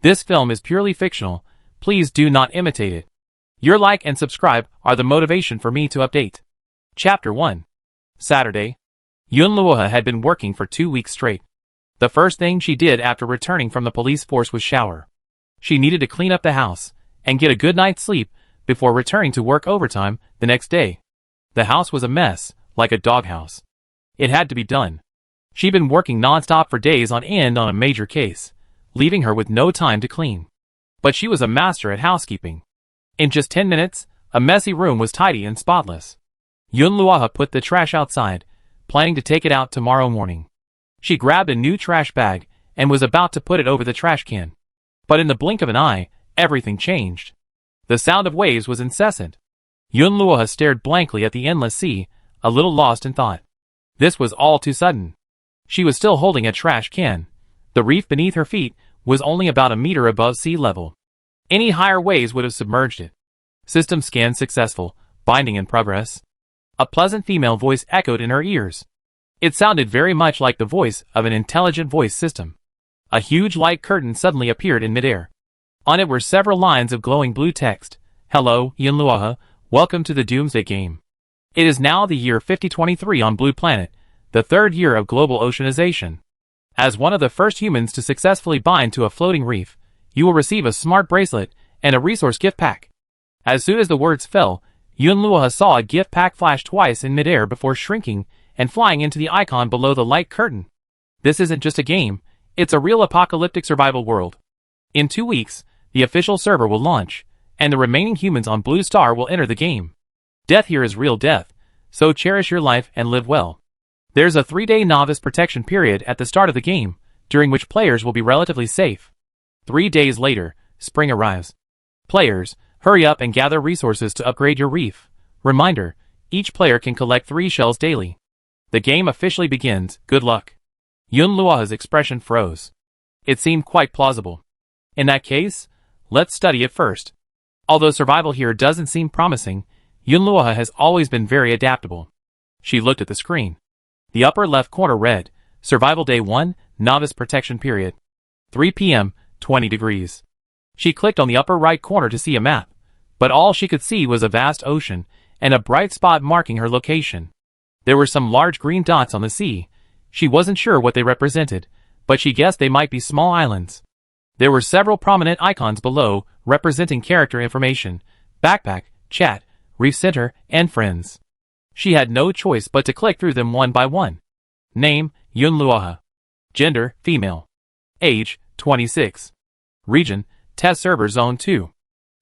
This film is purely fictional. Please do not imitate it. Your like and subscribe are the motivation for me to update. Chapter 1. Saturday. Yun Luoha had been working for 2 weeks straight. The first thing she did after returning from the police force was shower. She needed to clean up the house and get a good night's sleep before returning to work overtime the next day. The house was a mess, like a doghouse. It had to be done. She'd been working non-stop for days on end on a major case, leaving her with no time to clean. But she was a master at housekeeping. In just 10 minutes, a messy room was tidy and spotless. Yun Luoha put the trash outside, planning to take it out tomorrow morning. She grabbed a new trash bag and was about to put it over the trash can. But in the blink of an eye, everything changed. The sound of waves was incessant. Yun Luoha stared blankly at the endless sea, a little lost in thought. This was all too sudden. She was still holding a trash can. The reef beneath her feet was only about a meter above sea level. Any higher waves would have submerged it. System scan successful, binding in progress. A pleasant female voice echoed in her ears. It sounded very much like the voice of an intelligent voice system. A huge light curtain suddenly appeared in midair. On it were several lines of glowing blue text. Hello, Yun Luoha, welcome to the Doomsday game. It is now the year 5023 on Blue Planet, the third year of global oceanization. As one of the first humans to successfully bind to a floating reef, you will receive a smart bracelet and a resource gift pack. As soon as the words fell, Yun Luoha saw a gift pack flash twice in midair before shrinking and flying into the icon below the light curtain. This isn't just a game, it's a real apocalyptic survival world. In 2 weeks, the official server will launch, and the remaining humans on Blue Star will enter the game. Death here is real death, so cherish your life and live well. There's a 3-day novice protection period at the start of the game, during which players will be relatively safe. 3 days later, spring arrives. Players, hurry up and gather resources to upgrade your reef. Reminder, each player can collect 3 shells daily. The game officially begins, good luck. Yun Luoha's expression froze. It seemed quite plausible. In that case, let's study it first. Although survival here doesn't seem promising, Yun Luoha has always been very adaptable. She looked at the screen. The upper left corner read, Survival Day 1, Novice Protection Period. 3 p.m., 20 degrees. She clicked on the upper right corner to see a map, but all she could see was a vast ocean and a bright spot marking her location. There were some large green dots on the sea. She wasn't sure what they represented, but she guessed they might be small islands. There were several prominent icons below, representing character information, backpack, chat, reef center, and friends. She had no choice but to click through them one by one. Name, Yun Luoha. Gender, female. Age, 26. Region, Test Server Zone 2.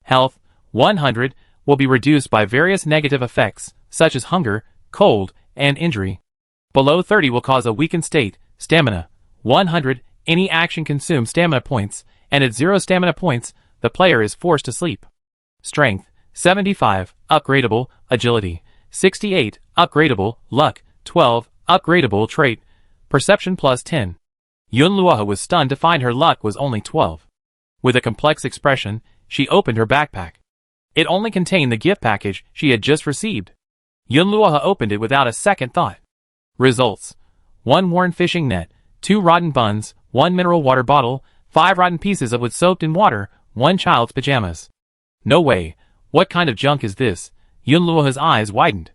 Health, 100, will be reduced by various negative effects, such as hunger, cold, and injury. Below 30 will cause a weakened state. Stamina, 100, any action consumes stamina points, and at 0 stamina points, the player is forced to sleep. Strength, 75, upgradable, agility, 68, upgradable, luck, 12, upgradable trait, perception plus 10. Yun Luoha was stunned to find her luck was only 12. With a complex expression, she opened her backpack. It only contained the gift package she had just received. Yun Luoha opened it without a second thought. Results: 1 worn fishing net, 2 rotten buns, 1 mineral water bottle, 5 rotten pieces of wood soaked in water, 1 child's pajamas. No way, what kind of junk is this? Yun Luoha's eyes widened.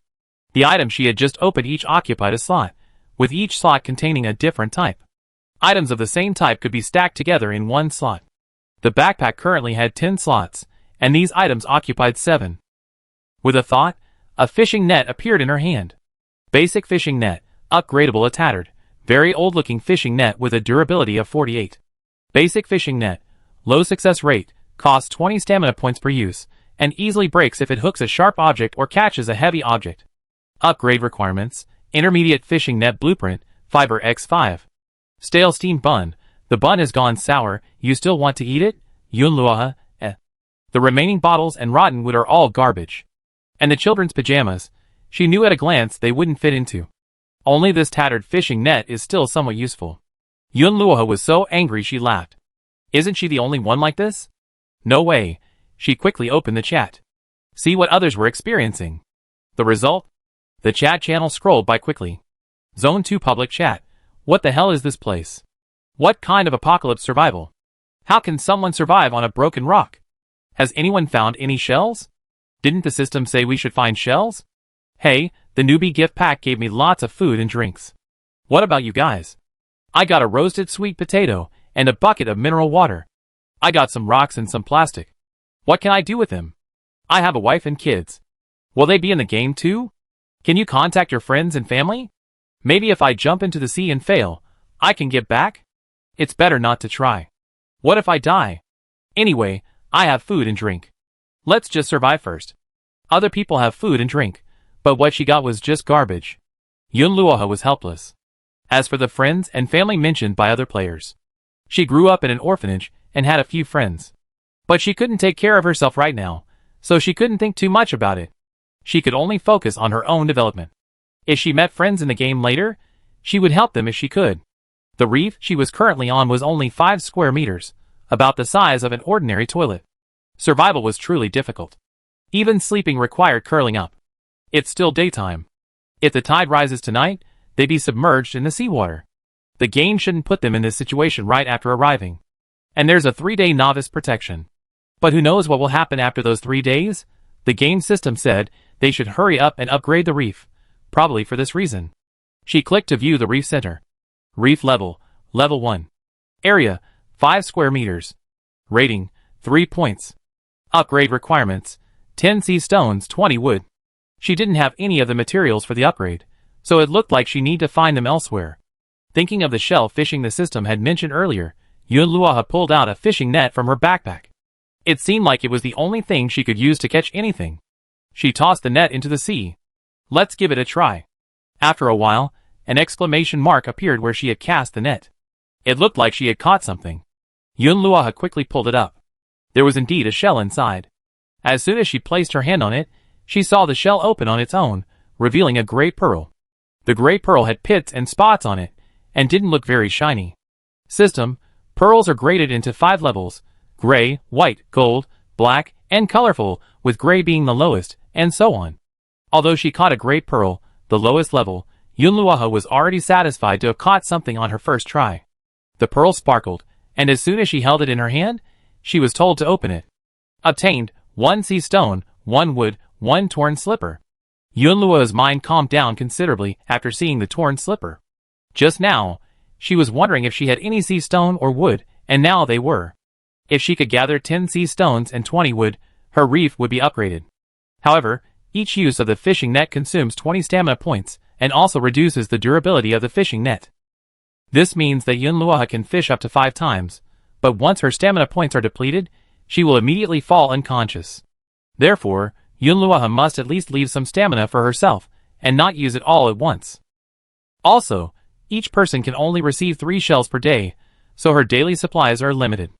The items she had just opened each occupied a slot, with each slot containing a different type. Items of the same type could be stacked together in 1 slot. The backpack currently had 10 slots, and these items occupied 7. With a thought, a fishing net appeared in her hand. Basic fishing net, upgradable a tattered, very old-looking fishing net with a durability of 48. Basic fishing net, low success rate, costs 20 stamina points per use, and easily breaks if it hooks a sharp object or catches a heavy object. Upgrade requirements, intermediate fishing net blueprint, fiber X5. Stale steamed bun, the bun has gone sour, you still want to eat it? Yun Luoha, The remaining bottles and rotten wood are all garbage. And the children's pajamas, she knew at a glance they wouldn't fit into. Only this tattered fishing net is still somewhat useful. Yun Luoha was so angry she laughed. Isn't she the only one like this? No way. She quickly opened the chat. See what others were experiencing. The result? The chat channel scrolled by quickly. Zone 2 public chat. What the hell is this place? What kind of apocalypse survival? How can someone survive on a broken rock? Has anyone found any shells? Didn't the system say we should find shells? Hey, the newbie gift pack gave me lots of food and drinks. What about you guys? I got a roasted sweet potato and a bucket of mineral water. I got some rocks and some plastic. What can I do with them? I have a wife and kids. Will they be in the game too? Can you contact your friends and family? Maybe if I jump into the sea and fail, I can get back? It's better not to try. What if I die? Anyway, I have food and drink. Let's just survive first. Other people have food and drink, but what she got was just garbage. Yunluoha was helpless. As for the friends and family mentioned by other players, she grew up in an orphanage and had a few friends. But she couldn't take care of herself right now, so she couldn't think too much about it. She could only focus on her own development. If she met friends in the game later, she would help them if she could. The reef she was currently on was only 5 square meters, about the size of an ordinary toilet. Survival was truly difficult. Even sleeping required curling up. It's still daytime. If the tide rises tonight, they'd be submerged in the seawater. The game shouldn't put them in this situation right after arriving. And there's a 3-day novice protection. But who knows what will happen after those 3 days? The game system said they should hurry up and upgrade the reef, probably for this reason. She clicked to view the reef center. Reef level, level 1. Area, 5 square meters. Rating, 3 points. Upgrade requirements, 10 sea stones, 20 wood. She didn't have any of the materials for the upgrade, so it looked like she needed to find them elsewhere. Thinking of the shell fishing the system had mentioned earlier, Yunluoha pulled out a fishing net from her backpack. It seemed like it was the only thing she could use to catch anything. She tossed the net into the sea. Let's give it a try. After a while, an exclamation mark appeared where she had cast the net. It looked like she had caught something. Yunluoha quickly pulled it up. There was indeed a shell inside. As soon as she placed her hand on it, she saw the shell open on its own, revealing a gray pearl. The gray pearl had pits and spots on it, and didn't look very shiny. System, pearls are graded into 5 levels: gray, white, gold, black, and colorful, with gray being the lowest, and so on. Although she caught a gray pearl, the lowest level, Yunluoha was already satisfied to have caught something on her first try. The pearl sparkled, and as soon as she held it in her hand, she was told to open it. Obtained, 1 sea stone, 1 wood, 1 torn slipper. Yunluoha's mind calmed down considerably after seeing the torn slipper. Just now, she was wondering if she had any sea stone or wood, and now they were. If she could gather 10 sea stones and 20 wood, her reef would be upgraded. However, each use of the fishing net consumes 20 stamina points, and also reduces the durability of the fishing net. This means that Yunluoha can fish up to 5 times, but once her stamina points are depleted, she will immediately fall unconscious. Therefore, Yunluoha must at least leave some stamina for herself, and not use it all at once. Also, each person can only receive 3 shells per day, so her daily supplies are limited.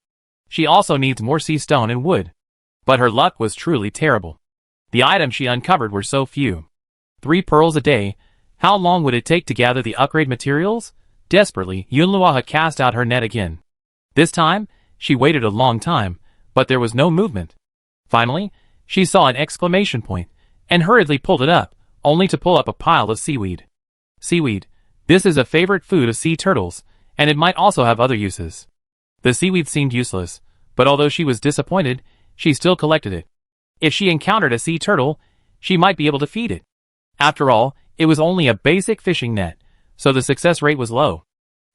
She also needs more sea stone and wood. But her luck was truly terrible. The items she uncovered were so few. 3 pearls a day. How long would it take to gather the upgrade materials? Desperately, Yunluoha cast out her net again. This time, she waited a long time, but there was no movement. Finally, she saw an exclamation point, and hurriedly pulled it up, only to pull up a pile of seaweed. Seaweed. This is a favorite food of sea turtles, and it might also have other uses. The seaweed seemed useless, but although she was disappointed, she still collected it. If she encountered a sea turtle, she might be able to feed it. After all, it was only a basic fishing net, so the success rate was low.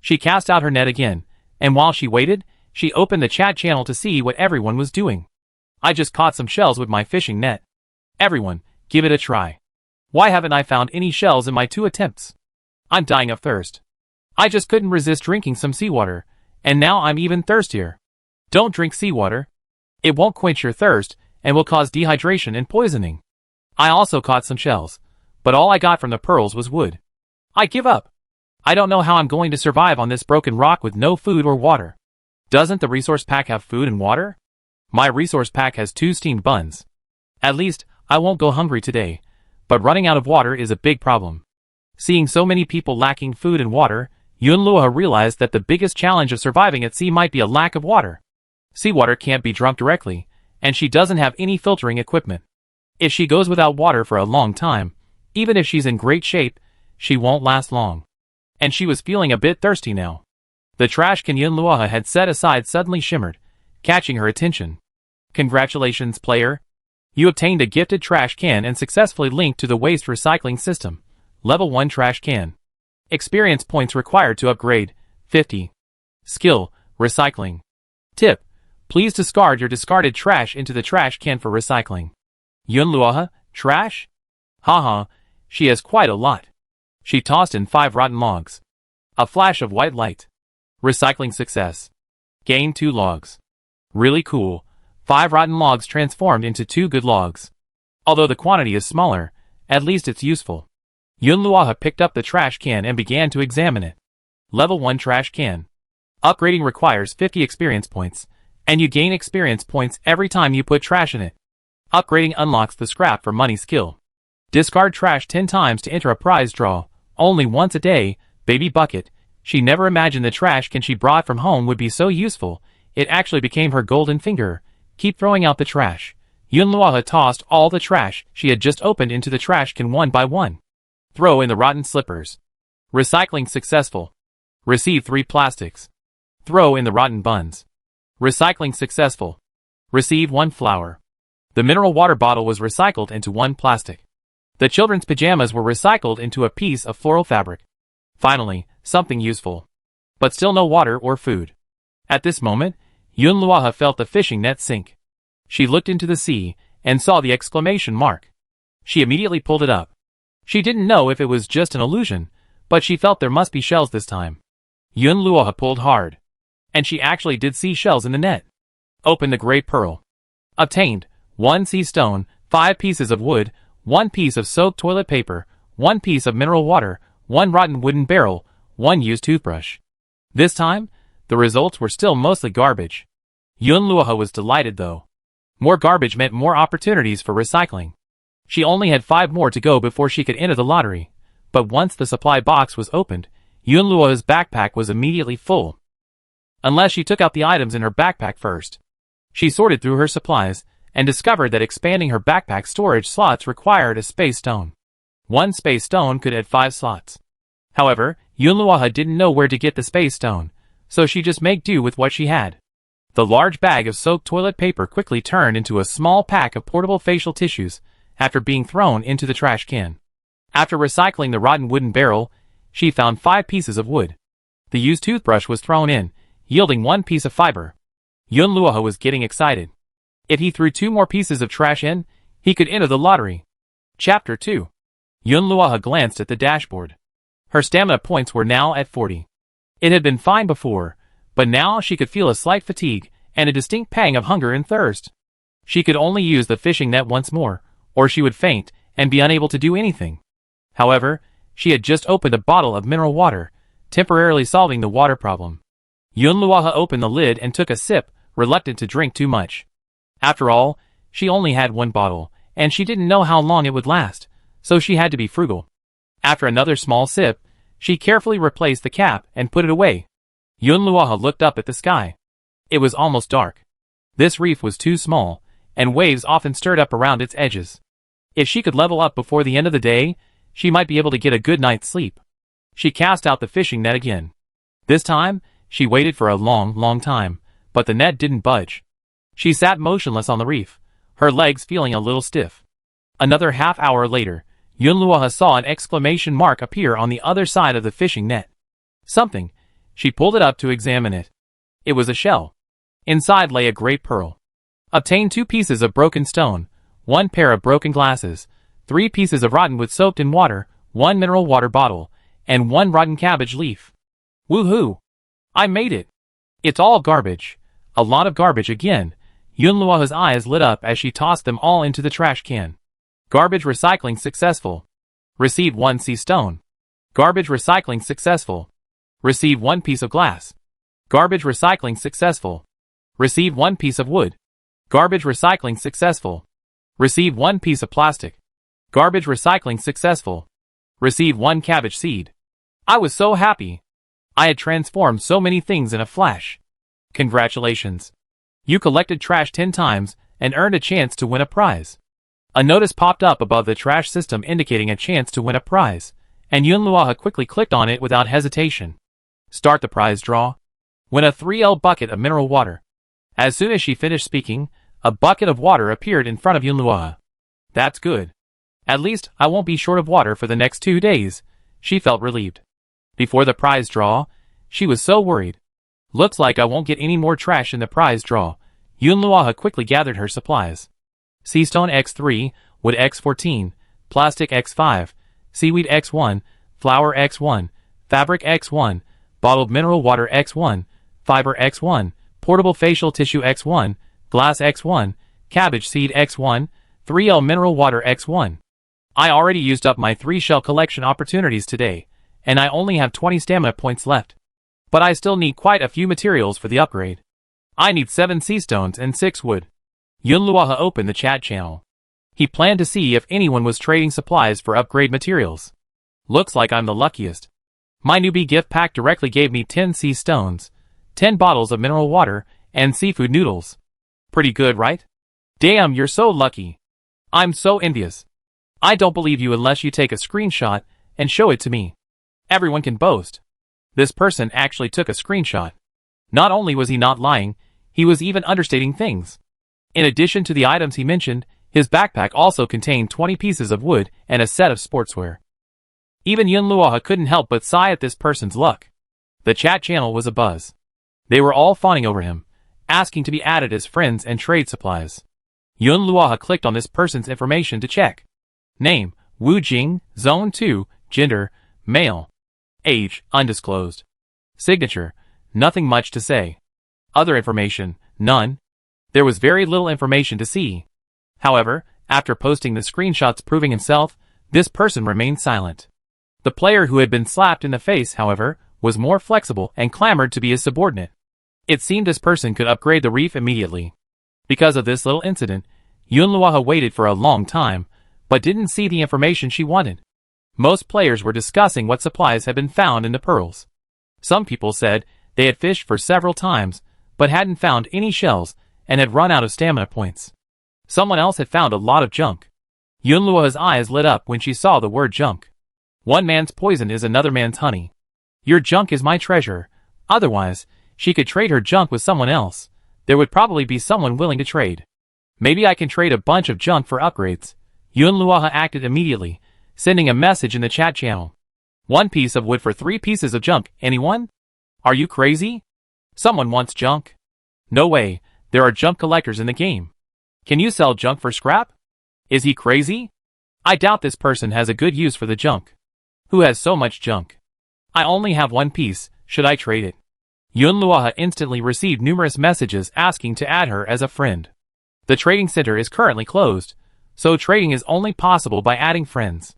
She cast out her net again, and while she waited, she opened the chat channel to see what everyone was doing. I just caught some shells with my fishing net. Everyone, give it a try. Why haven't I found any shells in my 2 attempts? I'm dying of thirst. I just couldn't resist drinking some seawater, and now I'm even thirstier. Don't drink seawater. It won't quench your thirst, and will cause dehydration and poisoning. I also caught some shells, but all I got from the pearls was wood. I give up. I don't know how I'm going to survive on this broken rock with no food or water. Doesn't the resource pack have food and water? My resource pack has 2 steamed buns. At least, I won't go hungry today, but running out of water is a big problem. Seeing so many people lacking food and water, Yunluoha realized that the biggest challenge of surviving at sea might be a lack of water. Seawater can't be drunk directly, and she doesn't have any filtering equipment. If she goes without water for a long time, even if she's in great shape, she won't last long. And she was feeling a bit thirsty now. The trash can Yunluoha had set aside suddenly shimmered, catching her attention. Congratulations, player! You obtained a gifted trash can and successfully linked to the waste recycling system. Level 1 trash can. Experience points required to upgrade, 50. Skill, recycling. Tip: please discard your discarded trash into the trash can for recycling. Yunluoha, trash? Haha, she has quite a lot. She tossed in 5 rotten logs. A flash of white light. Recycling success. Gain 2 logs. Really cool. 5 rotten logs transformed into 2 good logs. Although the quantity is smaller, at least it's useful. Yunluoha picked up the trash can and began to examine it. Level 1 trash can. Upgrading requires 50 experience points, and you gain experience points every time you put trash in it. Upgrading unlocks the scrap for money skill. Discard trash 10 times to enter a prize draw, only once a day. Baby bucket. She never imagined the trash can she brought from home would be so useful. It actually became her golden finger. Keep throwing out the trash. Yunluoha tossed all the trash she had just opened into the trash can one by one. Throw in the rotten slippers. Recycling successful. Receive 3 plastics. Throw in the rotten buns. Recycling successful. Receive 1 flower. The mineral water bottle was recycled into 1 plastic. The children's pajamas were recycled into a piece of floral fabric. Finally, something useful. But still no water or food. At this moment, Yunluoha felt the fishing net sink. She looked into the sea and saw the exclamation mark. She immediately pulled it up. She didn't know if it was just an illusion, but she felt there must be shells this time. Yunluoha pulled hard. And she actually did see shells in the net. Open the gray pearl. Obtained 1 sea stone, 5 pieces of wood, 1 piece of soaked toilet paper, 1 piece of mineral water, 1 rotten wooden barrel, 1 used toothbrush. This time, the results were still mostly garbage. Yunluoha was delighted though. More garbage meant more opportunities for recycling. She only had 5 more to go before she could enter the lottery. But once the supply box was opened, Yunluoha's backpack was immediately full. Unless she took out the items in her backpack first. She sorted through her supplies, and discovered that expanding her backpack storage slots required a space stone. 1 space stone could add 5 slots. However, Yunluoha didn't know where to get the space stone, so she just made do with what she had. The large bag of soaked toilet paper quickly turned into a small pack of portable facial tissues, after being thrown into the trash can. After recycling the rotten wooden barrel, she found 5 pieces of wood. The used toothbrush was thrown in, yielding 1 piece of fiber. Yunluoha was getting excited. If he threw 2 more pieces of trash in, he could enter the lottery. Chapter 2. Yunluoha glanced at the dashboard. Her stamina points were now at 40. It had been fine before, but now she could feel a slight fatigue and a distinct pang of hunger and thirst. She could only use the fishing net once more, or she would faint and be unable to do anything. However, she had just opened a bottle of mineral water, temporarily solving the water problem. Yunluoha opened the lid and took a sip, reluctant to drink too much. After all, she only had 1 bottle, and she didn't know how long it would last, so she had to be frugal. After another small sip, she carefully replaced the cap and put it away. Yunluoha looked up at the sky. It was almost dark. This reef was too small, and waves often stirred up around its edges. If she could level up before the end of the day, she might be able to get a good night's sleep. She cast out the fishing net again. This time, she waited for a long time, but the net didn't budge. She sat motionless on the reef, her legs feeling a little stiff. Another half-hour later, Yunluoha saw an exclamation mark appear on the other side of the fishing net. Something. She pulled it up to examine it. It was a shell. Inside lay a great pearl. Obtain 2 pieces of broken stone, 1 pair of broken glasses, 3 pieces of rotten wood soaked in water, 1 mineral water bottle, and 1 rotten cabbage leaf. Woohoo! I made it! It's all garbage. A lot of garbage again. Yunluoha's eyes lit up as she tossed them all into the trash can. Garbage recycling successful. Receive 1 sea stone. Garbage recycling successful. Receive 1 piece of glass. Garbage recycling successful. Receive 1 piece of wood. Garbage recycling successful. Receive 1 piece of plastic. Garbage recycling successful. Receive 1 cabbage seed. I was so happy. I had transformed so many things in a flash. Congratulations. You collected trash 10 times and earned a chance to win a prize. A notice popped up above the trash system indicating a chance to win a prize, and Yunluoha quickly clicked on it without hesitation. Start the prize draw. Win a 3L bucket of mineral water. As soon as she finished speaking, a bucket of water appeared in front of Yunluoha. That's good. At least I won't be short of water for the next 2 days. She felt relieved. Before the prize draw, she was so worried. Looks like I won't get any more trash in the prize draw. Yunluoha quickly gathered her supplies. Seastone X3, wood X14, plastic X5, seaweed X1, flour X1, fabric X1, bottled mineral water X1, fiber X1, portable facial tissue X1, glass X1, cabbage seed X1, 3L mineral water X1. I already used up my 3 shell collection opportunities today, and I only have 20 stamina points left. But I still need quite a few materials for the upgrade. I need 7 sea stones and 6 wood. Yunluoha opened the chat channel. He planned to see if anyone was trading supplies for upgrade materials. Looks like I'm the luckiest. My newbie gift pack directly gave me 10 sea stones, 10 bottles of mineral water, and seafood noodles. Pretty good, right? Damn, you're so lucky. I'm so envious. I don't believe you unless you take a screenshot and show it to me. Everyone can boast. This person actually took a screenshot. Not only was he not lying, he was even understating things. In addition to the items he mentioned, his backpack also contained 20 pieces of wood and a set of sportswear. Even Yunluoha couldn't help but sigh at this person's luck. The chat channel was abuzz. They were all fawning over him, asking to be added as friends and trade supplies. Yunluoha clicked on this person's information to check. Name, Wu Jing, Zone 2, gender, male. Age, undisclosed. Signature, nothing much to say. Other information, none. There was very little information to see. However, after posting the screenshots proving himself, this person remained silent. The player who had been slapped in the face, however, was more flexible and clamored to be his subordinate. It seemed this person could upgrade the Reef immediately. Because of this little incident, Yunluoha waited for a long time, but didn't see the information she wanted. Most players were discussing what supplies had been found in the pearls. Some people said they had fished for several times, but hadn't found any shells, and had run out of stamina points. Someone else had found a lot of junk. Yunluoha's eyes lit up when she saw the word junk. One man's poison is another man's honey. Your junk is my treasure. Otherwise, she could trade her junk with someone else. There would probably be someone willing to trade. Maybe I can trade a bunch of junk for upgrades. Yunluoha acted immediately, sending a message in the chat channel. 1 piece of wood for 3 pieces of junk. Anyone? Are you crazy? Someone wants junk? No way. There are junk collectors in the game. Can you sell junk for scrap? Is he crazy? I doubt this person has a good use for the junk. Who has so much junk? I only have 1 piece, should I trade it? Yunluoha instantly received numerous messages asking to add her as a friend. The trading center is currently closed, so trading is only possible by adding friends.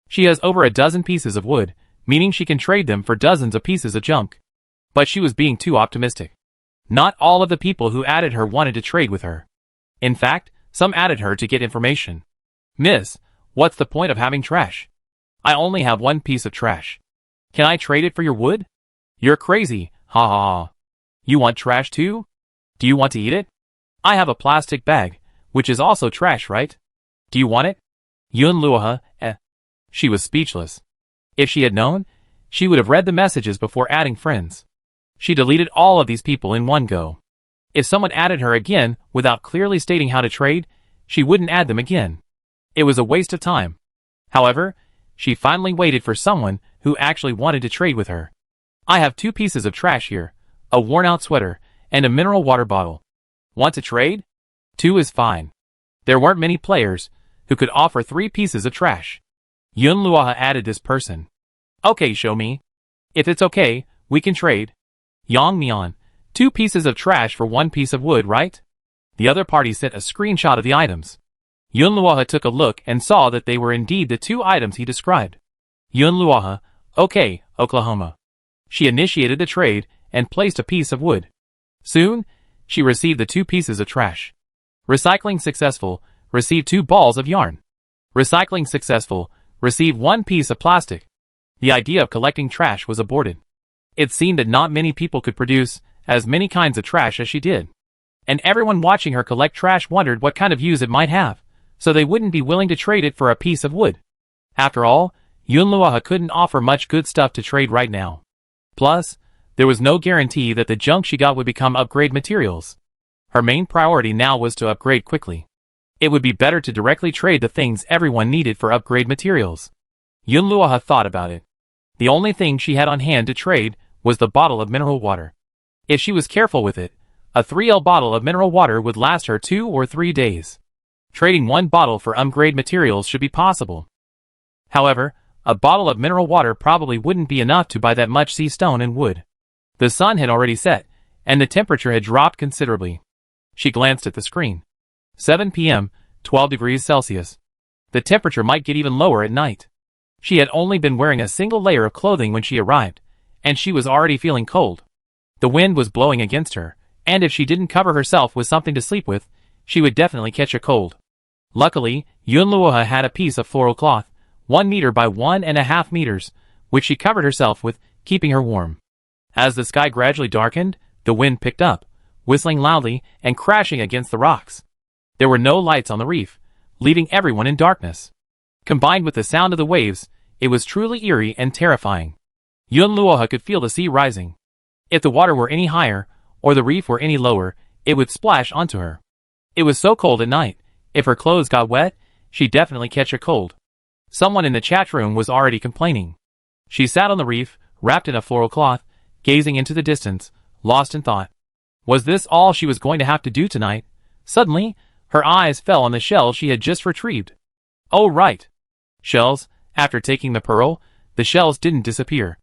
She has over a dozen pieces of wood, meaning she can trade them for dozens of pieces of junk. But she was being too optimistic. Not all of the people who added her wanted to trade with her. In fact, some added her to get information. Miss, what's the point of having trash? I only have 1 piece of trash. Can I trade it for your wood? You're crazy, ha ha ha. You want trash too? Do you want to eat it? I have a plastic bag, which is also trash, right? Do you want it? Yunluoha, She was speechless. If she had known, she would have read the messages before adding friends. She deleted all of these people in one go. If someone added her again without clearly stating how to trade, she wouldn't add them again. It was a waste of time. However, she finally waited for someone who actually wanted to trade with her. I have 2 pieces of trash here, a worn-out sweater, and a mineral water bottle. Want to trade? 2 is fine. There weren't many players who could offer 3 pieces of trash. Yunluoha added this person. Okay, show me. If it's okay, we can trade. Yang Mian, 2 pieces of trash for 1 piece of wood, right? The other party sent a screenshot of the items. Yunluoha took a look and saw that they were indeed the 2 items he described. Yunluoha, okay, Oklahoma. She initiated the trade and placed a piece of wood. Soon, she received the 2 pieces of trash. Recycling successful, received 2 balls of yarn. Recycling successful, received 1 piece of plastic. The idea of collecting trash was aborted. It seemed that not many people could produce as many kinds of trash as she did. And everyone watching her collect trash wondered what kind of use it might have, so they wouldn't be willing to trade it for a piece of wood. After all, Yunluoha couldn't offer much good stuff to trade right now. Plus, there was no guarantee that the junk she got would become upgrade materials. Her main priority now was to upgrade quickly. It would be better to directly trade the things everyone needed for upgrade materials. Yunluoha thought about it. The only thing she had on hand to trade was the bottle of mineral water. If she was careful with it, a 3L bottle of mineral water would last her 2 or 3 days. Trading one bottle for upgrade materials should be possible. However, a bottle of mineral water probably wouldn't be enough to buy that much sea stone and wood. The sun had already set, and the temperature had dropped considerably. She glanced at the screen. 7 p.m., 12 degrees Celsius. The temperature might get even lower at night. She had only been wearing a single layer of clothing when she arrived, and she was already feeling cold. The wind was blowing against her, and if she didn't cover herself with something to sleep with, she would definitely catch a cold. Luckily, Yunluoha had a piece of floral cloth, 1 meter by 1.5 meters, which she covered herself with, keeping her warm. As the sky gradually darkened, the wind picked up, whistling loudly and crashing against the rocks. There were no lights on the reef, leaving everyone in darkness. Combined with the sound of the waves, it was truly eerie and terrifying. Yunluoha could feel the sea rising. If the water were any higher, or the reef were any lower, it would splash onto her. It was so cold at night, if her clothes got wet, she'd definitely catch a cold. Someone in the chat room was already complaining. She sat on the reef, wrapped in a floral cloth, gazing into the distance, lost in thought. Was this all she was going to have to do tonight? Suddenly, her eyes fell on the shells she had just retrieved. Oh right. Shells. After taking the pearl, the shells didn't disappear.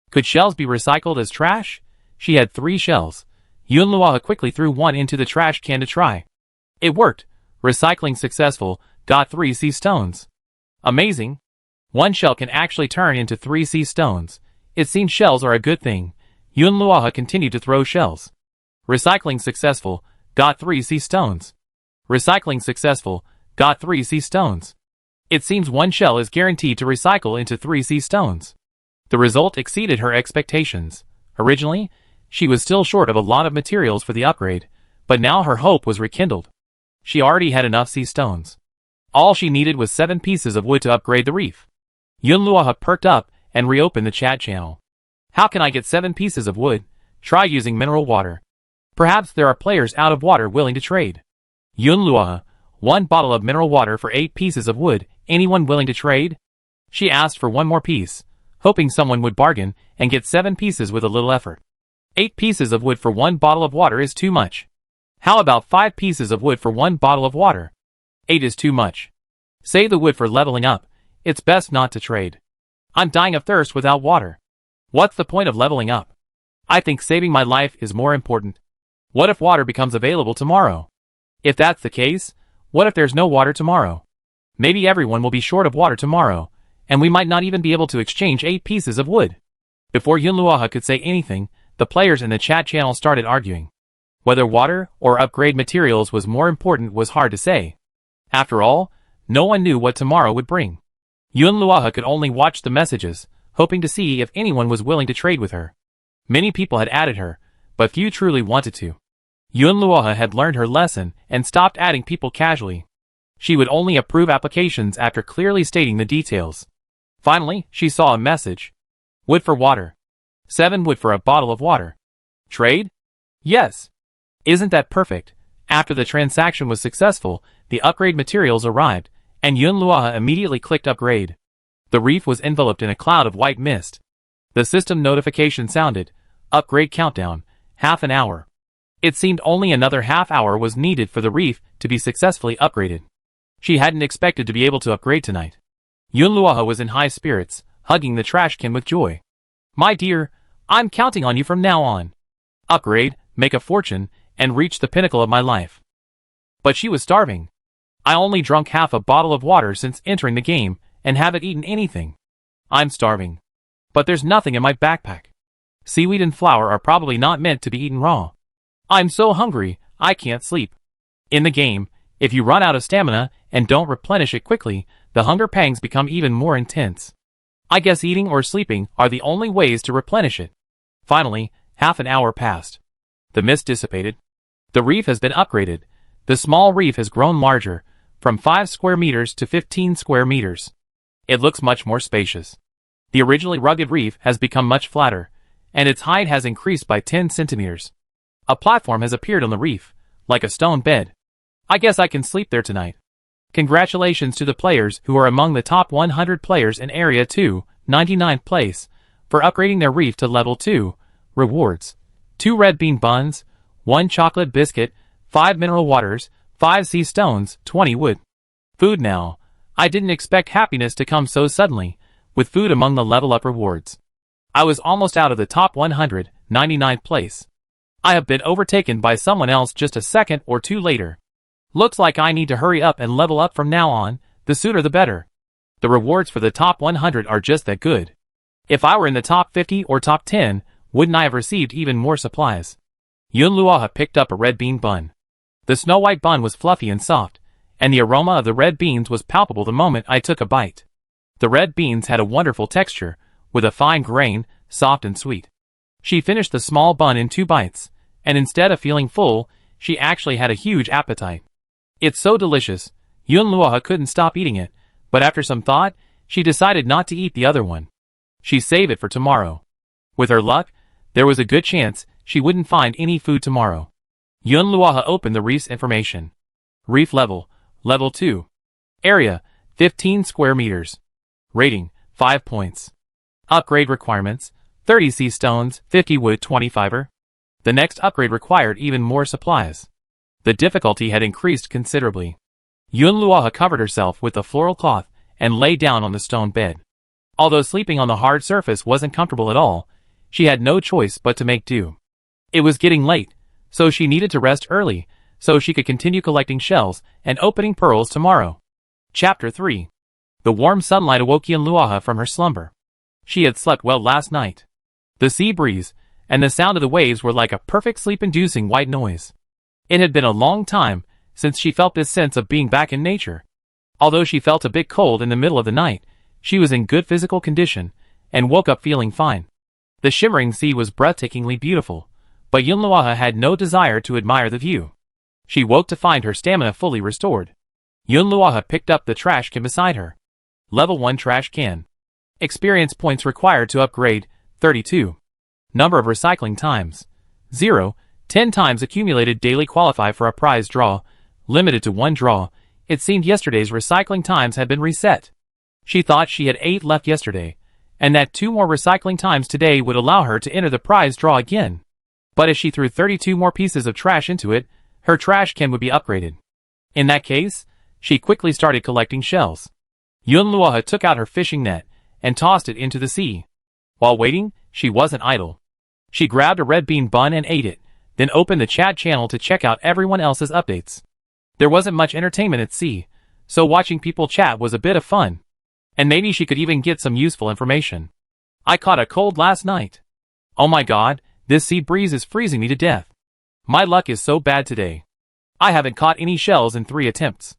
Could shells be recycled as trash? She had 3 shells. Yunluoha quickly threw one into the trash can to try. It worked. Recycling successful, got 3 sea stones. Amazing. 1 shell can actually turn into 3 sea stones. It seems shells are a good thing. Yunluoha continued to throw shells. Recycling successful, got 3 sea stones. Recycling successful, got 3 sea stones. It seems 1 shell is guaranteed to recycle into 3 sea stones. The result exceeded her expectations. Originally, she was still short of a lot of materials for the upgrade, but now her hope was rekindled. She already had enough sea stones. All she needed was 7 pieces of wood to upgrade the reef. Yunluoha perked up and reopened the chat channel. How can I get 7 pieces of wood? Try using mineral water. Perhaps there are players out of water willing to trade. Yunluoha, 1 bottle of mineral water for 8 pieces of wood. Anyone willing to trade? She asked for 1 more piece, hoping someone would bargain and get 7 pieces with a little effort. 8 pieces of wood for 1 bottle of water is too much. How about 5 pieces of wood for 1 bottle of water? 8 is too much. Save the wood for leveling up. It's best not to trade. I'm dying of thirst without water. What's the point of leveling up? I think saving my life is more important. What if water becomes available tomorrow? If that's the case, what if there's no water tomorrow? Maybe everyone will be short of water tomorrow, and we might not even be able to exchange 8 pieces of wood. Before Yunluoha could say anything, the players in the chat channel started arguing. Whether water or upgrade materials was more important was hard to say. After all, no one knew what tomorrow would bring. Yunluoha could only watch the messages, hoping to see if anyone was willing to trade with her. Many people had added her, but few truly wanted to. Yunluoha had learned her lesson and stopped adding people casually. She would only approve applications after clearly stating the details. Finally, she saw a message. Wood for water. 7 wood for a bottle of water. Trade? Yes. Isn't that perfect? After the transaction was successful, the upgrade materials arrived, and Yunluoha immediately clicked upgrade. The reef was enveloped in a cloud of white mist. The system notification sounded. Upgrade countdown. Half an hour. It seemed only another half hour was needed for the reef to be successfully upgraded. She hadn't expected to be able to upgrade tonight. Yunluoha was in high spirits, hugging the trash can with joy. My dear, I'm counting on you from now on. Upgrade, make a fortune, and reach the pinnacle of my life. But she was starving. I only drunk half a bottle of water since entering the game, and haven't eaten anything. I'm starving. But there's nothing in my backpack. Seaweed and flour are probably not meant to be eaten raw. I'm so hungry, I can't sleep. In the game, if you run out of stamina and don't replenish it quickly, the hunger pangs become even more intense. I guess eating or sleeping are the only ways to replenish it. Finally, half an hour passed. The mist dissipated. The reef has been upgraded. The small reef has grown larger, from 5 square meters to 15 square meters. It looks much more spacious. The originally rugged reef has become much flatter, and its height has increased by 10 centimeters. A platform has appeared on the reef, like a stone bed. I guess I can sleep there tonight. Congratulations to the players who are among the top 100 players in Area 2, 99th place, for upgrading their reef to level 2. Rewards: 2 red bean buns, 1 chocolate biscuit, 5 mineral waters, 5 sea stones, 20 wood. Food now. I didn't expect happiness to come so suddenly, with food among the level up rewards. I was almost out of the top 100, 99th place. I have been overtaken by someone else just a second or two later. Looks like I need to hurry up and level up from now on, the sooner the better. The rewards for the top 100 are just that good. If I were in the top 50 or top 10, wouldn't I have received even more supplies? Yun Luoha picked up a red bean bun. The snow-white bun was fluffy and soft, and the aroma of the red beans was palpable the moment I took a bite. The red beans had a wonderful texture, with a fine grain, soft and sweet. She finished the small bun in 2 bites, and instead of feeling full, she actually had a huge appetite. It's so delicious, Yun Luoha couldn't stop eating it, but after some thought, she decided not to eat the other one. She'd save it for tomorrow. With her luck, there was a good chance she wouldn't find any food tomorrow. Yun Luoha opened the reef's information. Reef level, level 2. Area, 15 square meters. Rating, 5 points. Upgrade requirements, 30 sea stones, 50 wood, 20 fiber. The next upgrade required even more supplies. The difficulty had increased considerably. Yun Luoha covered herself with a floral cloth and lay down on the stone bed. Although sleeping on the hard surface wasn't comfortable at all, she had no choice but to make do. It was getting late, so she needed to rest early, so she could continue collecting shells and opening pearls tomorrow. Chapter 3. The warm sunlight awoke Yun Luoha from her slumber. She had slept well last night. The sea breeze and the sound of the waves were like a perfect sleep-inducing white noise. It had been a long time since she felt this sense of being back in nature. Although she felt a bit cold in the middle of the night, she was in good physical condition and woke up feeling fine. The shimmering sea was breathtakingly beautiful, but Yun Luoha had no desire to admire the view. She woke to find her stamina fully restored. Yun Luoha picked up the trash can beside her. Level 1 trash can. Experience points required to upgrade, 32. Number of recycling times, 0. 10 times accumulated daily qualify for a prize draw, limited to 1 draw. It seemed yesterday's recycling times had been reset. She thought she had 8 left yesterday, and that 2 more recycling times today would allow her to enter the prize draw again. But if she threw 32 more pieces of trash into it, her trash can would be upgraded. In that case, she quickly started collecting shells. Yun Luoha took out her fishing net and tossed it into the sea. While waiting, she wasn't idle. She grabbed a red bean bun and ate it, then opened the chat channel to check out everyone else's updates. There wasn't much entertainment at sea, so watching people chat was a bit of fun. And maybe she could even get some useful information. I caught a cold last night. Oh my god, this sea breeze is freezing me to death. My luck is so bad today. I haven't caught any shells in 3 attempts.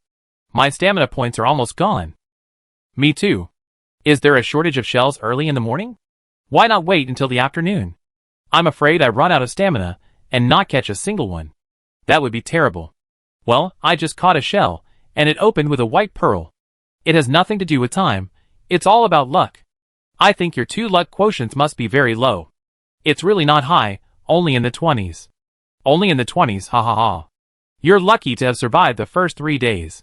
My stamina points are almost gone. Me too. Is there a shortage of shells early in the morning? Why not wait until the afternoon? I'm afraid I run out of stamina and not catch a single one. That would be terrible. Well, I just caught a shell, and it opened with a white pearl. It has nothing to do with time, it's all about luck. I think your 2 luck quotients must be very low. It's really not high, only in the 20s. Only in the 20s, ha ha ha. You're lucky to have survived the first 3 days.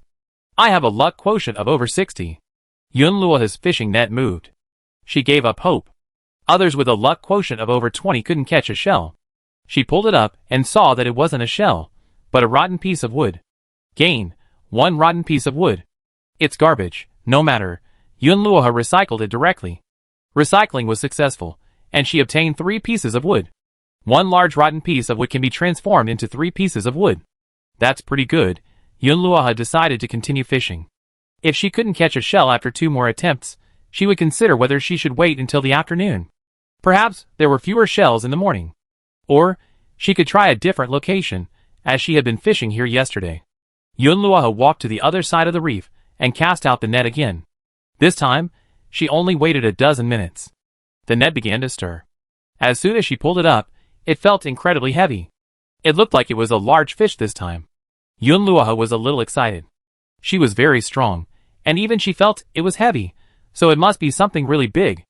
I have a luck quotient of over 60. Yun Luoha's fishing net moved. She gave up hope. Others with a luck quotient of over 20 couldn't catch a shell. She pulled it up and saw that it wasn't a shell, but a rotten piece of wood. Gain, 1 rotten piece of wood. It's garbage, no matter. Yun Luoha recycled it directly. Recycling was successful, and she obtained 3 pieces of wood. 1 large rotten piece of wood can be transformed into 3 pieces of wood. That's pretty good. Yun Luoha decided to continue fishing. If she couldn't catch a shell after 2 more attempts, she would consider whether she should wait until the afternoon. Perhaps there were fewer shells in the morning. Or, she could try a different location, as she had been fishing here yesterday. Yun Luoha walked to the other side of the reef and cast out the net again. This time, she only waited a dozen minutes. The net began to stir. As soon as she pulled it up, it felt incredibly heavy. It looked like it was a large fish this time. Yun Luoha was a little excited. She was very strong, and even she felt it was heavy, so it must be something really big.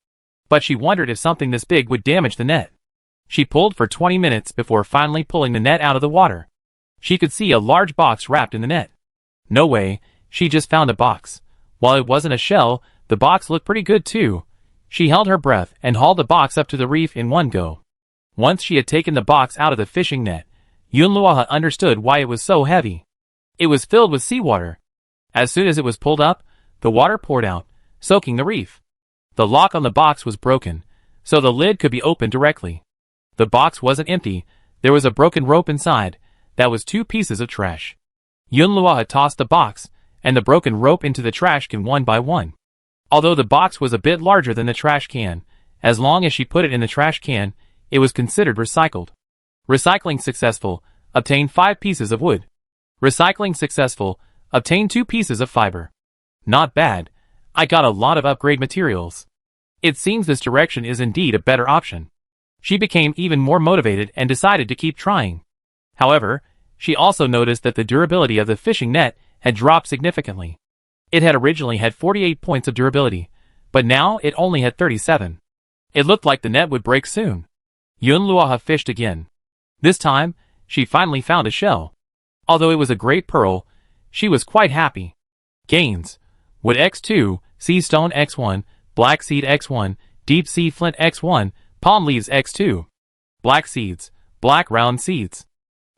But she wondered if something this big would damage the net. She pulled for 20 minutes before finally pulling the net out of the water. She could see a large box wrapped in the net. No way, she just found a box. While it wasn't a shell, the box looked pretty good too. She held her breath and hauled the box up to the reef in one go. Once she had taken the box out of the fishing net, Yunluoha understood why it was so heavy. It was filled with seawater. As soon as it was pulled up, the water poured out, soaking the reef. The lock on the box was broken, so the lid could be opened directly. The box wasn't empty, there was a broken rope inside. That was 2 pieces of trash. Yunluoha tossed the box and the broken rope into the trash can one by one. Although the box was a bit larger than the trash can, as long as she put it in the trash can, it was considered recycled. Recycling successful, obtain 5 pieces of wood. Recycling successful, obtain 2 pieces of fiber. Not bad, I got a lot of upgrade materials. It seems this direction is indeed a better option. She became even more motivated and decided to keep trying. However, she also noticed that the durability of the fishing net had dropped significantly. It had originally had 48 points of durability, but now it only had 37. It looked like the net would break soon. Yunluoha fished again. This time, she finally found a shell. Although it was a great pearl, she was quite happy. Gains: wood X2, sea stone X1, black seed X1, deep sea flint X1, palm leaves X2. Black seeds, black round seeds.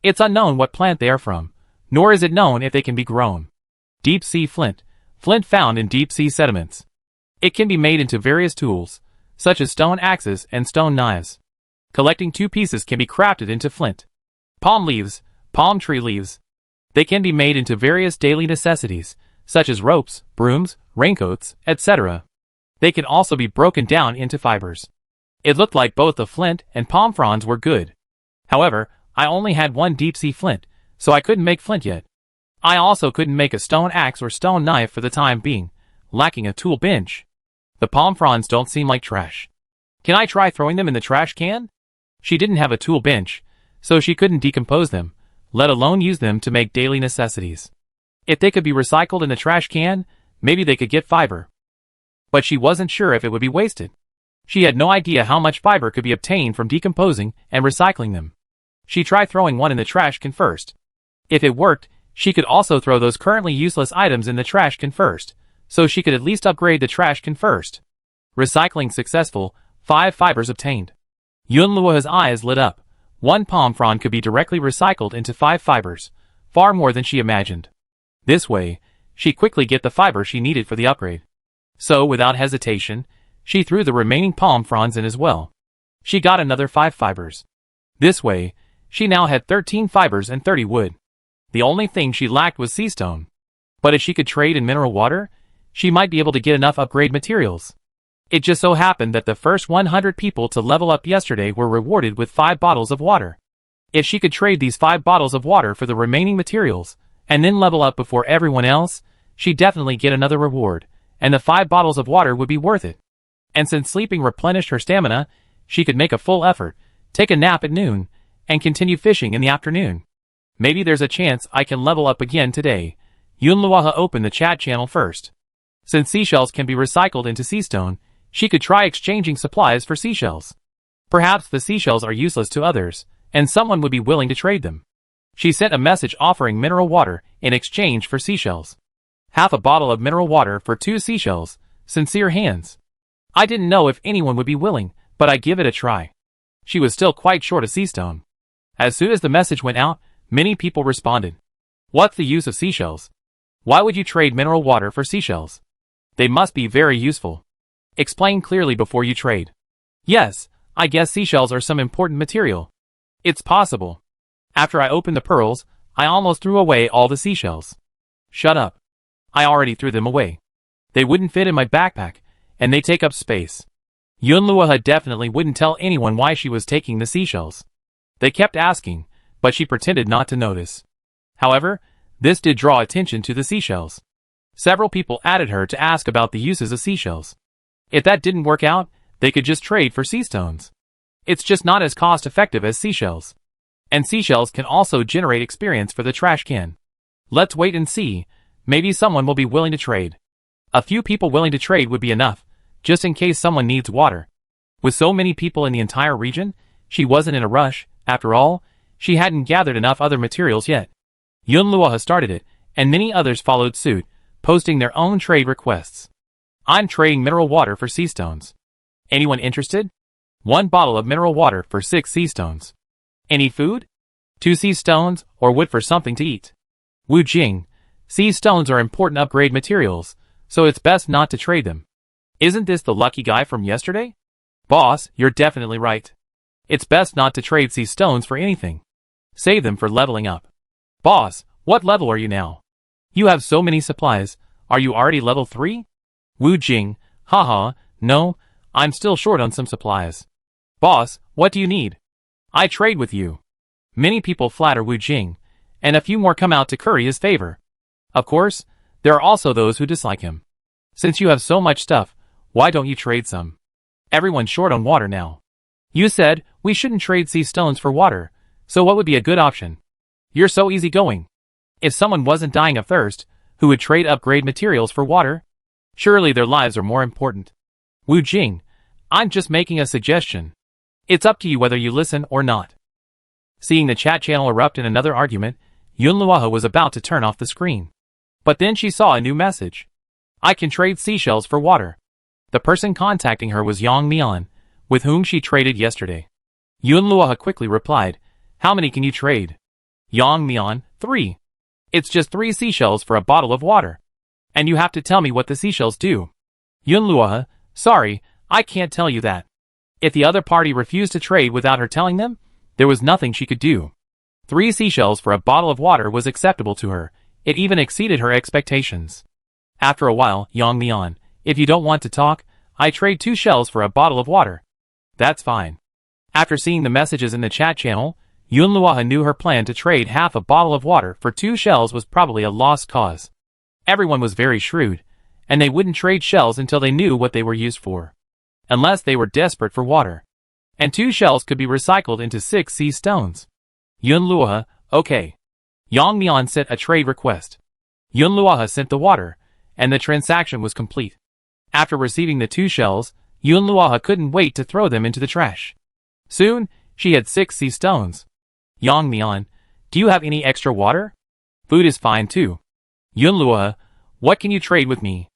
It's unknown what plant they are from, nor is it known if they can be grown. Deep sea flint, flint found in deep sea sediments. It can be made into various tools, such as stone axes and stone knives. Collecting 2 pieces can be crafted into flint. Palm leaves, palm tree leaves. They can be made into various daily necessities, such as ropes, brooms, raincoats, etc. They can also be broken down into fibers. It looked like both the flint and palm fronds were good. However, I only had 1 deep sea flint, so I couldn't make flint yet. I also couldn't make a stone axe or stone knife for the time being, lacking a tool bench. The palm fronds don't seem like trash. Can I try throwing them in the trash can? She didn't have a tool bench, so she couldn't decompose them, let alone use them to make daily necessities. If they could be recycled in the trash can, maybe they could get fiber. But she wasn't sure if it would be wasted. She had no idea how much fiber could be obtained from decomposing and recycling them. She tried throwing one in the trash can first. If it worked, she could also throw those currently useless items in the trash can first, so she could at least upgrade the trash can first. Recycling successful, 5 fibers obtained. Yunluoha's eyes lit up. 1 palm frond could be directly recycled into 5 fibers, far more than she imagined. This way, she quickly get the fiber she needed for the upgrade. So, without hesitation, she threw the remaining palm fronds in as well. She got another 5 fibers. This way, she now had 13 fibers and 30 wood. The only thing she lacked was sea stone. But if she could trade in mineral water, she might be able to get enough upgrade materials. It just so happened that the first 100 people to level up yesterday were rewarded with 5 bottles of water. If she could trade these 5 bottles of water for the remaining materials, and then level up before everyone else, she'd definitely get another reward, and the 5 bottles of water would be worth it. And since sleeping replenished her stamina, she could make a full effort, take a nap at noon, and continue fishing in the afternoon. Maybe there's a chance I can level up again today. Yunluoha opened the chat channel first. Since seashells can be recycled into sea stone, she could try exchanging supplies for seashells. Perhaps the seashells are useless to others, and someone would be willing to trade them. She sent a message offering mineral water in exchange for seashells. Half a bottle of mineral water for 2 seashells. Sincere hands. I didn't know if anyone would be willing, but I give it a try. She was still quite short of sea stone. As soon as the message went out, many people responded. What's the use of seashells? Why would you trade mineral water for seashells? They must be very useful. Explain clearly before you trade. Yes, I guess seashells are some important material. It's possible. After I opened the pearls, I almost threw away all the seashells. Shut up. I already threw them away. They wouldn't fit in my backpack, and they take up space. Yunluoha definitely wouldn't tell anyone why she was taking the seashells. They kept asking, but she pretended not to notice. However, this did draw attention to the seashells. Several people added her to ask about the uses of seashells. If that didn't work out, they could just trade for sea stones. It's just not as cost-effective as seashells. And seashells can also generate experience for the trash can. Let's wait and see, maybe someone will be willing to trade. A few people willing to trade would be enough, just in case someone needs water. With so many people in the entire region, she wasn't in a rush. After all, she hadn't gathered enough other materials yet. Yunluo started it, and many others followed suit, posting their own trade requests. I'm trading mineral water for sea stones. Anyone interested? 1 bottle of mineral water for 6 sea stones. Any food? 2 sea stones, or wood for something to eat. Wu Jing, sea stones are important upgrade materials, so it's best not to trade them. Isn't this the lucky guy from yesterday? Boss, you're definitely right. It's best not to trade sea stones for anything. Save them for leveling up. Boss, what level are you now? You have so many supplies, are you already level 3? Wu Jing, haha, no, I'm still short on some supplies. Boss, what do you need? I trade with you. Many people flatter Wu Jing, and a few more come out to curry his favor. Of course, there are also those who dislike him. Since you have so much stuff, why don't you trade some? Everyone's short on water now. You said we shouldn't trade sea stones for water, so what would be a good option? You're so easygoing. If someone wasn't dying of thirst, who would trade upgrade materials for water? Surely their lives are more important. Wu Jing, I'm just making a suggestion. It's up to you whether you listen or not. Seeing the chat channel erupt in another argument, Yunluo was about to turn off the screen. But then she saw a new message. I can trade seashells for water. The person contacting her was Yang Mian, with whom she traded yesterday. Yunluo quickly replied, how many can you trade? Yang Mian, 3. It's just 3 seashells for a bottle of water. And you have to tell me what the seashells do. Yunluo, sorry, I can't tell you that. If the other party refused to trade without her telling them, there was nothing she could do. 3 seashells for a bottle of water was acceptable to her. It even exceeded her expectations. After a while, Yang Mian, if you don't want to talk, I trade 2 shells for a bottle of water. That's fine. After seeing the messages in the chat channel, Yunluo knew her plan to trade half a bottle of water for 2 shells was probably a lost cause. Everyone was very shrewd, and they wouldn't trade shells until they knew what they were used for. Unless they were desperate for water. And 2 shells could be recycled into 6 sea stones. Yunluo, okay. Yang Mian sent a trade request. Yunluo sent the water, and the transaction was complete. After receiving the 2 shells, Yunluo couldn't wait to throw them into the trash. Soon, she had 6 sea stones. Yang Mian, do you have any extra water? Food is fine too. Yunluo, what can you trade with me?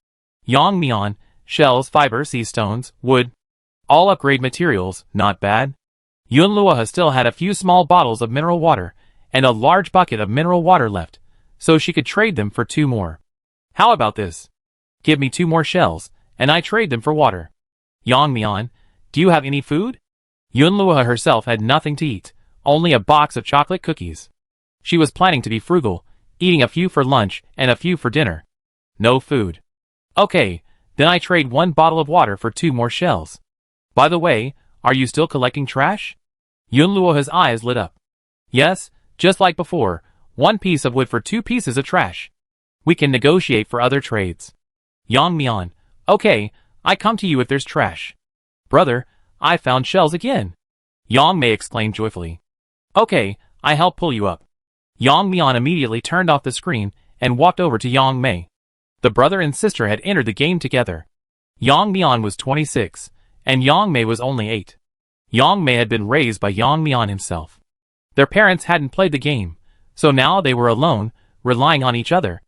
Yang Mian, shells, fiber, sea stones, wood. All upgrade materials, not bad. Yunluo still had a few small bottles of mineral water, and a large bucket of mineral water left, so she could trade them for 2 more. How about this? Give me 2 more shells, and I trade them for water. Yang Mian, do you have any food? Yunluo herself had nothing to eat, only a box of chocolate cookies. She was planning to be frugal, eating a few for lunch and a few for dinner. No food. Okay, then I trade 1 bottle of water for 2 more shells. By the way, are you still collecting trash? Yunluo's eyes lit up. Yes, just like before, 1 piece of wood for 2 pieces of trash. We can negotiate for other trades. Yang Mian, okay, I come to you if there's trash. Brother, I found shells again. Yang Mei exclaimed joyfully. Okay, I help pull you up. Yang Mian immediately turned off the screen and walked over to Yang Mei. The brother and sister had entered the game together. Yang Mian was 26, and Yang Mei was only 8. Yang Mei had been raised by Yang Mian himself. Their parents hadn't played the game, so now they were alone, relying on each other.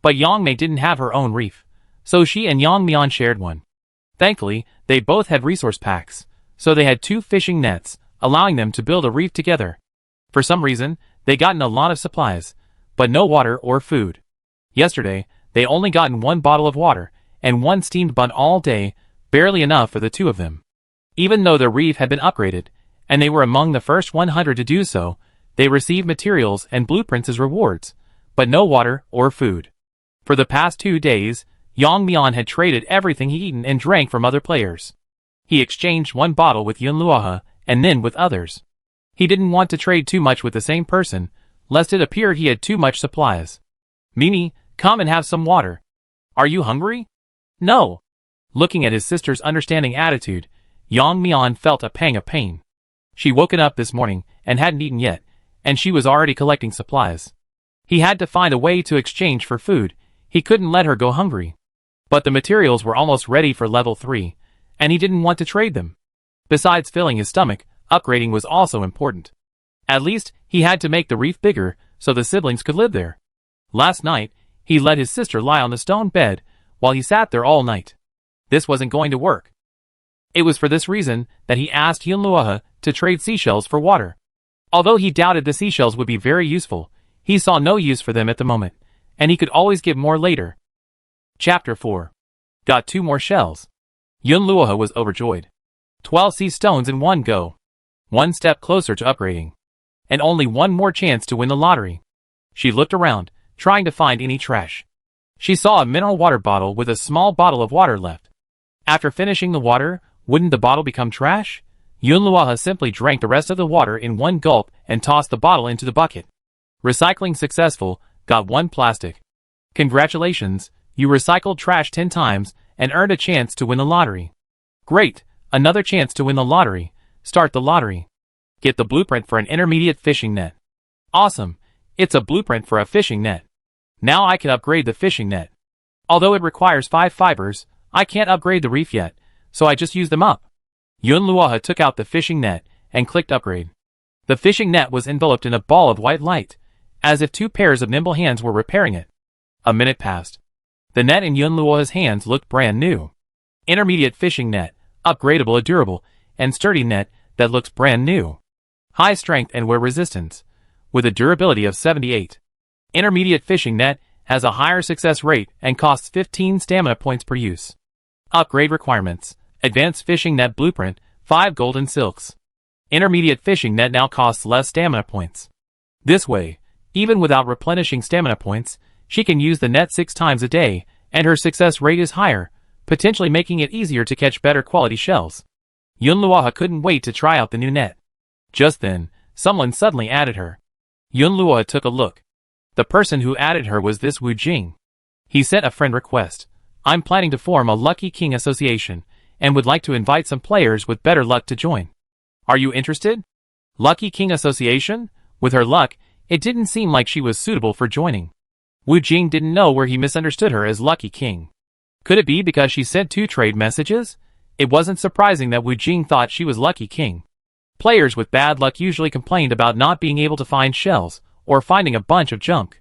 But Yang Mei didn't have her own reef, so she and Yang Mian shared one. Thankfully, they both had resource packs, so they had 2 fishing nets, allowing them to build a reef together. For some reason, they gotten a lot of supplies, but no water or food. Yesterday, they only gotten 1 bottle of water, and 1 steamed bun all day, barely enough for the 2 of them. Even though the reef had been upgraded, and they were among the first 100 to do so, they received materials and blueprints as rewards, but no water or food. For the past 2 days, Yang Mian had traded everything he eaten and drank from other players. He exchanged 1 bottle with Yunluo, and then with others. He didn't want to trade too much with the same person, lest it appear he had too much supplies. Mimi, come and have some water. Are you hungry? No. Looking at his sister's understanding attitude, Yang Mian felt a pang of pain. She woken up this morning and hadn't eaten yet, and she was already collecting supplies. He had to find a way to exchange for food. He couldn't let her go hungry. But the materials were almost ready for level 3, and he didn't want to trade them. Besides filling his stomach, upgrading was also important. At least, he had to make the reef bigger, so the siblings could live there. Last night, he let his sister lie on the stone bed while he sat there all night. This wasn't going to work. It was for this reason that he asked Yunluoha to trade seashells for water. Although he doubted the seashells would be very useful, he saw no use for them at the moment, and he could always give more later. Chapter 4. Got 2 more shells. Yunluoha was overjoyed. 12 sea stones in one go. 1 step closer to upgrading. And only 1 more chance to win the lottery. She looked around, trying to find any trash. She saw a mineral water bottle with a small bottle of water left. After finishing the water, wouldn't the bottle become trash? Yunluoha simply drank the rest of the water in 1 gulp and tossed the bottle into the bucket. Recycling successful, got 1 plastic. Congratulations, you recycled trash 10 times and earned a chance to win the lottery. Great, another chance to win the lottery. Start the lottery. Get the blueprint for an intermediate fishing net. Awesome, it's a blueprint for a fishing net. Now I can upgrade the fishing net. Although it requires 5 fibers, I can't upgrade the reef yet, so I just use them up. Yunluoha took out the fishing net and clicked upgrade. The fishing net was enveloped in a ball of white light, as if 2 pairs of nimble hands were repairing it. A minute passed. The net in Yunluoha's hands looked brand new. Intermediate fishing net, upgradable, a durable, and sturdy net that looks brand new. High strength and wear resistance, with a durability of 78. Intermediate fishing net has a higher success rate and costs 15 stamina points per use. Upgrade requirements: advanced fishing net blueprint, 5 golden silks. Intermediate fishing net now costs less stamina points. This way, even without replenishing stamina points, she can use the net 6 times a day, and her success rate is higher, potentially making it easier to catch better quality shells. Yunluoha couldn't wait to try out the new net. Just then, someone suddenly added her. Yunluoha took a look. The person who added her was this Wu Jing. He sent a friend request. I'm planning to form a Lucky King Association, and would like to invite some players with better luck to join. Are you interested? Lucky King Association? With her luck, it didn't seem like she was suitable for joining. Wu Jing didn't know where he misunderstood her as Lucky King. Could it be because she sent 2 trade messages? It wasn't surprising that Wu Jing thought she was Lucky King. Players with bad luck usually complained about not being able to find shells, or finding a bunch of junk.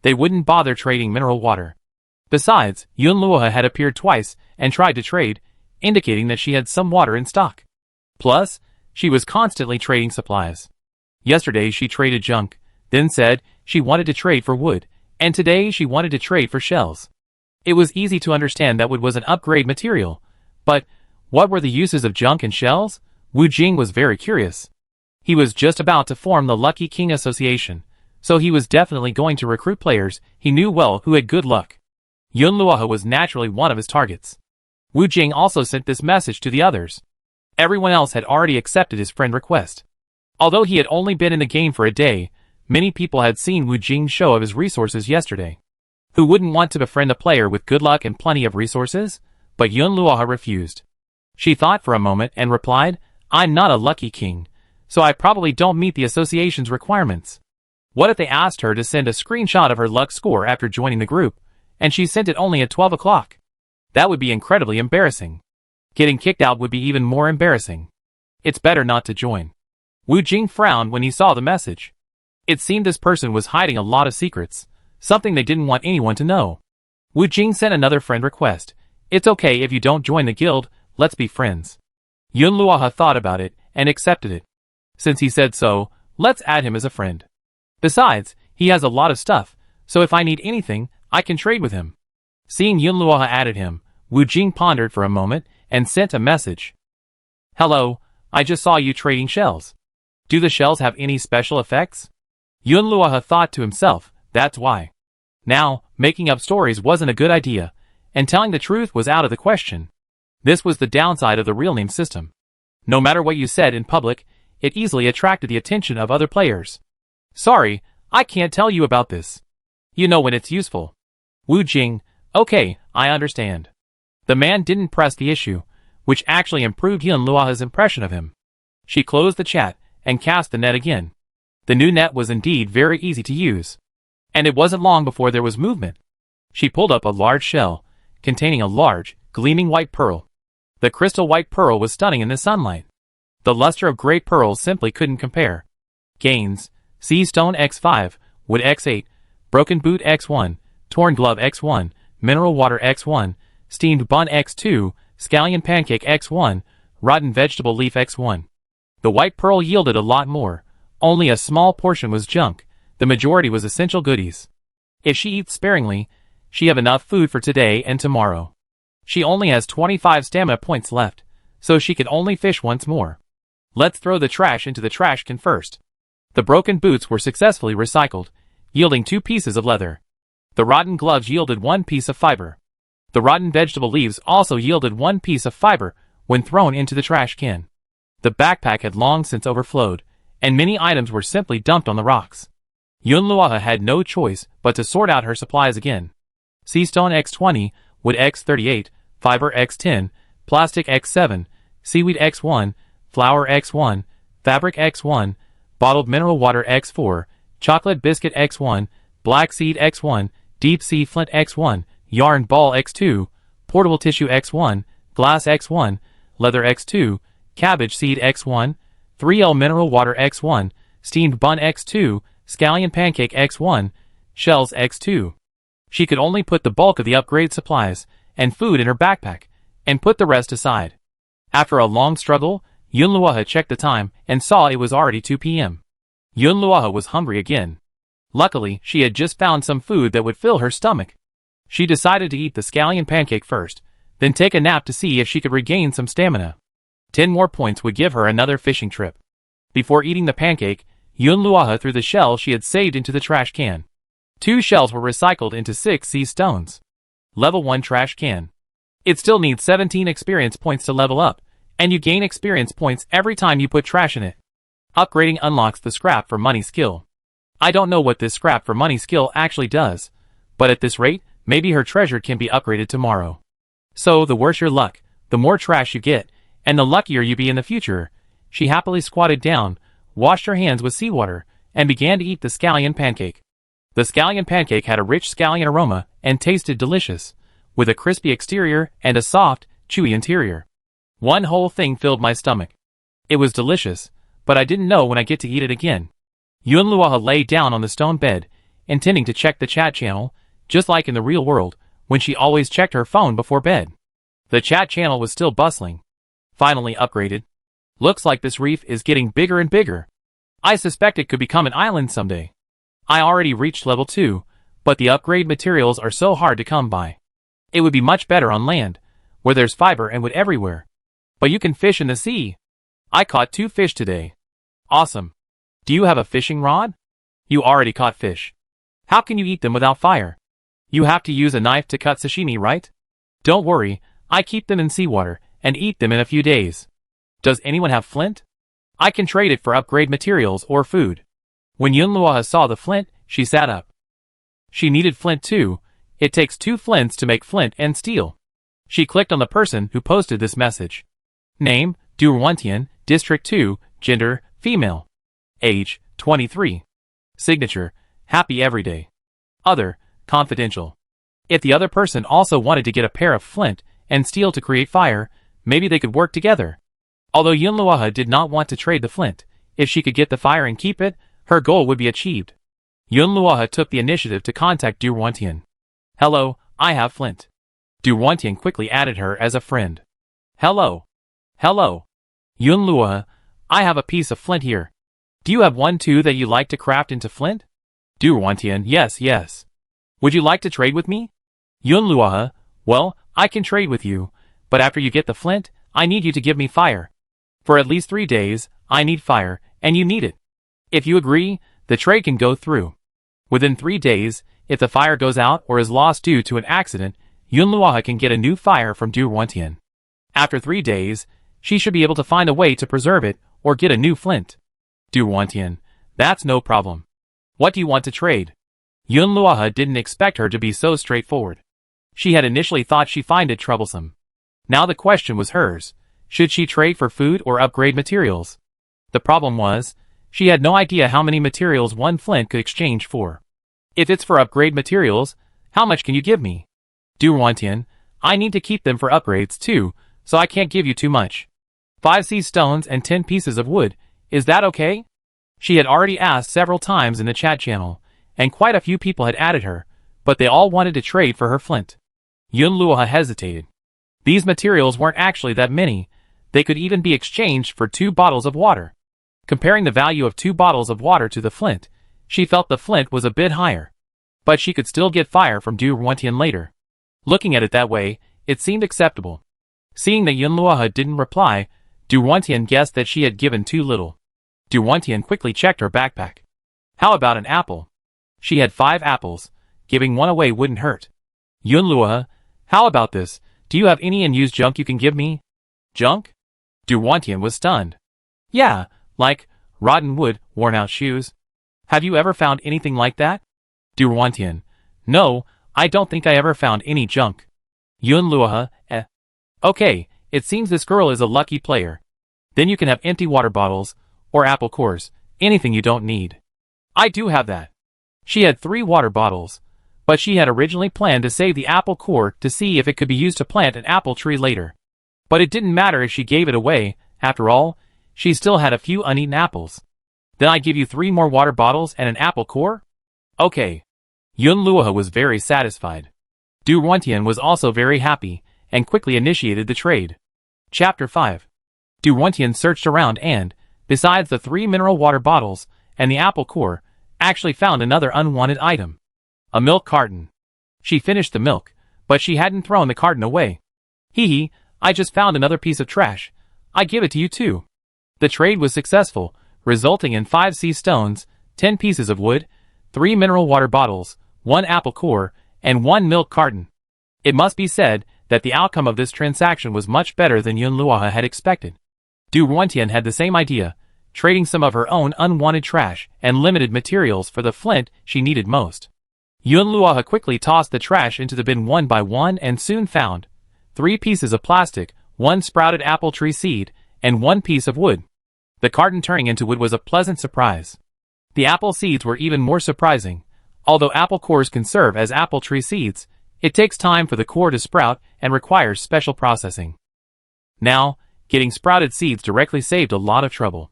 They wouldn't bother trading mineral water. Besides, Yunluoha had appeared twice and tried to trade, indicating that she had some water in stock. Plus, she was constantly trading supplies. Yesterday she traded junk, then said she wanted to trade for wood, and today she wanted to trade for shells. It was easy to understand that wood was an upgrade material, but what were the uses of junk and shells? Wu Jing was very curious. He was just about to form the Lucky King Association, so he was definitely going to recruit players he knew well who had good luck. Yunluoha was naturally one of his targets. Wu Jing also sent this message to the others. Everyone else had already accepted his friend request. Although he had only been in the game for a day, many people had seen Wu Jing's show of his resources yesterday. Who wouldn't want to befriend a player with good luck and plenty of resources? But Yunluoha refused. She thought for a moment and replied, I'm not a Lucky King, so I probably don't meet the association's requirements. What if they asked her to send a screenshot of her luck score after joining the group, and she sent it only at 12 o'clock? That would be incredibly embarrassing. Getting kicked out would be even more embarrassing. It's better not to join. Wu Jing frowned when he saw the message. It seemed this person was hiding a lot of secrets, something they didn't want anyone to know. Wu Jing sent another friend request. It's okay if you don't join the guild, let's be friends. Yunluoha thought about it and accepted it. Since he said so, let's add him as a friend. Besides, he has a lot of stuff, so if I need anything, I can trade with him. Seeing Yunluoha added him, Wu Jing pondered for a moment and sent a message. Hello, I just saw you trading shells. Do the shells have any special effects? Yunluoha thought to himself, that's why. Now, making up stories wasn't a good idea, and telling the truth was out of the question. This was the downside of the real name system. No matter what you said in public, it easily attracted the attention of other players. Sorry, I can't tell you about this. You know when it's useful. Wu Jing, okay, I understand. The man didn't press the issue, which actually improved Yunluoha's impression of him. She closed the chat and cast the net again. The new net was indeed very easy to use. And it wasn't long before there was movement. She pulled up a large shell, containing a large, gleaming white pearl. The crystal white pearl was stunning in the sunlight. The luster of great pearls simply couldn't compare. Gains, Sea Stone X5, wood x8, broken boot x1, torn glove x1, mineral water x1, steamed bun x2, scallion pancake x1, rotten vegetable leaf x1. The white pearl yielded a lot more. Only a small portion was junk. The majority was essential goodies. If she eats sparingly, she have enough food for today and tomorrow. She only has 25 stamina points left, so she could only fish once more. Let's throw the trash into the trash can first. The broken boots were successfully recycled, yielding 2 pieces of leather. The rotten gloves yielded 1 piece of fiber. The rotten vegetable leaves also yielded 1 piece of fiber when thrown into the trash can. The backpack had long since overflowed, and many items were simply dumped on the rocks. Yunluoha had no choice but to sort out her supplies again. Sea stone x20, wood x38, fiber x10, plastic x7, seaweed x1, flour x1, fabric x1, bottled mineral water x4, chocolate biscuit x1, black seed x1, deep sea flint x1, yarn ball x2, portable tissue x1, glass x1, leather x2, cabbage seed x1, 3L mineral water x1, steamed bun x2, scallion pancake x1, shells x2. She could only put the bulk of the upgrade supplies and food in her backpack, and put the rest aside. After a long struggle, Yunluoha checked the time and saw it was already 2 p.m. Yunluoha was hungry again. Luckily, she had just found some food that would fill her stomach. She decided to eat the scallion pancake first, then take a nap to see if she could regain some stamina. 10 more points would give her another fishing trip. Before eating the pancake, Yunluoha threw the shells she had saved into the trash can. 2 shells were recycled into 6 sea stones. Level 1 trash can. It still needs 17 experience points to level up, and you gain experience points every time you put trash in it. Upgrading unlocks the scrap for money skill. I don't know what this scrap for money skill actually does, but at this rate, maybe her treasure can be upgraded tomorrow. So the worse your luck, the more trash you get, and the luckier you be in the future. She happily squatted down, washed her hands with seawater, and began to eat the scallion pancake. The scallion pancake had a rich scallion aroma and tasted delicious, with a crispy exterior and a soft, chewy interior. One whole thing filled my stomach. It was delicious, but I didn't know when I get to eat it again. Yunluoha lay down on the stone bed, intending to check the chat channel, just like in the real world, when she always checked her phone before bed. The chat channel was still bustling. Finally upgraded. Looks like this reef is getting bigger and bigger. I suspect it could become an island someday. I already reached level 2, but the upgrade materials are so hard to come by. It would be much better on land, where there's fiber and wood everywhere. But you can fish in the sea. I caught 2 fish today. Awesome. Do you have a fishing rod? You already caught fish. How can you eat them without fire? You have to use a knife to cut sashimi, right? Don't worry, I keep them in seawater and eat them in a few days. Does anyone have flint? I can trade it for upgrade materials or food. When Yunluoha saw the flint, she sat up. She needed flint too. It takes 2 flints to make flint and steel. She clicked on the person who posted this message. Name, Durwantian, District 2, Gender, Female. Age, 23. Signature, Happy Everyday. Other, Confidential. If the other person also wanted to get a pair of flint and steel to create fire, maybe they could work together. Although Yunluoha did not want to trade the flint, if she could get the fire and keep it, her goal would be achieved. Yunluoha took the initiative to contact Durwantian. Hello, I have flint. Durwantian quickly added her as a friend. Hello. Hello. Yunluoha, I have a piece of flint here. Do you have one too that you like to craft into flint? Durwantian, yes. Would you like to trade with me? Yunluoha, well, I can trade with you, but after you get the flint, I need you to give me fire. For at least 3 days, I need fire, and you need it. If you agree, the trade can go through. Within 3 days, if the fire goes out or is lost due to an accident, Yunluoha can get a new fire from Durwantian. After 3 days, she should be able to find a way to preserve it or get a new flint. Durwantian, that's no problem. What do you want to trade? Yunluoha didn't expect her to be so straightforward. She had initially thought she'd find it troublesome. Now the question was hers. Should she trade for food or upgrade materials? The problem was, she had no idea how many materials one flint could exchange for. If it's for upgrade materials, how much can you give me? Durwantian, I need to keep them for upgrades too, so I can't give you too much. 5 sea stones and 10 pieces of wood, is that okay? She had already asked several times in the chat channel, and quite a few people had added her, but they all wanted to trade for her flint. Yunluoha hesitated. These materials weren't actually that many, they could even be exchanged for 2 bottles of water. Comparing the value of 2 bottles of water to the flint, she felt the flint was a bit higher. But she could still get fire from Du Ruantian later. Looking at it that way, it seemed acceptable. Seeing that Yunluoha didn't reply, Du Ruantian guessed that she had given too little. Du Ruantian quickly checked her backpack. How about an apple? She had 5 apples. Giving one away wouldn't hurt. Yunluoha, how about this? Do you have any unused junk you can give me? Junk? Du Ruantian was stunned. Yeah, like rotten wood, worn-out shoes. Have you ever found anything like that? Du Ruantian, no, I don't think I ever found any junk. Yunluoha, Okay, it seems this girl is a lucky player. Then you can have empty water bottles, or apple cores, anything you don't need. I do have that. She had 3 water bottles, but she had originally planned to save the apple core to see if it could be used to plant an apple tree later. But it didn't matter if she gave it away, after all, she still had a few uneaten apples. Then I give you 3 more water bottles and an apple core? Okay. Yunluoha was very satisfied. Du Ruantian was also very happy, and quickly initiated the trade. Chapter 5. Du Ruantian searched around and, besides the 3 mineral water bottles and the apple core, actually found another unwanted item. A milk carton. She finished the milk, but she hadn't thrown the carton away. Hee, I just found another piece of trash. I give it to you too. The trade was successful, resulting in 5 sea stones, 10 pieces of wood, 3 mineral water bottles, 1 apple core, and 1 milk carton. It must be said that the outcome of this transaction was much better than Yunluoha had expected. Du Ruantian had the same idea, trading some of her own unwanted trash and limited materials for the flint she needed most. Yunluoha quickly tossed the trash into the bin one by one and soon found 3 pieces of plastic, 1 sprouted apple tree seed, and 1 piece of wood. The carton turning into wood was a pleasant surprise. The apple seeds were even more surprising. Although apple cores can serve as apple tree seeds, it takes time for the core to sprout and requires special processing. Now, getting sprouted seeds directly saved a lot of trouble.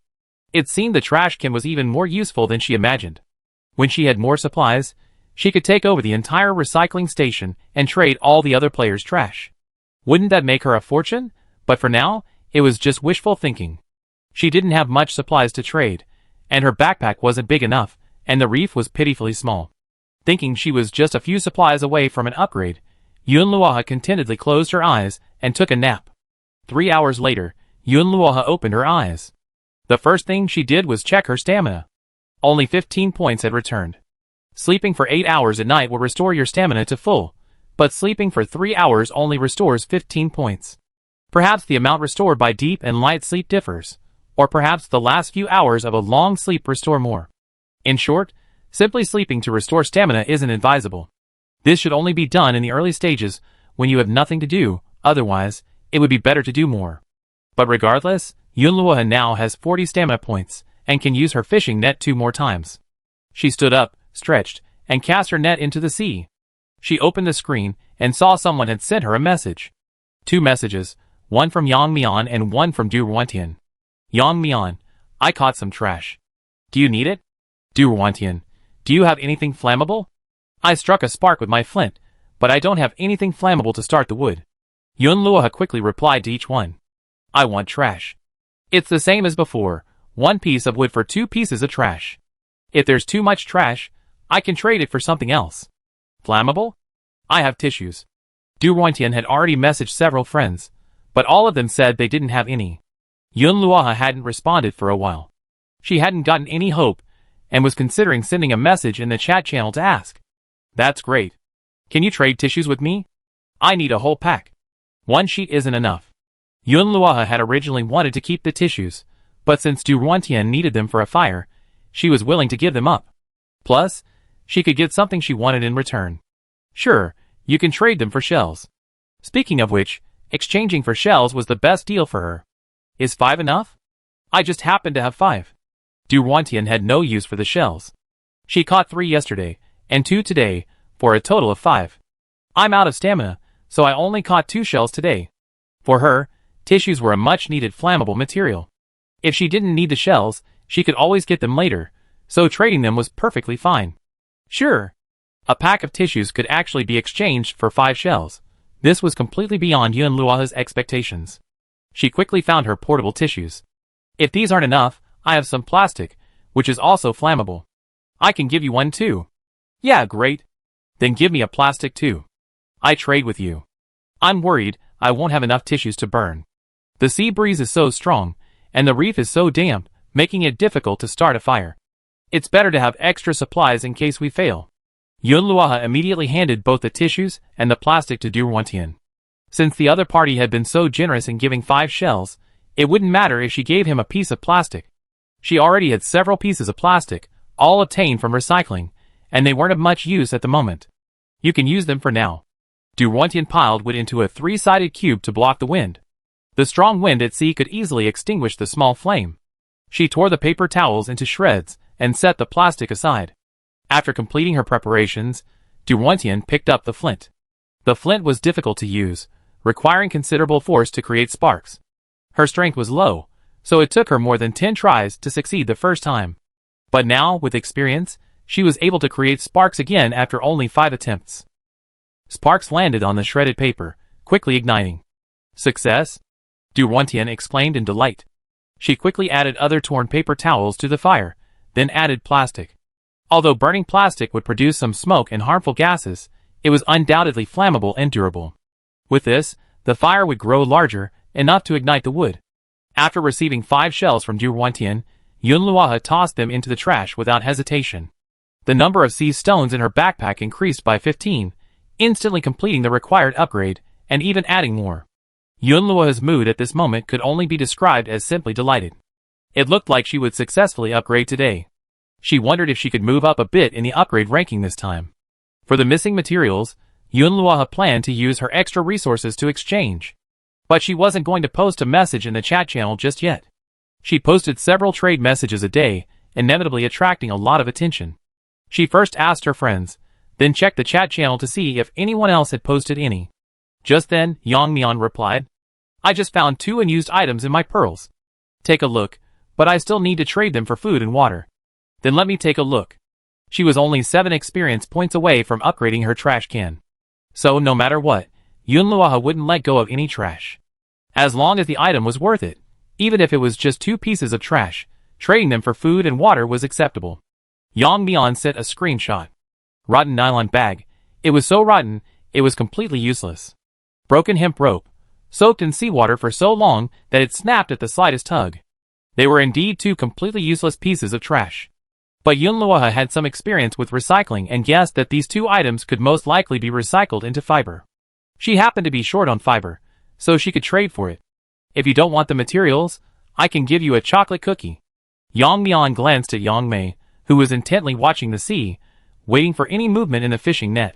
It seemed the trash can was even more useful than she imagined. When she had more supplies, she could take over the entire recycling station and trade all the other players' trash. Wouldn't that make her a fortune? But for now, it was just wishful thinking. She didn't have much supplies to trade, and her backpack wasn't big enough, and the reef was pitifully small. Thinking she was just a few supplies away from an upgrade, Yunluoha contentedly closed her eyes and took a nap. 3 hours later, Yunluoha opened her eyes. The first thing she did was check her stamina. Only 15 points had returned. Sleeping for 8 hours at night will restore your stamina to full, but sleeping for 3 hours only restores 15 points. Perhaps the amount restored by deep and light sleep differs, or perhaps the last few hours of a long sleep restore more. In short, simply sleeping to restore stamina isn't advisable. This should only be done in the early stages when you have nothing to do, otherwise, it would be better to do more. But regardless, Yunluoha now has 40 stamina points, and can use her fishing net 2 more times. She stood up, stretched, and cast her net into the sea. She opened the screen, and saw someone had sent her a message. 2 messages, one from Yang Mian and one from Du Ruantian. Yang Mian, I caught some trash. Do you need it? Du Ruantian, do you have anything flammable? I struck a spark with my flint, but I don't have anything flammable to start the wood. Yunluoha quickly replied to each one. I want trash. It's the same as before, 1 piece of wood for 2 pieces of trash. If there's too much trash, I can trade it for something else. Flammable? I have tissues. Du Ruantian had already messaged several friends, but all of them said they didn't have any. Yunluoha hadn't responded for a while. She hadn't gotten any hope, and was considering sending a message in the chat channel to ask. That's great. Can you trade tissues with me? I need a whole pack. 1 sheet isn't enough. Yunluoha had originally wanted to keep the tissues, but since Du Ruantian needed them for a fire, she was willing to give them up. Plus, she could get something she wanted in return. Sure, you can trade them for shells. Speaking of which, exchanging for shells was the best deal for her. Is 5 enough? I just happen to have 5. Du Ruantian had no use for the shells. She caught 3 yesterday, and 2 today, for a total of 5. I'm out of stamina, so I only caught 2 shells today. For her, tissues were a much-needed flammable material. If she didn't need the shells, she could always get them later, so trading them was perfectly fine. Sure. A pack of tissues could actually be exchanged for 5 shells. This was completely beyond Yun Luoha's expectations. She quickly found her portable tissues. If these aren't enough, I have some plastic, which is also flammable. I can give you one too. Yeah, great. Then give me a plastic too. I trade with you. I'm worried I won't have enough tissues to burn. The sea breeze is so strong, and the reef is so damp, making it difficult to start a fire. It's better to have extra supplies in case we fail. Yun Luoha immediately handed both the tissues and the plastic to Du Ruantian. Since the other party had been so generous in giving 5 shells, it wouldn't matter if she gave him a piece of plastic. She already had several pieces of plastic, all obtained from recycling, and they weren't of much use at the moment. You can use them for now. Du Ruantian piled wood into a 3-sided cube to block the wind. The strong wind at sea could easily extinguish the small flame. She tore the paper towels into shreds and set the plastic aside. After completing her preparations, Du Ruantian picked up the flint. The flint was difficult to use, requiring considerable force to create sparks. Her strength was low, so it took her more than 10 tries to succeed the first time. But now, with experience, she was able to create sparks again after only 5 attempts. Sparks landed on the shredded paper, quickly igniting. Success? Du Ruantian exclaimed in delight. She quickly added other torn paper towels to the fire, then added plastic. Although burning plastic would produce some smoke and harmful gases, it was undoubtedly flammable and durable. With this, the fire would grow larger, enough to ignite the wood. After receiving 5 shells from Du Ruantian, Yun Luoha tossed them into the trash without hesitation. The number of sea stones in her backpack increased by 15, instantly completing the required upgrade, and even adding more. Yun Luoha's mood at this moment could only be described as simply delighted. It looked like she would successfully upgrade today. She wondered if she could move up a bit in the upgrade ranking this time. For the missing materials, Yun Luoha planned to use her extra resources to exchange. But she wasn't going to post a message in the chat channel just yet. She posted several trade messages a day, inevitably attracting a lot of attention. She first asked her friends, then checked the chat channel to see if anyone else had posted any. Just then, Yang Mian replied, I just found 2 unused items in my pearls. Take a look, but I still need to trade them for food and water. Then let me take a look. She was only 7 experience points away from upgrading her trash can. So no matter what, Yun Luoha wouldn't let go of any trash. As long as the item was worth it, even if it was just 2 pieces of trash, trading them for food and water was acceptable. Yang Mian sent a screenshot. Rotten nylon bag. It was so rotten, it was completely useless. Broken hemp rope, soaked in seawater for so long that it snapped at the slightest tug. They were indeed 2 completely useless pieces of trash. But Yun Luoha had some experience with recycling and guessed that these 2 items could most likely be recycled into fiber. She happened to be short on fiber, so she could trade for it. If you don't want the materials, I can give you a chocolate cookie. Yang Mian glanced at Yang Mei, who was intently watching the sea, waiting for any movement in the fishing net.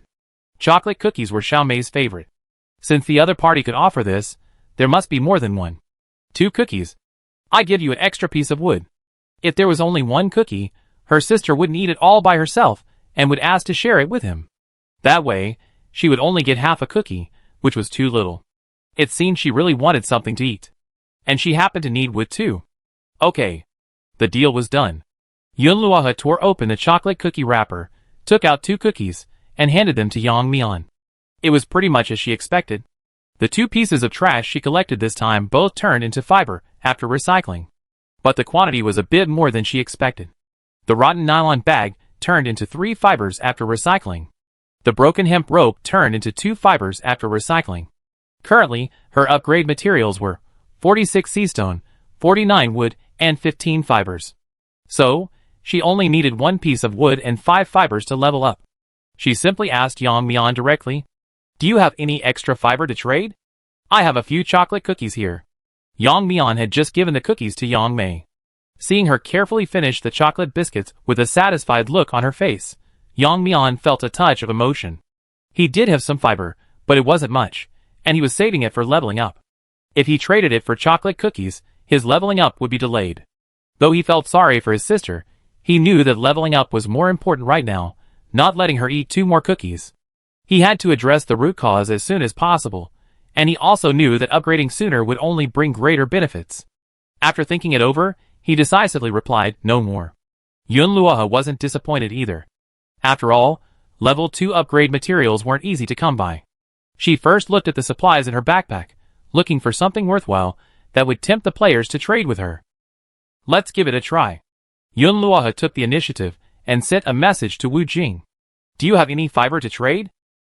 Chocolate cookies were Xiao Mei's favorite. Since the other party could offer this, there must be more than one. 2 cookies. I give you an extra piece of wood. If there was only 1 cookie, her sister wouldn't eat it all by herself and would ask to share it with him. That way, she would only get half a cookie, which was too little. It seemed she really wanted something to eat. And she happened to need wood too. Okay. The deal was done. Yun Luoha tore open the chocolate cookie wrapper, took out 2 cookies, and handed them to Yang Mian. It was pretty much as she expected. The 2 pieces of trash she collected this time both turned into fiber after recycling. But the quantity was a bit more than she expected. The rotten nylon bag turned into 3 fibers after recycling. The broken hemp rope turned into 2 fibers after recycling. Currently, her upgrade materials were 46 sea stone, 49 wood, and 15 fibers. So, she only needed 1 piece of wood and 5 fibers to level up. She simply asked Yang Mian directly, Do you have any extra fiber to trade? I have a few chocolate cookies here. Yang Mian had just given the cookies to Yang Mei. Seeing her carefully finish the chocolate biscuits with a satisfied look on her face, Yang Mian felt a touch of emotion. He did have some fiber, but it wasn't much, and he was saving it for leveling up. If he traded it for chocolate cookies, his leveling up would be delayed. Though he felt sorry for his sister, he knew that leveling up was more important right now, not letting her eat 2 more cookies. He had to address the root cause as soon as possible, and he also knew that upgrading sooner would only bring greater benefits. After thinking it over, he decisively replied, No more. Yun Luoha wasn't disappointed either. After all, level 2 upgrade materials weren't easy to come by. She first looked at the supplies in her backpack, looking for something worthwhile that would tempt the players to trade with her. Let's give it a try. Yunluohe took the initiative and sent a message to Wu Jing. Do you have any fiber to trade?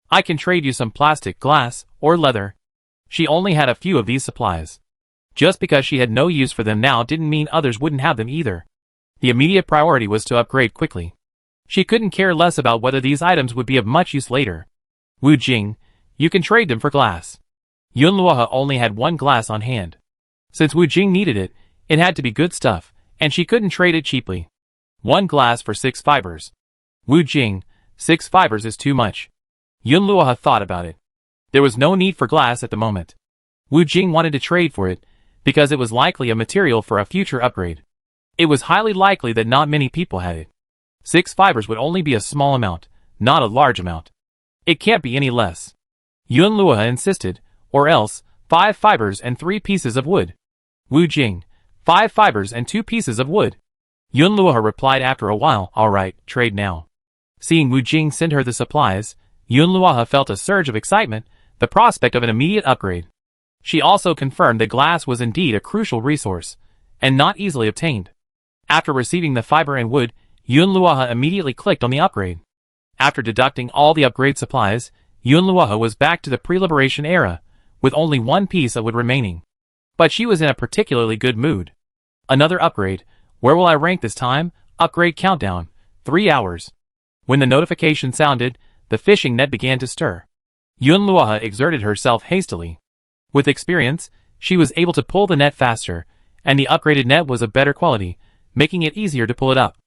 I can trade you some plastic, glass, or leather. She only had a few of these supplies. Just because she had no use for them now didn't mean others wouldn't have them either. The immediate priority was to upgrade quickly. She couldn't care less about whether these items would be of much use later. Wu Jing, you can trade them for glass. Yunluohe only had one glass on hand. Since Wu Jing needed it, it had to be good stuff, and she couldn't trade it cheaply. 1 glass for 6 fibers. Wu Jing, 6 fibers is too much. Yunluohe thought about it. There was no need for glass at the moment. Wu Jing wanted to trade for it, because it was likely a material for a future upgrade. It was highly likely that not many people had it. 6 fibers would only be a small amount, not a large amount. It can't be any less. Yunluohe insisted, or else, 5 fibers and 3 pieces of wood. Wu Jing, 5 fibers and 2 pieces of wood. Yunluohe replied after a while, alright, trade now. Seeing Wu Jing send her the supplies, Yunluohe felt a surge of excitement, the prospect of an immediate upgrade. She also confirmed that glass was indeed a crucial resource, and not easily obtained. After receiving the fiber and wood, Yunluohe immediately clicked on the upgrade. After deducting all the upgrade supplies, Yunluohe was back to the pre-liberation era, with only 1 piece of wood remaining. But she was in a particularly good mood. Another upgrade. Where will I rank this time? Upgrade countdown. 3 hours. When the notification sounded, the fishing net began to stir. Yunluohe exerted herself hastily. With experience, she was able to pull the net faster, and the upgraded net was of better quality, making it easier to pull it up.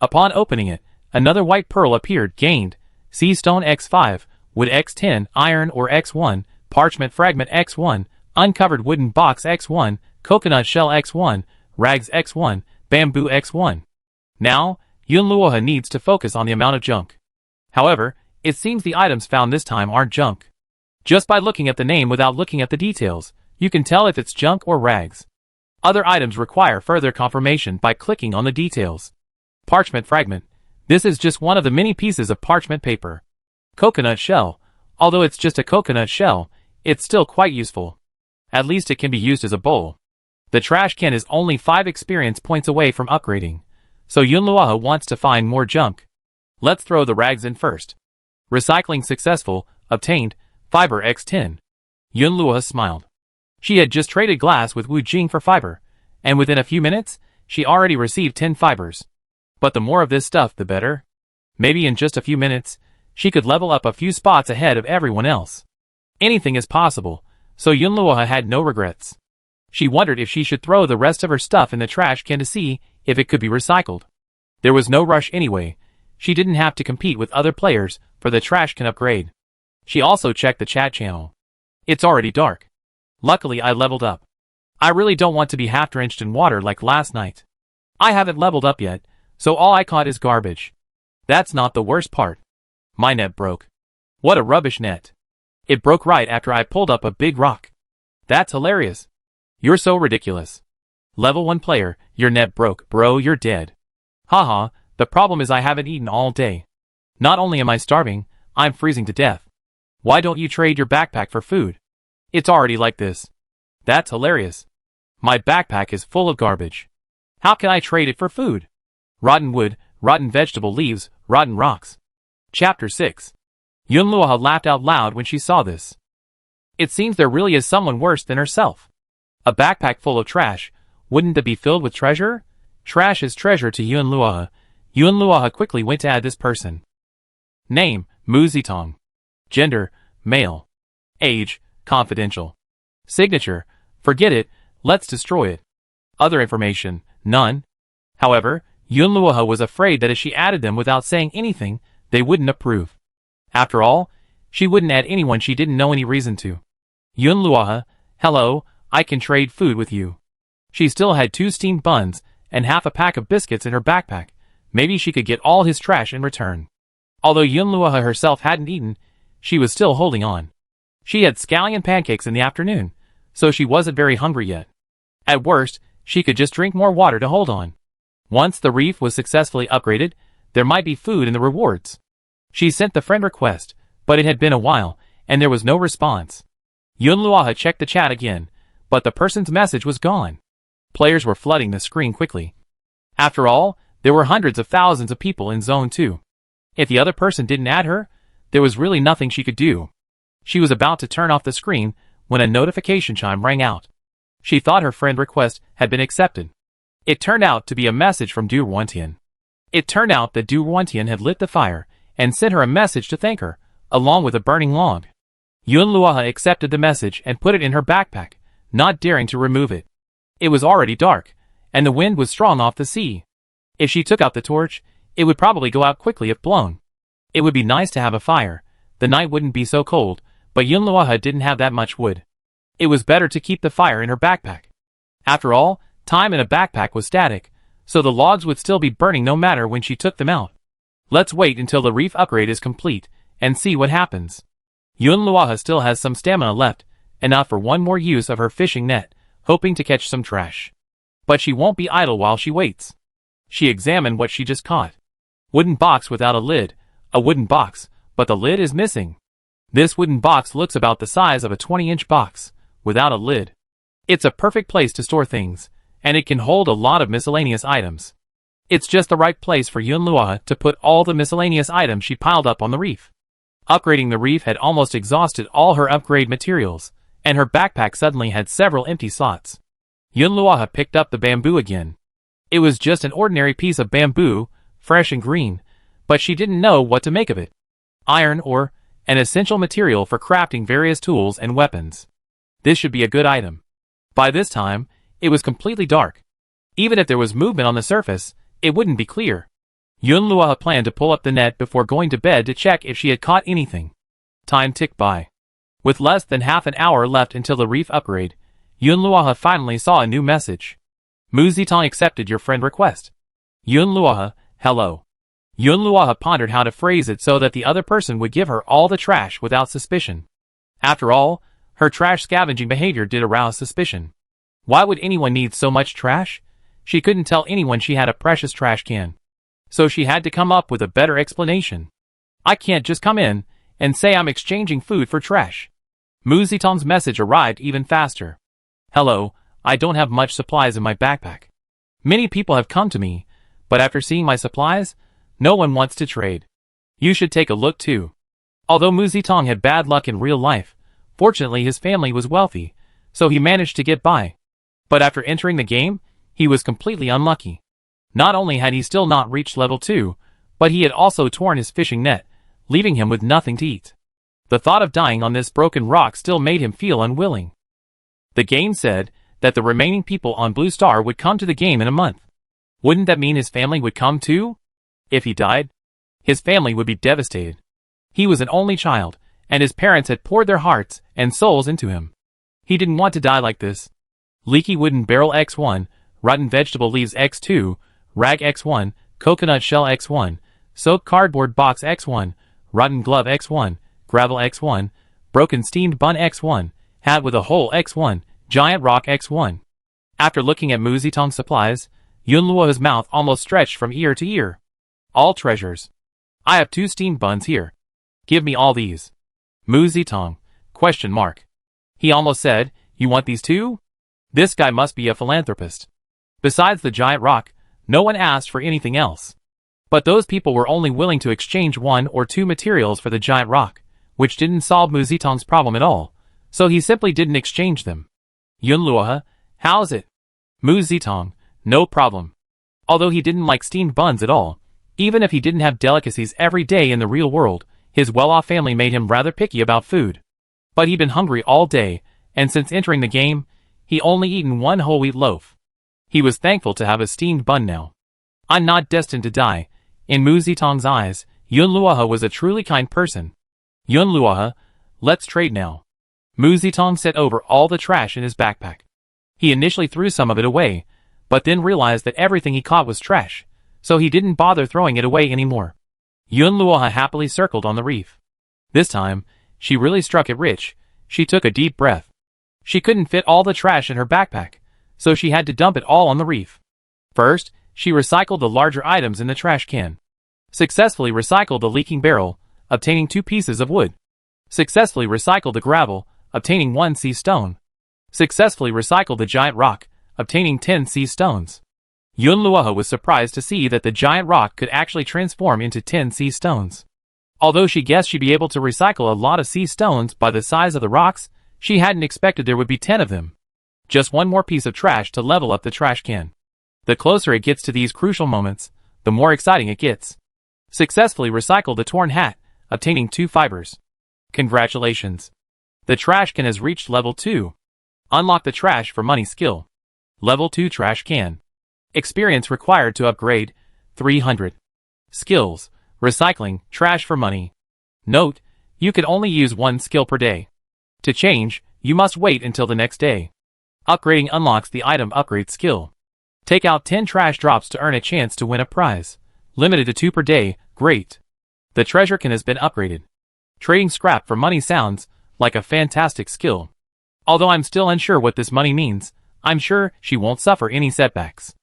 Upon opening it, another white pearl appeared, gained, sea stone X5, wood X10, iron ore X1, parchment fragment X1, uncovered wooden box X1, coconut shell X1, rags X1, bamboo X1. Now, Yunluohe needs to focus on the amount of junk. However, it seems the items found this time aren't junk. Just by looking at the name without looking at the details, you can tell if it's junk or rags. Other items require further confirmation by clicking on the details. Parchment fragment. This is just one of the many pieces of parchment paper. Coconut shell. Although it's just a coconut shell, it's still quite useful. At least it can be used as a bowl. The trash can is only 5 experience points away from upgrading, so Yunluohe wants to find more junk. Let's throw the rags in first. Recycling successful, obtained, fiber X10. Yunluohe smiled. She had just traded glass with Wu Jing for fiber, and within a few minutes, she already received 10 fibers. But the more of this stuff, the better. Maybe in just a few minutes, she could level up a few spots ahead of everyone else. Anything is possible, so Yunluohe had no regrets. She wondered if she should throw the rest of her stuff in the trash can to see if it could be recycled. There was no rush anyway. She didn't have to compete with other players for the trash can upgrade. She also checked the chat channel. It's already dark. Luckily I leveled up. I really don't want to be half-drenched in water like last night. I haven't leveled up yet, so all I caught is garbage. That's not the worst part. My net broke. What a rubbish net. It broke right after I pulled up a big rock. That's hilarious. You're so ridiculous. Level 1 player, your net broke, bro, you're dead. Haha, the problem is I haven't eaten all day. Not only am I starving, I'm freezing to death. Why don't you trade your backpack for food? It's already like this. That's hilarious. My backpack is full of garbage. How can I trade it for food? Rotten wood, rotten vegetable leaves, rotten rocks. Chapter 6. Yunluohe laughed out loud when she saw this. It seems there really is someone worse than herself. A backpack full of trash, wouldn't it be filled with treasure? Trash is treasure to Yunluohe. Yunluohe quickly went to add this person. Name, Mu Zitong. Gender, male. Age, confidential. Signature, forget it, let's destroy it. Other information, none. However, Yunluohe was afraid that if she added them without saying anything, they wouldn't approve. After all, she wouldn't add anyone she didn't know any reason to. Yunluohe, hello, I can trade food with you. She still had 2 steamed buns and half a pack of biscuits in her backpack. Maybe she could get all his trash in return. Although Yunluohe herself hadn't eaten, she was still holding on. She had scallion pancakes in the afternoon, so she wasn't very hungry yet. At worst, she could just drink more water to hold on. Once the reef was successfully upgraded, there might be food in the rewards. She sent the friend request, but it had been a while, and there was no response. Yunluoha checked the chat again, but the person's message was gone. Players were flooding the screen quickly. After all, there were hundreds of thousands of people in Zone 2. If the other person didn't add her, there was really nothing she could do. She was about to turn off the screen when a notification chime rang out. She thought her friend request had been accepted. It turned out to be a message from Du Ruantian. It turned out that Du Ruantian had lit the fire and sent her a message to thank her, along with a burning log. Yunluoha accepted the message and put it in her backpack, not daring to remove it. It was already dark, and the wind was strong off the sea. If she took out the torch, it would probably go out quickly if blown. It would be nice to have a fire. The night wouldn't be so cold, but Yunluoha didn't have that much wood. It was better to keep the fire in her backpack. After all, time in a backpack was static, so the logs would still be burning no matter when she took them out. Let's wait until the reef upgrade is complete and see what happens. Yunluoha still has some stamina left, enough for one more use of her fishing net, hoping to catch some trash. But she won't be idle while she waits. She examined what she just caught. Wooden box without a lid, a wooden box, but the lid is missing. This wooden box looks about the size of a 20-inch box, without a lid. It's a perfect place to store things, and it can hold a lot of miscellaneous items. It's just the right place for Yunluoha to put all the miscellaneous items she piled up on the reef. Upgrading the reef had almost exhausted all her upgrade materials, and her backpack suddenly had several empty slots. Yunluoha picked up the bamboo again. It was just an ordinary piece of bamboo, fresh and green, but she didn't know what to make of it. Iron ore, an essential material for crafting various tools and weapons. This should be a good item. By this time, it was completely dark. Even if there was movement on the surface, it wouldn't be clear. Yunluoha planned to pull up the net before going to bed to check if she had caught anything. Time ticked by. With less than half an hour left until the reef upgrade, Yunluoha finally saw a new message. Mu Zitong accepted your friend request. Yunluoha, hello. Yunluoha pondered how to phrase it so that the other person would give her all the trash without suspicion. After all, her trash scavenging behavior did arouse suspicion. Why would anyone need so much trash? She couldn't tell anyone she had a precious trash can. So she had to come up with a better explanation. I can't just come in and say I'm exchanging food for trash. Mu Zitong's message arrived even faster. Hello, I don't have much supplies in my backpack. Many people have come to me, but after seeing my supplies, no one wants to trade. You should take a look too. Although Mu Zitong had bad luck in real life, fortunately his family was wealthy, so he managed to get by. But after entering the game, he was completely unlucky. Not only had he still not reached level 2, but he had also torn his fishing net, leaving him with nothing to eat. The thought of dying on this broken rock still made him feel unwilling. The game said that the remaining people on Blue Star would come to the game in a month. Wouldn't that mean his family would come too? If he died, his family would be devastated. He was an only child, and his parents had poured their hearts and souls into him. He didn't want to die like this. Leaky wooden barrel X1, rotten vegetable leaves X2, rag X1, coconut shell X1, soaked cardboard box X1, rotten glove X1, gravel X1, broken steamed bun X1, hat with a hole X1, giant rock X1. After looking at Mu Zitong's supplies, Yunluoha's mouth almost stretched from ear to ear. All treasures. I have 2 steamed buns here. Give me all these. Mu Zitong? ? He almost said, you want these too? This guy must be a philanthropist. Besides the giant rock, no one asked for anything else. But those people were only willing to exchange 1 or 2 materials for the giant rock, which didn't solve Mu Zitong's problem at all, so he simply didn't exchange them. Yunluoha, how's it? Mu Zitong, no problem. Although he didn't like steamed buns at all, even if he didn't have delicacies every day in the real world, his well-off family made him rather picky about food. But he'd been hungry all day, and since entering the game, he only eaten 1 whole wheat loaf. He was thankful to have a steamed bun now. I'm not destined to die. In Mu Zitong's eyes, Yunluoha was a truly kind person. Yunluoha, let's trade now. Mu Zitong set over all the trash in his backpack. He initially threw some of it away, but then realized that everything he caught was trash, so he didn't bother throwing it away anymore. Yunluoha happily circled on the reef. This time, she really struck it rich. She took a deep breath. She couldn't fit all the trash in her backpack, so she had to dump it all on the reef. First, she recycled the larger items in the trash can. Successfully recycled the leaking barrel, obtaining 2 pieces of wood. Successfully recycled the gravel, obtaining 1 sea stone. Successfully recycled the giant rock, obtaining 10 sea stones. Yunluoha was surprised to see that the giant rock could actually transform into 10 sea stones. Although she guessed she'd be able to recycle a lot of sea stones by the size of the rocks, she hadn't expected there would be 10 of them. Just one more piece of trash to level up the trash can. The closer it gets to these crucial moments, the more exciting it gets. Successfully recycled the torn hat, obtaining 2 fibers. Congratulations. The trash can has reached level 2. Unlock the trash for money skill. Level 2 trash can. Experience required to upgrade, 300. Skills, recycling, trash for money. Note, you can only use 1 skill per day. To change, you must wait until the next day. Upgrading unlocks the item upgrade skill. Take out 10 trash drops to earn a chance to win a prize. Limited to 2 per day, great. The treasure can has been upgraded. Trading scrap for money sounds like a fantastic skill. Although I'm still unsure what this money means, I'm sure she won't suffer any setbacks.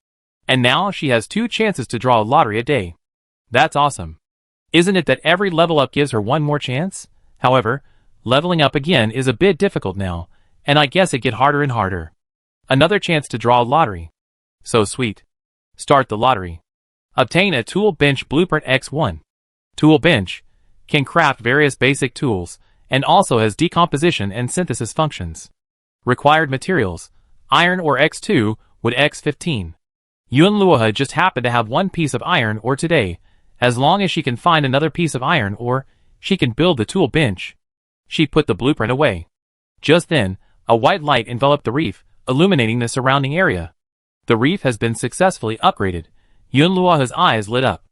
And now she has 2 chances to draw a lottery a day. That's awesome. Isn't it that every level up gives her 1 more chance? However, leveling up again is a bit difficult now, and I guess it get harder and harder. Another chance to draw a lottery. So sweet. Start the lottery. Obtain a tool bench blueprint X1. Tool bench can craft various basic tools and also has decomposition and synthesis functions. Required materials: iron ore X2, wood X15. Yunluoha just happened to have 1 piece of iron ore today. As long as she can find another piece of iron ore, she can build the tool bench. She put the blueprint away. Just then, a white light enveloped the reef, illuminating the surrounding area. The reef has been successfully upgraded. Yunluoha's eyes lit up.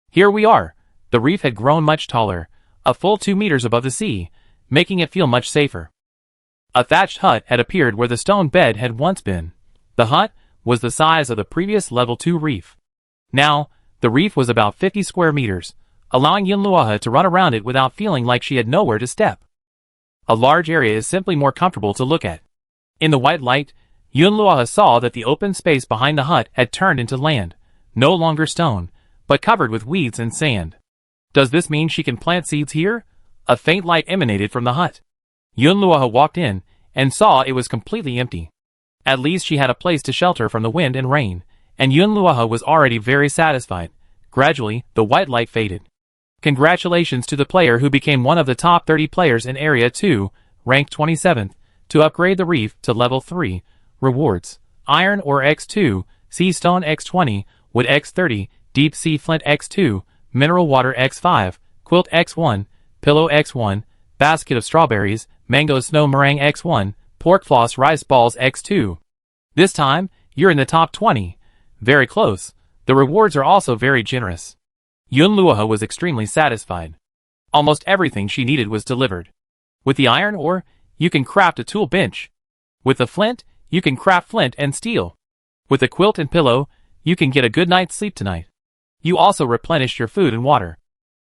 Here we are. The reef had grown much taller, a full 2 meters above the sea, making it feel much safer. A thatched hut had appeared where the stone bed had once been. The hut was the size of the previous level 2 reef. Now, the reef was about 50 square meters, allowing Yunluoha to run around it without feeling like she had nowhere to step. A large area is simply more comfortable to look at. In the white light, Yunluoha saw that the open space behind the hut had turned into land, no longer stone, but covered with weeds and sand. Does this mean she can plant seeds here? A faint light emanated from the hut. Yunluoha walked in and saw it was completely empty. At least she had a place to shelter from the wind and rain, and Yunluoha was already very satisfied. Gradually, the white light faded. Congratulations to the player who became one of the top 30 players in Area 2, ranked 27th, to upgrade the reef to level 3. Rewards: iron ore X2, sea stone X20, wood X30, deep sea flint X2, mineral water X5, quilt X1, pillow X1, basket of strawberries, mango snow meringue X1, pork floss rice balls X2. This time, you're in the top 20. Very close. The rewards are also very generous. Yunluoha was extremely satisfied. Almost everything she needed was delivered. With the iron ore, you can craft a tool bench. With the flint, you can craft flint and steel. With the quilt and pillow, you can get a good night's sleep tonight. You also replenished your food and water.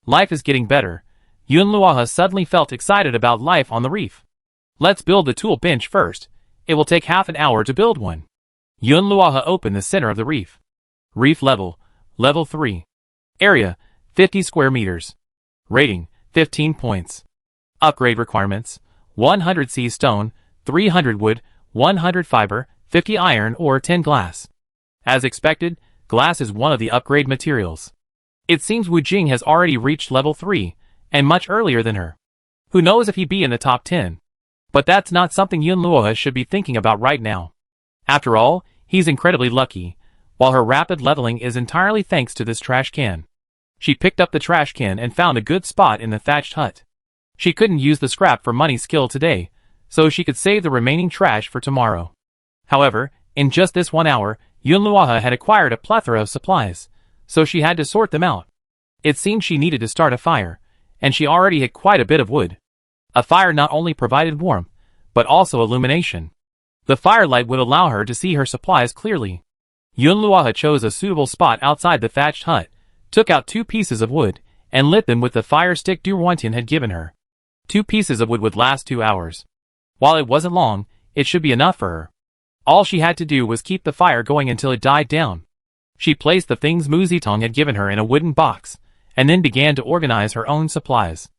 Life is getting better. Yunluoha suddenly felt excited about life on the reef. Let's build the tool bench first. It will take half an hour to build one. Yunluoha opened the center of the reef. Reef level, level 3. Area, 50 square meters. Rating, 15 points. Upgrade requirements: 100 sea stone, 300 wood, 100 fiber, 50 iron or 10 glass. As expected, glass is one of the upgrade materials. It seems Wu Jing has already reached level 3, and much earlier than her. Who knows if he'd be in the top 10? But that's not something Yunluoha should be thinking about right now. After all, he's incredibly lucky, while her rapid leveling is entirely thanks to this trash can. She picked up the trash can and found a good spot in the thatched hut. She couldn't use the scrap for money skill today, so she could save the remaining trash for tomorrow. However, in just this 1 hour, Yunluoha had acquired a plethora of supplies, so she had to sort them out. It seemed she needed to start a fire, and she already had quite a bit of wood. A fire not only provided warmth, but also illumination. The firelight would allow her to see her supplies clearly. Yunluoha chose a suitable spot outside the thatched hut, took out 2 pieces of wood, and lit them with the fire stick Du Wantian had given her. 2 pieces of wood would last 2 hours. While it wasn't long, it should be enough for her. All she had to do was keep the fire going until it died down. She placed the things Mu Zitong had given her in a wooden box, and then began to organize her own supplies.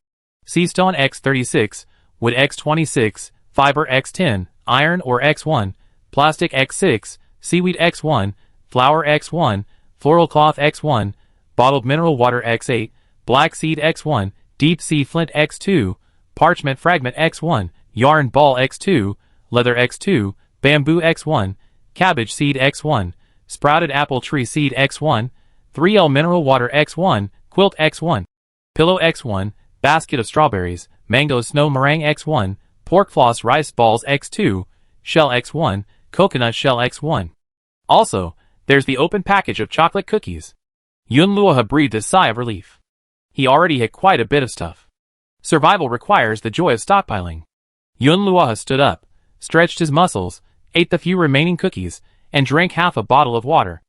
See stone X36, wood X26, fiber X10, iron or X1, plastic X6, seaweed X1, flour X1, floral cloth X1, bottled mineral water X8, black seed X1, deep sea flint X2, parchment fragment X1, yarn ball X2, leather X2, bamboo X1, cabbage seed X1, sprouted apple tree seed X1, 3L mineral water X1, quilt X1, pillow X1, basket of strawberries, mango snow meringue X1, pork floss rice balls X2, shell X1, coconut shell X1. Also, there's the open package of chocolate cookies. Yun Luoha breathed a sigh of relief. He already had quite a bit of stuff. Survival requires the joy of stockpiling. Yun Luoha stood up, stretched his muscles, ate the few remaining cookies, and drank half a bottle of water.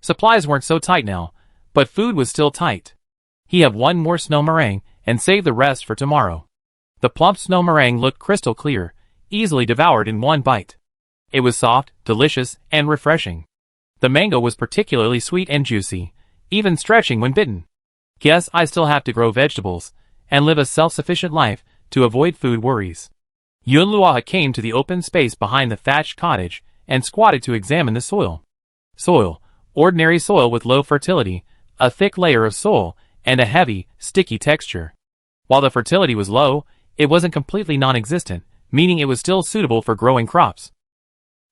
Supplies weren't so tight now, but food was still tight. He had one more snow meringue and saved the rest for tomorrow. The plump snow meringue looked crystal clear, easily devoured in one bite. It was soft, delicious, and refreshing. The mango was particularly sweet and juicy, even stretching when bitten. Guess I still have to grow vegetables and live a self-sufficient life to avoid food worries. Yun Luoha came to the open space behind the thatched cottage and squatted to examine the soil. Soil, ordinary soil with low fertility, a thick layer of soil, and a heavy, sticky texture. While the fertility was low, it wasn't completely non-existent, meaning it was still suitable for growing crops.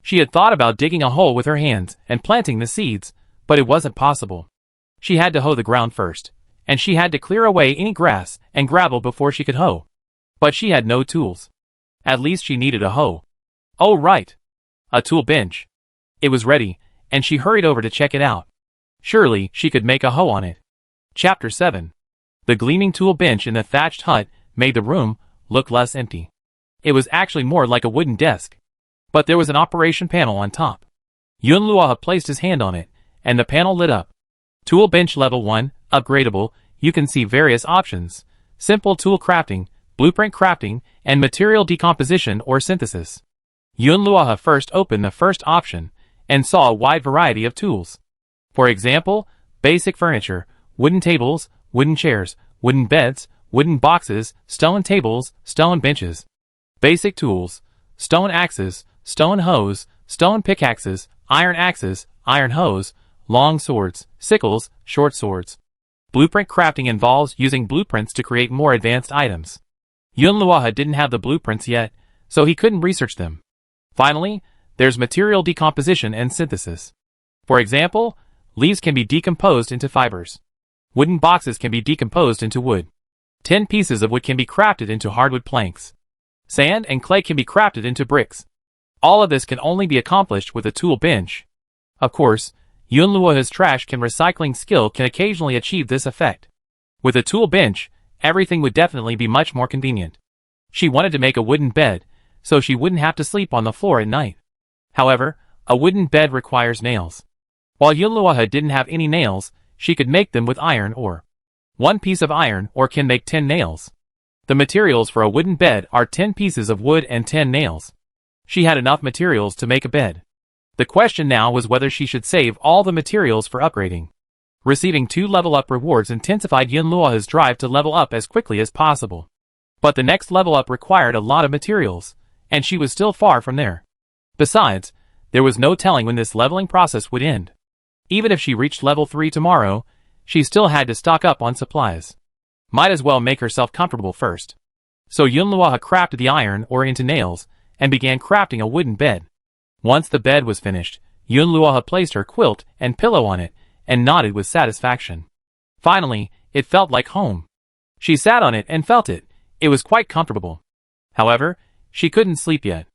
She had thought about digging a hole with her hands and planting the seeds, but it wasn't possible. She had to hoe the ground first, and she had to clear away any grass and gravel before she could hoe. But she had no tools. At least she needed a hoe. Oh right! A tool bench. It was ready, and she hurried over to check it out. Surely she could make a hoe on it. Chapter 7. The gleaming tool bench in the thatched hut made the room look less empty. It was actually more like a wooden desk. But there was an operation panel on top. Yun Luoha placed his hand on it, and the panel lit up. Tool bench level 1, upgradable. You can see various options: simple tool crafting, blueprint crafting, and material decomposition or synthesis. Yun Luoha first opened the first option, and saw a wide variety of tools. For example, basic furniture, wooden tables, wooden chairs, wooden beds, wooden boxes, stone tables, stone benches. Basic tools: stone axes, stone hoes, stone pickaxes, iron hoes, long swords, sickles, short swords. Blueprint crafting involves using blueprints to create more advanced items. Yun Luoha didn't have the blueprints yet, so he couldn't research them. Finally, there's material decomposition and synthesis. For example, leaves can be decomposed into fibers. Wooden boxes can be decomposed into wood. 10 pieces of wood can be crafted into hardwood planks. Sand and clay can be crafted into bricks. All of this can only be accomplished with a tool bench. Of course, Yun Luoha's trash can recycling skill can occasionally achieve this effect. With a tool bench, everything would definitely be much more convenient. She wanted to make a wooden bed, so she wouldn't have to sleep on the floor at night. However, a wooden bed requires nails. While Yun Luoha didn't have any nails, she could make them with iron ore. One piece of iron ore can make 10 nails. The materials for a wooden bed are 10 pieces of wood and 10 nails. She had enough materials to make a bed. The question now was whether she should save all the materials for upgrading. Receiving 2 level-up rewards intensified Yun Luoha's drive to level up as quickly as possible. But the next level up required a lot of materials, and she was still far from there. Besides, there was no telling when this leveling process would end. Even if she reached level 3 tomorrow, she still had to stock up on supplies. Might as well make herself comfortable first. So Yun Luoha crafted the iron ore into nails, and began crafting a wooden bed. Once the bed was finished, Yun Luoha placed her quilt and pillow on it, and nodded with satisfaction. Finally, it felt like home. She sat on it and felt it. It was quite comfortable. However, she couldn't sleep yet.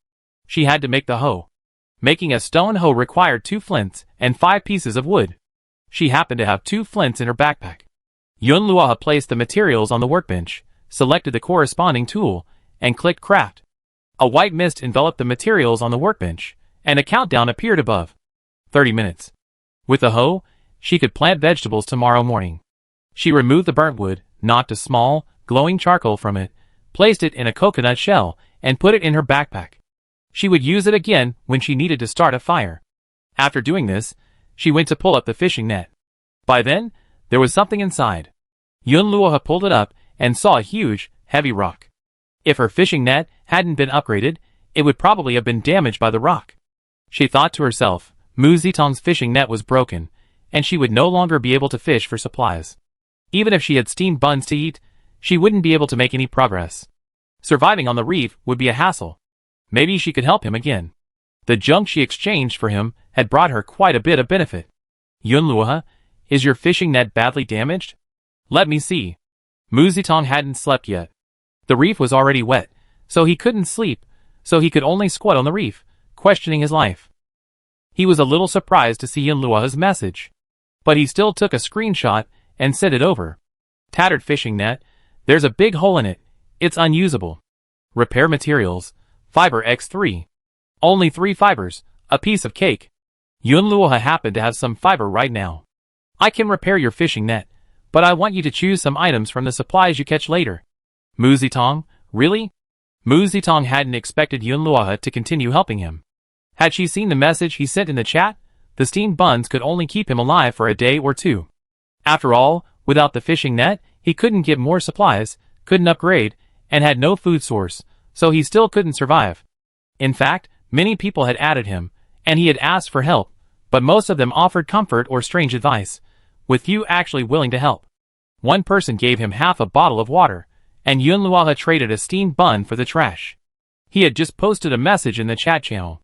She had to make the hoe. Making a stone hoe required 2 flints and 5 pieces of wood. She happened to have 2 flints in her backpack. Yun Luoha placed the materials on the workbench, selected the corresponding tool, and clicked craft. A white mist enveloped the materials on the workbench, and a countdown appeared above. 30 minutes. With the hoe, she could plant vegetables tomorrow morning. She removed the burnt wood, knocked a small, glowing charcoal from it, placed it in a coconut shell, and put it in her backpack. She would use it again when she needed to start a fire. After doing this, she went to pull up the fishing net. By then, there was something inside. Yun Luoha pulled it up and saw a huge, heavy rock. If her fishing net hadn't been upgraded, it would probably have been damaged by the rock. She thought to herself, Mu Zitong's fishing net was broken, and she would no longer be able to fish for supplies. Even if she had steamed buns to eat, she wouldn't be able to make any progress. Surviving on the reef would be a hassle. Maybe she could help him again. The junk she exchanged for him had brought her quite a bit of benefit. Yunluohe, is your fishing net badly damaged? Let me see. Mu Zitong hadn't slept yet. The reef was already wet, so he couldn't sleep, so he could only squat on the reef, questioning his life. He was a little surprised to see Yunluohe's message, but he still took a screenshot and sent it over. Tattered fishing net, there's a big hole in it, it's unusable. Repair materials, fiber X3. Only 3 fibers, a piece of cake. Yunluohe happened to have some fiber right now. I can repair your fishing net, but I want you to choose some items from the supplies you catch later. Mu Zitong, really? Mu Zitong hadn't expected Yunluohe to continue helping him. Had she seen the message he sent in the chat, the steamed buns could only keep him alive for a day or two. After all, without the fishing net, he couldn't get more supplies, couldn't upgrade, and had no food source, so he still couldn't survive. In fact, many people had added him, and he had asked for help, but most of them offered comfort or strange advice, with few actually willing to help. One person gave him half a bottle of water, and Yunluohe traded a steamed bun for the trash. He had just posted a message in the chat channel.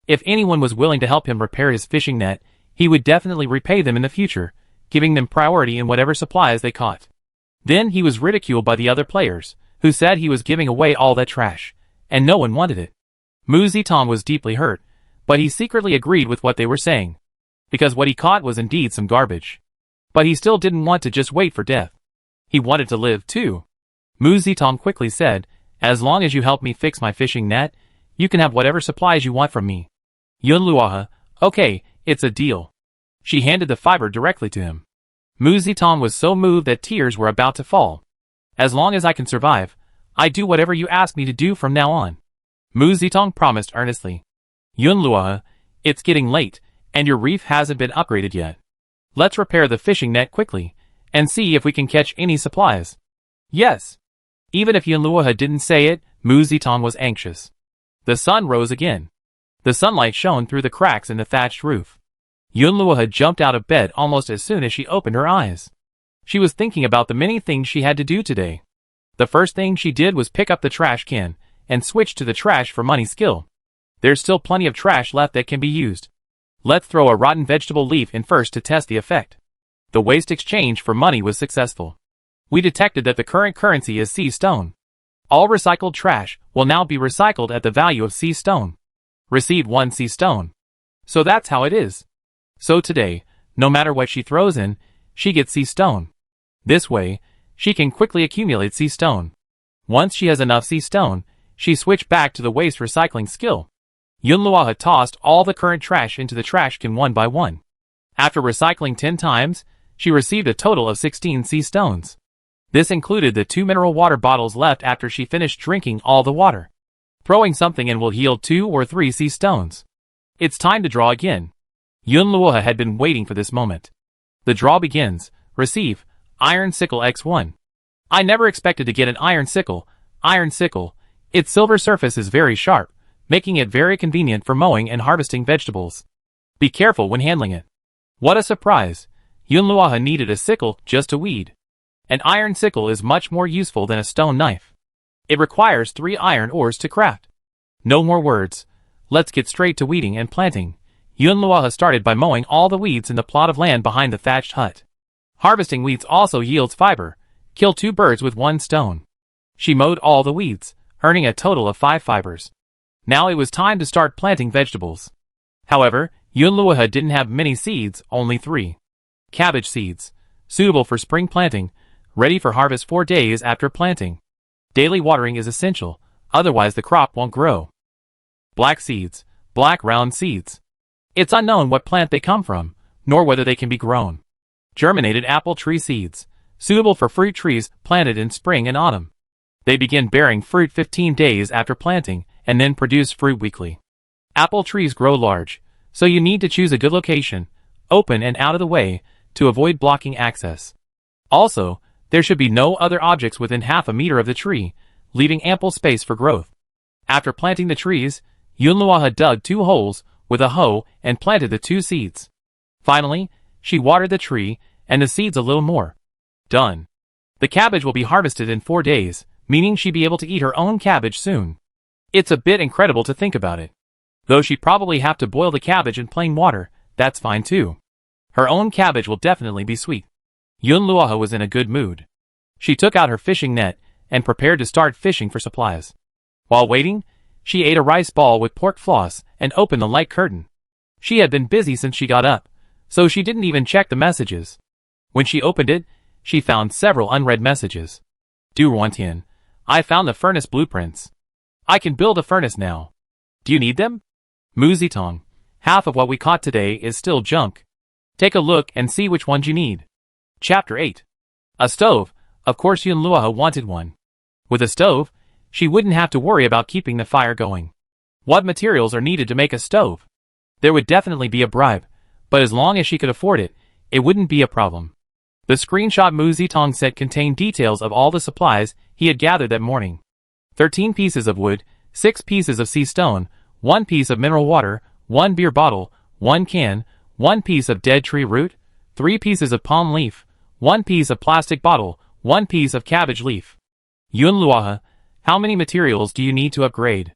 If anyone was willing to help him repair his fishing net, he would definitely repay them in the future, giving them priority in whatever supplies they caught. Then he was ridiculed by the other players, who said he was giving away all that trash, and no one wanted it. Mu Zitong was deeply hurt, but he secretly agreed with what they were saying, because what he caught was indeed some garbage. But he still didn't want to just wait for death. He wanted to live too. Mu Zitong quickly said, as long as you help me fix my fishing net, you can have whatever supplies you want from me. Yunluohe, okay, it's a deal. She handed the fiber directly to him. Mu Zitong was so moved that tears were about to fall. As long as I can survive, I do whatever you ask me to do from now on. Mu Zitong promised earnestly. Yunluohe, it's getting late, and your reef hasn't been upgraded yet. Let's repair the fishing net quickly, and see if we can catch any supplies. Yes. Even if Yunluohe didn't say it, Mu Zitong was anxious. The sun rose again. The sunlight shone through the cracks in the thatched roof. Yunluohe jumped out of bed almost as soon as she opened her eyes. She was thinking about the many things she had to do today. The first thing she did was pick up the trash can, and switch to the trash for money skill. There's still plenty of trash left that can be used. Let's throw a rotten vegetable leaf in first to test the effect. The waste exchange for money was successful. We detected that the current currency is sea stone. All recycled trash will now be recycled at the value of sea stone. Received 1 sea stone. So that's how it is. So today, no matter what she throws in, she gets sea stone. This way, she can quickly accumulate sea stone. Once she has enough sea stone, she switched back to the waste recycling skill. Yunluohe tossed all the current trash into the trash can one by one. After recycling 10 times, she received a total of 16 sea stones. This included the 2 mineral water bottles left after she finished drinking all the water. Throwing something in will yield 2 or 3 sea stones. It's time to draw again. Yunluohe had been waiting for this moment. The draw begins. Receive, Iron Sickle X1. I never expected to get an iron sickle. Iron sickle. Its silver surface is very sharp, making it very convenient for mowing and harvesting vegetables. Be careful when handling it. What a surprise. Yunluohe needed a sickle just to weed. An iron sickle is much more useful than a stone knife. It requires 3 iron ores to craft. No more words. Let's get straight to weeding and planting. Yunluohe started by mowing all the weeds in the plot of land behind the thatched hut. Harvesting weeds also yields fiber. Kill 2 birds with 1 stone. She mowed all the weeds, earning a total of 5 fibers. Now it was time to start planting vegetables. However, Yunluohe didn't have many seeds, only 3. Cabbage seeds, suitable for spring planting, ready for harvest 4 days after planting. Daily watering is essential, otherwise the crop won't grow. Black seeds, black round seeds. It's unknown what plant they come from, nor whether they can be grown. Germinated apple tree seeds, suitable for fruit trees planted in spring and autumn. They begin bearing fruit 15 days after planting, and then produce fruit weekly. Apple trees grow large, so you need to choose a good location, open and out of the way, to avoid blocking access. Also, There should be no other objects within half a meter of the tree, leaving ample space for growth. After planting the trees, Yunluoha dug 2 holes with a hoe and planted the 2 seeds. Finally, she watered the tree and the seeds a little more. Done. The cabbage will be harvested in 4 days, meaning she'll be able to eat her own cabbage soon. It's a bit incredible to think about it. Though she'd probably have to boil the cabbage in plain water, that's fine too. Her own cabbage will definitely be sweet. Yunluoha was in a good mood. She took out her fishing net and prepared to start fishing for supplies. While waiting, she ate a rice ball with pork floss and opened the light curtain. She had been busy since she got up, so she didn't even check the messages. When she opened it, she found several unread messages. Du Ruantian, I found the furnace blueprints. I can build a furnace now. Do you need them? Mu Zitong, half of what we caught today is still junk. Take a look and see which ones you need. Chapter 8. A stove. Of course Yunluoha wanted one. With a stove, she wouldn't have to worry about keeping the fire going. What materials are needed to make a stove? There would definitely be a bribe, but as long as she could afford it, it wouldn't be a problem. The screenshot Mu Zitong said contained details of all the supplies he had gathered that morning. 13 pieces of wood, 6 pieces of sea stone, 1 piece of mineral water, 1 beer bottle, 1 can, 1 piece of dead tree root, 3 pieces of palm leaf, 1 piece of plastic bottle, 1 piece of cabbage leaf. Yunluoha, how many materials do you need to upgrade?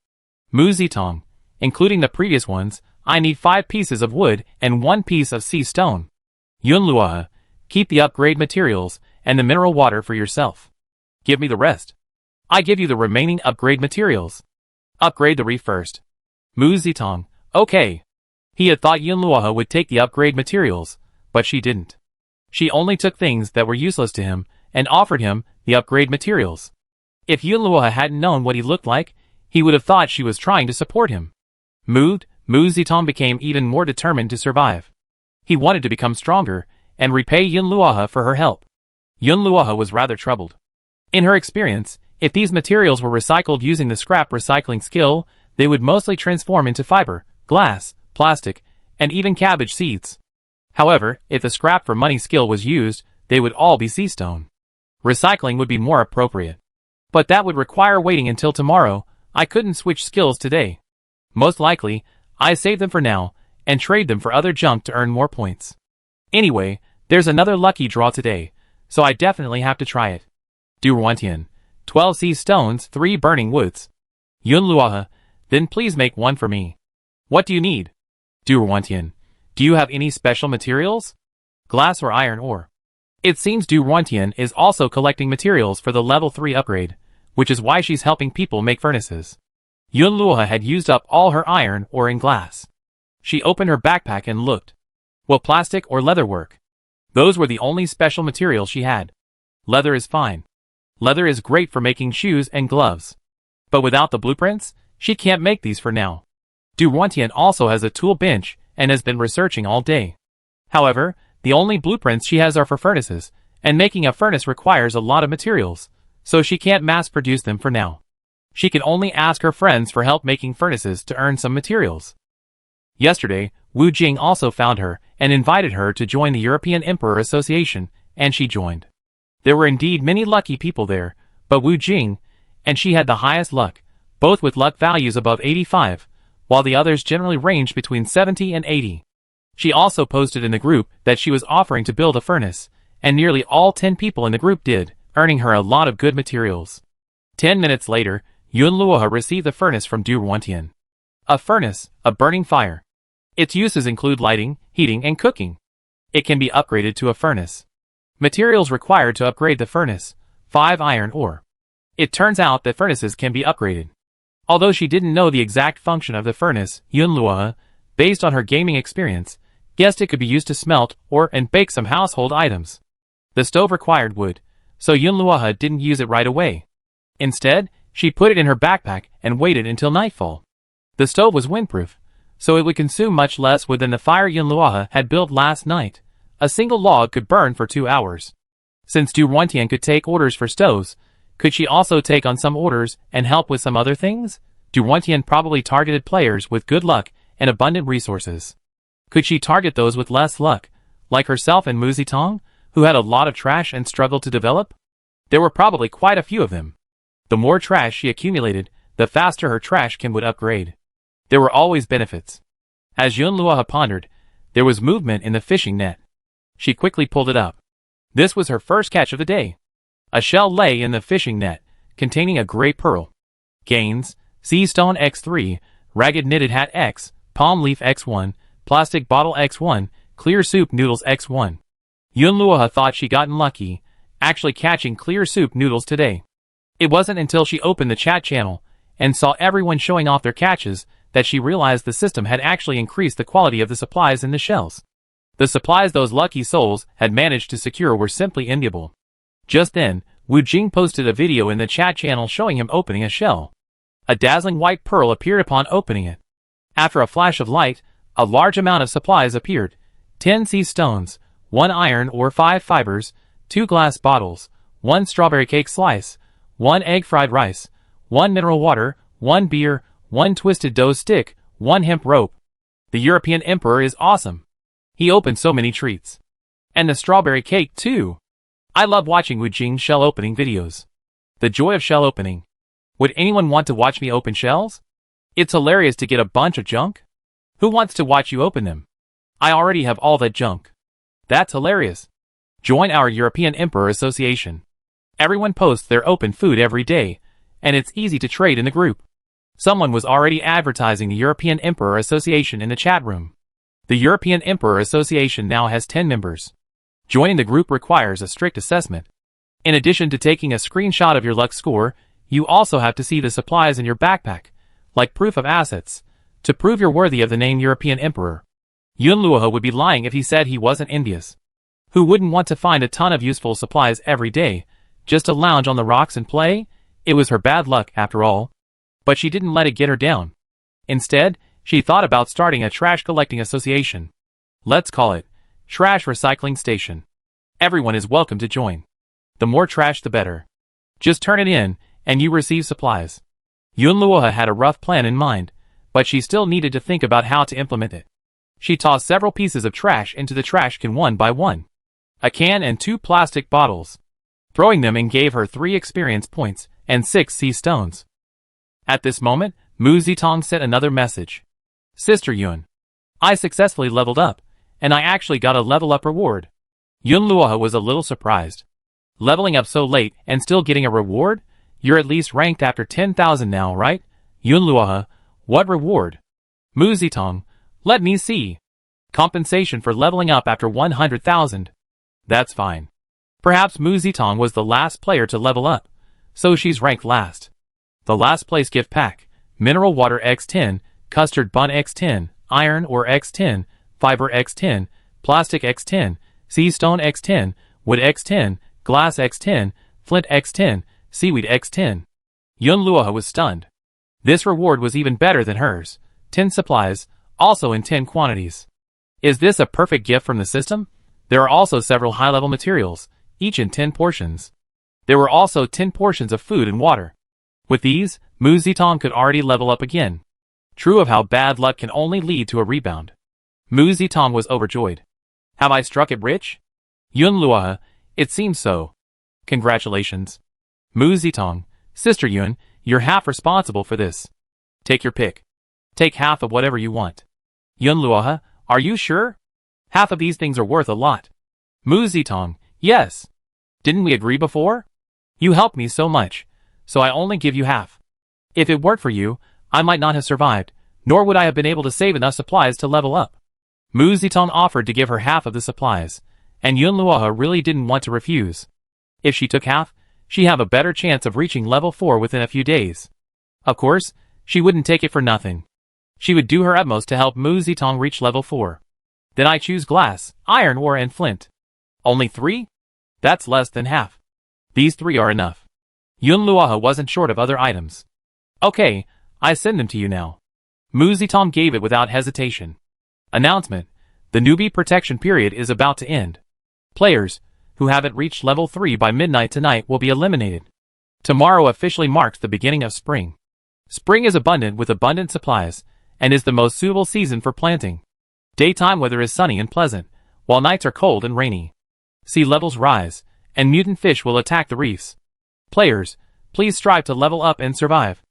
Mu Zitong, including the previous ones, I need 5 pieces of wood and 1 piece of sea stone. Yunluoha, keep the upgrade materials and the mineral water for yourself. Give me the rest. I give you the remaining upgrade materials. Upgrade the reef first. Mu Zitong, okay. He had thought Yunluoha would take the upgrade materials, but she didn't. She only took things that were useless to him and offered him the upgrade materials. If Yunluoha hadn't known what he looked like, he would have thought she was trying to support him. Moved, Mu Zitong became even more determined to survive. He wanted to become stronger and repay Yunluoha for her help. Yunluoha was rather troubled. In her experience, if these materials were recycled using the scrap recycling skill, they would mostly transform into fiber, glass, plastic, and even cabbage seeds. However, if the scrap for money skill was used, they would all be sea stone. Recycling would be more appropriate. But that would require waiting until tomorrow. I couldn't switch skills today. Most likely, I save them for now and trade them for other junk to earn more points. Anyway, there's another lucky draw today, so I definitely have to try it. Du Ruantian, 12 sea stones, 3 burning woods. Yunluoha, then please make one for me. What do you need? Du Ruantian, do you have any special materials? Glass or iron ore? It seems Du Ruantian is also collecting materials for the level 3 upgrade, which is why she's helping people make furnaces. Yunluoha had used up all her iron ore in glass. She opened her backpack and looked. Will plastic or leather work? Those were the only special materials she had. Leather is fine. Leather is great for making shoes and gloves. But without the blueprints, she can't make these for now. Du Ruantian also has a tool bench and has been researching all day. However, the only blueprints she has are for furnaces, and making a furnace requires a lot of materials, so she can't mass-produce them for now. She can only ask her friends for help making furnaces to earn some materials. Yesterday, Wu Jing also found her and invited her to join the European Emperor Association, and she joined. There were indeed many lucky people there, but Wu Jing and she had the highest luck, both with luck values above 85, while the others generally ranged between 70 and 80. She also posted in the group that she was offering to build a furnace, and nearly all 10 people in the group did, earning her a lot of good materials. 10 minutes later, Yunluoha received the furnace from Du Ruantian. A furnace, a burning fire. Its uses include lighting, heating, and cooking. It can be upgraded to a furnace. Materials required to upgrade the furnace: 5 iron ore. It turns out that furnaces can be upgraded. Although she didn't know the exact function of the furnace, Yunluoha, based on her gaming experience, guessed it could be used to smelt or and bake some household items. The stove required wood, so Yunluoha didn't use it right away. Instead, she put it in her backpack and waited until nightfall. The stove was windproof, so it would consume much less wood than the fire Yunluoha had built last night. A single log could burn for 2 hours. Since Du Ruantian could take orders for stoves, could she also take on some orders and help with some other things? Du Ruantian probably targeted players with good luck and abundant resources. Could she target those with less luck, like herself and Mu Zitong, who had a lot of trash and struggled to develop? There were probably quite a few of them. The more trash she accumulated, the faster her trash can would upgrade. There were always benefits. As Yunluoha pondered, there was movement in the fishing net. She quickly pulled it up. This was her first catch of the day. A shell lay in the fishing net, containing a gray pearl. Gains, sea stone X3, ragged knitted hat X, palm leaf X1, plastic bottle X1, clear soup noodles X1. Yunluoha thought she gotten lucky, actually catching clear soup noodles today. It wasn't until she opened the chat channel and saw everyone showing off their catches that she realized the system had actually increased the quality of the supplies in the shells. The supplies those lucky souls had managed to secure were simply enviable. Just then, Wu Jing posted a video in the chat channel showing him opening a shell. A dazzling white pearl appeared upon opening it. After a flash of light, a large amount of supplies appeared. 10 sea stones, 1 iron or 5 fibers, 2 glass bottles, 1 strawberry cake slice, 1 egg fried rice, 1 mineral water, 1 beer, 1 twisted dough stick, 1 hemp rope. The European Emperor is awesome. He opened so many treats. And the strawberry cake too. I love watching Wu Jing's shell opening videos. The joy of shell opening. Would anyone want to watch me open shells? It's hilarious to get a bunch of junk. Who wants to watch you open them? I already have all that junk. That's hilarious. Join our European Emperor Association. Everyone posts their open food every day, and it's easy to trade in the group. Someone was already advertising the European Emperor Association in the chat room. The European Emperor Association now has 10 members. Joining the group requires a strict assessment. In addition to taking a screenshot of your luck score, you also have to see the supplies in your backpack, like proof of assets, to prove you're worthy of the name European Emperor. Yunluoha would be lying if he said he wasn't envious. Who wouldn't want to find a ton of useful supplies every day, just to lounge on the rocks and play? It was her bad luck after all. But she didn't let it get her down. Instead, she thought about starting a trash collecting association. Let's call it Trash Recycling Station. Everyone is welcome to join. The more trash the better. Just turn it in, and you receive supplies. Yunluoha had a rough plan in mind, but she still needed to think about how to implement it. She tossed several pieces of trash into the trash can one by one. A can and 2 plastic bottles. Throwing them in gave her 3 experience points and 6 sea stones. At this moment, Mu Zitong sent another message. Sister Yun. I successfully leveled up, and I actually got a level up reward. Yunluoha was a little surprised. Leveling up so late and still getting a reward? You're at least ranked after 10,000 now, right? Yunluoha, what reward? Mu Zitong, let me see. Compensation for leveling up after 100,000. That's fine. Perhaps Mu Zitong was the last player to level up, so she's ranked last. The last place gift pack, mineral water X10, custard bun X10, iron or X10, fiber X10, plastic X10, sea stone X10, wood X10, glass X10, flint X10, seaweed X10. Yunluoha was stunned. This reward was even better than hers. 10 supplies, also in 10 quantities. Is this a perfect gift from the system? There are also several high-level materials, each in 10 portions. There were also 10 portions of food and water. With these, Mu Zitong could already level up again. True of how bad luck can only lead to a rebound. Mu Zitong was overjoyed. Have I struck it rich? Yunluoha, it seems so. Congratulations. Mu Zitong, Sister Yun, you're half responsible for this. Take your pick. Take half of whatever you want. Yunluoha, are you sure? Half of these things are worth a lot. Mu Zitong, yes. Didn't we agree before? You helped me so much, so I only give you half. If it weren't for you, I might not have survived, nor would I have been able to save enough supplies to level up. Mu Zitong offered to give her half of the supplies, and Yunluoha really didn't want to refuse. If she took half, she'd have a better chance of reaching level 4 within a few days. Of course, she wouldn't take it for nothing. She would do her utmost to help Mu Zitong reach level 4. Then I choose glass, iron ore and flint. Only 3? That's less than half. These 3 are enough. Yunluoha wasn't short of other items. Okay, I send them to you now. Mu Zitong gave it without hesitation. Announcement. The newbie protection period is about to end. Players who haven't reached level 3 by midnight tonight will be eliminated. Tomorrow officially marks the beginning of spring. Spring is abundant with abundant supplies, and is the most suitable season for planting. Daytime weather is sunny and pleasant, while nights are cold and rainy. Sea levels rise, and mutant fish will attack the reefs. Players, please strive to level up and survive.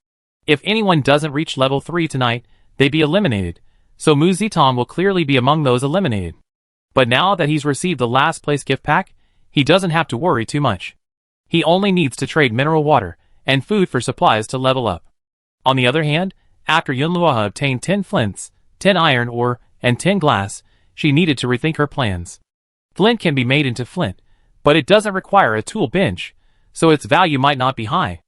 If anyone doesn't reach level 3 tonight, they be eliminated, so Mu Ziton will clearly be among those eliminated. But now that he's received the last place gift pack, he doesn't have to worry too much. He only needs to trade mineral water and food for supplies to level up. On the other hand, after Yunluoha obtained 10 flints, 10 iron ore, and 10 glass, she needed to rethink her plans. Flint can be made into flint, but it doesn't require a tool bench, so its value might not be high.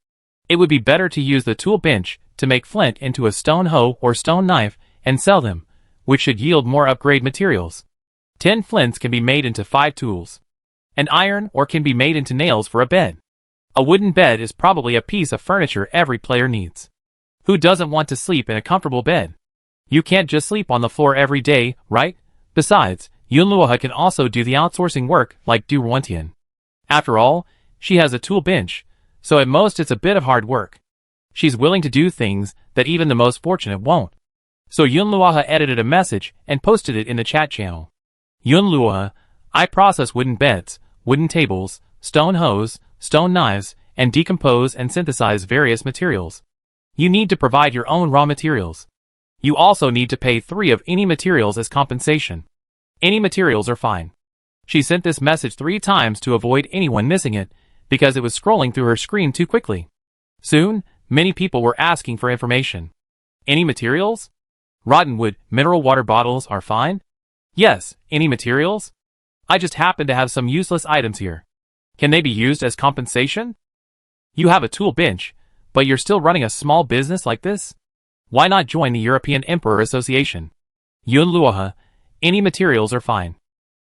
It would be better to use the tool bench to make flint into a stone hoe or stone knife and sell them, which should yield more upgrade materials. 10 flints can be made into 5 tools. An iron ore can be made into nails for a bed. A wooden bed is probably a piece of furniture every player needs. Who doesn't want to sleep in a comfortable bed? You can't just sleep on the floor every day, right? Besides, Yunluoha can also do the outsourcing work like Du Ruantian. After all, she has a tool bench, so at most it's a bit of hard work. She's willing to do things that even the most fortunate won't. So Yunluoha edited a message and posted it in the chat channel. Yunluoha, I process wooden beds, wooden tables, stone hoes, stone knives, and decompose and synthesize various materials. You need to provide your own raw materials. You also need to pay 3 of any materials as compensation. Any materials are fine. She sent this message 3 times to avoid anyone missing it, because it was scrolling through her screen too quickly. Soon, many people were asking for information. Any materials? Rotten wood, mineral water bottles are fine? Yes, any materials? I just happen to have some useless items here. Can they be used as compensation? You have a tool bench, but you're still running a small business like this? Why not join the European Emperor Association? Yunluoha, any materials are fine.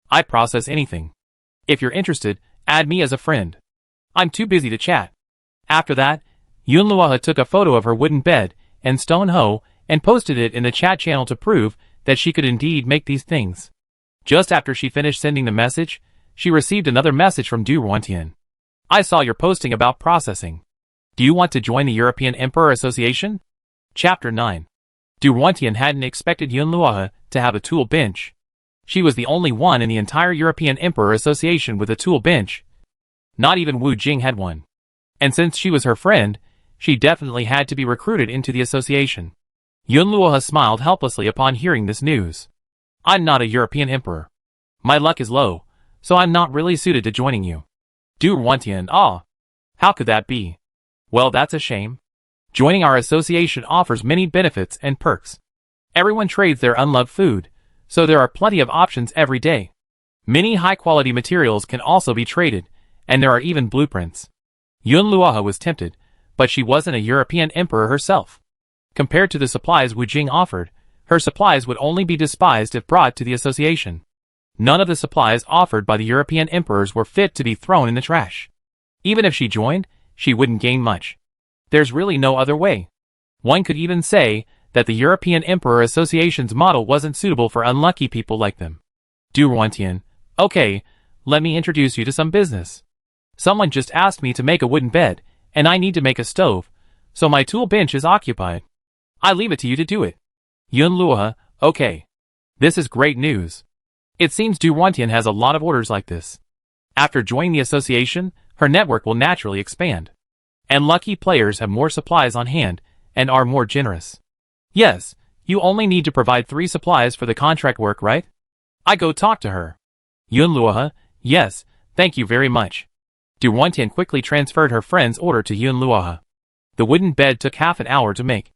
I process anything. If you're interested, add me as a friend. I'm too busy to chat. After that, Yunluoha took a photo of her wooden bed and stone hoe and posted it in the chat channel to prove that she could indeed make these things. Just after she finished sending the message, she received another message from Du Ruantian. I saw your posting about processing. Do you want to join the European Emperor Association? Chapter 9. Du Ruantian hadn't expected Yunluoha to have a tool bench. She was the only one in the entire European Emperor Association with a tool bench. Not even Wu Jing had one. And since she was her friend, she definitely had to be recruited into the association. Yunluoha smiled helplessly upon hearing this news. I'm not a European emperor. My luck is low, so I'm not really suited to joining you. Du Ruantian, how could that be? Well, that's a shame. Joining our association offers many benefits and perks. Everyone trades their unloved food, so there are plenty of options every day. Many high-quality materials can also be traded, and there are even blueprints. Yunluoha was tempted, but she wasn't a European emperor herself. Compared to the supplies Wu Jing offered, her supplies would only be despised if brought to the association. None of the supplies offered by the European emperors were fit to be thrown in the trash. Even if she joined, she wouldn't gain much. There's really no other way. One could even say that the European Emperor Association's model wasn't suitable for unlucky people like them. Du Ruantian, okay, let me introduce you to some business. Someone just asked me to make a wooden bed, and I need to make a stove, so my tool bench is occupied. I leave it to you to do it. Yunluoha, okay. This is great news. It seems Du Ruantian has a lot of orders like this. After joining the association, her network will naturally expand. And lucky players have more supplies on hand and are more generous. Yes, you only need to provide 3 supplies for the contract work, right? I go talk to her. Yunluoha, yes, thank you very much. Du Ruantian quickly transferred her friend's order to Yunluoha. The wooden bed took half an hour to make.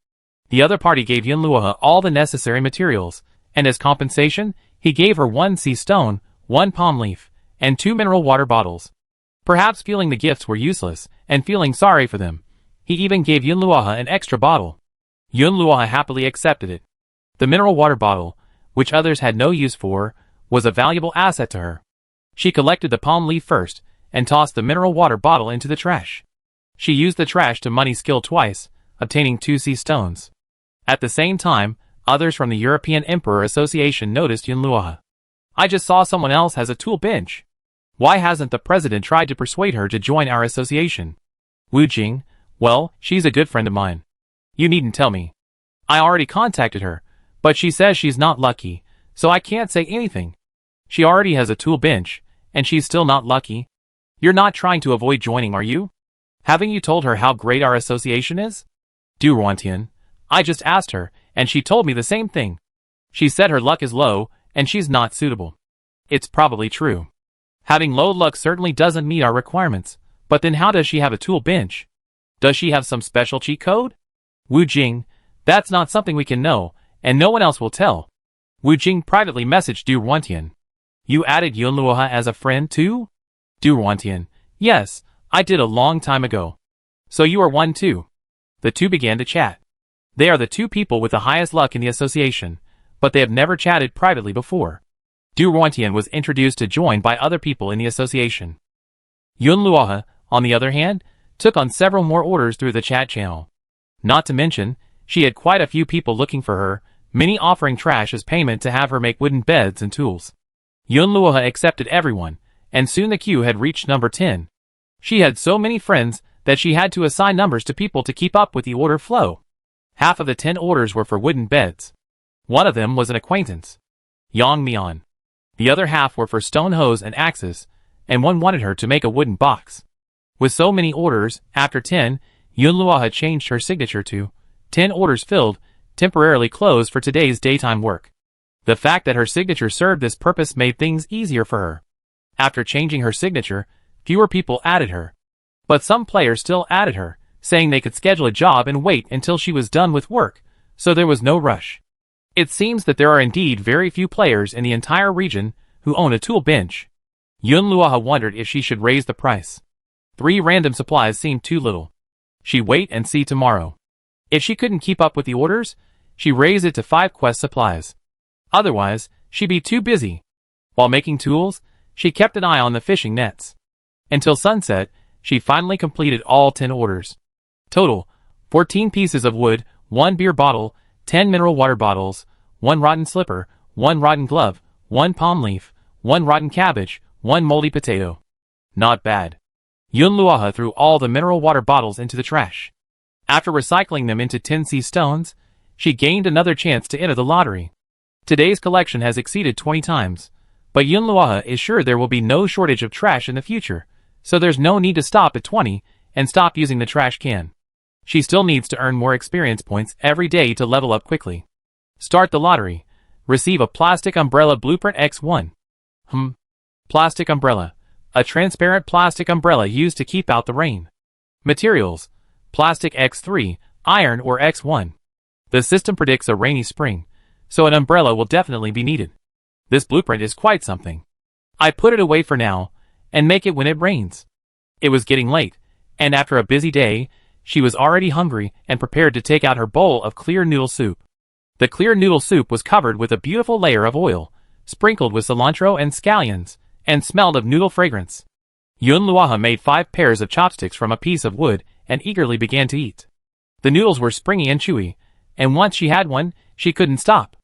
The other party gave Yunluoha all the necessary materials, and as compensation, he gave her 1 sea stone, 1 palm leaf, and 2 mineral water bottles. Perhaps feeling the gifts were useless, and feeling sorry for them, he even gave Yunluoha an extra bottle. Yunluoha happily accepted it. The mineral water bottle, which others had no use for, was a valuable asset to her. She collected the palm leaf first, and tossed the mineral water bottle into the trash. She used the trash to money skill twice, obtaining 2 sea stones. At the same time, others from the European Emperor Association noticed Yunluoha. I just saw someone else has a tool bench. Why hasn't the president tried to persuade her to join our association? Wu Jing, well, she's a good friend of mine. You needn't tell me. I already contacted her, but she says she's not lucky, so I can't say anything. She already has a tool bench, and she's still not lucky. You're not trying to avoid joining, are you? Haven't you told her how great our association is? Du Ruantian. I just asked her, and she told me the same thing. She said her luck is low, and she's not suitable. It's probably true. Having low luck certainly doesn't meet our requirements, but then how does she have a tool bench? Does she have some special cheat code? Wu Jing, that's not something we can know, and no one else will tell. Wu Jing privately messaged Du Ruantian. You added Yunluoha as a friend too? Du Ruantian. Yes, I did a long time ago. So you are one too. The two began to chat. They are the two people with the highest luck in the association, but they have never chatted privately before. Du Ruantian was introduced to join by other people in the association. Yunluoha, on the other hand, took on several more orders through the chat channel. Not to mention, she had quite a few people looking for her, many offering trash as payment to have her make wooden beds and tools. Yunluoha accepted everyone, and soon the queue had reached number 10. She had so many friends that she had to assign numbers to people to keep up with the order flow. Half of the 10 orders were for wooden beds. One of them was an acquaintance, Yang Mian. The other half were for stone hoes and axes, and one wanted her to make a wooden box. With so many orders, after 10, Yunluoha changed her signature to 10 orders filled, temporarily closed for today's daytime work. The fact that her signature served this purpose made things easier for her. After changing her signature, fewer people added her. But some players still added her, saying they could schedule a job and wait until she was done with work, so there was no rush. It seems that there are indeed very few players in the entire region who own a tool bench. Yunluoha wondered if she should raise the price. 3 random supplies seemed too little. She'd wait and see tomorrow. If she couldn't keep up with the orders, she raised it to 5 quest supplies. Otherwise, she'd be too busy. While making tools, she kept an eye on the fishing nets. Until sunset, she finally completed all 10 orders. Total, 14 pieces of wood, 1 beer bottle, 10 mineral water bottles, 1 rotten slipper, 1 rotten glove, 1 palm leaf, 1 rotten cabbage, 1 moldy potato. Not bad. Yunluoha threw all the mineral water bottles into the trash. After recycling them into 10 sea stones, she gained another chance to enter the lottery. Today's collection has exceeded 20 times, but Yunluoha is sure there will be no shortage of trash in the future, so there's no need to stop at 20 and stop using the trash can. She still needs to earn more experience points every day to level up quickly. Start the lottery. Receive a plastic umbrella blueprint X1. Plastic umbrella. A transparent plastic umbrella used to keep out the rain. Materials. Plastic X3, iron or X1. The system predicts a rainy spring, so an umbrella will definitely be needed. This blueprint is quite something. I put it away for now, and make it when it rains. It was getting late, and after a busy day, she was already hungry and prepared to take out her bowl of clear noodle soup. The clear noodle soup was covered with a beautiful layer of oil, sprinkled with cilantro and scallions, and smelled of noodle fragrance. Yunluoha made 5 pairs of chopsticks from a piece of wood and eagerly began to eat. The noodles were springy and chewy, and once she had one, she couldn't stop.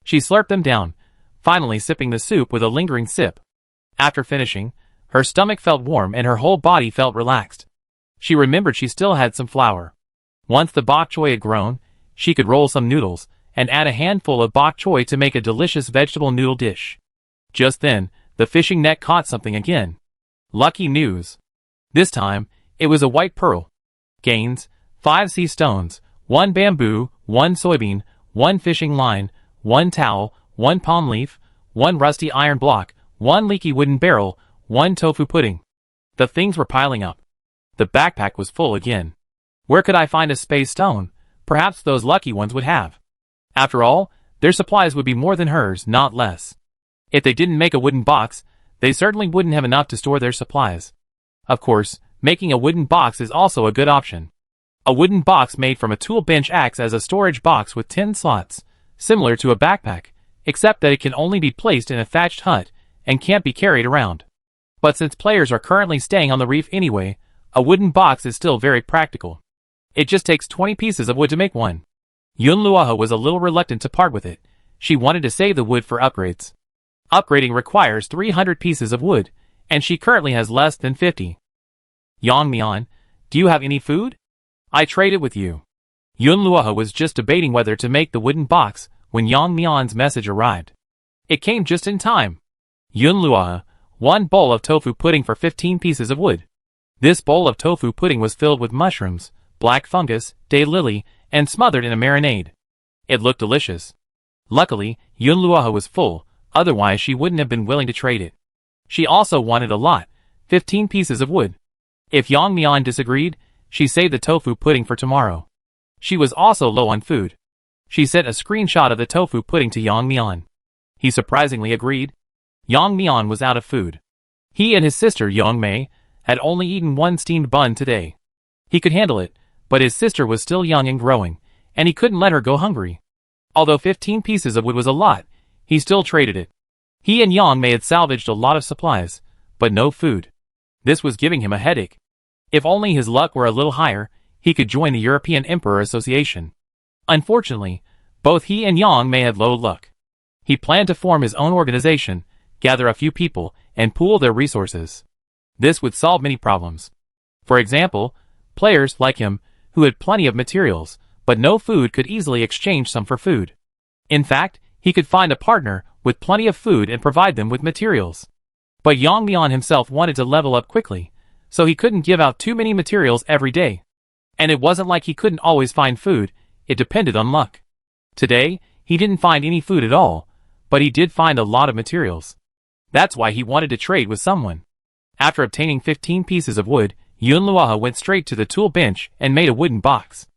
She slurped them down, finally sipping the soup with a lingering sip. After finishing, her stomach felt warm and her whole body felt relaxed. She remembered she still had some flour. Once the bok choy had grown, she could roll some noodles and add a handful of bok choy to make a delicious vegetable noodle dish. Just then, the fishing net caught something again. Lucky news. This time, it was a white pearl. Gains, 5 sea stones, 1 bamboo, 1 soybean, 1 fishing line, 1 towel, 1 palm leaf, 1 rusty iron block, 1 leaky wooden barrel, 1 tofu pudding. The things were piling up. The backpack was full again. Where could I find a space stone? Perhaps those lucky ones would have. After all, their supplies would be more than hers, not less. If they didn't make a wooden box, they certainly wouldn't have enough to store their supplies. Of course, making a wooden box is also a good option. A wooden box made from a tool bench acts as a storage box with 10 slots, similar to a backpack, except that it can only be placed in a thatched hut and can't be carried around. But since players are currently staying on the reef anyway, a wooden box is still very practical. It just takes 20 pieces of wood to make one. Yunluoha was a little reluctant to part with it. She wanted to save the wood for upgrades. Upgrading requires 300 pieces of wood, and she currently has less than 50. Yang Mian, do you have any food? I traded with you. Yunluoha was just debating whether to make the wooden box when Yang Mian's message arrived. It came just in time. Yunluoha, 1 bowl of tofu pudding for 15 pieces of wood. This bowl of tofu pudding was filled with mushrooms, black fungus, daylily, and smothered in a marinade. It looked delicious. Luckily, Yunluoha was full, otherwise she wouldn't have been willing to trade it. She also wanted a lot, 15 pieces of wood. If Yang Mian disagreed, she saved the tofu pudding for tomorrow. She was also low on food. She sent a screenshot of the tofu pudding to Yang Mian. He surprisingly agreed. Yang Mian was out of food. He and his sister Yang Mei had only eaten one steamed bun today. He could handle it, but his sister was still young and growing, and he couldn't let her go hungry. Although 15 pieces of wood was a lot, he still traded it. He and Yang Mei had salvaged a lot of supplies, but no food. This was giving him a headache. If only his luck were a little higher, he could join the European Emperor Association. Unfortunately, both he and Yang Mei had low luck. He planned to form his own organization, gather a few people, and pool their resources. This would solve many problems. For example, players like him, who had plenty of materials, but no food, could easily exchange some for food. In fact, he could find a partner with plenty of food and provide them with materials. But Yang Mian himself wanted to level up quickly, so he couldn't give out too many materials every day. And it wasn't like he couldn't always find food, it depended on luck. Today, he didn't find any food at all, but he did find a lot of materials. That's why he wanted to trade with someone. After obtaining 15 pieces of wood, Yunluoha went straight to the tool bench and made a wooden box.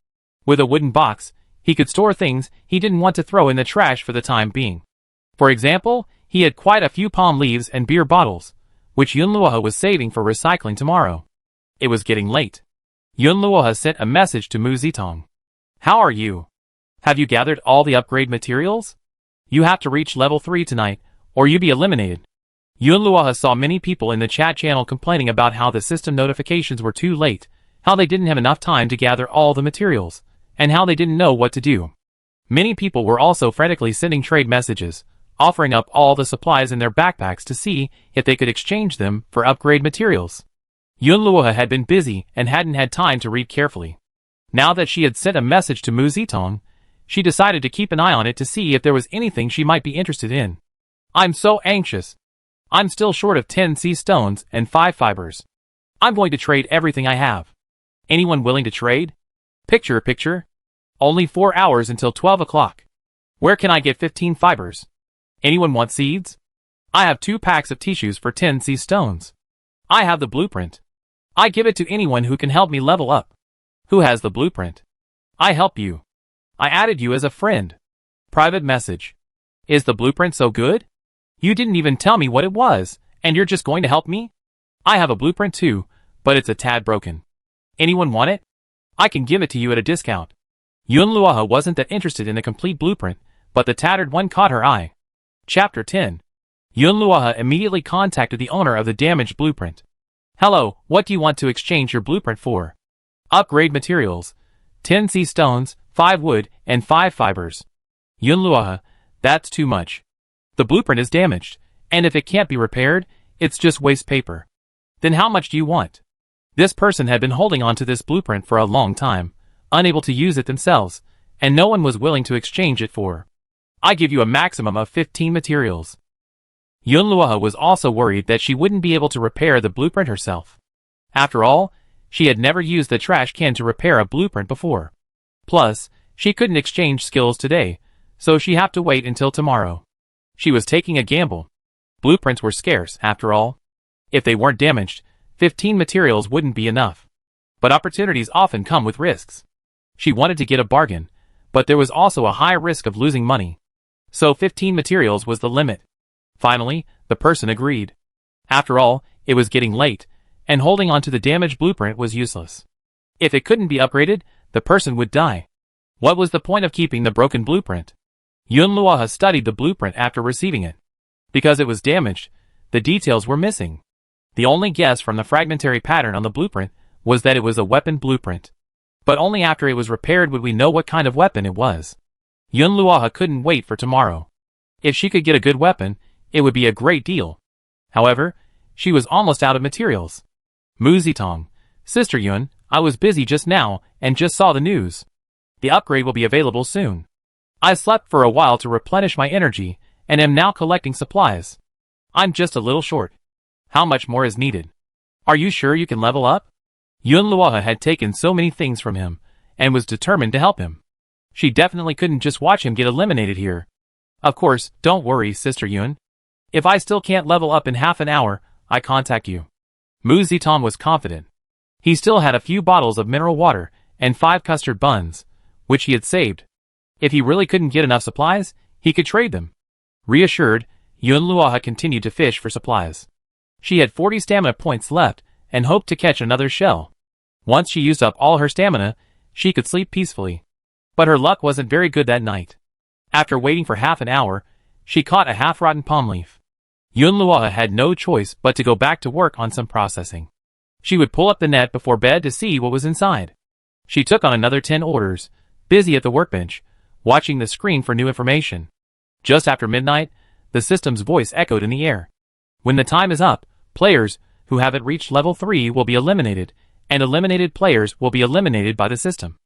With a wooden box, he could store things he didn't want to throw in the trash for the time being. For example, he had quite a few palm leaves and beer bottles, which Yunluoha was saving for recycling tomorrow. It was getting late. Yunluoha sent a message to Mu Zitong. How are you? Have you gathered all the upgrade materials? You have to reach level 3 tonight, or you be eliminated. Yunluoha saw many people in the chat channel complaining about how the system notifications were too late, how they didn't have enough time to gather all the materials, and how they didn't know what to do. Many people were also frantically sending trade messages, offering up all the supplies in their backpacks to see if they could exchange them for upgrade materials. Yunluoha had been busy and hadn't had time to read carefully. Now that she had sent a message to Mu Zitong, she decided to keep an eye on it to see if there was anything she might be interested in. I'm so anxious. I'm still short of 10 sea stones and 5 fibers. I'm going to trade everything I have. Anyone willing to trade? Picture. Only 4 hours until 12 o'clock. Where can I get 15 fibers? Anyone want seeds? I have 2 packs of tissues for 10 sea stones. I have the blueprint. I give it to anyone who can help me level up. Who has the blueprint? I help you. I added you as a friend. Private message. Is the blueprint so good? You didn't even tell me what it was, and you're just going to help me? I have a blueprint too, but it's a tad broken. Anyone want it? I can give it to you at a discount. Yunluoha wasn't that interested in the complete blueprint, but the tattered one caught her eye. Chapter 10. Yunluoha immediately contacted the owner of the damaged blueprint. Hello, what do you want to exchange your blueprint for? Upgrade materials. 10 sea stones, 5 wood, and 5 fibers. Yunluoha, that's too much. The blueprint is damaged, and if it can't be repaired, it's just waste paper. Then how much do you want? This person had been holding on to this blueprint for a long time, unable to use it themselves, and no one was willing to exchange it for. I give you a maximum of 15 materials. Yunluoha was also worried that she wouldn't be able to repair the blueprint herself. After all, she had never used the trash can to repair a blueprint before. Plus, she couldn't exchange skills today, so she had to wait until tomorrow. She was taking a gamble. Blueprints were scarce, after all. If they weren't damaged, 15 materials wouldn't be enough. But opportunities often come with risks. She wanted to get a bargain, but there was also a high risk of losing money. So 15 materials was the limit. Finally, the person agreed. After all, it was getting late, and holding on to the damaged blueprint was useless. If it couldn't be upgraded, the person would die. What was the point of keeping the broken blueprint? Yunluoha studied the blueprint after receiving it. Because it was damaged, the details were missing. The only guess from the fragmentary pattern on the blueprint was that it was a weapon blueprint. But only after it was repaired would we know what kind of weapon it was. Yunluoha couldn't wait for tomorrow. If she could get a good weapon, it would be a great deal. However, she was almost out of materials. Mu Zitong, Sister Yun, I was busy just now and just saw the news. The upgrade will be available soon. I slept for a while to replenish my energy and am now collecting supplies. I'm just a little short. How much more is needed? Are you sure you can level up? Yun Luoha had taken so many things from him, and was determined to help him. She definitely couldn't just watch him get eliminated here. Of course, don't worry, Sister Yun. If I still can't level up in half an hour, I contact you. Mu Ziton was confident. He still had a few bottles of mineral water and 5 custard buns, which he had saved. If he really couldn't get enough supplies, he could trade them. Reassured, Yun Luoha continued to fish for supplies. She had 40 stamina points left and hoped to catch another shell. Once she used up all her stamina, she could sleep peacefully. But her luck wasn't very good that night. After waiting for half an hour, she caught a half-rotten palm leaf. Yun Luoha had no choice but to go back to work on some processing. She would pull up the net before bed to see what was inside. She took on another 10 orders, busy at the workbench, watching the screen for new information. Just after midnight, the system's voice echoed in the air. When the time is up, players who haven't reached level 3 will be eliminated, and eliminated players will be eliminated by the system.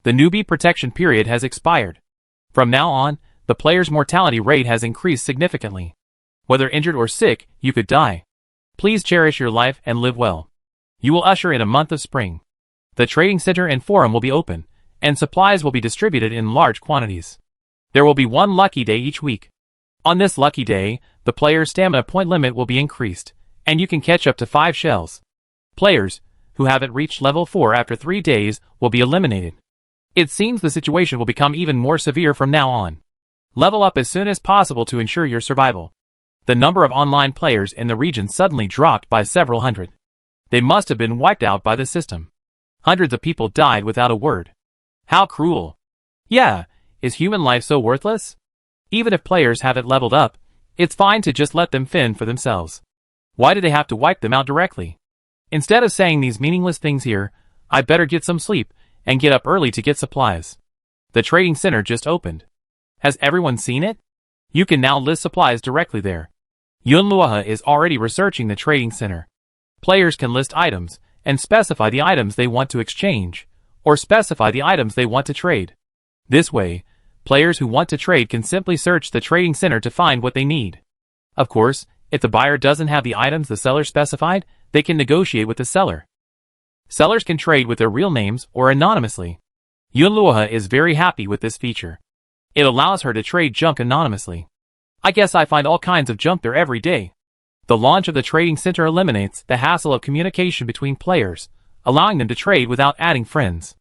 The newbie protection period has expired. From now on, the player's mortality rate has increased significantly. Whether injured or sick, you could die. Please cherish your life and live well. You will usher in a month of spring. The trading center and forum will be open, and supplies will be distributed in large quantities. There will be one lucky day each week. On this lucky day, the player's stamina point limit will be increased, and you can catch up to 5 shells. Players who haven't reached level 4 after 3 days will be eliminated. It seems the situation will become even more severe from now on. Level up as soon as possible to ensure your survival. The number of online players in the region suddenly dropped by several hundred. They must have been wiped out by the system. Hundreds of people died without a word. How cruel. Yeah, is human life so worthless? Even if players haven't leveled up, it's fine to just let them fend for themselves. Why do they have to wipe them out directly? Instead of saying these meaningless things here, I better get some sleep and get up early to get supplies. The trading center just opened. Has everyone seen it? You can now list supplies directly there. Yun Luoha is already researching the trading center. Players can list items and specify the items they want to exchange, or specify the items they want to trade. This way, players who want to trade can simply search the trading center to find what they need. Of course, if the buyer doesn't have the items the seller specified, they can negotiate with the seller. Sellers can trade with their real names or anonymously. Yun Luoha is very happy with this feature. It allows her to trade junk anonymously. I guess I find all kinds of junk there every day. The launch of the trading center eliminates the hassle of communication between players, allowing them to trade without adding friends.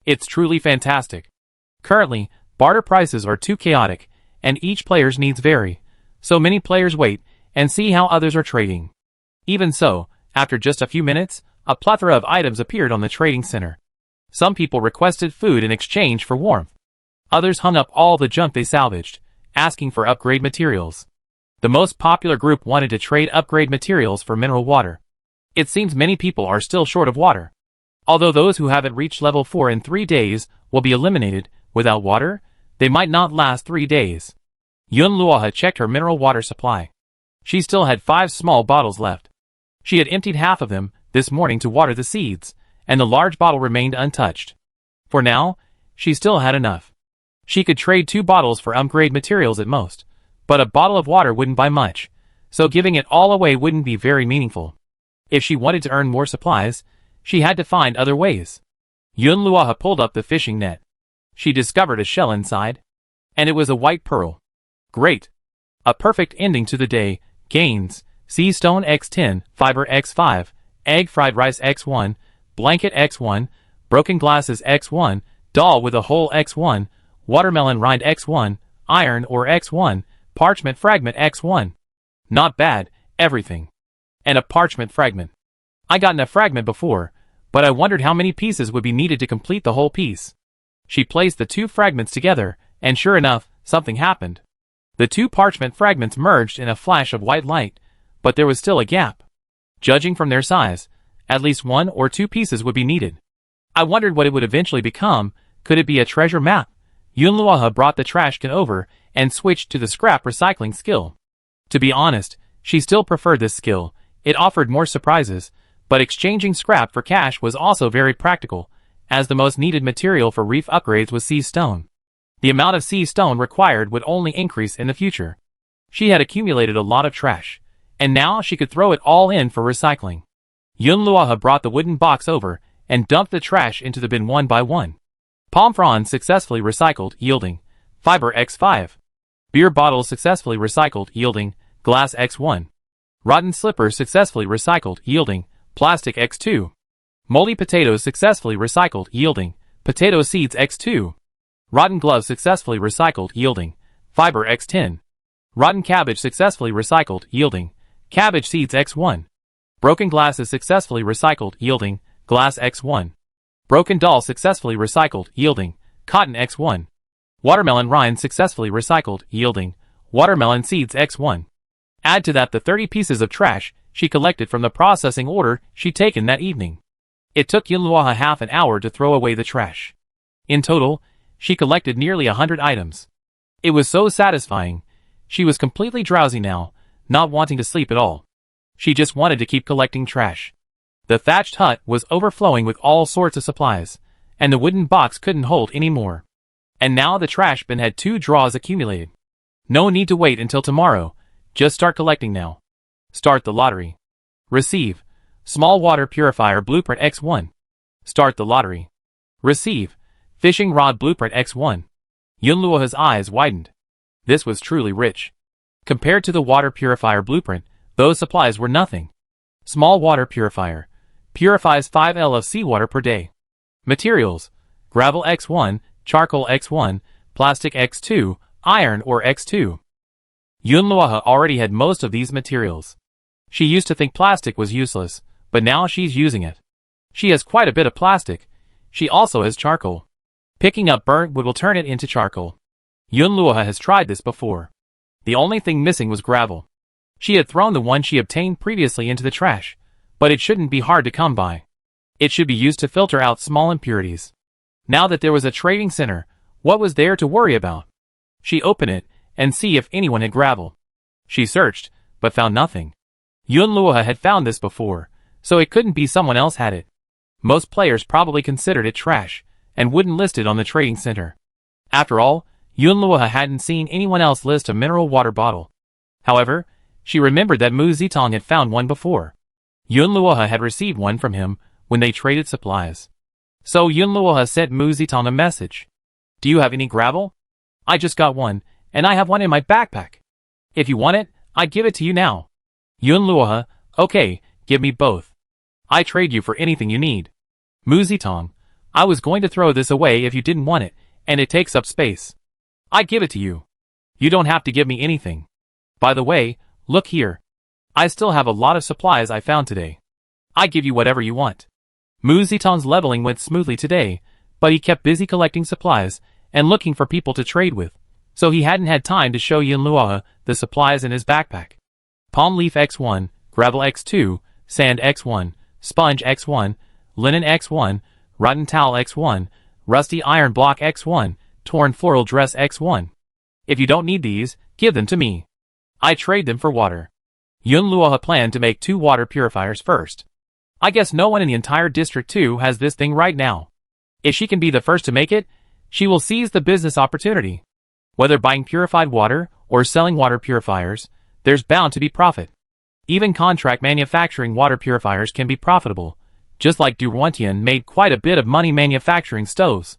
It's truly fantastic. Currently, barter prices are too chaotic, and each player's needs vary, so many players wait and see how others are trading. Even so, after just a few minutes, a plethora of items appeared on the trading center. Some people requested food in exchange for warmth. Others hung up all the junk they salvaged, asking for upgrade materials. The most popular group wanted to trade upgrade materials for mineral water. It seems many people are still short of water. Although those who haven't reached level 4 in 3 days will be eliminated, without water, they might not last 3 days. Yun Luoha checked her mineral water supply. She still had 5 small bottles left. She had emptied half of them this morning to water the seeds, and the large bottle remained untouched. For now, she still had enough. She could trade 2 bottles for upgrade materials at most, but a bottle of water wouldn't buy much, so giving it all away wouldn't be very meaningful. If she wanted to earn more supplies, she had to find other ways. Yun Luoha pulled up the fishing net. She discovered a shell inside, and it was a white pearl. Great! A perfect ending to the day. Gains: sea stone x10, fiber x5, egg fried rice x1, blanket x1, broken glasses x1, doll with a hole x1, watermelon rind x1, iron ore x1, parchment fragment x1. Not bad, everything. And a parchment fragment. I gotten a fragment before, but I wondered how many pieces would be needed to complete the whole piece. She placed the 2 fragments together, and sure enough, something happened. The 2 parchment fragments merged in a flash of white light, but there was still a gap. Judging from their size, at least 1 or 2 pieces would be needed. I wondered what it would eventually become. Could it be a treasure map? Yun Luoha brought the trash can over and switched to the scrap recycling skill. To be honest, she still preferred this skill. It offered more surprises, but exchanging scrap for cash was also very practical, as the most needed material for Reef upgrades was sea stone. The amount of sea stone required would only increase in the future. She had accumulated a lot of trash, and now she could throw it all in for recycling. Yunluoha brought the wooden box over and dumped the trash into the bin one by one. Palm fronds successfully recycled, yielding fiber X5. Beer bottles successfully recycled, yielding glass X1. Rotten slippers successfully recycled, yielding plastic X2. Moldy potatoes successfully recycled, yielding potato seeds X2. Rotten gloves successfully recycled, yielding fiber X10. Rotten cabbage successfully recycled, yielding cabbage seeds X1. Broken glasses successfully recycled, yielding glass X1. Broken doll successfully recycled, yielding cotton X1. Watermelon rind successfully recycled, yielding watermelon seeds X1. Add to that the 30 pieces of trash she collected from the processing order she'd taken that evening. It took Yunluoha half an hour to throw away the trash. In total, she collected nearly 100 items. It was so satisfying. She was completely drowsy now, not wanting to sleep at all. She just wanted to keep collecting trash. The thatched hut was overflowing with all sorts of supplies, and the wooden box couldn't hold any more. And now the trash bin had 2 draws accumulated. No need to wait until tomorrow, just start collecting now. Start the lottery. Receive small water purifier blueprint X1. Start the lottery. Receive fishing rod blueprint X1. Yunluoha's eyes widened. This was truly rich. Compared to the water purifier blueprint, those supplies were nothing. Small water purifier. Purifies 5 L of seawater per day. Materials. Gravel X1, charcoal X1, plastic X2, iron ore X2. Yunluoha already had most of these materials. She used to think plastic was useless, but now she's using it. She has quite a bit of plastic. She also has charcoal. Picking up burnt wood will turn it into charcoal. Yunluoha has tried this before. The only thing missing was gravel. She had thrown the one she obtained previously into the trash, but it shouldn't be hard to come by. It should be used to filter out small impurities. Now that there was a trading center, what was there to worry about? She opened it and see if anyone had gravel. She searched, but found nothing. Yunluoha had found this before, so it couldn't be someone else had it. Most players probably considered it trash, and wouldn't list it on the trading center. After all, Yunluoha hadn't seen anyone else list a mineral water bottle. However, she remembered that Mu Zitong had found one before. Yunluoha had received one from him when they traded supplies. So Yunluoha sent Mu Zitong a message. Do you have any gravel? I just got one, and I have one in my backpack. If you want it, I'd give it to you now. Yunluoha, okay, give me both. I trade you for anything you need. Mu Zitong, I was going to throw this away if you didn't want it, and it takes up space. I'd give it to you. You don't have to give me anything. By the way, look here. I still have a lot of supplies I found today. I give you whatever you want. Mu Zitong's leveling went smoothly today, but he kept busy collecting supplies and looking for people to trade with, so he hadn't had time to show Yunluoha the supplies in his backpack. Palm leaf X1, gravel X2, sand X1, sponge X1, linen X1, rotten towel X1, rusty iron block X1, torn floral dress X1. If you don't need these, give them to me. I trade them for water. Yunluoha planned to make 2 water purifiers first. I guess no one in the entire District 2 has this thing right now. If she can be the first to make it, she will seize the business opportunity. Whether buying purified water or selling water purifiers, there's bound to be profit. Even contract manufacturing water purifiers can be profitable, just like Duruantian made quite a bit of money manufacturing stoves.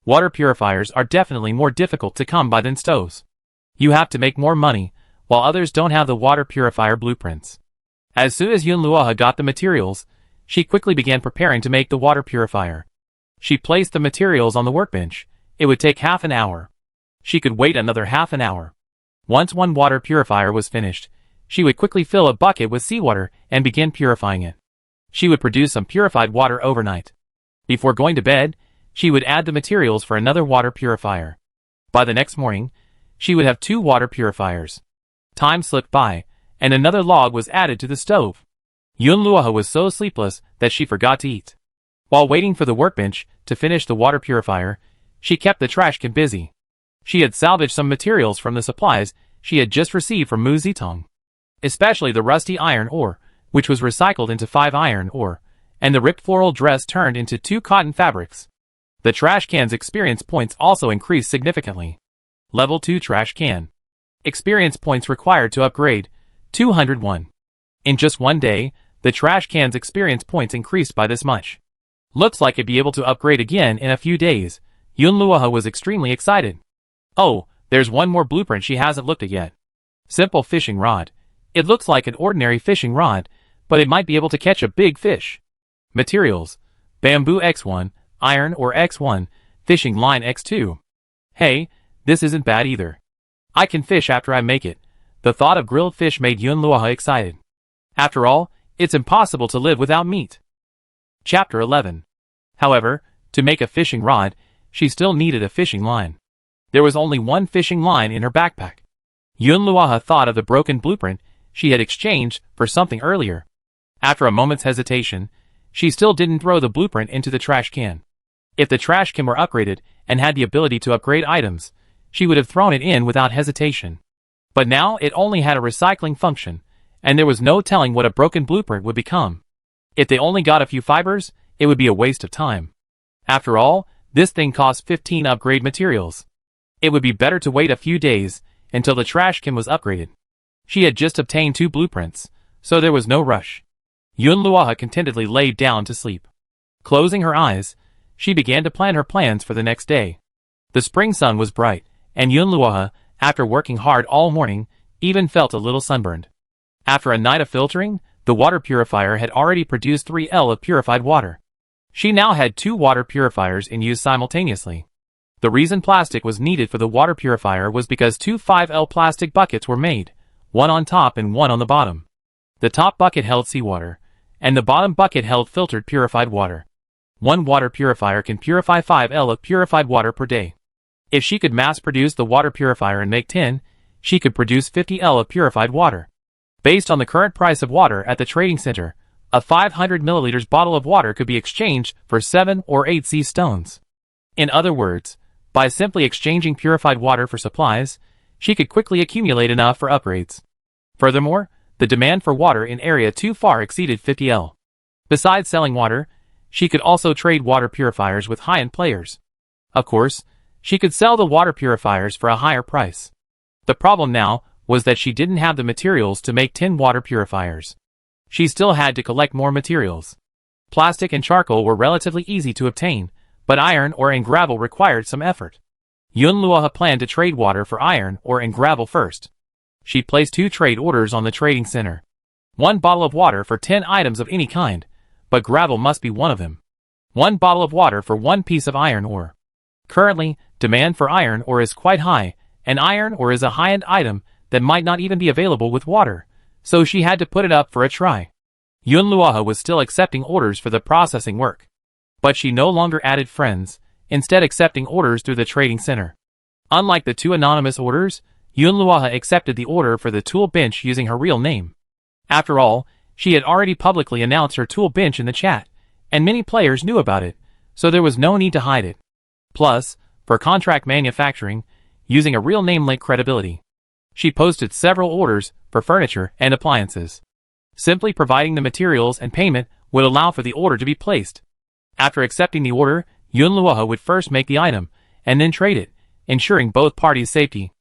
Water purifiers are definitely more difficult to come by than stoves. You have to make more money, while others don't have the water purifier blueprints. As soon as Yunluoha got the materials, she quickly began preparing to make the water purifier. She placed the materials on the workbench. It would take half an hour. She could wait another half an hour. Once one water purifier was finished, she would quickly fill a bucket with seawater and begin purifying it. She would produce some purified water overnight. Before going to bed, she would add the materials for another water purifier. By the next morning, she would have 2 water purifiers. Time slipped by, and another log was added to the stove. Yunluoha was so sleepless that she forgot to eat. While waiting for the workbench to finish the water purifier, she kept the trash can busy. She had salvaged some materials from the supplies she had just received from Mu Zitong, especially the rusty iron ore, which was recycled into 5 iron ore, and the ripped floral dress turned into 2 cotton fabrics. The trash can's experience points also increased significantly. Level 2 trash can. Experience points required to upgrade, 201. In just one day, the trash can's experience points increased by this much. Looks like it'd be able to upgrade again in a few days. Yunluoha was extremely excited. Oh, there's one more blueprint she hasn't looked at yet. Simple fishing rod. It looks like an ordinary fishing rod, but it might be able to catch a big fish. Materials: bamboo X1, iron or X1, fishing line X2. Hey, this isn't bad either. I can fish after I make it. The thought of grilled fish made Yunluoha excited. After all, it's impossible to live without meat. Chapter 11. However, to make a fishing rod, she still needed a fishing line. There was only one fishing line in her backpack. Yunluoha thought of the broken blueprint she had exchanged for something earlier. After a moment's hesitation, she still didn't throw the blueprint into the trash can. If the trash can were upgraded and had the ability to upgrade items, she would have thrown it in without hesitation. But now it only had a recycling function, and there was no telling what a broken blueprint would become. If they only got a few fibers, it would be a waste of time. After all, this thing cost 15 upgrade materials. It would be better to wait a few days until the trash can was upgraded. She had just obtained 2 blueprints, so there was no rush. Yunluoha contentedly laid down to sleep. Closing her eyes, she began to plan her plans for the next day. The spring sun was bright, and Yunluoha, after working hard all morning, even felt a little sunburned. After a night of filtering, the water purifier had already produced 3 L of purified water. She now had 2 water purifiers in use simultaneously. The reason plastic was needed for the water purifier was because 2 5L plastic buckets were made, one on top and one on the bottom. The top bucket held seawater, and the bottom bucket held filtered purified water. One water purifier can purify 5L of purified water per day. If she could mass-produce the water purifier and make 10, she could produce 50 L of purified water. Based on the current price of water at the trading center, a 500 milliliters bottle of water could be exchanged for 7 or 8 sea stones. In other words, by simply exchanging purified water for supplies, she could quickly accumulate enough for upgrades. Furthermore, the demand for water in Area 2 far exceeded 50 L. Besides selling water, she could also trade water purifiers with high-end players. Of course, she could sell the water purifiers for a higher price. The problem now was that she didn't have the materials to make 10 water purifiers. She still had to collect more materials. Plastic and charcoal were relatively easy to obtain, but iron ore and gravel required some effort. Yunluoha planned to trade water for iron ore and gravel first. She placed 2 trade orders on the trading center. 1 bottle of water for 10 items of any kind, but gravel must be one of them. 1 bottle of water for 1 piece of iron ore. Currently, demand for iron ore is quite high, and iron ore is a high-end item that might not even be available with water, so she had to put it up for a try. Yunluoha was still accepting orders for the processing work. But she no longer added friends, instead accepting orders through the trading center. Unlike the 2 anonymous orders, Yunluoha accepted the order for the tool bench using her real name. After all, she had already publicly announced her tool bench in the chat, and many players knew about it, so there was no need to hide it. Plus, for contract manufacturing, using a real name lent credibility. She posted several orders for furniture and appliances. Simply providing the materials and payment would allow for the order to be placed. After accepting the order, Yunluoha would first make the item, and then trade it, ensuring both parties' safety.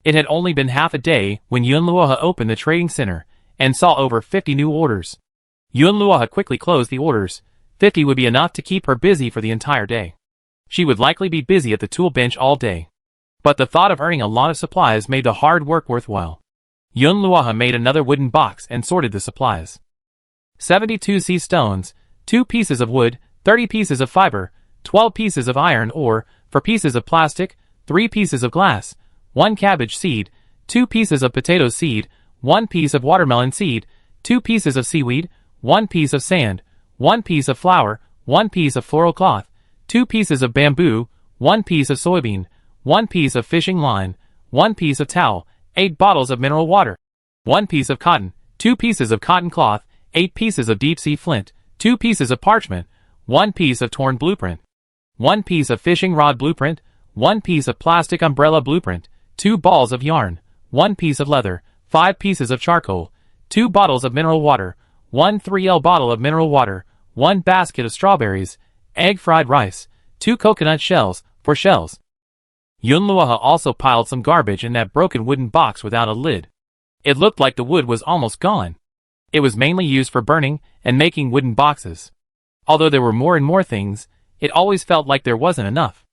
It had only been half a day when Yunluoha opened the trading center, and saw over 50 new orders. Yunluoha quickly closed the orders. 50 would be enough to keep her busy for the entire day. She would likely be busy at the tool bench all day. But the thought of earning a lot of supplies made the hard work worthwhile. Yunluoha made another wooden box and sorted the supplies. 72 sea stones, 2 pieces of wood, 30 pieces of fiber, 12 pieces of iron ore, 4 pieces of plastic, 3 pieces of glass, 1 cabbage seed, 2 pieces of potato seed, 1 piece of watermelon seed, 2 pieces of seaweed, 1 piece of sand, 1 piece of flour, 1 piece of floral cloth, 2 pieces of bamboo, 1 piece of soybean, 1 piece of fishing line, 1 piece of towel, 8 bottles of mineral water, 1 piece of cotton, 2 pieces of cotton cloth, 8 pieces of deep sea flint, 2 pieces of parchment, 1 piece of torn blueprint, 1 piece of fishing rod blueprint, 1 piece of plastic umbrella blueprint, 2 balls of yarn, 1 piece of leather, 5 pieces of charcoal, 2 bottles of mineral water, 1 3L bottle of mineral water, 1 basket of strawberries, egg fried rice, 2 coconut shells, 4 shells. Yunluoha also piled some garbage in that broken wooden box without a lid. It looked like the wood was almost gone. It was mainly used for burning and making wooden boxes. Although there were more and more things, it always felt like there wasn't enough.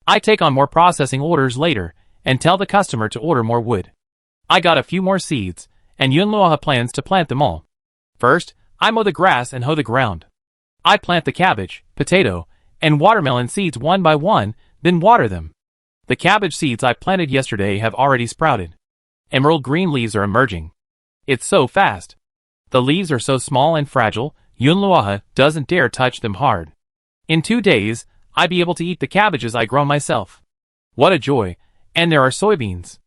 I take on more processing orders later and tell the customer to order more wood. I got a few more seeds, and Yunluoha plans to plant them all. First, I mow the grass and hoe the ground. I plant the cabbage, potato, and watermelon seeds one by one, then water them. The cabbage seeds I planted yesterday have already sprouted. Emerald green leaves are emerging. It's so fast. The leaves are so small and fragile, Yunluoha doesn't dare touch them hard. In 2 days, I'd be able to eat the cabbages I grow myself. What a joy! And there are soybeans.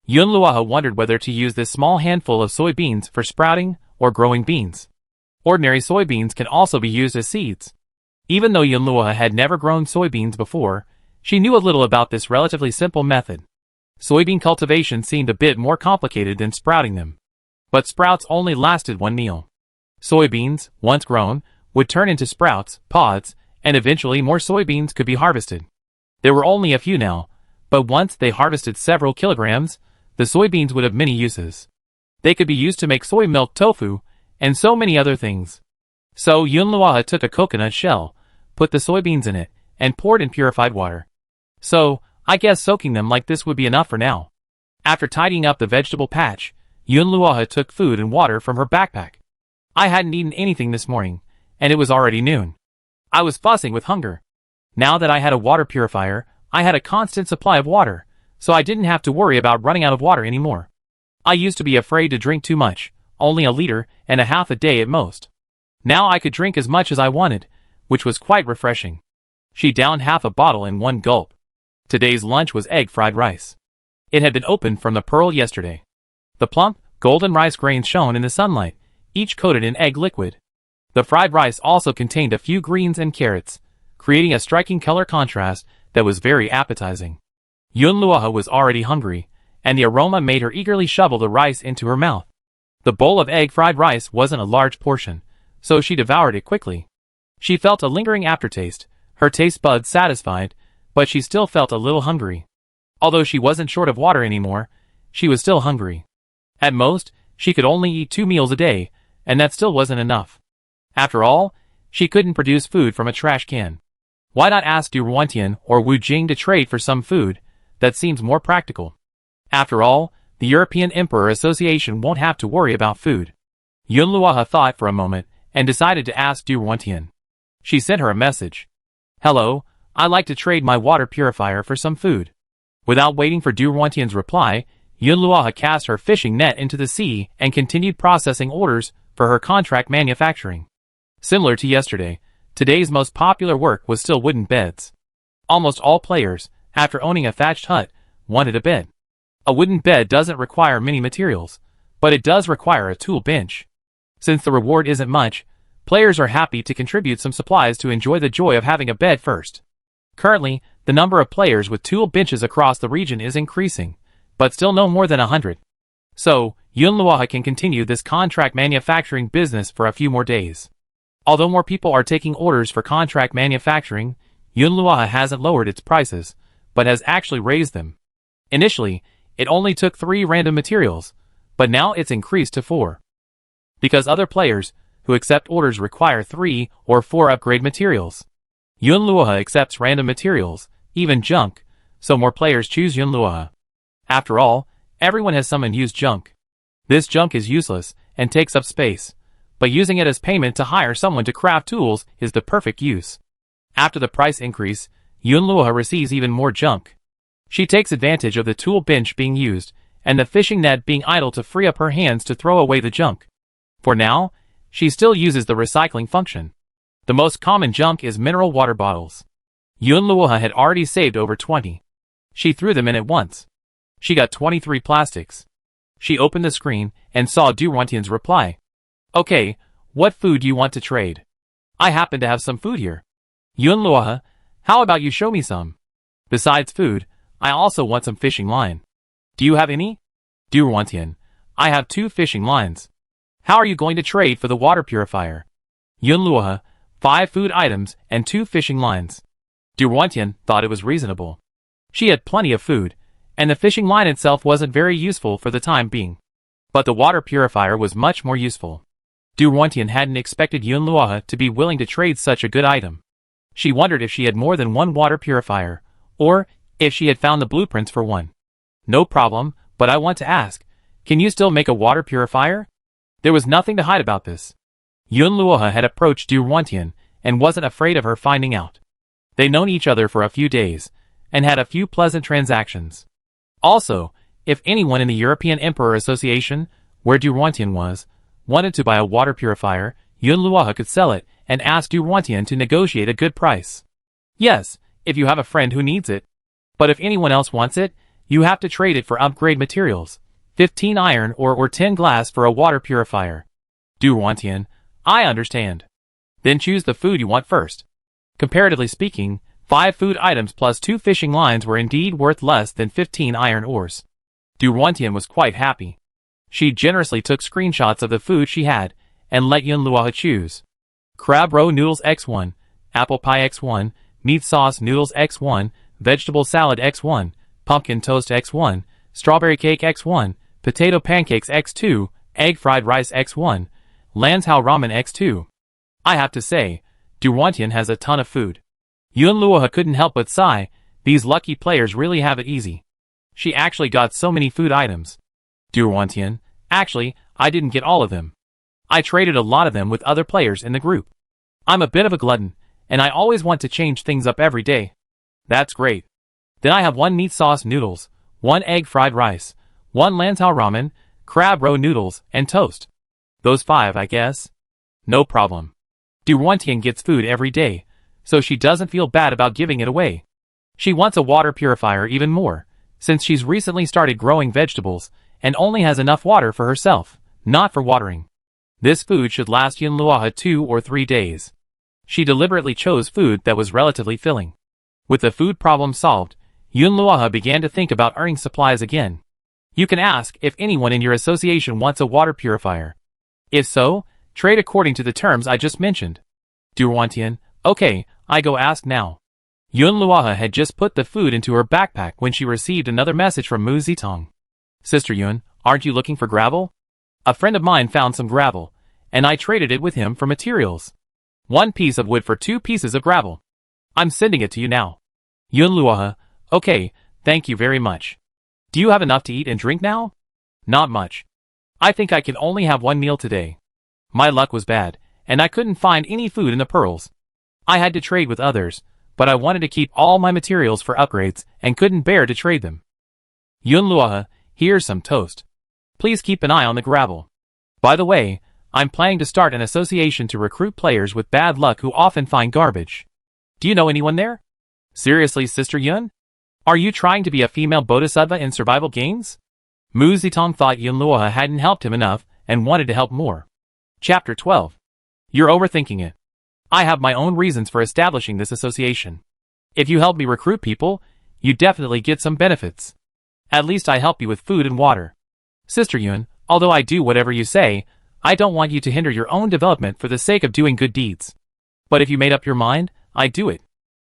Yunluoha wondered whether to use this small handful of soybeans for sprouting or growing beans. Ordinary soybeans can also be used as seeds. Even though Yunluoha had never grown soybeans before, she knew a little about this relatively simple method. Soybean cultivation seemed a bit more complicated than sprouting them. But sprouts only lasted one meal. Soybeans, once grown, would turn into sprouts, pods, and eventually more soybeans could be harvested. There were only a few now, but once they harvested several kilograms, the soybeans would have many uses. They could be used to make soy milk tofu, and so many other things. So Yunluoha took a coconut shell, put the soybeans in it, and poured in purified water. So, I guess soaking them like this would be enough for now. After tidying up the vegetable patch, Yunluoha took food and water from her backpack. I hadn't eaten anything this morning, and it was already noon. I was fussing with hunger. Now that I had a water purifier, I had a constant supply of water, so I didn't have to worry about running out of water anymore. I used to be afraid to drink too much, only 1.5 liters a day at most. Now I could drink as much as I wanted, which was quite refreshing. She downed half a bottle in one gulp. Today's lunch was egg fried rice. It had been opened from the pearl yesterday. The plump, golden rice grains shone in the sunlight, each coated in egg liquid. The fried rice also contained a few greens and carrots, creating a striking color contrast that was very appetizing. Yunluoha was already hungry, and the aroma made her eagerly shovel the rice into her mouth. The bowl of egg fried rice wasn't a large portion, so she devoured it quickly. She felt a lingering aftertaste, her taste buds satisfied, but she still felt a little hungry. Although she wasn't short of water anymore, she was still hungry. At most, she could only eat 2 meals a day, and that still wasn't enough. After all, she couldn't produce food from a trash can. Why not ask Du Ruantian or Wu Jing to trade for some food? That seems more practical. After all, the European Emperor Association won't have to worry about food. Yunluoha thought for a moment and decided to ask Du Ruantian. She sent her a message. Hello, I'd like to trade my water purifier for some food. Without waiting for Du Ruantian's reply, Yunluoha cast her fishing net into the sea and continued processing orders for her contract manufacturing. Similar to yesterday, today's most popular work was still wooden beds. Almost all players, after owning a thatched hut, wanted a bed. A wooden bed doesn't require many materials, but it does require a tool bench. Since the reward isn't much, players are happy to contribute some supplies to enjoy the joy of having a bed first. Currently, the number of players with tool benches across the region is increasing, but still no more than 100. So, Yunluoha can continue this contract manufacturing business for a few more days. Although more people are taking orders for contract manufacturing, Yunluoha hasn't lowered its prices, but has actually raised them. Initially, it only took 3 random materials, but now it's increased to 4. Because other players who accept orders require 3 or 4 upgrade materials. Yunluoha accepts random materials, even junk, so more players choose Yunluoha. After all, everyone has some unused junk. This junk is useless and takes up space, but using it as payment to hire someone to craft tools is the perfect use. After the price increase, Yunluoha receives even more junk. She takes advantage of the tool bench being used and the fishing net being idle to free up her hands to throw away the junk. For now, she still uses the recycling function. The most common junk is mineral water bottles. Yunluoha had already saved over 20. She threw them in at once. She got 23 plastics. She opened the screen and saw Du Ruantian's reply. Okay, what food do you want to trade? I happen to have some food here. Yunluoha, how about you show me some? Besides food, I also want some fishing line. Do you have any? Du Ruantian, I have 2 fishing lines. How are you going to trade for the water purifier? Yunluoha, 5 food items and 2 fishing lines. Du Ruantian thought it was reasonable. She had plenty of food, and the fishing line itself wasn't very useful for the time being. But the water purifier was much more useful. Du Ruantian hadn't expected Yun Luoha to be willing to trade such a good item. She wondered if she had more than one water purifier, or if she had found the blueprints for one. No problem, but I want to ask, can you still make a water purifier? There was nothing to hide about this. Yun Luoha had approached Du Ruantian and wasn't afraid of her finding out. They'd known each other for a few days, and had a few pleasant transactions. Also, if anyone in the European Emperor Association, where Du Ruantian was, wanted to buy a water purifier, Yun Luoha could sell it and ask Du Ruantian to negotiate a good price. Yes, if you have a friend who needs it. But if anyone else wants it, you have to trade it for upgrade materials, 15 iron or 10 glass for a water purifier. Du Ruantian, I understand. Then choose the food you want first. Comparatively speaking, 5 food items plus 2 fishing lines were indeed worth less than 15 iron ores. Du Ruantian was quite happy. She generously took screenshots of the food she had, and let Yun Luoha choose. Crab roe noodles x1, apple pie x1, meat sauce noodles x1, vegetable salad x1, pumpkin toast x1, strawberry cake x1, potato pancakes x2, egg fried rice x1, Lanzhou ramen x2. I have to say, Du Ruantian has a ton of food. Yun Luoha couldn't help but sigh, these lucky players really have it easy. She actually got so many food items. Du Ruantian, actually, I didn't get all of them. I traded a lot of them with other players in the group. I'm a bit of a glutton, and I always want to change things up every day. That's great. Then I have 1 meat sauce noodles, 1 egg fried rice, 1 Lanzhou ramen, crab roe noodles, and toast. Those 5, I guess. No problem. Du Ruantian gets food every day, so she doesn't feel bad about giving it away. She wants a water purifier even more, since she's recently started growing vegetables, and only has enough water for herself, not for watering. This food should last Yun Luoha 2 or 3 days. She deliberately chose food that was relatively filling. With the food problem solved, Yun Luoha began to think about earning supplies again. You can ask if anyone in your association wants a water purifier. If so, trade according to the terms I just mentioned. Du Ruantian, okay, I go ask now. Yun Luoha had just put the food into her backpack when she received another message from Mu Zitong. Sister Yun, aren't you looking for gravel? A friend of mine found some gravel, and I traded it with him for materials. 1 piece of wood for 2 pieces of gravel. I'm sending it to you now. Yun Luoha, okay, thank you very much. Do you have enough to eat and drink now? Not much. I think I can only have 1 meal today. My luck was bad, and I couldn't find any food in the pearls. I had to trade with others, but I wanted to keep all my materials for upgrades and couldn't bear to trade them. Yun Luoha, here's some toast. Please keep an eye on the gravel. By the way, I'm planning to start an association to recruit players with bad luck who often find garbage. Do you know anyone there? Seriously, Sister Yun? Are you trying to be a female bodhisattva in survival games? Mu Zitong thought Yun Luoha hadn't helped him enough and wanted to help more. Chapter 12. You're overthinking it. I have my own reasons for establishing this association. If you help me recruit people, you definitely get some benefits. At least I help you with food and water. Sister Yun, although I do whatever you say, I don't want you to hinder your own development for the sake of doing good deeds. But if you made up your mind, I'd do it.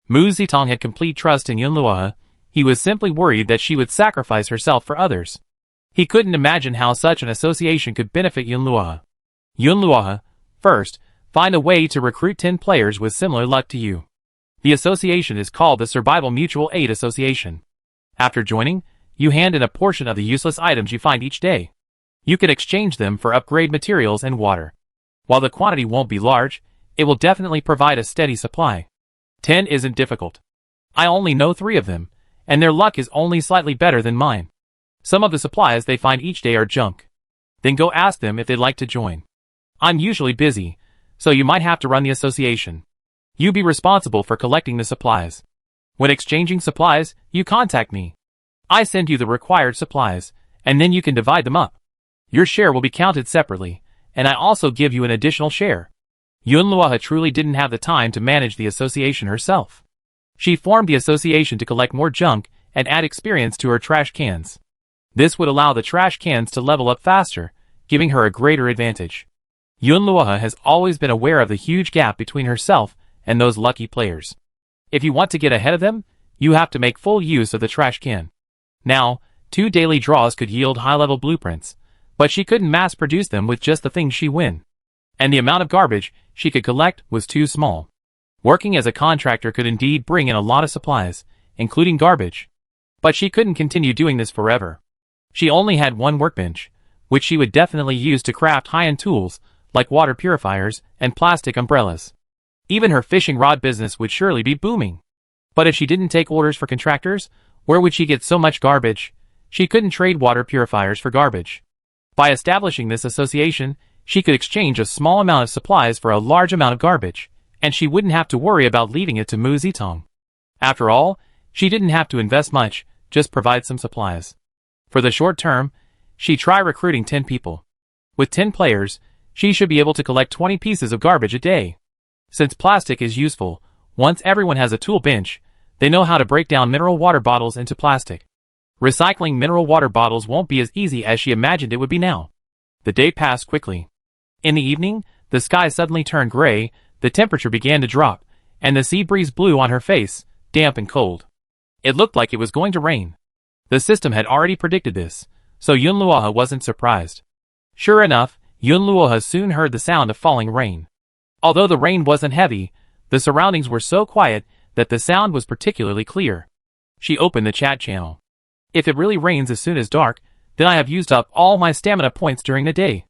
Mu Zitong had complete trust in Yun Luoha. He was simply worried that she would sacrifice herself for others. He couldn't imagine how such an association could benefit Yun Luoha. Yun Luoha, first, find a way to recruit 10 players with similar luck to you. The association is called the Survival Mutual Aid Association. After joining, you hand in a portion of the useless items you find each day. You can exchange them for upgrade materials and water. While the quantity won't be large, it will definitely provide a steady supply. 10 isn't difficult. I only know 3 of them, and their luck is only slightly better than mine. Some of the supplies they find each day are junk. Then go ask them if they'd like to join. I'm usually busy, so you might have to run the association. You be responsible for collecting the supplies. When exchanging supplies, you contact me. I send you the required supplies, and then you can divide them up. Your share will be counted separately, and I also give you an additional share. Yun Luoha truly didn't have the time to manage the association herself. She formed the association to collect more junk and add experience to her trash cans. This would allow the trash cans to level up faster, giving her a greater advantage. Yun Luoha has always been aware of the huge gap between herself and those lucky players. If you want to get ahead of them, you have to make full use of the trash can. Now, 2 daily draws could yield high-level blueprints, but she couldn't mass-produce them with just the things she win. and the amount of garbage she could collect was too small. Working as a contractor could indeed bring in a lot of supplies, including garbage. But she couldn't continue doing this forever. She only had one workbench, which she would definitely use to craft high-end tools like water purifiers and plastic umbrellas. Even her fishing rod business would surely be booming. But if she didn't take orders for contractors, where would she get so much garbage? She couldn't trade water purifiers for garbage. By establishing this association, she could exchange a small amount of supplies for a large amount of garbage, and she wouldn't have to worry about leaving it to Mu Zitong. After all, she didn't have to invest much, just provide some supplies. For the short term, she'd try recruiting 10 people. With 10 players, she should be able to collect 20 pieces of garbage a day. Since plastic is useful, once everyone has a tool bench, they know how to break down mineral water bottles into plastic. Recycling mineral water bottles won't be as easy as she imagined it would be now. The day passed quickly. In the evening, the sky suddenly turned gray, the temperature began to drop, and the sea breeze blew on her face, damp and cold. It looked like it was going to rain. The system had already predicted this, so Yunluoha wasn't surprised. Sure enough, Yunluoha soon heard the sound of falling rain. Although the rain wasn't heavy, the surroundings were so quiet that the sound was particularly clear. She opened the chat channel. If it really rains as soon as dark, then I have used up all my stamina points during the day.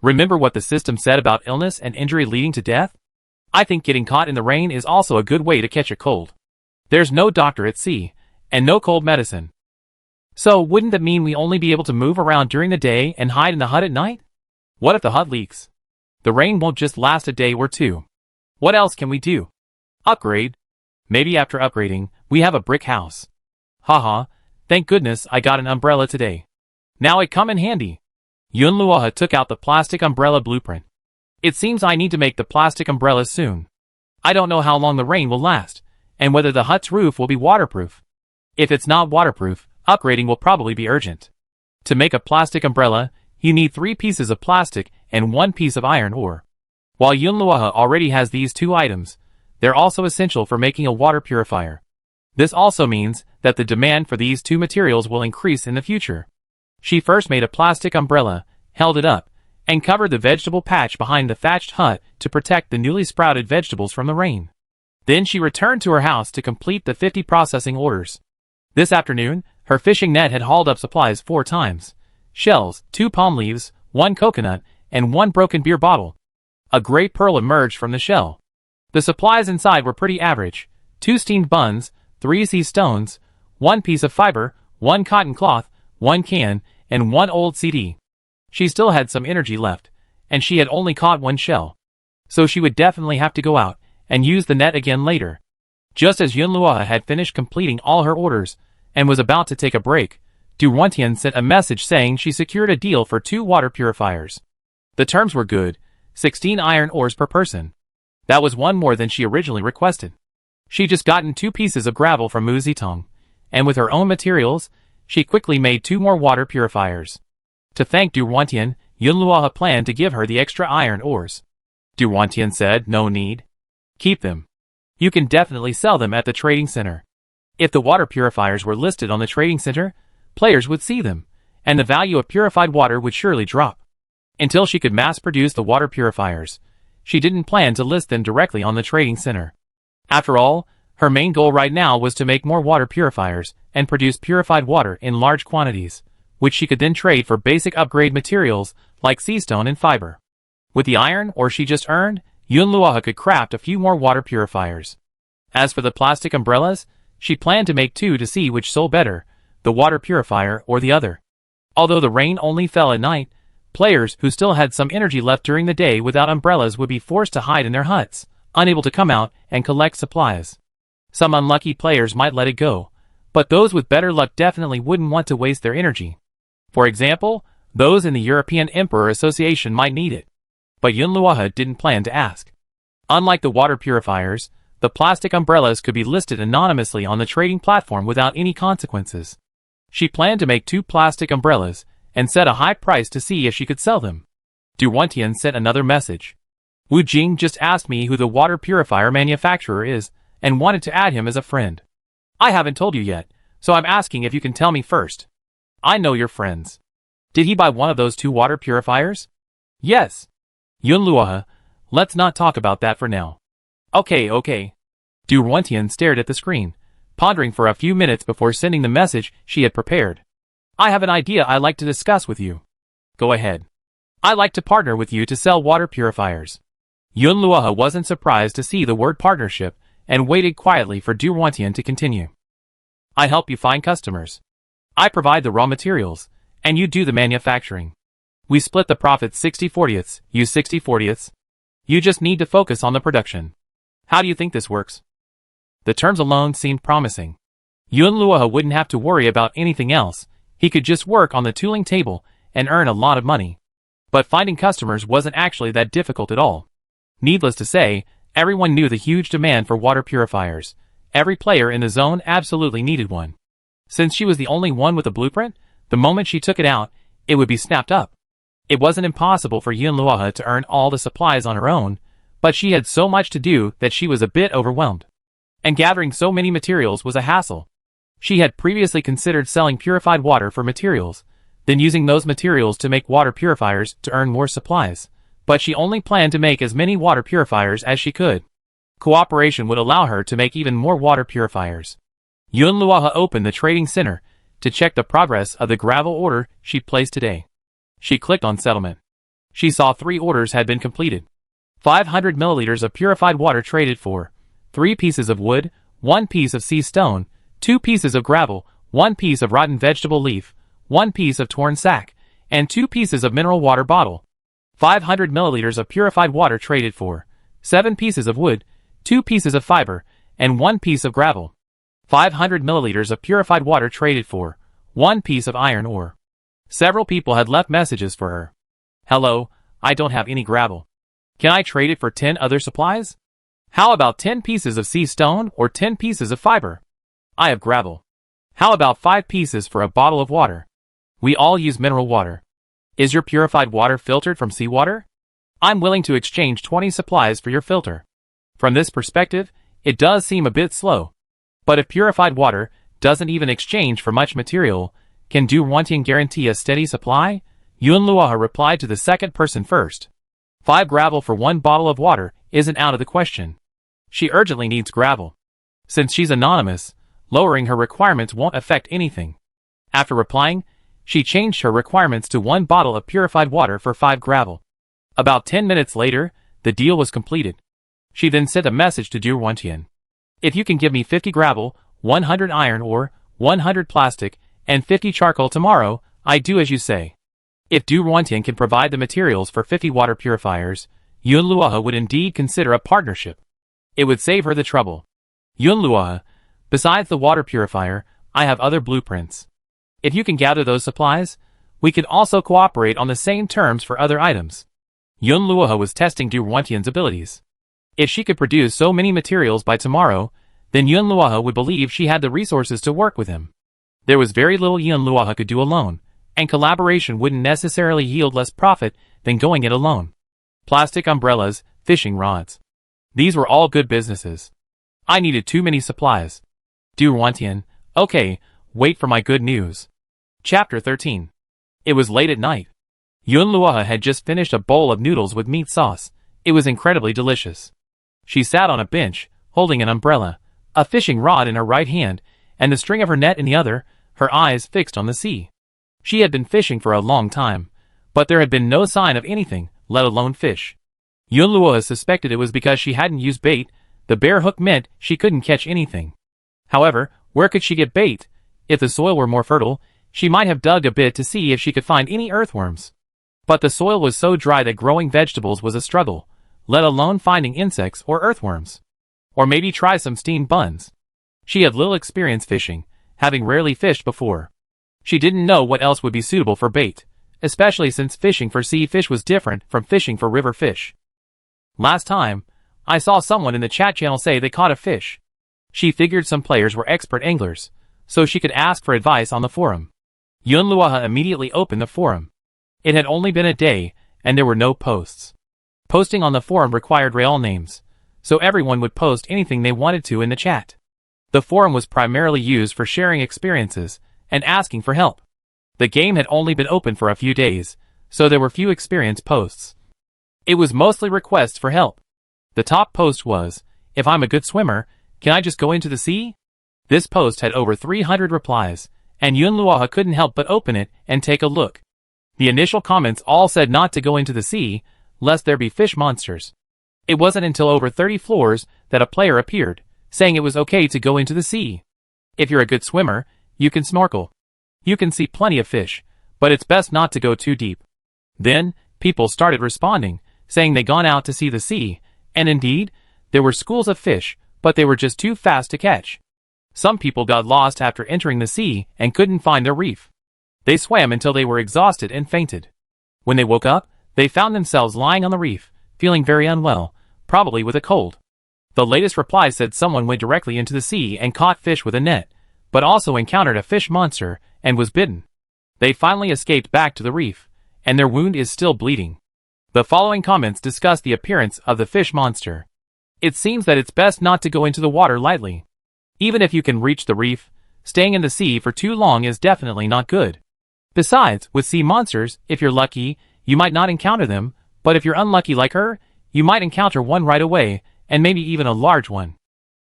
Remember what the system said about illness and injury leading to death? I think getting caught in the rain is also a good way to catch a cold. There's no doctor at sea, and no cold medicine. So wouldn't that mean we only be able to move around during the day and hide in the hut at night? What if the hut leaks? The rain won't just last a day or two. What else can we do? Upgrade? Maybe after upgrading, we have a brick house. Haha, thank goodness I got an umbrella today. Now it come in handy. Yunluoha took out the plastic umbrella blueprint. It seems I need to make the plastic umbrellas soon. I don't know how long the rain will last, and whether the hut's roof will be waterproof. If it's not waterproof, upgrading will probably be urgent. To make a plastic umbrella, you need 3 pieces of plastic and 1 piece of iron ore. While Yunluoha already has these 2 items, they're also essential for making a water purifier. This also means that the demand for these 2 materials will increase in the future. She first made a plastic umbrella, held it up, and covered the vegetable patch behind the thatched hut to protect the newly sprouted vegetables from the rain. Then she returned to her house to complete the 50 processing orders. This afternoon, her fishing net had hauled up supplies 4 times. Shells, 2 palm leaves, 1 coconut, and 1 broken beer bottle. A gray pearl emerged from the shell. The supplies inside were pretty average. 2 steamed buns, 3 sea stones, 1 piece of fiber, 1 cotton cloth, 1 can, and 1 old CD. She still had some energy left, and she had only caught 1 shell. So she would definitely have to go out and use the net again later. Just as Yunluoha had finished completing all her orders and was about to take a break, Du Wantian sent a message saying she secured a deal for 2 water purifiers. The terms were good, 16 iron ores per person. That was 1 more than she originally requested. She'd just gotten 2 pieces of gravel from Mu Zitong, and with her own materials, she quickly made 2 more water purifiers. To thank Du Wantian, Yunluoha planned to give her the extra iron ores. Du Wantian said, no need. Keep them. You can definitely sell them at the trading center. If the water purifiers were listed on the trading center, players would see them, and the value of purified water would surely drop. Until she could mass-produce the water purifiers, she didn't plan to list them directly on the trading center. After all, her main goal right now was to make more water purifiers and produce purified water in large quantities, which she could then trade for basic upgrade materials like sea stone and fiber. With the iron ore she just earned, Yunluoha could craft a few more water purifiers. As for the plastic umbrellas, she planned to make 2 to see which sold better, the water purifier or the other. Although the rain only fell at night, players who still had some energy left during the day without umbrellas would be forced to hide in their huts, unable to come out and collect supplies. Some unlucky players might let it go, but those with better luck definitely wouldn't want to waste their energy. For example, those in the European Emperor Association might need it. But Yunluoha didn't plan to ask. Unlike the water purifiers, the plastic umbrellas could be listed anonymously on the trading platform without any consequences. She planned to make 2 plastic umbrellas and set a high price to see if she could sell them. Du Wantian sent another message. Wu Jing just asked me who the water purifier manufacturer is and wanted to add him as a friend. I haven't told you yet, so I'm asking if you can tell me first. I know your friends. Did he buy one of those 2 water purifiers? Yes. Yunluohe, let's not talk about that for now. Okay. Du Ruantian stared at the screen, pondering for a few minutes before sending the message she had prepared. I have an idea I'd like to discuss with you. Go ahead. I'd like to partner with you to sell water purifiers. Yunluohe wasn't surprised to see the word partnership and waited quietly for Du Ruantian to continue. I help you find customers. I provide the raw materials, and you do the manufacturing. We split the profits 60/40ths, you 60/40ths. You just need to focus on the production. How do you think this works? The terms alone seemed promising. Yunluohe wouldn't have to worry about anything else. He could just work on the tooling table and earn a lot of money. But finding customers wasn't actually that difficult at all. Needless to say, everyone knew the huge demand for water purifiers. Every player in the zone absolutely needed one. Since she was the only one with a blueprint, the moment she took it out, it would be snapped up. It wasn't impossible for Yunluohe to earn all the supplies on her own, but she had so much to do that she was a bit overwhelmed. And gathering so many materials was a hassle. She had previously considered selling purified water for materials, then using those materials to make water purifiers to earn more supplies, but she only planned to make as many water purifiers as she could. Cooperation would allow her to make even more water purifiers. Yunluohe opened the trading center to check the progress of the gravel order she placed today. She clicked on settlement. She saw 3 orders had been completed. 500 milliliters of purified water traded for 3 pieces of wood, 1 piece of sea stone, 2 pieces of gravel, 1 piece of rotten vegetable leaf, 1 piece of torn sack, and 2 pieces of mineral water bottle. 500 milliliters of purified water traded for 7 pieces of wood, 2 pieces of fiber, and 1 piece of gravel. 500 milliliters of purified water traded for 1 piece of iron ore. Several people had left messages for her. Hello, I don't have any gravel. Can I trade it for 10 other supplies? How about 10 pieces of sea stone or 10 pieces of fiber? I have gravel. How about 5 pieces for a bottle of water? We all use mineral water. Is your purified water filtered from seawater? I'm willing to exchange 20 supplies for your filter. From this perspective, it does seem a bit slow. But if purified water doesn't even exchange for much material, can Du Ruantian guarantee a steady supply? Yunluohe replied to the second person first. 5 gravel for 1 bottle of water isn't out of the question. She urgently needs gravel. Since she's anonymous, lowering her requirements won't affect anything. After replying, she changed her requirements to 1 bottle of purified water for 5 gravel. About 10 minutes later, the deal was completed. She then sent a message to Du Ruantian. If you can give me 50 gravel, 100 iron ore, 100 plastic, and 50 charcoal tomorrow, I do as you say. If Du Ruantian can provide the materials for 50 water purifiers, Yunluohe would indeed consider a partnership. It would save her the trouble. Yunluohe, besides the water purifier, I have other blueprints. If you can gather those supplies, we could also cooperate on the same terms for other items. Yunluohe was testing Du Ruantian's abilities. If she could produce so many materials by tomorrow, then Yunluohe would believe she had the resources to work with him. There was very little Yunluohe could do alone, and collaboration wouldn't necessarily yield less profit than going it alone. Plastic umbrellas, fishing rods. These were all good businesses. I needed too many supplies. Du Ruantian, okay, wait for my good news. Chapter 13. It was late at night. Yunluohe had just finished a bowl of noodles with meat sauce. It was incredibly delicious. She sat on a bench, holding an umbrella, a fishing rod in her right hand, and the string of her net in the other, her eyes fixed on the sea. She had been fishing for a long time, but there had been no sign of anything, let alone fish. Yunluohe suspected it was because she hadn't used bait. The bare hook meant she couldn't catch anything. However, where could she get bait? If the soil were more fertile, she might have dug a bit to see if she could find any earthworms. But the soil was so dry that growing vegetables was a struggle, let alone finding insects or earthworms. Or maybe try some steamed buns. She had little experience fishing, having rarely fished before. She didn't know what else would be suitable for bait, especially since fishing for sea fish was different from fishing for river fish. Last time, I saw someone in the chat channel say they caught a fish. She figured some players were expert anglers, so she could ask for advice on the forum. Yunluohe immediately opened the forum. It had only been a day, and there were no posts. Posting on the forum required real names, so everyone would post anything they wanted to in the chat. The forum was primarily used for sharing experiences and asking for help. The game had only been open for a few days, so there were few experience posts. It was mostly requests for help. The top post was, "If I'm a good swimmer, can I just go into the sea?" This post had over 300 replies, and Yunluoha couldn't help but open it and take a look. The initial comments all said not to go into the sea, lest there be fish monsters. It wasn't until over 30 floors that a player appeared, saying it was okay to go into the sea. If you're a good swimmer, you can snorkel. You can see plenty of fish, but it's best not to go too deep. Then, people started responding, saying they'd gone out to see the sea, and indeed, there were schools of fish, but they were just too fast to catch. Some people got lost after entering the sea and couldn't find their reef. They swam until they were exhausted and fainted. When they woke up, they found themselves lying on the reef, feeling very unwell, probably with a cold. The latest reply said someone went directly into the sea and caught fish with a net, but also encountered a fish monster and was bitten. They finally escaped back to the reef, and their wound is still bleeding. The following comments discuss the appearance of the fish monster. It seems that it's best not to go into the water lightly. Even if you can reach the reef, staying in the sea for too long is definitely not good. Besides, with sea monsters, if you're lucky, you might not encounter them, but if you're unlucky like her, you might encounter one right away, and maybe even a large one.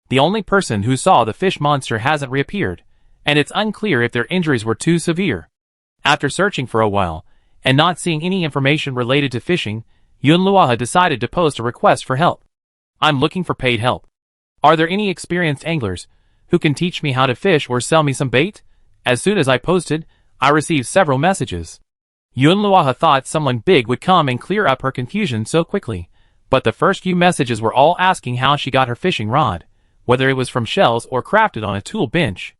The only person who saw the fish monster hasn't reappeared, and it's unclear if their injuries were too severe. After searching for a while, and not seeing any information related to fishing, Yunluoha decided to post a request for help. "I'm looking for paid help. Are there any experienced anglers who can teach me how to fish or sell me some bait?" As soon as I posted, I received several messages. Yunluoha thought someone big would come and clear up her confusion so quickly, but the first few messages were all asking how she got her fishing rod, whether it was from shells or crafted on a tool bench.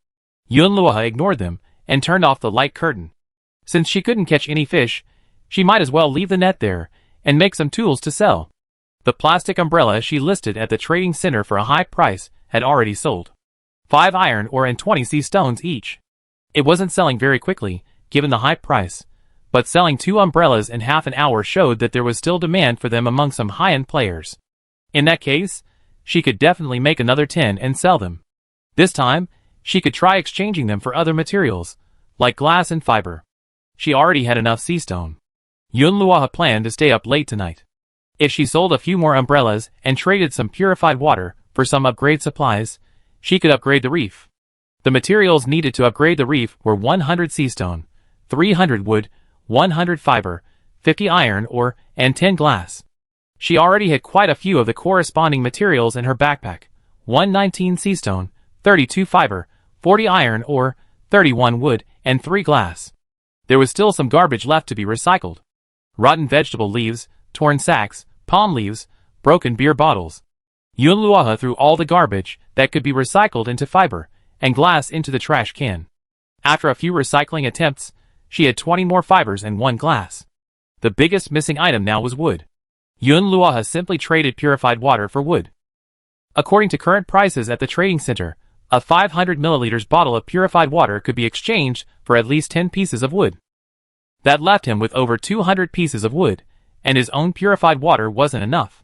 Yunluoha ignored them and turned off the light curtain. Since she couldn't catch any fish, she might as well leave the net there and make some tools to sell. The plastic umbrella she listed at the trading center for a high price had already sold. 5 iron ore and 20 sea stones each. It wasn't selling very quickly, given the high price, but selling 2 umbrellas in half an hour showed that there was still demand for them among some high-end players. In that case, she could definitely make another 10 and sell them. This time, she could try exchanging them for other materials, like glass and fiber. She already had enough sea stone. Yunluoha planned to stay up late tonight. If she sold a few more umbrellas and traded some purified water for some upgrade supplies, she could upgrade the reef. The materials needed to upgrade the reef were 100 sea stone, 300 wood, 100 fiber, 50 iron ore, and 10 glass. She already had quite a few of the corresponding materials in her backpack: 119 sea stone, 32 fiber, 40 iron ore, 31 wood, and 3 glass. There was still some garbage left to be recycled. Rotten vegetable leaves, torn sacks, palm leaves, broken beer bottles. Yunluoha threw all the garbage that could be recycled into fiber and glass into the trash can. After a few recycling attempts, she had 20 more fibers and 1 glass. The biggest missing item now was wood. Yunluoha simply traded purified water for wood. According to current prices at the trading center, a 500 milliliters bottle of purified water could be exchanged for at least 10 pieces of wood. That left him with over 200 pieces of wood, and his own purified water wasn't enough.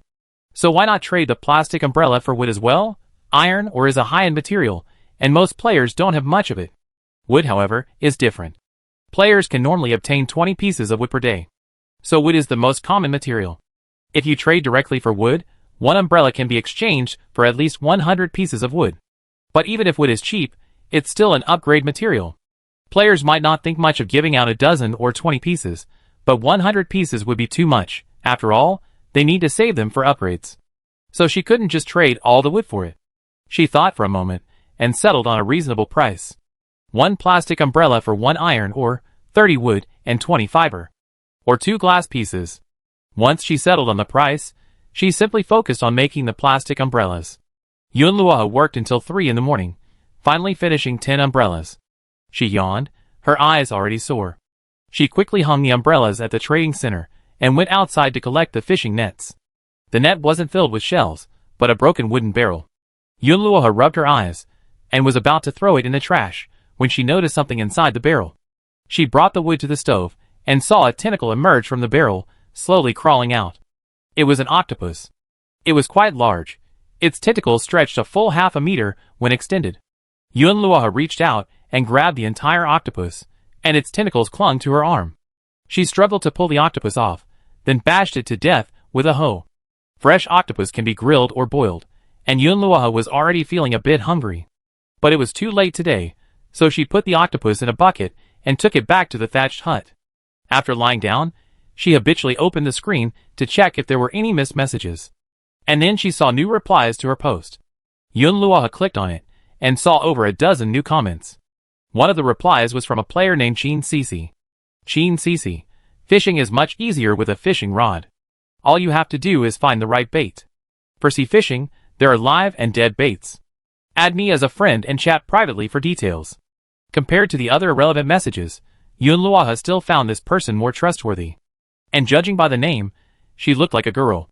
So why not trade the plastic umbrella for wood as well? Iron ore is a high-end material, and most players don't have much of it. Wood, however, is different. Players can normally obtain 20 pieces of wood per day. So wood is the most common material. If you trade directly for wood, one umbrella can be exchanged for at least 100 pieces of wood. But even if wood is cheap, it's still an upgrade material. Players might not think much of giving out a dozen or 20 pieces, but 100 pieces would be too much. After all, they need to save them for upgrades. So she couldn't just trade all the wood for it. She thought for a moment, and settled on a reasonable price. 1 plastic umbrella for 1 iron ore, 30 wood, and 20 fiber. Or 2 glass pieces. Once she settled on the price, she simply focused on making the plastic umbrellas. Yunluoha worked until 3 in the morning, finally finishing 10 umbrellas. She yawned, her eyes already sore. She quickly hung the umbrellas at the trading center and went outside to collect the fishing nets. The net wasn't filled with shells, but a broken wooden barrel. Yunluoha rubbed her eyes and was about to throw it in the trash when she noticed something inside the barrel. She brought the wood to the stove and saw a tentacle emerge from the barrel, slowly crawling out. It was an octopus. It was quite large. Its tentacles stretched a full half a meter when extended. Yunluoha reached out and grabbed the entire octopus, and its tentacles clung to her arm. She struggled to pull the octopus off, then bashed it to death with a hoe. Fresh octopus can be grilled or boiled, and Yunluoha was already feeling a bit hungry. But it was too late today, so she put the octopus in a bucket and took it back to the thatched hut. After lying down, she habitually opened the screen to check if there were any missed messages. And then she saw new replies to her post. Yunluoha clicked on it, and saw over a dozen new comments. One of the replies was from a player named Chin Cece. Chin Cece, fishing is much easier with a fishing rod. All you have to do is find the right bait. For sea fishing, there are live and dead baits. Add me as a friend and chat privately for details. Compared to the other irrelevant messages, Yunluoha still found this person more trustworthy. And judging by the name, she looked like a girl.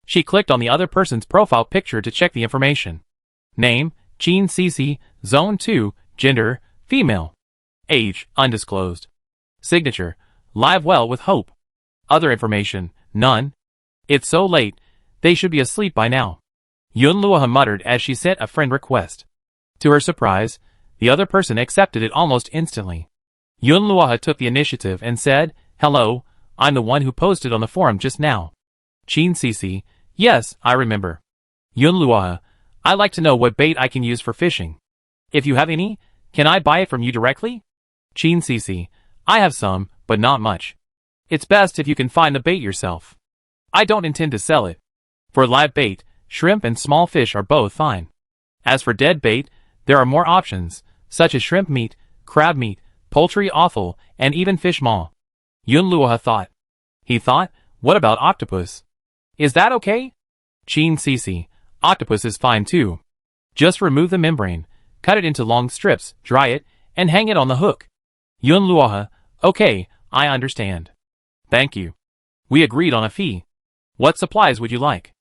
She clicked on the other person's profile picture to check the information. Name, Chin Cece, Zone 2, Gender, Female. Age, undisclosed. Signature, Live well with hope. Other information, none. It's so late, they should be asleep by now. Yunluoha muttered as she sent a friend request. To her surprise, the other person accepted it almost instantly. Yunluoha took the initiative and said, "Hello, I'm the one who posted on the forum just now." Chin Cece, yes, I remember. Yunluoha, I'd like to know what bait I can use for fishing. If you have any, can I buy it from you directly? Chin Cece, I have some, but not much. It's best if you can find the bait yourself. I don't intend to sell it. For live bait, shrimp and small fish are both fine. As for dead bait, there are more options, such as shrimp meat, crab meat, poultry offal, and even fish maw. Yunluoha thought. He thought, what about octopus? Is that okay? Chin Cece, octopus is fine too. Just remove the membrane, cut it into long strips, dry it, and hang it on the hook. Yunluoha, okay, I understand. Thank you. We agreed on a fee. What supplies would you like?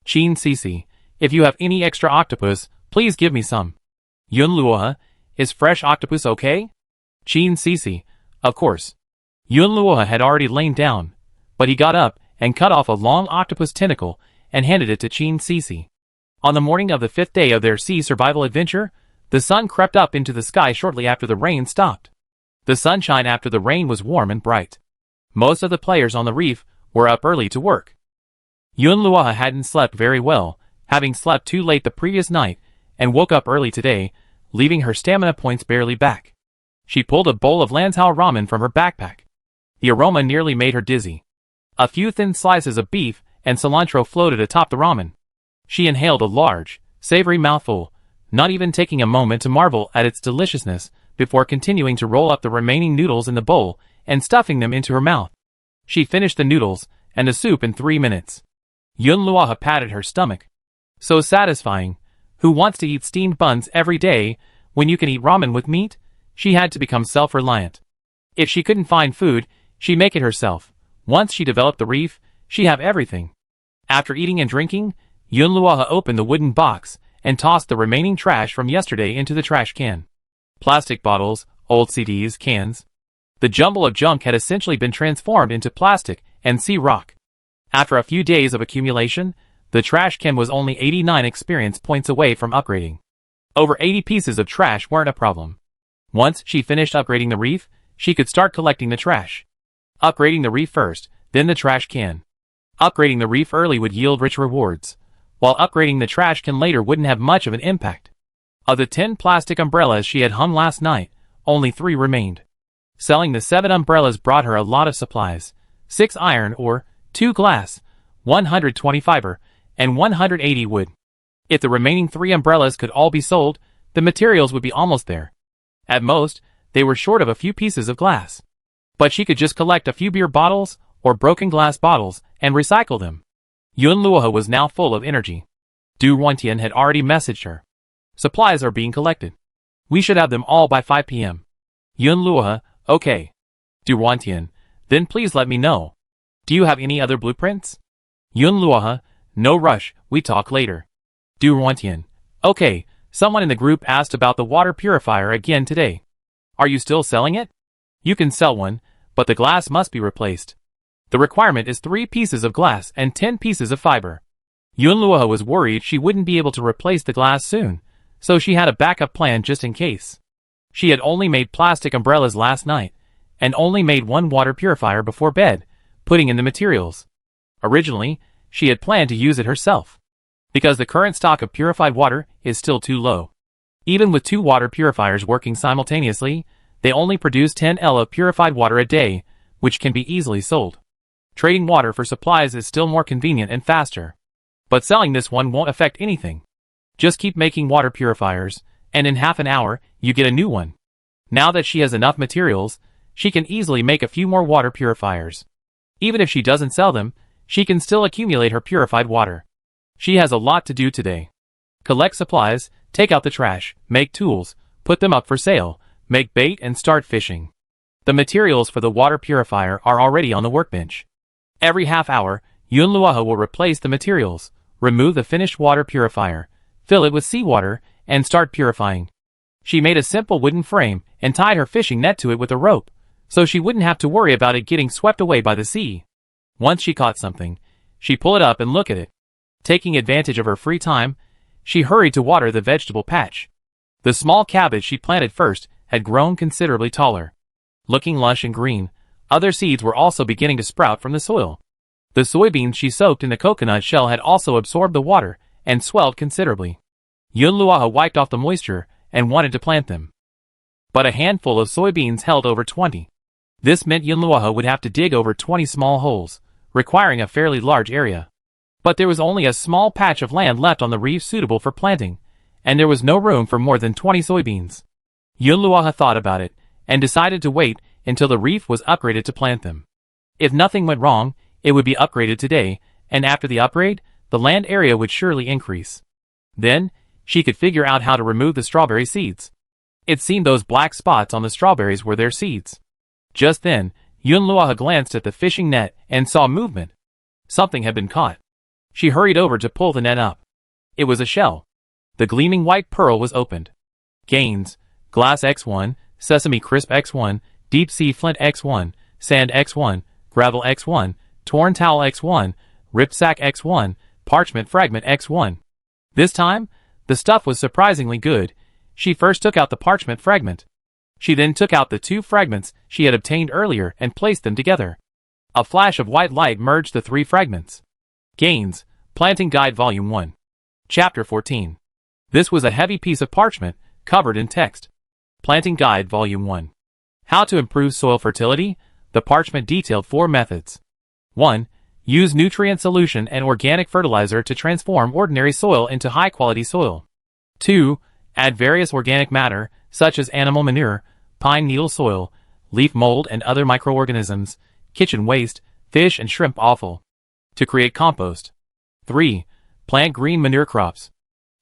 Chin Cece, if you have any extra octopus, please give me some. Yunluoha, is fresh octopus okay? Chin Cece, of course. Yunluoha had already lain down, but he got up and cut off a long octopus tentacle and handed it to Chin Cece. On the morning of the 5th day of their sea survival adventure, the sun crept up into the sky shortly after the rain stopped. The sunshine after the rain was warm and bright. Most of the players on the reef were up early to work. Yunluoha hadn't slept very well, having slept too late the previous night, and woke up early today, leaving her stamina points barely back. She pulled a bowl of Lanzhou ramen from her backpack. The aroma nearly made her dizzy. A few thin slices of beef and cilantro floated atop the ramen. She inhaled a large, savory mouthful, not even taking a moment to marvel at its deliciousness, before continuing to roll up the remaining noodles in the bowl and stuffing them into her mouth. She finished the noodles and the soup in 3 minutes. Yunluoha patted her stomach. So satisfying. Who wants to eat steamed buns every day when you can eat ramen with meat? She had to become self-reliant. If she couldn't find food, she'd make it herself. Once she developed the reef, she'd have everything. After eating and drinking, Yunluoha opened the wooden box and tossed the remaining trash from yesterday into the trash can. Plastic bottles, old CDs, cans. The jumble of junk had essentially been transformed into plastic and sea rock. After a few days of accumulation, the trash can was only 89 experience points away from upgrading. Over 80 pieces of trash weren't a problem. Once she finished upgrading the reef, she could start collecting the trash. Upgrading the reef first, then the trash can. Upgrading the reef early would yield rich rewards, while upgrading the trash can later wouldn't have much of an impact. Of the 10 plastic umbrellas she had hung last night, only 3 remained. Selling the 7 umbrellas brought her a lot of supplies: 6 iron ore, 2 glass, 120 fiber, and 180 wood. If the remaining 3 umbrellas could all be sold, the materials would be almost there. At most, they were short of a few pieces of glass. But she could just collect a few beer bottles or broken glass bottles and recycle them. Yunluoha was now full of energy. Du Ruantian had already messaged her. Supplies are being collected. We should have them all by 5 p.m. Yunluoha, okay. Du Ruantian, then please let me know. Do you have any other blueprints? Yunluoha, no rush, we talk later. Du Ruantian, okay, someone in the group asked about the water purifier again today. Are you still selling it? You can sell one, but the glass must be replaced. The requirement is 3 pieces of glass and 10 pieces of fiber. Yunluoha was worried she wouldn't be able to replace the glass soon, so she had a backup plan just in case. She had only made plastic umbrellas last night, and only made 1 water purifier before bed, putting in the materials. Originally, she had planned to use it herself. Because the current stock of purified water is still too low. Even with 2 water purifiers working simultaneously, they only produce 10 L of purified water a day, which can be easily sold. Trading water for supplies is still more convenient and faster. But selling this one won't affect anything. Just keep making water purifiers, and in half an hour, you get a new one. Now that she has enough materials, she can easily make a few more water purifiers. Even if she doesn't sell them, she can still accumulate her purified water. She has a lot to do today. Collect supplies, take out the trash, make tools, put them up for sale, make bait and start fishing. The materials for the water purifier are already on the workbench. Every half hour, Yunluohe will replace the materials, remove the finished water purifier, fill it with seawater, and start purifying. She made a simple wooden frame and tied her fishing net to it with a rope, so she wouldn't have to worry about it getting swept away by the sea. Once she caught something, she'd pull it up and look at it. Taking advantage of her free time, she hurried to water the vegetable patch. The small cabbage she planted first had grown considerably taller. Looking lush and green, other seeds were also beginning to sprout from the soil. The soybeans she soaked in the coconut shell had also absorbed the water and swelled considerably. Yunluohe wiped off the moisture and wanted to plant them. But a handful of soybeans held over 20. This meant Yunluohe would have to dig over 20 small holes, requiring a fairly large area. But there was only a small patch of land left on the reef suitable for planting, and there was no room for more than 20 soybeans. Yunluohe thought about it, and decided to wait until the reef was upgraded to plant them. If nothing went wrong, it would be upgraded today, and after the upgrade, the land area would surely increase. Then, she could figure out how to remove the strawberry seeds. It seemed those black spots on the strawberries were their seeds. Just then, Yunluohe glanced at the fishing net and saw movement. Something had been caught. She hurried over to pull the net up. It was a shell. The gleaming white pearl was opened. Gains: glass X1, sesame crisp X1, deep sea flint X1, sand X1, gravel X1, torn towel X1, ripped sack X1, parchment fragment X1. This time, the stuff was surprisingly good. She first took out the parchment fragment. She then took out the 2 fragments she had obtained earlier and placed them together. A flash of white light merged the 3 fragments. Gains: Planting Guide Volume 1. Chapter 14. This was a heavy piece of parchment, covered in text. Planting Guide Volume 1. How to improve soil fertility? The parchment detailed 4 methods. 1. Use nutrient solution and organic fertilizer to transform ordinary soil into high-quality soil. 2. Add various organic matter, such as animal manure, pine needle soil, leaf mold and other microorganisms, kitchen waste, fish and shrimp offal, to create compost. 3. Plant green manure crops.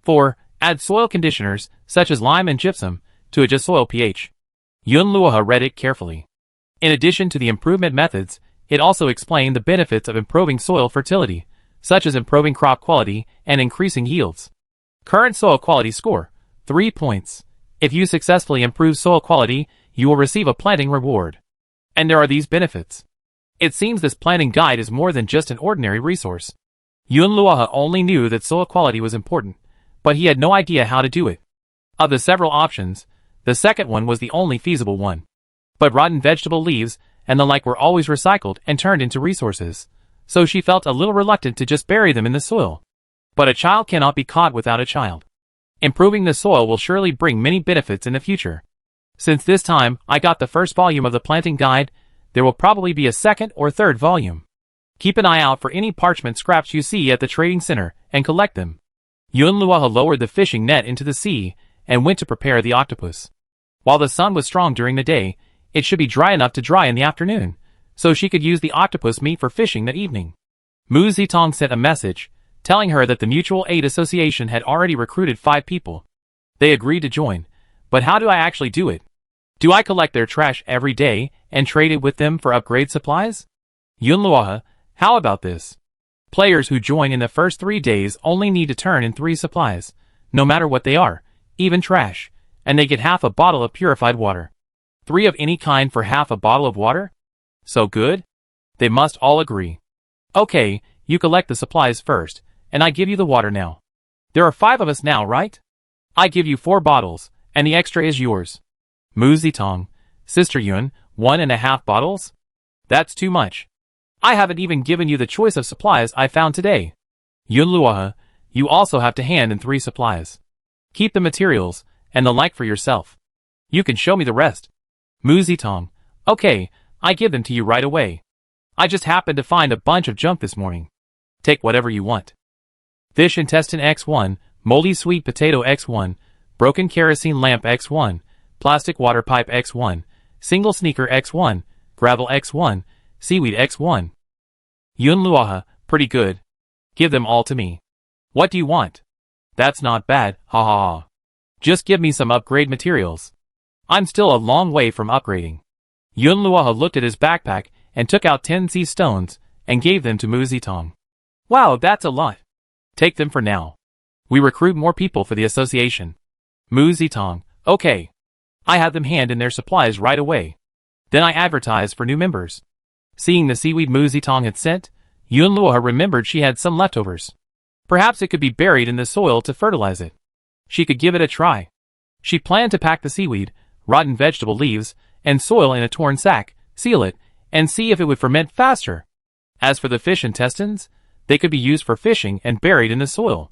4. Add soil conditioners, such as lime and gypsum, to adjust soil pH. Yunluohe read it carefully. In addition to the improvement methods, it also explained the benefits of improving soil fertility, such as improving crop quality and increasing yields. Current soil quality score: 3 points. If you successfully improve soil quality, you will receive a planting reward. And there are these benefits. It seems this planting guide is more than just an ordinary resource. Yunluohe only knew that soil quality was important, but he had no idea how to do it. Of the several options, the second one was the only feasible one. But rotten vegetable leaves and the like were always recycled and turned into resources, so she felt a little reluctant to just bury them in the soil. But a child cannot be caught without a child. Improving the soil will surely bring many benefits in the future. Since this time I got the first volume of the planting guide, there will probably be a second or third volume. Keep an eye out for any parchment scraps you see at the trading center and collect them. Yunluohe lowered the fishing net into the sea and went to prepare the octopus. While the sun was strong during the day, it should be dry enough to dry in the afternoon, so she could use the octopus meat for fishing that evening. Mu Zitong sent a message, telling her that the Mutual Aid Association had already recruited 5 people. They agreed to join, but how do I actually do it? Do I collect their trash every day and trade it with them for upgrade supplies? Yunluohe, how about this? Players who join in the first 3 days only need to turn in 3 supplies, no matter what they are, even trash, and they get half a bottle of purified water. 3 of any kind for half a bottle of water? So good? They must all agree. Okay, you collect the supplies first, and I give you the water now. There are 5 of us now, right? I give you 4 bottles, and the extra is yours. Mu Zitong, Sister Yun, 1.5 bottles? That's too much. I haven't even given you the choice of supplies I found today. Yunluohe, you also have to hand in 3 supplies. Keep the materials, and the like for yourself. You can show me the rest. Mu Zitong, okay, I give them to you right away. I just happened to find a bunch of junk this morning. Take whatever you want. Fish intestine X1, moldy sweet potato X1, broken kerosene lamp X1, plastic water pipe X1, single sneaker X1, gravel X1, seaweed X1. Yunluohe, pretty good. Give them all to me. What do you want? That's not bad, ha ha ha. Just give me some upgrade materials. I'm still a long way from upgrading. Yunluohe looked at his backpack and took out 10 sea stones and gave them to Mu Zitong. Wow, that's a lot. Take them for now. We recruit more people for the association. Mu Zitong, okay. I have them hand in their supplies right away. Then I advertise for new members. Seeing the seaweed Mu Zitong had sent, Yunluohe remembered she had some leftovers. Perhaps it could be buried in the soil to fertilize it. She could give it a try. She planned to pack the seaweed, rotten vegetable leaves, and soil in a torn sack, seal it, and see if it would ferment faster. As for the fish intestines, they could be used for fishing and buried in the soil.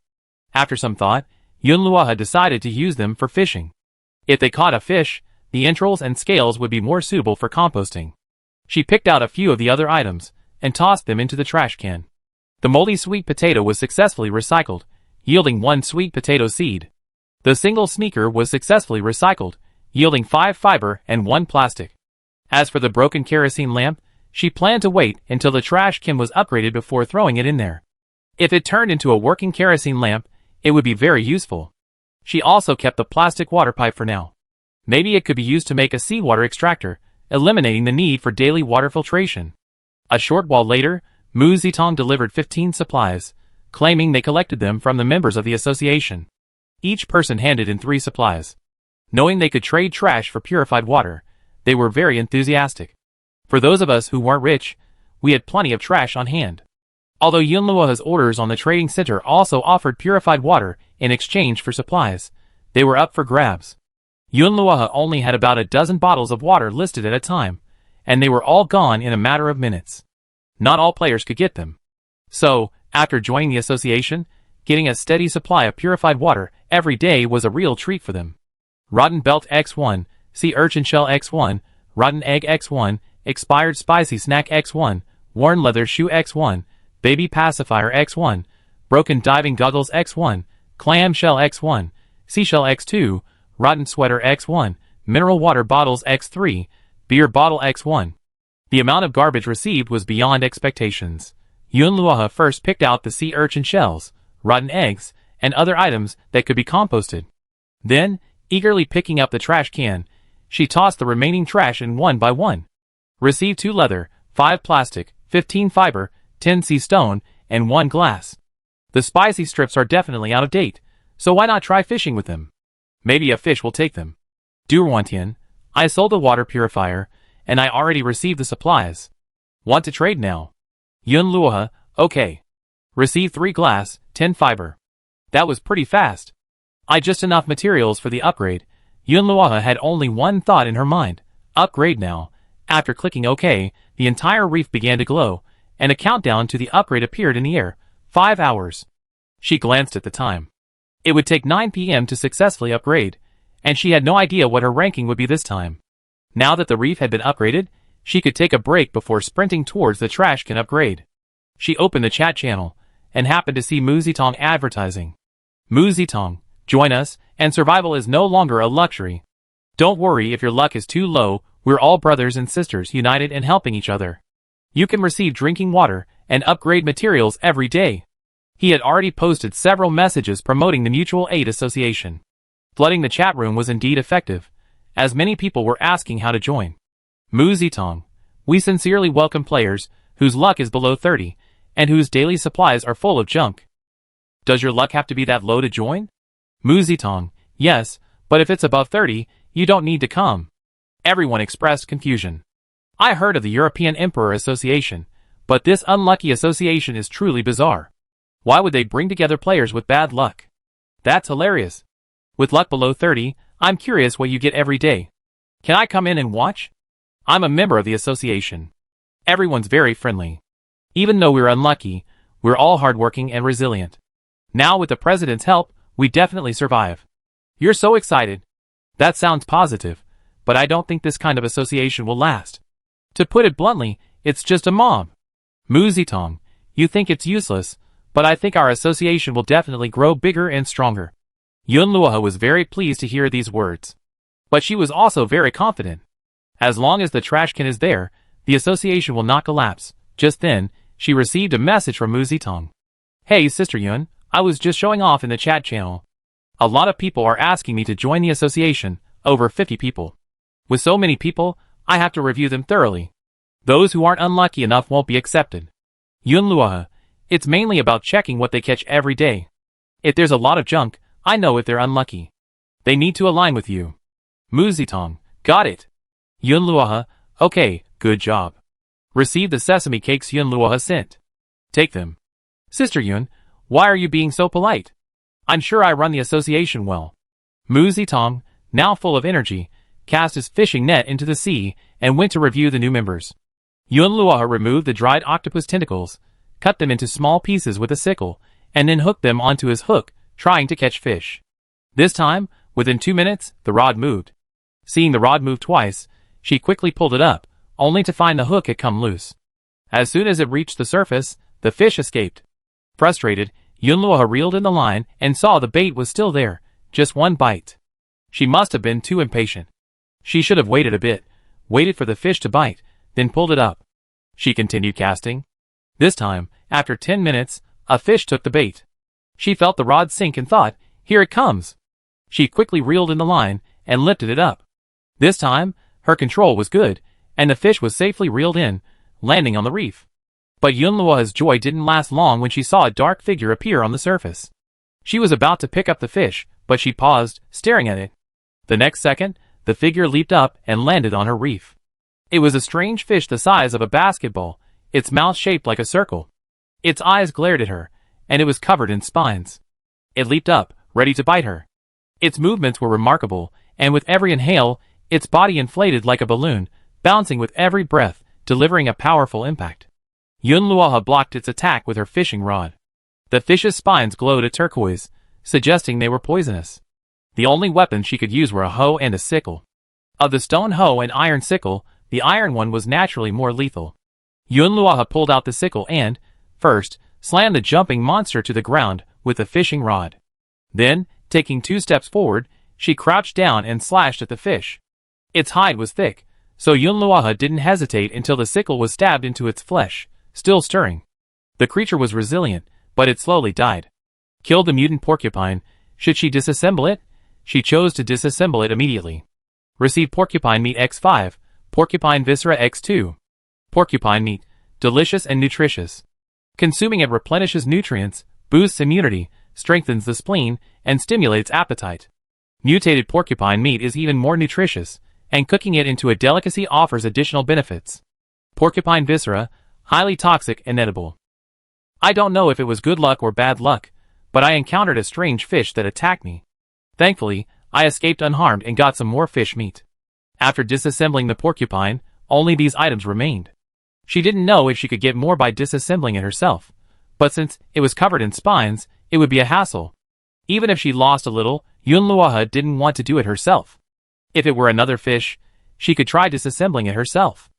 After some thought, Yunluohe decided to use them for fishing. If they caught a fish, the entrails and scales would be more suitable for composting. She picked out a few of the other items and tossed them into the trash can. The moldy sweet potato was successfully recycled, yielding 1 sweet potato seed. The single sneaker was successfully recycled, yielding 5 fiber and 1 plastic. As for the broken kerosene lamp, she planned to wait until the trash can was upgraded before throwing it in there. If it turned into a working kerosene lamp, it would be very useful. She also kept the plastic water pipe for now. Maybe it could be used to make a seawater extractor, eliminating the need for daily water filtration. A short while later, Mu Zitong delivered 15 supplies, claiming they collected them from the members of the association. Each person handed in 3 supplies. Knowing they could trade trash for purified water, they were very enthusiastic. For those of us who weren't rich, we had plenty of trash on hand. Although Yunluohe's orders on the trading center also offered purified water in exchange for supplies, they were up for grabs. Yunluohe only had about a dozen bottles of water listed at a time, and they were all gone in a matter of minutes. Not all players could get them. So, after joining the association, getting a steady supply of purified water every day was a real treat for them. Rotten belt X1, sea urchin shell X1, rotten egg X1, expired spicy snack X1, worn leather shoe X1, baby pacifier X1, broken diving goggles X1, clam shell X1, seashell X2, rotten sweater X1, mineral water bottles X3, beer bottle X1. The amount of garbage received was beyond expectations. Yunluohe first picked out the sea urchin shells, rotten eggs, and other items that could be composted. Then, eagerly picking up the trash can, she tossed the remaining trash in one by one. Received 2 leather, 5 plastic, 15 fiber, 10 sea stone, and 1 glass. The spicy strips are definitely out of date, so why not try fishing with them? Maybe a fish will take them. Duwantian, I sold the water purifier, and I already received the supplies. Want to trade now? Yunluohe, okay. Received 3 glass, 10 fiber. That was pretty fast. I just enough materials for the upgrade. Yunluohe had only one thought in her mind, upgrade now. After clicking OK, the entire reef began to glow, and a countdown to the upgrade appeared in the air, 5 hours. She glanced at the time. It would take 9 p.m. to successfully upgrade, and she had no idea what her ranking would be this time. Now that the reef had been upgraded, she could take a break before sprinting towards the trash can upgrade. She opened the chat channel, and happened to see Mu Zitong advertising. Mu Zitong, join us, and survival is no longer a luxury. Don't worry if your luck is too low, we're all brothers and sisters united and helping each other. You can receive drinking water and upgrade materials every day. He had already posted several messages promoting the Mutual Aid Association. Flooding the chat room was indeed effective, as many people were asking how to join. Mu Zitong, we sincerely welcome players whose luck is below 30, and whose daily supplies are full of junk. Does your luck have to be that low to join? Mu Zitong, yes, but if it's above 30, you don't need to come. Everyone expressed confusion. I heard of the European Emperor Association, but this unlucky association is truly bizarre. Why would they bring together players with bad luck? That's hilarious. With luck below 30, I'm curious what you get every day. Can I come in and watch? I'm a member of the association. Everyone's very friendly. Even though we're unlucky, we're all hardworking and resilient. Now with the president's help, we definitely survive. You're so excited. That sounds positive, but I don't think this kind of association will last. To put it bluntly, it's just a mob. Muzitong, you think it's useless, but I think our association will definitely grow bigger and stronger. Yunluoha was very pleased to hear these words. But she was also very confident. As long as the trash can is there, the association will not collapse. Just then, she received a message from Muzitong. Hey Sister Yun, I was just showing off in the chat channel. A lot of people are asking me to join the association, over 50 people. With so many people, I have to review them thoroughly. Those who aren't unlucky enough won't be accepted. Yunluoha, it's mainly about checking what they catch every day. If there's a lot of junk, I know if they're unlucky. They need to align with you. Muzitong, got it. Yunluoha, okay, good job. Receive the sesame cakes Yunluoha sent. Take them. Sister Yun, why are you being so polite? I'm sure I run the association well. Muzitong, now full of energy, cast his fishing net into the sea and went to review the new members. Yunluoha removed the dried octopus tentacles, cut them into small pieces with a sickle, and then hooked them onto his hook, trying to catch fish. This time, within 2 minutes, the rod moved. Seeing the rod move twice, she quickly pulled it up, only to find the hook had come loose. As soon as it reached the surface, the fish escaped. Frustrated, Yunluoha reeled in the line and saw the bait was still there, just one bite. She must have been too impatient. She should have waited a bit, waited for the fish to bite, then pulled it up. She continued casting. This time, after 10 minutes, a fish took the bait. She felt the rod sink and thought, here it comes. She quickly reeled in the line and lifted it up. This time, her control was good, and the fish was safely reeled in, landing on the reef. But Yunluoha's joy didn't last long when she saw a dark figure appear on the surface. She was about to pick up the fish, but she paused, staring at it. The next second, the figure leaped up and landed on her reef. It was a strange fish the size of a basketball, its mouth shaped like a circle. Its eyes glared at her, and it was covered in spines. It leaped up, ready to bite her. Its movements were remarkable, and with every inhale, its body inflated like a balloon, bouncing with every breath, delivering a powerful impact. Yunluoha blocked its attack with her fishing rod. The fish's spines glowed a turquoise, suggesting they were poisonous. The only weapons she could use were a hoe and a sickle. Of the stone hoe and iron sickle, the iron one was naturally more lethal. Yunluoha pulled out the sickle and, first, slammed the jumping monster to the ground with the fishing rod. Then, taking 2 steps forward, she crouched down and slashed at the fish. Its hide was thick, so Yunluoha didn't hesitate until the sickle was stabbed into its flesh, still stirring. The creature was resilient, but it slowly died. Kill the mutant porcupine. Should she disassemble it? She chose to disassemble it immediately. Receive porcupine meat X5, porcupine viscera X2. Porcupine meat, delicious and nutritious. Consuming it replenishes nutrients, boosts immunity, strengthens the spleen, and stimulates appetite. Mutated porcupine meat is even more nutritious, and cooking it into a delicacy offers additional benefits. Porcupine viscera, highly toxic and edible. I don't know if it was good luck or bad luck, but I encountered a strange fish that attacked me. Thankfully, I escaped unharmed and got some more fish meat. After disassembling the porcupine, only these items remained. She didn't know if she could get more by disassembling it herself, but since it was covered in spines, it would be a hassle. Even if she lost a little, Yunluoha didn't want to do it herself. If it were another fish, she could try disassembling it herself.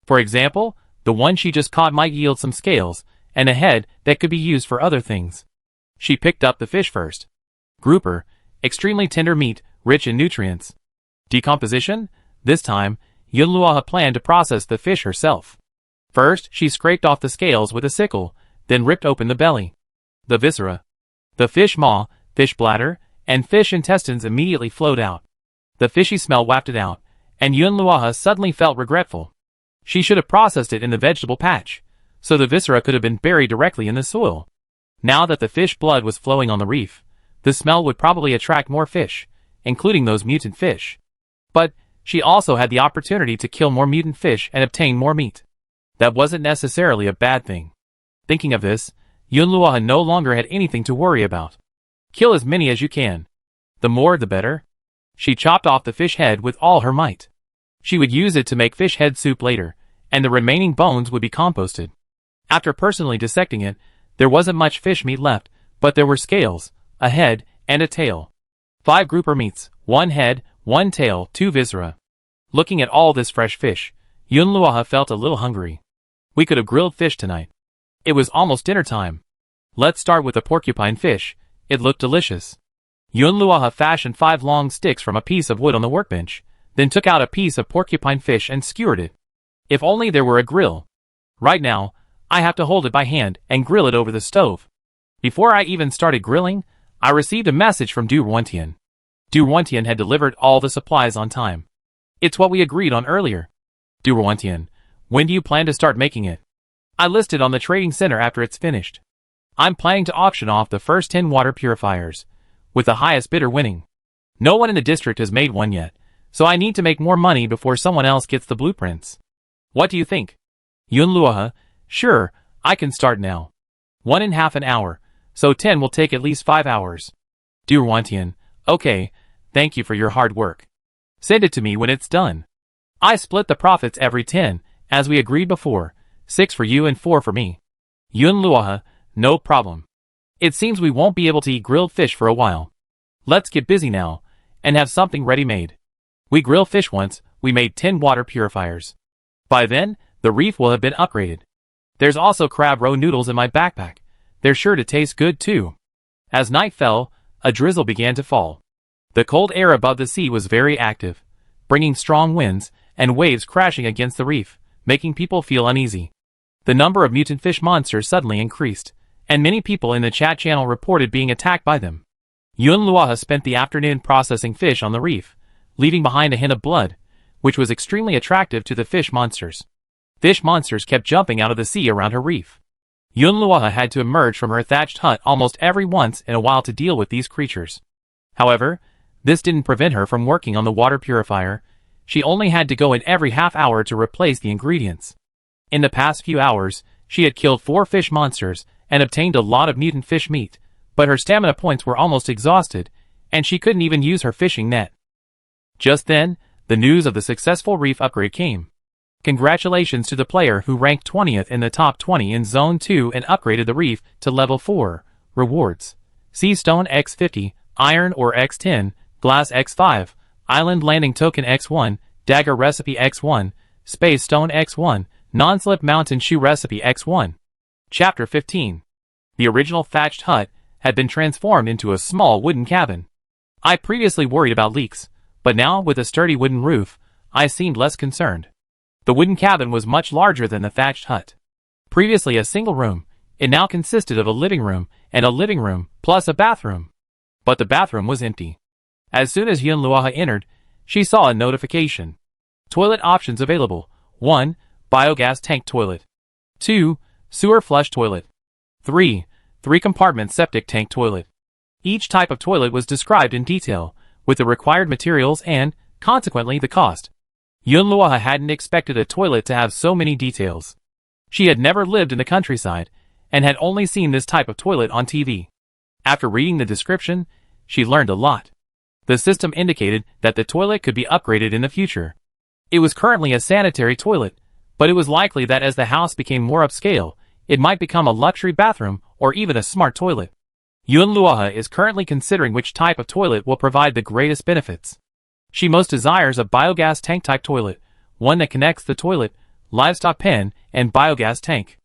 For example, the one she just caught might yield some scales and a head that could be used for other things. She picked up the fish first. Grouper, extremely tender meat, rich in nutrients. Decomposition? This time, Yunluoha planned to process the fish herself. First, she scraped off the scales with a sickle, then ripped open the belly. The viscera. The fish maw, fish bladder, and fish intestines immediately flowed out. The fishy smell wafted out, and Yunluoha suddenly felt regretful. She should have processed it in the vegetable patch, so the viscera could have been buried directly in the soil. Now that the fish blood was flowing on the reef, the smell would probably attract more fish, including those mutant fish. But she also had the opportunity to kill more mutant fish and obtain more meat. That wasn't necessarily a bad thing. Thinking of this, Yunluoha no longer had anything to worry about. Kill as many as you can. The more the better. She chopped off the fish head with all her might. She would use it to make fish head soup later, and the remaining bones would be composted. After personally dissecting it, there wasn't much fish meat left, but there were scales, a head, and a tail. 5 grouper meats, 1 head, 1 tail, 2 viscera. Looking at all this fresh fish, Yunluoha felt a little hungry. We could have grilled fish tonight. It was almost dinner time. Let's start with the porcupine fish. It looked delicious. Yunluoha fashioned 5 long sticks from a piece of wood on the workbench, then took out a piece of porcupine fish and skewered it. If only there were a grill. Right now, I have to hold it by hand and grill it over the stove. Before I even started grilling, I received a message from Du Ruentian. Du Ruentian had delivered all the supplies on time. It's what we agreed on earlier. Du Ruentian, when do you plan to start making it? I listed on the trading center after it's finished. I'm planning to auction off the first 10 water purifiers, with the highest bidder winning. No one in the district has made one yet, so I need to make more money before someone else gets the blueprints. What do you think? Yunluoha, sure, I can start now. 1.5 an hour, so 10 will take at least 5 hours. Du Ruentian, okay, thank you for your hard work. Send it to me when it's done. I split the profits every 10, as we agreed before, 6 for you and 4 for me. Yunluoha, no problem. It seems we won't be able to eat grilled fish for a while. Let's get busy now, and have something ready-made. We grilled fish once, we made 10 water purifiers. By then, the reef will have been upgraded. There's also crab roe noodles in my backpack. They're sure to taste good too. As night fell, a drizzle began to fall. The cold air above the sea was very active, bringing strong winds and waves crashing against the reef, making people feel uneasy. The number of mutant fish monsters suddenly increased, and many people in the chat channel reported being attacked by them. Yunluoha spent the afternoon processing fish on the reef, leaving behind a hint of blood, which was extremely attractive to the fish monsters. Fish monsters kept jumping out of the sea around her reef. Yunluoha had to emerge from her thatched hut almost every once in a while to deal with these creatures. However, this didn't prevent her from working on the water purifier. She only had to go in every half hour to replace the ingredients. In the past few hours, she had killed 4 fish monsters and obtained a lot of mutant fish meat, but her stamina points were almost exhausted, and she couldn't even use her fishing net. Just then, the news of the successful reef upgrade came. Congratulations to the player who ranked 20th in the top 20 in Zone 2 and upgraded the reef to Level 4. Rewards: Sea Stone X50, Iron Ore X10, Glass X5, Island Landing Token X1, Dagger Recipe X1, Space Stone X1, Non-Slip Mountain Shoe Recipe X1. Chapter 15. The original thatched hut had been transformed into a small wooden cabin. I previously worried about leaks, but now with a sturdy wooden roof, I seemed less concerned. The wooden cabin was much larger than the thatched hut. Previously a single room, it now consisted of a living room and a living room plus a bathroom. But the bathroom was empty. As soon as Yunluoha entered, she saw a notification. Toilet options available. 1. Biogas tank toilet. 2. Sewer flush toilet. 3. 3-compartment septic tank toilet. Each type of toilet was described in detail, with the required materials and, consequently, the cost. Yunluoha hadn't expected a toilet to have so many details. She had never lived in the countryside, and had only seen this type of toilet on TV. After reading the description, she learned a lot. The system indicated that the toilet could be upgraded in the future. It was currently a sanitary toilet, but it was likely that as the house became more upscale, it might become a luxury bathroom or even a smart toilet. Yunluoha is currently considering which type of toilet will provide the greatest benefits. She most desires a biogas tank-type toilet, one that connects the toilet, livestock pen, and biogas tank.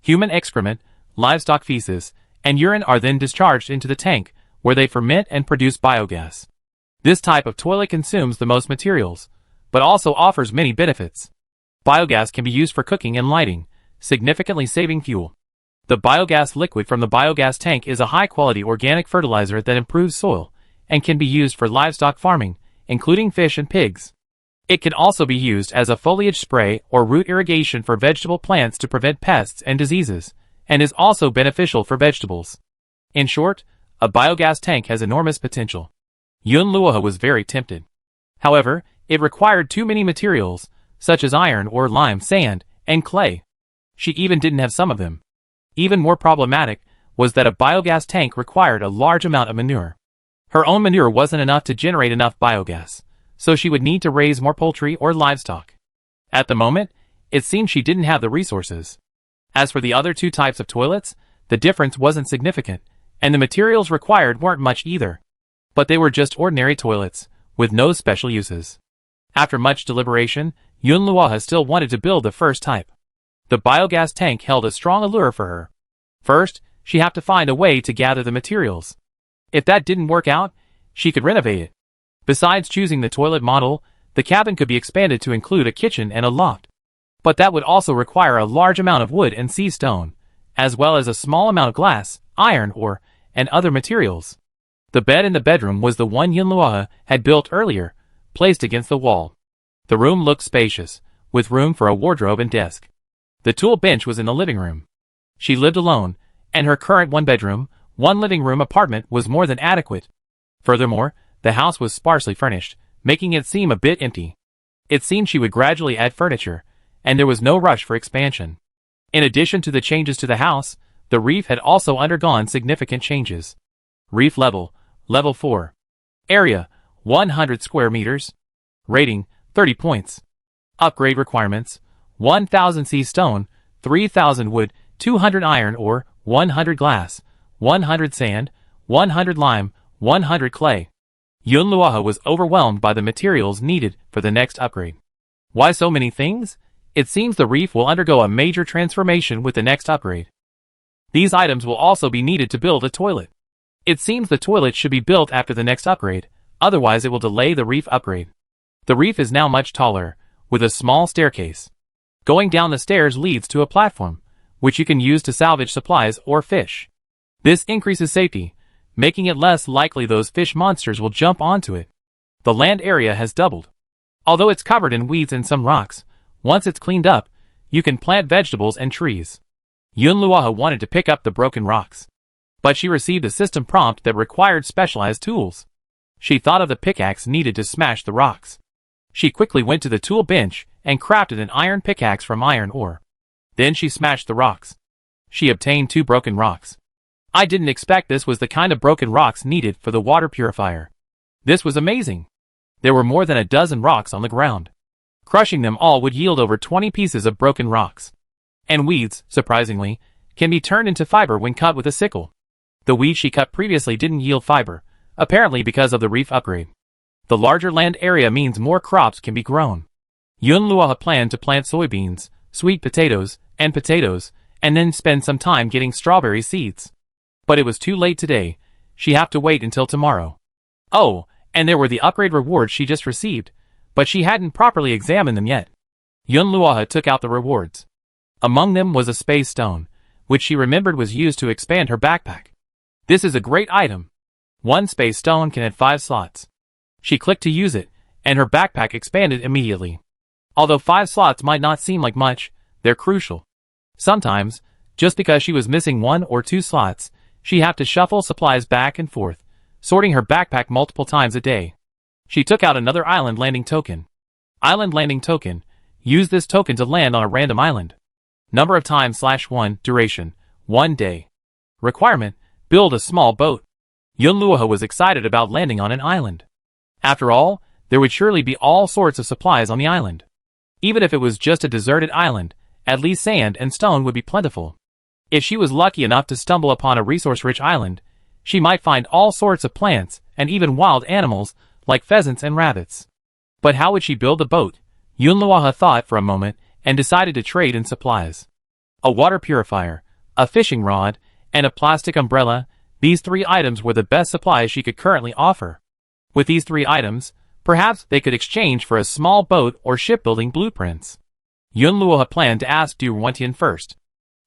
Human excrement, livestock feces, and urine are then discharged into the tank, where they ferment and produce biogas. This type of toilet consumes the most materials, but also offers many benefits. Biogas can be used for cooking and lighting, significantly saving fuel. The biogas liquid from the biogas tank is a high-quality organic fertilizer that improves soil, and can be used for livestock farming, including fish and pigs. It can also be used as a foliage spray or root irrigation for vegetable plants to prevent pests and diseases, and is also beneficial for vegetables. In short, a biogas tank has enormous potential. Yunluoha was very tempted. However, it required too many materials, such as iron or lime sand, and clay. She even didn't have some of them. Even more problematic was that a biogas tank required a large amount of manure. Her own manure wasn't enough to generate enough biogas, so she would need to raise more poultry or livestock. At the moment, it seemed she didn't have the resources. As for the other two types of toilets, the difference wasn't significant, and the materials required weren't much either. But they were just ordinary toilets, with no special uses. After much deliberation, Yunluoha still wanted to build the first type. The biogas tank held a strong allure for her. First, she had to find a way to gather the materials. If that didn't work out, she could renovate it. Besides choosing the toilet model, the cabin could be expanded to include a kitchen and a loft. But that would also require a large amount of wood and sea stone, as well as a small amount of glass, iron ore, and other materials. The bed in the bedroom was the one Yunluoha had built earlier, placed against the wall. The room looked spacious, with room for a wardrobe and desk. The tool bench was in the living room. She lived alone, and her current one-bedroom, one-living-room apartment was more than adequate. Furthermore, the house was sparsely furnished, making it seem a bit empty. It seemed she would gradually add furniture, and there was no rush for expansion. In addition to the changes to the house, the Reef had also undergone significant changes. Reef Level 4. Area, 100 square meters. Rating, 30 points. Upgrade requirements, 1,000 sea stone, 3,000 wood, 200 iron ore, 100 glass, 100 sand, 100 lime, 100 clay. Yunluoha was overwhelmed by the materials needed for the next upgrade. Why so many things? It seems the Reef will undergo a major transformation with the next upgrade. These items will also be needed to build a toilet. It seems the toilet should be built after the next upgrade, otherwise it will delay the Reef upgrade. The Reef is now much taller, with a small staircase. Going down the stairs leads to a platform, which you can use to salvage supplies or fish. This increases safety, making it less likely those fish monsters will jump onto it. The land area has doubled. Although it's covered in weeds and some rocks, once it's cleaned up, you can plant vegetables and trees. Yunluoha wanted to pick up the broken rocks, but she received a system prompt that required specialized tools. She thought of the pickaxe needed to smash the rocks. She quickly went to the tool bench and crafted an iron pickaxe from iron ore. Then she smashed the rocks. She obtained 2 broken rocks. I didn't expect this was the kind of broken rocks needed for the water purifier. This was amazing. There were more than a dozen rocks on the ground. Crushing them all would yield over 20 pieces of broken rocks. And weeds, surprisingly, can be turned into fiber when cut with a sickle. The weeds she cut previously didn't yield fiber, apparently because of the Reef upgrade. The larger land area means more crops can be grown. Yunluoha planned to plant soybeans, sweet potatoes, and then spend some time getting strawberry seeds. But it was too late today. She had to wait until tomorrow. Oh, and there were the upgrade rewards she just received, but she hadn't properly examined them yet. Yunluoha took out the rewards. Among them was a space stone, which she remembered was used to expand her backpack. This is a great item. 1 space stone can add 5 slots. She clicked to use it, and her backpack expanded immediately. Although 5 slots might not seem like much, they're crucial. Sometimes, just because she was missing 1 or 2 slots, she had to shuffle supplies back and forth, sorting her backpack multiple times a day. She took out another island landing token. Island landing token. Use this token to land on a random island. Number of times /1, duration, 1 day. Requirement, build a small boat. Yunluoha was excited about landing on an island. After all, there would surely be all sorts of supplies on the island. Even if it was just a deserted island, at least sand and stone would be plentiful. If she was lucky enough to stumble upon a resource-rich island, she might find all sorts of plants and even wild animals like pheasants and rabbits. But how would she build the boat? Yunluoha thought for a moment and decided to trade in supplies. A water purifier, a fishing rod, and a plastic umbrella, these 3 items were the best supplies she could currently offer. With these 3 items, perhaps they could exchange for a small boat or shipbuilding blueprints. Yunluoha planned to ask Duwentian first.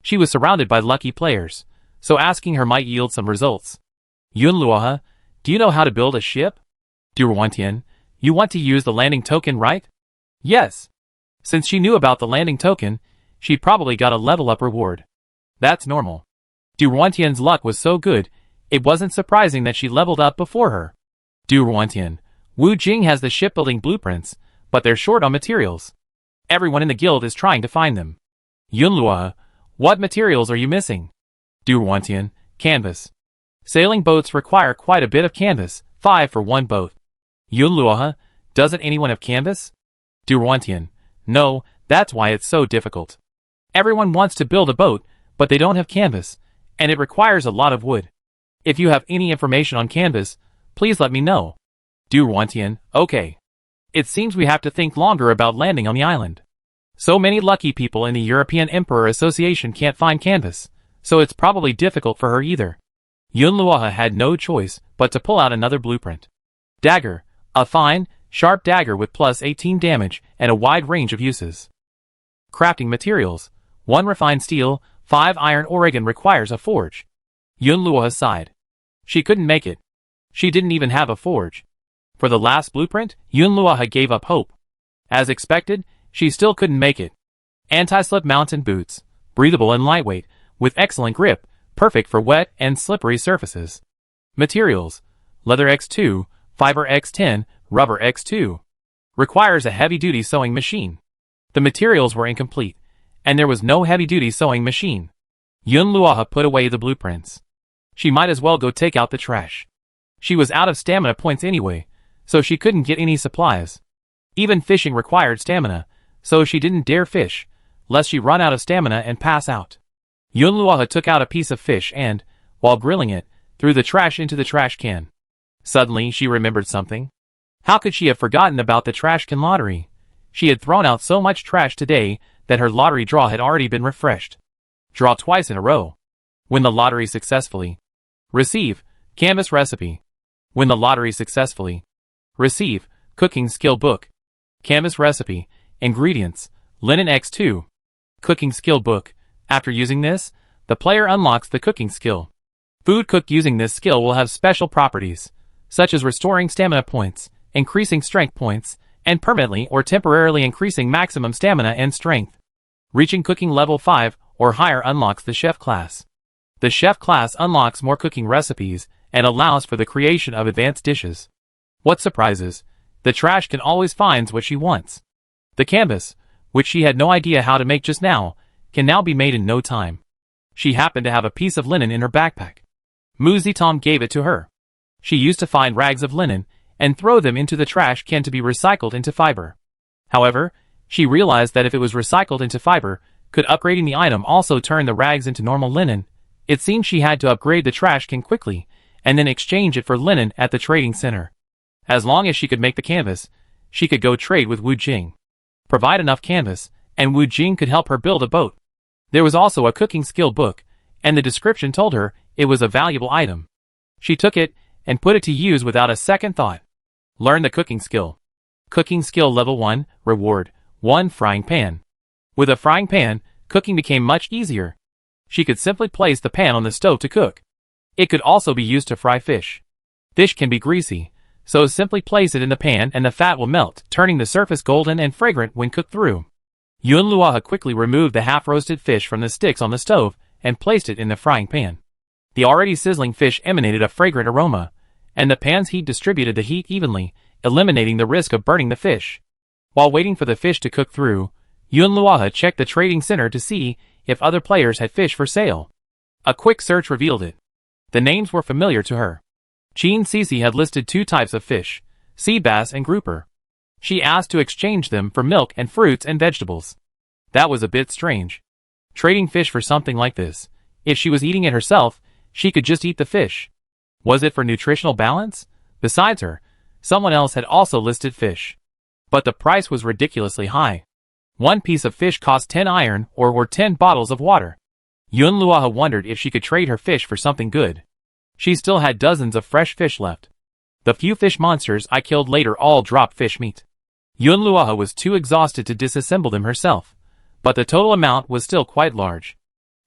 She was surrounded by lucky players, so asking her might yield some results. Yunluoha, do you know how to build a ship? Duwentian, you want to use the landing token, right? Yes. Since she knew about the landing token, she probably got a level up reward. That's normal. Duwentian's luck was so good, it wasn't surprising that she leveled up before her. Duwentian, Wu Jing has the shipbuilding blueprints, but they're short on materials. Everyone in the guild is trying to find them. Yunluoha, what materials are you missing? Duwentian, canvas. Sailing boats require quite a bit of canvas, 5 for 1 boat. Yunluoha, doesn't anyone have canvas? Duwentian, no, that's why it's so difficult. Everyone wants to build a boat, but they don't have canvas, and it requires a lot of wood. If you have any information on canvas, please let me know. Du Ruantian, okay. It seems we have to think longer about landing on the island. So many lucky people in the European Emperor Association can't find canvas, so it's probably difficult for her either. Yunluohe had no choice but to pull out another blueprint. Dagger, a fine, sharp dagger with plus 18 damage and a wide range of uses. Crafting materials, 1 refined steel, 5 iron. Oregon requires a forge. Yunluohe sighed. She couldn't make it. She didn't even have a forge. For the last blueprint, Yunluohe gave up hope. As expected, she still couldn't make it. Anti-slip mountain boots, breathable and lightweight, with excellent grip, perfect for wet and slippery surfaces. Materials, leather X2, fiber X10, rubber X2. Requires a heavy-duty sewing machine. The materials were incomplete, and there was no heavy-duty sewing machine. Yunluohe put away the blueprints. She might as well go take out the trash. She was out of stamina points anyway, so she couldn't get any supplies. Even fishing required stamina, so she didn't dare fish, lest she run out of stamina and pass out. Yunluohe took out a piece of fish and, while grilling it, threw the trash into the trash can. Suddenly, she remembered something. How could she have forgotten about the trash can lottery? She had thrown out so much trash today that her lottery draw had already been refreshed. Draw twice in a row. Win the lottery successfully. Receive, canvas recipe. Win the lottery successfully. Receive, cooking skill book. Canvas recipe, ingredients, linen X2. Cooking skill book. After using this, the player unlocks the cooking skill. Food cooked using this skill will have special properties, such as restoring stamina points, increasing strength points, and permanently or temporarily increasing maximum stamina and strength. Reaching cooking level 5 or higher unlocks the chef class. The chef class unlocks more cooking recipes and allows for the creation of advanced dishes. What surprises, the trash can always find what she wants. The canvas, which she had no idea how to make just now, can now be made in no time. She happened to have a piece of linen in her backpack. Mu Zitom gave it to her. She used to find rags of linen and throw them into the trash can to be recycled into fiber. However, she realized that if it was recycled into fiber, could upgrading the item also turn the rags into normal linen? It seemed she had to upgrade the trash can quickly, and then exchange it for linen at the trading center. As long as she could make the canvas, she could go trade with Wu Jing. Provide enough canvas, and Wu Jing could help her build a boat. There was also a cooking skill book, and the description told her it was a valuable item. She took it and put it to use without a second thought. Learn the cooking skill. Cooking skill level 1, reward, 1 frying pan. With a frying pan, cooking became much easier. She could simply place the pan on the stove to cook. It could also be used to fry fish. Fish can be greasy, so simply place it in the pan and the fat will melt, turning the surface golden and fragrant when cooked through. Yunluohe quickly removed the half-roasted fish from the sticks on the stove and placed it in the frying pan. The already sizzling fish emanated a fragrant aroma, and the pan's heat distributed the heat evenly, eliminating the risk of burning the fish. While waiting for the fish to cook through, Yunluohe checked the trading center to see if other players had fish for sale. A quick search revealed it. The names were familiar to her. Chin Sisi had listed 2 types of fish, sea bass and grouper. She asked to exchange them for milk and fruits and vegetables. That was a bit strange. Trading fish for something like this. If she was eating it herself, she could just eat the fish. Was it for nutritional balance? Besides her, someone else had also listed fish. But the price was ridiculously high. 1 piece of fish cost 10 iron or 10 bottles of water. Yunluohe wondered if she could trade her fish for something good. She still had dozens of fresh fish left. The few fish monsters I killed later all dropped fish meat. Yunluohe was too exhausted to disassemble them herself, but the total amount was still quite large.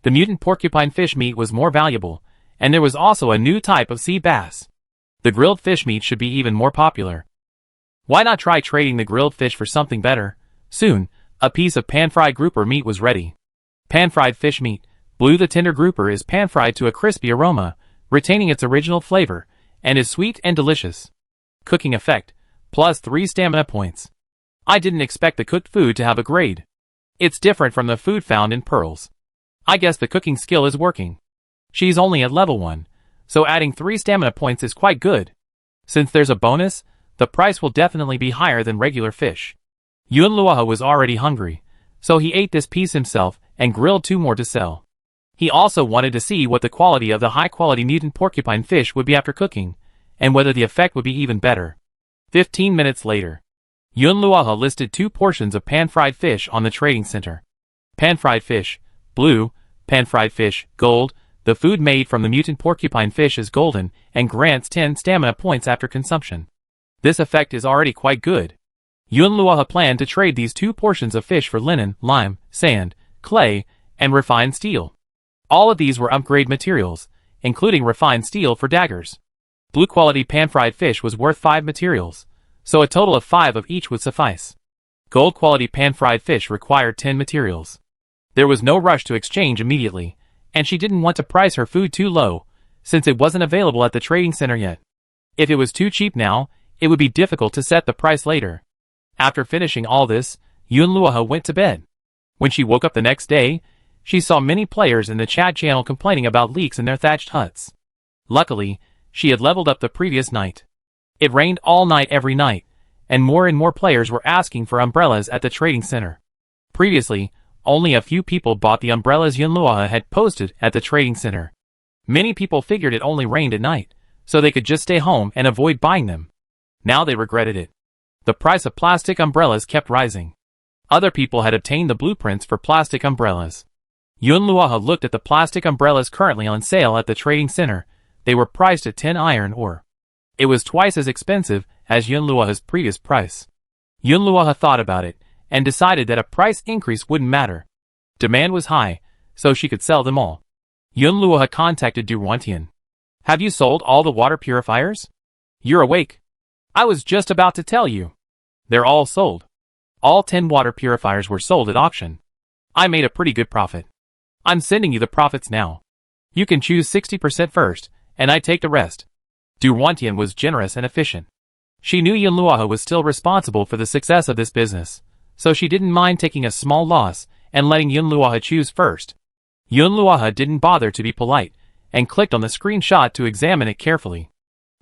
The mutant porcupine fish meat was more valuable, and there was also a new type of sea bass. The grilled fish meat should be even more popular. Why not try trading the grilled fish for something better? Soon, a piece of pan-fried grouper meat was ready. Pan-fried fish meat, blue the tender grouper is pan-fried to a crispy aroma, retaining its original flavor, and is sweet and delicious. Cooking effect, plus 3 stamina points. I didn't expect the cooked food to have a grade. It's different from the food found in pearls. I guess the cooking skill is working. She's only at level 1, so adding 3 stamina points is quite good. Since there's a bonus, the price will definitely be higher than regular fish. Yunluohe was already hungry, so he ate this piece himself and grilled 2 more to sell. He also wanted to see what the quality of the high-quality mutant porcupine fish would be after cooking, and whether the effect would be even better. 15 minutes later, Yun Luoha listed 2 portions of pan-fried fish on the trading center. Pan-fried fish, blue, pan-fried fish, gold. The food made from the mutant porcupine fish is golden and grants 10 stamina points after consumption. This effect is already quite good. Yun Luoha planned to trade these 2 portions of fish for linen, lime, sand, clay, and refined steel. All of these were upgrade materials, including refined steel for daggers. Blue quality pan-fried fish was worth 5 materials, so a total of 5 of each would suffice. Gold quality pan-fried fish required 10 materials. There was no rush to exchange immediately, and she didn't want to price her food too low, since it wasn't available at the trading center yet. If it was too cheap now, it would be difficult to set the price later. After finishing all this, Yun Luoha went to bed. When she woke up the next day, she saw many players in the chat channel complaining about leaks in their thatched huts. Luckily, she had leveled up the previous night. It rained all night every night, and more players were asking for umbrellas at the trading center. Previously, only a few people bought the umbrellas Yun Luoha had posted at the trading center. Many people figured it only rained at night, so they could just stay home and avoid buying them. Now they regretted it. The price of plastic umbrellas kept rising. Other people had obtained the blueprints for plastic umbrellas. Yun Luoha looked at the plastic umbrellas currently on sale at the trading center. They were priced at 10 iron ore. It was twice as expensive as Yun Luoha's previous price. Yun Luoha thought about it, and decided that a price increase wouldn't matter. Demand was high, so she could sell them all. Yun Luoha contacted Duwantian. Have you sold all the water purifiers? You're awake. I was just about to tell you. They're all sold. All 10 water purifiers were sold at auction. I made a pretty good profit. I'm sending you the profits now. You can choose 60% first, and I take the rest. Duwantian was generous and efficient. She knew Yun Luoha was still responsible for the success of this business, so she didn't mind taking a small loss and letting Yun Luoha choose first. Yun Luoha didn't bother to be polite, and clicked on the screenshot to examine it carefully.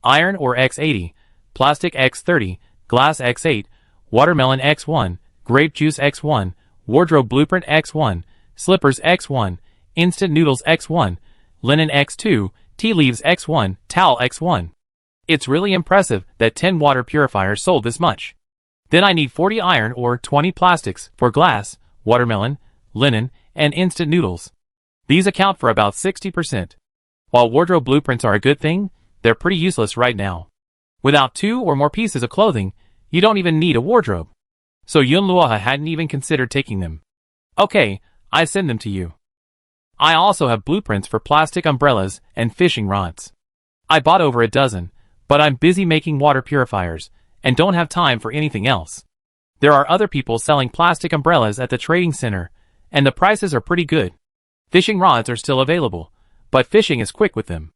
Iron ore X80, plastic X30, glass X8, watermelon X1, grape juice X1, wardrobe blueprint X1, slippers X1, instant noodles X1, linen X2, tea leaves X1, towel X1. It's really impressive that 10 water purifiers sold this much. Then I need 40 iron or 20 plastics for glass, watermelon, linen, and instant noodles. These account for about 60%. While wardrobe blueprints are a good thing, they're pretty useless right now. Without 2 or more pieces of clothing, you don't even need a wardrobe. So Yun Luoha hadn't even considered taking them. Okay, I send them to you. I also have blueprints for plastic umbrellas and fishing rods. I bought over a dozen, but I'm busy making water purifiers, and don't have time for anything else. There are other people selling plastic umbrellas at the trading center, and the prices are pretty good. Fishing rods are still available, but fishing is quick with them.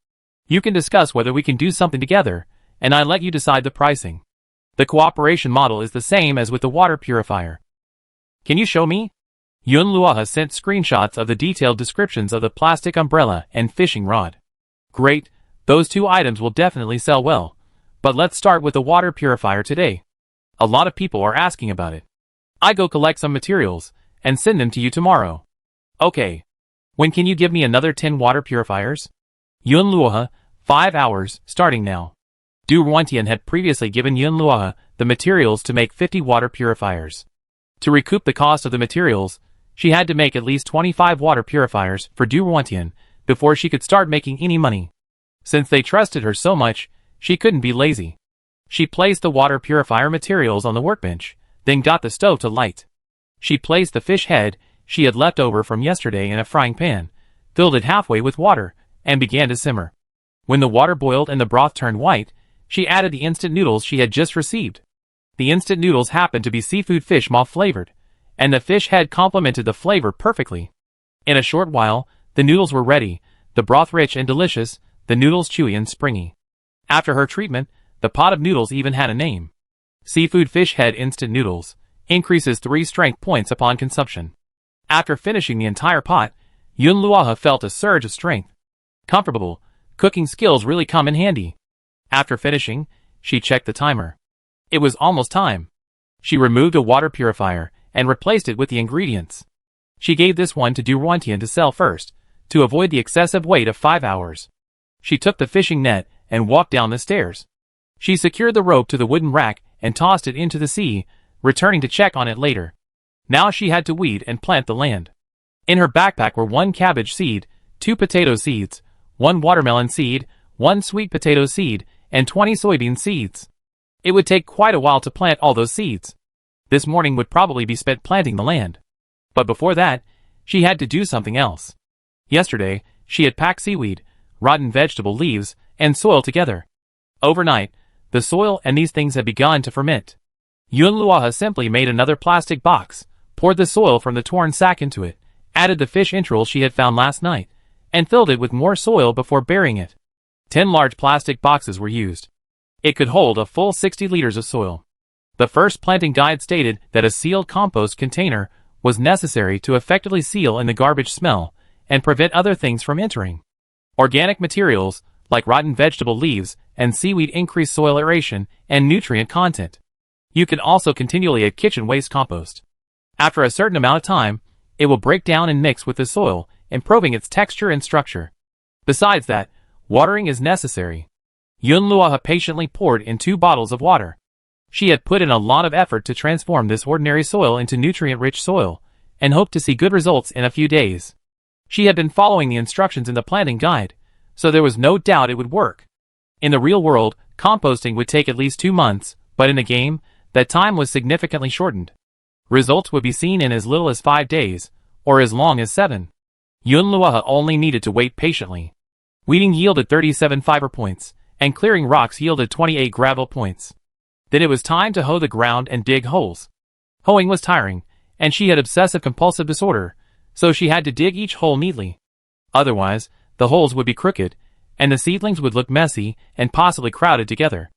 You can discuss whether we can do something together, and I let you decide the pricing. The cooperation model is the same as with the water purifier. Can you show me? Yun Luoha sent screenshots of the detailed descriptions of the plastic umbrella and fishing rod. Great, those 2 items will definitely sell well. But let's start with the water purifier today. A lot of people are asking about it. I go collect some materials, and send them to you tomorrow. Okay. When can you give me another 10 water purifiers? Yun Luoha, 5 hours, starting now. Duwantian had previously given Yun Luoha the materials to make 50 water purifiers. To recoup the cost of the materials, she had to make at least 25 water purifiers for Duwantian before she could start making any money. Since they trusted her so much, she couldn't be lazy. She placed the water purifier materials on the workbench, then got the stove to light. She placed the fish head she had left over from yesterday in a frying pan, filled it halfway with water, and began to simmer. When the water boiled and the broth turned white, she added the instant noodles she had just received. The instant noodles happened to be seafood fish maw flavored, and the fish head complemented the flavor perfectly. In a short while, the noodles were ready, the broth rich and delicious, the noodles chewy and springy. After her treatment, the pot of noodles even had a name. Seafood fish head instant noodles, increases 3 strength points upon consumption. After finishing the entire pot, Yun Luoha felt a surge of strength. Comfortable, cooking skills really come in handy. After finishing, she checked the timer. It was almost time. She removed a water purifier and replaced it with the ingredients. She gave this one to Durantian to sell first, to avoid the excessive wait of 5 hours. She took the fishing net and walked down the stairs. She secured the rope to the wooden rack and tossed it into the sea, returning to check on it later. Now she had to weed and plant the land. In her backpack were 1 cabbage seed, 2 potato seeds, 1 watermelon seed, 1 sweet potato seed, and 20 soybean seeds. It would take quite a while to plant all those seeds. This morning would probably be spent planting the land. But before that, she had to do something else. Yesterday, she had packed seaweed, rotten vegetable leaves, and soil together. Overnight, the soil and these things had begun to ferment. Yunluoha simply made another plastic box, poured the soil from the torn sack into it, added the fish entrails she had found last night, and filled it with more soil before burying it. 10 large plastic boxes were used. It could hold a full 60 liters of soil. The first planting guide stated that a sealed compost container was necessary to effectively seal in the garbage smell and prevent other things from entering. Organic materials, like rotten vegetable leaves and seaweed, increase soil aeration and nutrient content. You can also continually add kitchen waste compost. After a certain amount of time, it will break down and mix with the soil, improving its texture and structure. Besides that, watering is necessary. Yunluoha patiently poured in 2 bottles of water. She had put in a lot of effort to transform this ordinary soil into nutrient-rich soil, and hoped to see good results in a few days. She had been following the instructions in the planting guide, so there was no doubt it would work. In the real world, composting would take at least 2 months, but in the game, that time was significantly shortened. Results would be seen in as little as 5 days, or as long as 7. Yunluoha only needed to wait patiently. Weeding yielded 37 fiber points, and clearing rocks yielded 28 gravel points. Then it was time to hoe the ground and dig holes. Hoeing was tiring, and she had obsessive-compulsive disorder, so she had to dig each hole neatly. Otherwise, the holes would be crooked, and the seedlings would look messy and possibly crowded together.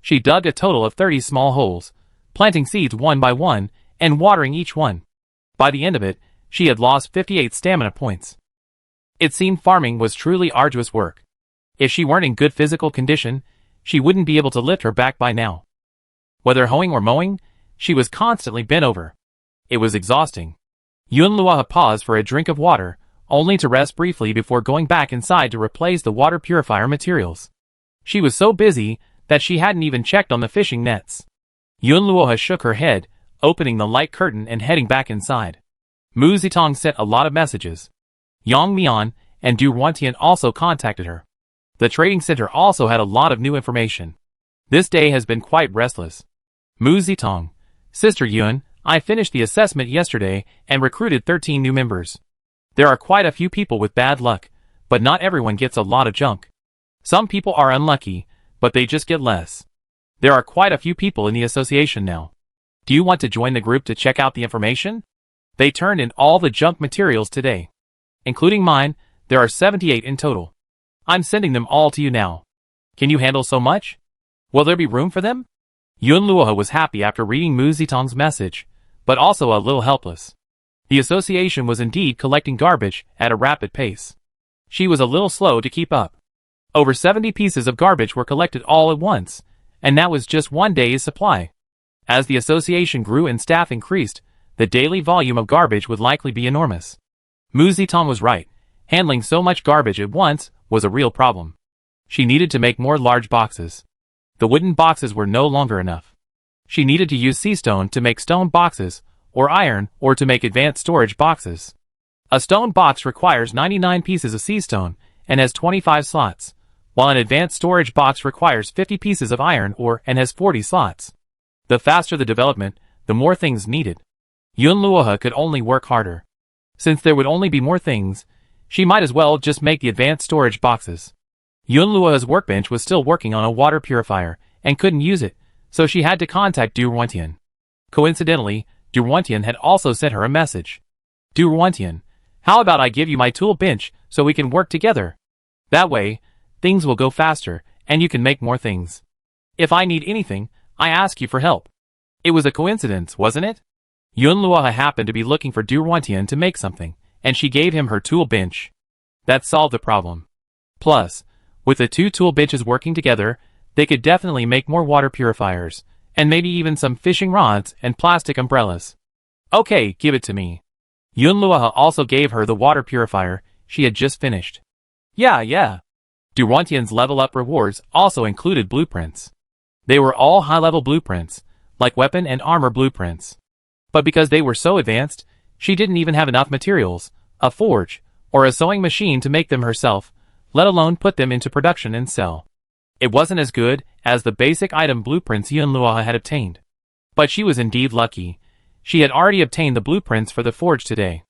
She dug a total of 30 small holes, planting seeds one by one, and watering each one. By the end of it, she had lost 58 stamina points. It seemed farming was truly arduous work. If she weren't in good physical condition, she wouldn't be able to lift her back by now. Whether hoeing or mowing, she was constantly bent over. It was exhausting. Yunluoha paused for a drink of water, only to rest briefly before going back inside to replace the water purifier materials. She was so busy that she hadn't even checked on the fishing nets. Yunluoha shook her head, opening the light curtain and heading back inside. Mu Zitong sent a lot of messages. Yang Mian and Du Ruantian also contacted her. The trading center also had a lot of new information. This day has been quite restless. Mu Zitong, Sister Yun, I finished the assessment yesterday and recruited 13 new members. There are quite a few people with bad luck, but not everyone gets a lot of junk. Some people are unlucky, but they just get less. There are quite a few people in the association now. Do you want to join the group to check out the information? They turned in all the junk materials today. Including mine, there are 78 in total. I'm sending them all to you now. Can you handle so much? Will there be room for them? Yunluoha was happy after reading Mu Zitong's message, but also a little helpless. The association was indeed collecting garbage at a rapid pace. She was a little slow to keep up. Over 70 pieces of garbage were collected all at once, and that was just one day's supply. As the association grew and staff increased, the daily volume of garbage would likely be enormous. Mu Zitong was right. Handling so much garbage at once was a real problem. She needed to make more large boxes. The wooden boxes were no longer enough. She needed to use sea stone to make stone boxes, or iron, or to make advanced storage boxes. A stone box requires 99 pieces of sea stone and has 25 slots, while an advanced storage box requires 50 pieces of iron and has 40 slots. The faster the development, the more things needed. Yunluoha could only work harder. Since there would only be more things, she might as well just make the advanced storage boxes. Yunluoha's workbench was still working on a water purifier and couldn't use it, so she had to contact Du Ruantian. Coincidentally, Du Ruantian had also sent her a message. Du Ruantian, how about I give you my tool bench so we can work together? That way, things will go faster and you can make more things. If I need anything, I ask you for help. It was a coincidence, wasn't it? Yunluoha happened to be looking for Du Ruantian to make something, and she gave him her tool bench. That solved the problem. Plus, with the 2 tool benches working together, they could definitely make more water purifiers, and maybe even some fishing rods and plastic umbrellas. Okay, give it to me. Yunluoha also gave her the water purifier she had just finished. Yeah. Durantian's level-up rewards also included blueprints. They were all high-level blueprints, like weapon and armor blueprints. But because they were so advanced, she didn't even have enough materials, a forge, or a sewing machine to make them herself, let alone put them into production and sell. It wasn't as good as the basic item blueprints Yunluoha had obtained. But she was indeed lucky. She had already obtained the blueprints for the forge today.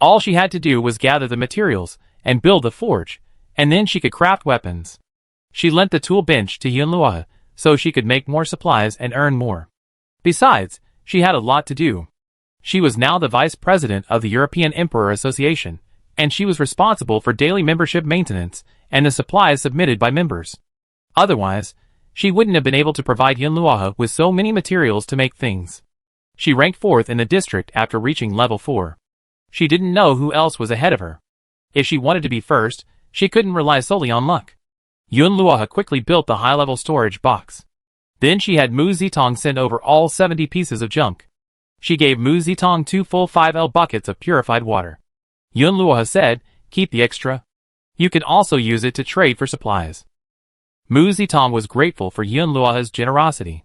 All she had to do was gather the materials and build the forge, and then she could craft weapons. She lent the tool bench to Yunluoha so she could make more supplies and earn more. Besides, she had a lot to do. She was now the vice president of the European Emperor Association, and she was responsible for daily membership maintenance and the supplies submitted by members. Otherwise, she wouldn't have been able to provide Yunluoha with so many materials to make things. She ranked 4th in the district after reaching level 4. She didn't know who else was ahead of her. If she wanted to be first, she couldn't rely solely on luck. Yunluoha quickly built the high-level storage box. Then she had Mu Zitong send over all 70 pieces of junk. She gave Mu Zitong 2 full 5L buckets of purified water. Yunluoha said, "Keep the extra. You can also use it to trade for supplies." Mu Zitong was grateful for Yunluoha's generosity.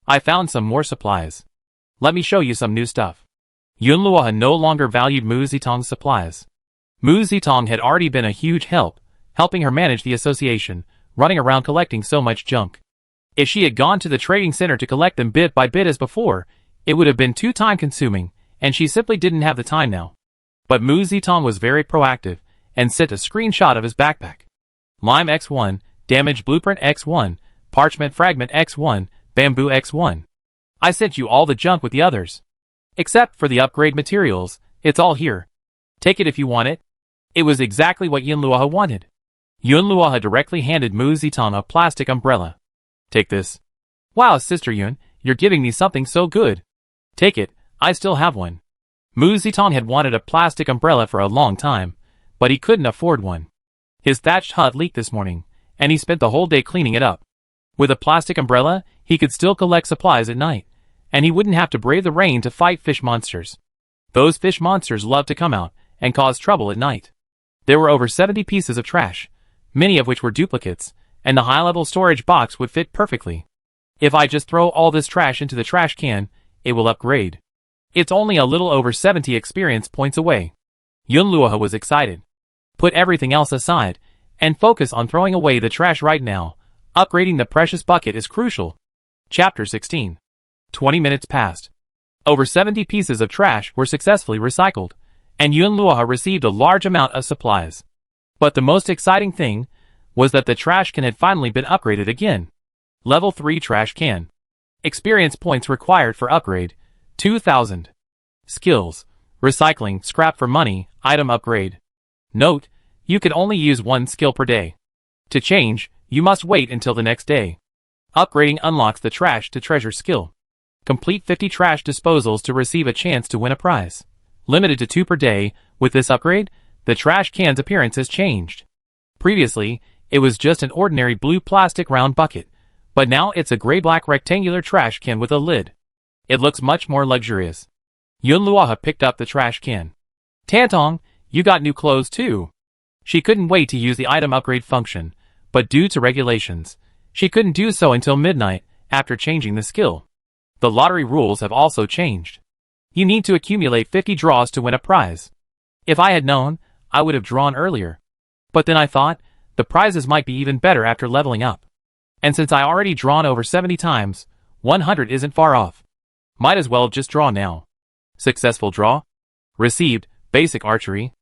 I found some more supplies. Let me show you some new stuff." Yunluoha no longer valued Mu Zitong's supplies. Mu Zitong had already been a huge help, helping her manage the association, running around collecting so much junk. If she had gone to the trading center to collect them bit by bit as before, it would have been too time-consuming, and she simply didn't have the time now. But Mu Zitong was very proactive, and sent a screenshot of his backpack. Lime X1, Damage Blueprint X1, Parchment Fragment X1, Bamboo X1. I sent you all the junk with the others. Except for the upgrade materials, it's all here. Take it if you want it. It was exactly what Yunluoha wanted. Yunluoha directly handed Mu Zitong a plastic umbrella. "Take this." "Wow, Sister Yun, you're giving me something so good." "Take it, I still have one." Mu Zitong had wanted a plastic umbrella for a long time, but he couldn't afford one. His thatched hut leaked this morning, and he spent the whole day cleaning it up. With a plastic umbrella, he could still collect supplies at night, and he wouldn't have to brave the rain to fight fish monsters. Those fish monsters love to come out and cause trouble at night. There were over 70 pieces of trash, many of which were duplicates, and the high-level storage box would fit perfectly. If I just throw all this trash into the trash can, it will upgrade. It's only a little over 70 experience points away. Yunluoha was excited. Put everything else aside, and focus on throwing away the trash right now. Upgrading the precious bucket is crucial. Chapter 16. 20 minutes passed. Over 70 pieces of trash were successfully recycled, and Yunluoha received a large amount of supplies. But the most exciting thing was that the trash can had finally been upgraded again. Level 3 trash can. Experience points required for upgrade, 2,000. Skills. Recycling, scrap for money, item upgrade. Note, you can only use one skill per day. To change, you must wait until the next day. Upgrading unlocks the trash to treasure skill. Complete 50 trash disposals to receive a chance to win a prize. Limited to 2 per day, with this upgrade, the trash can's appearance has changed. Previously, it was just an ordinary blue plastic round bucket, but now it's a gray-black rectangular trash can with a lid. It looks much more luxurious. Yunluoha picked up the trash can. "Tantong, you got new clothes too." She couldn't wait to use the item upgrade function, but due to regulations, she couldn't do so until midnight after changing the skill. The lottery rules have also changed. You need to accumulate 50 draws to win a prize. If I had known, I would have drawn earlier. But then I thought, the prizes might be even better after leveling up. And since I already drawn over 70 times, 100 isn't far off. Might as well just draw now. Successful draw. Received, Basic Archery.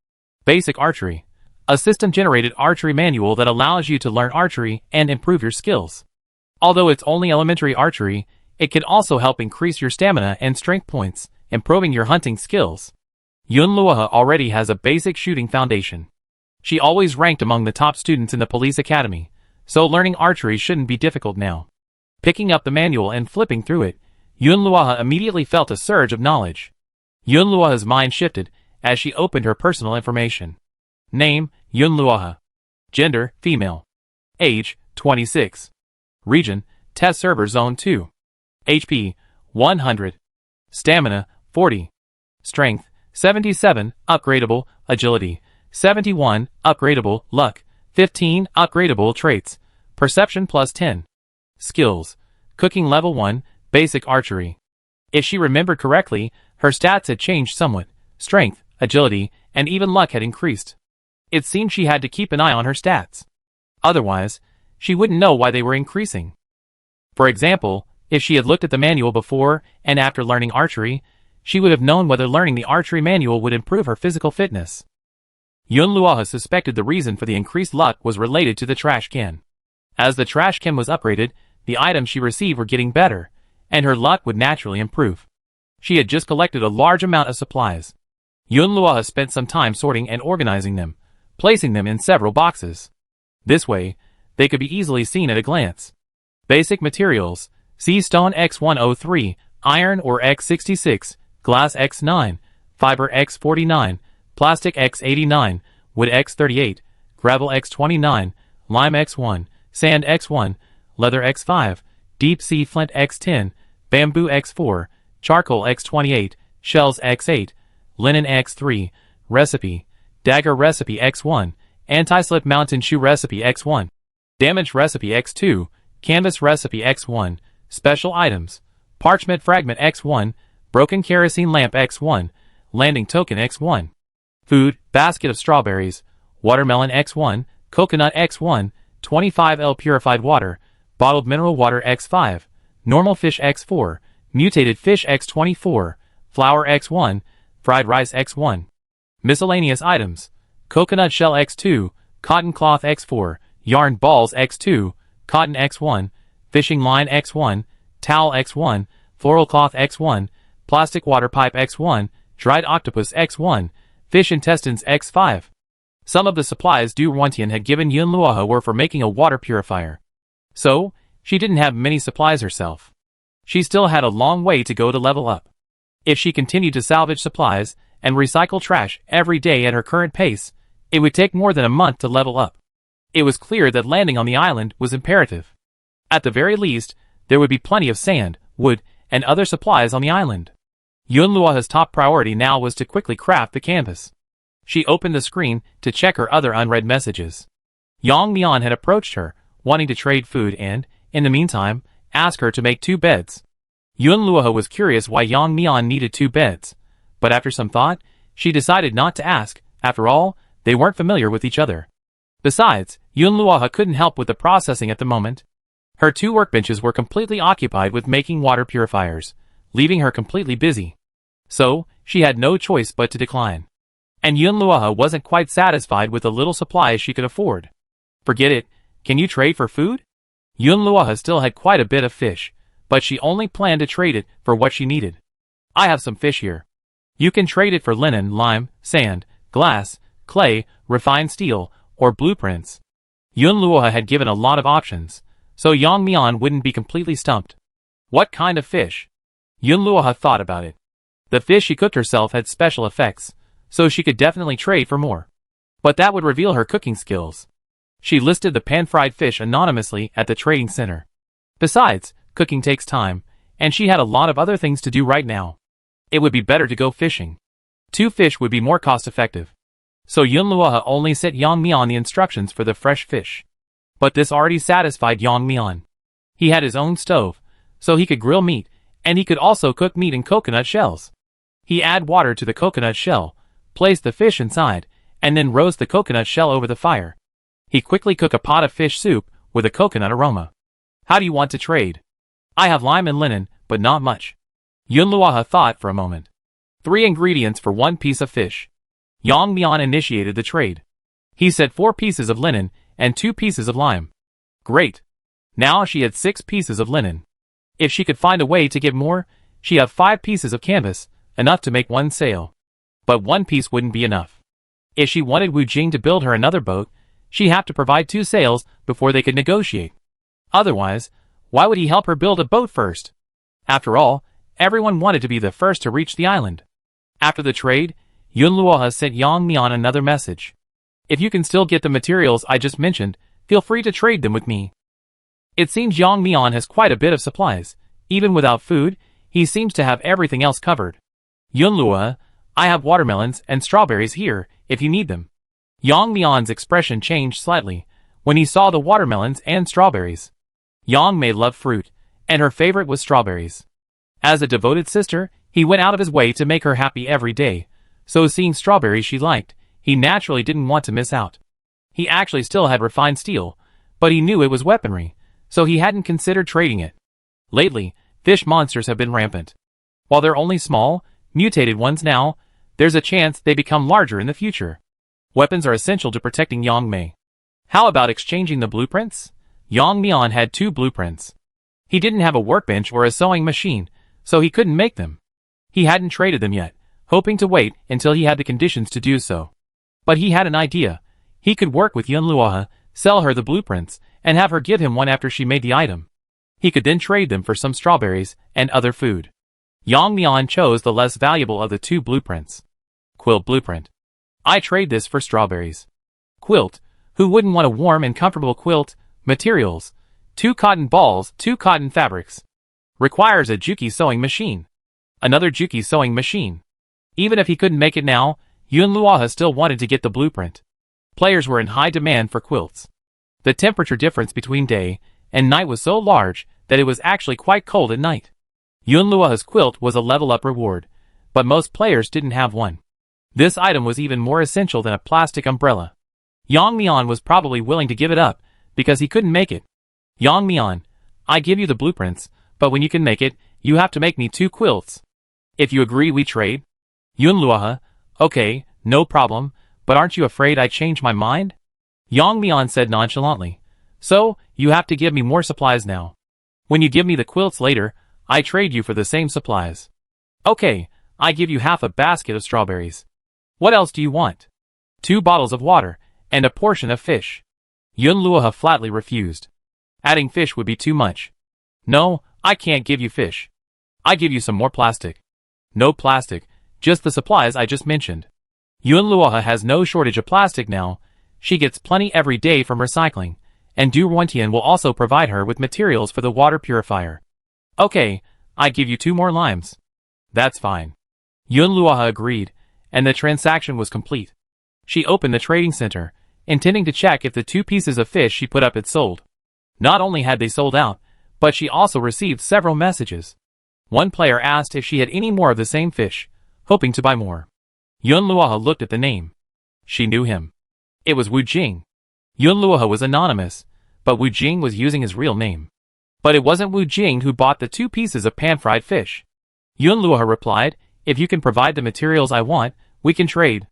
Basic Archery. A system-generated archery manual that allows you to learn archery and improve your skills. Although it's only elementary archery, it can also help increase your stamina and strength points, improving your hunting skills. Yunluoha already has a basic shooting foundation. She always ranked among the top students in the police academy, so learning archery shouldn't be difficult now. Picking up the manual and flipping through it, Yunluoha immediately felt a surge of knowledge. Yunluoha's mind shifted as she opened her personal information. Name, Yunluoha. Gender, female. Age, 26. Region, Test Server Zone 2. HP, 100. Stamina, 40. Strength, 77. Upgradable agility. 71. Upgradable luck. 15. Upgradable traits. Perception plus 10. Skills. Cooking level 1. Basic archery. If she remembered correctly, her stats had changed somewhat. Strength, agility, and even luck had increased. It seemed she had to keep an eye on her stats. Otherwise, she wouldn't know why they were increasing. For example, if she had looked at the manual before and after learning archery, she would have known whether learning the archery manual would improve her physical fitness. Yun Luoha suspected the reason for the increased luck was related to the trash can. As the trash can was upgraded, the items she received were getting better, and her luck would naturally improve. She had just collected a large amount of supplies. Yun Luoha spent some time sorting and organizing them, placing them in several boxes. This way, they could be easily seen at a glance. Basic materials: sea stone X103, iron or X66, glass X9, fiber X49, plastic X89, wood X38, gravel X29, lime X1, sand X1, leather X5, deep sea flint X10, bamboo X4, charcoal X28, shells X8, linen X3, recipe, dagger recipe X1, anti-slip mountain shoe recipe X1, damage recipe X2, canvas recipe X1, special items, parchment fragment X1, broken kerosene lamp X1, landing token X1. Food, basket of strawberries, watermelon X1, coconut X1, 25L purified water, bottled mineral water X5, normal fish X4, mutated fish X24, flour X1, fried rice X1. Miscellaneous items: coconut shell X2, cotton cloth X4, yarn balls X2, cotton X1, fishing line X1, towel X1, floral cloth X1, plastic water pipe X1, dried octopus X1, fish intestines X5. Some of the supplies Du Ruantian had given Yun Luoha were for making a water purifier. So, she didn't have many supplies herself. She still had a long way to go to level up. If she continued to salvage supplies and recycle trash every day at her current pace, it would take more than a month to level up. It was clear that landing on the island was imperative. At the very least, there would be plenty of sand, wood, and other supplies on the island. Yun Luoha's top priority now was to quickly craft the canvas. She opened the screen to check her other unread messages. Yang Mian had approached her, wanting to trade food and, in the meantime, ask her to make 2 beds. Yun Luoha was curious why Yang Mian needed 2 beds, but after some thought, she decided not to ask. After all, they weren't familiar with each other. Besides, Yun Luoha couldn't help with the processing at the moment. Her 2 workbenches were completely occupied with making water purifiers, leaving her completely busy. So, she had no choice but to decline. And Yun Luoha wasn't quite satisfied with the little supplies she could afford. Forget it, can you trade for food? Yun Luoha still had quite a bit of fish, but she only planned to trade it for what she needed. I have some fish here. You can trade it for linen, lime, sand, glass, clay, refined steel, or blueprints. Yun Luoha had given a lot of options, so Yang Mian wouldn't be completely stumped. What kind of fish? Yun Luoha thought about it. The fish she cooked herself had special effects, so she could definitely trade for more. But that would reveal her cooking skills. She listed the pan-fried fish anonymously at the trading center. Besides, cooking takes time, and she had a lot of other things to do right now. It would be better to go fishing. 2 fish would be more cost-effective. So Yun Luoha only sent Yang Mian the instructions for the fresh fish. But this already satisfied Yang Mian. He had his own stove, so he could grill meat, and he could also cook meat in coconut shells. He add water to the coconut shell, place the fish inside, and then roast the coconut shell over the fire. He quickly cook a pot of fish soup with a coconut aroma. How do you want to trade? I have lime and linen, but not much. Yun Luoha thought for a moment. 3 ingredients for 1 piece of fish. Yang Mian initiated the trade. He said 4 pieces of linen and 2 pieces of lime. Great. Now she had 6 pieces of linen. If she could find a way to get more, she had 5 pieces of canvas, enough to make 1 sail. But 1 piece wouldn't be enough. If she wanted Wu Jing to build her another boat, she'd have to provide 2 sails before they could negotiate. Otherwise, why would he help her build a boat first? After all, everyone wanted to be the first to reach the island. After the trade, Yun Luoha sent Yang Mian another message. If you can still get the materials I just mentioned, feel free to trade them with me. It seems Yang Mian has quite a bit of supplies. Even without food, he seems to have everything else covered. Yun Luoha, I have watermelons and strawberries here, if you need them. Yang Mian's expression changed slightly when he saw the watermelons and strawberries. Yang Mei loved fruit, and her favorite was strawberries. As a devoted sister, he went out of his way to make her happy every day, so seeing strawberries she liked, he naturally didn't want to miss out. He actually still had refined steel, but he knew it was weaponry, so he hadn't considered trading it. Lately, fish monsters have been rampant. While they're only small, mutated ones now, there's a chance they become larger in the future. Weapons are essential to protecting Yang Mei. How about exchanging the blueprints? Yang Mian had 2 blueprints. He didn't have a workbench or a sewing machine, so he couldn't make them. He hadn't traded them yet, hoping to wait until he had the conditions to do so. But he had an idea. He could work with Yunluohe, sell her the blueprints, and have her give him one after she made the item. He could then trade them for some strawberries and other food. Yang Mian chose the less valuable of the 2 blueprints. Quilt blueprint. I trade this for strawberries. Quilt. Who wouldn't want a warm and comfortable quilt? Materials. 2 cotton balls, 2 cotton fabrics. Requires a Juki sewing machine. Another Juki sewing machine. Even if he couldn't make it now, Yunluohe still wanted to get the blueprint. Players were in high demand for quilts. The temperature difference between day and night was so large that it was actually quite cold at night. Yunluohe's quilt was a level-up reward, but most players didn't have one. This item was even more essential than a plastic umbrella. Yang Mian was probably willing to give it up, because he couldn't make it. Yang Mian, I give you the blueprints, but when you can make it, you have to make me 2 quilts. If you agree we trade? Yunluohe, okay, no problem, but aren't you afraid I change my mind? Yang Mian said nonchalantly. So, you have to give me more supplies now. When you give me the quilts later, I trade you for the same supplies. Okay, I give you half a basket of strawberries. What else do you want? 2 bottles of water, and a portion of fish. Yunluohe flatly refused. Adding fish would be too much. No, I can't give you fish. I give you some more plastic. No plastic, just the supplies I just mentioned. Yunluohe has no shortage of plastic now. She gets plenty every day from recycling, and Du Ruantian will also provide her with materials for the water purifier. Okay, I give you 2 more limes. That's fine. Yunluohe agreed, and the transaction was complete. She opened the trading center, intending to check if the 2 pieces of fish she put up had sold. Not only had they sold out, but she also received several messages. One player asked if she had any more of the same fish, hoping to buy more. Yunluohe looked at the name. She knew him. It was Wu Jing. Yunluohe was anonymous, but Wu Jing was using his real name. But it wasn't Wu Jing who bought the 2 pieces of pan-fried fish. Yunluohe replied, if you can provide the materials I want, we can trade.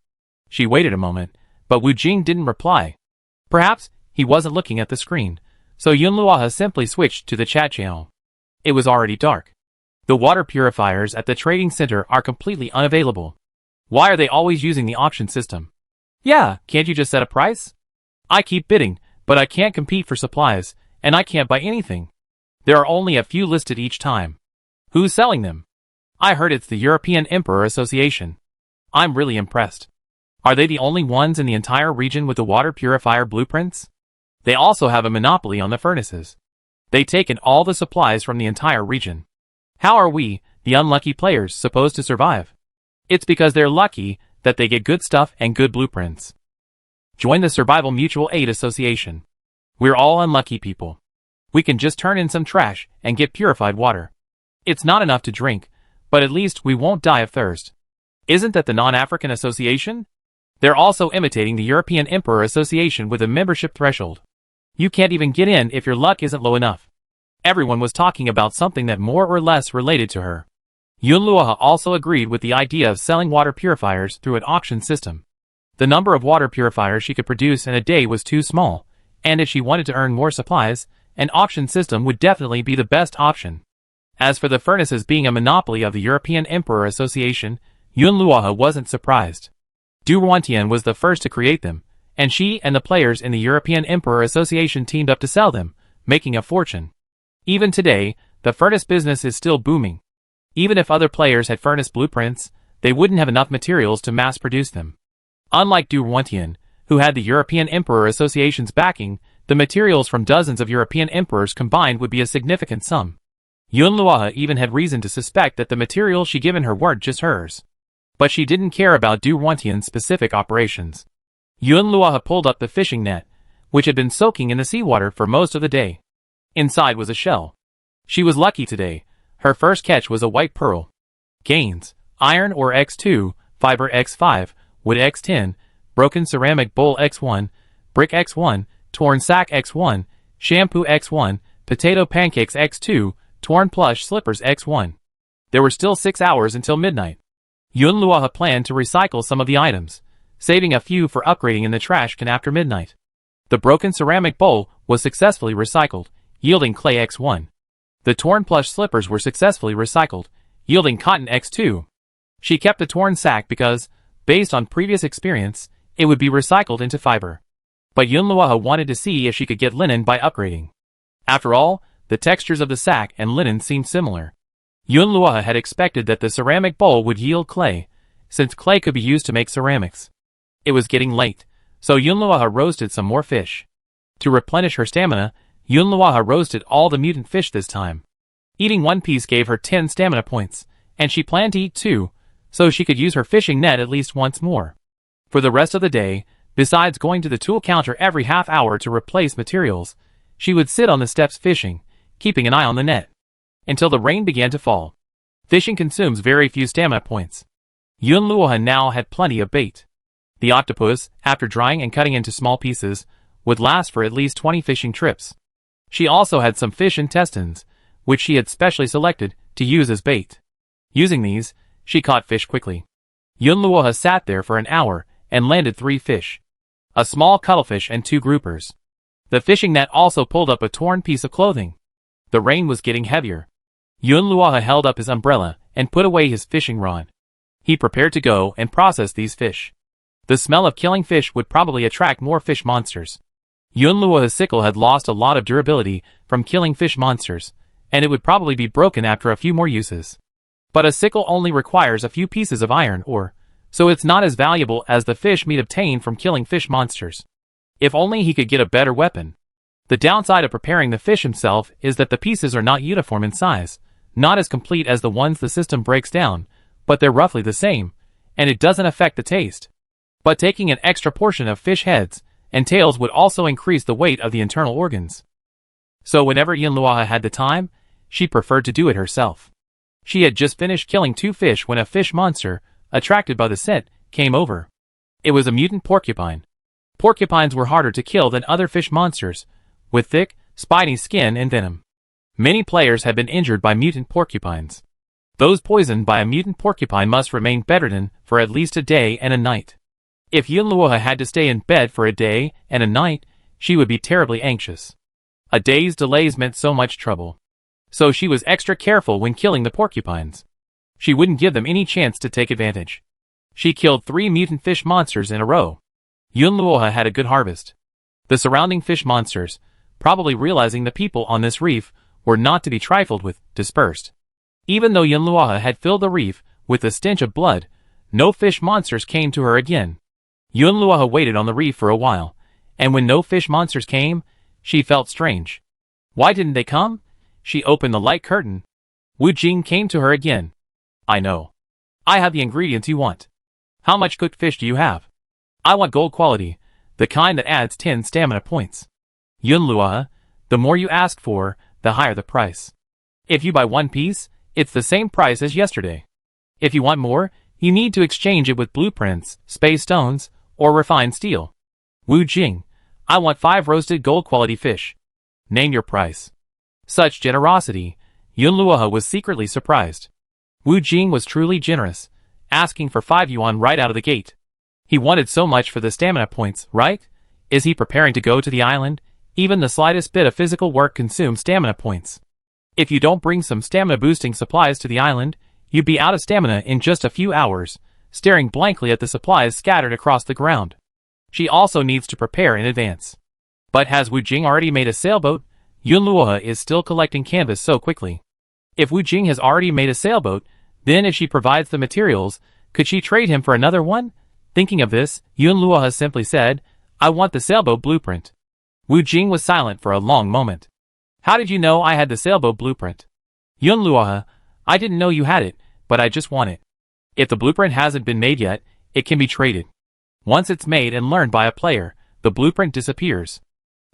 She waited a moment, but Wu Jing didn't reply. Perhaps he wasn't looking at the screen, so Yunluohe simply switched to the chat channel. It was already dark. The water purifiers at the trading center are completely unavailable. Why are they always using the auction system? Yeah, can't you just set a price? I keep bidding, but I can't compete for supplies, and I can't buy anything. There are only a few listed each time. Who's selling them? I heard it's the European Emperor Association. I'm really impressed. Are they the only ones in the entire region with the water purifier blueprints? They also have a monopoly on the furnaces. They've taken all the supplies from the entire region. How are we, the unlucky players, supposed to survive? It's because they're lucky that they get good stuff and good blueprints. Join the Survival Mutual Aid Association. We're all unlucky people. We can just turn in some trash and get purified water. It's not enough to drink, but at least we won't die of thirst. Isn't that the Non-African Association? They're also imitating the European Emperor Association with a membership threshold. You can't even get in if your luck isn't low enough. Everyone was talking about something that more or less related to her. Yunluohe also agreed with the idea of selling water purifiers through an auction system. The number of water purifiers she could produce in a day was too small, and if she wanted to earn more supplies, an auction system would definitely be the best option. As for the furnaces being a monopoly of the European Emperor Association, Yunluohe wasn't surprised. Du Ruantian was the first to create them, and she and the players in the European Emperor Association teamed up to sell them, making a fortune. Even today, the furnace business is still booming. Even if other players had furnace blueprints, they wouldn't have enough materials to mass-produce them. Unlike Du Ruantian, who had the European Emperor Association's backing, the materials from dozens of European emperors combined would be a significant sum. Yunluohe even had reason to suspect that the materials she given her weren't just hers. But she didn't care about Du Wantian's specific operations. Yun Luoha pulled up the fishing net, which had been soaking in the seawater for most of the day. Inside was a shell. She was lucky today. Her first catch was a white pearl. Gains: iron ore X2, fiber X5, wood X10, broken ceramic bowl X1, brick X1, torn sack X1, shampoo X1, potato pancakes X2, torn plush slippers X1. There were still 6 hours until midnight. Yun Luoha planned to recycle some of the items, saving a few for upgrading in the trash can after midnight. The broken ceramic bowl was successfully recycled, yielding clay X1. The torn plush slippers were successfully recycled, yielding cotton X2. She kept the torn sack because, based on previous experience, it would be recycled into fiber. But Yun Luoha wanted to see if she could get linen by upgrading. After all, the textures of the sack and linen seemed similar. Yun Luoha had expected that the ceramic bowl would yield clay, since clay could be used to make ceramics. It was getting late, so Yun Luoha roasted some more fish. To replenish her stamina, Yun Luoha roasted all the mutant fish this time. Eating one piece gave her 10 stamina points, and she planned to eat 2, so she could use her fishing net at least once more. For the rest of the day, besides going to the tool counter every half hour to replace materials, she would sit on the steps fishing, keeping an eye on the net, until the rain began to fall. Fishing consumes very few stamina points. Yun Luoha now had plenty of bait. The octopus, after drying and cutting into small pieces, would last for at least 20 fishing trips. She also had some fish intestines, which she had specially selected to use as bait. Using these, she caught fish quickly. Yun Luoha sat there for an hour and landed 3 fish. A small cuttlefish and 2 groupers. The fishing net also pulled up a torn piece of clothing. The rain was getting heavier. Yun Luoha held up his umbrella and put away his fishing rod. He prepared to go and process these fish. The smell of killing fish would probably attract more fish monsters. Yun Luoha's sickle had lost a lot of durability from killing fish monsters, and it would probably be broken after a few more uses. But a sickle only requires a few pieces of iron ore, so it's not as valuable as the fish meat obtained from killing fish monsters. If only he could get a better weapon. The downside of preparing the fish himself is that the pieces are not uniform in size, not as complete as the ones the system breaks down, but they're roughly the same, and it doesn't affect the taste. But taking an extra portion of fish heads and tails would also increase the weight of the internal organs. So whenever Yun Luoha had the time, she preferred to do it herself. She had just finished killing 2 fish when a fish monster, attracted by the scent, came over. It was a mutant porcupine. Porcupines were harder to kill than other fish monsters, with thick, spiny skin and venom. Many players have been injured by mutant porcupines. Those poisoned by a mutant porcupine must remain bedridden for at least a day and a night. If Yun Luoha had to stay in bed for a day and a night, she would be terribly anxious. A day's delays meant so much trouble. So she was extra careful when killing the porcupines. She wouldn't give them any chance to take advantage. She killed 3 mutant fish monsters in a row. Yun Luoha had a good harvest. The surrounding fish monsters, probably realizing the people on this reef were not to be trifled with, dispersed. Even though Yun Luoha had filled the reef with the stench of blood, no fish monsters came to her again. Yun Luoha waited on the reef for a while, and when no fish monsters came, she felt strange. Why didn't they come? She opened the light curtain. Wu Jing came to her again. I know. I have the ingredients you want. How much cooked fish do you have? I want gold quality, the kind that adds 10 stamina points. Yun Luoha, the more you ask for, the higher the price. If you buy 1 piece, it's the same price as yesterday. If you want more, you need to exchange it with blueprints, space stones, or refined steel. Wu Jing, I want 5 roasted gold quality fish. Name your price. Such generosity, Yun Luoha was secretly surprised. Wu Jing was truly generous, asking for 5 yuan right out of the gate. He wanted so much for the stamina points, right? Is he preparing to go to the island? Even the slightest bit of physical work consumes stamina points. If you don't bring some stamina boosting supplies to the island, you'd be out of stamina in just a few hours, staring blankly at the supplies scattered across the ground. She also needs to prepare in advance. But has Wu Jing already made a sailboat? Yun Luoha is still collecting canvas so quickly. If Wu Jing has already made a sailboat, then if she provides the materials, could she trade him for another one? Thinking of this, Yun Luoha simply said, I want the sailboat blueprint. Wu Jing was silent for a long moment. How did you know I had the sailboat blueprint? Yun Luoha, I didn't know you had it, but I just want it. If the blueprint hasn't been made yet, it can be traded. Once it's made and learned by a player, the blueprint disappears.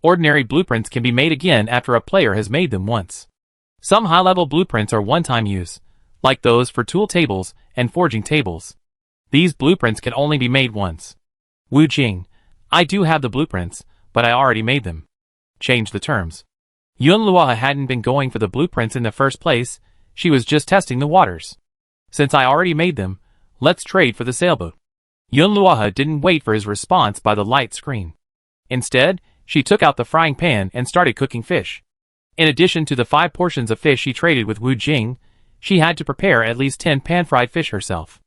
Ordinary blueprints can be made again after a player has made them once. Some high-level blueprints are one-time use, like those for tool tables and forging tables. These blueprints can only be made once. Wu Jing, I do have the blueprints, but I already made them. Change the terms. Yun Luoha hadn't been going for the blueprints in the first place, she was just testing the waters. Since I already made them, let's trade for the sailboat. Yun Luoha didn't wait for his response by the light screen. Instead, she took out the frying pan and started cooking fish. In addition to the 5 portions of fish she traded with Wu Jing, she had to prepare at least 10 pan-fried fish herself.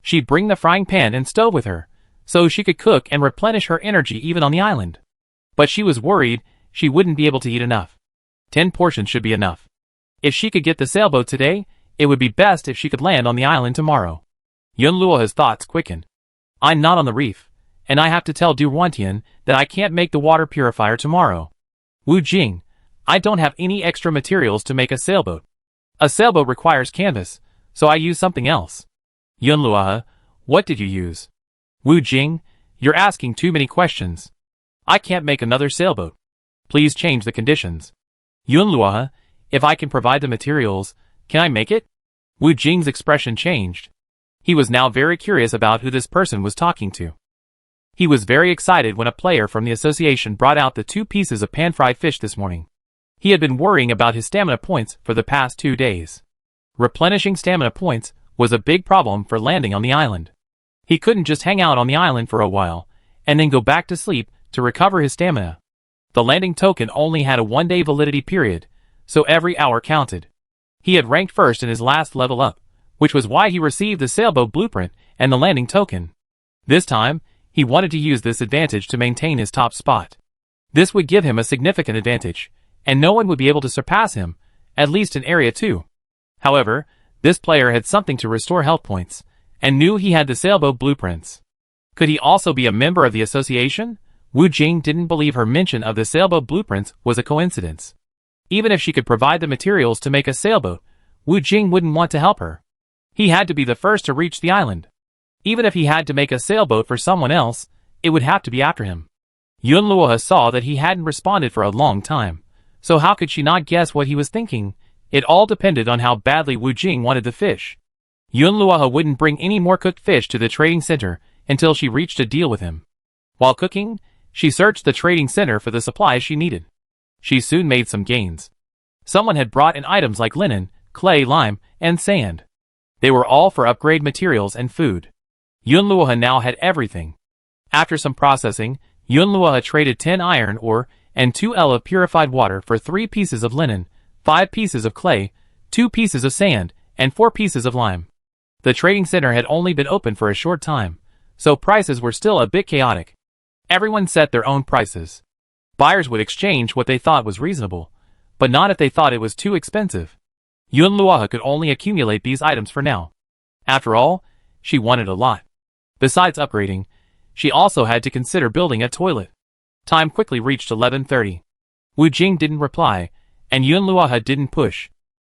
She'd bring the frying pan and stove with her, so she could cook and replenish her energy even on the island. But she was worried she wouldn't be able to eat enough. 10 portions should be enough. If she could get the sailboat today, it would be best if she could land on the island tomorrow. Yun Luoha's thoughts quickened. I'm not on the reef, and I have to tell Du Wantian that I can't make the water purifier tomorrow. Wu Jing, I don't have any extra materials to make a sailboat. A sailboat requires canvas, so I use something else. Yun Luoha, what did you use? Wu Jing, you're asking too many questions. I can't make another sailboat. Please change the conditions. Yun Luoha, if I can provide the materials, can I make it? Wu Jing's expression changed. He was now very curious about who this person was talking to. He was very excited when a player from the association brought out the 2 pieces of pan-fried fish this morning. He had been worrying about his stamina points for the past 2 days. Replenishing stamina points was a big problem for landing on the island. He couldn't just hang out on the island for a while, and then go back to sleep to recover his stamina. The landing token only had a 1-day validity period, so every hour counted. He had ranked first in his last level up, which was why he received the sailboat blueprint and the landing token. This time, he wanted to use this advantage to maintain his top spot. This would give him a significant advantage, and no one would be able to surpass him, at least in Area 2. However, this player had something to restore health points, and knew he had the sailboat blueprints. Could he also be a member of the association? Wu Jing didn't believe her mention of the sailboat blueprints was a coincidence. Even if she could provide the materials to make a sailboat, Wu Jing wouldn't want to help her. He had to be the first to reach the island. Even if he had to make a sailboat for someone else, it would have to be after him. Yun Luoha saw that he hadn't responded for a long time, so how could she not guess what he was thinking? It all depended on how badly Wu Jing wanted the fish. Yun Luoha wouldn't bring any more cooked fish to the trading center until she reached a deal with him. While cooking, she searched the trading center for the supplies she needed. She soon made some gains. Someone had brought in items like linen, clay, lime, and sand. They were all for upgrade materials and food. Yun Luoha now had everything. After some processing, Yun Luoha traded 10 iron ore and 2 L of purified water for 3 pieces of linen, 5 pieces of clay, 2 pieces of sand, and 4 pieces of lime. The trading center had only been open for a short time, so prices were still a bit chaotic. Everyone set their own prices. Buyers would exchange what they thought was reasonable, but not if they thought it was too expensive. Yun Luoha could only accumulate these items for now. After all, she wanted a lot. Besides upgrading, she also had to consider building a toilet. Time quickly reached 11:30. Wu Jing didn't reply, and Yun Luoha didn't push.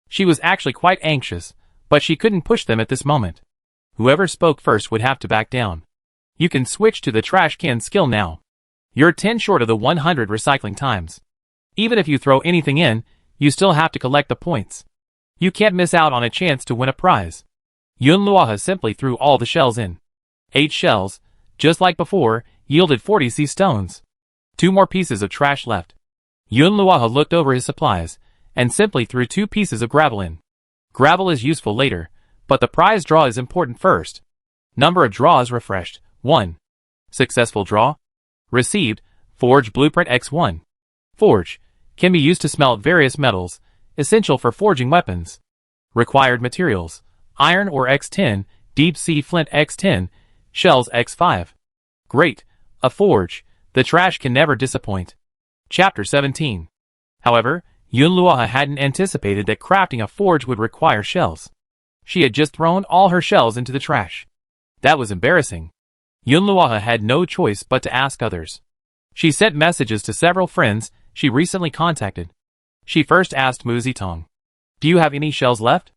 She was actually quite anxious, but she couldn't push them at this moment. Whoever spoke first would have to back down. You can switch to the trash can skill now. You're 10 short of the 100 recycling times. Even if you throw anything in, you still have to collect the points. You can't miss out on a chance to win a prize. Yun Luoha simply threw all the shells in. 8 shells, just like before, yielded 40 sea stones. 2 more pieces of trash left. Yun Luoha looked over his supplies, and simply threw 2 pieces of gravel in. Gravel is useful later, but the prize draw is important first. Number of draws refreshed, 1. Successful draw. Received, Forge Blueprint X1. Forge, can be used to smelt various metals, essential for forging weapons. Required materials, iron ore X10, deep sea flint X10, shells X5. Great, a forge, the trash can never disappoint. Chapter 17. However, Yun Luoha hadn't anticipated that crafting a forge would require shells. She had just thrown all her shells into the trash. That was embarrassing. Yun Luoha had no choice but to ask others. She sent messages to several friends she recently contacted. She first asked Mu Zitong, "Do you have any shells left?"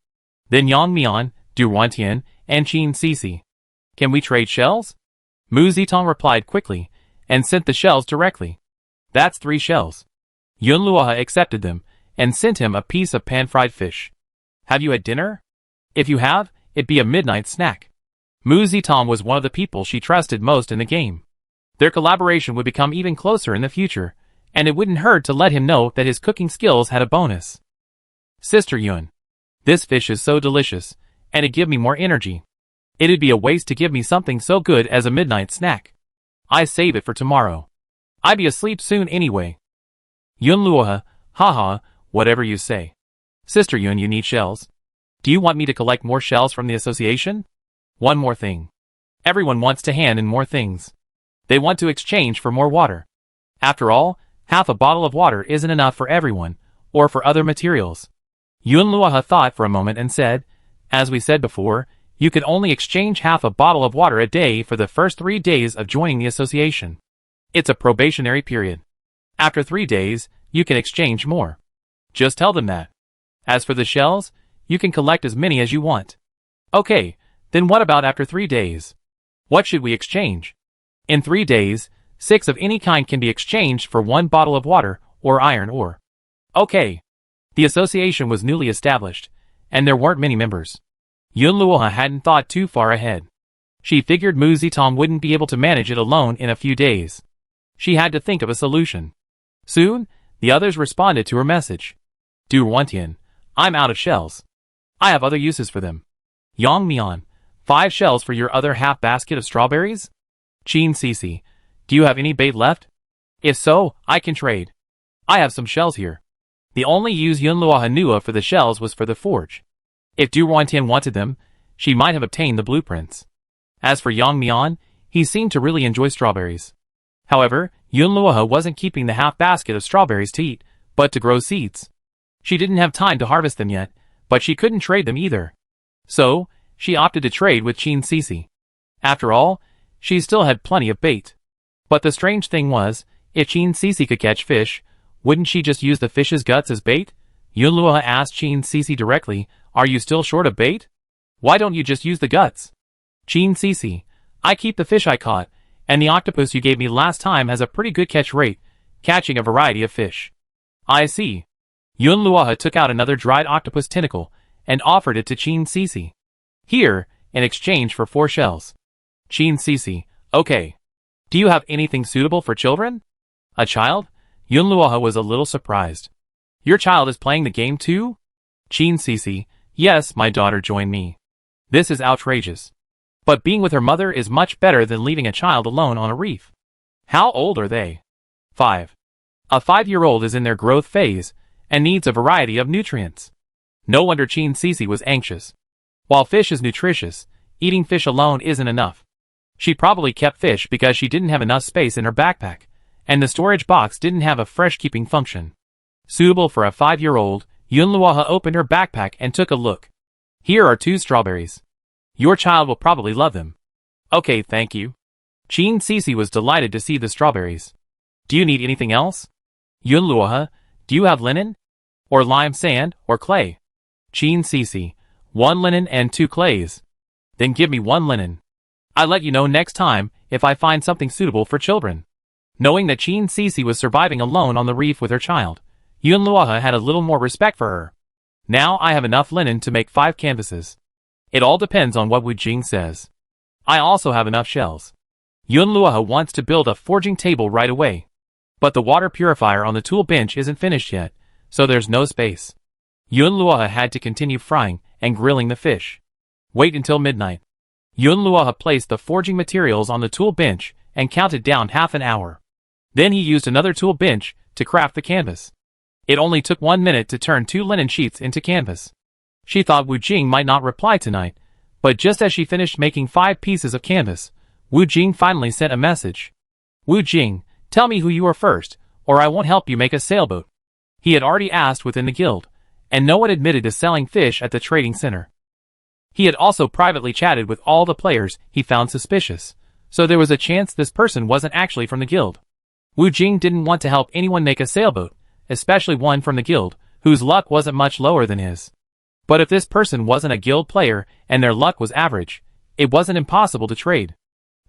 Then Yang Mian, Du Wantian, and Qin Sisi. Can we trade shells? Mu Zitong replied quickly, and sent the shells directly. That's 3 shells. Yun Luoha accepted them, and sent him a piece of pan-fried fish. Have you had dinner? If you have, it'd be a midnight snack. Mu Zitong was one of the people she trusted most in the game. Their collaboration would become even closer in the future, and it wouldn't hurt to let him know that his cooking skills had a bonus. Sister Yun. This fish is so delicious, and it'd give me more energy. It'd be a waste to give me something so good as a midnight snack. I save it for tomorrow. I'd be asleep soon anyway. Yun Luoha, haha, whatever you say. Sister Yun, you need shells. Do you want me to collect more shells from the association? One more thing. Everyone wants to hand in more things. They want to exchange for more water. After all, half a bottle of water isn't enough for everyone, or for other materials. Yun Luoha thought for a moment and said, as we said before, you could only exchange half a bottle of water a day for the first 3 days of joining the association. It's a probationary period. After 3 days, you can exchange more. Just tell them that. As for the shells, you can collect as many as you want. Okay, then what about after 3 days? What should we exchange? In 3 days, 6 of any kind can be exchanged for 1 bottle of water or iron ore. Okay. The association was newly established, and there weren't many members. Yun Luoha hadn't thought too far ahead. She figured Mu Zitong wouldn't be able to manage it alone in a few days. She had to think of a solution. Soon, the others responded to her message. Du Wantian, I'm out of shells. I have other uses for them. Yang Mian, 5 shells for your other half basket of strawberries? Qin Sisi, do you have any bait left? If so, I can trade. I have some shells here. The only use Yun Luoha knew for the shells was for the forge. If Du Wantian wanted them, she might have obtained the blueprints. As for Yang Mian, he seemed to really enjoy strawberries. However, Yun Luoha wasn't keeping the half basket of strawberries to eat, but to grow seeds. She didn't have time to harvest them yet, but she couldn't trade them either. So, she opted to trade with Qin Sisi. After all, she still had plenty of bait. But the strange thing was, if Qin Sisi could catch fish, wouldn't she just use the fish's guts as bait? Yun Luoha asked Qin Sisi directly, are you still short of bait? Why don't you just use the guts? Qin Sisi, I keep the fish I caught, and the octopus you gave me last time has a pretty good catch rate, catching a variety of fish. I see. Yun Luoha took out another dried octopus tentacle, and offered it to Qin Sisi. Here, in exchange for 4 shells. Qin Sisi, okay. Do you have anything suitable for children? A child? Yun Luoha was a little surprised. Your child is playing the game too? Qin Sisi, yes, my daughter joined me. This is outrageous. But being with her mother is much better than leaving a child alone on a reef. How old are they? 5. A 5-year-old is in their growth phase, and needs a variety of nutrients. No wonder Qin Sisi was anxious. While fish is nutritious, eating fish alone isn't enough. She probably kept fish because she didn't have enough space in her backpack, and the storage box didn't have a fresh-keeping function. Suitable for a 5-year-old, Yun Luoha opened her backpack and took a look. Here are 2 strawberries. Your child will probably love them. Okay, thank you. Qin Sisi was delighted to see the strawberries. Do you need anything else? Yun Luoha, do you have linen? Or lime sand, or clay? Qin Sisi, 1 linen and 2 clays. Then give me 1 linen. I'll let you know next time if I find something suitable for children. Knowing that Qin Sisi was surviving alone on the reef with her child, Yun Luoha had a little more respect for her. Now I have enough linen to make 5 canvases. It all depends on what Wu Jing says. I also have enough shells. Yun Luoha wants to build a forging table right away. But the water purifier on the tool bench isn't finished yet, so there's no space. Yun Luoha had to continue frying and grilling the fish. Wait until midnight. Yun Luoha placed the forging materials on the tool bench and counted down half an hour. Then he used another tool bench to craft the canvas. It only took 1 minute to turn 2 linen sheets into canvas. She thought Wu Jing might not reply tonight, but just as she finished making 5 pieces of canvas, Wu Jing finally sent a message. Wu Jing, tell me who you are first, or I won't help you make a sailboat. He had already asked within the guild, and no one admitted to selling fish at the trading center. He had also privately chatted with all the players he found suspicious, so there was a chance this person wasn't actually from the guild. Wu Jing didn't want to help anyone make a sailboat, especially one from the guild, whose luck wasn't much lower than his. But if this person wasn't a guild player and their luck was average, it wasn't impossible to trade.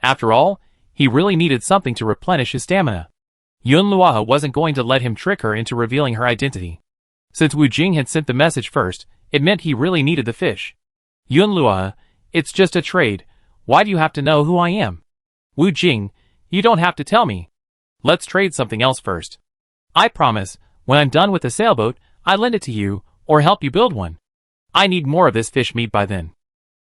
After all, he really needed something to replenish his stamina. Yun Luoha wasn't going to let him trick her into revealing her identity. Since Wu Jing had sent the message first, it meant he really needed the fish. Yun Luoha, it's just a trade. Why do you have to know who I am? Wu Jing, you don't have to tell me. Let's trade something else first. I promise, when I'm done with the sailboat, I lend it to you, or help you build one. I need more of this fish meat by then.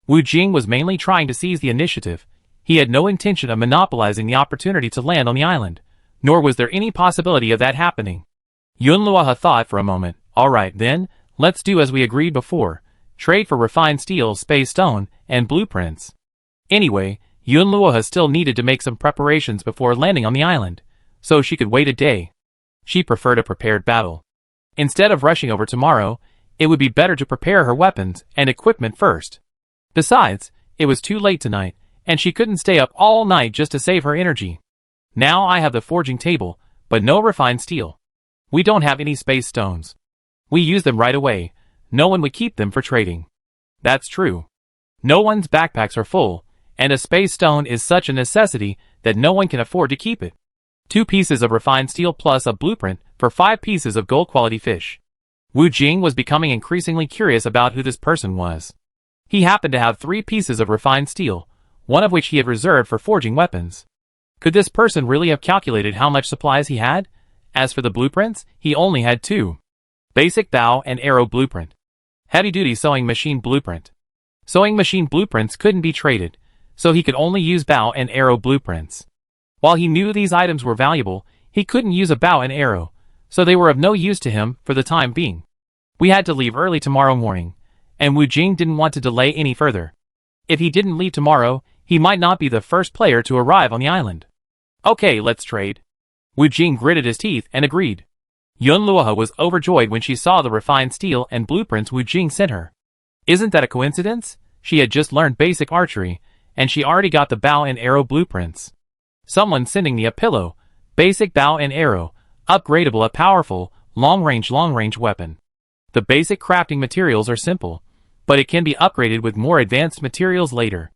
Wu Jing was mainly trying to seize the initiative. He had no intention of monopolizing the opportunity to land on the island, nor was there any possibility of that happening. Yun Luoha thought for a moment. Alright then, let's do as we agreed before. Trade for refined steel, space stone, and blueprints. Anyway, Yun Luoha still needed to make some preparations before landing on the island, so she could wait a day. She preferred a prepared battle. Instead of rushing over tomorrow, it would be better to prepare her weapons and equipment first. Besides, it was too late tonight, and she couldn't stay up all night just to save her energy. Now I have the forging table, but no refined steel. We don't have any space stones. We use them right away. No one would keep them for trading. That's true. No one's backpacks are full, and a space stone is such a necessity that no one can afford to keep it. 2 pieces of refined steel plus a blueprint for 5 pieces of gold quality fish. Wu Jing was becoming increasingly curious about who this person was. He happened to have 3 pieces of refined steel, one of which he had reserved for forging weapons. Could this person really have calculated how much supplies he had? As for the blueprints, he only had 2. Basic bow and arrow blueprint. Heavy-duty sewing machine blueprint. Sewing machine blueprints couldn't be traded, so he could only use bow and arrow blueprints. While he knew these items were valuable, he couldn't use a bow and arrow, so they were of no use to him for the time being. We had to leave early tomorrow morning, and Wu Jing didn't want to delay any further. If he didn't leave tomorrow, he might not be the first player to arrive on the island. Okay, let's trade. Wu Jing gritted his teeth and agreed. Yun Luoha was overjoyed when she saw the refined steel and blueprints Wu Jing sent her. Isn't that a coincidence? She had just learned basic archery, and she already got the bow and arrow blueprints. Someone sending me a pillow, basic bow and arrow, upgradable a powerful, long-range weapon. The basic crafting materials are simple, but it can be upgraded with more advanced materials later.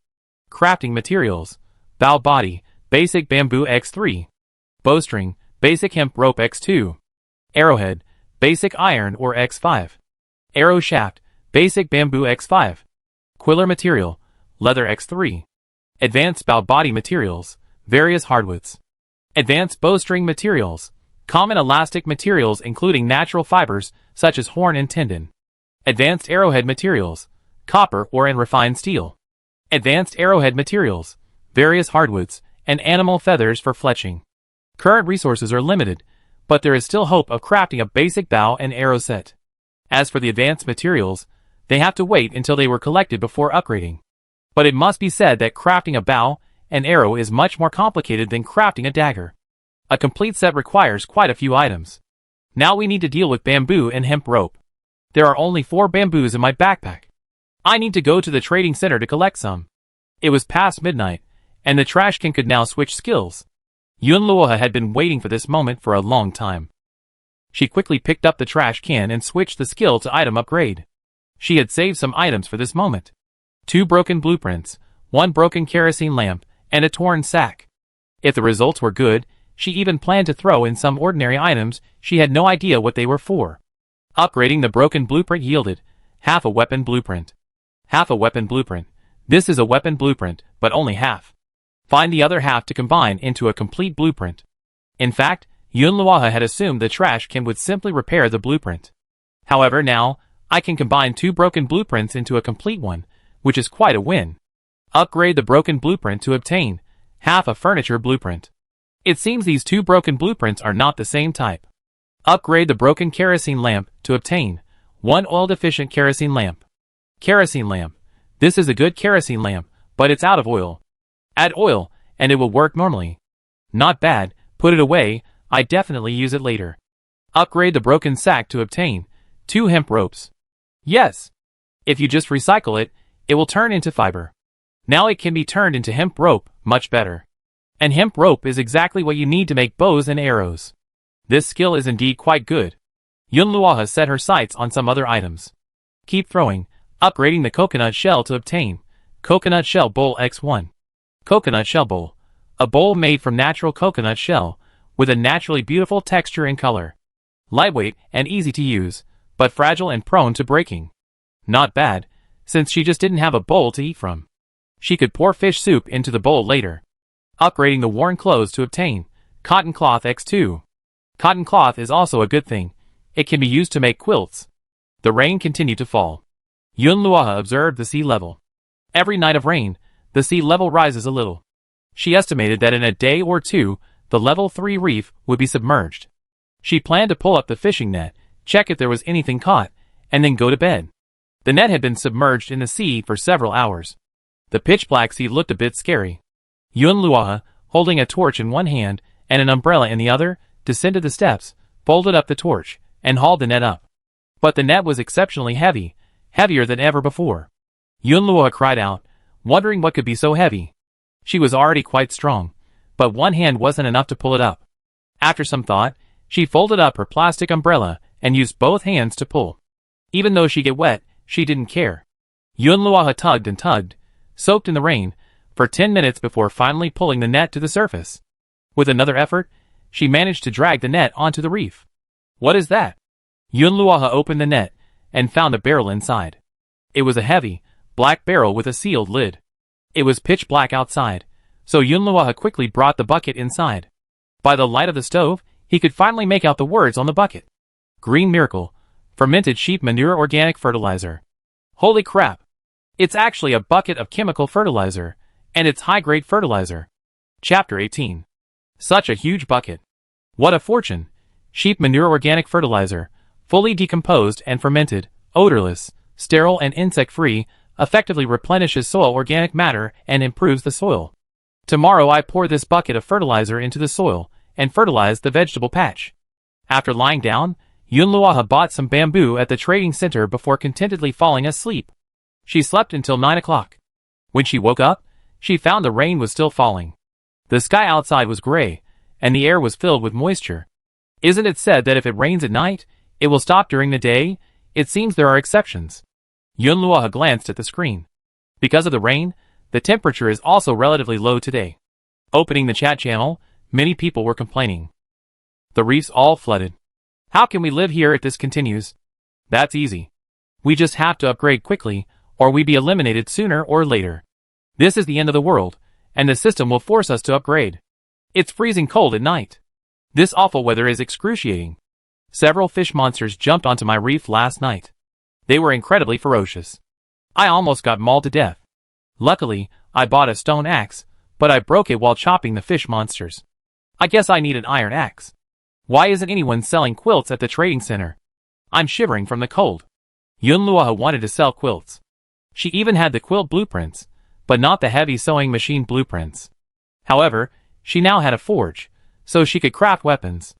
Crafting materials: bow body, basic bamboo x3. Bowstring, basic hemp rope x2. Arrowhead, basic iron or x5. Arrow shaft, basic bamboo x5. Quiller material, leather x3. Advanced bow body materials, various hardwoods. Advanced bowstring materials, common elastic materials including natural fibers such as horn and tendon. Advanced arrowhead materials, copper or and refined steel. Advanced arrowhead materials, various hardwoods, and animal feathers for fletching. Current resources are limited, but there is still hope of crafting a basic bow and arrow set. As for the advanced materials, they have to wait until they were collected before upgrading. But it must be said that crafting a bow and arrow is much more complicated than crafting a dagger. A complete set requires quite a few items. Now we need to deal with bamboo and hemp rope. There are only 4 bamboos in my backpack. I need to go to the trading center to collect some. It was past midnight, and the trash can could now switch skills. Yun Luoha had been waiting for this moment for a long time. She quickly picked up the trash can and switched the skill to item upgrade. She had saved some items for this moment. 2 broken blueprints, 1 broken kerosene lamp, and a torn sack. If the results were good, she even planned to throw in some ordinary items she had no idea what they were for. Upgrading the broken blueprint yielded half a weapon blueprint. Half a weapon blueprint. This is a weapon blueprint, but only half. Find the other half to combine into a complete blueprint. In fact, Yun Luoha had assumed the trash can would simply repair the blueprint. However, now, I can combine 2 broken blueprints into a complete one, which is quite a win. Upgrade the broken blueprint to obtain half a furniture blueprint. It seems these 2 broken blueprints are not the same type. Upgrade the broken kerosene lamp to obtain 1 oil-deficient kerosene lamp. Kerosene lamp. This is a good kerosene lamp, but it's out of oil. Add oil, and it will work normally. Not bad, put it away, I definitely use it later. Upgrade the broken sack to obtain 2 hemp ropes. Yes! If you just recycle it, it will turn into fiber. Now it can be turned into hemp rope, much better. And hemp rope is exactly what you need to make bows and arrows. This skill is indeed quite good. Yun Luoha set her sights on some other items. Keep throwing, Upgrading the coconut shell to obtain Coconut Shell Bowl X1. Coconut Shell Bowl. A bowl made from natural coconut shell, with a naturally beautiful texture and color. Lightweight and easy to use, but fragile and prone to breaking. Not bad, since she just didn't have a bowl to eat from. She could pour fish soup into the bowl later. Upgrading the worn clothes to obtain Cotton Cloth X2. Cotton cloth is also a good thing. It can be used to make quilts. The rain continued to fall. Yun Luoha observed the sea level. Every night of rain, the sea level rises a little. She estimated that in a day or two, the level 3 reef would be submerged. She planned to pull up the fishing net, check if there was anything caught, and then go to bed. The net had been submerged in the sea for several hours. The pitch-black sea looked a bit scary. Yun Luoha, holding a torch in one hand and an umbrella in the other, descended the steps, folded up the torch, and hauled the net up. But the net was exceptionally heavy, heavier than ever before. Yun Luoha cried out, wondering what could be so heavy. She was already quite strong, but one hand wasn't enough to pull it up. After some thought, she folded up her plastic umbrella and used both hands to pull. Even though she'd get wet, she didn't care. Yun Luoha tugged and tugged, soaked in the rain, for 10 minutes before finally pulling the net to the surface. With another effort, she managed to drag the net onto the reef. What is that? Yun Luoha opened the net and found a barrel inside. It was a heavy, black barrel with a sealed lid. It was pitch black outside, so Yun Luoha quickly brought the bucket inside. By the light of the stove, he could finally make out the words on the bucket. Green Miracle, fermented sheep manure organic fertilizer. Holy crap! It's actually a bucket of chemical fertilizer, and it's high-grade fertilizer. Chapter 18. Such a huge bucket. What a fortune! Sheep manure organic fertilizer, fully decomposed and fermented, odorless, sterile and insect-free, effectively replenishes soil organic matter and improves the soil. Tomorrow I pour this bucket of fertilizer into the soil and fertilize the vegetable patch. After lying down, Yun Luoha bought some bamboo at the trading center before contentedly falling asleep. She slept until 9 o'clock. When she woke up, she found the rain was still falling. The sky outside was gray, and the air was filled with moisture. Isn't it said that if it rains at night, it will stop during the day? It seems there are exceptions. Yun Luoha glanced at the screen. Because of the rain, the temperature is also relatively low today. Opening the chat channel, many people were complaining. The reef's all flooded. How can we live here if this continues? That's easy. We just have to upgrade quickly, or we be eliminated sooner or later. This is the end of the world, and the system will force us to upgrade. It's freezing cold at night. This awful weather is excruciating. Several fish monsters jumped onto my reef last night. They were incredibly ferocious. I almost got mauled to death. Luckily, I bought a stone axe, but I broke it while chopping the fish monsters. I guess I need an iron axe. Why isn't anyone selling quilts at the trading center? I'm shivering from the cold. Yun Luoha wanted to sell quilts. She even had the quilt blueprints, but not the heavy sewing machine blueprints. However, she now had a forge, so she could craft weapons.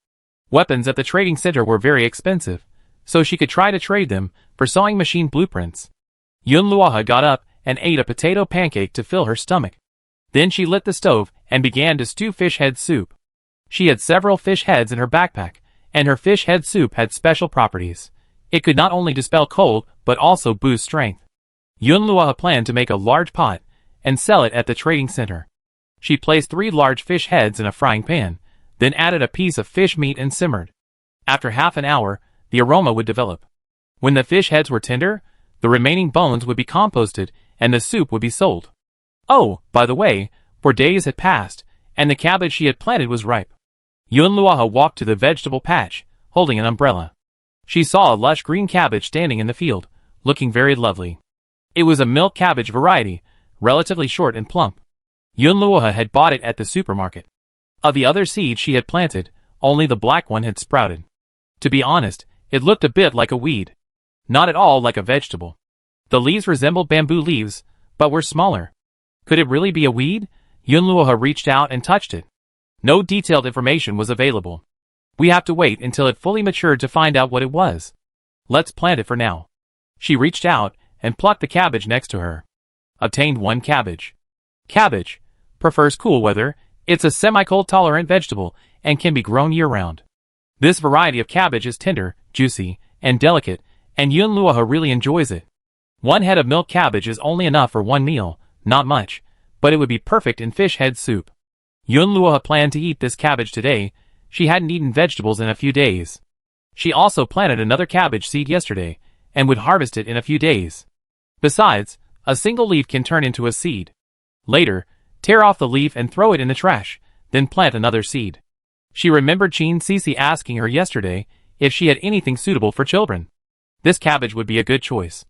Weapons at the trading center were very expensive, so she could try to trade them for sewing machine blueprints. Yun Luoha got up and ate a potato pancake to fill her stomach. Then she lit the stove and began to stew fish head soup. She had several fish heads in her backpack, and her fish head soup had special properties. It could not only dispel cold, but also boost strength. Yun Luoha planned to make a large pot and sell it at the trading center. She placed 3 large fish heads in a frying pan, then added a piece of fish meat and simmered. After half an hour, the aroma would develop. When the fish heads were tender, the remaining bones would be composted and the soup would be sold. Oh, by the way, 4 days had passed, and the cabbage she had planted was ripe. Yun Luoha walked to the vegetable patch, holding an umbrella. She saw a lush green cabbage standing in the field, looking very lovely. It was a milk cabbage variety, relatively short and plump. Yun Luoha had bought it at the supermarket. Of the other seeds she had planted, only the black one had sprouted. To be honest, it looked a bit like a weed. Not at all like a vegetable. The leaves resembled bamboo leaves, but were smaller. Could it really be a weed? Yun Luoha reached out and touched it. No detailed information was available. We have to wait until it fully matured to find out what it was. Let's plant it for now. She reached out and plucked the cabbage next to her. Obtained 1 cabbage. Cabbage prefers cool weather. It's a semi-cold tolerant vegetable and can be grown year-round. This variety of cabbage is tender, juicy, and delicate, and Yun Luoha really enjoys it. One head of milk cabbage is only enough for one meal, not much, but it would be perfect in fish head soup. Yunluo planned to eat this cabbage today. She hadn't eaten vegetables in a few days. She also planted another cabbage seed yesterday, and would harvest it in a few days. Besides, a single leaf can turn into a seed. Later, tear off the leaf and throw it in the trash, then plant another seed. She remembered Qin Cici asking her yesterday if she had anything suitable for children. This cabbage would be a good choice.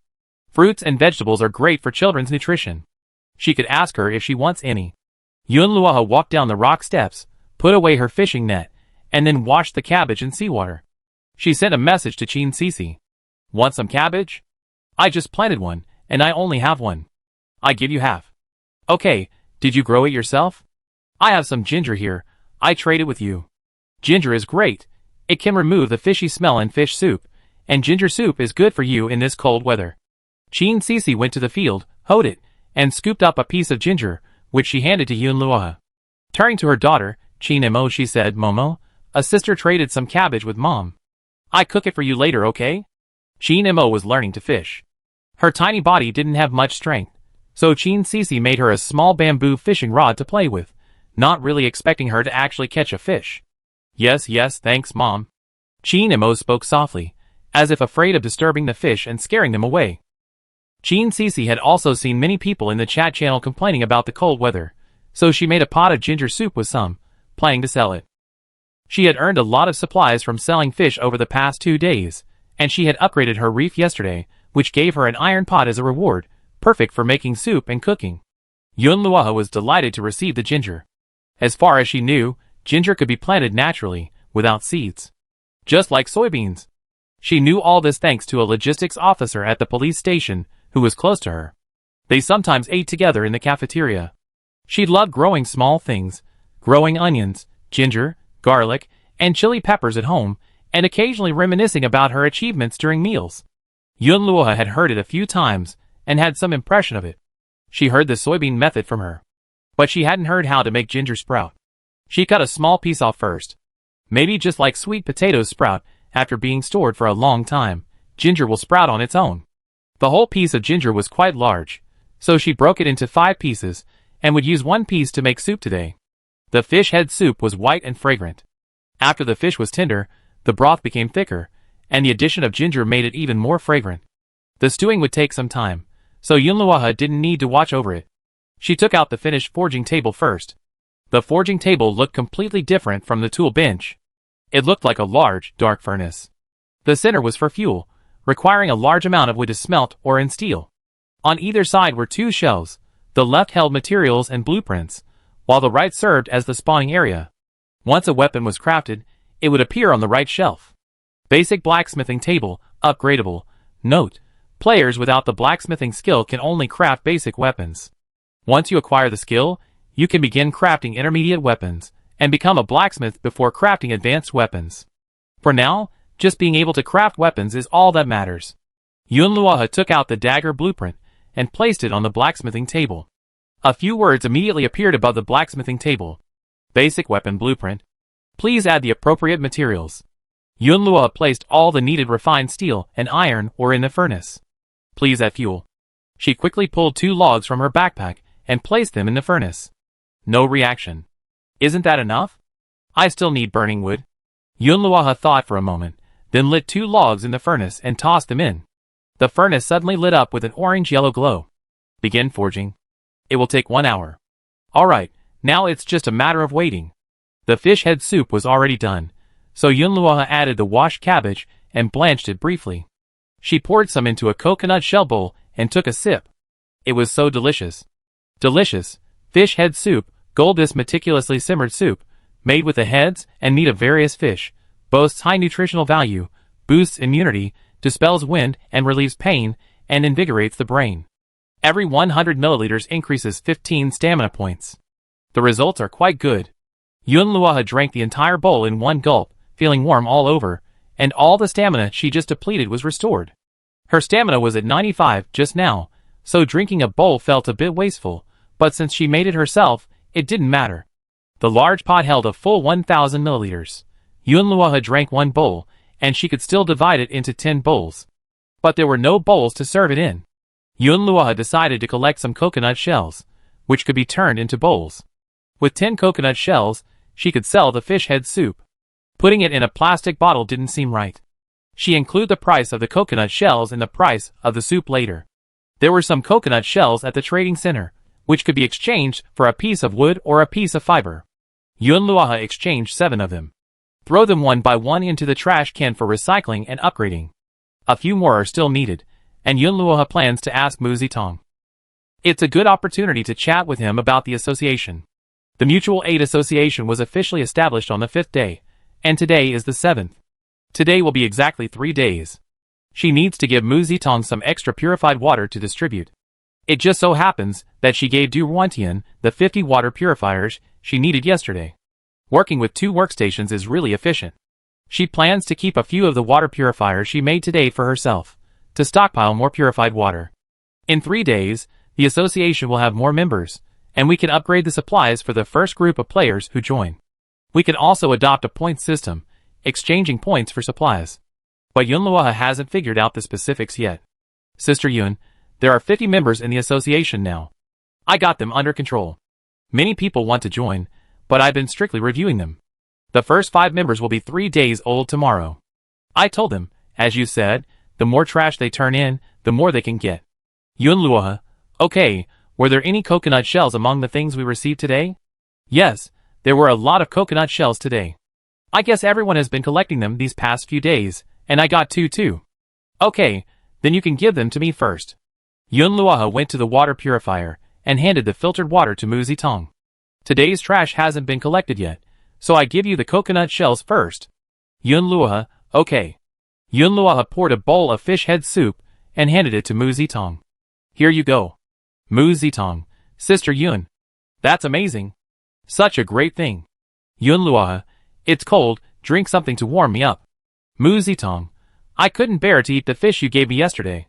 Fruits and vegetables are great for children's nutrition. She could ask her if she wants any. Yunluo walked down the rock steps, put away her fishing net, and then washed the cabbage in seawater. She sent a message to Qin Cici. Want some cabbage? I just planted one, and I only have one. I give you half. Okay, did you grow it yourself? I have some ginger here, I trade it with you. Ginger is great. It can remove the fishy smell in fish soup, and ginger soup is good for you in this cold weather. Qin Cici went to the field, hoed it, and scooped up a piece of ginger, which she handed to Yunluo. Turning to her daughter, Qin Mo, she said, Momo, a sister traded some cabbage with Mom. I cook it for you later, okay? Qin Mo was learning to fish. Her tiny body didn't have much strength, so Qin Cici made her a small bamboo fishing rod to play with, not really expecting her to actually catch a fish. Yes, thanks, Mom. Qin Mo spoke softly, as if afraid of disturbing the fish and scaring them away. Qin Cici had also seen many people in the chat channel complaining about the cold weather, so she made a pot of ginger soup with some, planning to sell it. She had earned a lot of supplies from selling fish over the past 2 days, and she had upgraded her reef yesterday, which gave her an iron pot as a reward, perfect for making soup and cooking. Yunluo was delighted to receive the ginger. As far as she knew, ginger could be planted naturally, without seeds. Just like soybeans. She knew all this thanks to a logistics officer at the police station, who was close to her. They sometimes ate together in the cafeteria. She loved growing small things, growing onions, ginger, garlic, and chili peppers at home, and occasionally reminiscing about her achievements during meals. Yunluo had heard it a few times, and had some impression of it. She heard the soybean method from her. But she hadn't heard how to make ginger sprout. She cut a small piece off first. Maybe just like sweet potatoes sprout, after being stored for a long time, ginger will sprout on its own. The whole piece of ginger was quite large, so she broke it into 5 pieces, and would use 1 piece to make soup today. The fish head soup was white and fragrant. After the fish was tender, the broth became thicker, and the addition of ginger made it even more fragrant. The stewing would take some time, so Yunluo didn't need to watch over it. She took out the finished forging table first. The forging table looked completely different from the tool bench. It looked like a large, dark furnace. The center was for fuel, requiring a large amount of wood to smelt or in steel. On either side were 2 shelves. The left held materials and blueprints, while the right served as the spawning area. Once a weapon was crafted, it would appear on the right shelf. Basic blacksmithing table, upgradable. Note: players without the blacksmithing skill can only craft basic weapons. Once you acquire the skill, you can begin crafting intermediate weapons, and become a blacksmith before crafting advanced weapons. For now, just being able to craft weapons is all that matters. Yunluo took out the dagger blueprint, and placed it on the blacksmithing table. A few words immediately appeared above the blacksmithing table. Basic weapon blueprint. Please add the appropriate materials. Yunluo placed all the needed refined steel and iron ore in the furnace. Please add fuel. She quickly pulled 2 logs from her backpack, and placed them in the furnace. No reaction. Isn't that enough? I still need burning wood. Yunluo thought for a moment, then lit 2 logs in the furnace and tossed them in. The furnace suddenly lit up with an orange-yellow glow. Begin forging. It will take 1 hour. Alright, now it's just a matter of waiting. The fish head soup was already done, so Yunluo added the washed cabbage and blanched it briefly. She poured some into a coconut shell bowl and took a sip. It was so delicious. Delicious. Fish head soup, Goldis meticulously simmered soup, made with the heads and meat of various fish, boasts high nutritional value, boosts immunity, dispels wind and relieves pain, and invigorates the brain. Every 100 milliliters increases 15 stamina points. The results are quite good. Yunluo drank the entire bowl in 1 gulp, feeling warm all over, and all the stamina she just depleted was restored. Her stamina was at 95 just now, so drinking a bowl felt a bit wasteful, but since she made it herself, it didn't matter. The large pot held a full 1,000 milliliters. Yunluo drank 1 bowl, and she could still divide it into 10 bowls. But there were no bowls to serve it in. Yun Luoha decided to collect some coconut shells, which could be turned into bowls. With 10 coconut shells, she could sell the fish head soup. Putting it in a plastic bottle didn't seem right. She included the price of the coconut shells in the price of the soup later. There were some coconut shells at the trading center, which could be exchanged for a piece of wood or a piece of fiber. Yun Luoha exchanged 7 of them. Throw them one by one into the trash can for recycling and upgrading. A few more are still needed, and Yun Luoha plans to ask Mu Zitong. It's a good opportunity to chat with him about the association. The Mutual Aid Association was officially established on the 5th day, and today is the 7th. Today will be exactly 3 days. She needs to give Mu Zitong some extra purified water to distribute. It just so happens that she gave Du Ruantian the 50 water purifiers she needed yesterday. Working with 2 workstations is really efficient. She plans to keep a few of the water purifiers she made today for herself, to stockpile more purified water. In 3 days, the association will have more members, and we can upgrade the supplies for the first group of players who join. We can also adopt a point system, exchanging points for supplies. But Yun Luoha hasn't figured out the specifics yet. Sister Yun, there are 50 members in the association now. I got them under control. Many people want to join, but I've been strictly reviewing them. The first 5 members will be 3 days old tomorrow. I told them, as you said, the more trash they turn in, the more they can get. Yun Luoha, okay, were there any coconut shells among the things we received today? Yes, there were a lot of coconut shells today. I guess everyone has been collecting them these past few days, and I got 2 too. Okay, then you can give them to me first. Yun Luoha went to the water purifier, and handed the filtered water to Mu Zitong. Today's trash hasn't been collected yet, so I give you the coconut shells first. Yun Luoha, okay. Yun Luoha poured a bowl of fish head soup, and handed it to Mu Zitong. Here you go. Mu Zitong, Sister Yun. That's amazing. Such a great thing. Yun Luoha, it's cold, drink something to warm me up. Mu Zitong, I couldn't bear to eat the fish you gave me yesterday.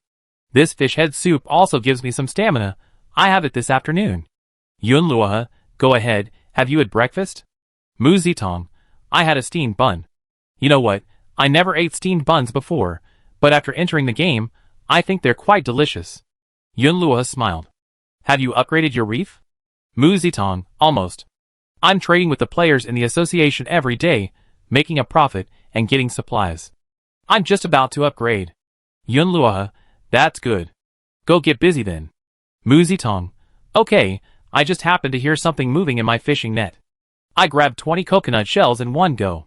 This fish head soup also gives me some stamina. I have it this afternoon. Yun Luoha, go ahead, have you had breakfast? Mu Zitong, I had a steamed bun. You know what, I never ate steamed buns before, but after entering the game, I think they're quite delicious. Yun Luoha smiled. Have you upgraded your reef? Mu Zitong, almost. I'm trading with the players in the association every day, making a profit and getting supplies. I'm just about to upgrade. Yun Luoha, that's good. Go get busy then. Mu Zitong, okay, I just happened to hear something moving in my fishing net. I grabbed 20 coconut shells in one go.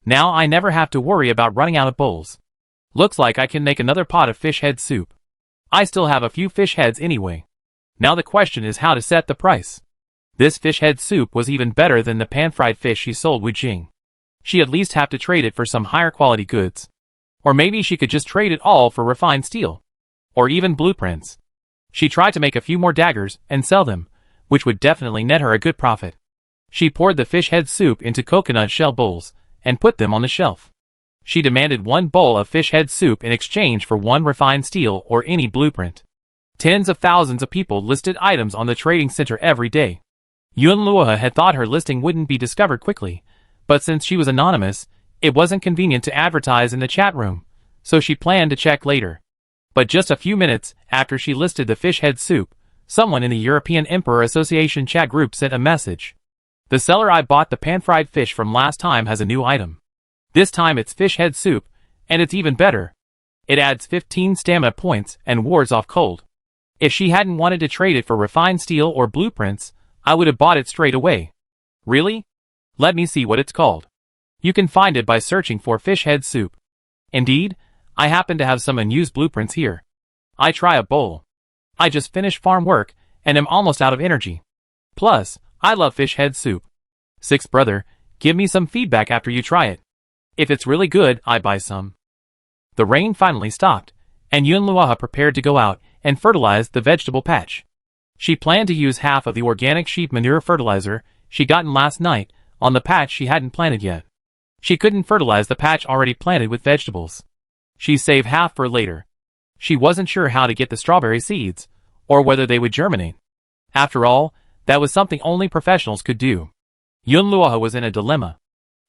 Now I never have to worry about running out of bowls. Looks like I can make another pot of fish head soup. I still have a few fish heads anyway. Now the question is how to set the price. This fish head soup was even better than the pan-fried fish she sold Wu Jing. She at least have to trade it for some higher quality goods. Or maybe she could just trade it all for refined steel. Or even blueprints. She tried to make a few more daggers and sell them, which would definitely net her a good profit. She poured the fish head soup into coconut shell bowls, and put them on the shelf. She demanded 1 bowl of fish head soup in exchange for 1 refined steel or any blueprint. Tens of thousands of people listed items on the trading center every day. Yun Luoha had thought her listing wouldn't be discovered quickly, but since she was anonymous, it wasn't convenient to advertise in the chat room, so she planned to check later. But just a few minutes after she listed the fish head soup, someone in the European Emperor Association chat group sent a message. The seller I bought the pan-fried fish from last time has a new item. This time it's fish head soup, and it's even better. It adds 15 stamina points and wards off cold. If she hadn't wanted to trade it for refined steel or blueprints, I would have bought it straight away. Really? Let me see what it's called. You can find it by searching for fish head soup. Indeed, I happen to have some unused blueprints here. I try a bowl. I just finished farm work, and am almost out of energy. Plus, I love fish head soup. Sixth brother, give me some feedback after you try it. If it's really good, I buy some. The rain finally stopped, and Yun Luoha prepared to go out and fertilize the vegetable patch. She planned to use half of the organic sheep manure fertilizer she gotten last night on the patch she hadn't planted yet. She couldn't fertilize the patch already planted with vegetables. She saved half for later. She wasn't sure how to get the strawberry seeds, or whether they would germinate. After all, that was something only professionals could do. Yun Luoha was in a dilemma.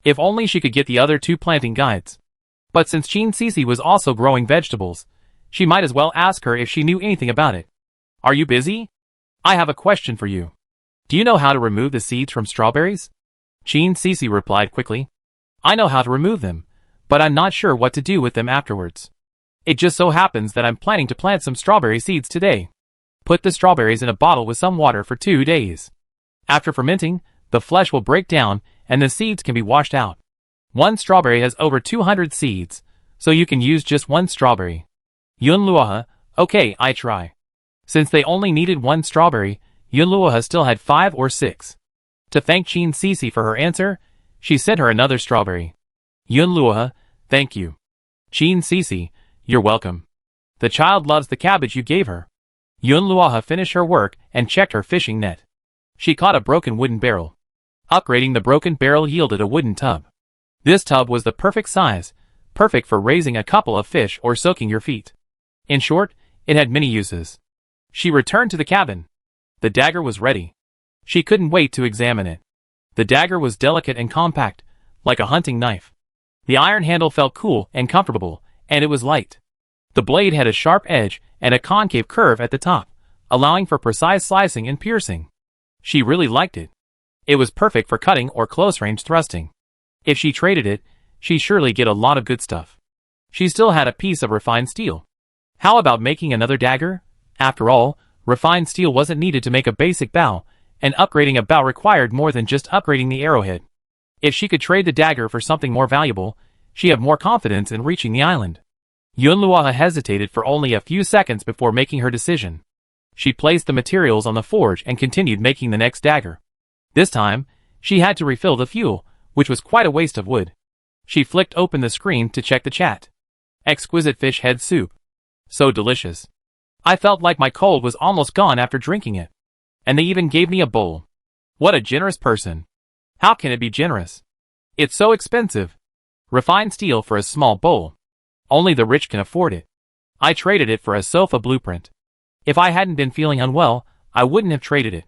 If only she could get the other 2 planting guides. But since Qin Sisi was also growing vegetables, she might as well ask her if she knew anything about it. Are you busy? I have a question for you. Do you know how to remove the seeds from strawberries? Chin Cece replied quickly. I know how to remove them, but I'm not sure what to do with them afterwards. It just so happens that I'm planning to plant some strawberry seeds today. Put the strawberries in a bottle with some water for 2 days. After fermenting, the flesh will break down and the seeds can be washed out. One strawberry has over 200 seeds, so you can use just one strawberry. Yunluohe, okay, I try. Since they only needed one strawberry, Yunluohe still had 5 or 6. To thank Chin Cece for her answer, she sent her another strawberry. Yunluohe, thank you. Chin Cece, you're welcome. The child loves the cabbage you gave her. Yunluohe finished her work and checked her fishing net. She caught a broken wooden barrel. Upgrading the broken barrel yielded a wooden tub. This tub was the perfect size, perfect for raising a couple of fish or soaking your feet. In short, it had many uses. She returned to the cabin. The dagger was ready. She couldn't wait to examine it. The dagger was delicate and compact, like a hunting knife. The iron handle felt cool and comfortable, and it was light. The blade had a sharp edge and a concave curve at the top, allowing for precise slicing and piercing. She really liked it. It was perfect for cutting or close-range thrusting. If she traded it, she'd surely get a lot of good stuff. She still had a piece of refined steel. How about making another dagger? After all, refined steel wasn't needed to make a basic bow, and upgrading a bow required more than just upgrading the arrowhead. If she could trade the dagger for something more valuable, she'd have more confidence in reaching the island. Yunluohe hesitated for only a few seconds before making her decision. She placed the materials on the forge and continued making the next dagger. This time, she had to refill the fuel, which was quite a waste of wood. She flicked open the screen to check the chat. Exquisite fish head soup. So delicious. I felt like my cold was almost gone after drinking it. And they even gave me a bowl. What a generous person. How can it be generous? It's so expensive. Refined steel for a small bowl. Only the rich can afford it. I traded it for a sofa blueprint. If I hadn't been feeling unwell, I wouldn't have traded it.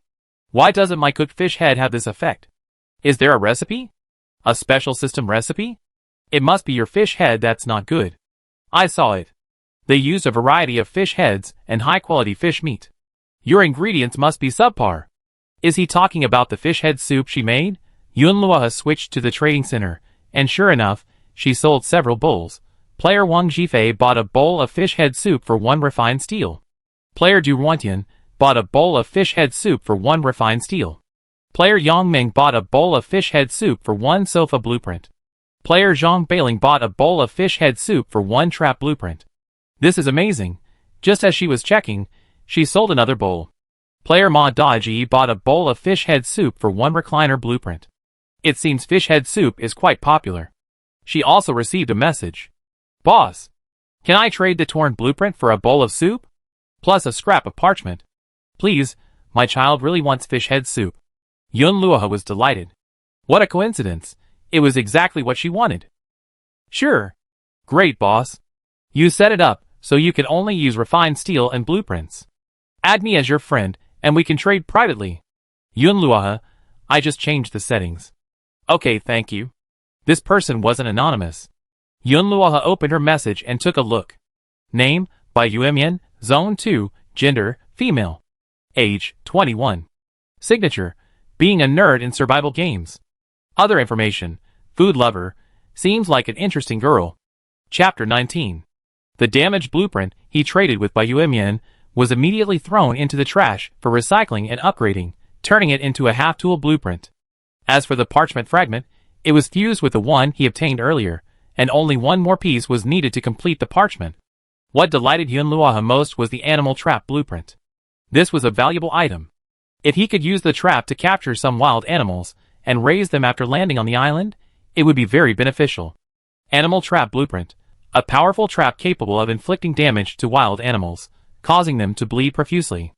Why doesn't my cooked fish head have this effect? Is there a recipe? A special system recipe? It must be your fish head that's not good. I saw it. They used a variety of fish heads and high-quality fish meat. Your ingredients must be subpar. Is he talking about the fish head soup she made? Yunluohe switched to the trading center, and sure enough, she sold several bowls. Player Wang Jifei bought a bowl of fish head soup for 1 refined steel. Player Du Ruantian bought a bowl of fish head soup for 1 refined steel. Player Yang Ming bought a bowl of fish head soup for 1 sofa blueprint. Player Zhang Bailing bought a bowl of fish head soup for 1 trap blueprint. This is amazing. Just as she was checking, she sold another bowl. Player Ma Daji bought a bowl of fish head soup for 1 recliner blueprint. It seems fish head soup is quite popular. She also received a message. Boss, can I trade the torn blueprint for a bowl of soup? Plus a scrap of parchment. Please, my child really wants fish head soup. Yunluohe was delighted. What a coincidence. It was exactly what she wanted. Sure. Great, boss. You set it up, so you can only use refined steel and blueprints. Add me as your friend, and we can trade privately. Yunluohe, I just changed the settings. Okay, thank you. This person wasn't anonymous. Yunluohe opened her message and took a look. Name, by Yuemian, Zone 2, Gender, Female. Age, 21. Signature, being a nerd in survival games. Other information, food lover, seems like an interesting girl. Chapter 19. The damaged blueprint he traded with by Yuemian was immediately thrown into the trash for recycling and upgrading, turning it into a half-tool blueprint. As for the parchment fragment, it was fused with the one he obtained earlier, and only one more piece was needed to complete the parchment. What delighted Yunluohe most was the animal trap blueprint. This was a valuable item. If he could use the trap to capture some wild animals and raise them after landing on the island, it would be very beneficial. Animal trap blueprint. A powerful trap capable of inflicting damage to wild animals, causing them to bleed profusely.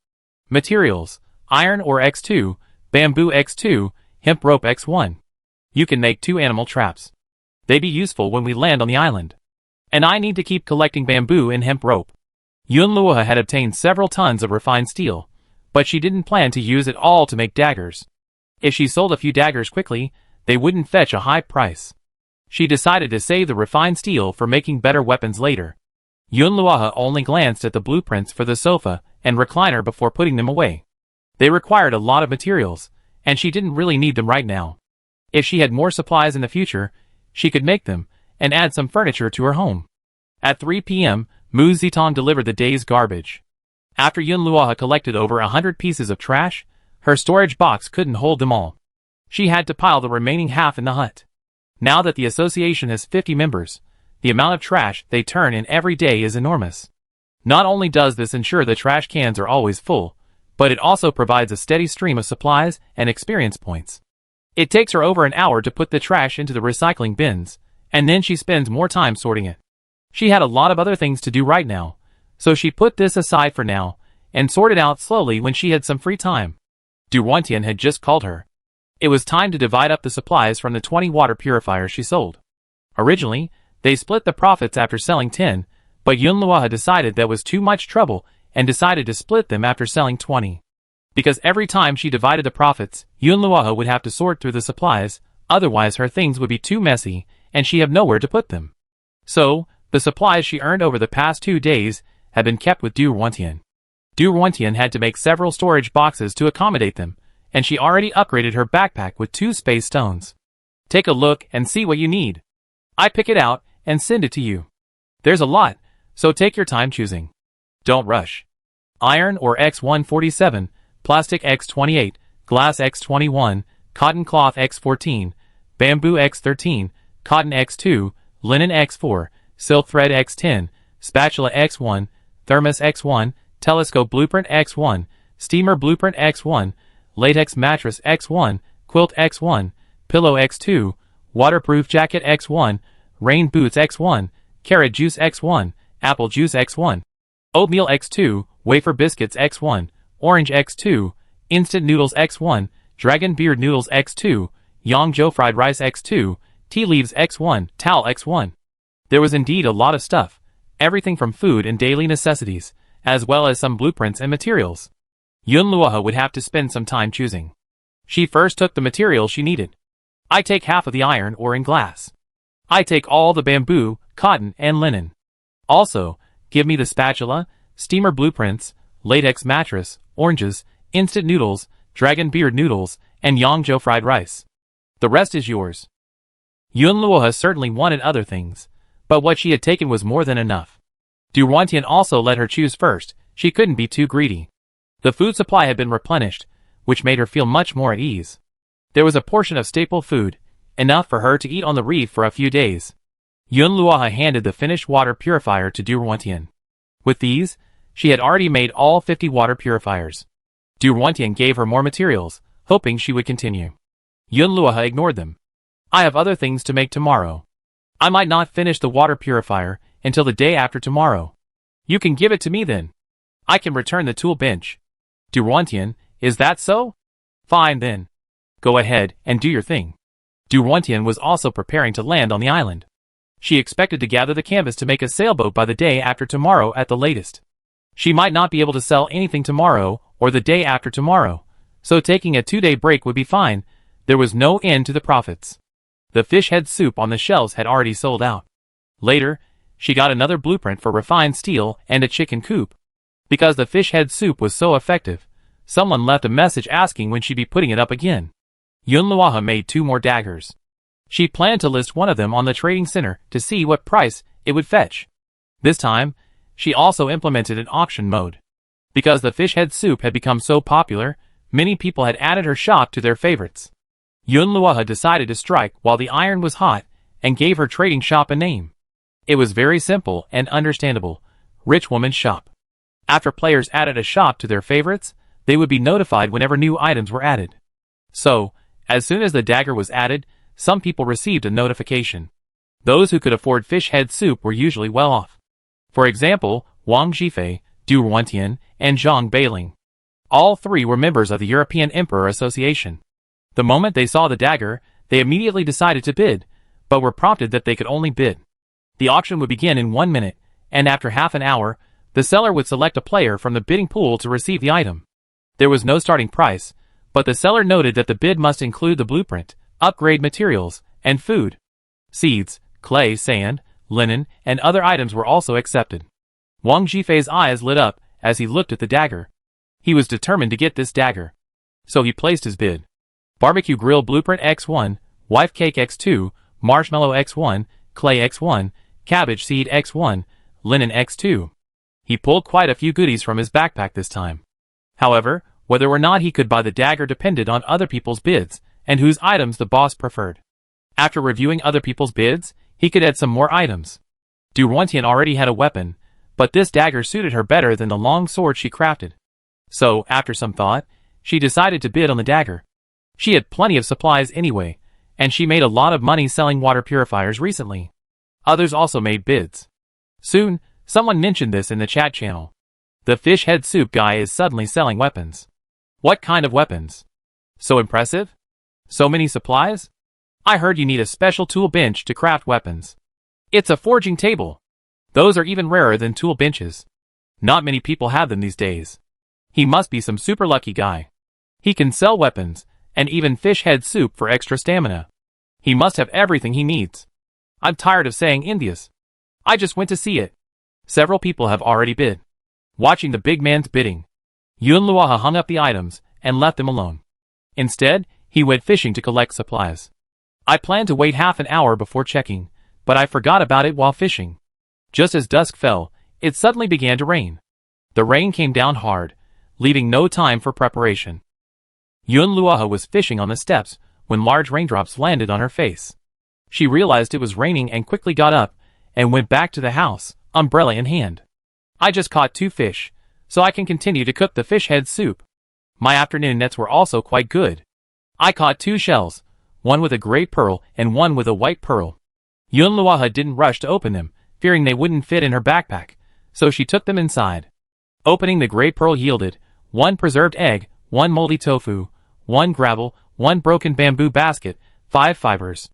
Materials: iron ore X2, bamboo X2, hemp rope X1. You can make 2 animal traps. They'd be useful when we land on the island. And I need to keep collecting bamboo and hemp rope. Yunluohe had obtained several tons of refined steel, but she didn't plan to use it all to make daggers. If she sold a few daggers quickly, they wouldn't fetch a high price. She decided to save the refined steel for making better weapons later. Yunluohe only glanced at the blueprints for the sofa and recliner before putting them away. They required a lot of materials, and she didn't really need them right now. If she had more supplies in the future, she could make them, and add some furniture to her home. At 3 p.m., Mu Zitong delivered the day's garbage. After Yun Luoha collected over 100 pieces of trash, her storage box couldn't hold them all. She had to pile the remaining half in the hut. Now that the association has 50 members, the amount of trash they turn in every day is enormous. Not only does this ensure the trash cans are always full, but it also provides a steady stream of supplies and experience points. It takes her over an hour to put the trash into the recycling bins, and then she spends more time sorting it. She had a lot of other things to do right now, so she put this aside for now, and sorted out slowly when she had some free time. Du Ruantian had just called her. It was time to divide up the supplies from the 20 water purifiers she sold. Originally, they split the profits after selling 10, but Yun Luoha decided that was too much trouble and decided to split them after selling 20. Because every time she divided the profits, Yun Luoha would have to sort through the supplies, otherwise her things would be too messy, and she'd have nowhere to put them. So, the supplies she earned over the past 2 days had been kept with Du Ruantian. Du Ruantian had to make several storage boxes to accommodate them, and she already upgraded her backpack with 2 space stones. Take a look and see what you need. I pick it out and send it to you. There's a lot, so take your time choosing. Don't rush. Iron ore X147, plastic X28, glass X21, cotton cloth X14, bamboo X13, cotton X2, linen X4, silk thread X10, spatula X1, thermos X1, telescope blueprint X1, steamer blueprint X1, latex mattress X1, quilt X1, pillow X2, waterproof jacket X1, rain boots X1, carrot juice X1, apple juice X1, oatmeal X2, wafer biscuits X1, orange X2, instant noodles X1, dragon beard noodles X2, Yangzhou fried rice X2, tea leaves X1, towel X1. There was indeed a lot of stuff, everything from food and daily necessities, as well as some blueprints and materials. Yun Luoha would have to spend some time choosing. She first took the materials she needed. I take half of the iron ore and glass. I take all the bamboo, cotton, and linen. Also, give me the spatula, steamer blueprints, latex mattress, oranges, instant noodles, dragon beard noodles, and Yangzhou fried rice. The rest is yours. Yun Luoha certainly wanted other things, but what she had taken was more than enough. Du Ruantian also let her choose first. She couldn't be too greedy. The food supply had been replenished, which made her feel much more at ease. There was a portion of staple food, enough for her to eat on the reef for a few days. Yun Luoha handed the finished water purifier to Du Ruantian. With these, she had already made all 50 water purifiers. Du Ruantian gave her more materials, hoping she would continue. Yun Luoha ignored them. I have other things to make tomorrow. I might not finish the water purifier until the day after tomorrow. You can give it to me then. I can return the tool bench. Du Ruantian, is that so? Fine then. Go ahead and do your thing. Du Ruantian was also preparing to land on the island. She expected to gather the canvas to make a sailboat by the day after tomorrow at the latest. She might not be able to sell anything tomorrow or the day after tomorrow, so taking a 2-day break would be fine. There was no end to the profits. The fish head soup on the shelves had already sold out. Later, she got another blueprint for refined steel and a chicken coop. Because the fish head soup was so effective, someone left a message asking when she'd be putting it up again. Yun Luoha made 2 more daggers. She planned to list one of them on the trading center to see what price it would fetch. This time, she also implemented an auction mode. Because the fish head soup had become so popular, many people had added her shop to their favorites. Yun Luoha decided to strike while the iron was hot and gave her trading shop a name. It was very simple and understandable. Rich Woman's Shop. After players added a shop to their favorites, they would be notified whenever new items were added. So, as soon as the dagger was added, some people received a notification. Those who could afford fish head soup were usually well off. For example, Wang Zhifei, Du Ruantian, and Zhang Beiling. All 3 were members of the European Emperor Association. The moment they saw the dagger, they immediately decided to bid, but were prompted that they could only bid. The auction would begin in 1 minute, and after half an hour, the seller would select a player from the bidding pool to receive the item. There was no starting price, but the seller noted that the bid must include the blueprint, upgrade materials, and food. Seeds, clay, sand, linen, and other items were also accepted. Wang Zhifei's eyes lit up as he looked at the dagger. He was determined to get this dagger. So he placed his bid. Barbecue Grill Blueprint X1, Wife Cake X2, Marshmallow X1, Clay X1, Cabbage Seed X1, Linen X2. He pulled quite a few goodies from his backpack this time. However, whether or not he could buy the dagger depended on other people's bids, and whose items the boss preferred. After reviewing other people's bids, he could add some more items. Durontian already had a weapon, but this dagger suited her better than the long sword she crafted. So, after some thought, she decided to bid on the dagger. She had plenty of supplies anyway, and she made a lot of money selling water purifiers recently. Others also made bids. Soon, someone mentioned this in the chat channel. The fish head soup guy is suddenly selling weapons. What kind of weapons? So impressive? So many supplies? I heard you need a special tool bench to craft weapons. It's a forging table. Those are even rarer than tool benches. Not many people have them these days. He must be some super lucky guy. He can sell weapons, and even fish head soup for extra stamina. He must have everything he needs. I'm tired of saying India's. I just went to see it. Several people have already bid. Watching the big man's bidding, Yun Luoha hung up the items and left them alone. Instead, he went fishing to collect supplies. I planned to wait half an hour before checking, but I forgot about it while fishing. Just as dusk fell, it suddenly began to rain. The rain came down hard, leaving no time for preparation. Yun Luoha was fishing on the steps when large raindrops landed on her face. She realized it was raining and quickly got up and went back to the house, umbrella in hand. I just caught 2 fish, so I can continue to cook the fish head soup. My afternoon nets were also quite good. I caught 2 shells, one with a gray pearl and one with a white pearl. Yun Luoha didn't rush to open them, fearing they wouldn't fit in her backpack, so she took them inside. Opening the gray pearl yielded 1 preserved egg, 1 moldy tofu, 1 gravel, 1 broken bamboo basket, 5 fibers.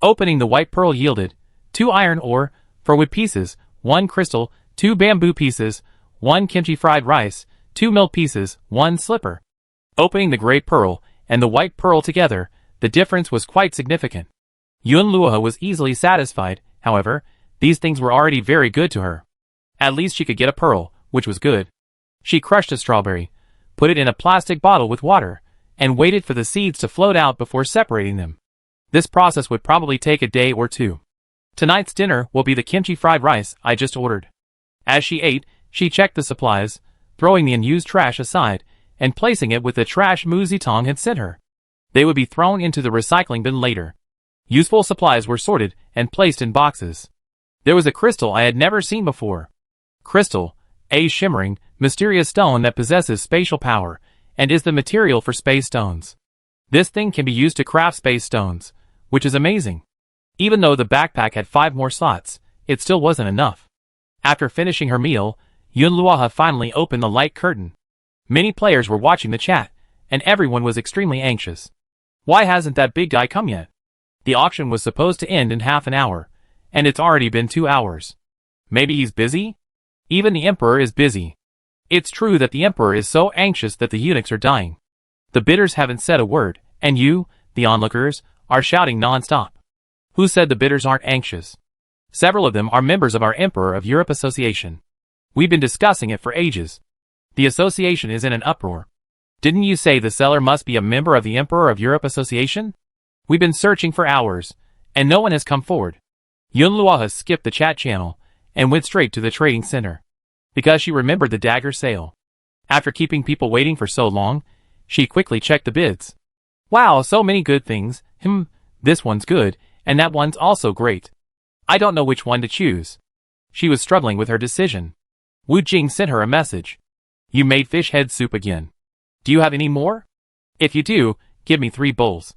Opening the white pearl yielded 2 iron ore, 4 wood pieces, 1 crystal, 2 bamboo pieces, 1 kimchi fried rice, 2 milk pieces, 1 slipper. Opening the gray pearl and the white pearl together, the difference was quite significant. Yun Luoha was easily satisfied, however, these things were already very good to her. At least she could get a pearl, which was good. She crushed a strawberry, put it in a plastic bottle with water, and waited for the seeds to float out before separating them. This process would probably take a day or 2. Tonight's dinner will be the kimchi fried rice I just ordered. As she ate, she checked the supplies, throwing the unused trash aside, and placing it with the trash Mu Zitong had sent her. They would be thrown into the recycling bin later. Useful supplies were sorted and placed in boxes. There was a crystal I had never seen before. Crystal, a shimmering, mysterious stone that possesses spatial power, and is the material for space stones. This thing can be used to craft space stones, which is amazing. Even though the backpack had 5 more slots, it still wasn't enough. After finishing her meal, Yun Luoha finally opened the light curtain. Many players were watching the chat, and everyone was extremely anxious. Why hasn't that big guy come yet? The auction was supposed to end in half an hour, and it's already been 2 hours. Maybe he's busy? Even the emperor is busy. It's true that the emperor is so anxious that the eunuchs are dying. The bidders haven't said a word, and you, the onlookers, are shouting non-stop. Who said the bidders aren't anxious? Several of them are members of our Emperor of Europe Association. We've been discussing it for ages. The association is in an uproar. Didn't you say the seller must be a member of the Emperor of Europe Association? We've been searching for hours, and no one has come forward. Yun Luoha skipped the chat channel and went straight to the trading center, because she remembered the dagger sale. After keeping people waiting for so long, she quickly checked the bids. Wow, so many good things. This one's good, and that one's also great. I don't know which one to choose. She was struggling with her decision. Wu Jing sent her a message. You made fish head soup again. Do you have any more? If you do, give me 3 bowls.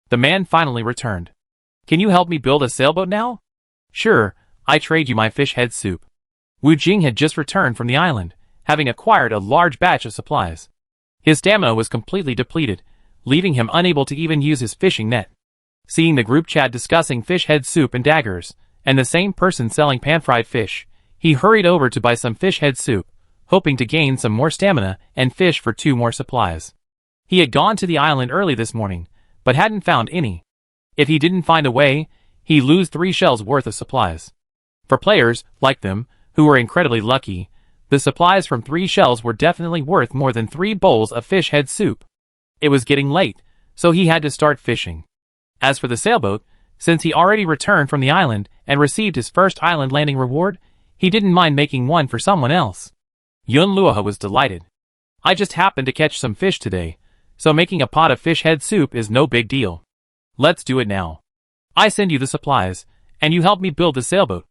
The man finally returned. Can you help me build a sailboat now? Sure, I trade you my fish head soup. Wu Jing had just returned from the island, having acquired a large batch of supplies. His stamina was completely depleted, leaving him unable to even use his fishing net. Seeing the group chat discussing fish head soup and daggers, and the same person selling pan-fried fish, he hurried over to buy some fish head soup, hoping to gain some more stamina and fish for 2 more supplies. He had gone to the island early this morning, but hadn't found any. If he didn't find a way, he'd lose 3 shells worth of supplies. For players, like them, who were incredibly lucky, The supplies from 3 shells were definitely worth more than 3 bowls of fish head soup. It was getting late, so he had to start fishing. As for the sailboat, since he already returned from the island and received his first island landing reward, he didn't mind making one for someone else. Yun Luoha was delighted. I just happened to catch some fish today, so making a pot of fish head soup is no big deal. Let's do it now. I send you the supplies, and you help me build the sailboat.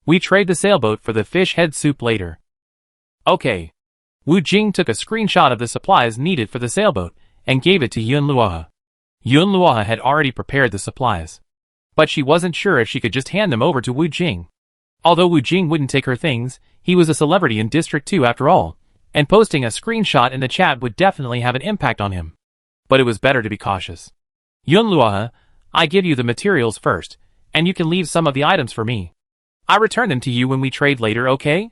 We trade the sailboat for the fish head soup later. Okay. Wu Jing took a screenshot of the supplies needed for the sailboat and gave it to Yun Luoha. Yun Luoha had already prepared the supplies, but she wasn't sure if she could just hand them over to Wu Jing. Although Wu Jing wouldn't take her things, he was a celebrity in District 2 after all, and posting a screenshot in the chat would definitely have an impact on him. But it was better to be cautious. Yun Luoha, I give you the materials first, and you can leave some of the items for me. I return them to you when we trade later, okay?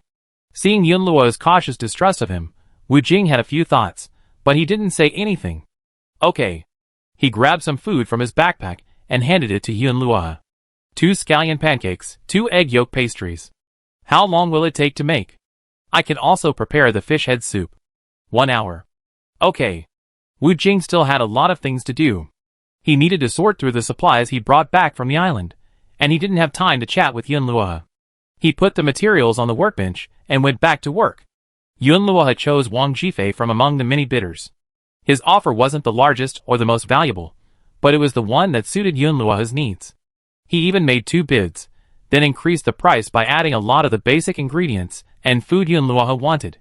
Seeing Yun Luoha's cautious distrust of him, Wu Jing had a few thoughts, but he didn't say anything. Okay. He grabbed some food from his backpack and handed it to Yun Luoha. 2 scallion pancakes, 2 egg yolk pastries. How long will it take to make? I can also prepare the fish head soup. 1 hour. Okay. Wu Jing still had a lot of things to do. He needed to sort through the supplies he brought back from the island, and he didn't have time to chat with Yun Luoha. He put the materials on the workbench and went back to work. Yun Luoha chose Wang Jifei from among the many bidders. His offer wasn't the largest or the most valuable, but it was the one that suited Yun Luoha's needs. He even made 2 bids, then increased the price by adding a lot of the basic ingredients and food Yun Luoha wanted.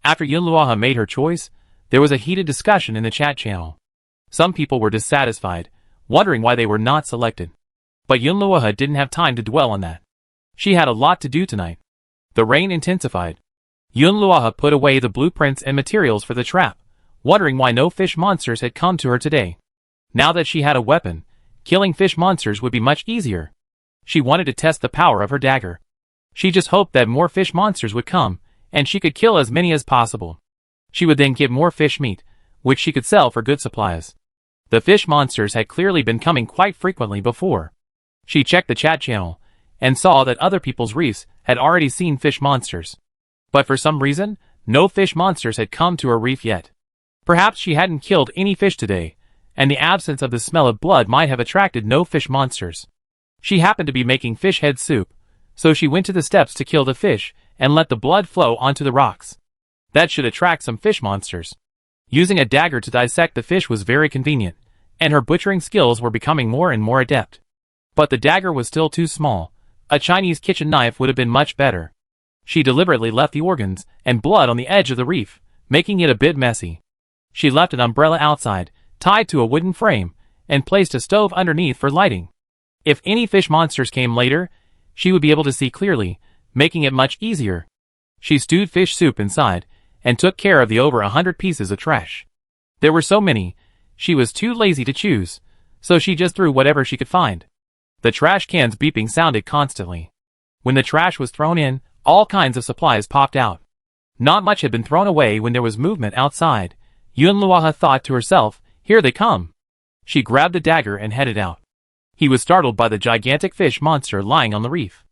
After Yun Luoha made her choice, there was a heated discussion in the chat channel. Some people were dissatisfied, wondering why they were not selected. But Yun Luoha didn't have time to dwell on that. She had a lot to do tonight. The rain intensified. Yun Luoha put away the blueprints and materials for the trap, wondering why no fish monsters had come to her today. Now that she had a weapon, killing fish monsters would be much easier. She wanted to test the power of her dagger. She just hoped that more fish monsters would come, and she could kill as many as possible. She would then get more fish meat, which she could sell for good supplies. The fish monsters had clearly been coming quite frequently before. She checked the chat channel, and saw that other people's reefs had already seen fish monsters. But for some reason, no fish monsters had come to her reef yet. Perhaps she hadn't killed any fish today, and the absence of the smell of blood might have attracted no fish monsters. She happened to be making fish head soup, so she went to the steps to kill the fish and let the blood flow onto the rocks. That should attract some fish monsters. Using a dagger to dissect the fish was very convenient, and her butchering skills were becoming more and more adept. But the dagger was still too small. A Chinese kitchen knife would have been much better. She deliberately left the organs and blood on the edge of the reef, making it a bit messy. She left an umbrella outside, tied to a wooden frame, and placed a stove underneath for lighting. If any fish monsters came later, she would be able to see clearly, making it much easier. She stewed fish soup inside, and took care of the over 100 pieces of trash. There were so many, she was too lazy to choose, so she just threw whatever she could find. The trash can's beeping sounded constantly. When the trash was thrown in, all kinds of supplies popped out. Not much had been thrown away when there was movement outside. Yun Luoha thought to herself, here they come. She grabbed the dagger and headed out. He was startled by the gigantic fish monster lying on the reef.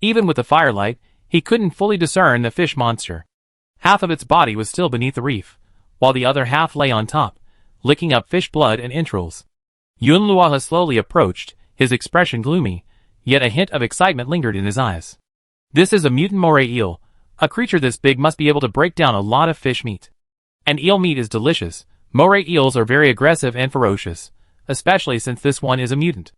Even with the firelight, he couldn't fully discern the fish monster. Half of its body was still beneath the reef, while the other half lay on top, licking up fish blood and entrails. Yun Luoha slowly approached, his expression gloomy, yet a hint of excitement lingered in his eyes. This is a mutant moray eel. A creature this big must be able to break down a lot of fish meat. And eel meat is delicious. Moray eels are very aggressive and ferocious, especially since this one is a mutant.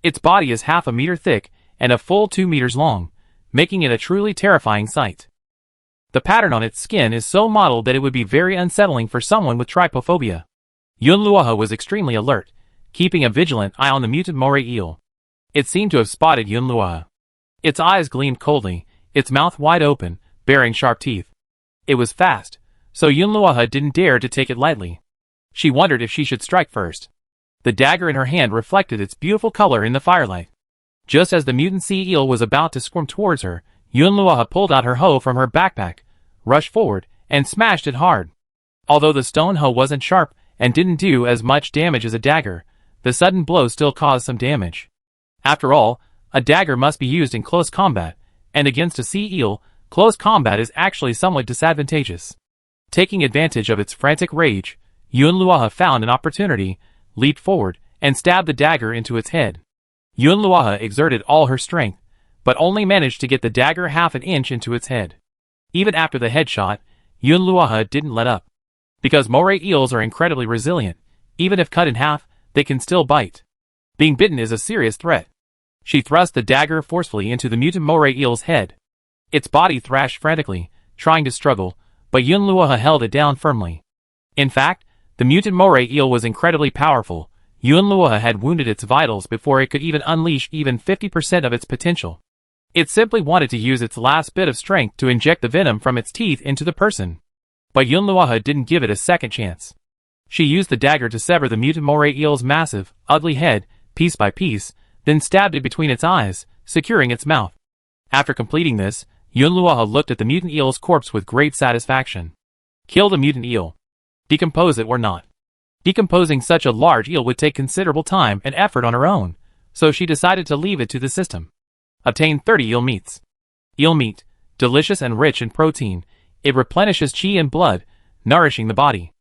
Its body is half a meter thick and a full 2 meters long, making it a truly terrifying sight. The pattern on its skin is so mottled that it would be very unsettling for someone with trypophobia. Yun Luoha was extremely alert, keeping a vigilant eye on the mutant moray eel. It seemed to have spotted Yun Luoha. Its eyes gleamed coldly, its mouth wide open, bearing sharp teeth. It was fast, so Yun Luoha didn't dare to take it lightly. She wondered if she should strike first. The dagger in her hand reflected its beautiful color in the firelight. Just as the mutant sea eel was about to squirm towards her, Yun Luoha pulled out her hoe from her backpack, rushed forward, and smashed it hard. Although the stone hoe wasn't sharp and didn't do as much damage as a dagger, the sudden blow still caused some damage. After all, a dagger must be used in close combat, and against a sea eel, close combat is actually somewhat disadvantageous. Taking advantage of its frantic rage, Yunluoha found an opportunity, leaped forward, and stabbed the dagger into its head. Yunluoha exerted all her strength, but only managed to get the dagger half an inch into its head. Even after the headshot, Yunluoha didn't let up. Because moray eels are incredibly resilient, even if cut in half, they can still bite. Being bitten is a serious threat. She thrust the dagger forcefully into the mutant moray eel's head. Its body thrashed frantically, trying to struggle, but Yunluoha held it down firmly. In fact, the mutant moray eel was incredibly powerful. Yunluoha had wounded its vitals before it could even unleash even 50% of its potential. It simply wanted to use its last bit of strength to inject the venom from its teeth into the person. But Yunluoha didn't give it a second chance. She used the dagger to sever the mutant moray eel's massive, ugly head, piece by piece, then stabbed it between its eyes, securing its mouth. After completing this, Yunluoha looked at the mutant eel's corpse with great satisfaction. Kill the mutant eel. Decompose it or not. Decomposing such a large eel would take considerable time and effort on her own, so she decided to leave it to the system. Obtain 30 eel meats. Eel meat, delicious and rich in protein, it replenishes qi and blood, nourishing the body.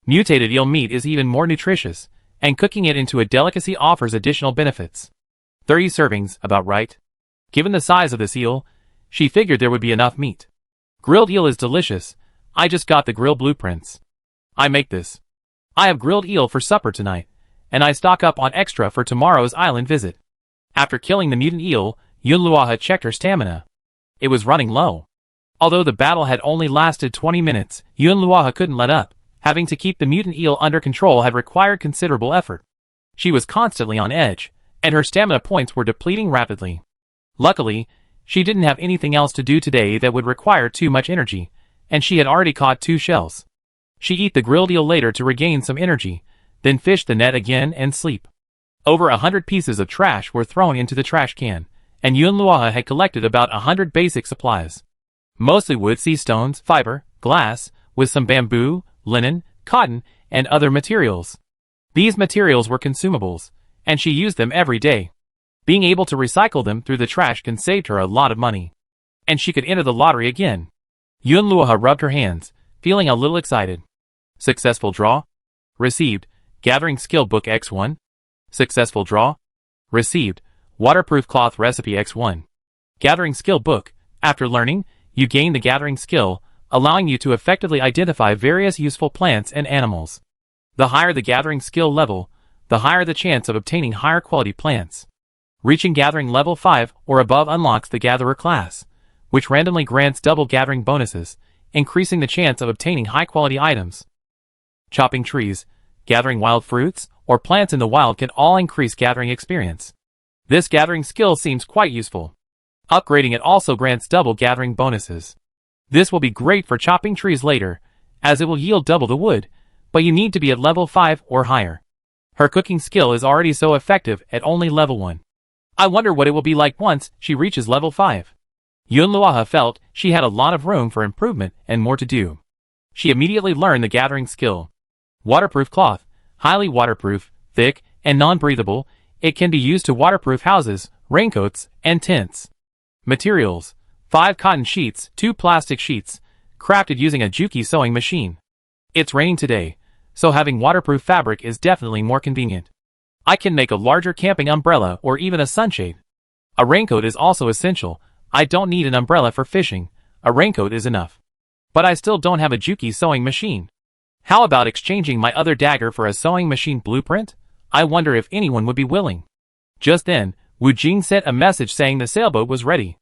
Mutated eel meat is even more nutritious, and cooking it into a delicacy offers additional benefits. 30 servings, about right. Given the size of this eel, she figured there would be enough meat. Grilled eel is delicious. I just got the grill blueprints. I make this. I have grilled eel for supper tonight, and I stock up on extra for tomorrow's island visit. After killing the mutant eel, Yunluoha checked her stamina. It was running low. Although the battle had only lasted 20 minutes, Yunluoha couldn't let up. Having to keep the mutant eel under control had required considerable effort. She was constantly on edge, and her stamina points were depleting rapidly. Luckily, she didn't have anything else to do today that would require too much energy, and she had already caught 2 shells. She eat the grilled eel later to regain some energy, then fish the net again and sleep. Over 100 pieces of trash were thrown into the trash can, and Yunluoha had collected about 100 basic supplies. Mostly wood, sea stones, fiber, glass, with some bamboo, linen, cotton, and other materials. These materials were consumables, and she used them every day. Being able to recycle them through the trash can save her a lot of money. And she could enter the lottery again. Yunluoha rubbed her hands, feeling a little excited. Successful draw. Received, Gathering Skill Book X1. Successful draw. Received, Waterproof Cloth Recipe X1. Gathering Skill Book. After learning, you gain the gathering skill, allowing you to effectively identify various useful plants and animals. The higher the gathering skill level, the higher the chance of obtaining higher quality plants. Reaching gathering level 5 or above unlocks the Gatherer class, which randomly grants double gathering bonuses, increasing the chance of obtaining high-quality items. Chopping trees, gathering wild fruits, or plants in the wild can all increase gathering experience. This gathering skill seems quite useful. Upgrading it also grants double gathering bonuses. This will be great for chopping trees later, as it will yield double the wood, but you need to be at level 5 or higher. Her cooking skill is already so effective at only level 1. I wonder what it will be like once she reaches level 5. Yunluoha felt she had a lot of room for improvement and more to do. She immediately learned the gathering skill. Waterproof cloth, highly waterproof, thick, and non-breathable, it can be used to waterproof houses, raincoats, and tents. Materials: 5 cotton sheets, 2 plastic sheets, crafted using a Juki sewing machine. It's raining today, so having waterproof fabric is definitely more convenient. I can make a larger camping umbrella or even a sunshade. A raincoat is also essential. I don't need an umbrella for fishing, a raincoat is enough. But I still don't have a Juki sewing machine. How about exchanging my other dagger for a sewing machine blueprint? I wonder if anyone would be willing. Just then, Wu Jing sent a message saying the sailboat was ready.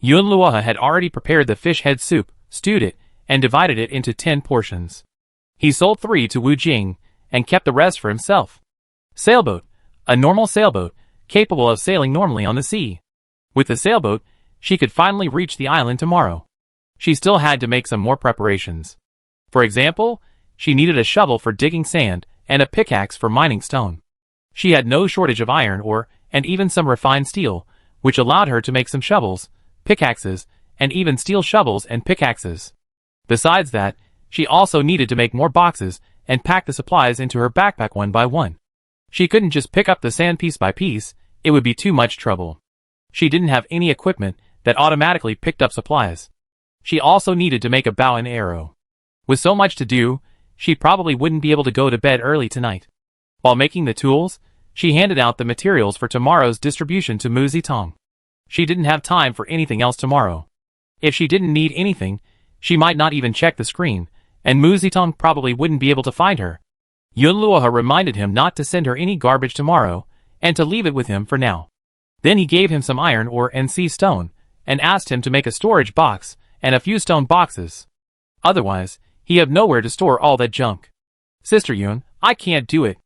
Yunluoha had already prepared the fish head soup, stewed it, and divided it into 10 portions. He sold 3 to Wu Jing, and kept the rest for himself. Sailboat. A normal sailboat, capable of sailing normally on the sea. With the sailboat, she could finally reach the island tomorrow. She still had to make some more preparations. For example, she needed a shovel for digging sand, and a pickaxe for mining stone. She had no shortage of iron ore, and even some refined steel, which allowed her to make some shovels, pickaxes, and even steel shovels and pickaxes. Besides that, she also needed to make more boxes, and pack the supplies into her backpack one by one. She couldn't just pick up the sand piece by piece, it would be too much trouble. She didn't have any equipment that automatically picked up supplies. She also needed to make a bow and arrow. With so much to do, she probably wouldn't be able to go to bed early tonight. While making the tools, she handed out the materials for tomorrow's distribution to Mu Zitong. She didn't have time for anything else tomorrow. If she didn't need anything, she might not even check the screen, and Mu Zitong probably wouldn't be able to find her. Yun Luoha reminded him not to send her any garbage tomorrow, and to leave it with him for now. Then he gave him some iron ore and sea stone, and asked him to make a storage box and a few stone boxes. Otherwise, he had nowhere to store all that junk. Sister Yun, I can't do it.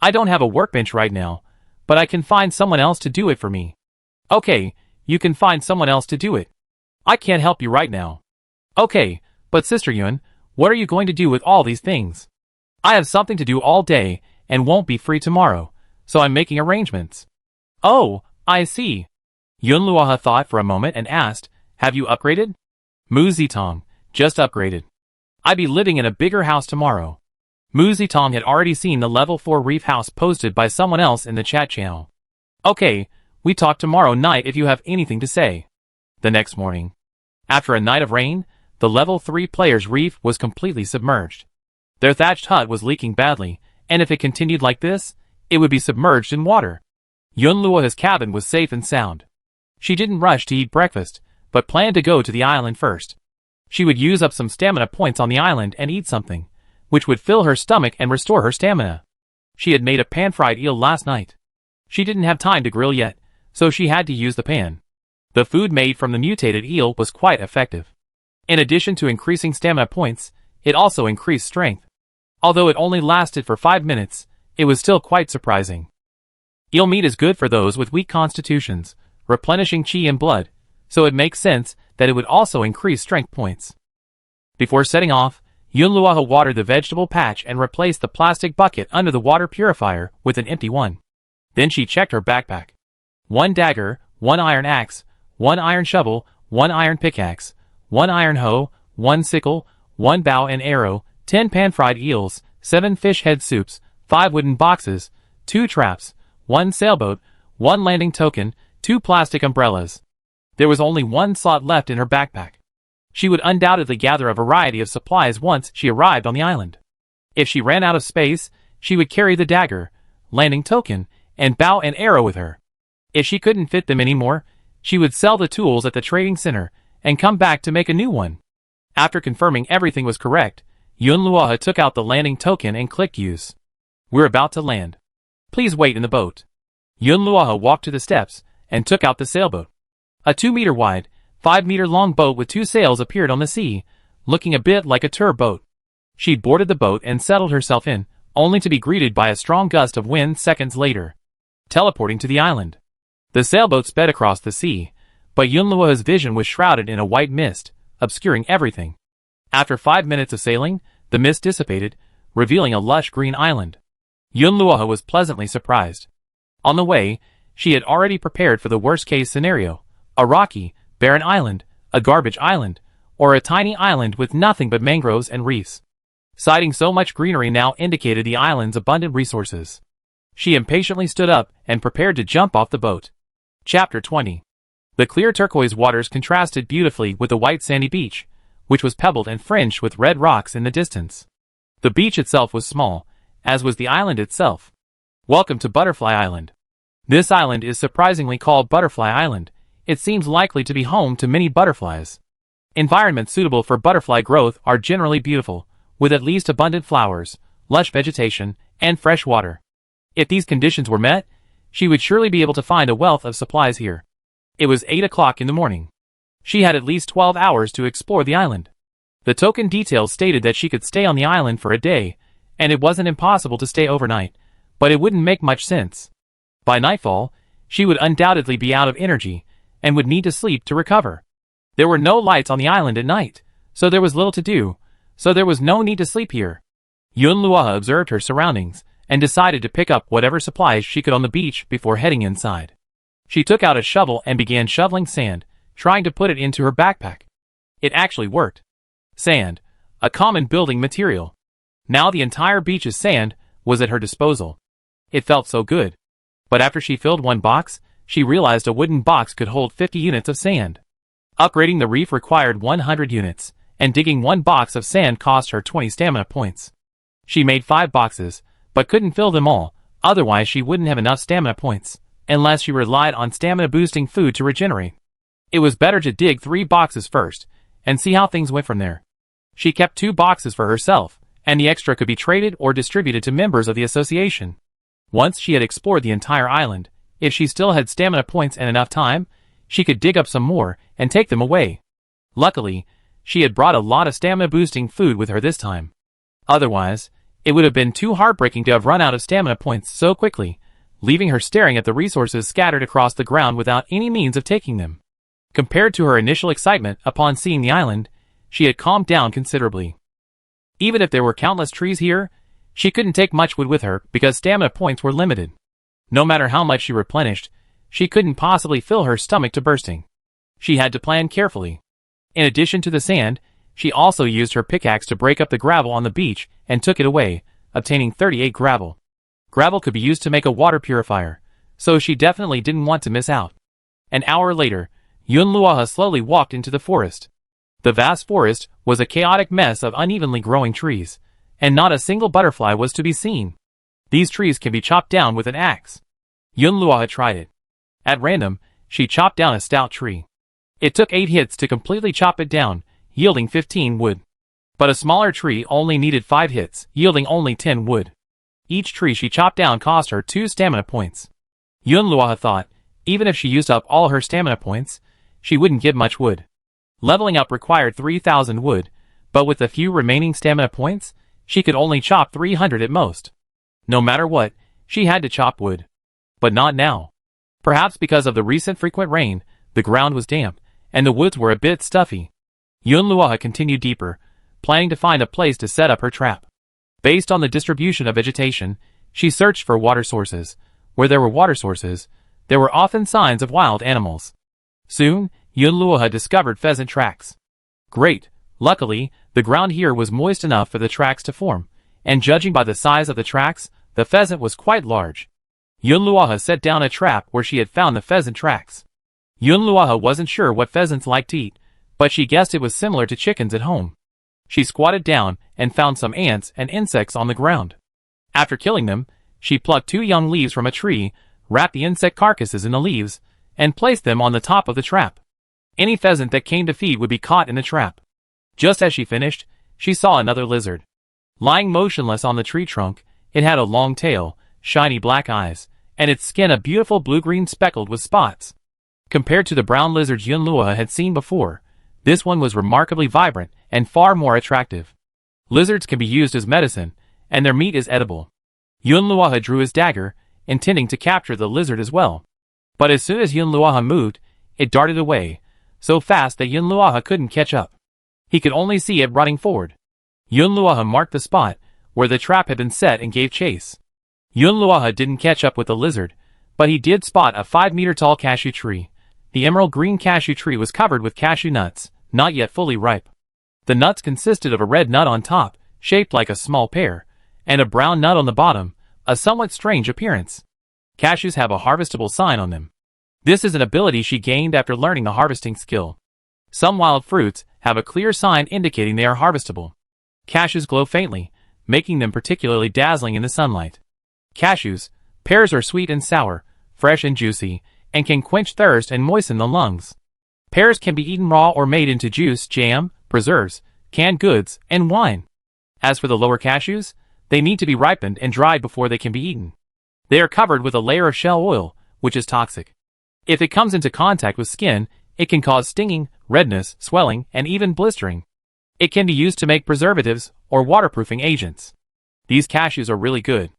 I don't have a workbench right now, but I can find someone else to do it for me. Okay, you can find someone else to do it. I can't help you right now. Okay, but Sister Yun, what are you going to do with all these things? I have something to do all day, and won't be free tomorrow, so I'm making arrangements. Oh, I see. Yun Luoha thought for a moment and asked, have you upgraded? Mu Zitong, just upgraded. I'd be living in a bigger house tomorrow. Mu Zitong had already seen the level 4 Reef house posted by someone else in the chat channel. Okay, we talk tomorrow night if you have anything to say. The next morning. After a night of rain, the level 3 player's Reef was completely submerged. Their thatched hut was leaking badly, and if it continued like this, it would be submerged in water. Yun Luoha's cabin was safe and sound. She didn't rush to eat breakfast, but planned to go to the island first. She would use up some stamina points on the island and eat something, which would fill her stomach and restore her stamina. She had made a pan-fried eel last night. She didn't have time to grill yet, so she had to use the pan. The food made from the mutated eel was quite effective. In addition to increasing stamina points, it also increased strength. Although it only lasted for 5 minutes, it was still quite surprising. Eel meat is good for those with weak constitutions, replenishing qi and blood, so it makes sense that it would also increase strength points. Before setting off, Yun Luoha watered the vegetable patch and replaced the plastic bucket under the water purifier with an empty one. Then she checked her backpack. 1 dagger, 1 iron axe, 1 iron shovel, 1 iron pickaxe, 1 iron hoe, 1 sickle, 1 bow and arrow, 10 pan-fried eels, 7 fish head soups, 5 wooden boxes, 2 traps, 1 sailboat, 1 landing token, 2 plastic umbrellas. There was only 1 slot left in her backpack. She would undoubtedly gather a variety of supplies once she arrived on the island. If she ran out of space, she would carry the dagger, landing token, and bow and arrow with her. If she couldn't fit them anymore, she would sell the tools at the trading center and come back to make a new one. After confirming everything was correct, Yun Luoha took out the landing token and clicked use. We're about to land. Please wait in the boat. Yun Luoha walked to the steps and took out the sailboat. A 2-meter wide, 5-meter long boat with 2 sails appeared on the sea, looking a bit like a tour boat. She boarded the boat and settled herself in, only to be greeted by a strong gust of wind seconds later, teleporting to the island. The sailboat sped across the sea, but Yun Luoha's vision was shrouded in a white mist, obscuring everything. After 5 minutes of sailing, the mist dissipated, revealing a lush green island. Yun Luoha was pleasantly surprised. On the way, she had already prepared for the worst-case scenario, a rocky, barren island, a garbage island, or a tiny island with nothing but mangroves and reefs. Sighting so much greenery now indicated the island's abundant resources. She impatiently stood up and prepared to jump off the boat. Chapter 20. The clear turquoise waters contrasted beautifully with the white sandy beach, which was pebbled and fringed with red rocks in the distance. The beach itself was small, as was the island itself. Welcome to Butterfly Island. This island is surprisingly called Butterfly Island. It seems likely to be home to many butterflies. Environments suitable for butterfly growth are generally beautiful, with at least abundant flowers, lush vegetation, and fresh water. If these conditions were met, she would surely be able to find a wealth of supplies here. It was 8 o'clock in the morning. She had at least 12 hours to explore the island. The token details stated that she could stay on the island for a day, and it wasn't impossible to stay overnight, but it wouldn't make much sense. By nightfall, she would undoubtedly be out of energy, and would need to sleep to recover. There were no lights on the island at night, so there was little to do, so there was no need to sleep here. Yun Luoha observed her surroundings, and decided to pick up whatever supplies she could on the beach before heading inside. She took out a shovel and began shoveling sand, trying to put it into her backpack. It actually worked. Sand, a common building material. Now the entire beach's sand was at her disposal. It felt so good. But after she filled one box, she realized a wooden box could hold 50 units of sand. Upgrading the reef required 100 units, and digging one box of sand cost her 20 stamina points. She made 5 boxes, but couldn't fill them all, otherwise she wouldn't have enough stamina points, unless she relied on stamina-boosting food to regenerate. It was better to dig 3 boxes first, and see how things went from there. She kept 2 boxes for herself, and the extra could be traded or distributed to members of the association. Once she had explored the entire island, if she still had stamina points and enough time, she could dig up some more and take them away. Luckily, she had brought a lot of stamina-boosting food with her this time. Otherwise, it would have been too heartbreaking to have run out of stamina points so quickly, leaving her staring at the resources scattered across the ground without any means of taking them. Compared to her initial excitement upon seeing the island, she had calmed down considerably. Even if there were countless trees here, she couldn't take much wood with her because stamina points were limited. No matter how much she replenished, she couldn't possibly fill her stomach to bursting. She had to plan carefully. In addition to the sand, she also used her pickaxe to break up the gravel on the beach and took it away, obtaining 38 gravel. Gravel could be used to make a water purifier, so she definitely didn't want to miss out. An hour later, Yunluoha slowly walked into the forest. The vast forest was a chaotic mess of unevenly growing trees, and not a single butterfly was to be seen. These trees can be chopped down with an axe. Yunluoha tried it. At random, she chopped down a stout tree. It took 8 hits to completely chop it down, yielding 15 wood. But a smaller tree only needed 5 hits, yielding only 10 wood. Each tree she chopped down cost her 2 stamina points. Yunluoha thought, even if she used up all her stamina points, she wouldn't get much wood. Leveling up required 3,000 wood, but with the few remaining stamina points, she could only chop 300 at most. No matter what, she had to chop wood. But not now. Perhaps because of the recent frequent rain, the ground was damp, and the woods were a bit stuffy. Yunluoha continued deeper, planning to find a place to set up her trap. Based on the distribution of vegetation, she searched for water sources. Where there were water sources, there were often signs of wild animals. Soon, Yunluoha discovered pheasant tracks. Great! Luckily, the ground here was moist enough for the tracks to form, and judging by the size of the tracks, the pheasant was quite large. Yunluoha set down a trap where she had found the pheasant tracks. Yunluoha wasn't sure what pheasants liked to eat, but she guessed it was similar to chickens at home. She squatted down and found some ants and insects on the ground. After killing them, she plucked 2 young leaves from a tree, wrapped the insect carcasses in the leaves, and placed them on the top of the trap. Any pheasant that came to feed would be caught in the trap. Just as she finished, she saw another lizard. Lying motionless on the tree trunk, it had a long tail, shiny black eyes, and its skin a beautiful blue-green speckled with spots. Compared to the brown lizards Yunluoha had seen before, this one was remarkably vibrant and far more attractive. Lizards can be used as medicine, and their meat is edible. Yunluoha drew his dagger, intending to capture the lizard as well. But as soon as Yunluoha moved, it darted away, so fast that Yunluoha couldn't catch up. He could only see it running forward. Yunluoha marked the spot where the trap had been set and gave chase. Yunluoha didn't catch up with the lizard, but he did spot a 5-meter-tall cashew tree. The emerald green cashew tree was covered with cashew nuts, not yet fully ripe. The nuts consisted of a red nut on top, shaped like a small pear, and a brown nut on the bottom, a somewhat strange appearance. Cashews have a harvestable sign on them. This is an ability she gained after learning the harvesting skill. Some wild fruits have a clear sign indicating they are harvestable. Cashews glow faintly, making them particularly dazzling in the sunlight. Cashews, pears are sweet and sour, fresh and juicy, and can quench thirst and moisten the lungs. Pears can be eaten raw or made into juice, jam, preserves, canned goods, and wine. As for the lower cashews, they need to be ripened and dried before they can be eaten. They are covered with a layer of shell oil, which is toxic. If it comes into contact with skin, it can cause stinging, redness, swelling, and even blistering. It can be used to make preservatives or waterproofing agents. These cashews are really good.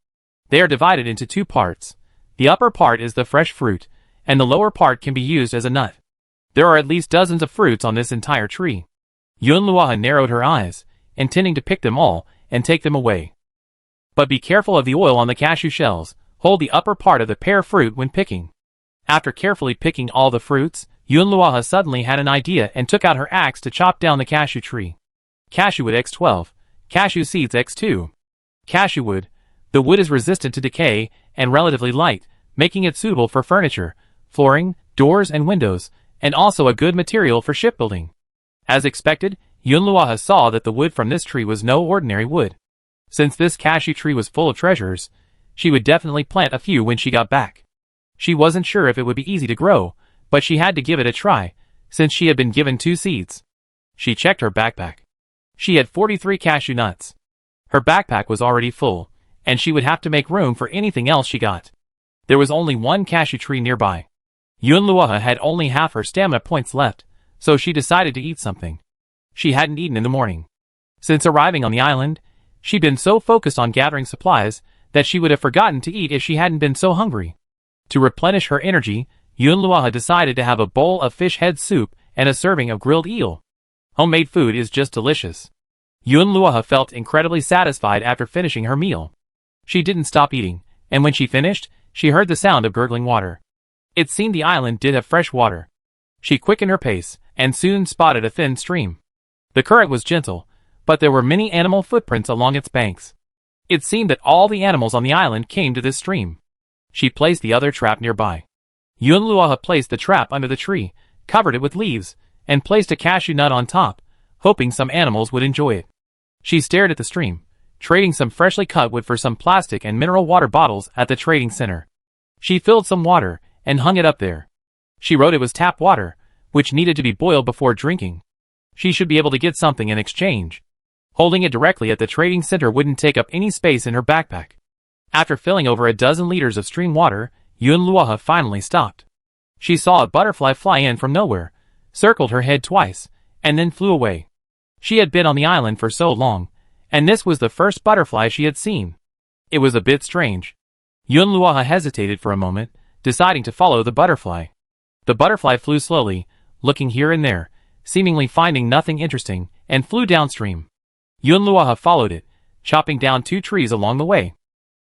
They are divided into 2 parts. The upper part is the fresh fruit, and the lower part can be used as a nut. There are at least dozens of fruits on this entire tree. Yunluoha narrowed her eyes, intending to pick them all and take them away. But be careful of the oil on the cashew shells. Hold the upper part of the pear fruit when picking. After carefully picking all the fruits, Yunluoha suddenly had an idea and took out her axe to chop down the cashew tree. Cashew wood X12, cashew seeds X2. Cashew wood. The wood is resistant to decay and relatively light, making it suitable for furniture, flooring, doors and windows, and also a good material for shipbuilding. As expected, Yunluoha saw that the wood from this tree was no ordinary wood. Since this cashew tree was full of treasures, she would definitely plant a few when she got back. She wasn't sure if it would be easy to grow, but she had to give it a try, since she had been given 2 seeds. She checked her backpack. She had 43 cashew nuts. Her backpack was already full, and she would have to make room for anything else she got. There was only 1 cashew tree nearby. Yunluoha had only half her stamina points left, so she decided to eat something. She hadn't eaten in the morning. Since arriving on the island, she'd been so focused on gathering supplies that she would have forgotten to eat if she hadn't been so hungry. To replenish her energy, Yunluoha decided to have a bowl of fish head soup and a serving of grilled eel. Homemade food is just delicious. Yunluoha felt incredibly satisfied after finishing her meal. She didn't stop eating, and when she finished, she heard the sound of gurgling water. It seemed the island did have fresh water. She quickened her pace, and soon spotted a thin stream. The current was gentle, but there were many animal footprints along its banks. It seemed that all the animals on the island came to this stream. She placed the other trap nearby. Yunluoha placed the trap under the tree, covered it with leaves, and placed a cashew nut on top, hoping some animals would enjoy it. She stared at the stream, trading some freshly cut wood for some plastic and mineral water bottles at the trading center. She filled some water and hung it up there. She wrote it was tap water, which needed to be boiled before drinking. She should be able to get something in exchange. Holding it directly at the trading center wouldn't take up any space in her backpack. After filling over a dozen liters of stream water, Yunluoha finally stopped. She saw a butterfly fly in from nowhere, circled her head twice, and then flew away. She had been on the island for so long, and this was the first butterfly she had seen. It was a bit strange. Yunluoha hesitated for a moment, deciding to follow the butterfly. The butterfly flew slowly, looking here and there, seemingly finding nothing interesting, and flew downstream. Yunluoha followed it, chopping down 2 trees along the way.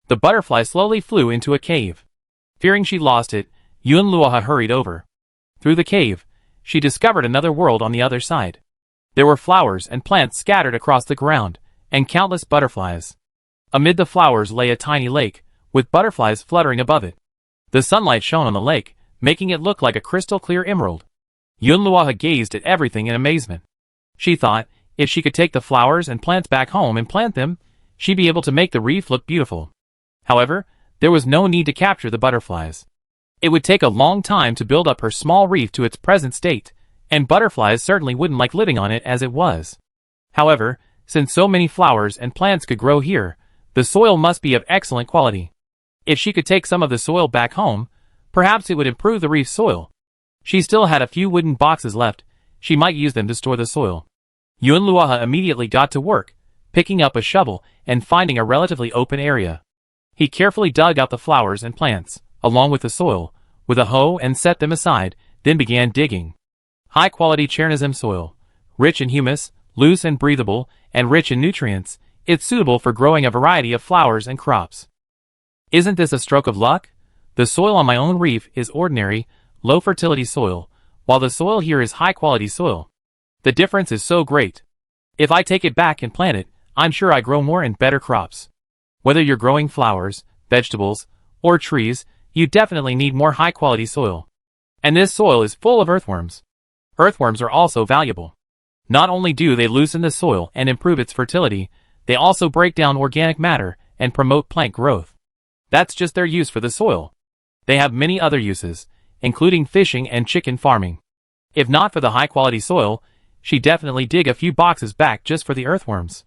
The butterfly slowly flew into a cave. Fearing she lost it, Yunluoha hurried over. Through the cave, she discovered another world on the other side. There were flowers and plants scattered across the ground, and countless butterflies. Amid the flowers lay a tiny lake, with butterflies fluttering above it. The sunlight shone on the lake, making it look like a crystal-clear emerald. Yunluoha gazed at everything in amazement. She thought, if she could take the flowers and plants back home and plant them, she'd be able to make the reef look beautiful. However, there was no need to capture the butterflies. It would take a long time to build up her small reef to its present state, and butterflies certainly wouldn't like living on it as it was. However, since so many flowers and plants could grow here, the soil must be of excellent quality. If she could take some of the soil back home, perhaps it would improve the reef's soil. She still had a few wooden boxes left. She might use them to store the soil. Yunluoha immediately got to work, picking up a shovel and finding a relatively open area. He carefully dug out the flowers and plants, along with the soil, with a hoe and set them aside, then began digging. High-quality Chernozem soil, rich in humus, loose and breathable, and rich in nutrients, it's suitable for growing a variety of flowers and crops. Isn't this a stroke of luck? The soil on my own reef is ordinary, low-fertility soil, while the soil here is high-quality soil. The difference is so great. If I take it back and plant it, I'm sure I grow more and better crops. Whether you're growing flowers, vegetables, or trees, you definitely need more high-quality soil. And this soil is full of earthworms. Earthworms are also valuable. Not only do they loosen the soil and improve its fertility, they also break down organic matter and promote plant growth. That's just their use for the soil. They have many other uses, including fishing and chicken farming. If not for the high-quality soil, she'd definitely dig a few boxes back just for the earthworms.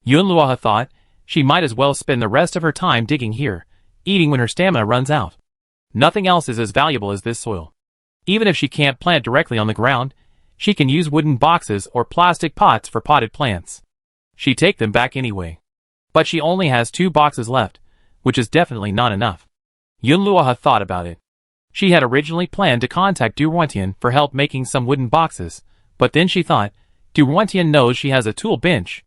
Yunluoha thought she might as well spend the rest of her time digging here, eating when her stamina runs out. Nothing else is as valuable as this soil. Even if she can't plant directly on the ground, she can use wooden boxes or plastic pots for potted plants. She'd take them back anyway. But she only has 2 boxes left, which is definitely not enough. Yunluoha thought about it. She had originally planned to contact Duruentian for help making some wooden boxes, but then she thought, Duruentian knows she has a tool bench.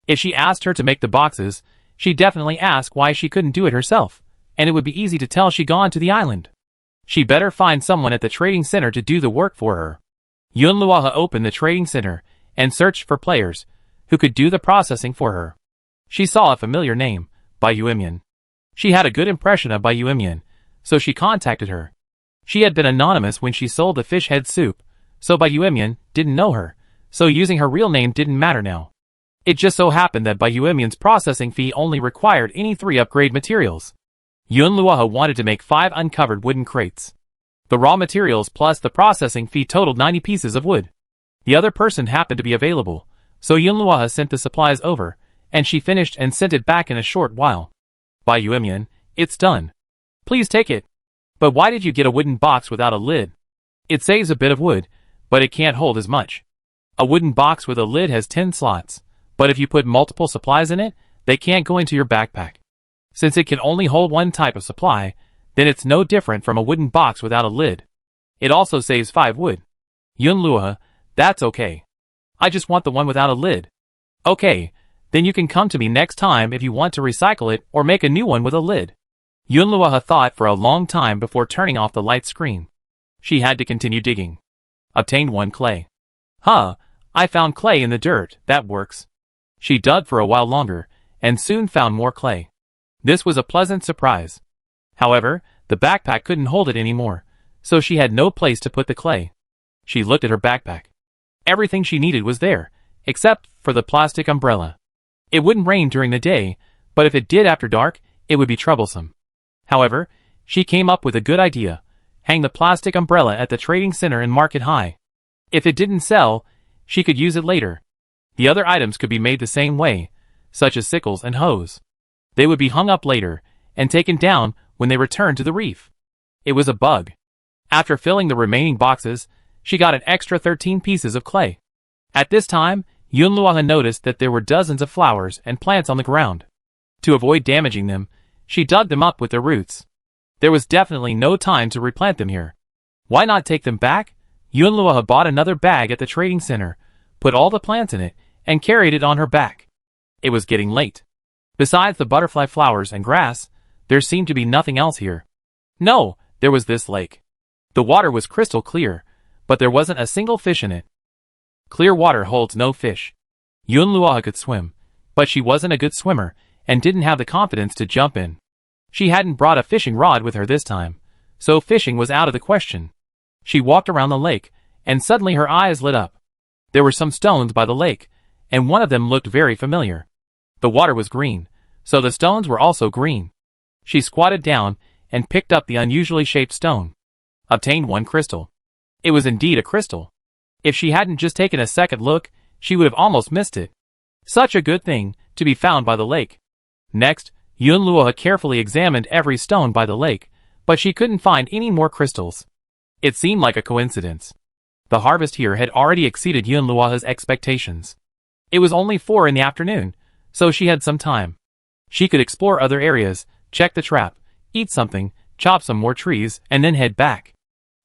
If she asked her to make the boxes, she'd definitely ask why she couldn't do it herself, and it would be easy to tell she'd gone to the island. She'd better find someone at the trading center to do the work for her. Yunluoha opened the trading center and searched for players who could do the processing for her. She saw a familiar name, Bayuimian. She had a good impression of Bayuimian, so she contacted her. She had been anonymous when she sold the fish head soup, so Bai Yuemian didn't know her, so using her real name didn't matter now. It just so happened that Bai Yuemian's processing fee only required any 3 upgrade materials. Yun Luoha wanted to make 5 uncovered wooden crates. The raw materials plus the processing fee totaled 90 pieces of wood. The other person happened to be available, so Yun Luoha sent the supplies over, and she finished and sent it back in a short while. Bai Yuemian, it's done. Please take it. But why did you get a wooden box without a lid? It saves a bit of wood, but it can't hold as much. A wooden box with a lid has 10 slots, but if you put multiple supplies in it, they can't go into your backpack. Since it can only hold one type of supply, then it's no different from a wooden box without a lid. It also saves 5 wood. Yun Luoha, that's okay. I just want the one without a lid. Okay, then you can come to me next time if you want to recycle it or make a new one with a lid. Yun Luoha thought for a long time before turning off the light screen. She had to continue digging. Obtained 1 clay. Huh, I found clay in the dirt, that works. She dug for a while longer, and soon found more clay. This was a pleasant surprise. However, the backpack couldn't hold it anymore, so she had no place to put the clay. She looked at her backpack. Everything she needed was there, except for the plastic umbrella. It wouldn't rain during the day, but if it did after dark, it would be troublesome. However, she came up with a good idea. Hang the plastic umbrella at the trading center and mark it high. If it didn't sell, she could use it later. The other items could be made the same way, such as sickles and hoes. They would be hung up later, and taken down when they returned to the reef. It was a bug. After filling the remaining boxes, she got an extra 13 pieces of clay. At this time, Yun Luoha noticed that there were dozens of flowers and plants on the ground. To avoid damaging them, she dug them up with their roots. There was definitely no time to replant them here. Why not take them back? Yun Luoha bought another bag at the trading center, put all the plants in it, and carried it on her back. It was getting late. Besides the butterfly flowers and grass, there seemed to be nothing else here. No, there was this lake. The water was crystal clear, but there wasn't a single fish in it. Clear water holds no fish. Yun Luoha could swim, but she wasn't a good swimmer, and didn't have the confidence to jump in. She hadn't brought a fishing rod with her this time, so fishing was out of the question. She walked around the lake, and suddenly her eyes lit up. There were some stones by the lake, and one of them looked very familiar. The water was green, so the stones were also green. She squatted down, and picked up the unusually shaped stone. Obtained 1 crystal. It was indeed a crystal. If she hadn't just taken a second look, she would have almost missed it. Such a good thing, to be found by the lake. Next, Yun Luoha carefully examined every stone by the lake, but she couldn't find any more crystals. It seemed like a coincidence. The harvest here had already exceeded Yun Luoha's expectations. It was only 4 in the afternoon, so she had some time. She could explore other areas, check the trap, eat something, chop some more trees, and then head back.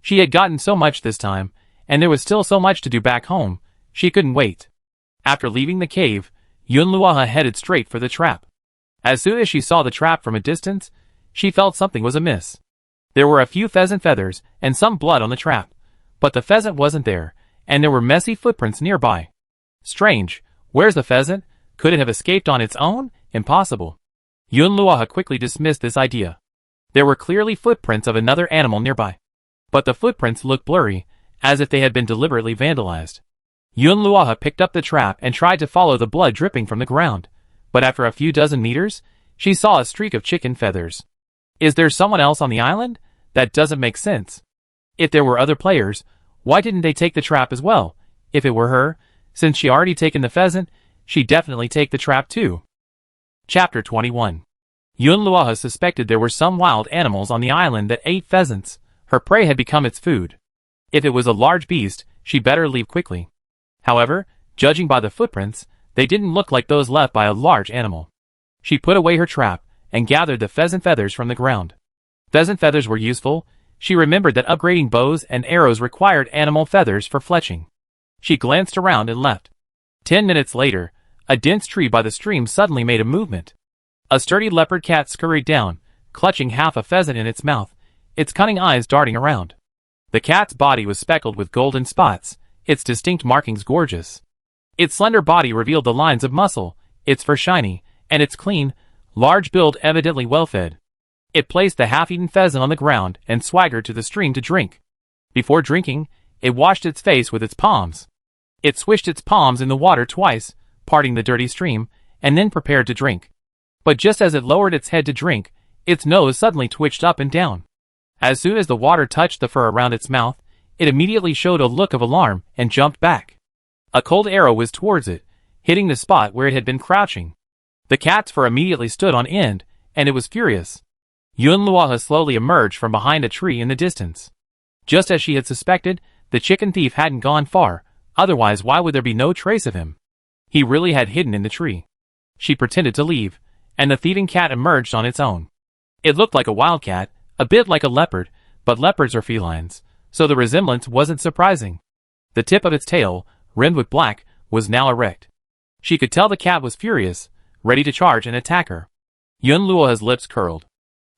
She had gotten so much this time, and there was still so much to do back home, she couldn't wait. After leaving the cave, Yun Luoha headed straight for the trap. As soon as she saw the trap from a distance, she felt something was amiss. There were a few pheasant feathers and some blood on the trap, but the pheasant wasn't there, and there were messy footprints nearby. Strange, where's the pheasant? Could it have escaped on its own? Impossible. Yun Luoha quickly dismissed this idea. There were clearly footprints of another animal nearby, but the footprints looked blurry, as if they had been deliberately vandalized. Yun Luoha picked up the trap and tried to follow the blood dripping from the ground, but after a few dozen meters, she saw a streak of chicken feathers. Is there someone else on the island? That doesn't make sense. If there were other players, why didn't they take the trap as well? If it were her, since she already taken the pheasant, she'd definitely take the trap too. Chapter 21. Yun Luoha suspected there were some wild animals on the island that ate pheasants. Her prey had become its food. If it was a large beast, she'd better leave quickly. However, judging by the footprints, they didn't look like those left by a large animal. She put away her trap, and gathered the pheasant feathers from the ground. Pheasant feathers were useful. She remembered that upgrading bows and arrows required animal feathers for fletching. She glanced around and left. 10 minutes later, a dense tree by the stream suddenly made a movement. A sturdy leopard cat scurried down, clutching half a pheasant in its mouth, its cunning eyes darting around. The cat's body was speckled with golden spots, its distinct markings gorgeous. Its slender body revealed the lines of muscle, its fur shiny, and its clean, large build evidently well-fed. It placed the half-eaten pheasant on the ground and swaggered to the stream to drink. Before drinking, It washed its face with its palms. It swished its palms in the water twice, parting the dirty stream, and then prepared to drink. But just as it lowered its head to drink, its nose suddenly twitched up and down. As soon as the water touched the fur around its mouth, it immediately showed a look of alarm and jumped back. A cold arrow whizzed towards it, hitting the spot where it had been crouching. The cat's fur immediately stood on end, and it was furious. Yunluohe slowly emerged from behind a tree in the distance. Just as she had suspected, the chicken thief hadn't gone far, otherwise why would there be no trace of him? He really had hidden in the tree. She pretended to leave, and the thieving cat emerged on its own. It looked like a wildcat, a bit like a leopard, but leopards are felines, so the resemblance wasn't surprising. The tip of its tail, rimmed with black, was now erect. She could tell the cat was furious, ready to charge and attack her. Yunluohe's lips curled.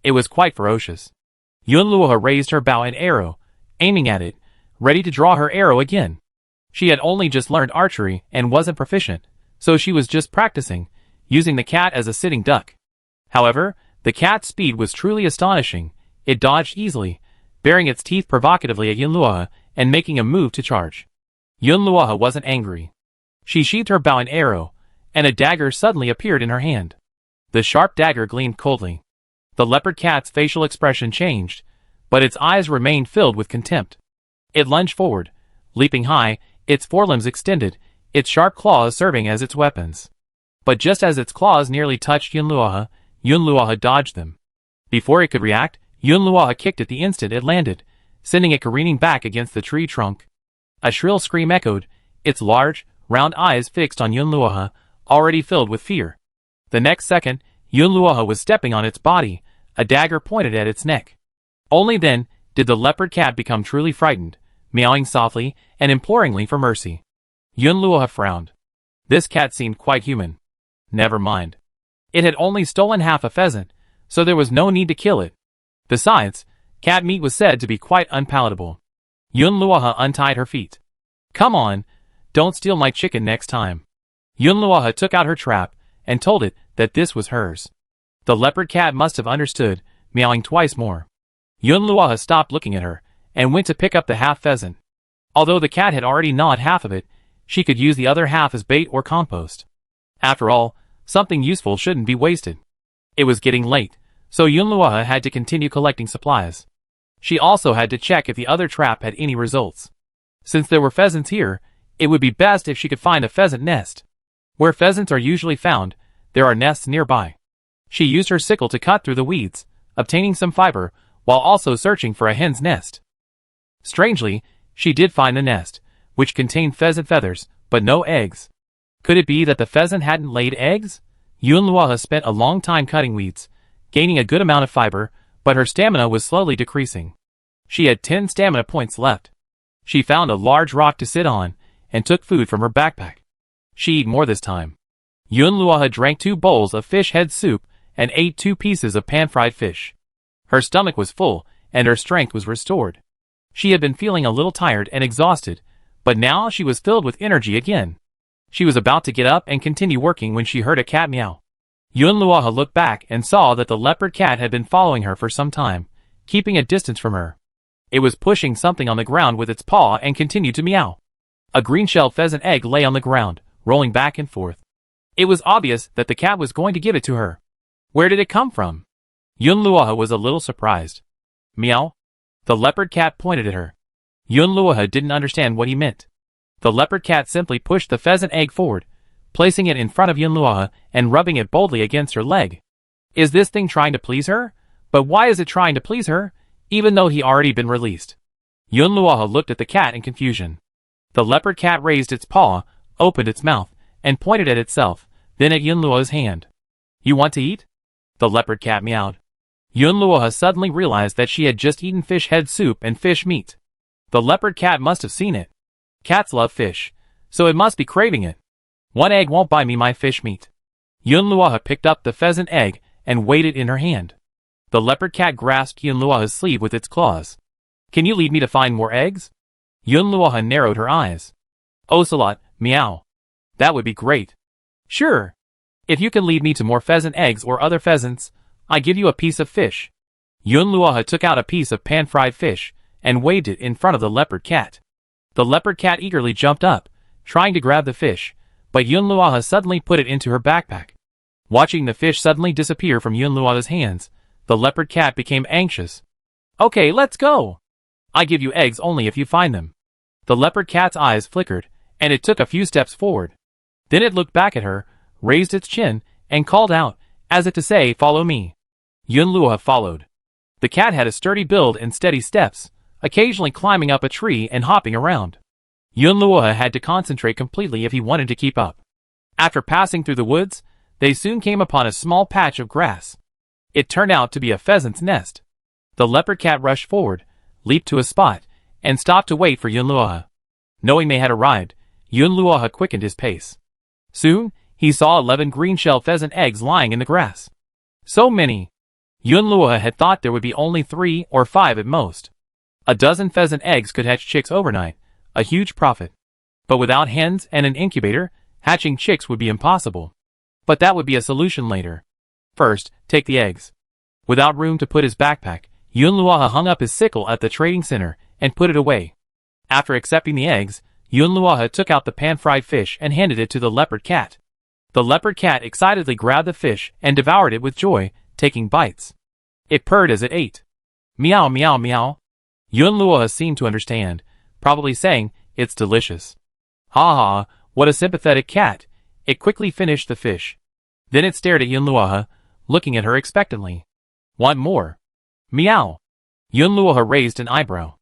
It was quite ferocious. Yunluohe raised her bow and arrow, aiming at it, ready to draw her arrow again. She had only just learned archery and wasn't proficient, so she was just practicing, using the cat as a sitting duck. However, the cat's speed was truly astonishing. It dodged easily, baring its teeth provocatively at Yunluohe and making a move to charge. Yunluohe wasn't angry. She sheathed her bow and arrow, and a dagger suddenly appeared in her hand. The sharp dagger gleamed coldly. The leopard cat's facial expression changed, but its eyes remained filled with contempt. It lunged forward, leaping high, its forelimbs extended, its sharp claws serving as its weapons. But just as its claws nearly touched Yunluohe, Yunluohe dodged them. Before it could react, Yunluohe kicked it the instant it landed, sending it careening back against the tree trunk. A shrill scream echoed, its large, round eyes fixed on Yunluohe, already filled with fear. The next second, Yunluohe was stepping on its body, a dagger pointed at its neck. Only then did the leopard cat become truly frightened, meowing softly and imploringly for mercy. Yunluohe frowned. This cat seemed quite human. Never mind. It had only stolen half a pheasant, so there was no need to kill it. Besides, cat meat was said to be quite unpalatable. Yunluohe untied her feet. Come on, don't steal my chicken next time. Yunluohe took out her trap and told it that this was hers. The leopard cat must have understood, meowing twice more. Yunluohe stopped looking at her and went to pick up the half pheasant. Although the cat had already gnawed half of it, she could use the other half as bait or compost. After all, something useful shouldn't be wasted. It was getting late, so Yunluohe had to continue collecting supplies. She also had to check if the other trap had any results. Since there were pheasants here, it would be best if she could find a pheasant nest. Where pheasants are usually found, there are nests nearby. She used her sickle to cut through the weeds, obtaining some fiber, while also searching for a hen's nest. Strangely, she did find the nest, which contained pheasant feathers, but no eggs. Could it be that the pheasant hadn't laid eggs? Yunluohe spent a long time cutting weeds, gaining a good amount of fiber, but her stamina was slowly decreasing. She had 10 stamina points left. She found a large rock to sit on, and took food from her backpack. She ate more this time. Yunluohe drank 2 bowls of fish head soup and ate 2 pieces of pan-fried fish. Her stomach was full, and her strength was restored. She had been feeling a little tired and exhausted, but now she was filled with energy again. She was about to get up and continue working when she heard a cat meow. Yunluohe looked back and saw that the leopard cat had been following her for some time, keeping a distance from her. It was pushing something on the ground with its paw and continued to meow. A green-shelled pheasant egg lay on the ground, rolling back and forth. It was obvious that the cat was going to give it to her. Where did it come from? Yunluohe was a little surprised. Meow? The leopard cat pointed at her. Yunluohe didn't understand what he meant. The leopard cat simply pushed the pheasant egg forward, placing it in front of Yunluohe and rubbing it boldly against her leg. Is this thing trying to please her? But why is it trying to please her, even though he already been released? Yunluohe looked at the cat in confusion. The leopard cat raised its paw, opened its mouth, and pointed at itself, then at Yunluohe's hand. You want to eat? The leopard cat meowed. Yunluohe suddenly realized that she had just eaten fish head soup and fish meat. The leopard cat must have seen it. Cats love fish, so it must be craving it. 1 egg won't buy me my fish meat. Yunluohe picked up the pheasant egg and weighed it in her hand. The leopard cat grasped Yunluohe's sleeve with its claws. Can you lead me to find more eggs? Yunluohe narrowed her eyes. Ocelot, meow. That would be great. Sure. If you can lead me to more pheasant eggs or other pheasants, I give you a piece of fish. Yunluohe took out a piece of pan-fried fish and waved it in front of the leopard cat. The leopard cat eagerly jumped up, trying to grab the fish, but Yunluoha suddenly put it into her backpack. Watching the fish suddenly disappear from Yunluoha's hands, the leopard cat became anxious. Okay, let's go! I give you eggs only if you find them. The leopard cat's eyes flickered, and it took a few steps forward. Then it looked back at her, raised its chin, and called out, as if to say, follow me. Yunluoha followed. The cat had a sturdy build and steady steps, occasionally climbing up a tree and hopping around. Yunluoha had to concentrate completely if he wanted to keep up. After passing through the woods, they soon came upon a small patch of grass. It turned out to be a pheasant's nest. The leopard cat rushed forward, leaped to a spot, and stopped to wait for Yunluoha. Knowing they had arrived, Yunluoha quickened his pace. Soon, he saw 11 green-shell pheasant eggs lying in the grass. So many! Yunluoha had thought there would be only 3 or 5 at most. A dozen pheasant eggs could hatch chicks overnight, a huge profit. But without hens and an incubator, hatching chicks would be impossible. But that would be a solution later. First, take the eggs. Without room to put his backpack, Yunluoha hung up his sickle at the trading center and put it away. After accepting the eggs, Yunluoha took out the pan-fried fish and handed it to the leopard cat. The leopard cat excitedly grabbed the fish and devoured it with joy, taking bites. It purred as it ate. Meow meow meow. Yunluoha seemed to understand, probably saying, it's delicious. Ha ha, what a sympathetic cat. It quickly finished the fish. Then it stared at Yunluoha, looking at her expectantly. Want more? Meow. Yunluoha raised an eyebrow.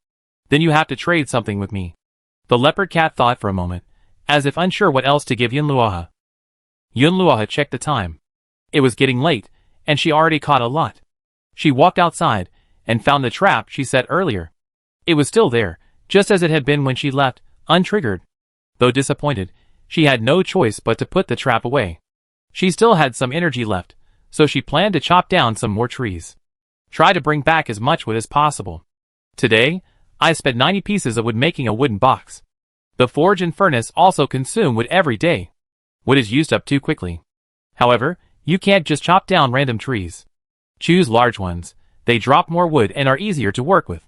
Then you have to trade something with me. The leopard cat thought for a moment, as if unsure what else to give Yunluoha. Yunluoha checked the time. It was getting late, and she already caught a lot. She walked outside, and found the trap she set earlier. It was still there, just as it had been when she left, untriggered. Though disappointed, she had no choice but to put the trap away. She still had some energy left, so she planned to chop down some more trees. Try to bring back as much wood as possible. Today, I spent 90 pieces of wood making a wooden box. The forge and furnace also consume wood every day. Wood is used up too quickly. However, you can't just chop down random trees. Choose large ones. They drop more wood and are easier to work with.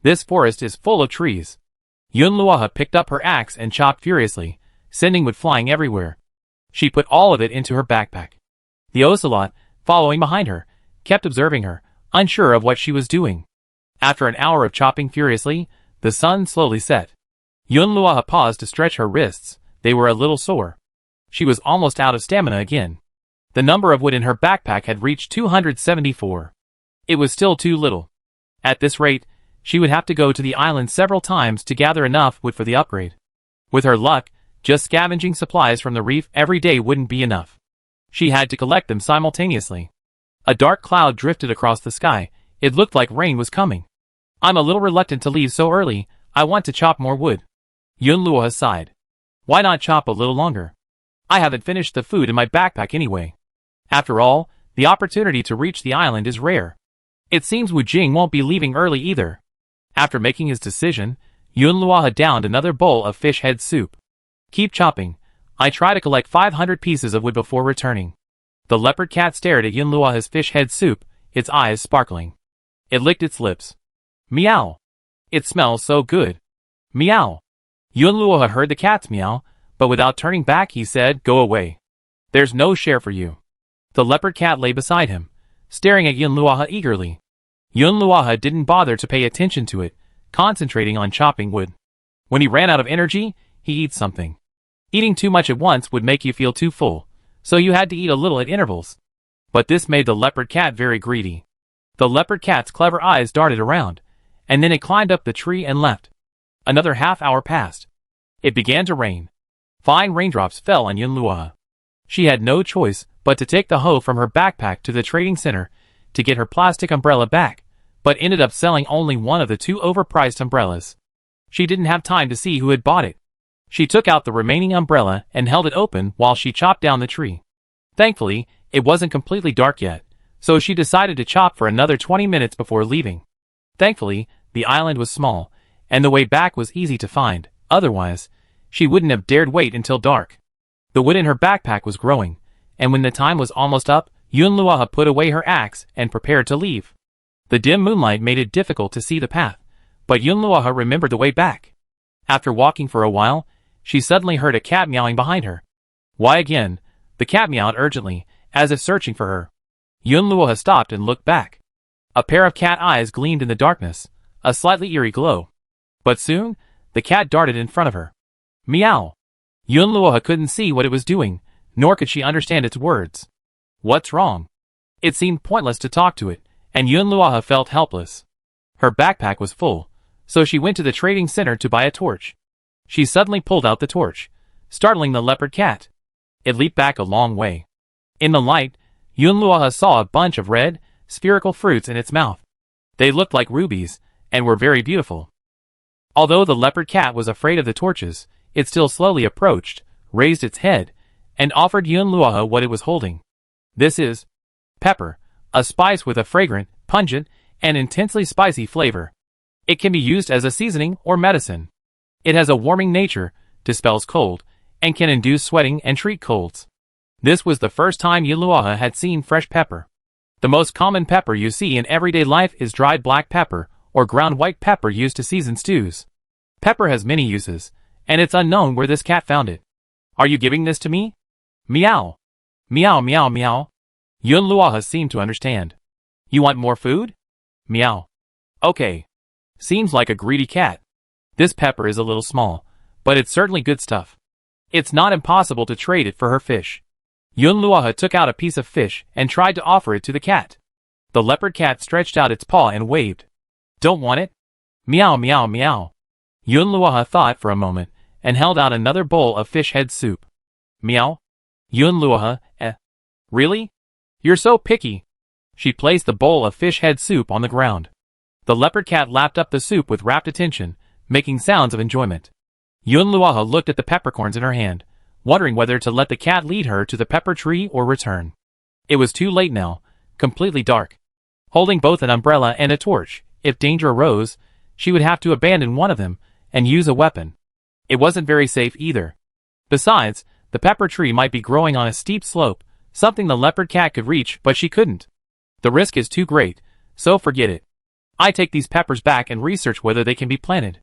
This forest is full of trees. Yunluoha picked up her axe and chopped furiously, sending wood flying everywhere. She put all of it into her backpack. The ocelot, following behind her, kept observing her, unsure of what she was doing. After an hour of chopping furiously, the sun slowly set. Yunluoha paused to stretch her wrists. They were a little sore. She was almost out of stamina again. The number of wood in her backpack had reached 274. It was still too little. At this rate, she would have to go to the island several times to gather enough wood for the upgrade. With her luck, just scavenging supplies from the reef every day wouldn't be enough. She had to collect them simultaneously. A dark cloud drifted across the sky. It looked like rain was coming. I'm a little reluctant to leave so early. I want to chop more wood. Yunluoha sighed. Why not chop a little longer? I haven't finished the food in my backpack anyway. After all, the opportunity to reach the island is rare. It seems Wu Jing won't be leaving early either. After making his decision, Yunluoha downed another bowl of fish head soup. Keep chopping. I try to collect 500 pieces of wood before returning. The leopard cat stared at Yunluoha's fish head soup, its eyes sparkling. It licked its lips. Meow. It smells so good. Meow. Yunluoha heard the cat's meow, but without turning back he said, go away. There's no share for you. The leopard cat lay beside him, staring at Yunluoha eagerly. Yunluoha didn't bother to pay attention to it, concentrating on chopping wood. When he ran out of energy, he eats something. Eating too much at once would make you feel too full, so you had to eat a little at intervals. But this made the leopard cat very greedy. The leopard cat's clever eyes darted around, and then it climbed up the tree and left. Another half-hour passed. It began to rain. Fine raindrops fell on Yunluoha. She had no choice but to take the hoe from her backpack to the trading center to get her plastic umbrella back, but ended up selling only one of the 2 overpriced umbrellas. She didn't have time to see who had bought it. She took out the remaining umbrella and held it open while she chopped down the tree. Thankfully, it wasn't completely dark yet, so she decided to chop for another 20 minutes before leaving. Thankfully, the island was small, and the way back was easy to find. Otherwise, she wouldn't have dared wait until dark. The wood in her backpack was growing, and when the time was almost up, Yunluoha put away her axe and prepared to leave. The dim moonlight made it difficult to see the path, but Yunluoha remembered the way back. After walking for a while, she suddenly heard a cat meowing behind her. Why again? The cat meowed urgently, as if searching for her. Yunluoha stopped and looked back. A pair of cat eyes gleamed in the darkness, a slightly eerie glow. But soon, the cat darted in front of her. Meow! Yunluoha couldn't see what it was doing, nor could she understand its words. What's wrong? It seemed pointless to talk to it, and Yunluoha felt helpless. Her backpack was full, so she went to the trading center to buy a torch. She suddenly pulled out the torch, startling the leopard cat. It leaped back a long way. In the light, Yunluoha saw a bunch of red, spherical fruits in its mouth. They looked like rubies, and were very beautiful. Although the leopard cat was afraid of the torches, it still slowly approached, raised its head, and offered Yunluoha what it was holding. This is pepper, a spice with a fragrant, pungent, and intensely spicy flavor. It can be used as a seasoning or medicine. It has a warming nature, dispels cold, and can induce sweating and treat colds. This was the first time Yunluoha had seen fresh pepper. The most common pepper you see in everyday life is dried black pepper, or ground white pepper used to season stews. Pepper has many uses, and it's unknown where this cat found it. Are you giving this to me? Meow. Meow meow meow. Yunluoha seemed to understand. You want more food? Meow. Okay. Seems like a greedy cat. This pepper is a little small, but it's certainly good stuff. It's not impossible to trade it for her fish. Yunluoha took out a piece of fish and tried to offer it to the cat. The leopard cat stretched out its paw and waved. Don't want it? Meow meow meow. Yunluoha thought for a moment and held out another bowl of fish head soup. Meow. Yunluoha, Really? You're so picky. She placed the bowl of fish head soup on the ground. The leopard cat lapped up the soup with rapt attention, making sounds of enjoyment. Yunluoha looked at the peppercorns in her hand, wondering whether to let the cat lead her to the pepper tree or return. It was too late now, completely dark. Holding both an umbrella and a torch, if danger arose, she would have to abandon one of them and use a weapon. It wasn't very safe either. Besides, the pepper tree might be growing on a steep slope, something the leopard cat could reach but she couldn't. The risk is too great, so forget it. I take these peppers back and research whether they can be planted.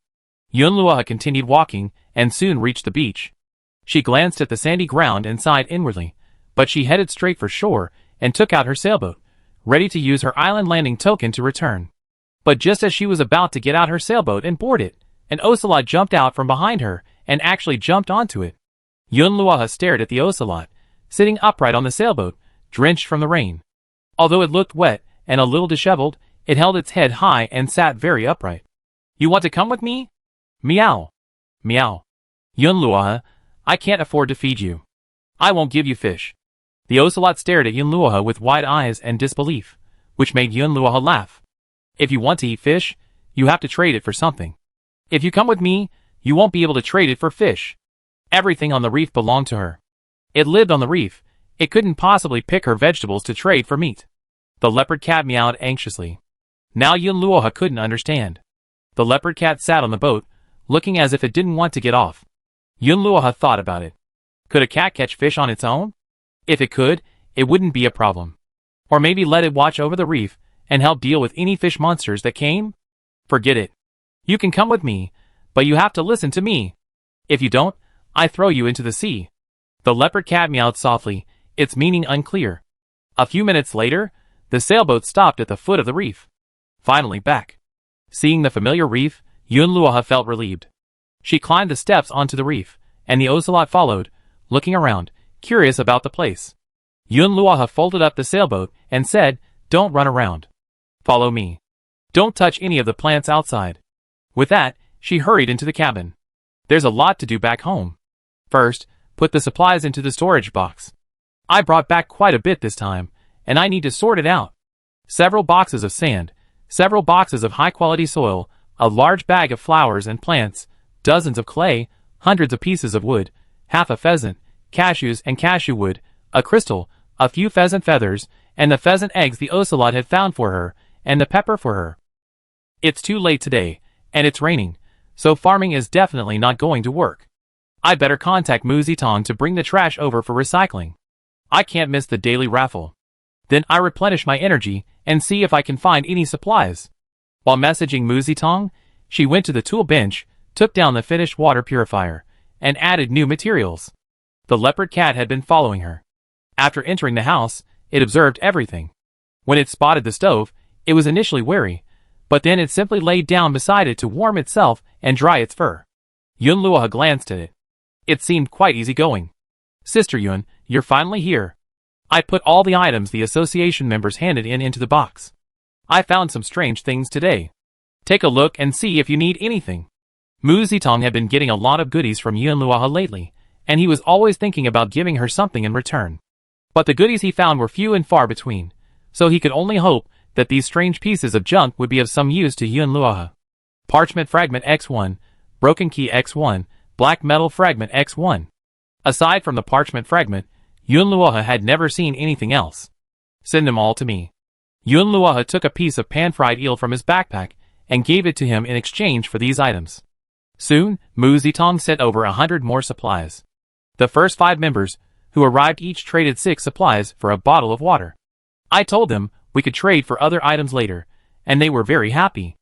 Yunluoha continued walking and soon reached the beach. She glanced at the sandy ground and sighed inwardly, but she headed straight for shore and took out her sailboat, ready to use her island landing token to return. But just as she was about to get out her sailboat and board it, an ocelot jumped out from behind her and actually jumped onto it. Yunluoha stared at the ocelot, sitting upright on the sailboat, drenched from the rain. Although it looked wet and a little disheveled, it held its head high and sat very upright. You want to come with me? Meow. Meow. Yunluoha, I can't afford to feed you. I won't give you fish. The ocelot stared at Yunluoha with wide eyes and disbelief, which made Yunluoha laugh. If you want to eat fish, you have to trade it for something. If you come with me, you won't be able to trade it for fish. Everything on the reef belonged to her. It lived on the reef. It couldn't possibly pick her vegetables to trade for meat. The leopard cat meowed anxiously. Now Yunluoha couldn't understand. The leopard cat sat on the boat, looking as if it didn't want to get off. Yunluoha thought about it. Could a cat catch fish on its own? If it could, it wouldn't be a problem. Or maybe let it watch over the reef and help deal with any fish monsters that came? Forget it. You can come with me, but you have to listen to me. If you don't, I throw you into the sea. The leopard cat meowed softly, its meaning unclear. A few minutes later, the sailboat stopped at the foot of the reef. Finally back. Seeing the familiar reef, Yunluoha felt relieved. She climbed the steps onto the reef, and the ocelot followed, looking around, curious about the place. Yunluoha folded up the sailboat and said, "Don't run around. Follow me. Don't touch any of the plants outside." With that, she hurried into the cabin. There's a lot to do back home. First, put the supplies into the storage box. I brought back quite a bit this time, and I need to sort it out. Several boxes of sand, several boxes of high-quality soil, a large bag of flowers and plants, dozens of clay, hundreds of pieces of wood, half a pheasant, cashews and cashew wood, a crystal, a few pheasant feathers, and the pheasant eggs the ocelot had found for her, and the pepper for her. It's too late today, and it's raining, so farming is definitely not going to work. I'd better contact Muzitong to bring the trash over for recycling. I can't miss the daily raffle. Then I replenish my energy and see if I can find any supplies. While messaging Muzitong, she went to the tool bench, took down the finished water purifier, and added new materials. The leopard cat had been following her. After entering the house, it observed everything. When it spotted the stove, it was initially wary, but then it simply laid down beside it to warm itself and dry its fur. Yunluo glanced at it. It seemed quite easygoing. Sister Yun, you're finally here. I put all the items the association members handed in into the box. I found some strange things today. Take a look and see if you need anything. Mu Zitong had been getting a lot of goodies from Yunluo lately, and he was always thinking about giving her something in return. But the goodies he found were few and far between, so he could only hope that these strange pieces of junk would be of some use to Yunluo. Parchment Fragment X1, Broken Key X1, Black Metal Fragment X1. Aside from the parchment fragment, Yunluo had never seen anything else. Send them all to me. Yunluo took a piece of pan-fried eel from his backpack and gave it to him in exchange for these items. Soon, Mu Zitong sent over 100 more supplies. The first 5 members, who arrived each traded 6 supplies for a bottle of water. I told them we could trade for other items later, and they were very happy.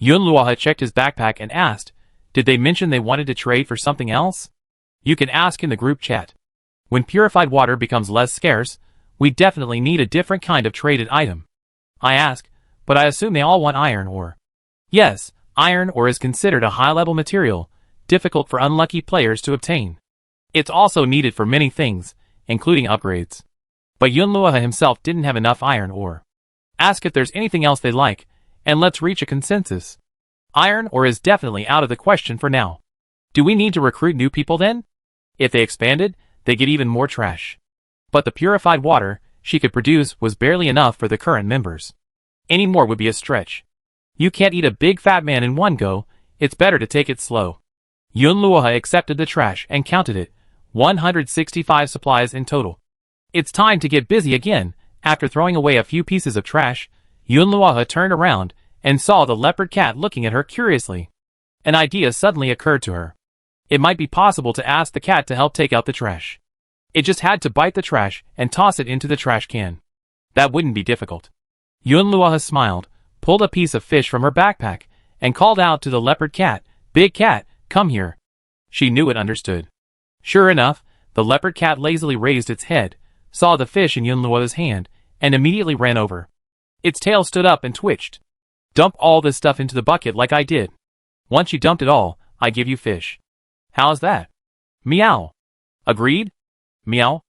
Yunluo checked his backpack and asked, did they mention they wanted to trade for something else? You can ask in the group chat. When purified water becomes less scarce, we definitely need a different kind of traded item. I ask, but I assume they all want iron ore. Yes, iron ore is considered a high-level material, difficult for unlucky players to obtain. It's also needed for many things, including upgrades. But Yunluo himself didn't have enough iron ore. Ask if there's anything else they like, and let's reach a consensus. Iron ore is definitely out of the question for now. Do we need to recruit new people then? If they expanded, they get even more trash. But the purified water she could produce was barely enough for the current members. Any more would be a stretch. You can't eat a big fat man in one go, it's better to take it slow. Yunluo accepted the trash and counted it, 165 supplies in total. It's time to get busy again. After throwing away a few pieces of trash, Yunluo turned around and saw the leopard cat looking at her curiously. An idea suddenly occurred to her. It might be possible to ask the cat to help take out the trash. It just had to bite the trash and toss it into the trash can. That wouldn't be difficult. Yunluo smiled, pulled a piece of fish from her backpack, and called out to the leopard cat, "Big cat, come here." She knew it understood. Sure enough, the leopard cat lazily raised its head, saw the fish in Yunluo's hand, and immediately ran over. Its tail stood up and twitched. Dump all this stuff into the bucket like I did. Once you dumped it all, I give you fish. How's that? Meow. Agreed? Meow.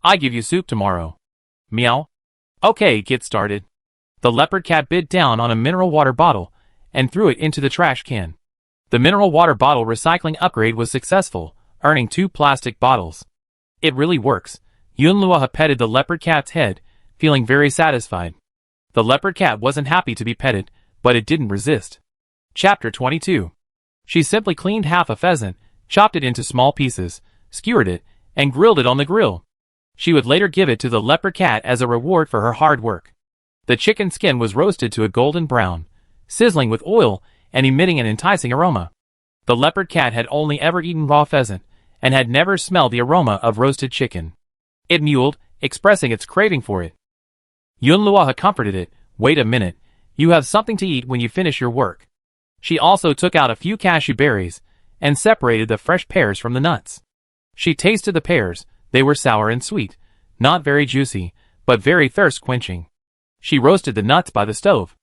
I give you soup tomorrow. Meow. Okay, get started. The leopard cat bit down on a mineral water bottle and threw it into the trash can. The mineral water bottle recycling upgrade was successful, earning 2 plastic bottles. It really works. Yunluo petted the leopard cat's head, feeling very satisfied. The leopard cat wasn't happy to be petted, but it didn't resist. Chapter 22. She simply cleaned half a pheasant, chopped it into small pieces, skewered it, and grilled it on the grill. She would later give it to the leopard cat as a reward for her hard work. The chicken skin was roasted to a golden brown, sizzling with oil and emitting an enticing aroma. The leopard cat had only ever eaten raw pheasant, and had never smelled the aroma of roasted chicken. It mewed, expressing its craving for it. Yunluo comforted it, "Wait a minute, you have something to eat when you finish your work." She also took out a few cashew berries, and separated the fresh pears from the nuts. She tasted the pears. They were sour and sweet, not very juicy, but very thirst-quenching. She roasted the nuts by the stove.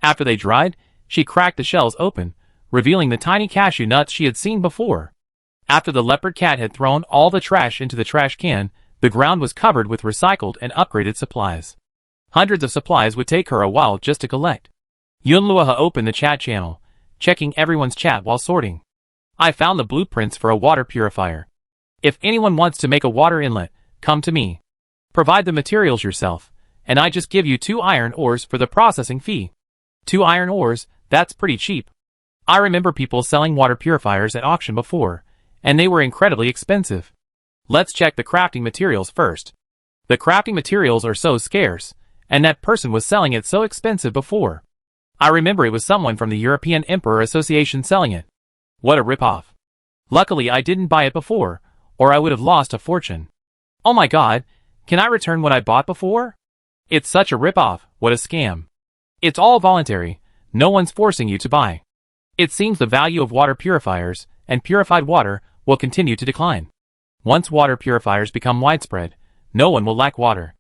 After they dried, she cracked the shells open, revealing the tiny cashew nuts she had seen before. After the leopard cat had thrown all the trash into the trash can, the ground was covered with recycled and upgraded supplies. Hundreds of supplies would take her a while just to collect. Yunluo opened the chat channel, checking everyone's chat while sorting. I found the blueprints for a water purifier. If anyone wants to make a water inlet, come to me. Provide the materials yourself, and I just give you 2 iron ores for the processing fee. 2 iron ores, that's pretty cheap. I remember people selling water purifiers at auction before, and they were incredibly expensive. Let's check the crafting materials first. The crafting materials are so scarce, and that person was selling it so expensive before. I remember it was someone from the European Emperor Association selling it. What a ripoff. Luckily I didn't buy it before, or I would have lost a fortune. Oh my god, can I return what I bought before? It's such a ripoff, what a scam. It's all voluntary, no one's forcing you to buy. It seems the value of water purifiers and purified water will continue to decline. Once water purifiers become widespread, no one will lack water.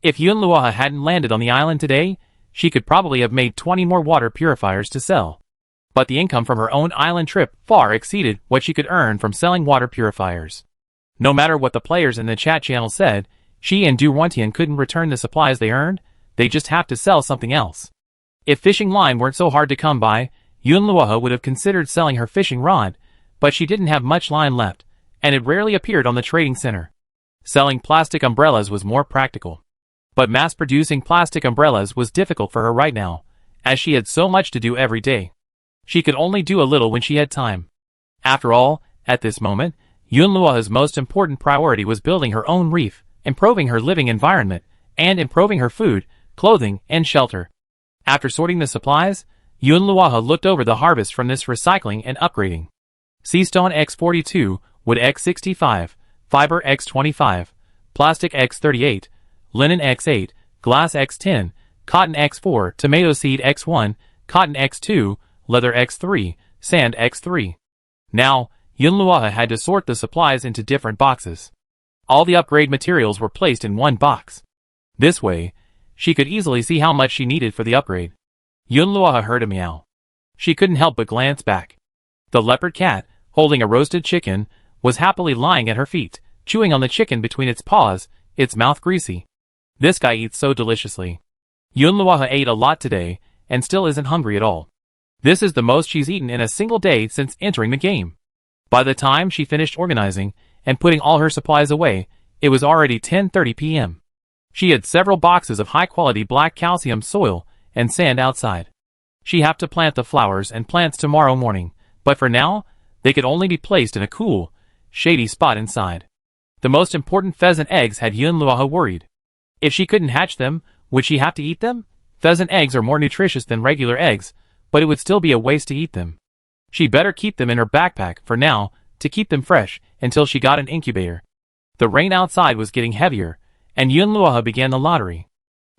If Yunluoha hadn't landed on the island today, she could probably have made 20 more water purifiers to sell. But the income from her own island trip far exceeded what she could earn from selling water purifiers. No matter what the players in the chat channel said, she and Du Wantian couldn't return the supplies they earned, they just have to sell something else. If fishing line weren't so hard to come by, Yunluoha would have considered selling her fishing rod, but she didn't have much line left, and it rarely appeared on the trading center. Selling plastic umbrellas was more practical. But mass-producing plastic umbrellas was difficult for her right now, as she had so much to do every day. She could only do a little when she had time. After all, at this moment, Yunluoha's most important priority was building her own reef, improving her living environment, and improving her food, clothing, and shelter. After sorting the supplies, Yunluoha looked over the harvest from this recycling and upgrading. Seastone X42, Wood X65, Fiber X25, Plastic X38, Linen X8, Glass X10, Cotton X4, Tomato Seed X1, Cotton X2, Leather X3, Sand X3. Now, Yunluoha had to sort the supplies into different boxes. All the upgrade materials were placed in one box. This way, she could easily see how much she needed for the upgrade. Yunluoha heard a meow. She couldn't help but glance back. The leopard cat, holding a roasted chicken, was happily lying at her feet, chewing on the chicken between its paws, its mouth greasy. This guy eats so deliciously. Yunluoha ate a lot today, and still isn't hungry at all. This is the most she's eaten in a single day since entering the game. By the time she finished organizing and putting all her supplies away, it was already 10:30 p.m. She had several boxes of high-quality black calcium soil and sand outside. She had to plant the flowers and plants tomorrow morning, but for now, they could only be placed in a cool, shady spot inside. The most important pheasant eggs had Yunluoha worried. If she couldn't hatch them, would she have to eat them? Pheasant eggs are more nutritious than regular eggs, but it would still be a waste to eat them. She better keep them in her backpack for now, to keep them fresh, until she got an incubator. The rain outside was getting heavier, and Yunluoha began the lottery.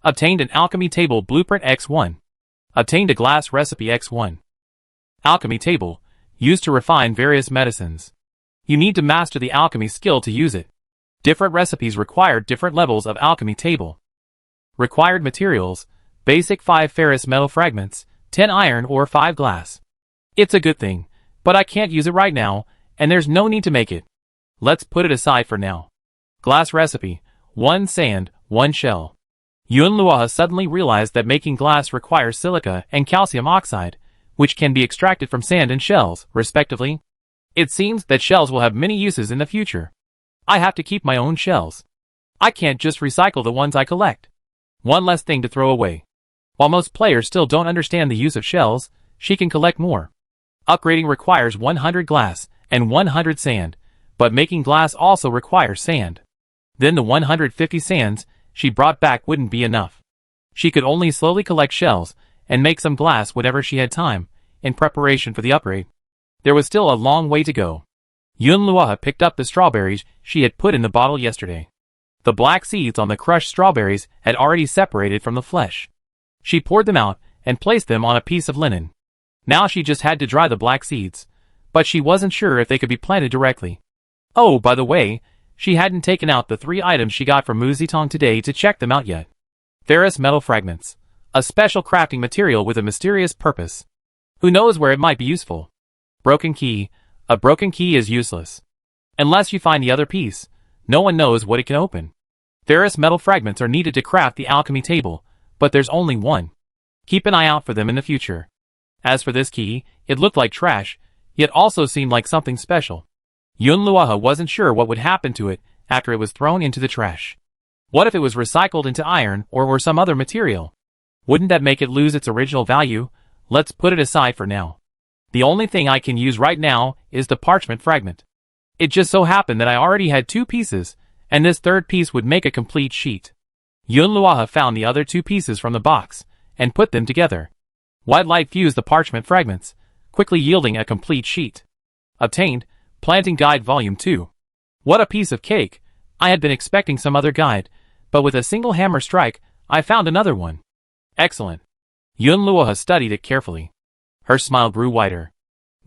Obtained an alchemy table blueprint X1. Obtained a glass recipe X1. Alchemy table, used to refine various medicines. You need to master the alchemy skill to use it. Different recipes required different levels of alchemy table. Required materials, basic 5 ferrous metal fragments, 10 iron or 5 glass. It's a good thing, but I can't use it right now, and there's no need to make it. Let's put it aside for now. Glass recipe, 1 sand, 1 shell. Yunluoha suddenly realized that making glass requires silica and calcium oxide, which can be extracted from sand and shells, respectively. It seems that shells will have many uses in the future. I have to keep my own shells. I can't just recycle the ones I collect. One less thing to throw away. While most players still don't understand the use of shells, she can collect more. Upgrading requires 100 glass and 100 sand, but making glass also requires sand. Then the 150 sands she brought back wouldn't be enough. She could only slowly collect shells and make some glass whenever she had time, in preparation for the upgrade. There was still a long way to go. Yunluoha picked up the strawberries she had put in the bottle yesterday. The black seeds on the crushed strawberries had already separated from the flesh. She poured them out and placed them on a piece of linen. Now she just had to dry the black seeds, but she wasn't sure if they could be planted directly. Oh, by the way, she hadn't taken out the 3 items she got from Muzitong today to check them out yet. Ferrous metal fragments, a special crafting material with a mysterious purpose. Who knows where it might be useful? Broken key. A broken key is useless. Unless you find the other piece, no one knows what it can open. Ferrous metal fragments are needed to craft the alchemy table, but there's only one. Keep an eye out for them in the future. As for this key, it looked like trash, yet also seemed like something special. Yunluoha wasn't sure what would happen to it after it was thrown into the trash. What if it was recycled into iron or some other material? Wouldn't that make it lose its original value? Let's put it aside for now. The only thing I can use right now is the parchment fragment. It just so happened that I already had 2 pieces, and this third piece would make a complete sheet. Yunluoha found the other 2 pieces from the box, and put them together. White light fused the parchment fragments, quickly yielding a complete sheet. Obtained, Planting Guide Volume 2. What a piece of cake! I had been expecting some other guide, but with a single hammer strike, I found another one. Excellent. Yunluoha studied it carefully. Her smile grew wider.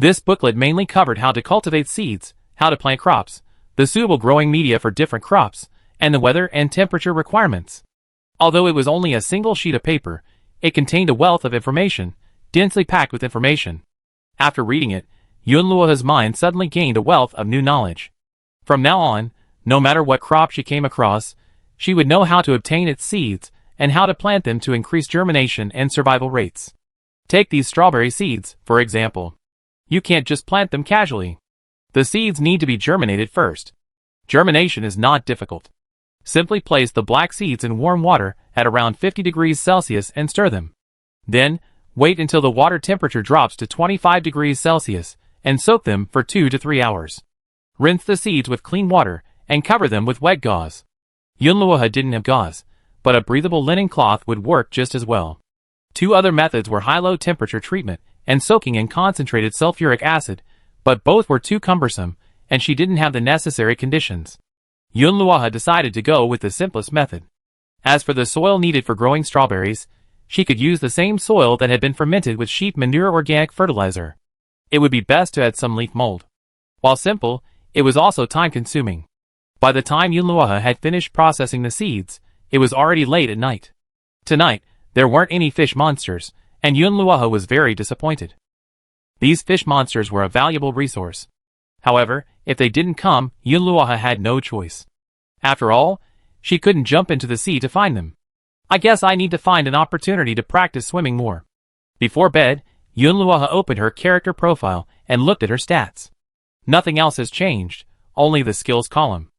This booklet mainly covered how to cultivate seeds, how to plant crops, the suitable growing media for different crops, and the weather and temperature requirements. Although it was only a single sheet of paper, it contained a wealth of information, densely packed with information. After reading it, Yunluo's mind suddenly gained a wealth of new knowledge. From now on, no matter what crop she came across, she would know how to obtain its seeds and how to plant them to increase germination and survival rates. Take these strawberry seeds, for example. You can't just plant them casually. The seeds need to be germinated first. Germination is not difficult. Simply place the black seeds in warm water at around 50 degrees Celsius and stir them. Then, wait until the water temperature drops to 25 degrees Celsius and soak them for 2 to 3 hours. Rinse the seeds with clean water and cover them with wet gauze. Yunluo didn't have gauze, but a breathable linen cloth would work just as well. Two other methods were high-low temperature treatment and soaking in concentrated sulfuric acid, but both were too cumbersome, and she didn't have the necessary conditions. Yunluo decided to go with the simplest method. As for the soil needed for growing strawberries, she could use the same soil that had been fermented with sheep manure organic fertilizer. It would be best to add some leaf mold. While simple, it was also time-consuming. By the time Yunluo had finished processing the seeds, it was already late at night. Tonight, there weren't any fish monsters, and Yunluo was very disappointed. These fish monsters were a valuable resource. However, if they didn't come, Yunluo had no choice. After all, she couldn't jump into the sea to find them. I guess I need to find an opportunity to practice swimming more. Before bed, Yunluo opened her character profile and looked at her stats. Nothing else has changed, only the skills column.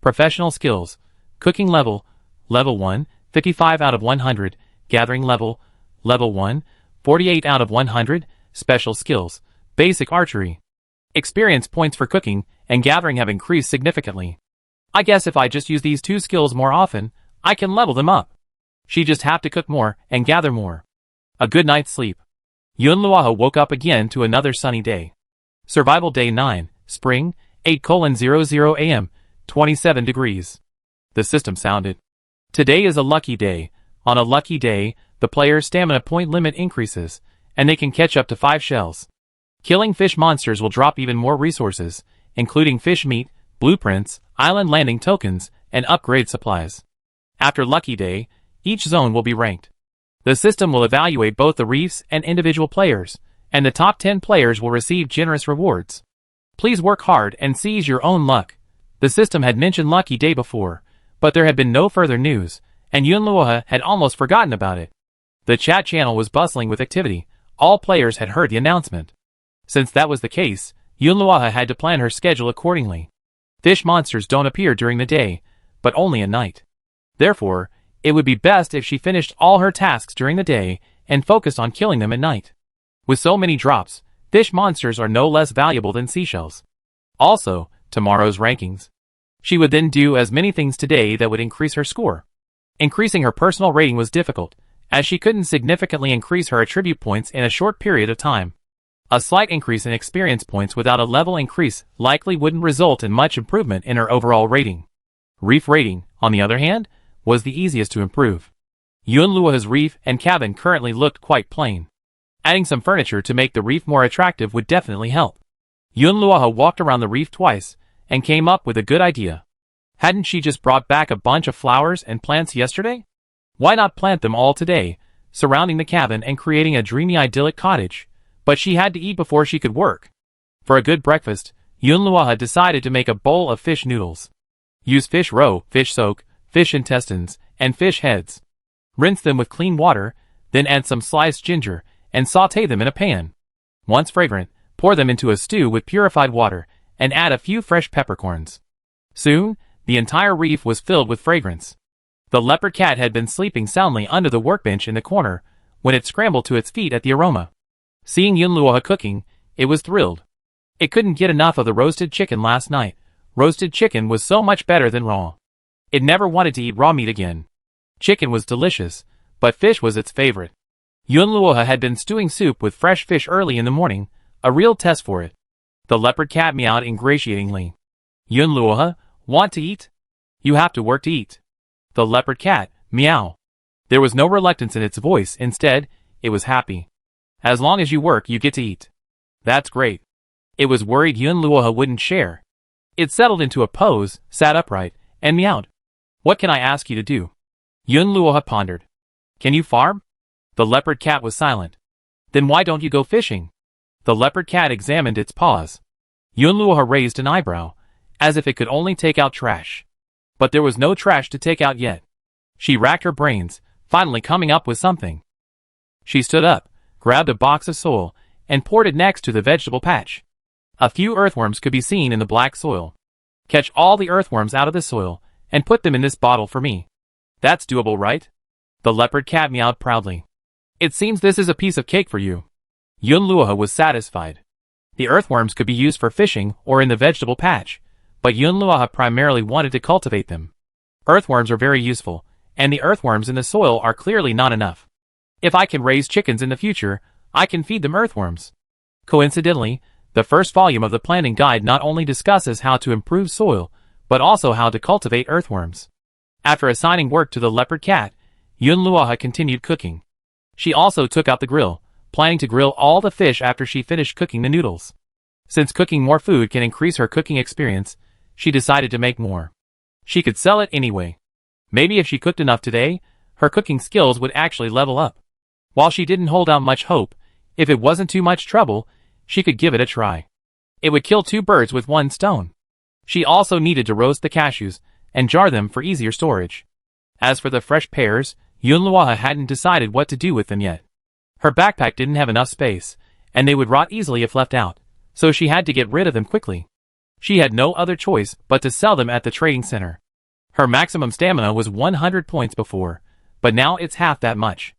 Professional skills, cooking level, level 1, 55 out of 100, gathering level, level 1, 48 out of 100, special skills, basic archery. Experience points for cooking and gathering have increased significantly. I guess if I just use these two skills more often, I can level them up. She just have to cook more and gather more. A good night's sleep. Yunluo woke up again to another sunny day. Survival Day 9, Spring, 8:00 a.m., 27 degrees. The system sounded. Today is a lucky day. On a lucky day, the player's stamina point limit increases, and they can catch up to 5 shells. Killing fish monsters will drop even more resources, including fish meat, blueprints, island landing tokens, and upgrade supplies. After Lucky Day, each zone will be ranked. The system will evaluate both the reefs and individual players, and the top 10 players will receive generous rewards. Please work hard and seize your own luck. The system had mentioned Lucky Day before, but there had been no further news, and Yunluo had almost forgotten about it. The chat channel was bustling with activity. All players had heard the announcement. Since that was the case, Yunluo had to plan her schedule accordingly. Fish monsters don't appear during the day, but only at night. Therefore, it would be best if she finished all her tasks during the day and focused on killing them at night. With so many drops, fish monsters are no less valuable than seashells. Also, tomorrow's rankings. She would then do as many things today that would increase her score. Increasing her personal rating was difficult, as she couldn't significantly increase her attribute points in a short period of time. A slight increase in experience points without a level increase likely wouldn't result in much improvement in her overall rating. Reef rating, on the other hand, was the easiest to improve. Yunluo's reef and cabin currently looked quite plain. Adding some furniture to make the reef more attractive would definitely help. Yunluo walked around the reef twice and came up with a good idea. Hadn't she just brought back a bunch of flowers and plants yesterday? Why not plant them all today, surrounding the cabin and creating a dreamy idyllic cottage? But she had to eat before she could work. For a good breakfast, Yunluo decided to make a bowl of fish noodles. Use fish roe, fish soak, fish intestines, and fish heads. Rinse them with clean water, then add some sliced ginger, and sauté them in a pan. Once fragrant, pour them into a stew with purified water, and add a few fresh peppercorns. Soon, the entire reef was filled with fragrance. The leopard cat had been sleeping soundly under the workbench in the corner, when it scrambled to its feet at the aroma. Seeing Yunluo cooking, it was thrilled. It couldn't get enough of the roasted chicken last night. Roasted chicken was so much better than raw. It never wanted to eat raw meat again. Chicken was delicious, but fish was its favorite. Yunluo had been stewing soup with fresh fish early in the morning, a real test for it. The leopard cat meowed ingratiatingly. Yunluo, want to eat? You have to work to eat. The leopard cat, meow. There was no reluctance in its voice, instead, it was happy. As long as you work, you get to eat. That's great. It was worried Yun Luoha wouldn't share. It settled into a pose, sat upright, and meowed. What can I ask you to do? Yun Luoha pondered. Can you farm? The leopard cat was silent. Then why don't you go fishing? The leopard cat examined its paws. Yun Luoha raised an eyebrow, as if it could only take out trash. But there was no trash to take out yet. She racked her brains, finally coming up with something. She stood up, grabbed a box of soil, and poured it next to the vegetable patch. A few earthworms could be seen in the black soil. Catch all the earthworms out of the soil, and put them in this bottle for me. That's doable, right? The leopard cat meowed proudly. It seems this is a piece of cake for you. Yun Luoha was satisfied. The earthworms could be used for fishing or in the vegetable patch, but Yun Luoha primarily wanted to cultivate them. Earthworms are very useful, and the earthworms in the soil are clearly not enough. If I can raise chickens in the future, I can feed them earthworms. Coincidentally, the first volume of the planting guide not only discusses how to improve soil, but also how to cultivate earthworms. After assigning work to the leopard cat, Yun Luoha continued cooking. She also took out the grill, planning to grill all the fish after she finished cooking the noodles. Since cooking more food can increase her cooking experience, she decided to make more. She could sell it anyway. Maybe if she cooked enough today, her cooking skills would actually level up. While she didn't hold out much hope, if it wasn't too much trouble, she could give it a try. It would kill two birds with one stone. She also needed to roast the cashews and jar them for easier storage. As for the fresh pears, Yun Luoha hadn't decided what to do with them yet. Her backpack didn't have enough space, and they would rot easily if left out, so she had to get rid of them quickly. She had no other choice but to sell them at the trading center. Her maximum stamina was 100 points before, but now it's half that much.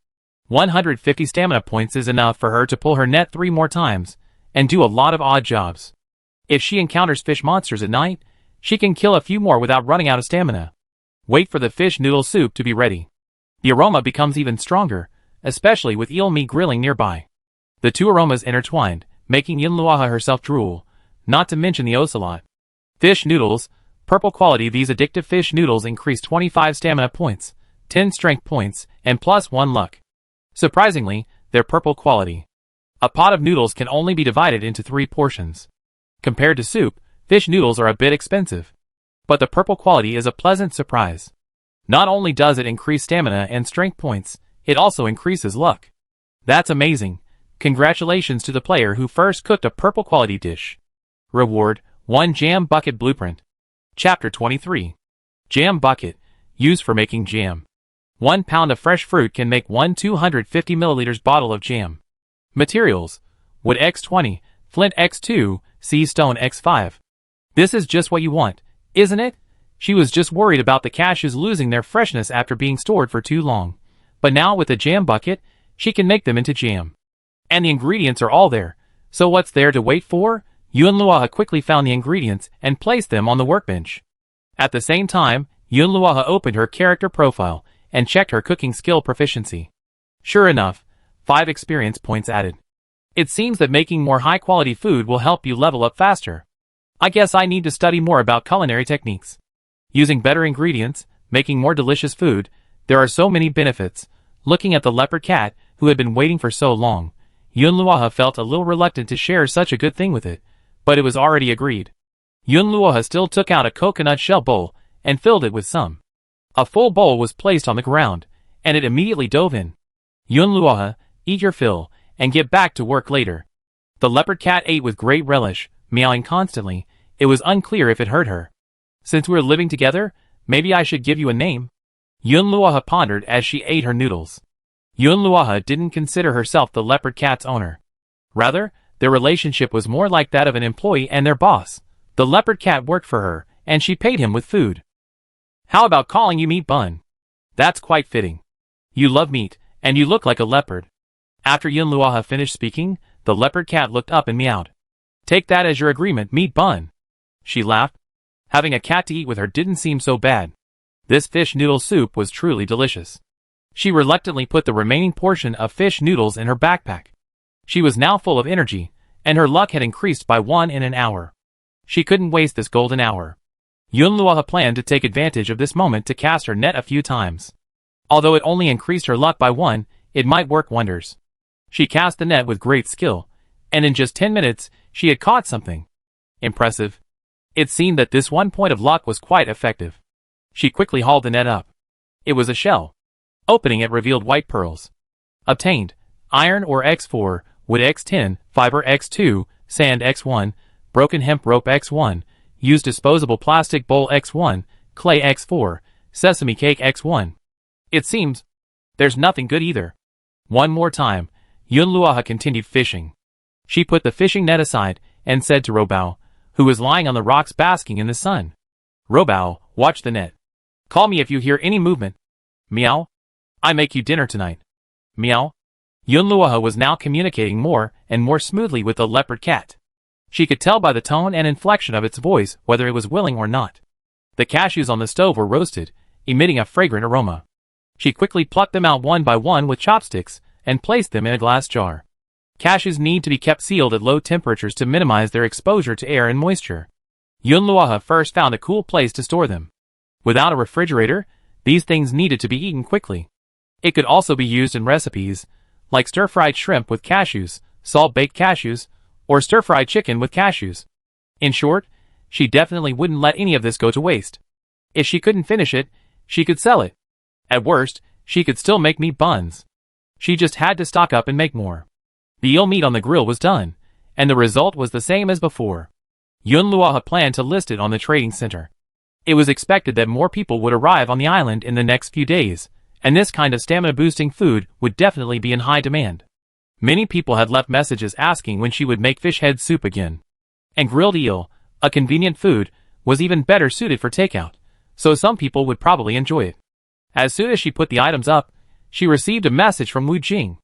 150 stamina points is enough for her to pull her net 3 more times, and do a lot of odd jobs. If she encounters fish monsters at night, she can kill a few more without running out of stamina. Wait for the fish noodle soup to be ready. The aroma becomes even stronger, especially with eel meat grilling nearby. The two aromas intertwined, making Yun Luoha herself drool, not to mention the ocelot. Fish noodles, purple quality. These addictive fish noodles increase 25 stamina points, 10 strength points, and plus 1 luck. Surprisingly, they're purple quality. A pot of noodles can only be divided into 3 portions. Compared to soup, fish noodles are a bit expensive. But the purple quality is a pleasant surprise. Not only does it increase stamina and strength points, it also increases luck. That's amazing. Congratulations to the player who first cooked a purple quality dish. Reward, 1 Jam Bucket Blueprint. Chapter 23. Jam Bucket, used for making jam. 1 pound of fresh fruit can make 1 250 milliliters bottle of jam. Materials: wood X20, flint X2, sea stone X5. This is just what you want, isn't it? She was just worried about the cashews losing their freshness after being stored for too long. But now with the jam bucket, she can make them into jam. And the ingredients are all there, so what's there to wait for? Yun Luoha quickly found the ingredients and placed them on the workbench. At the same time, Yun Luoha opened her character profile and checked her cooking skill proficiency. Sure enough, 5 experience points added. It seems that making more high-quality food will help you level up faster. I guess I need to study more about culinary techniques. Using better ingredients, making more delicious food, there are so many benefits. Looking at the leopard cat, who had been waiting for so long, Yun Luoha felt a little reluctant to share such a good thing with it, but it was already agreed. Yun Luoha still took out a coconut shell bowl and filled it with some. A full bowl was placed on the ground, and it immediately dove in. Yun Luoha, eat your fill, and get back to work later. The leopard cat ate with great relish, meowing constantly. It was unclear if it hurt her. Since we're living together, maybe I should give you a name? Yun Luoha pondered as she ate her noodles. Yun Luoha didn't consider herself the leopard cat's owner. Rather, their relationship was more like that of an employee and their boss. The leopard cat worked for her, and she paid him with food. How about calling you Meat Bun? That's quite fitting. You love meat, and you look like a leopard. After Yun Luoha finished speaking, the leopard cat looked up and meowed. Take that as your agreement, Meat Bun. She laughed. Having a cat to eat with her didn't seem so bad. This fish noodle soup was truly delicious. She reluctantly put the remaining portion of fish noodles in her backpack. She was now full of energy, and her luck had increased by 1 in an hour. She couldn't waste this golden hour. Yun Luoha planned to take advantage of this moment to cast her net a few times. Although it only increased her luck by 1, it might work wonders. She cast the net with great skill, and in just 10 minutes, she had caught something. Impressive. It seemed that this one point of luck was quite effective. She quickly hauled the net up. It was a shell. Opening it revealed white pearls. Obtained: iron ore X4, wood X10, fiber X2, sand X1, broken hemp rope X1, used disposable plastic bowl X1, clay X4, sesame cake X1. It seems there's nothing good either. One more time, Yunluoha continued fishing. She put the fishing net aside and said to Robao, who was lying on the rocks basking in the sun. Robao, watch the net. Call me if you hear any movement. Meow. I make you dinner tonight. Meow. Yunluoha was now communicating more and more smoothly with the leopard cat. She could tell by the tone and inflection of its voice whether it was willing or not. The cashews on the stove were roasted, emitting a fragrant aroma. She quickly plucked them out one by one with chopsticks and placed them in a glass jar. Cashews need to be kept sealed at low temperatures to minimize their exposure to air and moisture. Yunluoha first found a cool place to store them. Without a refrigerator, these things needed to be eaten quickly. It could also be used in recipes, like stir-fried shrimp with cashews, salt-baked cashews, or stir-fried chicken with cashews. In short, she definitely wouldn't let any of this go to waste. If she couldn't finish it, she could sell it. At worst, she could still make meat buns. She just had to stock up and make more. The eel meat on the grill was done, and the result was the same as before. Yunluoha planned to list it on the trading center. It was expected that more people would arrive on the island in the next few days, and this kind of stamina-boosting food would definitely be in high demand. Many people had left messages asking when she would make fish head soup again. And grilled eel, a convenient food, was even better suited for takeout, so some people would probably enjoy it. As soon as she put the items up, she received a message from Wu Jing.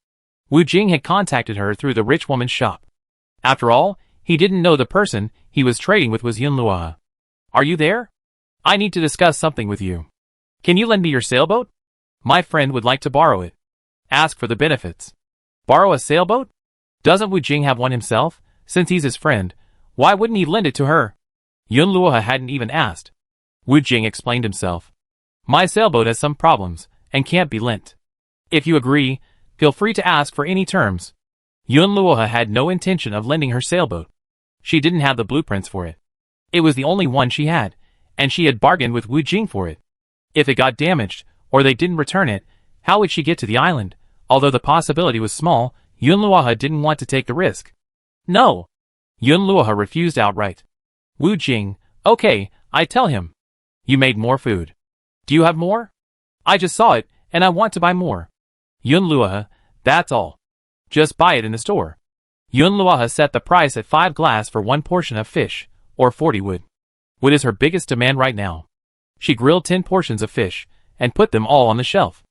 Wu Jing had contacted her through the rich woman's shop. After all, he didn't know the person he was trading with was Yunluoha. Are you there? I need to discuss something with you. Can you lend me your sailboat? My friend would like to borrow it. Ask for the benefits. Borrow a sailboat? Doesn't Wu Jing have one himself? Since he's his friend, why wouldn't he lend it to her? Yunluoha hadn't even asked. Wu Jing explained himself. My sailboat has some problems, and can't be lent. If you agree, feel free to ask for any terms. Yunluoha had no intention of lending her sailboat. She didn't have the blueprints for it. It was the only one she had, and she had bargained with Wu Jing for it. If it got damaged, or they didn't return it, how would she get to the island? Although the possibility was small, Yunluoha didn't want to take the risk. No. Yunluoha refused outright. Wu Jing, okay, I tell him. You made more food. Do you have more? I just saw it, and I want to buy more. Yunluoha, that's all. Just buy it in the store. Yunluoha set the price at 5 glass for one portion of fish, or 40 wood. Wood is her biggest demand right now. She grilled 10 portions of fish, and put them all on the shelf.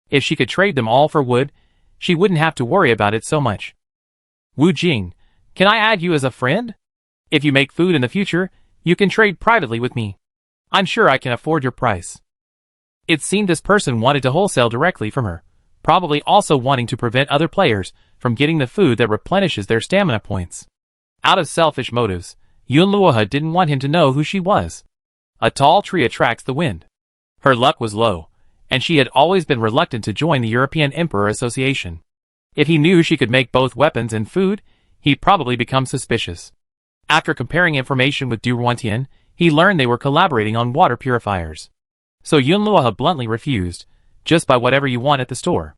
If she could trade them all for wood, she wouldn't have to worry about it so much. Wu Jing, can I add you as a friend? If you make food in the future, you can trade privately with me. I'm sure I can afford your price. It seemed this person wanted to wholesale directly from her, probably also wanting to prevent other players from getting the food that replenishes their stamina points. Out of selfish motives, Yunluoha didn't want him to know who she was. A tall tree attracts the wind. Her luck was low, and she had always been reluctant to join the European Emperor Association. If he knew she could make both weapons and food, he'd probably become suspicious. After comparing information with Du Ruantian, he learned they were collaborating on water purifiers. So Yunluoha bluntly refused, just buy whatever you want at the store.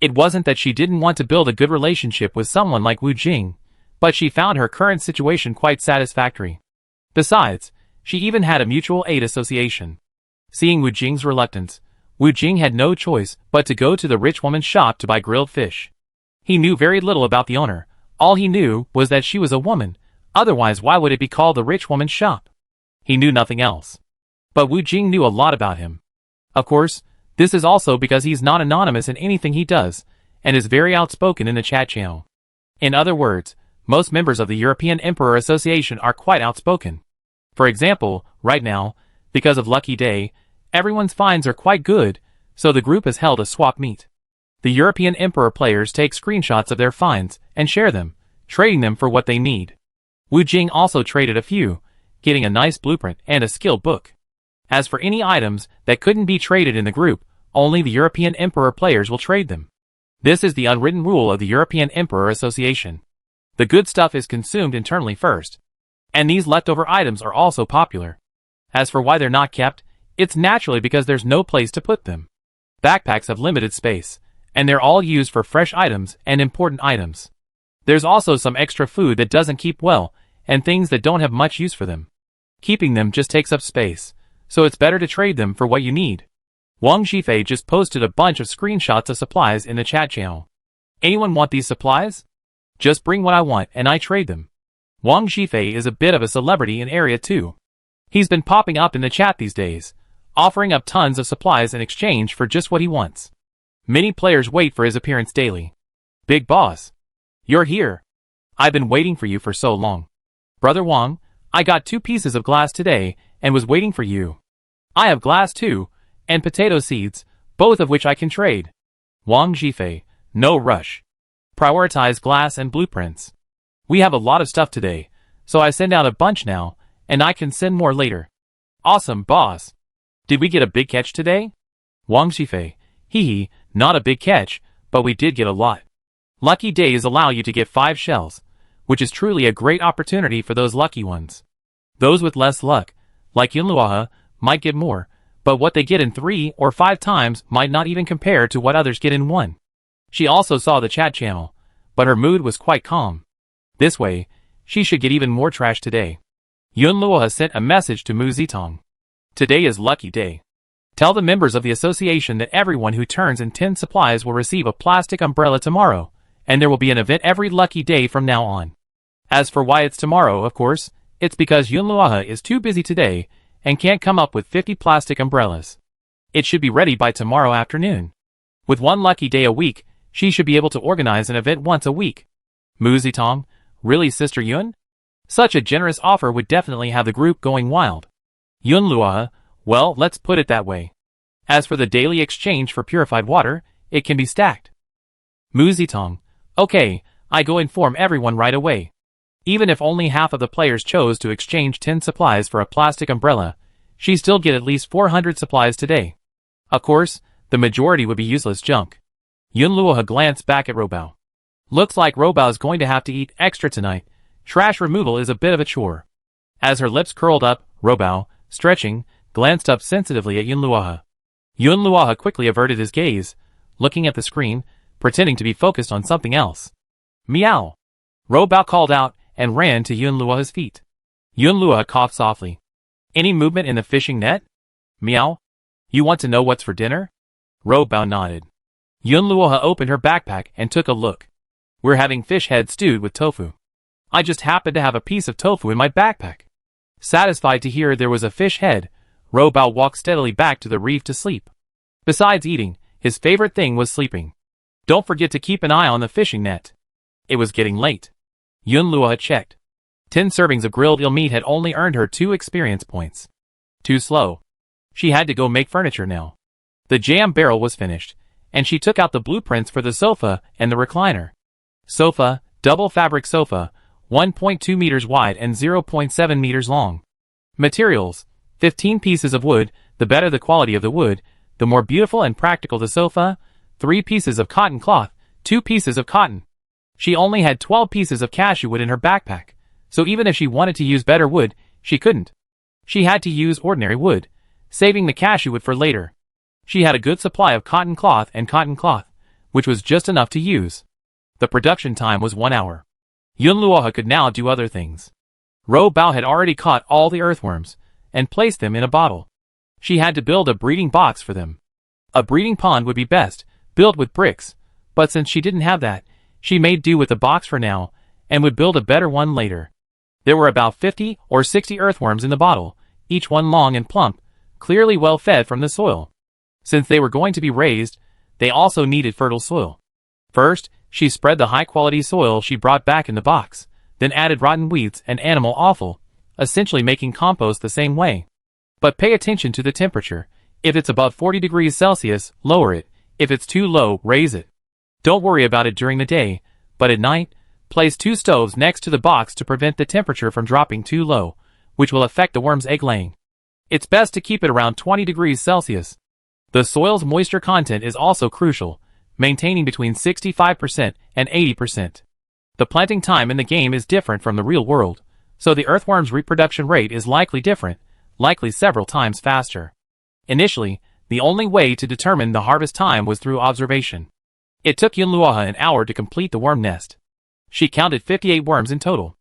It wasn't that she didn't want to build a good relationship with someone like Wu Jing, but she found her current situation quite satisfactory. Besides, she even had a mutual aid association. Seeing Wu Jing's reluctance, Wu Jing had no choice but to go to the rich woman's shop to buy grilled fish. He knew very little about the owner. All he knew was that she was a woman, otherwise why would it be called the rich woman's shop? He knew nothing else. But Wu Jing knew a lot about him. Of course, this is also because he's not anonymous in anything he does, and is very outspoken in the chat channel. In other words, most members of the European Emperor Association are quite outspoken. For example, right now, because of Lucky Day, everyone's finds are quite good, so the group has held a swap meet. The European Emperor players take screenshots of their finds and share them, trading them for what they need. Wu Jing also traded a few, getting a nice blueprint and a skill book. As for any items that couldn't be traded in the group, only the European Emperor players will trade them. This is the unwritten rule of the European Emperor Association. The good stuff is consumed internally first. And these leftover items are also popular. As for why they're not kept, it's naturally because there's no place to put them. Backpacks have limited space, and they're all used for fresh items and important items. There's also some extra food that doesn't keep well, and things that don't have much use for them. Keeping them just takes up space, so it's better to trade them for what you need. Wang Shifei just posted a bunch of screenshots of supplies in the chat channel. Anyone want these supplies? Just bring what I want and I trade them. Wang Shifei is a bit of a celebrity in area too. He's been popping up in the chat these days, offering up tons of supplies in exchange for just what he wants. Many players wait for his appearance daily. Big boss. You're here. I've been waiting for you for so long. Brother Wang, I got 2 pieces of glass today and was waiting for you. I have glass too, and potato seeds, both of which I can trade. Wang Shifei, no rush. Prioritize glass and blueprints. We have a lot of stuff today, so I send out a bunch now, and I can send more later. Awesome, boss. Did we get a big catch today? Wang Shifei, hee, not a big catch, but we did get a lot. Lucky days allow you to get 5 shells, which is truly a great opportunity for those lucky ones. Those with less luck, like Yunluoha, might get more, but what they get in 3 or 5 times might not even compare to what others get in 1. She also saw the chat channel, but her mood was quite calm. This way, she should get even more trash today. Yunluoha sent a message to Mu Zitong. Today is lucky day. Tell the members of the association that everyone who turns in 10 supplies will receive a plastic umbrella tomorrow, and there will be an event every lucky day from now on. As for why it's tomorrow, of course, it's because Yunluoha is too busy today and can't come up with 50 plastic umbrellas. It should be ready by tomorrow afternoon. With 1 lucky day a week, she should be able to organize an event once a week. Mu Zitong, really Sister Yun? Such a generous offer would definitely have the group going wild. Yunluoha, well, let's put it that way. As for the daily exchange for purified water, it can be stacked. Mu Zitong, okay, I go inform everyone right away. Even if only half of the players chose to exchange 10 supplies for a plastic umbrella, she still get at least 400 supplies today. Of course, the majority would be useless junk. Yunluoha glanced back at Robao. Looks like Robao is going to have to eat extra tonight. Trash removal is a bit of a chore. As her lips curled up, Robao, stretching, glanced up sensitively at Yunluoha. Yunluoha quickly averted his gaze, looking at the screen, pretending to be focused on something else. Meow! Robao called out and ran to Yunluoha's feet. Yunluoha coughed softly. Any movement in the fishing net? Meow? You want to know what's for dinner? Robao nodded. Yunluoha opened her backpack and took a look. We're having fish head stewed with tofu. I just happened to have a piece of tofu in my backpack. Satisfied to hear there was a fish head, Robao walked steadily back to the reef to sleep. Besides eating, his favorite thing was sleeping. Don't forget to keep an eye on the fishing net. It was getting late. Yunluoha checked. 10 servings of grilled eel meat had only earned her 2 experience points. Too slow. She had to go make furniture now. The jam barrel was finished, and she took out the blueprints for the sofa and the recliner. Sofa, double fabric sofa, 1.2 meters wide and 0.7 meters long. Materials, 15 pieces of wood. The better the quality of the wood, the more beautiful and practical the sofa. 3 pieces of cotton cloth, 2 pieces of cotton. She only had 12 pieces of cashew wood in her backpack, so even if she wanted to use better wood, she couldn't. She had to use ordinary wood, saving the cashew wood for later. She had a good supply of cotton cloth, which was just enough to use. The production time was 1 hour. Yunluoha could now do other things. Robao had already caught all the earthworms and placed them in a bottle. She had to build a breeding box for them. A breeding pond would be best, built with bricks, but since she didn't have that, she made do with the box for now, and would build a better one later. There were about 50 or 60 earthworms in the bottle, each one long and plump, clearly well fed from the soil. Since they were going to be raised, they also needed fertile soil. First, she spread the high-quality soil she brought back in the box, then added rotten weeds and animal offal, essentially making compost the same way. But pay attention to the temperature. If it's above 40 degrees Celsius, lower it. If it's too low, raise it. Don't worry about it during the day, but at night, place 2 stoves next to the box to prevent the temperature from dropping too low, which will affect the worm's egg laying. It's best to keep it around 20 degrees Celsius. The soil's moisture content is also crucial, maintaining between 65% and 80%. The planting time in the game is different from the real world, so the earthworm's reproduction rate is likely different, likely several times faster. Initially, the only way to determine the harvest time was through observation. It took Yunluoha an hour to complete the worm nest. She counted 58 worms in total.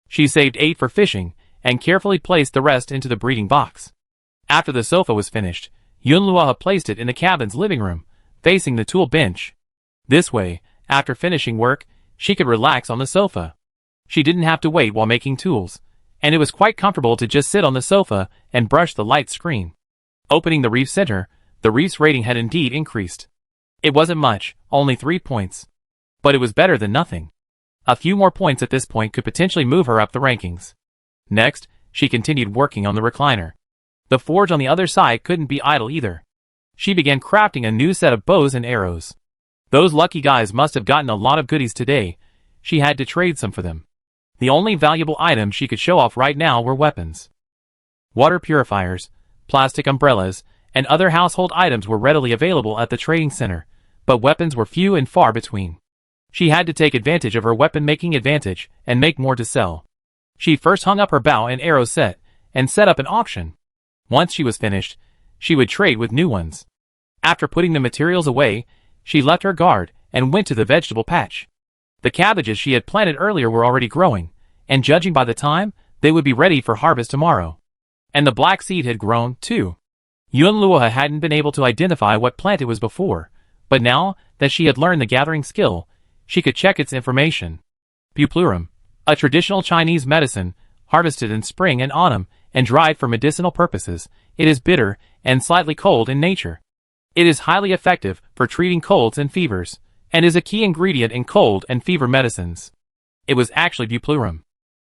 She saved 8 for fishing, and carefully placed the rest into the breeding box. After the sofa was finished, Yunluoha placed it in the cabin's living room, facing the tool bench. This way, after finishing work, she could relax on the sofa. She didn't have to wait while making tools, and it was quite comfortable to just sit on the sofa and brush the light screen. Opening the Reef Center, the Reef's rating had indeed increased. It wasn't much, only 3 points. But it was better than nothing. A few more points at this point could potentially move her up the rankings. Next, she continued working on the recliner. The forge on the other side couldn't be idle either. She began crafting a new set of bows and arrows. Those lucky guys must have gotten a lot of goodies today. She had to trade some for them. The only valuable items she could show off right now were weapons. Water purifiers, plastic umbrellas, and other household items were readily available at the trading center, but weapons were few and far between. She had to take advantage of her weapon-making advantage and make more to sell. She first hung up her bow and arrow set, and set up an auction. Once she was finished, she would trade with new ones. After putting the materials away, she left her guard and went to the vegetable patch. The cabbages she had planted earlier were already growing, and judging by the time, they would be ready for harvest tomorrow. And the black seed had grown, too. Yunluoha hadn't been able to identify what plant it was before, but now that she had learned the gathering skill, she could check its information. Buplurum, a traditional Chinese medicine, harvested in spring and autumn and dried for medicinal purposes. It is bitter and slightly cold in nature. It is highly effective for treating colds and fevers, and is a key ingredient in cold and fever medicines. It was actually Buplurum.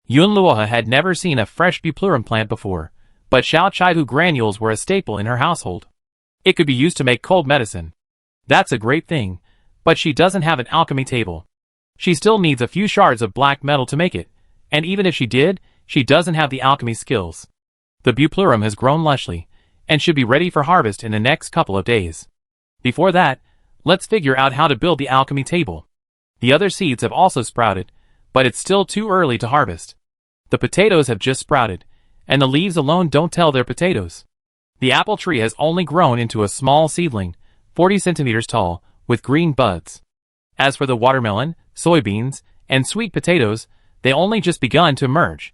Yunluoha had never seen a fresh Buplurum plant before, but Xiao Chaihu granules were a staple in her household. It could be used to make cold medicine. That's a great thing, but she doesn't have an alchemy table. She still needs a few shards of black metal to make it, and even if she did, she doesn't have the alchemy skills. The Buplurum has grown lushly, and should be ready for harvest in the next couple of days. Before that, let's figure out how to build the alchemy table. The other seeds have also sprouted, but it's still too early to harvest. The potatoes have just sprouted, and the leaves alone don't tell they're potatoes. The apple tree has only grown into a small seedling, 40 centimeters tall, with green buds. As for the watermelon, soybeans, and sweet potatoes, they only just begun to emerge.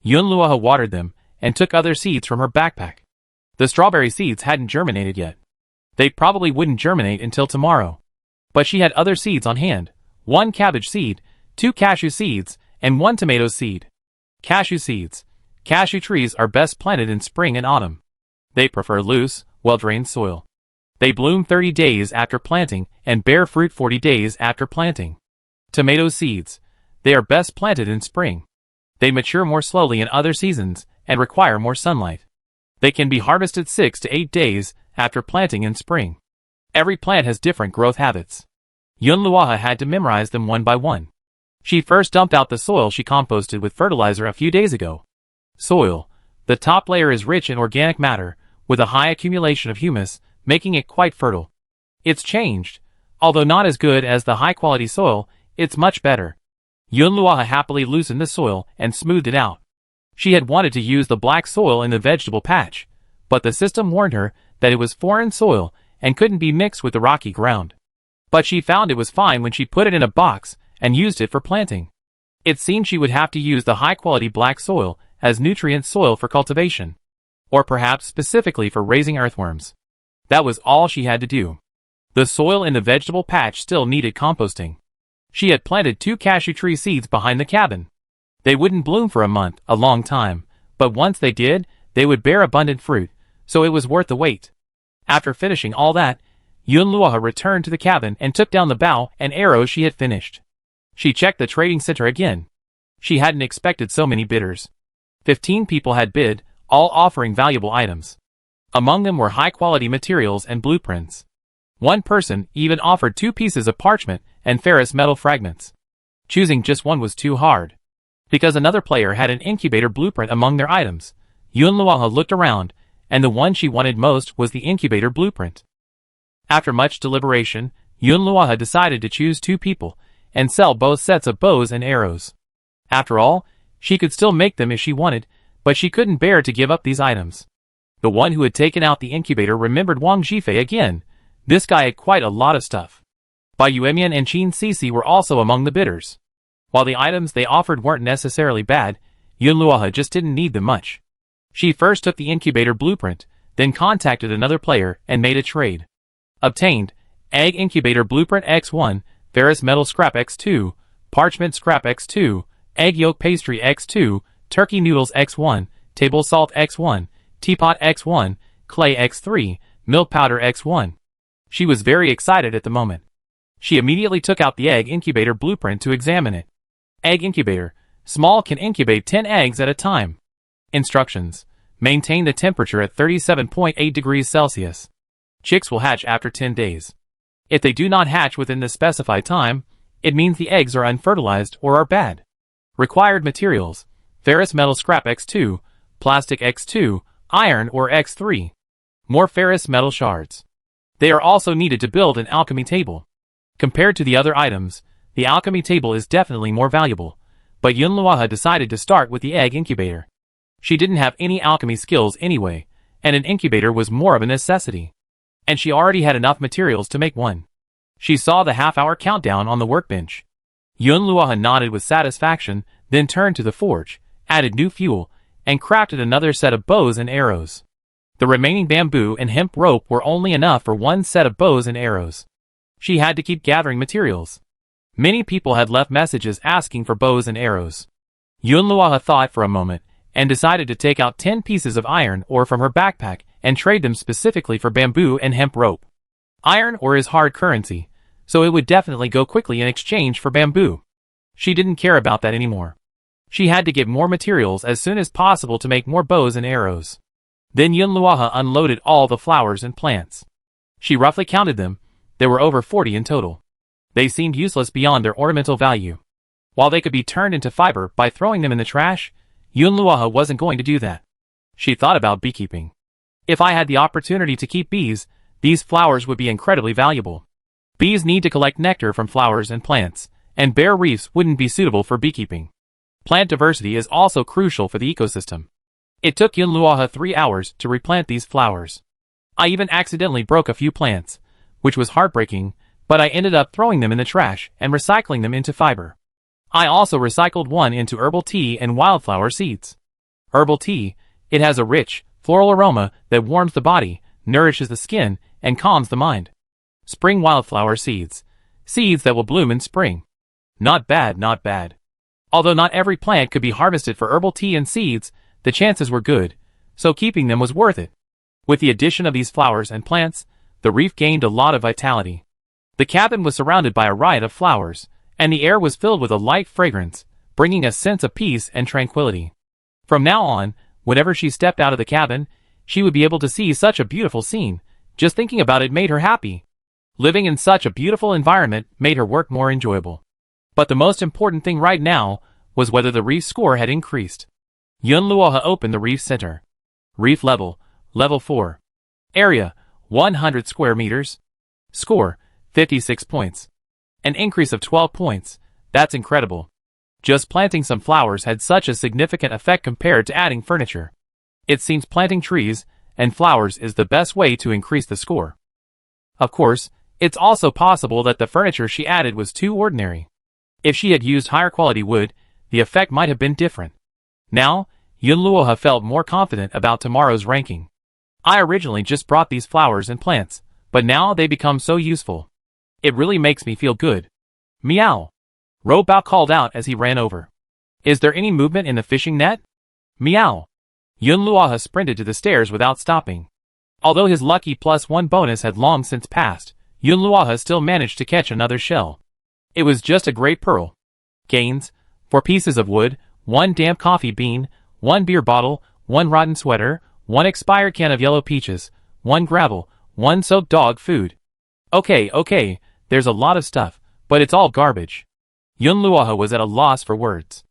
Yunluoha watered them, and took other seeds from her backpack. The strawberry seeds hadn't germinated yet. They probably wouldn't germinate until tomorrow. But she had other seeds on hand, 1 cabbage seed, 2 cashew seeds, and 1 tomato seed. Cashew seeds. Cashew trees are best planted in spring and autumn. They prefer loose, well-drained soil. They bloom 30 days after planting and bear fruit 40 days after planting. Tomato seeds. They are best planted in spring. They mature more slowly in other seasons and require more sunlight. They can be harvested 6 to 8 days after planting in spring. Every plant has different growth habits. Yunluoha had to memorize them one by one. She first dumped out the soil she composted with fertilizer a few days ago. Soil. The top layer is rich in organic matter, with a high accumulation of humus, making it quite fertile. It's changed. Although not as good as the high-quality soil, it's much better. Yunluoha happily loosened the soil and smoothed it out. She had wanted to use the black soil in the vegetable patch, but the system warned her that it was foreign soil and couldn't be mixed with the rocky ground. But she found it was fine when she put it in a box and used it for planting. It seemed she would have to use the high-quality black soil as nutrient soil for cultivation, or perhaps specifically for raising earthworms. That was all she had to do. The soil in the vegetable patch still needed composting. She had planted 2 cashew tree seeds behind the cabin. They wouldn't bloom for a month, a long time, but once they did, they would bear abundant fruit, so it was worth the wait. After finishing all that, Yunluoha returned to the cabin and took down the bow and arrows she had finished. She checked the trading center again. She hadn't expected so many bidders. 15 people had bid, all offering valuable items. Among them were high-quality materials and blueprints. One person even offered 2 pieces of parchment and ferrous metal fragments. Choosing just one was too hard. Because another player had an incubator blueprint among their items, Yunluoha looked around, and the one she wanted most was the incubator blueprint. After much deliberation, Yunluoha decided to choose 2 people, and sell both sets of bows and arrows. After all, she could still make them if she wanted, but she couldn't bear to give up these items. The one who had taken out the incubator remembered Wang Zhifei again. This guy had quite a lot of stuff. Bai Yuemian and Qin Sisi were also among the bidders. While the items they offered weren't necessarily bad, Yun Luohe just didn't need them much. She first took the incubator blueprint, then contacted another player and made a trade. Obtained: Egg Incubator Blueprint X1, Ferrous Metal Scrap X2, Parchment Scrap X2, Egg Yolk Pastry X2, Turkey Noodles X1, Table Salt X1, Teapot X1, Clay X3, Milk Powder X1. She was very excited at the moment. She immediately took out the Egg Incubator Blueprint to examine it. Egg Incubator. Small, can incubate 10 eggs at a time. Instructions: maintain the temperature at 37.8 degrees Celsius. Chicks will hatch after 10 days. If they do not hatch within the specified time, it means the eggs are unfertilized or are bad. Required materials: ferrous metal scrap X2, plastic X2, iron or X3. More ferrous metal shards. They are also needed to build an alchemy table. Compared to the other items, the alchemy table is definitely more valuable, but Yun Luohe decided to start with the egg incubator. She didn't have any alchemy skills anyway, and an incubator was more of a necessity. And she already had enough materials to make one. She saw the half-hour countdown on the workbench. Yun Luohe nodded with satisfaction, then turned to the forge, added new fuel, and crafted another set of bows and arrows. The remaining bamboo and hemp rope were only enough for one set of bows and arrows. She had to keep gathering materials. Many people had left messages asking for bows and arrows. Yun Luohe thought for a moment, and decided to take out 10 pieces of iron ore from her backpack and trade them specifically for bamboo and hemp rope. Iron ore is hard currency, so it would definitely go quickly in exchange for bamboo. She didn't care about that anymore. She had to get more materials as soon as possible to make more bows and arrows. Then Yun Luohe unloaded all the flowers and plants. She roughly counted them. There were over 40 in total. They seemed useless beyond their ornamental value. While they could be turned into fiber by throwing them in the trash, Yun Luohe wasn't going to do that. She thought about beekeeping. If I had the opportunity to keep bees, these flowers would be incredibly valuable. Bees need to collect nectar from flowers and plants, and bare reefs wouldn't be suitable for beekeeping. Plant diversity is also crucial for the ecosystem. It took Yun Luohe 3 hours to replant these flowers. I even accidentally broke a few plants, which was heartbreaking, but I ended up throwing them in the trash and recycling them into fiber. I also recycled one into herbal tea and wildflower seeds. Herbal tea, it has a rich, floral aroma that warms the body, nourishes the skin, and calms the mind. Spring wildflower seeds. Seeds that will bloom in spring. Not bad, not bad. Although not every plant could be harvested for herbal tea and seeds, the chances were good, so keeping them was worth it. With the addition of these flowers and plants, the reef gained a lot of vitality. The cabin was surrounded by a riot of flowers, and the air was filled with a light fragrance, bringing a sense of peace and tranquility. From now on, whenever she stepped out of the cabin, she would be able to see such a beautiful scene. Just thinking about it made her happy. Living in such a beautiful environment made her work more enjoyable. But the most important thing right now was whether the reef score had increased. Yun Luohe opened the reef center. Reef level, level 4. Area, 100 square meters. Score, 56 points. An increase of 12 points. That's incredible. Just planting some flowers had such a significant effect compared to adding furniture. It seems planting trees and flowers is the best way to increase the score. Of course, it's also possible that the furniture she added was too ordinary. If she had used higher quality wood, the effect might have been different. Now, Yun Luohe felt more confident about tomorrow's ranking. I originally just brought these flowers and plants, but now they become so useful. It really makes me feel good. Meow. Ro Bao called out as he ran over. Is there any movement in the fishing net? Meow. Yun Luohe sprinted to the stairs without stopping. Although his lucky +1 bonus had long since passed, Yun Luohe still managed to catch another shell. It was just a great pearl. Gains: 4 pieces of wood, 1 damp coffee bean, 1 beer bottle, 1 rotten sweater, 1 expired can of yellow peaches, 1 gravel, 1 soaked dog food. Okay, there's a lot of stuff, but it's all garbage. Yun Luohe was at a loss for words.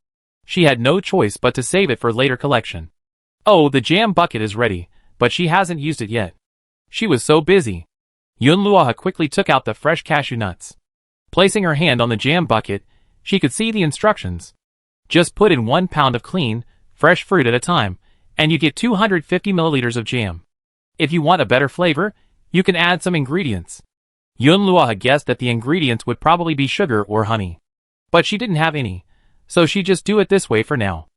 She had no choice but to save it for later collection. Oh, the jam bucket is ready, but she hasn't used it yet. She was so busy. Yun Luohe quickly took out the fresh cashew nuts. Placing her hand on the jam bucket, she could see the instructions. Just put in 1 pound of clean, fresh fruit at a time, and you get 250 milliliters of jam. If you want a better flavor, you can add some ingredients. Yunluo guessed that the ingredients would probably be sugar or honey. But she didn't have any, so she just do it this way for now.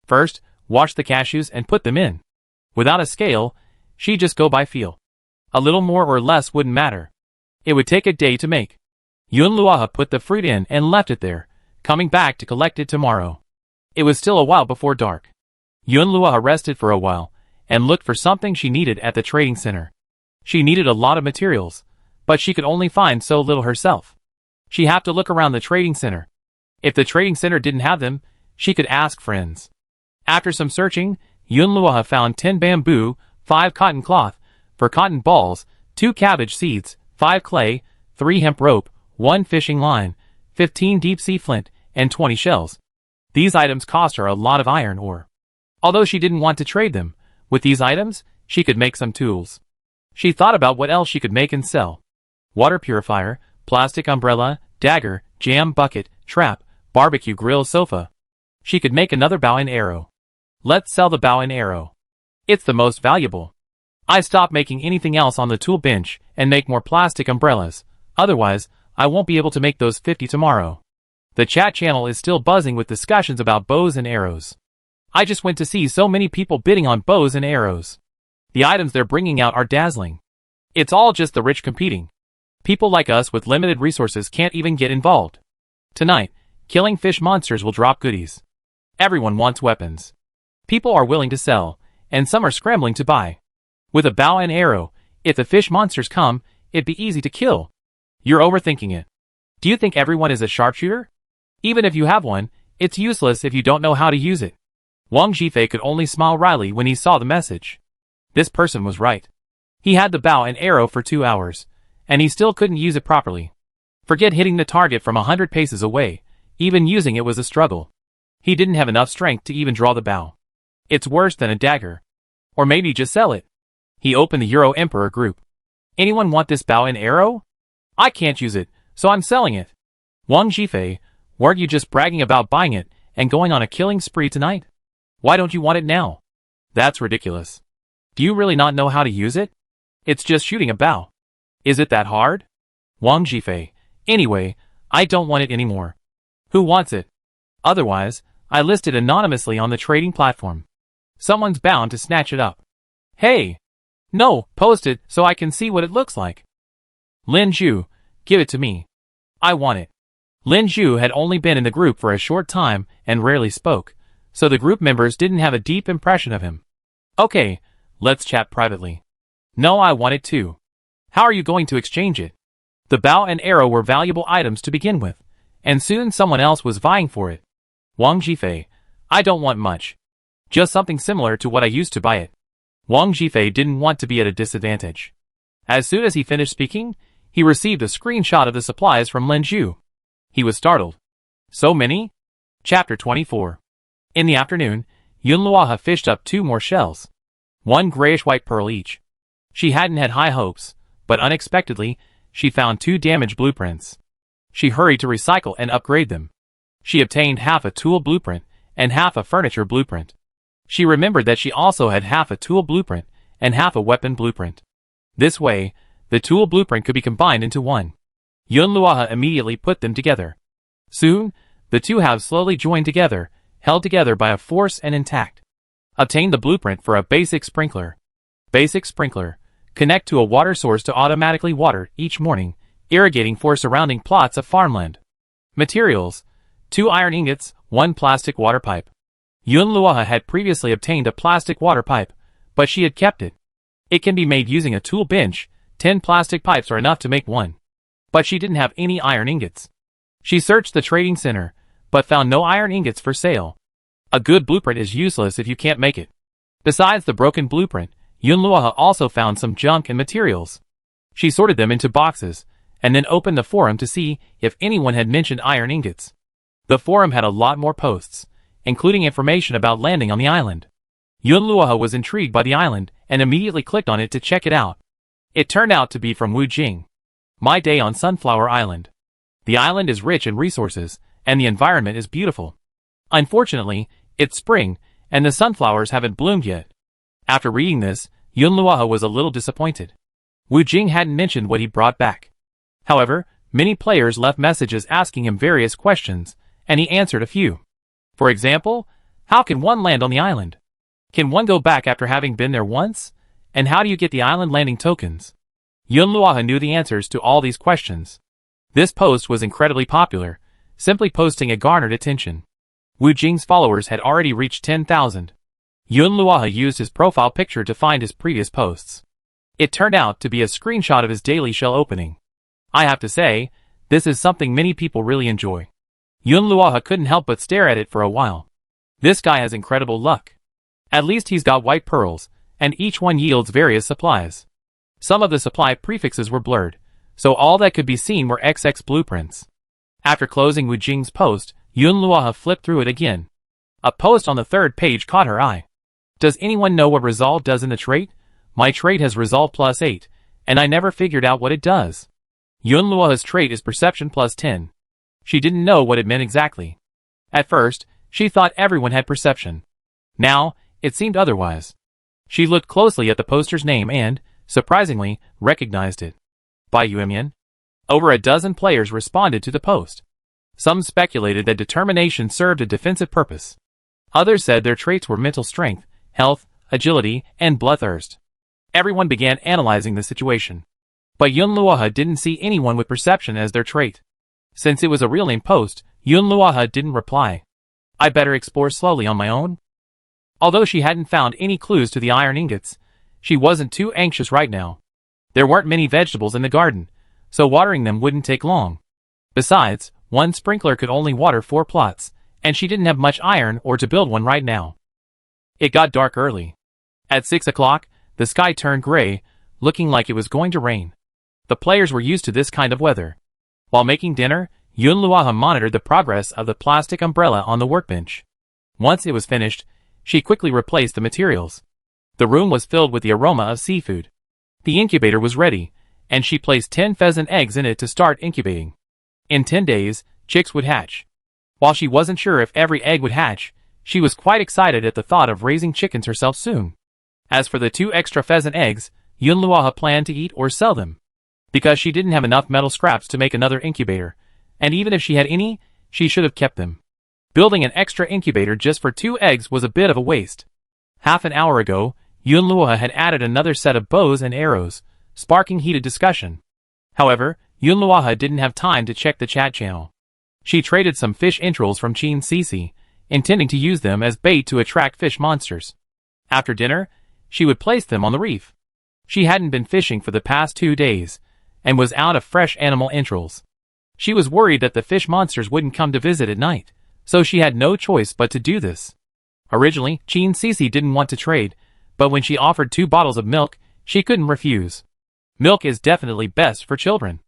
First, wash the cashews and put them in. Without a scale, she just go by feel. A little more or less wouldn't matter. It would take a day to make. Yunluo put the fruit in and left it there, coming back to collect it tomorrow. It was still a while before dark. Yunluo rested for a while, and looked for something she needed at the trading center. She needed a lot of materials, but she could only find so little herself. She had to look around the trading center. If the trading center didn't have them, she could ask friends. After some searching, Yunluo found 10 bamboo, 5 cotton cloth, for cotton balls, 2 cabbage seeds, 5 clay, 3 hemp rope, 1 fishing line, 15 deep sea flint, and 20 shells. These items cost her a lot of iron ore. Although she didn't want to trade them, with these items, she could make some tools. She thought about what else she could make and sell. Water purifier, plastic umbrella, dagger, jam bucket, trap, barbecue grill sofa. She could make another bow and arrow. Let's sell the bow and arrow. It's the most valuable. I stop making anything else on the tool bench and make more plastic umbrellas. Otherwise, I won't be able to make those 50 tomorrow. The chat channel is still buzzing with discussions about bows and arrows. I just went to see so many people bidding on bows and arrows. The items they're bringing out are dazzling. It's all just the rich competing. People like us with limited resources can't even get involved. Tonight, killing fish monsters will drop goodies. Everyone wants weapons. People are willing to sell, and some are scrambling to buy. With a bow and arrow, if the fish monsters come, it'd be easy to kill. You're overthinking it. Do you think everyone is a sharpshooter? Even if you have one, it's useless if you don't know how to use it. Wang Zhifei could only smile wryly when he saw the message. This person was right. He had the bow and arrow for 2 hours, and he still couldn't use it properly. Forget hitting the target from 100 paces away, even using it was a struggle. He didn't have enough strength to even draw the bow. It's worse than a dagger. Or maybe just sell it. He opened the Euro Emperor group. Anyone want this bow and arrow? I can't use it, so I'm selling it. Wang Zhifei, weren't you just bragging about buying it and going on a killing spree tonight? Why don't you want it now? That's ridiculous. Do you really not know how to use it? It's just shooting a bow. Is it that hard? Wang Zhifei, anyway, I don't want it anymore. Who wants it? Otherwise, I list it anonymously on the trading platform. Someone's bound to snatch it up. Hey! No, post it so I can see what it looks like. Lin Zhu, give it to me. I want it. Lin Zhu had only been in the group for a short time and rarely spoke, so the group members didn't have a deep impression of him. Okay, let's chat privately. No, I want it too. How are you going to exchange it? The bow and arrow were valuable items to begin with, and soon someone else was vying for it. Wang Zhifei, I don't want much. Just something similar to what I used to buy it. Wang Zhifei didn't want to be at a disadvantage. As soon as he finished speaking, he received a screenshot of the supplies from Lin Zhu. He was startled. So many? Chapter 24. In the afternoon, Yunluo fished up 2 more shells. 1 grayish-white pearl each. She hadn't had high hopes, but unexpectedly, she found 2 damaged blueprints. She hurried to recycle and upgrade them. She obtained half a tool blueprint and half a furniture blueprint. She remembered that she also had half a tool blueprint and half a weapon blueprint. This way, the tool blueprint could be combined into one. Yunluo immediately put them together. Soon, the 2 halves slowly joined together, held together by a force and intact. Obtain the blueprint for a basic sprinkler. Basic sprinkler. Connect to a water source to automatically water each morning, irrigating for surrounding plots of farmland. Materials. 2 iron ingots, 1 plastic water pipe. Yunluo had previously obtained a plastic water pipe, but she had kept it. It can be made using a tool bench. 10 plastic pipes are enough to make one. But she didn't have any iron ingots. She searched the trading center, but found no iron ingots for sale. A good blueprint is useless if you can't make it. Besides the broken blueprint, Yunluo also found some junk and materials. She sorted them into boxes, and then opened the forum to see if anyone had mentioned iron ingots. The forum had a lot more posts, including information about landing on the island. Yunluo was intrigued by the island and immediately clicked on it to check it out. It turned out to be from Wujing. My day on Sunflower Island. The island is rich in resources, and the environment is beautiful. Unfortunately, it's spring, and the sunflowers haven't bloomed yet. After reading this, Yunluohe was a little disappointed. Wu Jing hadn't mentioned what he brought back. However, many players left messages asking him various questions, and he answered a few. For example, how can one land on the island? Can one go back after having been there once? And how do you get the island landing tokens? Yunluohe knew the answers to all these questions. This post was incredibly popular. Simply posting it garnered attention. Wu Jing's followers had already reached 10,000. Yunluohe used his profile picture to find his previous posts. It turned out to be a screenshot of his daily shell opening. I have to say, this is something many people really enjoy. Yunluohe couldn't help but stare at it for a while. This guy has incredible luck. At least he's got white pearls, and each one yields various supplies. Some of the supply prefixes were blurred, so all that could be seen were XX blueprints. After closing Wu Jing's post, Yunluohe flipped through it again. A post on the third page caught her eye. Does anyone know what resolve does in the trait? My trait has resolve +8, and I never figured out what it does. Yunluohe's trait is perception +10. She didn't know what it meant exactly. At first, she thought everyone had perception. Now, it seemed otherwise. She looked closely at the poster's name and, surprisingly, recognized it. By Yuemian. Over a dozen players responded to the post. Some speculated that determination served a defensive purpose. Others said their traits were mental strength, health, agility, and bloodthirst. Everyone began analyzing the situation. But Yunluohe didn't see anyone with perception as their trait. Since it was a real name post, Yunluohe didn't reply. I better explore slowly on my own? Although she hadn't found any clues to the iron ingots, she wasn't too anxious right now. There weren't many vegetables in the garden, so watering them wouldn't take long. Besides, one sprinkler could only water 4 plots, and she didn't have much iron or to build one right now. It got dark early. At 6 o'clock, the sky turned gray, looking like it was going to rain. The players were used to this kind of weather. While making dinner, Yunluohe monitored the progress of the plastic umbrella on the workbench. Once it was finished, she quickly replaced the materials. The room was filled with the aroma of seafood. The incubator was ready, and she placed 10 pheasant eggs in it to start incubating. In 10 days, chicks would hatch. While she wasn't sure if every egg would hatch, she was quite excited at the thought of raising chickens herself soon. As for the 2 extra pheasant eggs, Yunluohe planned to eat or sell them. Because she didn't have enough metal scraps to make another incubator, and even if she had any, she should have kept them. Building an extra incubator just for 2 eggs was a bit of a waste. Half an hour ago, Yunluohe had added another set of bows and arrows, sparking heated discussion. However, Yunluohe didn't have time to check the chat channel. She traded some fish entrails from Qin Sisi, intending to use them as bait to attract fish monsters. After dinner, she would place them on the reef. She hadn't been fishing for the past 2 days, and was out of fresh animal entrails. She was worried that the fish monsters wouldn't come to visit at night, so she had no choice but to do this. Originally, Qin Sisi didn't want to trade, but when she offered 2 bottles of milk, she couldn't refuse. Milk is definitely best for children.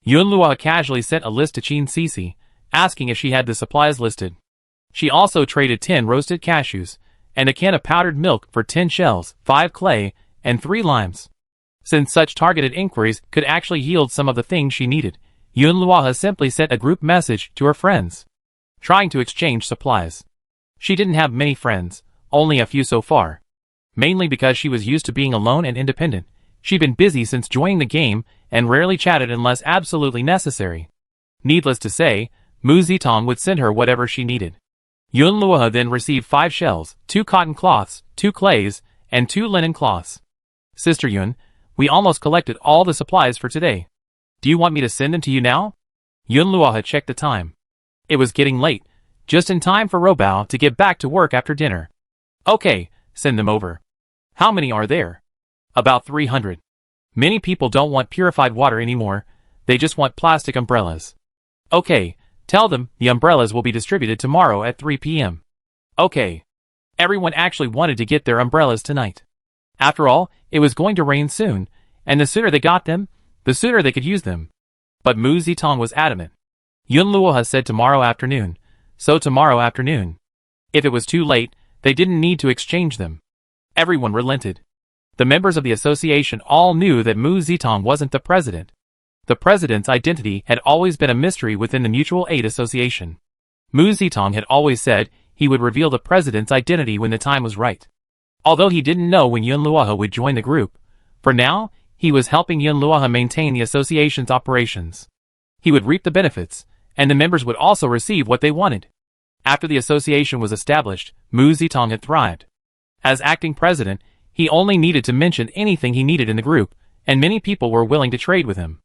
Yunluohe casually sent a list to Qin Sisi, asking if she had the supplies listed. She also traded 10 roasted cashews, and a can of powdered milk for 10 shells, 5 clay, and 3 limes. Since such targeted inquiries could actually yield some of the things she needed, Yunluohe simply sent a group message to her friends, trying to exchange supplies. She didn't have many friends, only a few so far. Mainly because she was used to being alone and independent, she'd been busy since joining the game and rarely chatted unless absolutely necessary. Needless to say, Mu Zitong would send her whatever she needed. Yunluohe then received 5 shells, 2 cotton cloths, 2 clays, and 2 linen cloths. Sister Yun, we almost collected all the supplies for today. Do you want me to send them to you now? Yunluohe checked the time. It was getting late, just in time for Robao to get back to work after dinner. Okay, send them over. How many are there? About 300. Many people don't want purified water anymore, they just want plastic umbrellas. Okay, tell them the umbrellas will be distributed tomorrow at 3 p.m. Okay. Everyone actually wanted to get their umbrellas tonight. After all, it was going to rain soon, and the sooner they got them, the sooner they could use them. But Mu Zitong was adamant. Yunluohe said tomorrow afternoon, so tomorrow afternoon. If it was too late, they didn't need to exchange them. Everyone relented. The members of the association all knew that Mu Zitong wasn't the president. The president's identity had always been a mystery within the Mutual Aid Association. Mu Zitong had always said he would reveal the president's identity when the time was right. Although he didn't know when Yun Luoha would join the group, for now, he was helping Yun Luoha maintain the association's operations. He would reap the benefits, and the members would also receive what they wanted. After the association was established, Mu Zitong had thrived. As acting president, he only needed to mention anything he needed in the group, and many people were willing to trade with him.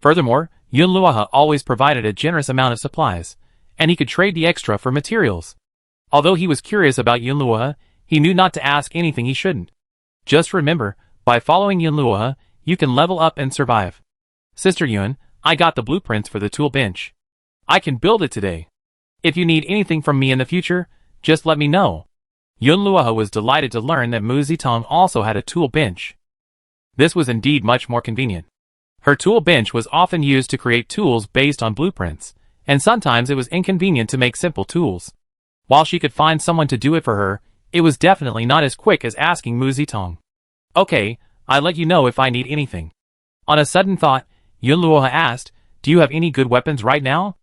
Furthermore, Yun Luoha always provided a generous amount of supplies, and he could trade the extra for materials. Although he was curious about Yun Luoha, he knew not to ask anything he shouldn't. Just remember, by following Yun Luoha, you can level up and survive. Sister Yun, I got the blueprints for the tool bench. I can build it today. If you need anything from me in the future, just let me know. Yun Luoha was delighted to learn that Mu Zitong also had a tool bench. This was indeed much more convenient. Her tool bench was often used to create tools based on blueprints, and sometimes it was inconvenient to make simple tools. While she could find someone to do it for her, it was definitely not as quick as asking Mu Zitong. Okay, I'll let you know if I need anything. On a sudden thought, Yun Luoha asked, do you have any good weapons right now?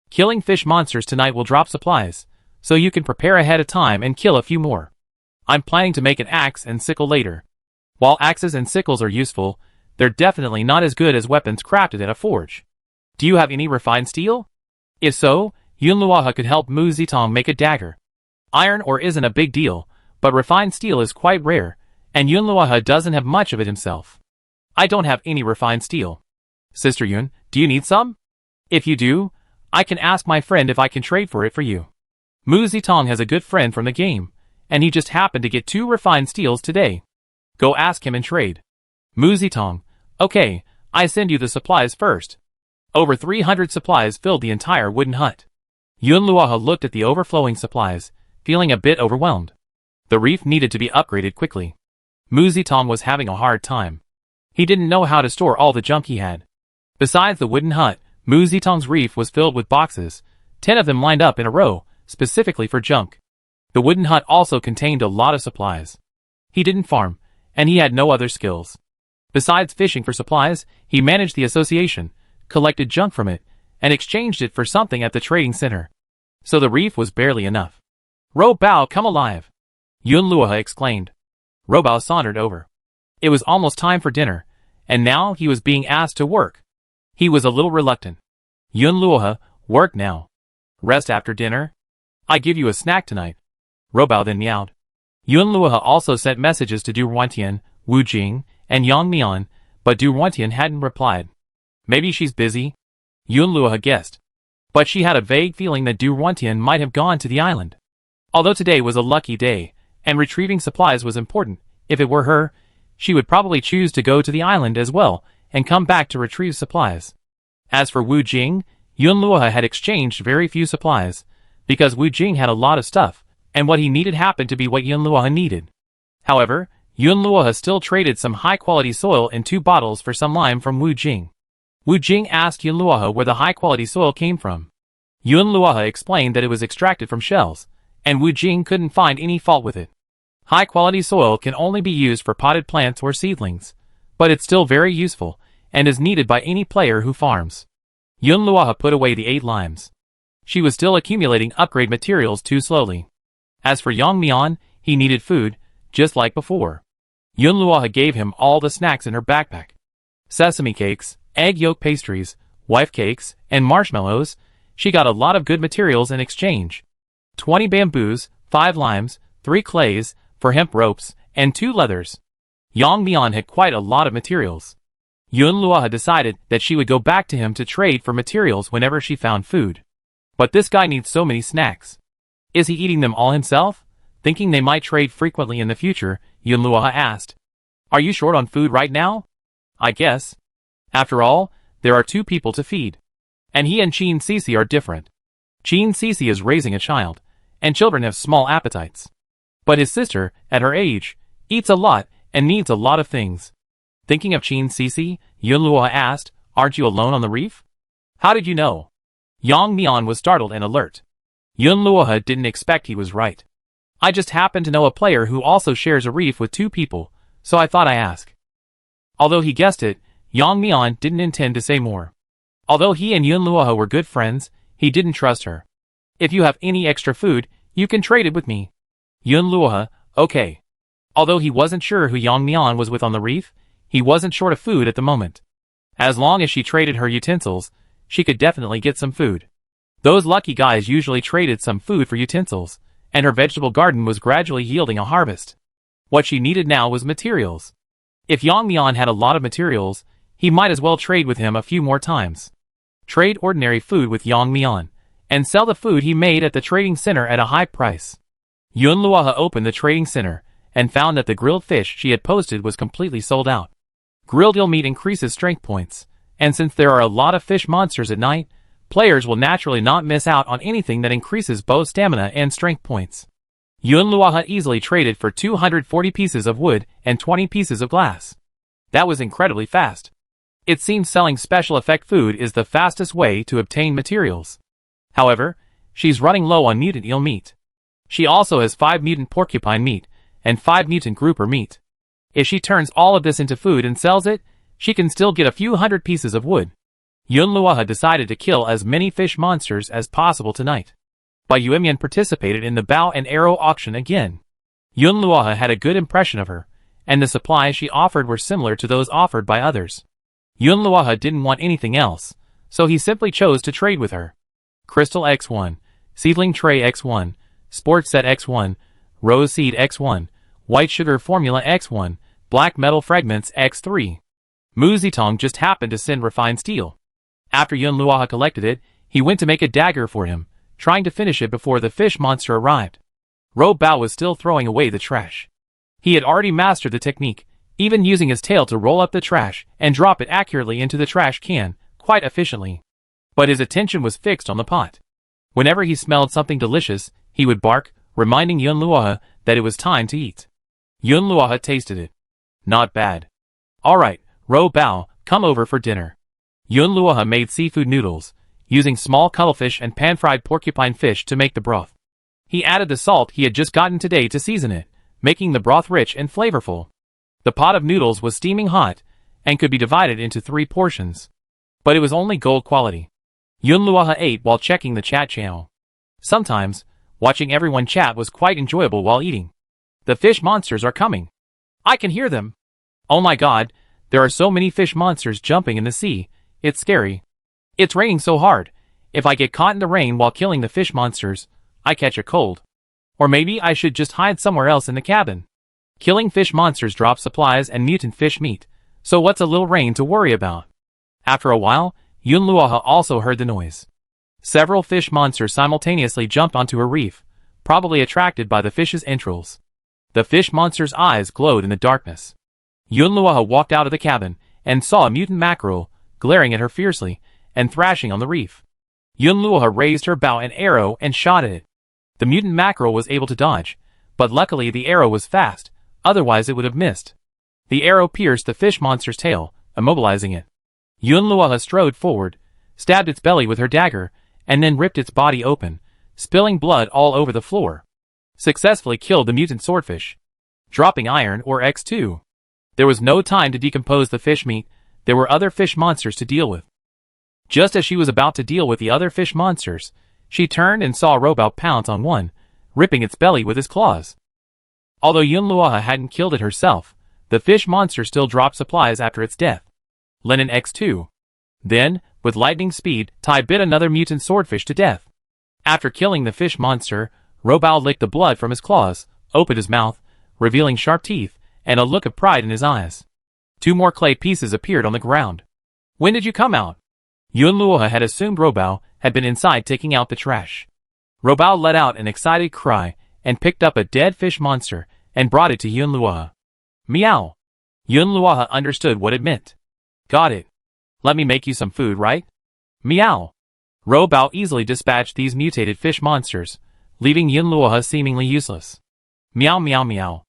Killing fish monsters tonight will drop supplies, so you can prepare ahead of time and kill a few more. I'm planning to make an axe and sickle later. While axes and sickles are useful, they're definitely not as good as weapons crafted in a forge. Do you have any refined steel? If so, Yun Luoha could help Mu Zitong make a dagger. Iron ore isn't a big deal, but refined steel is quite rare, and Yun Luoha doesn't have much of it himself. I don't have any refined steel. Sister Yun, do you need some? If you do, I can ask my friend if I can trade for it for you. Mu Zitong has a good friend from the game, and he just happened to get 2 refined steels today. Go ask him and trade. Mu Zitong, okay, I send you the supplies first. Over 300 supplies filled the entire wooden hut. Yun Luoha looked at the overflowing supplies, feeling a bit overwhelmed. The reef needed to be upgraded quickly. Mu Zitong was having a hard time. He didn't know how to store all the junk he had. Besides the wooden hut, Mu Zitong's reef was filled with boxes, 10 of them lined up in a row, specifically for junk. The wooden hut also contained a lot of supplies. He didn't farm, and he had no other skills. Besides fishing for supplies, he managed the association, collected junk from it, and exchanged it for something at the trading center. So the reef was barely enough. Ro Bao, come alive! Yun Luoha exclaimed. Ro Bao sauntered over. It was almost time for dinner, and now he was being asked to work. He was a little reluctant. Yun Luoha, work now. Rest after dinner? I give you a snack tonight. Ro Bao then meowed. Yun Luoha also sent messages to Du Ruantian, Wu Jing, and Yang Mian, but Du Ruantian hadn't replied. Maybe she's busy? Yun Luoha guessed. But she had a vague feeling that Du Ruantian might have gone to the island. Although today was a lucky day, and retrieving supplies was important, if it were her, she would probably choose to go to the island as well, and come back to retrieve supplies. As for Wu Jing, Yun Luoha had exchanged very few supplies, because Wu Jing had a lot of stuff, and what he needed happened to be what Yun Luoha needed. However, Yun Luoha still traded some high-quality soil in 2 bottles for some lime from Wu Jing. Wu Jing asked Yun Luoha where the high-quality soil came from. Yun Luoha explained that it was extracted from shells, and Wu Jing couldn't find any fault with it. High-quality soil can only be used for potted plants or seedlings, but it's still very useful, and is needed by any player who farms. Yun Luoha put away the 8 limes. She was still accumulating upgrade materials too slowly. As for Yang Mian, he needed food, just like before. Yun Luoha gave him all the snacks in her backpack. Sesame cakes, egg yolk pastries, wife cakes, and marshmallows. She got a lot of good materials in exchange. 20 bamboos, 5 limes, 3 clays, for hemp ropes, and 2 leathers. Yang Mian had quite a lot of materials. Yun Luoha decided that she would go back to him to trade for materials whenever she found food. But this guy needs so many snacks. Is he eating them all himself? Thinking they might trade frequently in the future, Yun Luoha asked. Are you short on food right now? I guess. After all, there are 2 people to feed. And he and Qin Sisi are different. Qin Sisi is raising a child, and children have small appetites. But his sister, at her age, eats a lot and needs a lot of things. Thinking of Qin Sisi, Yun Luoha asked, aren't you alone on the reef? How did you know? Yang Mian was startled and alert. Yun Luoha didn't expect he was right. I just happen to know a player who also shares a reef with 2 people, so I thought I ask. Although he guessed it, Yang Mian didn't intend to say more. Although he and Yun Luoha were good friends, he didn't trust her. If you have any extra food, you can trade it with me. Yun Luoha, okay. Although he wasn't sure who Yang Mian was with on the reef, he wasn't short of food at the moment. As long as she traded her utensils, she could definitely get some food. Those lucky guys usually traded some food for utensils, and her vegetable garden was gradually yielding a harvest. What she needed now was materials. If Yang Mian had a lot of materials, he might as well trade with him a few more times. Trade ordinary food with Yang Mian, and sell the food he made at the trading center at a high price. Yun Luoha opened the trading center, and found that the grilled fish she had posted was completely sold out. Grilled eel meat increases strength points, and since there are a lot of fish monsters at night, players will naturally not miss out on anything that increases both stamina and strength points. Yun Luoha easily traded for 240 pieces of wood and 20 pieces of glass. That was incredibly fast. It seems selling special effect food is the fastest way to obtain materials. However, she's running low on mutant eel meat. She also has 5 mutant porcupine meat, and 5 mutant grouper meat. If she turns all of this into food and sells it, she can still get a few hundred pieces of wood. Yun Luoha decided to kill as many fish monsters as possible tonight. Bai Yuemian participated in the bow and arrow auction again. Yun Luoha had a good impression of her, and the supplies she offered were similar to those offered by others. Yun Luoha didn't want anything else, so he simply chose to trade with her. Crystal X1, Seedling Tray X1, Sport Set X1, Rose Seed X1, White Sugar Formula X1, Black Metal Fragments X3. Mu Zitong just happened to send refined steel. After Yun Luoha collected it, he went to make a dagger for him, trying to finish it before the fish monster arrived. Ro Bao was still throwing away the trash. He had already mastered the technique, even using his tail to roll up the trash and drop it accurately into the trash can, quite efficiently. But his attention was fixed on the pot. Whenever he smelled something delicious, he would bark, reminding Yun Luoha that it was time to eat. Yun Luoha tasted it. Not bad. Alright, Ro Bao, come over for dinner. Yun Luoha made seafood noodles, using small cuttlefish and pan-fried porcupine fish to make the broth. He added the salt he had just gotten today to season it, making the broth rich and flavorful. The pot of noodles was steaming hot, and could be divided into 3 portions. But it was only gold quality. Yun Luoha ate while checking the chat channel. Sometimes, watching everyone chat was quite enjoyable while eating. The fish monsters are coming. I can hear them. Oh my god, there are so many fish monsters jumping in the sea, it's scary. It's raining so hard. If I get caught in the rain while killing the fish monsters, I catch a cold. Or maybe I should just hide somewhere else in the cabin. Killing fish monsters drops supplies and mutant fish meat, so what's a little rain to worry about? After a while, Yun Luoha also heard the noise. Several fish monsters simultaneously jumped onto a reef, probably attracted by the fish's entrails. The fish monster's eyes glowed in the darkness. Yun Luoha walked out of the cabin, and saw a mutant mackerel, glaring at her fiercely, and thrashing on the reef. Yun Luoha raised her bow and arrow and shot at it. The mutant mackerel was able to dodge, but luckily the arrow was fast, otherwise it would have missed. The arrow pierced the fish monster's tail, immobilizing it. Yun Luoha strode forward, stabbed its belly with her dagger, and then ripped its body open, spilling blood all over the floor. Successfully killed the mutant swordfish. Dropping iron or X2. There was no time to decompose the fish meat, there were other fish monsters to deal with. Just as she was about to deal with the other fish monsters, she turned and saw Ro Bao pounce on one, ripping its belly with his claws. Although Yun Luoha hadn't killed it herself, the fish monster still dropped supplies after its death. Lenin X2. Then, with lightning speed, Tai bit another mutant swordfish to death. After killing the fish monster, Ro Bao licked the blood from his claws, opened his mouth, revealing sharp teeth, and a look of pride in his eyes. 2 more clay pieces appeared on the ground. When did you come out? Yun Luoha had assumed Ro Bao had been inside taking out the trash. Ro Bao let out an excited cry, and picked up a dead fish monster, and brought it to Yun Luoha. Meow. Yun Luoha understood what it meant. Got it. Let me make you some food, right? Meow. Ro Bao easily dispatched these mutated fish monsters, leaving Yun Luoha seemingly useless. Meow meow meow.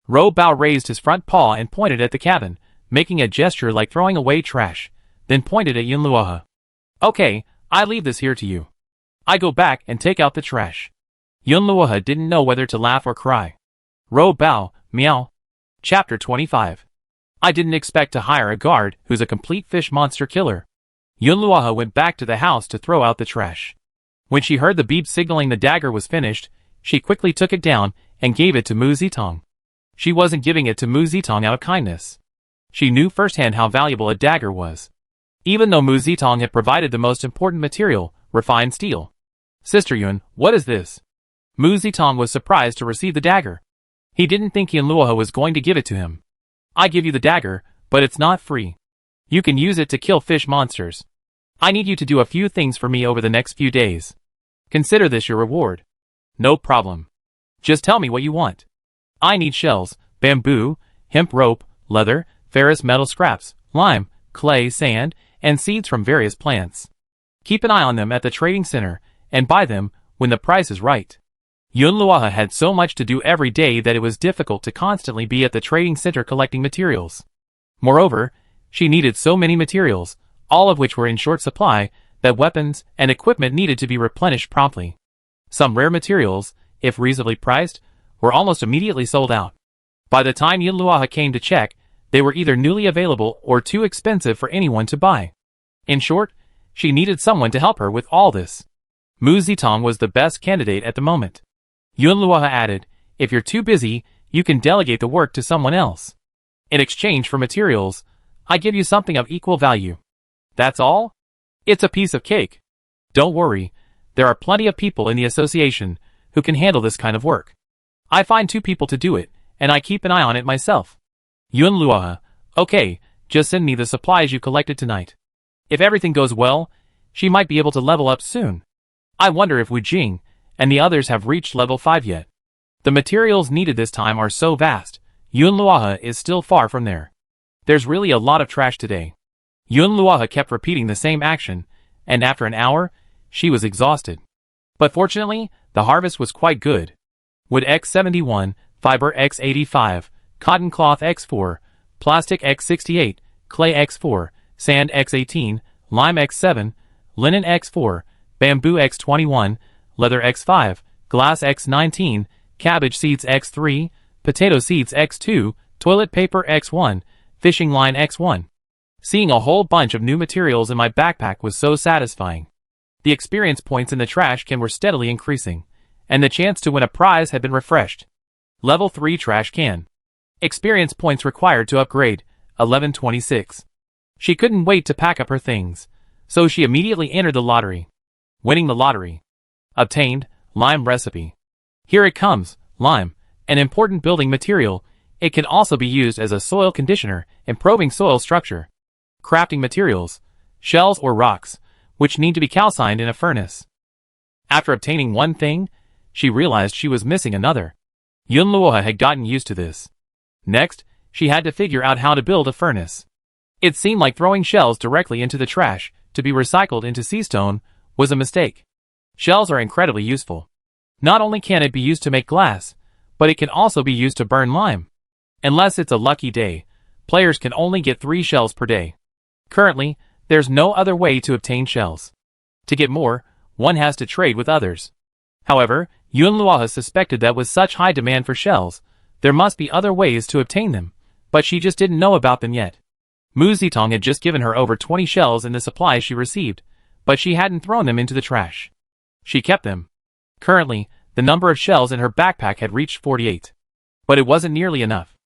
Ro Bao raised his front paw and pointed at the cabin, making a gesture like throwing away trash, then pointed at Yun Luoha. Okay, I leave this here to you. I go back and take out the trash. Yun Luoha didn't know whether to laugh or cry. Ro Bao, meow. Chapter 25. I didn't expect to hire a guard who's a complete fish monster killer. Yunluoha went back to the house to throw out the trash. When she heard the beep signaling the dagger was finished, she quickly took it down and gave it to Mu Zitong. She wasn't giving it to Mu Zitong out of kindness. She knew firsthand how valuable a dagger was. Even though Mu Zitong had provided the most important material, refined steel. Sister Yun, what is this? Mu Zitong was surprised to receive the dagger. He didn't think Yunluoha was going to give it to him. I give you the dagger, but it's not free. You can use it to kill fish monsters. I need you to do a few things for me over the next few days. Consider this your reward. No problem. Just tell me what you want. I need shells, bamboo, hemp rope, leather, ferrous metal scraps, lime, clay, sand, and seeds from various plants. Keep an eye on them at the trading center, and buy them when the price is right. Yunluoha had so much to do every day that it was difficult to constantly be at the trading center collecting materials. Moreover, she needed so many materials, all of which were in short supply, that weapons and equipment needed to be replenished promptly. Some rare materials, if reasonably priced, were almost immediately sold out. By the time Yunluoha came to check, they were either newly available or too expensive for anyone to buy. In short, she needed someone to help her with all this. Mu Zitong was the best candidate at the moment. Yunluoha added, if you're too busy, you can delegate the work to someone else. In exchange for materials, I give you something of equal value. That's all? It's a piece of cake. Don't worry, there are plenty of people in the association who can handle this kind of work. I find 2 people to do it, and I keep an eye on it myself. Yunluoha, okay, just send me the supplies you collected tonight. If everything goes well, she might be able to level up soon. I wonder if Wu Jing and the others have reached level 5 yet. The materials needed this time are so vast, Yunluoha is still far from there. There's really a lot of trash today. Yunluoha kept repeating the same action, and after an hour, she was exhausted. But fortunately, the harvest was quite good. Wood X71, fiber X85, cotton cloth X4, plastic X68, clay X4, sand X18, lime X7, linen X4, bamboo X21, leather X5, glass X19, cabbage seeds X3, potato seeds X2, toilet paper X1, fishing line X1. Seeing a whole bunch of new materials in my backpack was so satisfying. The experience points in the trash can were steadily increasing, and the chance to win a prize had been refreshed. Level 3 trash can. Experience points required to upgrade, 1126. She couldn't wait to pack up her things, so she immediately entered the lottery. Winning the lottery. Obtained, lime recipe. Here it comes, lime, an important building material. It can also be used as a soil conditioner, improving soil structure. Crafting materials, shells or rocks, which need to be calcined in a furnace. After obtaining one thing, she realized she was missing another. Yunluoha had gotten used to this. Next, she had to figure out how to build a furnace. It seemed like throwing shells directly into the trash, to be recycled into sea stone, was a mistake. Shells are incredibly useful. Not only can it be used to make glass, but it can also be used to burn lime. Unless it's a lucky day, players can only get 3 shells per day. Currently, there's no other way to obtain shells. To get more, one has to trade with others. However, Yunluoha suspected that with such high demand for shells, there must be other ways to obtain them, but she just didn't know about them yet. Mu Zitong had just given her over 20 shells in the supplies she received, but she hadn't thrown them into the trash. She kept them. Currently, the number of shells in her backpack had reached 48. But it wasn't nearly enough.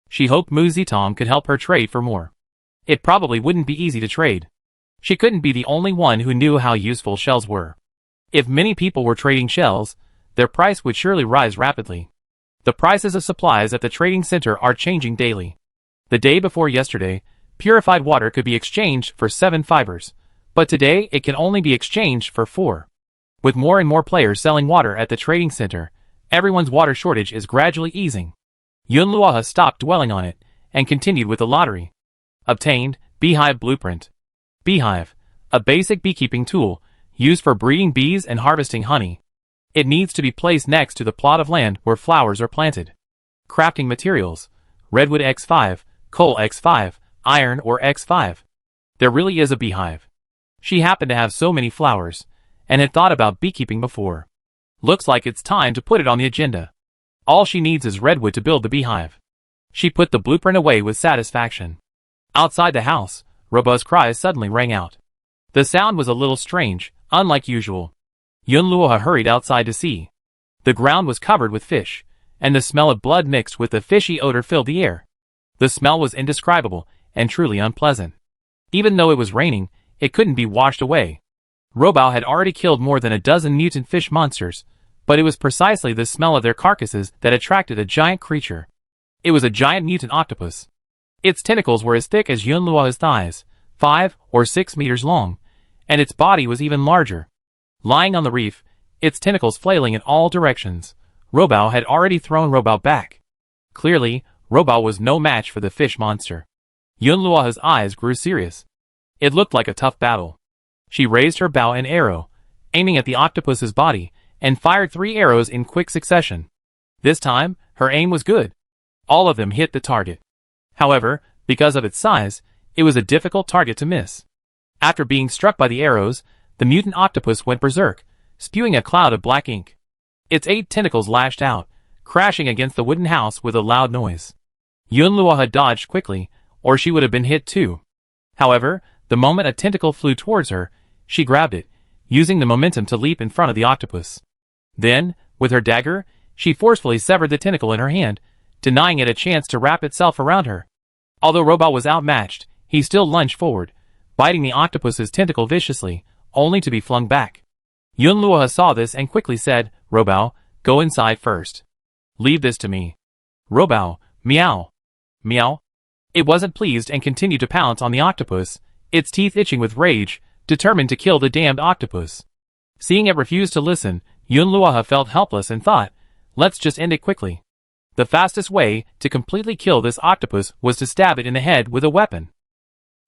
She hoped Mu Zitong could help her trade for more. It probably wouldn't be easy to trade. She couldn't be the only one who knew how useful shells were. If many people were trading shells, their price would surely rise rapidly. The prices of supplies at the trading center are changing daily. The day before yesterday, purified water could be exchanged for 7 fibers, but today it can only be exchanged for 4. With more and more players selling water at the trading center, everyone's water shortage is gradually easing. Yunluoha stopped dwelling on it, and continued with the lottery. Obtained, beehive blueprint. Beehive, a basic beekeeping tool, used for breeding bees and harvesting honey. It needs to be placed next to the plot of land where flowers are planted. Crafting materials, redwood X5, coal X5, iron or X5. There really is a beehive. She happened to have so many flowers, and had thought about beekeeping before. Looks like it's time to put it on the agenda. All she needs is redwood to build the beehive. She put the blueprint away with satisfaction. Outside the house, Roba's cries suddenly rang out. The sound was a little strange, unlike usual. Yunluoha hurried outside to see. The ground was covered with fish, and the smell of blood mixed with the fishy odor filled the air. The smell was indescribable and truly unpleasant. Even though it was raining, it couldn't be washed away. Robao had already killed more than a dozen mutant fish monsters, but it was precisely the smell of their carcasses that attracted a giant creature. It was a giant mutant octopus. Its tentacles were as thick as Yunluoha's thighs, 5 or 6 meters long, and its body was even larger. Lying on the reef, its tentacles flailing in all directions, Robao had already thrown Robao back. Clearly, Robao was no match for the fish monster. Yunluoha's eyes grew serious. It looked like a tough battle. She raised her bow and arrow, aiming at the octopus's body, and fired 3 arrows in quick succession. This time, her aim was good. All of them hit the target. However, because of its size, it was a difficult target to miss. After being struck by the arrows, the mutant octopus went berserk, spewing a cloud of black ink. Its 8 tentacles lashed out, crashing against the wooden house with a loud noise. Yunluoha dodged quickly, or she would have been hit too. However, the moment a tentacle flew towards her, she grabbed it, using the momentum to leap in front of the octopus. Then, with her dagger, she forcefully severed the tentacle in her hand, denying it a chance to wrap itself around her. Although Robao was outmatched, he still lunged forward, biting the octopus's tentacle viciously, only to be flung back. Yunluoha saw this and quickly said, "Robao, go inside first. Leave this to me." Robao, meow. Meow. It wasn't pleased and continued to pounce on the octopus, its teeth itching with rage, determined to kill the damned octopus. Seeing it refuse to listen, Yunluoha felt helpless and thought, let's just end it quickly. The fastest way to completely kill this octopus was to stab it in the head with a weapon.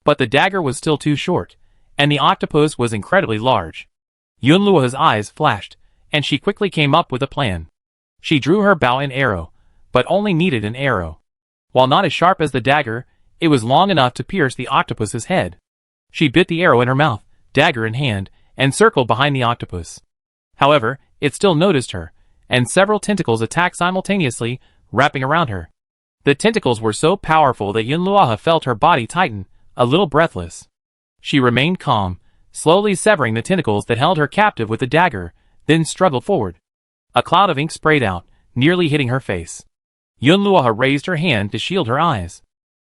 But the dagger was still too short, and the octopus was incredibly large. Yunluoha's eyes flashed, and she quickly came up with a plan. She drew her bow and arrow, but only needed an arrow. While not as sharp as the dagger, it was long enough to pierce the octopus's head. She bit the arrow in her mouth, dagger in hand, and circled behind the octopus. However, it still noticed her, and several tentacles attacked simultaneously, wrapping around her. The tentacles were so powerful that Yunluoha felt her body tighten, a little breathless. She remained calm, slowly severing the tentacles that held her captive with the dagger, then struggled forward. A cloud of ink sprayed out, nearly hitting her face. Yunluoha raised her hand to shield her eyes.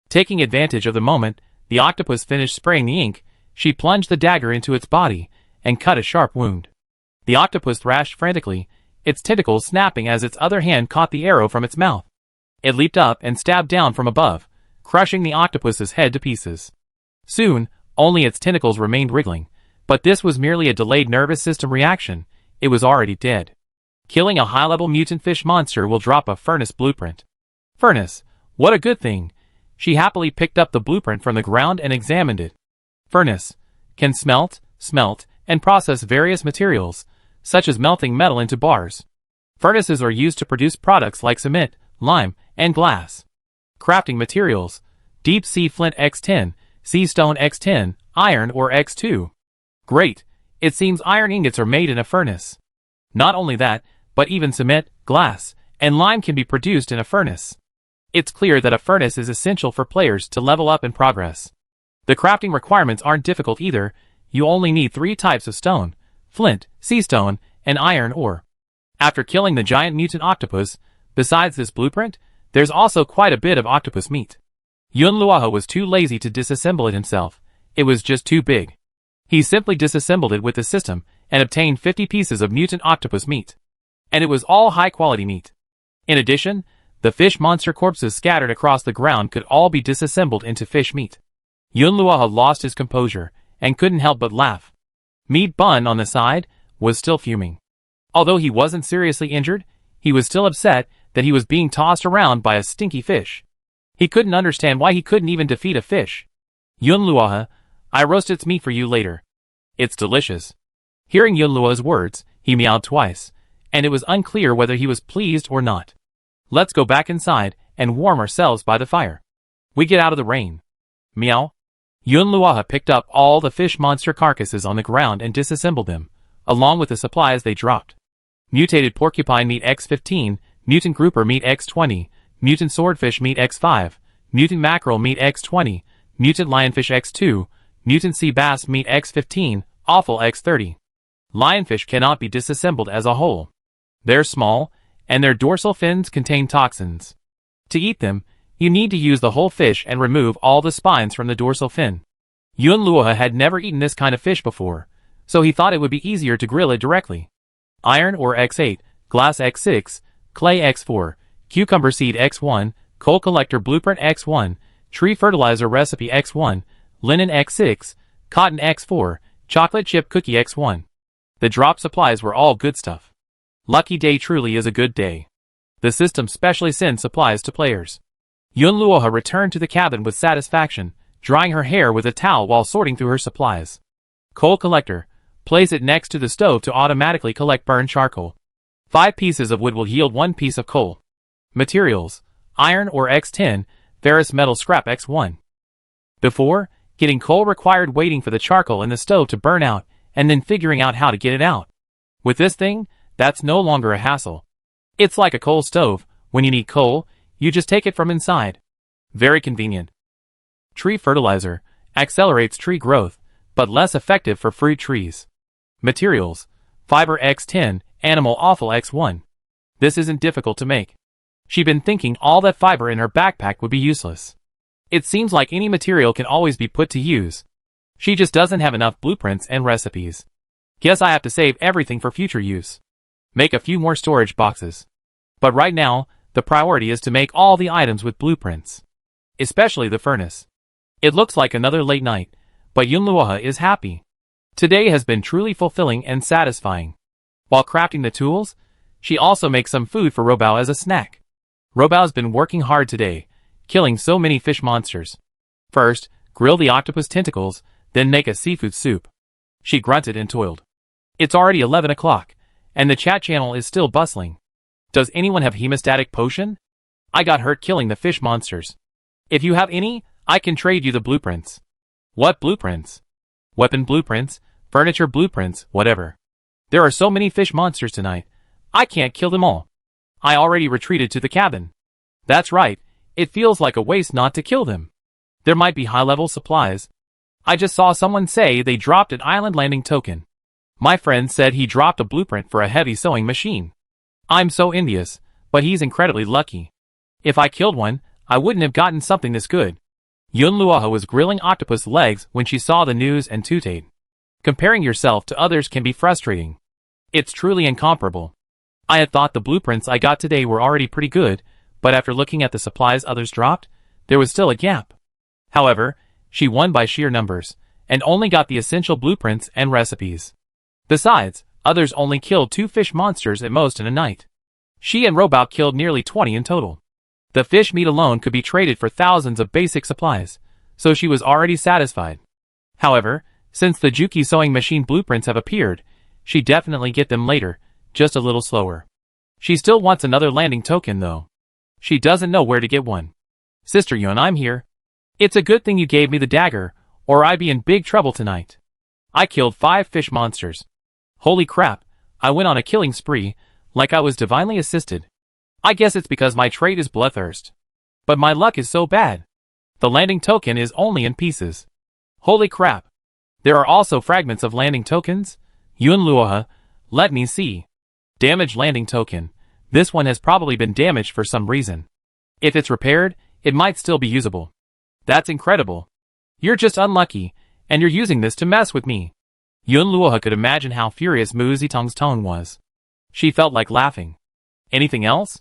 Taking advantage of the moment, the octopus finished spraying the ink, she plunged the dagger into its body, and cut a sharp wound. The octopus thrashed frantically, its tentacles snapping as its other hand caught the arrow from its mouth. It leaped up and stabbed down from above, crushing the octopus's head to pieces. Soon, only its tentacles remained wriggling, but this was merely a delayed nervous system reaction, it was already dead. Killing a high-level mutant fish monster will drop a furnace blueprint. Furnace, what a good thing! She happily picked up the blueprint from the ground and examined it. Furnace can smelt, and process various materials, such as melting metal into bars. Furnaces are used to produce products like cement, lime, and glass. Crafting materials: deep sea flint X10, sea stone X10, iron or X2. Great, it seems iron ingots are made in a furnace. Not only that, but even cement, glass, and lime can be produced in a furnace. It's clear that a furnace is essential for players to level up and progress. The crafting requirements aren't difficult either, you only need 3 types of stone: flint, sea stone, and iron ore. After killing the giant mutant octopus, besides this blueprint, there's also quite a bit of octopus meat. Yunluoha was too lazy to disassemble it himself, it was just too big. He simply disassembled it with the system, and obtained 50 pieces of mutant octopus meat. And it was all high-quality meat. In addition, the fish monster corpses scattered across the ground could all be disassembled into fish meat. Yunluoha lost his composure, and couldn't help but laugh. Meat Bun, on the side, was still fuming. Although he wasn't seriously injured, he was still upset that he was being tossed around by a stinky fish. He couldn't understand why he couldn't even defeat a fish. Yunluoha, I roast its meat for you later. It's delicious. Hearing Yunluoha's words, he meowed twice, and it was unclear whether he was pleased or not. Let's go back inside and warm ourselves by the fire. We get out of the rain. Meow. Yunluoha picked up all the fish monster carcasses on the ground and disassembled them, along with the supplies they dropped. Mutated porcupine meat X15, mutant grouper meat X20, mutant swordfish meat x5, mutant mackerel meat x20, mutant lionfish x2, mutant sea bass meat x15, offal x30. Lionfish cannot be disassembled as a whole. They're small, and their dorsal fins contain toxins. To eat them, you need to use the whole fish and remove all the spines from the dorsal fin. Yun Luoha had never eaten this kind of fish before, so he thought it would be easier to grill it directly. Iron ore x8, glass x6, clay x4, cucumber seed x1, coal collector blueprint x1, tree fertilizer recipe x1, linen x6, cotton x4, chocolate chip cookie x1. The drop supplies were all good stuff. Lucky day truly is a good day. The system specially sends supplies to players. Yun Luoha returned to the cabin with satisfaction, drying her hair with a towel while sorting through her supplies. Coal collector. Place it next to the stove to automatically collect burned charcoal. 5 pieces of wood will yield 1 piece of coal. Materials. Iron ore x10, ferrous metal scrap x1. Before, getting coal required waiting for the charcoal in the stove to burn out, and then figuring out how to get it out. With this thing, that's no longer a hassle. It's like a coal stove. When you need coal, you just take it from inside. Very convenient. Tree fertilizer. Accelerates tree growth, but less effective for fruit trees. Materials. Fiber x10, animal offal x1. This isn't difficult to make. She'd been thinking all that fiber in her backpack would be useless. It seems like any material can always be put to use. She just doesn't have enough blueprints and recipes. Guess I have to save everything for future use. Make a few more storage boxes. But right now, the priority is to make all the items with blueprints. Especially the furnace. It looks like another late night, but Yun Luoha is happy. Today has been truly fulfilling and satisfying. While crafting the tools, she also makes some food for Robao as a snack. Robao's been working hard today, killing so many fish monsters. First, grill the octopus tentacles, then make a seafood soup. She grunted and toiled. It's already 11 o'clock, and the chat channel is still bustling. Does anyone have hemostatic potion? I got hurt killing the fish monsters. If you have any, I can trade you the blueprints. What blueprints? Weapon blueprints, furniture blueprints, whatever. There are so many fish monsters tonight, I can't kill them all. I already retreated to the cabin. That's right, it feels like a waste not to kill them. There might be high-level supplies. I just saw someone say they dropped an island landing token. My friend said he dropped a blueprint for a heavy sewing machine. I'm so envious, but he's incredibly lucky. If I killed one, I wouldn't have gotten something this good. Yun Luoha was grilling octopus legs when she saw the news and tooted. Comparing yourself to others can be frustrating. It's truly incomparable. I had thought the blueprints I got today were already pretty good, but after looking at the supplies others dropped, there was still a gap. However, she won by sheer numbers, and only got the essential blueprints and recipes. Besides, others only killed 2 fish monsters at most in a night. She and Robao killed nearly 20 in total. The fish meat alone could be traded for thousands of basic supplies, so she was already satisfied. However, since the Juki sewing machine blueprints have appeared, she'd definitely get them later, just a little slower. She still wants another landing token though. She doesn't know where to get one. Sister Yun, I'm here. It's a good thing you gave me the dagger, or I'd be in big trouble tonight. I killed 5 fish monsters. Holy crap, I went on a killing spree, like I was divinely assisted. I guess it's because my trait is bloodthirst. But my luck is so bad. The landing token is only in pieces. Holy crap. There are also fragments of landing tokens? Yun Luoha, let me see. Damaged landing token. This one has probably been damaged for some reason. If it's repaired, it might still be usable. That's incredible. You're just unlucky, and you're using this to mess with me. Yun Luoha could imagine how furious Mu Zitong's tone was. She felt like laughing. Anything else?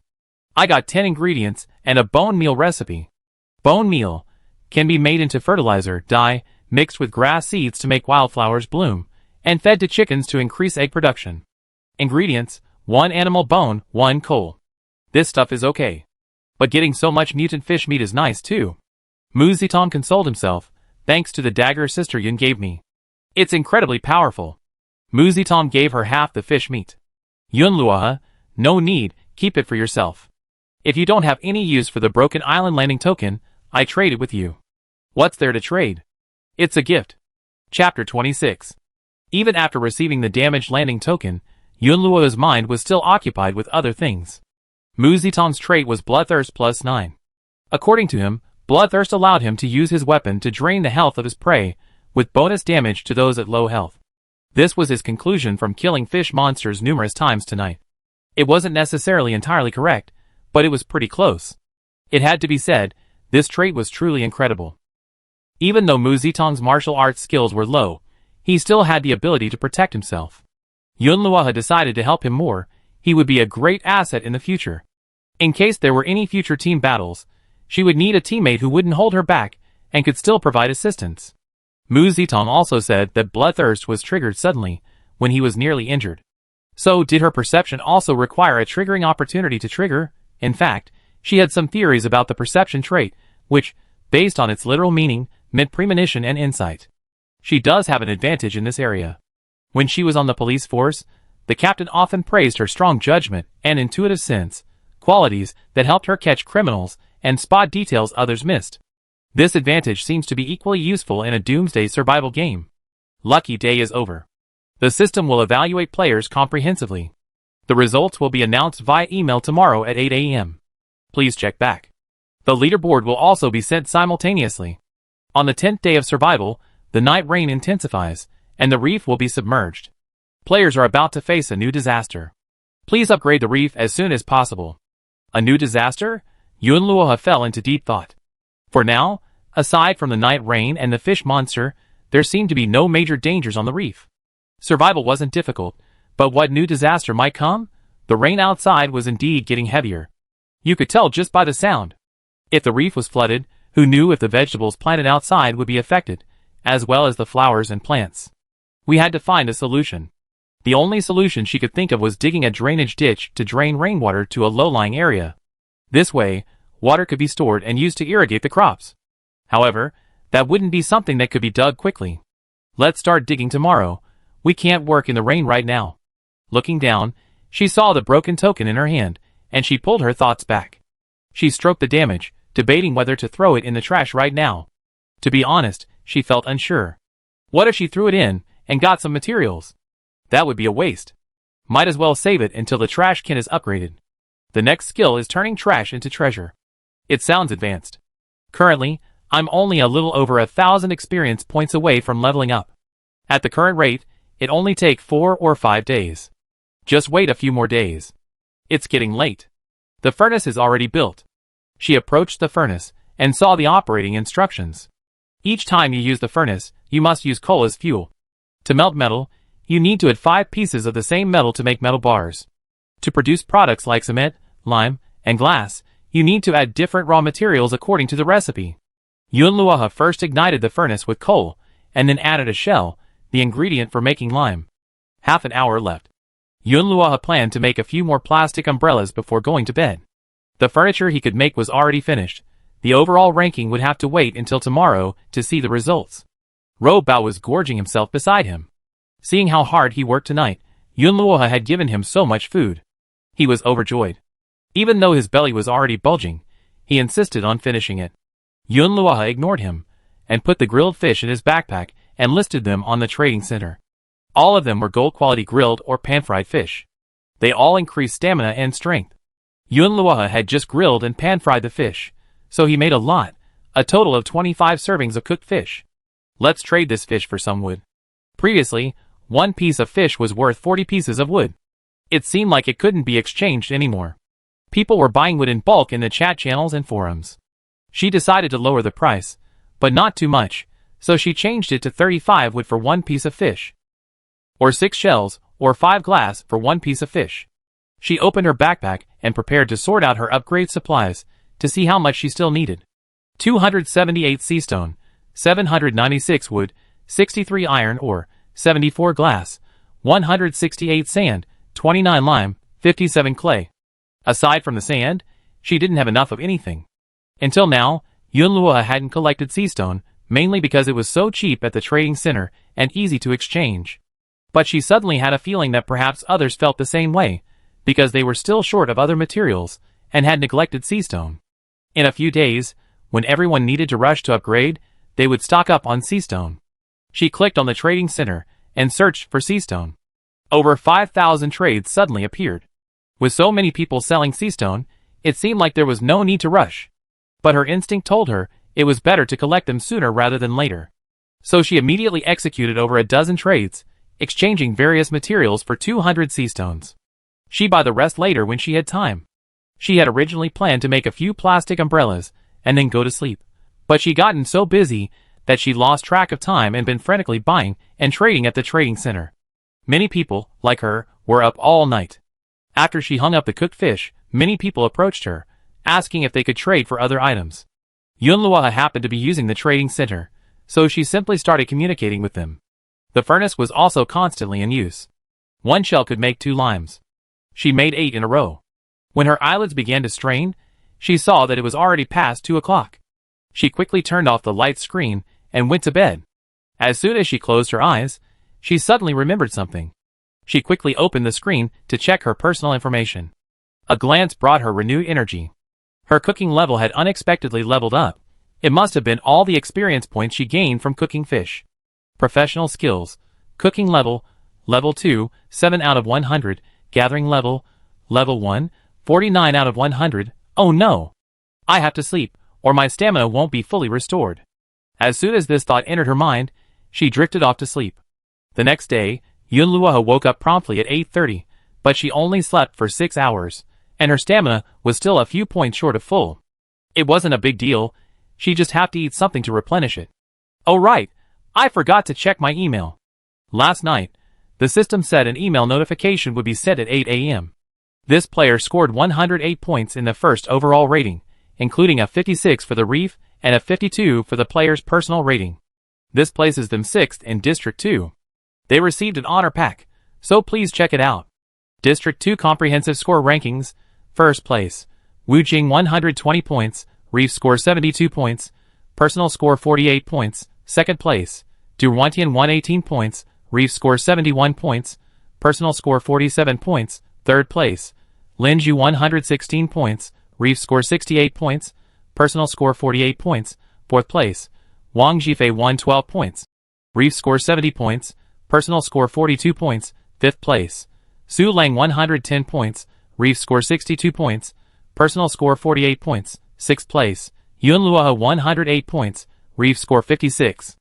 I got 10 ingredients and a bone meal recipe. Bone meal can be made into fertilizer, dye, mixed with grass seeds to make wildflowers bloom, and fed to chickens to increase egg production. Ingredients: 1 animal bone, 1 coal. This stuff is okay. But getting so much mutant fish meat is nice too. Mu Zitong consoled himself, thanks to the dagger Sister Yun gave me. It's incredibly powerful. Mu Zitong gave her half the fish meat. Yun Luoha, no need, keep it for yourself. If you don't have any use for the broken island landing token, I trade it with you. What's there to trade? It's a gift. Chapter 26. Even after receiving the damaged landing token, Yun Luoha's mind was still occupied with other things. Mu Zitong's trait was Bloodthirst plus 9. According to him, Bloodthirst allowed him to use his weapon to drain the health of his prey, with bonus damage to those at low health. This was his conclusion from killing fish monsters numerous times tonight. It wasn't necessarily entirely correct, but it was pretty close. It had to be said, this trait was truly incredible. Even though Mu Zitong's martial arts skills were low, he still had the ability to protect himself. Yun Luoha decided to help him more. He would be a great asset in the future. In case there were any future team battles, she would need a teammate who wouldn't hold her back and could still provide assistance. Mu Zitong also said that Bloodthirst was triggered suddenly when he was nearly injured. So did her perception also require a triggering opportunity to trigger? In fact, she had some theories about the perception trait, which, based on its literal meaning, meant premonition and insight. She does have an advantage in this area. When she was on the police force, the captain often praised her strong judgment and intuitive sense, qualities that helped her catch criminals and spot details others missed. This advantage seems to be equally useful in a Doomsday survival game. Lucky day is over. The system will evaluate players comprehensively. The results will be announced via email tomorrow at 8 a.m. Please check back. The leaderboard will also be sent simultaneously. On the 10th day of survival, the night rain intensifies, and the reef will be submerged. Players are about to face a new disaster. Please upgrade the reef as soon as possible. A new disaster? Yun Luoha fell into deep thought. For now, aside from the night rain and the fish monster, there seemed to be no major dangers on the reef. Survival wasn't difficult, but what new disaster might come? The rain outside was indeed getting heavier. You could tell just by the sound. If the reef was flooded, who knew if the vegetables planted outside would be affected, as well as the flowers and plants? We had to find a solution. The only solution she could think of was digging a drainage ditch to drain rainwater to a low-lying area. This way, water could be stored and used to irrigate the crops. However, that wouldn't be something that could be dug quickly. Let's start digging tomorrow. We can't work in the rain right now. Looking down, she saw the broken token in her hand, and she pulled her thoughts back. She stroked the damage, debating whether to throw it in the trash right now. To be honest, she felt unsure. What if she threw it in and got some materials? That would be a waste. Might as well save it until the trash can is upgraded. The next skill is turning trash into treasure. It sounds advanced. Currently, I'm only a little over 1,000 experience points away from leveling up. At the current rate, it only takes 4 or 5 days. Just wait a few more days. It's getting late. The furnace is already built. She approached the furnace and saw the operating instructions. Each time you use the furnace, you must use coal as fuel. To melt metal, you need to add 5 pieces of the same metal to make metal bars. To produce products like cement, lime, and glass, you need to add different raw materials according to the recipe. Yun Luoha first ignited the furnace with coal, and then added a shell, the ingredient for making lime. Half an hour left. Yun Luoha planned to make a few more plastic umbrellas before going to bed. The furniture he could make was already finished. The overall ranking would have to wait until tomorrow to see the results. Ro Bao was gorging himself beside him. Seeing how hard he worked tonight, Yun Luoha had given him so much food. He was overjoyed. Even though his belly was already bulging, he insisted on finishing it. Yun Luoha ignored him, and put the grilled fish in his backpack and listed them on the trading center. All of them were gold-quality grilled or pan-fried fish. They all increased stamina and strength. Yun Luoha had just grilled and pan-fried the fish, so he made a total of 25 servings of cooked fish. Let's trade this fish for some wood. Previously, one piece of fish was worth 40 pieces of wood. It seemed like it couldn't be exchanged anymore. People were buying wood in bulk in the chat channels and forums. She decided to lower the price, but not too much, so she changed it to 35 wood for one piece of fish. Or 6 shells, or 5 glass for one piece of fish. She opened her backpack and prepared to sort out her upgrade supplies to see how much she still needed. 278 sea stone, 796 wood, 63 iron ore, 74 glass, 168 sand, 29 lime, 57 clay. Aside from the sand, she didn't have enough of anything. Until now, Yun Luoha hadn't collected sea stone, mainly because it was so cheap at the trading center and easy to exchange. But she suddenly had a feeling that perhaps others felt the same way, because they were still short of other materials and had neglected sea stone. In a few days, when everyone needed to rush to upgrade, they would stock up on sea stone. She clicked on the trading center and searched for sea stone. Over 5,000 trades suddenly appeared. With so many people selling sea stone, it seemed like there was no need to rush. But her instinct told her it was better to collect them sooner rather than later. So she immediately executed over a dozen trades, exchanging various materials for 200 sea stones. She'd buy the rest later when she had time. She had originally planned to make a few plastic umbrellas and then go to sleep. But she'd gotten so busy that she lost track of time and been frantically buying and trading at the trading center. Many people, like her, were up all night. After she hung up the cooked fish, many people approached her, asking if they could trade for other items. Yunluo happened to be using the trading center, so she simply started communicating with them. The furnace was also constantly in use. One shell could make 2 limes. She made 8 in a row. When her eyelids began to strain, she saw that it was already past 2 o'clock. She quickly turned off the light screen and went to bed. As soon as she closed her eyes, she suddenly remembered something. She quickly opened the screen to check her personal information. A glance brought her renewed energy. Her cooking level had unexpectedly leveled up. It must have been all the experience points she gained from cooking fish. Professional skills. Cooking level, level 2, 7 out of 100. Gathering level, level 1, 49 out of 100. Oh no! I have to sleep, or my stamina won't be fully restored. As soon as this thought entered her mind, she drifted off to sleep. The next day, Yunluo woke up promptly at 8:30, but she only slept for 6 hours, and her stamina was still a few points short of full. It wasn't a big deal, she just had to eat something to replenish it. Oh right, I forgot to check my email. Last night, the system said an email notification would be sent at 8 a.m. This player scored 108 points in the first overall rating, including a 56 for the Reef and a 52 for the player's personal rating. This places them 6th in District 2. They received an honor pack, so please check it out. District 2 Comprehensive Score Rankings. First place, Wu Jing 120 points, Reef score 72 points, personal score 48 points. Second place, Duwantian 118 points, Reef score 71 points, personal score 47 points. Third place, Linju 116 points, Reef score 68 points, personal score 48 points. Fourth place, Wang Jifei 112 points, Reef score 70 points, personal score 42 points. Fifth place, Su Lang 110 points, Reef score 62 points, personal score 48 points. Sixth place, Yunluo 108 points, Reef score 56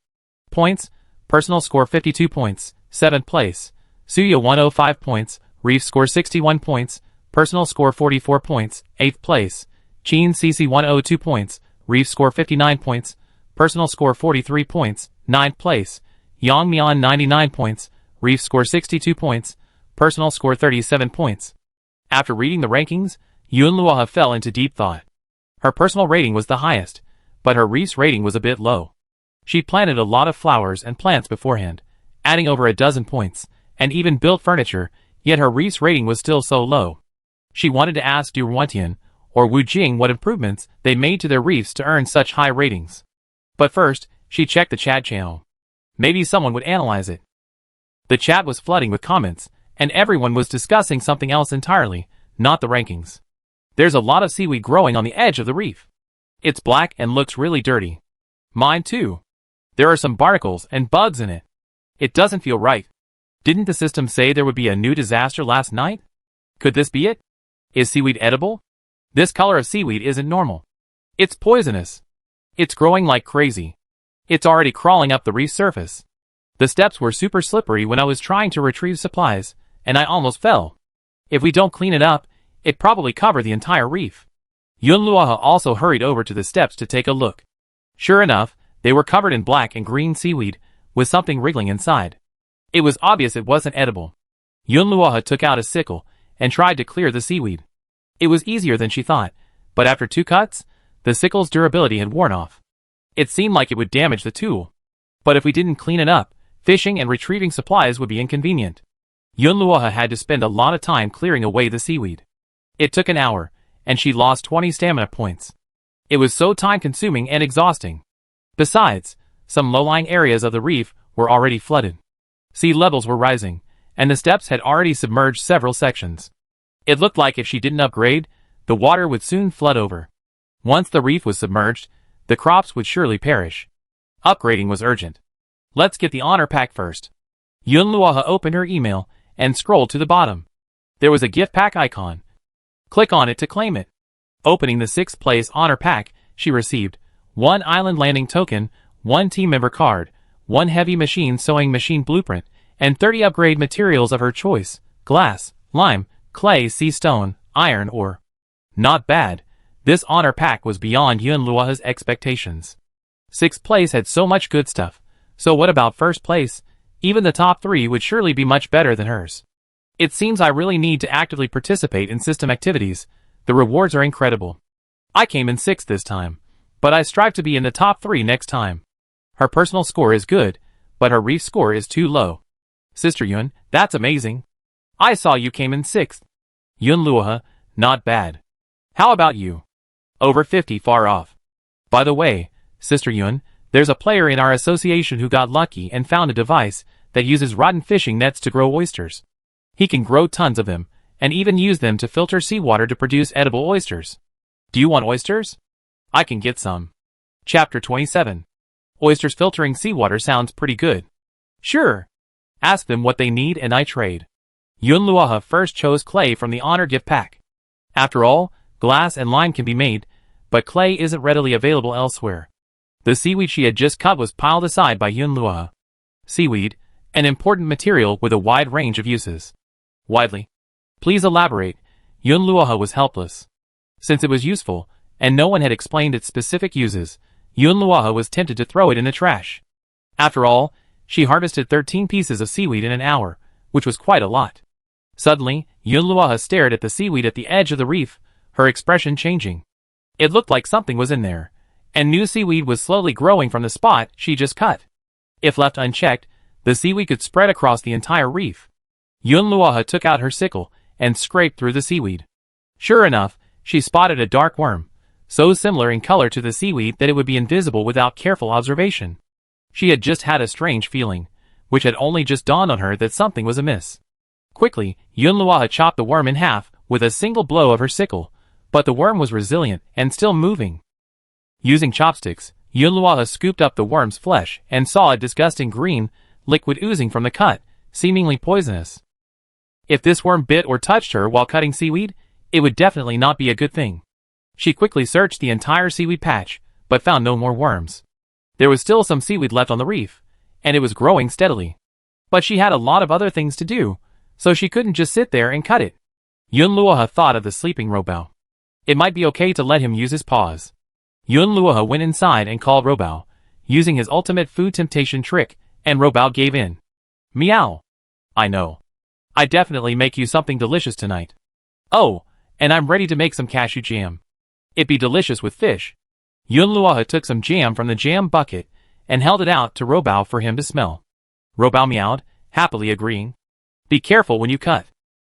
points, personal score 52 points. Seventh place, Suya 105 points, Reef score 61 points, personal score 44 points. Eighth place, Qin CC 102 points, Reef score 59 points, personal score 43 points. Ninth place, Yang Mian 99 points, Reef score 62 points, personal score 37 points. After reading the rankings, Yunluo fell into deep thought. Her personal rating was the highest, but her Reef's rating was a bit low. She planted a lot of flowers and plants beforehand, adding over a dozen points, and even built furniture, yet her Reef's rating was still so low. She wanted to ask Du Wantian or Wu Jing what improvements they made to their reefs to earn such high ratings. But first, she checked the chat channel. Maybe someone would analyze it. The chat was flooding with comments, and everyone was discussing something else entirely, not the rankings. There's a lot of seaweed growing on the edge of the reef. It's black and looks really dirty. Mine too. There are some barnacles and bugs in it. It doesn't feel right. Didn't the system say there would be a new disaster last night? Could this be it? Is seaweed edible? This color of seaweed isn't normal. It's poisonous. It's growing like crazy. It's already crawling up the reef surface. The steps were super slippery when I was trying to retrieve supplies, and I almost fell. If we don't clean it up, it'd probably cover the entire reef. Yunluo also hurried over to the steps to take a look. Sure enough, they were covered in black and green seaweed, with something wriggling inside. It was obvious it wasn't edible. Yunluo took out a sickle and tried to clear the seaweed. It was easier than she thought, but after 2 cuts, the sickle's durability had worn off. It seemed like it would damage the tool. But if we didn't clean it up, fishing and retrieving supplies would be inconvenient. Yunluo had to spend a lot of time clearing away the seaweed. It took an hour, and she lost 20 stamina points. It was so time-consuming and exhausting. Besides, some low-lying areas of the reef were already flooded. Sea levels were rising, and the steps had already submerged several sections. It looked like if she didn't upgrade, the water would soon flood over. Once the reef was submerged, the crops would surely perish. Upgrading was urgent. Let's get the honor pack first. Yunluo opened her email and scrolled to the bottom. There was a gift pack icon, Click on it to claim it. Opening the 6th place honor pack, she received 1 island landing token, 1 team member card, 1 heavy machine sewing machine blueprint, and 30 upgrade materials of her choice: glass, lime, clay, sea stone, iron, ore. Not bad. This honor pack was beyond Yunluoha's expectations. 6th place had so much good stuff, so what about 1st place? Even the top 3 would surely be much better than hers. It seems I really need to actively participate in system activities. The rewards are incredible. I came in 6th this time, but I strive to be in the top 3 next time. Her personal score is good, but her Reef score is too low. Sister Yun, that's amazing. I saw you came in 6th. Yunluoha, not bad. How about you? Over 50, far off. By the way, Sister Yun, there's a player in our association who got lucky and found a device that uses rotten fishing nets to grow oysters. He can grow tons of them, and even use them to filter seawater to produce edible oysters. Do you want oysters? I can get some. Chapter 27. Oysters filtering seawater sounds pretty good. Sure. Ask them what they need and I trade. Yunluoha first chose clay from the honor gift pack. After all, glass and lime can be made, but clay isn't readily available elsewhere. The seaweed she had just cut was piled aside by Yunluoha. Seaweed, an important material with a wide range of uses. Widely. Please elaborate. Yunluoha was helpless. Since it was useful, and no one had explained its specific uses, Yunluoha was tempted to throw it in the trash. After all, she harvested 13 pieces of seaweed in an hour, which was quite a lot. Suddenly, Yunluoha stared at the seaweed at the edge of the reef, her expression changing. It looked like something was in there, and new seaweed was slowly growing from the spot she just cut. If left unchecked, the seaweed could spread across the entire reef. Yunluoha took out her sickle and scraped through the seaweed. Sure enough, she spotted a dark worm, so similar in color to the seaweed that it would be invisible without careful observation. She had just had a strange feeling, which had only just dawned on her that something was amiss. Quickly, Yunluoha chopped the worm in half with a single blow of her sickle, but the worm was resilient and still moving. Using chopsticks, Yunluoha scooped up the worm's flesh and saw a disgusting green liquid oozing from the cut, seemingly poisonous. If this worm bit or touched her while cutting seaweed, it would definitely not be a good thing. She quickly searched the entire seaweed patch, but found no more worms. There was still some seaweed left on the reef, and it was growing steadily. But she had a lot of other things to do, so she couldn't just sit there and cut it. Yunluoha thought of the sleeping Robao. It might be okay to let him use his paws. Yunluoha went inside and called Robao, using his ultimate food temptation trick, and Robao gave in. Meow. I know. I definitely make you something delicious tonight. Oh, and I'm ready to make some cashew jam. It'd be delicious with fish. Yunluoha took some jam from the jam bucket and held it out to Robao for him to smell. Robao meowed, happily agreeing. Be careful when you cut.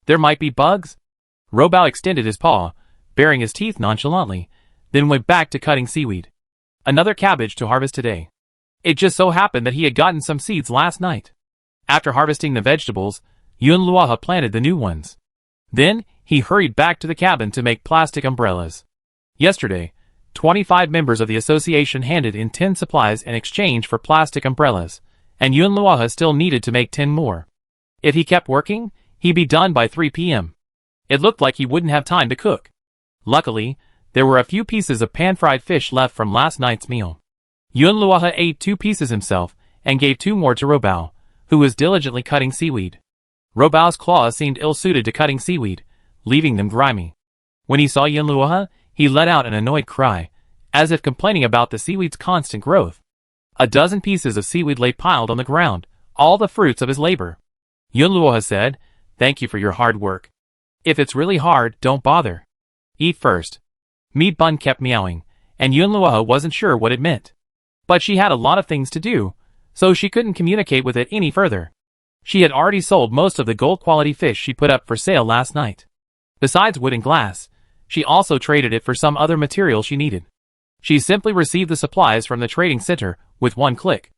There might be bugs. Robao extended his paw, baring his teeth nonchalantly, then went back to cutting seaweed. Another cabbage to harvest today. It just so happened that he had gotten some seeds last night. After harvesting the vegetables, Yunluoha planted the new ones. Then, he hurried back to the cabin to make plastic umbrellas. Yesterday, 25 members of the association handed in 10 supplies in exchange for plastic umbrellas, and Yunluoha still needed to make 10 more. If he kept working, he'd be done by 3 p.m. It looked like he wouldn't have time to cook. Luckily, there were a few pieces of pan-fried fish left from last night's meal. Yunluoha ate 2 pieces himself and gave 2 more to Robao, who was diligently cutting seaweed. Robao's claws seemed ill-suited to cutting seaweed, leaving them grimy. When he saw Yunluoha, he let out an annoyed cry, as if complaining about the seaweed's constant growth. A dozen pieces of seaweed lay piled on the ground, all the fruits of his labor. Yunluoha said, "Thank you for your hard work. If it's really hard, don't bother. Eat first." Meat Bun kept meowing, and Yunluoha wasn't sure what it meant. But she had a lot of things to do, so she couldn't communicate with it any further. She had already sold most of the gold-quality fish she put up for sale last night. Besides wood and glass, she also traded it for some other material she needed. She simply received the supplies from the trading center with one click.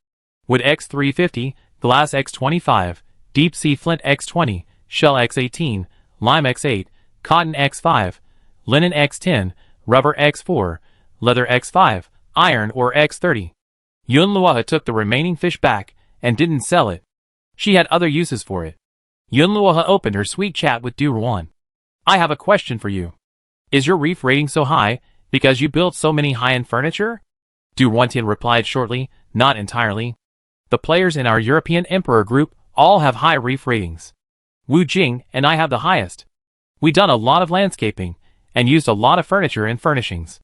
Wood X350, glass X25, deep sea flint X20, shell X18, lime X8, cotton X5, linen X10, rubber X4, leather X5, iron ore X30. Yunluoha took the remaining fish back and didn't sell it. She had other uses for it. Yunluoha opened her sweet chat with Du Ruan. I have a question for you. Is your reef rating so high because you built so many high-end furniture? Du Wantian replied shortly, not entirely. The players in our European Emperor group all have high reef ratings. Wu Jing and I have the highest. We done a lot of landscaping and used a lot of furniture and furnishings.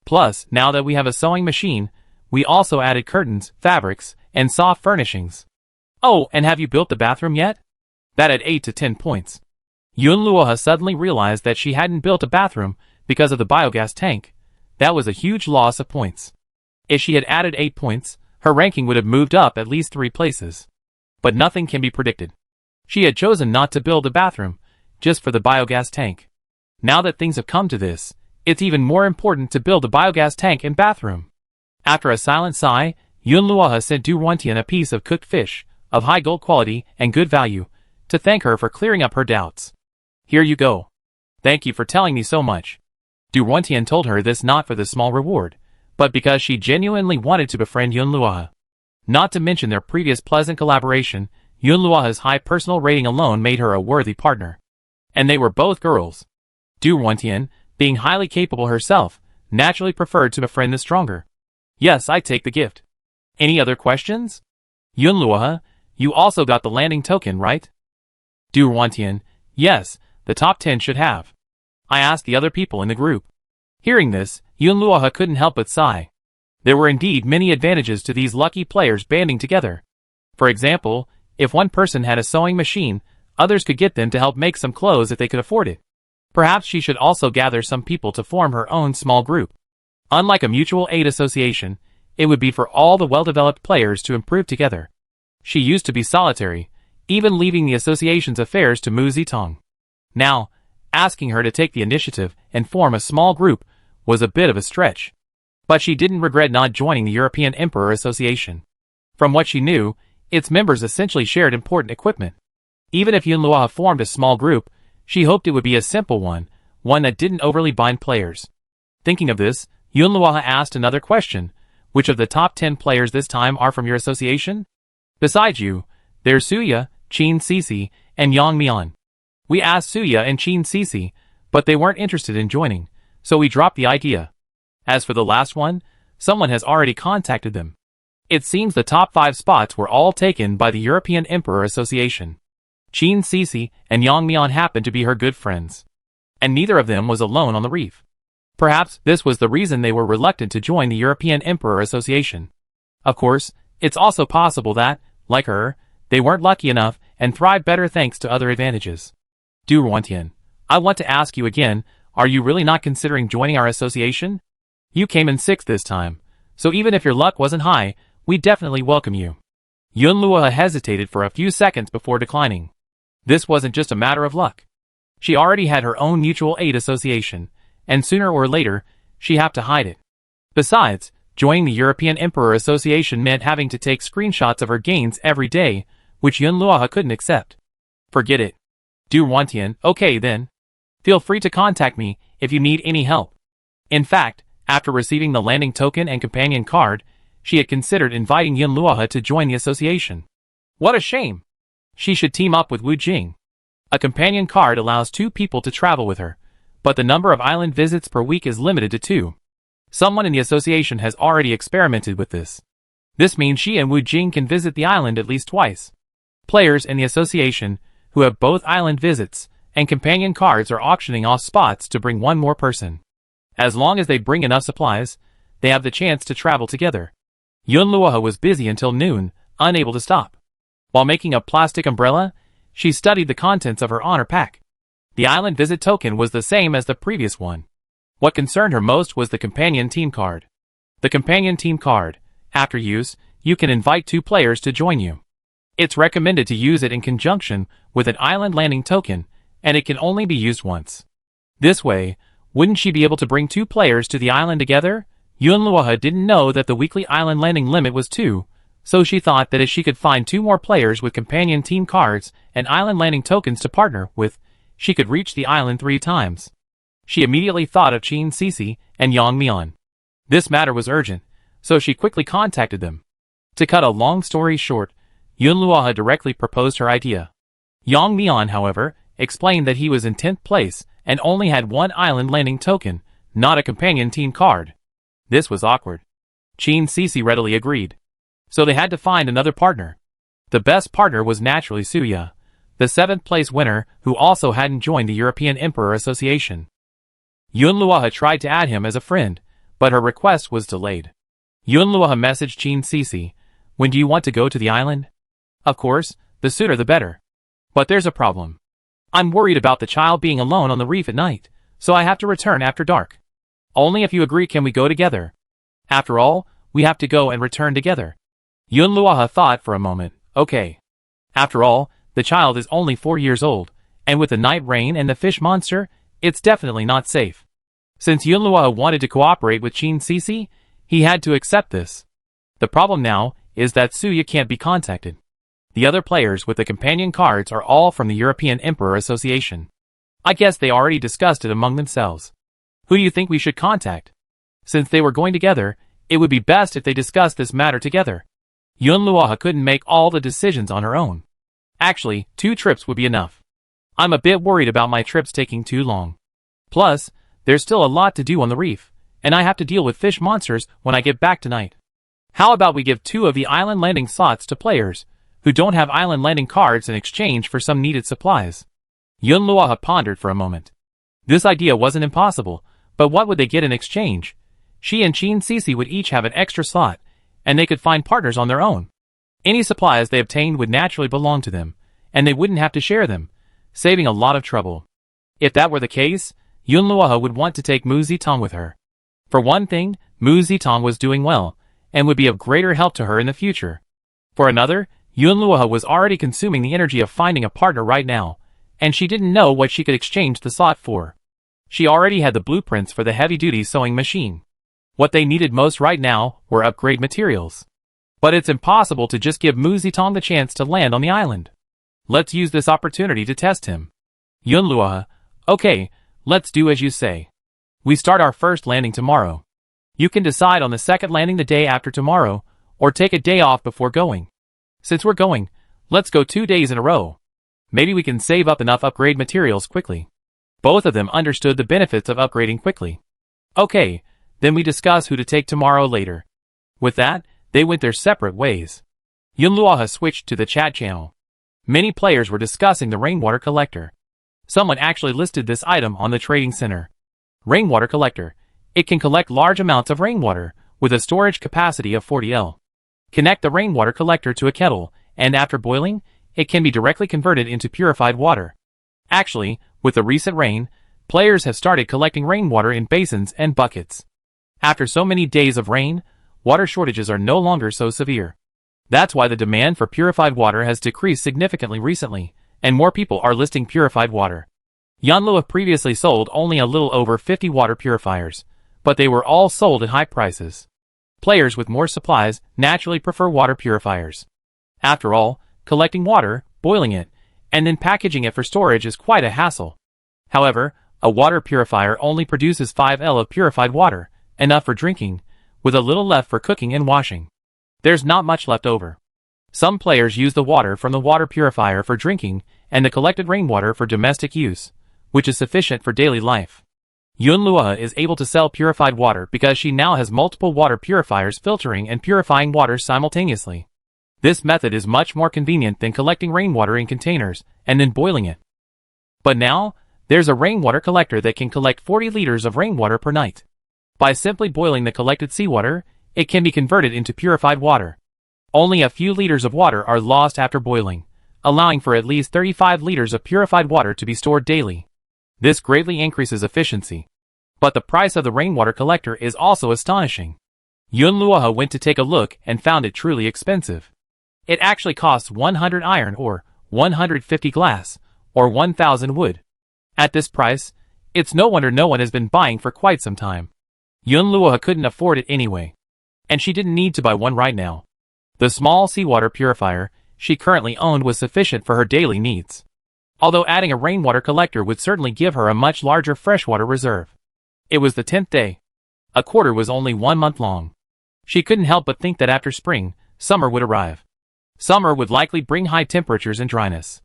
Plus, now that we have a sewing machine, we also added curtains, fabrics, and soft furnishings. Oh, and have you built the bathroom yet? That at 8 to 10 points. Yun Luoha suddenly realized that she hadn't built a bathroom because of the biogas tank. That was a huge loss of points. If she had added 8 points, her ranking would have moved up at least 3 places. But nothing can be predicted. She had chosen not to build a bathroom, just for the biogas tank. Now that things have come to this, it's even more important to build a biogas tank and bathroom. After a silent sigh, Yun Luoha sent Du Wantian a piece of cooked fish, of high gold quality and good value, to thank her for clearing up her doubts. Here you go. Thank you for telling me so much. Du Wantian told her this not for the small reward, but because she genuinely wanted to befriend Yun Luoha. Not to mention their previous pleasant collaboration, Yun Luoha's high personal rating alone made her a worthy partner. And they were both girls. Du Wantian, being highly capable herself, naturally preferred to befriend the stronger. Yes, I take the gift. Any other questions? Yun Luoha, you also got the landing token, right? Du Wantian, yes, the top 10 should have. I asked the other people in the group. Hearing this, Yun Luoha couldn't help but sigh. There were indeed many advantages to these lucky players banding together. For example, if one person had a sewing machine, others could get them to help make some clothes if they could afford it. Perhaps she should also gather some people to form her own small group. Unlike a mutual aid association, it would be for all the well-developed players to improve together. She used to be solitary, even leaving the association's affairs to Mu Zitong. Now, asking her to take the initiative and form a small group was a bit of a stretch. But she didn't regret not joining the European Emperor Association. From what she knew, its members essentially shared important equipment. Even if Yun Luoha formed a small group, she hoped it would be a simple one that didn't overly bind players. Thinking of this, Yun Luoha asked another question. Which of the top 10 players this time are from your association? Besides you, there's Suya, Qin Sisi, and Yang Mian. We asked Suya and Qin Sisi, but they weren't interested in joining, so we dropped the idea. As for the last one, someone has already contacted them. It seems the top 5 spots were all taken by the European Emperor Association. Qin Sisi and Yang Mian happened to be her good friends. And neither of them was alone on the reef. Perhaps this was the reason they were reluctant to join the European Emperor Association. Of course, it's also possible that, like her, they weren't lucky enough and thrived better thanks to other advantages. Du Wantian, I want to ask you again, are you really not considering joining our association? You came in 6th this time, so even if your luck wasn't high, we definitely welcome you. Yun Luoha hesitated for a few seconds before declining. This wasn't just a matter of luck. She already had her own mutual aid association, and sooner or later, she'd have to hide it. Besides, joining the European Emperor Association meant having to take screenshots of her gains every day, which Yun Luoha couldn't accept. Forget it. Du Wantian, okay then. Feel free to contact me if you need any help. In fact, after receiving the landing token and companion card, she had considered inviting Yun Luoha to join the association. What a shame! She should team up with Wu Jing. A companion card allows 2 people to travel with her, but the number of island visits per week is limited to 2. Someone in the association has already experimented with this. This means she and Wu Jing can visit the island at least twice. Players in the association, who have both island visits and companion cards, are auctioning off spots to bring one more person. As long as they bring enough supplies, they have the chance to travel together. Yun Luoha was busy until noon, unable to stop. While making a plastic umbrella, she studied the contents of her honor pack. The island visit token was the same as the previous one. What concerned her most was the companion team card. The companion team card, after use, you can invite 2 players to join you. It's recommended to use it in conjunction with an island landing token, and it can only be used once. This way, wouldn't she be able to bring 2 players to the island together? Yun Luoha didn't know that the weekly island landing limit was 2, so she thought that if she could find 2 more players with companion team cards and island landing tokens to partner with, she could reach the island 3 times. She immediately thought of Qin Sisi and Yang Mian. This matter was urgent, so she quickly contacted them. To cut a long story short, Yun Luoha directly proposed her idea. Yang Mian, however, explained that he was in 10th place and only had one island landing token, not a companion team card. This was awkward. Chin Cece readily agreed. So they had to find another partner. The best partner was naturally Suya, the 7th place winner who also hadn't joined the European Emperor Association. Yunluoha tried to add him as a friend, but her request was delayed. Yunluoha messaged Chin Cece, "When do you want to go to the island?" Of course, the sooner the better. But there's a problem. I'm worried about the child being alone on the reef at night, so I have to return after dark. Only if you agree can we go together. After all, we have to go and return together. Yunluoha thought for a moment. Okay. After all, the child is only 4 years old, and with the night rain and the fish monster, it's definitely not safe. Since Yunluoha wanted to cooperate with Chin Cece, he had to accept this. The problem now is that Suya can't be contacted. The other players with the companion cards are all from the European Emperor Association. I guess they already discussed it among themselves. Who do you think we should contact? Since they were going together, it would be best if they discussed this matter together. Yunluoha couldn't make all the decisions on her own. Actually, 2 trips would be enough. I'm a bit worried about my trips taking too long. Plus, there's still a lot to do on the reef, and I have to deal with fish monsters when I get back tonight. How about we give 2 of the island landing slots to players who don't have island landing cards in exchange for some needed supplies? Yunluoha pondered for a moment. This idea wasn't impossible, but what would they get in exchange? She and Chin Cece would each have an extra slot, and they could find partners on their own. Any supplies they obtained would naturally belong to them, and they wouldn't have to share them, saving a lot of trouble. If that were the case, Yunluoha would want to take Mu Zitong with her. For one thing, Mu Zitong was doing well, and would be of greater help to her in the future. For another, Yunluoha was already consuming the energy of finding a partner right now, and she didn't know what she could exchange the slot for. She already had the blueprints for the heavy-duty sewing machine. What they needed most right now were upgrade materials. But it's impossible to just give Mu Zitong the chance to land on the island. Let's use this opportunity to test him. Yunluoha, okay, let's do as you say. We start our first landing tomorrow. You can decide on the second landing the day after tomorrow, or take a day off before going. Since we're going, let's go 2 days in a row. Maybe we can save up enough upgrade materials quickly. Both of them understood the benefits of upgrading quickly. Okay, then we discuss who to take tomorrow later. With that, they went their separate ways. Yunluoha switched to the chat channel. Many players were discussing the rainwater collector. Someone actually listed this item on the trading center. Rainwater collector. It can collect large amounts of rainwater, with a storage capacity of 40L. Connect the rainwater collector to a kettle, and after boiling, it can be directly converted into purified water. Actually, with the recent rain, players have started collecting rainwater in basins and buckets. After so many days of rain, water shortages are no longer so severe. That's why the demand for purified water has decreased significantly recently, and more people are listing purified water. Yunluoha previously sold only a little over 50 water purifiers, but they were all sold at high prices. Players with more supplies naturally prefer water purifiers. After all, collecting water, boiling it, and then packaging it for storage is quite a hassle. However, a water purifier only produces 5L of purified water, enough for drinking, with a little left for cooking and washing. There's not much left over. Some players use the water from the water purifier for drinking and the collected rainwater for domestic use, which is sufficient for daily life. Yunluoha is able to sell purified water because she now has multiple water purifiers filtering and purifying water simultaneously. This method is much more convenient than collecting rainwater in containers and then boiling it. But now, there's a rainwater collector that can collect 40 liters of rainwater per night. By simply boiling the collected seawater, it can be converted into purified water. Only a few liters of water are lost after boiling, allowing for at least 35 liters of purified water to be stored daily. This greatly increases efficiency. But the price of the rainwater collector is also astonishing. Yunluoha went to take a look and found it truly expensive. It actually costs 100 iron or 150 glass, or 1,000 wood. At this price, it's no wonder no one has been buying for quite some time. Yunluoha couldn't afford it anyway. And she didn't need to buy one right now. The small seawater purifier she currently owned was sufficient for her daily needs. Although adding a rainwater collector would certainly give her a much larger freshwater reserve. It was the 10th day. A quarter was only 1 month long. She couldn't help but think that after spring, summer would arrive. Summer would likely bring high temperatures and dryness.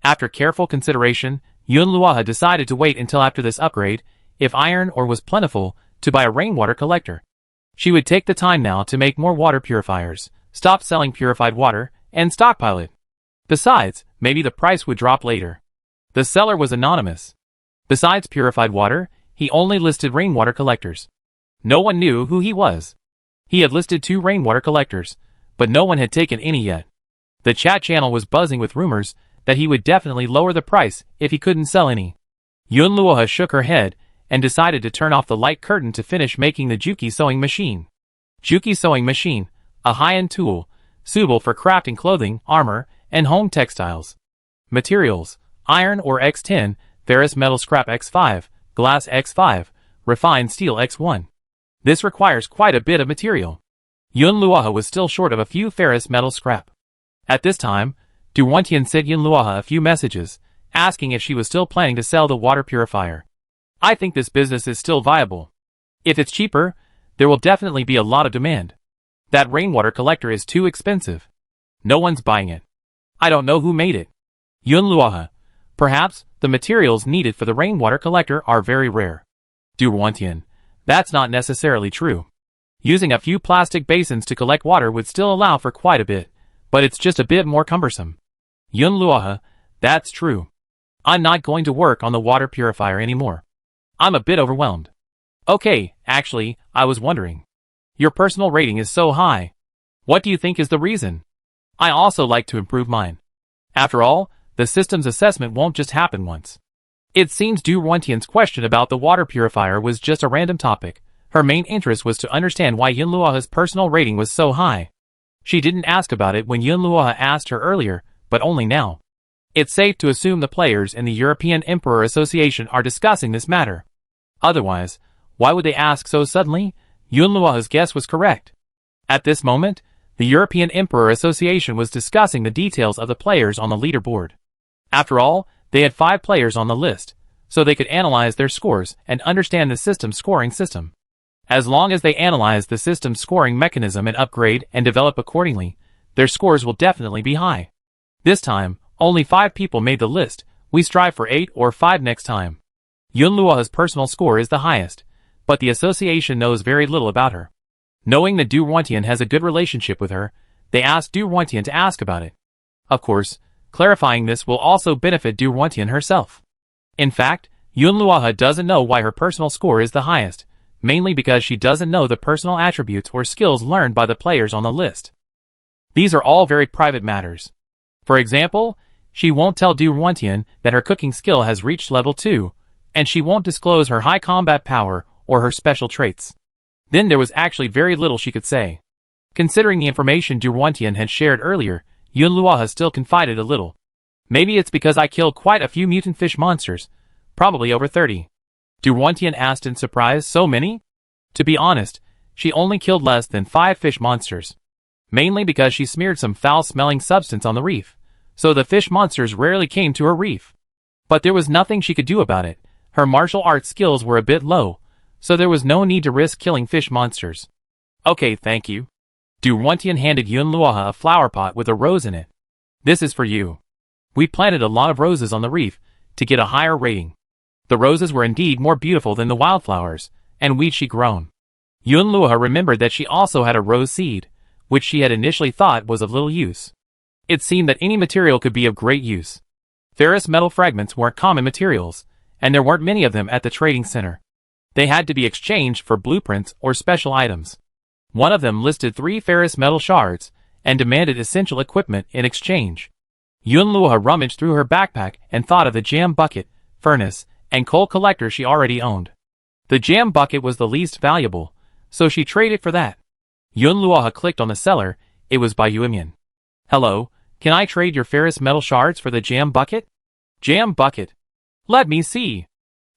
After careful consideration, Yun Luoha decided to wait until after this upgrade, if iron ore was plentiful, to buy a rainwater collector. She would take the time now to make more water purifiers, stop selling purified water, and stockpile it. Besides, maybe the price would drop later. The seller was anonymous. Besides purified water, he only listed rainwater collectors. No one knew who he was. He had listed 2 rainwater collectors, but no one had taken any yet. The chat channel was buzzing with rumors that he would definitely lower the price if he couldn't sell any. Yun Luoha shook her head and decided to turn off the light curtain to finish making the Juki sewing machine. Juki sewing machine, a high-end tool, suitable for crafting clothing, armor, and home textiles. Materials: iron ore X10, ferrous metal scrap X5, glass X5, refined steel X1. This requires quite a bit of material. Yun Luoha was still short of a few ferrous metal scrap. At this time, Duwantian sent Yun Luoha a few messages, asking if she was still planning to sell the water purifier. I think this business is still viable. If it's cheaper, there will definitely be a lot of demand. That rainwater collector is too expensive. No one's buying it. I don't know who made it. Yun Luoha. Perhaps the materials needed for the rainwater collector are very rare. Duwantian. That's not necessarily true. Using a few plastic basins to collect water would still allow for quite a bit, but it's just a bit more cumbersome. Yun Luoha. That's true. I'm not going to work on the water purifier anymore. I'm a bit overwhelmed. Okay, actually, I was wondering. Your personal rating is so high. What do you think is the reason? I also like to improve mine. After all, the system's assessment won't just happen once. It seems Duwantian's question about the water purifier was just a random topic. Her main interest was to understand why Yun Luoha's personal rating was so high. She didn't ask about it when Yun Luoha asked her earlier, but only now. It's safe to assume the players in the European Emperor Association are discussing this matter. Otherwise, why would they ask so suddenly? Yun Luoha's guess was correct. At this moment, the European Emperor Association was discussing the details of the players on the leaderboard. After all, they had 5 players on the list, so they could analyze their scores and understand the system's scoring system. As long as they analyze the system's scoring mechanism and upgrade and develop accordingly, their scores will definitely be high. This time, only 5 people made the list. We strive for 8 or 5 next time. Yun Luoha's personal score is the highest, but the association knows very little about her. Knowing that Duwantian has a good relationship with her, they asked Duwantian to ask about it. Of course, clarifying this will also benefit Duwantian herself. In fact, Yun Luoha doesn't know why her personal score is the highest, mainly because she doesn't know the personal attributes or skills learned by the players on the list. These are all very private matters. For example, she won't tell Duwantian that her cooking skill has reached level 2, and she won't disclose her high combat power or her special traits. Then there was actually very little she could say. Considering the information Duwantian had shared earlier, Yun Luoha still confided a little. Maybe it's because I killed quite a few mutant fish monsters, probably over 30. Duwantian asked in surprise, so many? To be honest, she only killed less than 5 fish monsters. Mainly because she smeared some foul-smelling substance on the reef, so the fish monsters rarely came to her reef. But there was nothing she could do about it. Her martial arts skills were a bit low, so there was no need to risk killing fish monsters. Okay, thank you. Duwantian handed Yun Luoha a flower pot with a rose in it. This is for you. We planted a lot of roses on the reef to get a higher rating. The roses were indeed more beautiful than the wildflowers and weeds she'd grown. Yun Luoha remembered that she also had a rose seed, which she had initially thought was of little use. It seemed that any material could be of great use. Ferrous metal fragments weren't common materials, and there weren't many of them at the trading center. They had to be exchanged for blueprints or special items. One of them listed 3 ferrous metal shards and demanded essential equipment in exchange. Yun Luoha rummaged through her backpack and thought of the jam bucket, furnace, and coal collector she already owned. The jam bucket was the least valuable, so she traded for that. Yun Luoha clicked on the seller. It was by Yuemian. Hello, can I trade your ferrous metal shards for the jam bucket? Jam bucket. Let me see.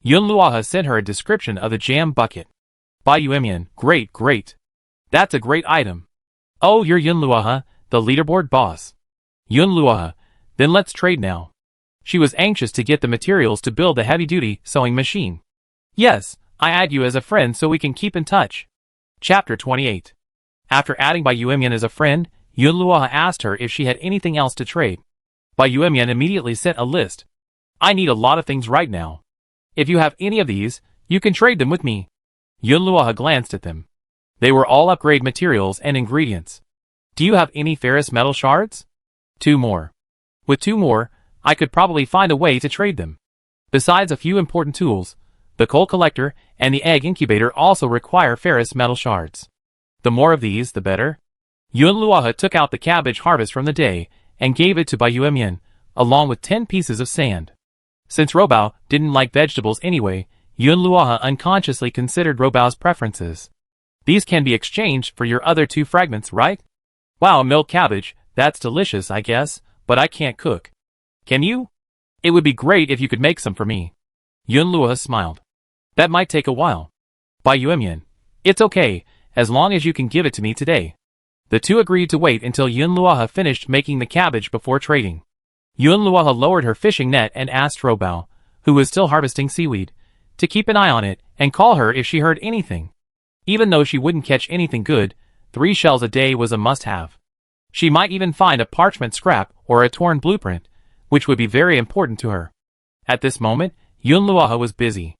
Yun Luoha sent her a description of the jam bucket. By Yuemian. Great, great. That's a great item. Oh, you're Yun Luoha, the leaderboard boss. Yun Luoha. Then let's trade now. She was anxious to get the materials to build the heavy-duty sewing machine. Yes, I add you as a friend so we can keep in touch. Chapter 28. After adding Bai Yuemian as a friend, Yun Luoha asked her if she had anything else to trade. Bai Yuemian immediately sent a list. I need a lot of things right now. If you have any of these, you can trade them with me. Yunluoha glanced at them. They were all upgrade materials and ingredients. Do you have any ferrous metal shards? 2 more. With 2 more, I could probably find a way to trade them. Besides a few important tools, the coal collector and the egg incubator also require ferrous metal shards. The more of these, the better. Yunluoha took out the cabbage harvest from the day and gave it to Bai Yuemian, along with 10 pieces of sand. Since Robao didn't like vegetables anyway, Yunluoha unconsciously considered Robao's preferences. These can be exchanged for your other 2 fragments, right? Wow, milk cabbage, that's delicious, I guess, but I can't cook. Can you? It would be great if you could make some for me. Yunluoha smiled. That might take a while. Bai Yuemian, it's okay, as long as you can give it to me today. The 2 agreed to wait until Yunluoha finished making the cabbage before trading. Yunluoha lowered her fishing net and asked Robao, who was still harvesting seaweed, to keep an eye on it and call her if she heard anything. Even though she wouldn't catch anything good, 3 shells a day was a must-have. She might even find a parchment scrap or a torn blueprint, which would be very important to her. At this moment, Yunluoha was busy.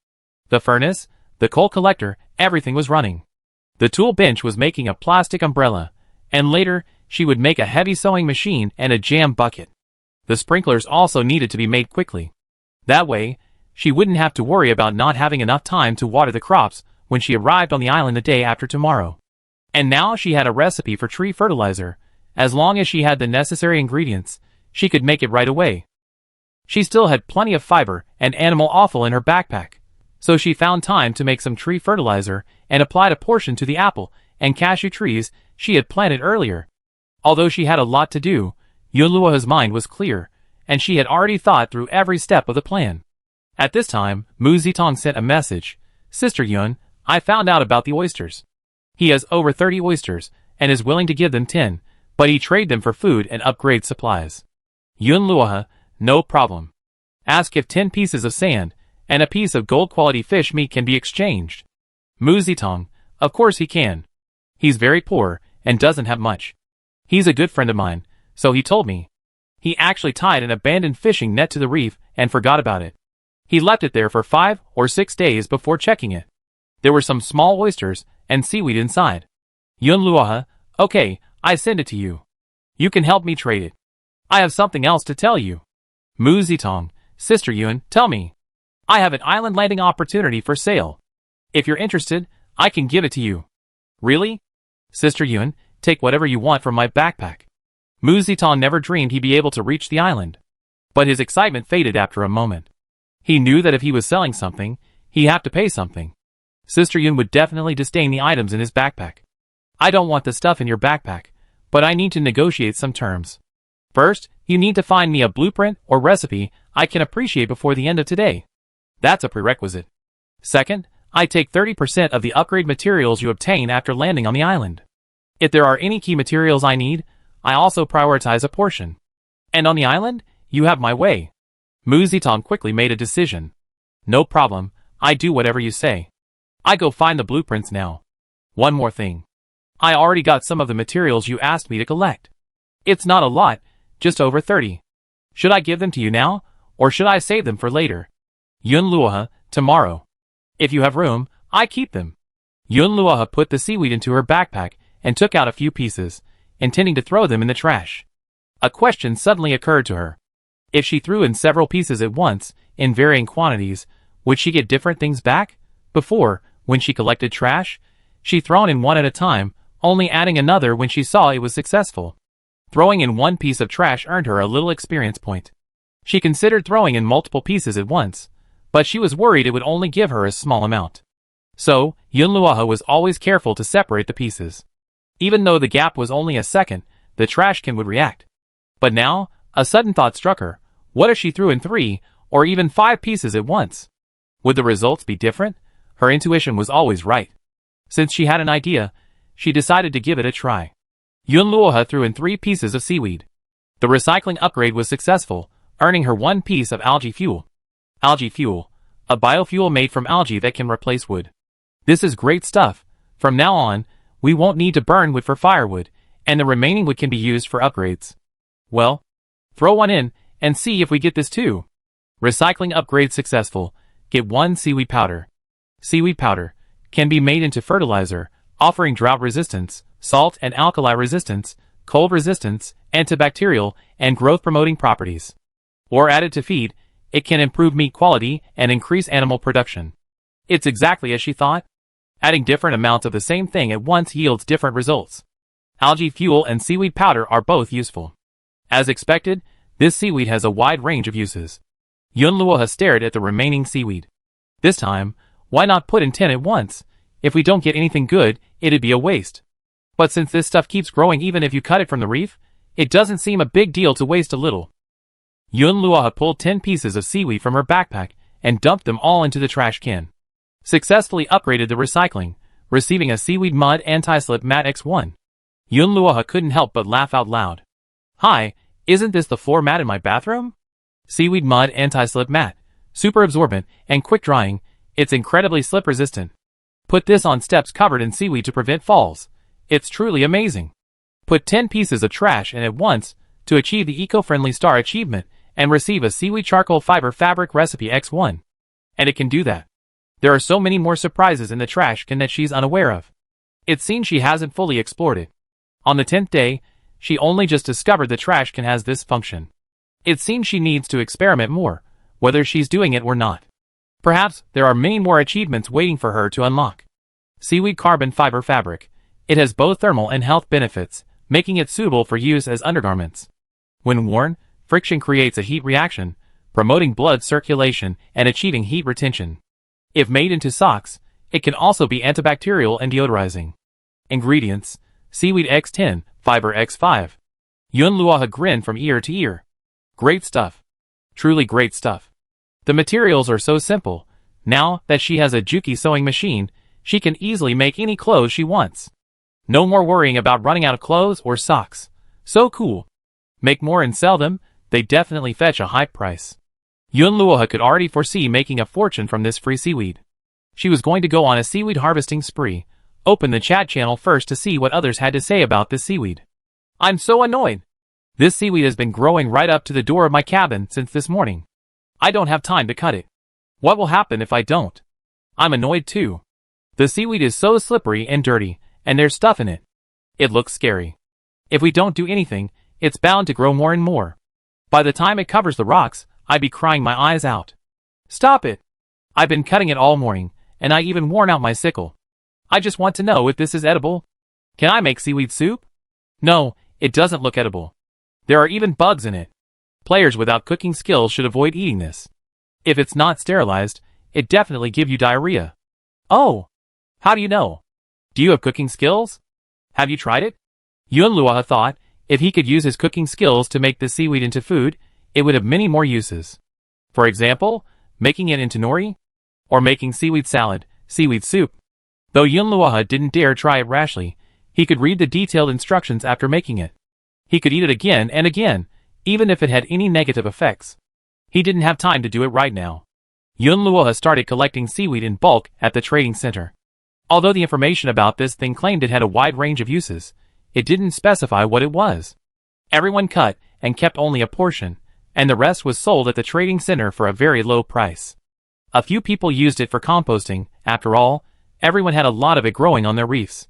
The furnace, the coal collector, everything was running. The tool bench was making a plastic umbrella, and later, she would make a heavy sewing machine and a jam bucket. The sprinklers also needed to be made quickly. That way, she wouldn't have to worry about not having enough time to water the crops when she arrived on the island the day after tomorrow. And now she had a recipe for tree fertilizer. As long as she had the necessary ingredients, she could make it right away. She still had plenty of fiber and animal offal in her backpack, so she found time to make some tree fertilizer and applied a portion to the apple and cashew trees she had planted earlier. Although she had a lot to do, Yunluoha's mind was clear, and she had already thought through every step of the plan. At this time, Mu Zitong sent a message. Sister Yun, I found out about the oysters. He has over 30 oysters, and is willing to give them 10, but he trade them for food and upgrade supplies. Yunluoha, no problem. Ask if 10 pieces of sand and a piece of gold-quality fish meat can be exchanged. Mu Zitong, of course he can. He's very poor and doesn't have much. He's a good friend of mine, so he told me. He actually tied an abandoned fishing net to the reef and forgot about it. He left it there for 5 or 6 days before checking it. There were some small oysters and seaweed inside. Yunluoha, okay, I send it to you. You can help me trade it. I have something else to tell you. Mu Zitong, Sister Yun, tell me. I have an island landing opportunity for sale. If you're interested, I can give it to you. Really? Sister Yun, take whatever you want from my backpack. Mu Zitong never dreamed he'd be able to reach the island. But his excitement faded after a moment. He knew that if he was selling something, he'd have to pay something. Sister Yun would definitely disdain the items in his backpack. I don't want the stuff in your backpack, but I need to negotiate some terms. First, you need to find me a blueprint or recipe I can appreciate before the end of today. That's a prerequisite. Second, I take 30% of the upgrade materials you obtain after landing on the island. If there are any key materials I need, I also prioritize a portion. And on the island, you have my way. Mu Zitong quickly made a decision. No problem, I do whatever you say. I go find the blueprints now. One more thing. I already got some of the materials you asked me to collect. It's not a lot, just over 30. Should I give them to you now, or should I save them for later? Yunluoha, tomorrow. If you have room, I keep them. Yunluoha put the seaweed into her backpack and took out a few pieces, intending to throw them in the trash. A question suddenly occurred to her. If she threw in several pieces at once, in varying quantities, would she get different things back? Before, when she collected trash, she'd thrown in one at a time, only adding another when she saw it was successful. Throwing in one piece of trash earned her a little experience point. She considered throwing in multiple pieces at once, but she was worried it would only give her a small amount. So, Yunluoha was always careful to separate the pieces. Even though the gap was only a second, the trash can would react. But now, a sudden thought struck her. What if she threw in 3, or even 5 pieces at once? Would the results be different? Her intuition was always right. Since she had an idea, she decided to give it a try. Yunluoha threw in 3 pieces of seaweed. The recycling upgrade was successful, earning her 1 piece of algae fuel. Algae fuel, a biofuel made from algae that can replace wood. This is great stuff. From now on, we won't need to burn wood for firewood, and the remaining wood can be used for upgrades. Well, throw one in, and see if we get this too. Recycling upgrade successful. Get 1 seaweed powder. Seaweed powder can be made into fertilizer, offering drought resistance, salt and alkali resistance, cold resistance, antibacterial, and growth-promoting properties. Or added to feed, it can improve meat quality and increase animal production. It's exactly as she thought. Adding different amounts of the same thing at once yields different results. Algae fuel and seaweed powder are both useful. As expected, this seaweed has a wide range of uses. Yunluoha stared at the remaining seaweed. This time, why not put in 10 at once? If we don't get anything good, it'd be a waste. But since this stuff keeps growing even if you cut it from the reef, it doesn't seem a big deal to waste a little. Yunluoha pulled 10 pieces of seaweed from her backpack and dumped them all into the trash can. Successfully upgraded the recycling, receiving a seaweed mud anti-slip mat X1. Yunluoha couldn't help but laugh out loud. Hi, isn't this the floor mat in my bathroom? Seaweed mud anti-slip mat, super absorbent and quick drying, it's incredibly slip resistant. Put this on steps covered in seaweed to prevent falls. It's truly amazing. Put 10 pieces of trash in at once to achieve the eco-friendly star achievement and receive a seaweed charcoal fiber fabric recipe X1. And it can do that. There are so many more surprises in the trash can that she's unaware of. It seems she hasn't fully explored it. On the 10th day, she only just discovered the trash can has this function. It seems she needs to experiment more, whether she's doing it or not. Perhaps there are many more achievements waiting for her to unlock. Seaweed carbon fiber fabric. It has both thermal and health benefits, making it suitable for use as undergarments. When worn, friction creates a heat reaction, promoting blood circulation and achieving heat retention. If made into socks, it can also be antibacterial and deodorizing. Ingredients: seaweed X10, fiber X5. Yunluoha grinned from ear to ear. Great stuff. Truly great stuff. The materials are so simple. Now that she has a Juki sewing machine, she can easily make any clothes she wants. No more worrying about running out of clothes or socks. So cool. Make more and sell them, they definitely fetch a high price. Yunluoha could already foresee making a fortune from this free seaweed. She was going to go on a seaweed harvesting spree. Open the chat channel first to see what others had to say about this seaweed. I'm so annoyed. This seaweed has been growing right up to the door of my cabin since this morning. I don't have time to cut it. What will happen if I don't? I'm annoyed too. The seaweed is so slippery and dirty, and there's stuff in it. It looks scary. If we don't do anything, it's bound to grow more and more. By the time it covers the rocks, I'd be crying my eyes out. Stop it! I've been cutting it all morning, and I even worn out my sickle. I just want to know if this is edible. Can I make seaweed soup? No, it doesn't look edible. There are even bugs in it. Players without cooking skills should avoid eating this. If it's not sterilized, it definitely gives you diarrhea. Oh! How do you know? Do you have cooking skills? Have you tried it? Yunluoha thought, if he could use his cooking skills to make the seaweed into food, it would have many more uses. For example, making it into nori? Or making seaweed salad, seaweed soup. Though Yunluoha didn't dare try it rashly, he could read the detailed instructions after making it. He could eat it again and again, even if it had any negative effects. He didn't have time to do it right now. Yunluoha started collecting seaweed in bulk at the trading center. Although the information about this thing claimed it had a wide range of uses, it didn't specify what it was. Everyone cut and kept only a portion, and the rest was sold at the trading center for a very low price. A few people used it for composting. After all, everyone had a lot of it growing on their reefs.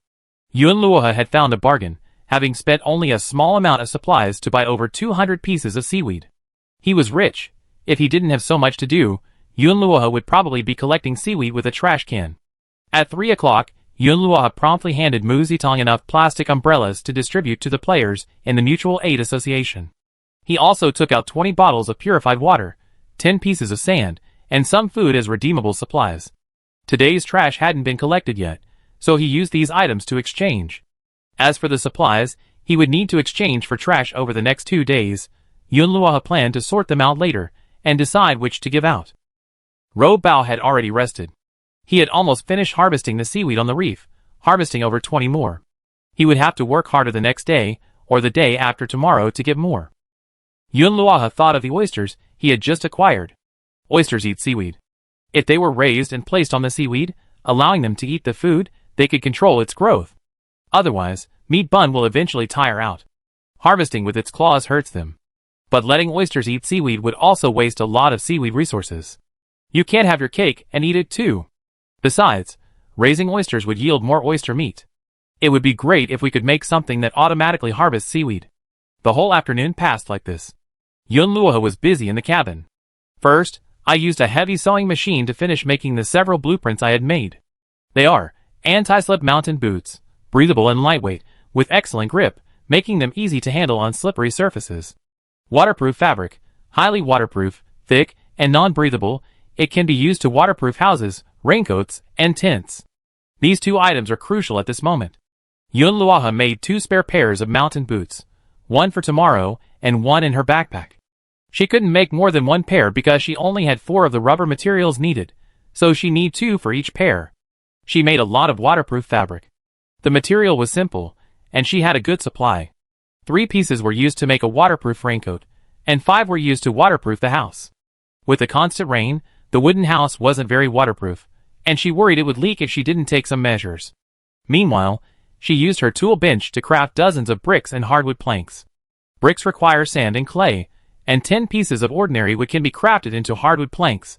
Yunluoha had found a bargain, having spent only a small amount of supplies to buy over 200 pieces of seaweed. He was rich. If he didn't have so much to do, Yunluoha would probably be collecting seaweed with a trash can. At 3 o'clock, Yunluoha promptly handed Mu Zitong enough plastic umbrellas to distribute to the players in the Mutual Aid Association. He also took out 20 bottles of purified water, 10 pieces of sand, and some food as redeemable supplies. Today's trash hadn't been collected yet, so he used these items to exchange. As for the supplies, he would need to exchange for trash over the next 2 days. Yunluoha planned to sort them out later and decide which to give out. Ro Bao had already rested. He had almost finished harvesting the seaweed on the reef, harvesting over 20 more. He would have to work harder the next day, or the day after tomorrow to get more. Yunluoha thought of the oysters he had just acquired. Oysters eat seaweed. If they were raised and placed on the seaweed, allowing them to eat the food, they could control its growth. Otherwise, meat bun will eventually tire out. Harvesting with its claws hurts them. But letting oysters eat seaweed would also waste a lot of seaweed resources. You can't have your cake and eat it too. Besides, raising oysters would yield more oyster meat. It would be great if we could make something that automatically harvests seaweed. The whole afternoon passed like this. Yunluoha was busy in the cabin. First, I used a heavy sewing machine to finish making the several blueprints I had made. They are anti-slip mountain boots, breathable and lightweight, with excellent grip, making them easy to handle on slippery surfaces. Waterproof fabric, highly waterproof, thick, and non-breathable, it can be used to waterproof houses, raincoats, and tents. These two items are crucial at this moment. Yunluoha made 2 spare pairs of mountain boots, one for tomorrow and one in her backpack. She couldn't make more than 1 pair because she only had 4 of the rubber materials needed, so she needed 2 for each pair. She made a lot of waterproof fabric. The material was simple, and she had a good supply. 3 pieces were used to make a waterproof raincoat, and 5 were used to waterproof the house. With the constant rain, the wooden house wasn't very waterproof, and she worried it would leak if she didn't take some measures. Meanwhile, she used her tool bench to craft dozens of bricks and hardwood planks. Bricks require sand and clay, and 10 pieces of ordinary wood can be crafted into hardwood planks.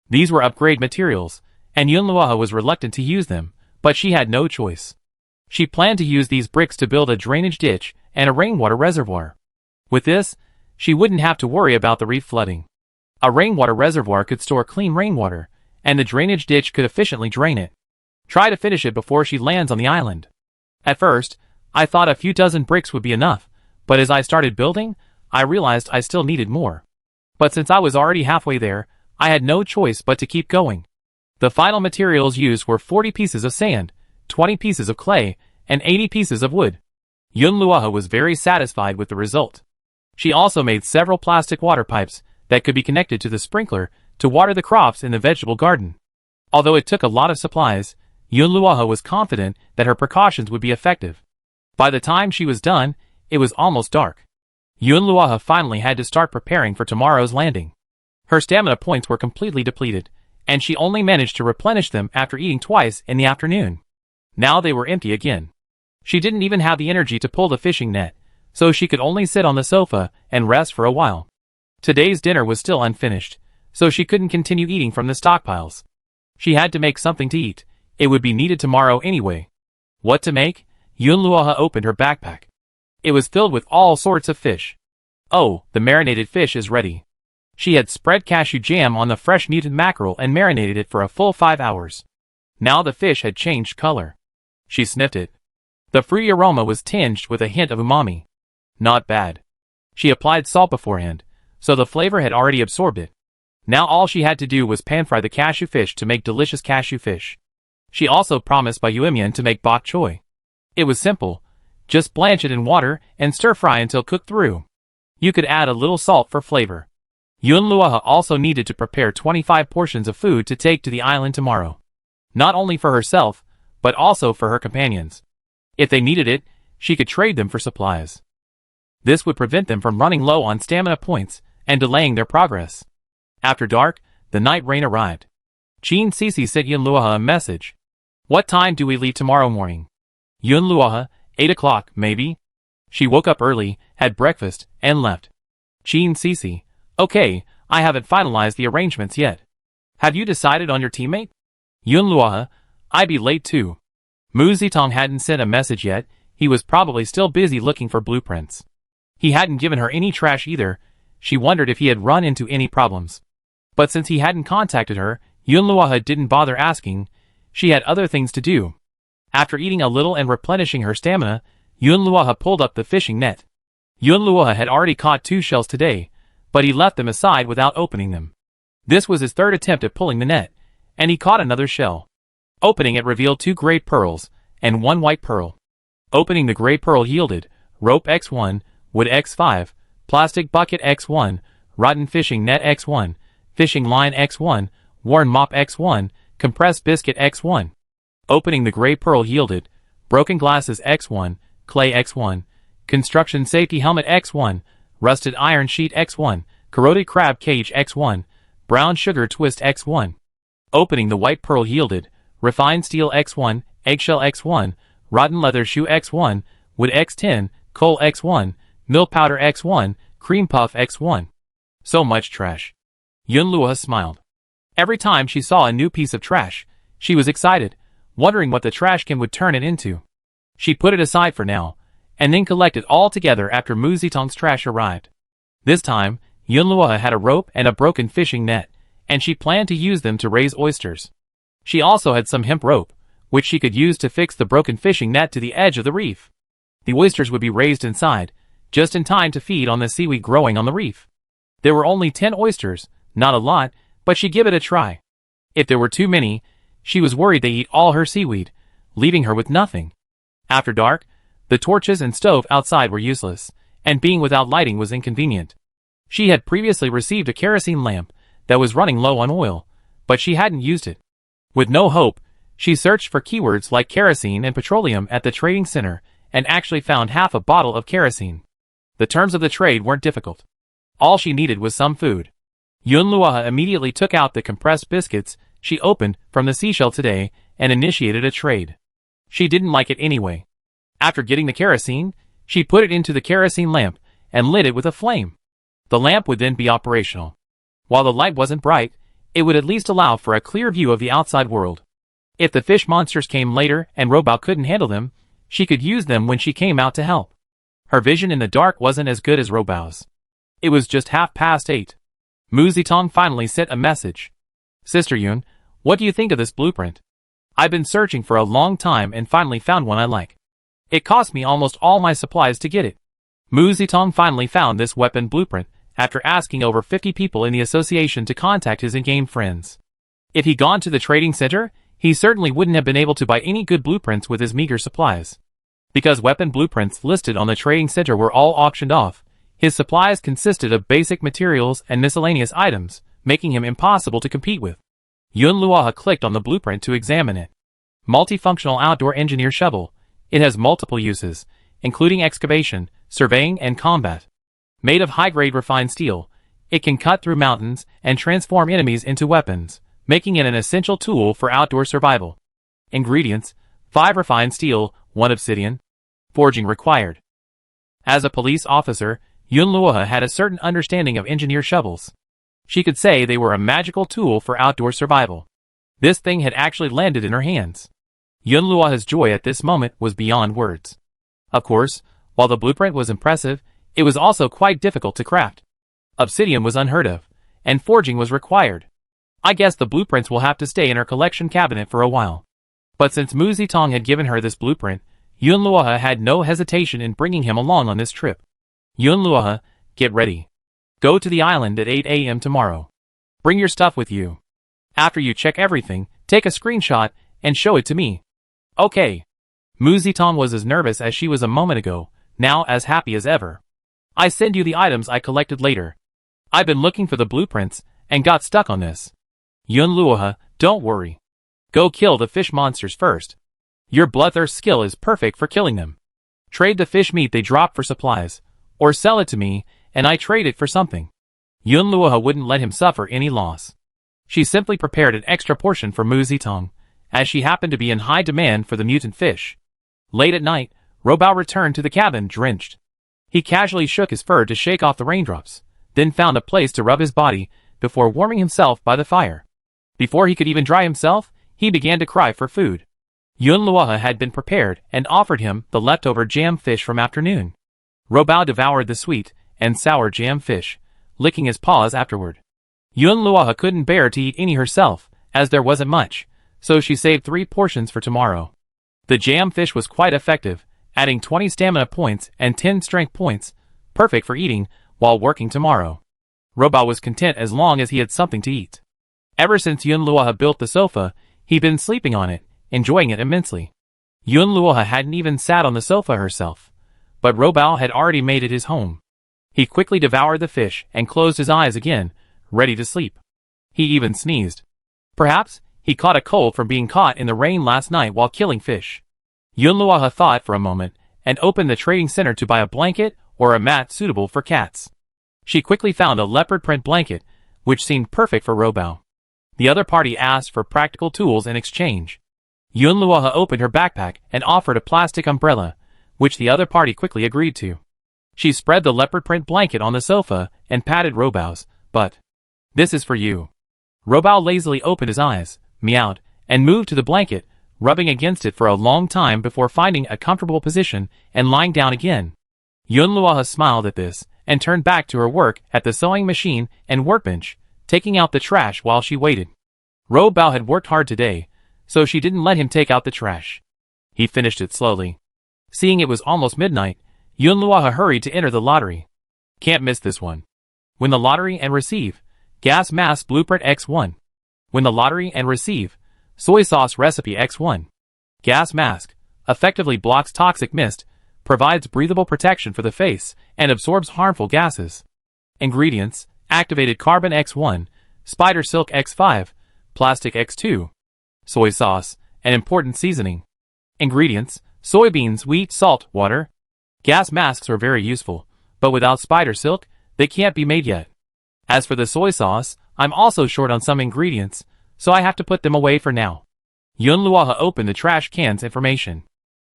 These were upgrade materials, and Yunluoha was reluctant to use them, but she had no choice. She planned to use these bricks to build a drainage ditch and a rainwater reservoir. With this, she wouldn't have to worry about the reef flooding. A rainwater reservoir could store clean rainwater, and the drainage ditch could efficiently drain it. Try to finish it before she lands on the island. At first, I thought a few dozen bricks would be enough, but as I started building, I realized I still needed more. But since I was already halfway there, I had no choice but to keep going. The final materials used were 40 pieces of sand, 20 pieces of clay, and 80 pieces of wood. Yunluoha was very satisfied with the result. She also made several plastic water pipes that could be connected to the sprinkler to water the crops in the vegetable garden. Although it took a lot of supplies, Yunluoha was confident that her precautions would be effective. By the time she was done, it was almost dark. Yunluoha finally had to start preparing for tomorrow's landing. Her stamina points were completely depleted, and she only managed to replenish them after eating twice in the afternoon. Now they were empty again. She didn't even have the energy to pull the fishing net, so she could only sit on the sofa and rest for a while. Today's dinner was still unfinished, so she couldn't continue eating from the stockpiles. She had to make something to eat. It would be needed tomorrow anyway. What to make? Yunluoha opened her backpack. It was filled with all sorts of fish. Oh, the marinated fish is ready. She had spread cashew jam on the fresh mutant mackerel and marinated it for a full 5 hours. Now the fish had changed color. She sniffed it. The fruity aroma was tinged with a hint of umami. Not bad. She applied salt beforehand, so the flavor had already absorbed it. Now all she had to do was pan-fry the cashew fish to make delicious cashew fish. She also promised Bai Yuemian to make bok choy. It was simple. Just blanch it in water and stir-fry until cooked through. You could add a little salt for flavor. Yunluoha also needed to prepare 25 portions of food to take to the island tomorrow. Not only for herself, but also for her companions. If they needed it, she could trade them for supplies. This would prevent them from running low on stamina points and delaying their progress. After dark, the night rain arrived. Qin Sisi sent Yunluoha a message. What time do we leave tomorrow morning? Yunluoha, 8 o'clock, maybe? She woke up early, had breakfast, and left. Qin Sisi, okay, I haven't finalized the arrangements yet. Have you decided on your teammate? Yunluoha, I'd be late too. Mu Zitong hadn't sent a message yet, he was probably still busy looking for blueprints. He hadn't given her any trash either, she wondered if he had run into any problems. But since he hadn't contacted her, Yunluoha didn't bother asking, she had other things to do. After eating a little and replenishing her stamina, Yunluoha pulled up the fishing net. Yunluoha had already caught 2 shells today, but he left them aside without opening them. This was his 3rd attempt at pulling the net, and he caught another shell. Opening it revealed 2 gray pearls, and 1 white pearl. Opening the gray pearl yielded, rope X1, wood X5, plastic bucket X1, rotten fishing net X1, fishing line X1, worn mop X1, compressed biscuit X1. Opening the gray pearl yielded, broken glasses X1, clay X1, construction safety helmet X1, rusted iron sheet X1, corroded crab cage X1, brown sugar twist X1. Opening the white pearl yielded, refined steel X1, eggshell X1, rotten leather shoe X1, wood X10, coal X1, mill powder X1, Cream Puff X1. So much trash. Yunluo smiled. Every time she saw a new piece of trash, she was excited, wondering what the trash can would turn it into. She put it aside for now, and then collected all together after Mu Zitong's trash arrived. This time, Yunluo had a rope and a broken fishing net, and she planned to use them to raise oysters. She also had some hemp rope, which she could use to fix the broken fishing net to the edge of the reef. The oysters would be raised inside, just in time to feed on the seaweed growing on the reef. There were only 10 oysters, not a lot, but she'd give it a try. If there were too many, she was worried they'd eat all her seaweed, leaving her with nothing. After dark, the torches and stove outside were useless, and being without lighting was inconvenient. She had previously received a kerosene lamp that was running low on oil, but she hadn't used it. With no hope, she searched for keywords like kerosene and petroleum at the trading center and actually found half a bottle of kerosene. The terms of the trade weren't difficult. All she needed was some food. Yunluo immediately took out the compressed biscuits she opened from the seashell today and initiated a trade. She didn't like it anyway. After getting the kerosene, she put it into the kerosene lamp and lit it with a flame. The lamp would then be operational. While the light wasn't bright, it would at least allow for a clear view of the outside world. If the fish monsters came later and Robao couldn't handle them, she could use them when she came out to help. Her vision in the dark wasn't as good as Robao's. It was just 8:30. Mu Zitong finally sent a message. Sister Yun, what do you think of this blueprint? I've been searching for a long time and finally found one I like. It cost me almost all my supplies to get it. Mu Zitong finally found this weapon blueprint after asking over 50 people in the association to contact his in-game friends. If he'd gone to the trading center, he certainly wouldn't have been able to buy any good blueprints with his meager supplies. Because weapon blueprints listed on the trading center were all auctioned off, his supplies consisted of basic materials and miscellaneous items, making him impossible to compete with. Yunluo clicked on the blueprint to examine it. Multifunctional outdoor engineer shovel. It has multiple uses, including excavation, surveying, and combat. Made of high-grade refined steel, it can cut through mountains and transform enemies into weapons, making it an essential tool for outdoor survival. Ingredients: 5 refined steel, 1 obsidian. Forging required. As a police officer, Yunluo had a certain understanding of engineer shovels. She could say they were a magical tool for outdoor survival. This thing had actually landed in her hands. Yunluo's joy at this moment was beyond words. Of course, while the blueprint was impressive, it was also quite difficult to craft. Obsidian was unheard of, and forging was required. I guess the blueprints will have to stay in her collection cabinet for a while. But since Mu Zitong had given her this blueprint, Yunluo had no hesitation in bringing him along on this trip. Yunluo, get ready. Go to the island at 8 a.m. tomorrow. Bring your stuff with you. After you check everything, take a screenshot and show it to me. Okay. Mu Zitong was as nervous as she was a moment ago, now as happy as ever. I send you the items I collected later. I've been looking for the blueprints and got stuck on this. Yunluo, don't worry. Go kill the fish monsters first. Your bloodthirst skill is perfect for killing them. Trade the fish meat they drop for supplies, or sell it to me, and I trade it for something. Yunluo wouldn't let him suffer any loss. She simply prepared an extra portion for Mu Zitong, as she happened to be in high demand for the mutant fish. Late at night, Robao returned to the cabin drenched. He casually shook his fur to shake off the raindrops, then found a place to rub his body before warming himself by the fire. Before he could even dry himself, he began to cry for food. Yunluo had been prepared and offered him the leftover jam fish from afternoon. Robao devoured the sweet and sour jam fish, licking his paws afterward. Yunluo couldn't bear to eat any herself, as there wasn't much, so she saved 3 portions for tomorrow. The jam fish was quite effective, adding 20 stamina points and 10 strength points, perfect for eating while working tomorrow. Robao was content as long as he had something to eat. Ever since Yunluo built the sofa, he'd been sleeping on it, enjoying it immensely. Yunluo hadn't even sat on the sofa herself, but Robao had already made it his home. He quickly devoured the fish and closed his eyes again, ready to sleep. He even sneezed. Perhaps he caught a cold from being caught in the rain last night while killing fish. Yunluo thought for a moment and opened the trading center to buy a blanket or a mat suitable for cats. She quickly found a leopard print blanket, which seemed perfect for Robao. The other party asked for practical tools in exchange. Yunluo opened her backpack and offered a plastic umbrella, which the other party quickly agreed to. She spread the leopard print blanket on the sofa and patted Robao's butt. "This is for you." Robao lazily opened his eyes, meowed, and moved to the blanket, rubbing against it for a long time before finding a comfortable position and lying down again. Yunluoha smiled at this and turned back to her work at the sewing machine and workbench, taking out the trash while she waited. Robao had worked hard today, so she didn't let him take out the trash. He finished it slowly. Seeing it was almost midnight, Yunluoha hurried to enter the lottery. Can't miss this one. Win the lottery and receive gas mask blueprint X1. Win the lottery and receive soy sauce recipe X1. Gas mask effectively blocks toxic mist, provides breathable protection for the face, and absorbs harmful gases. Ingredients: activated carbon X1, spider silk X5, plastic X2. Soy sauce, an important seasoning. Ingredients: soybeans, wheat, salt, water. Gas masks are very useful, but without spider silk, they can't be made yet. As for the soy sauce, I'm also short on some ingredients, so I have to put them away for now. Yunluoha opened the trash can's information.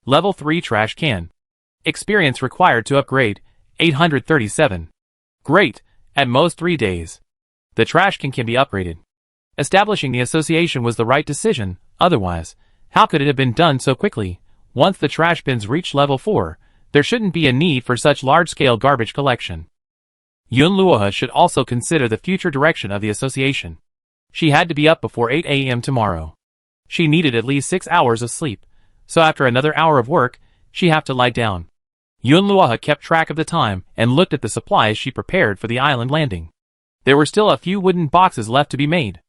Level 3 trash can. Experience required to upgrade, 837. Great, at most 3 days. The trash can be upgraded. Establishing the association was the right decision, otherwise, how could it have been done so quickly? Once the trash bins reached level 4, there shouldn't be a need for such large-scale garbage collection. Yunluoha should also consider the future direction of the association. She had to be up before 8 a.m. tomorrow. She needed at least 6 hours of sleep, so after another hour of work, she had to lie down. Yunluoha kept track of the time and looked at the supplies she prepared for the island landing. There were still a few wooden boxes left to be made.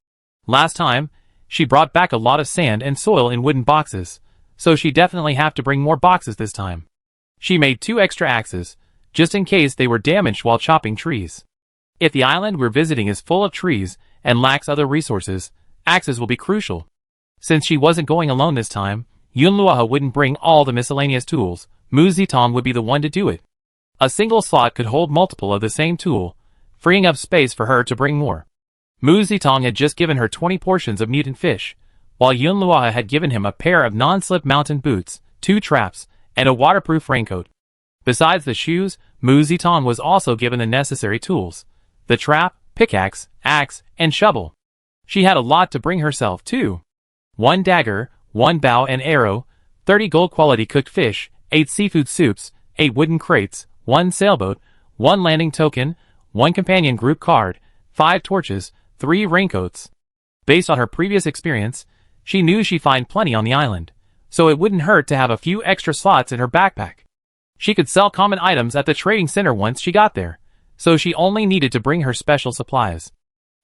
Last time, she brought back a lot of sand and soil in wooden boxes, so she definitely have to bring more boxes this time. She made 2 extra axes, just in case they were damaged while chopping trees. If the island we're visiting is full of trees and lacks other resources, axes will be crucial. Since she wasn't going alone this time, Yunluoha wouldn't bring all the miscellaneous tools. Mu Zitong would be the one to do it. A single slot could hold multiple of the same tool, freeing up space for her to bring more. Mu Zitong had just given her 20 portions of mutant fish, while Yunluoha had given him a pair of non-slip mountain boots, 2 traps, and a waterproof raincoat. Besides the shoes, Mu Zitong was also given the necessary tools: the trap, pickaxe, axe, and shovel. She had a lot to bring herself too. 1 dagger, 1 bow and arrow, 30 gold quality cooked fish, 8 seafood soups, 8 wooden crates, 1 sailboat, 1 landing token, 1 companion group card, 5 torches, 3 raincoats. Based on her previous experience, she knew she'd find plenty on the island, so it wouldn't hurt to have a few extra slots in her backpack. She could sell common items at the trading center once she got there, so she only needed to bring her special supplies.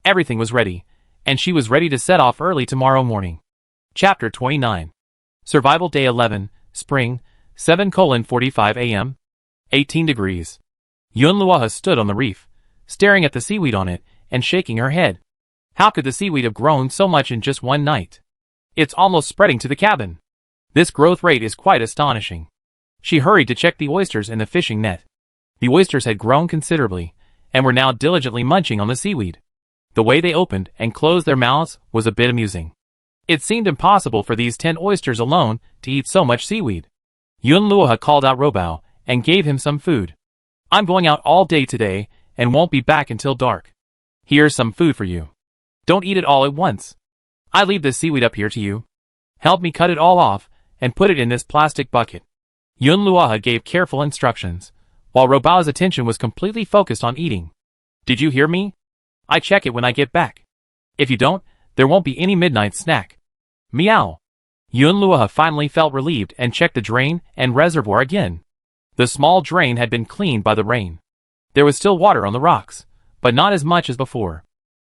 Everything was ready, and she was ready to set off early tomorrow morning. Chapter 29. Survival Day 11, Spring, 7:45 a.m. 18 degrees. Yunluoha stood on the reef, staring at the seaweed on it, and shaking her head. How could the seaweed have grown so much in just one night? It's almost spreading to the cabin. This growth rate is quite astonishing. She hurried to check the oysters in the fishing net. The oysters had grown considerably, and were now diligently munching on the seaweed. The way they opened and closed their mouths was a bit amusing. It seemed impossible for these 10 oysters alone to eat so much seaweed. Yunluoha called out Robao and gave him some food. I'm going out all day today and won't be back until dark. Here's some food for you. Don't eat it all at once. I leave this seaweed up here to you. Help me cut it all off and put it in this plastic bucket. Yunluoha gave careful instructions, while Robao's attention was completely focused on eating. Did you hear me? I check it when I get back. If you don't, there won't be any midnight snack. Meow. Yunluoha finally felt relieved and checked the drain and reservoir again. The small drain had been cleaned by the rain. There was still water on the rocks, but not as much as before.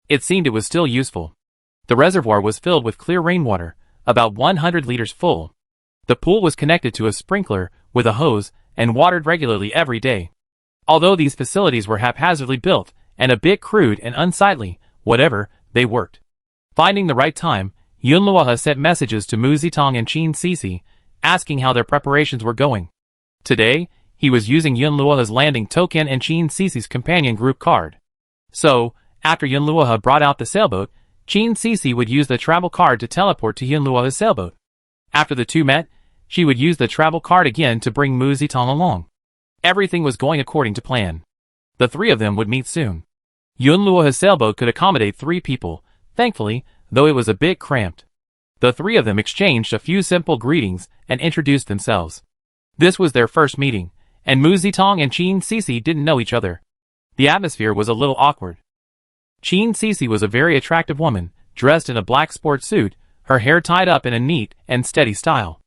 It seemed it was still useful. The reservoir was filled with clear rainwater, about 100 liters full. The pool was connected to a sprinkler with a hose and watered regularly every day. Although these facilities were haphazardly built and a bit crude and unsightly, whatever, they worked. Finding the right time, Yunluoha sent messages to Mu Zitong and Qin Sisi, asking how their preparations were going. Today, he was using Yunluoha's landing token and Qin Sisi's companion group card. So, after Yunluoha brought out the sailboat, Qin Sisi would use the travel card to teleport to Yunluoha's sailboat. After the two met, she would use the travel card again to bring Mu Zitong along. Everything was going according to plan. The three of them would meet soon. Yunluo's sailboat could accommodate 3 people, thankfully, though it was a bit cramped. The three of them exchanged a few simple greetings and introduced themselves. This was their first meeting, and Mu Zitong and Qin Sisi didn't know each other. The atmosphere was a little awkward. Qin Sisi was a very attractive woman, dressed in a black sports suit, her hair tied up in a neat and steady style.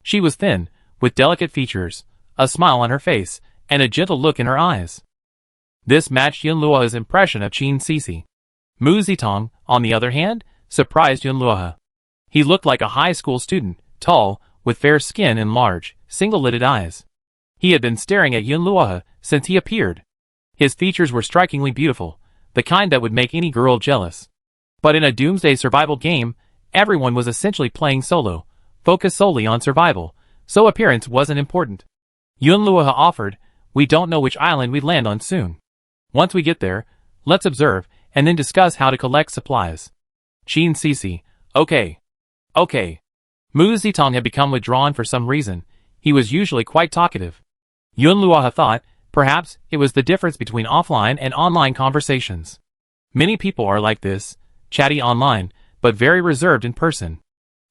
She was thin, with delicate features, a smile on her face, and a gentle look in her eyes. This matched Yunluo's impression of Qin Sisi. Mu Zitong, on the other hand, surprised Yunluo. He looked like a high school student, tall, with fair skin and large, single-lidded eyes. He had been staring at Yunluo since he appeared. His features were strikingly beautiful, the kind that would make any girl jealous. But in a Doomsday survival game, everyone was essentially playing solo, focused solely on survival, so appearance wasn't important. Yunluo offered, "We don't know which island we'd land on soon. Once we get there, let's observe, and then discuss how to collect supplies." Qin Sisi, okay. Mu Zitong had become withdrawn for some reason. He was usually quite talkative. Yunluo thought, perhaps, it was the difference between offline and online conversations. Many people are like this, chatty online, but very reserved in person.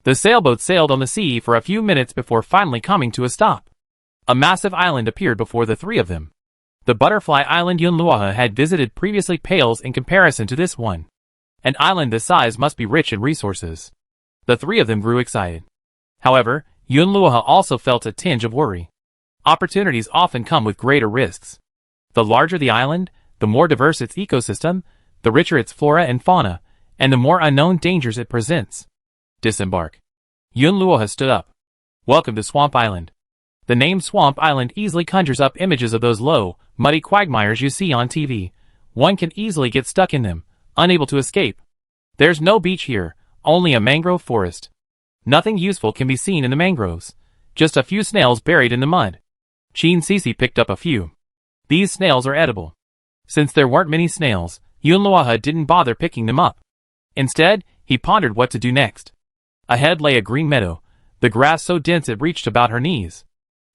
The sailboat sailed on the sea for a few minutes before finally coming to a stop. A massive island appeared before the three of them. The butterfly island Yunluo had visited previously pales in comparison to this one. An island this size must be rich in resources. The three of them grew excited. However, Yunluo also felt a tinge of worry. Opportunities often come with greater risks. The larger the island, the more diverse its ecosystem, the richer its flora and fauna, and the more unknown dangers it presents. Disembark. Yunluo stood up. Welcome to Swamp Island. The name Swamp Island easily conjures up images of those low, muddy quagmires you see on TV. One can easily get stuck in them, unable to escape. There's no beach here, only a mangrove forest. Nothing useful can be seen in the mangroves. Just a few snails buried in the mud. Qin Sisi picked up a few. These snails are edible. Since there weren't many snails, Yunluo didn't bother picking them up. Instead, he pondered what to do next. Ahead lay a green meadow, the grass so dense it reached about her knees.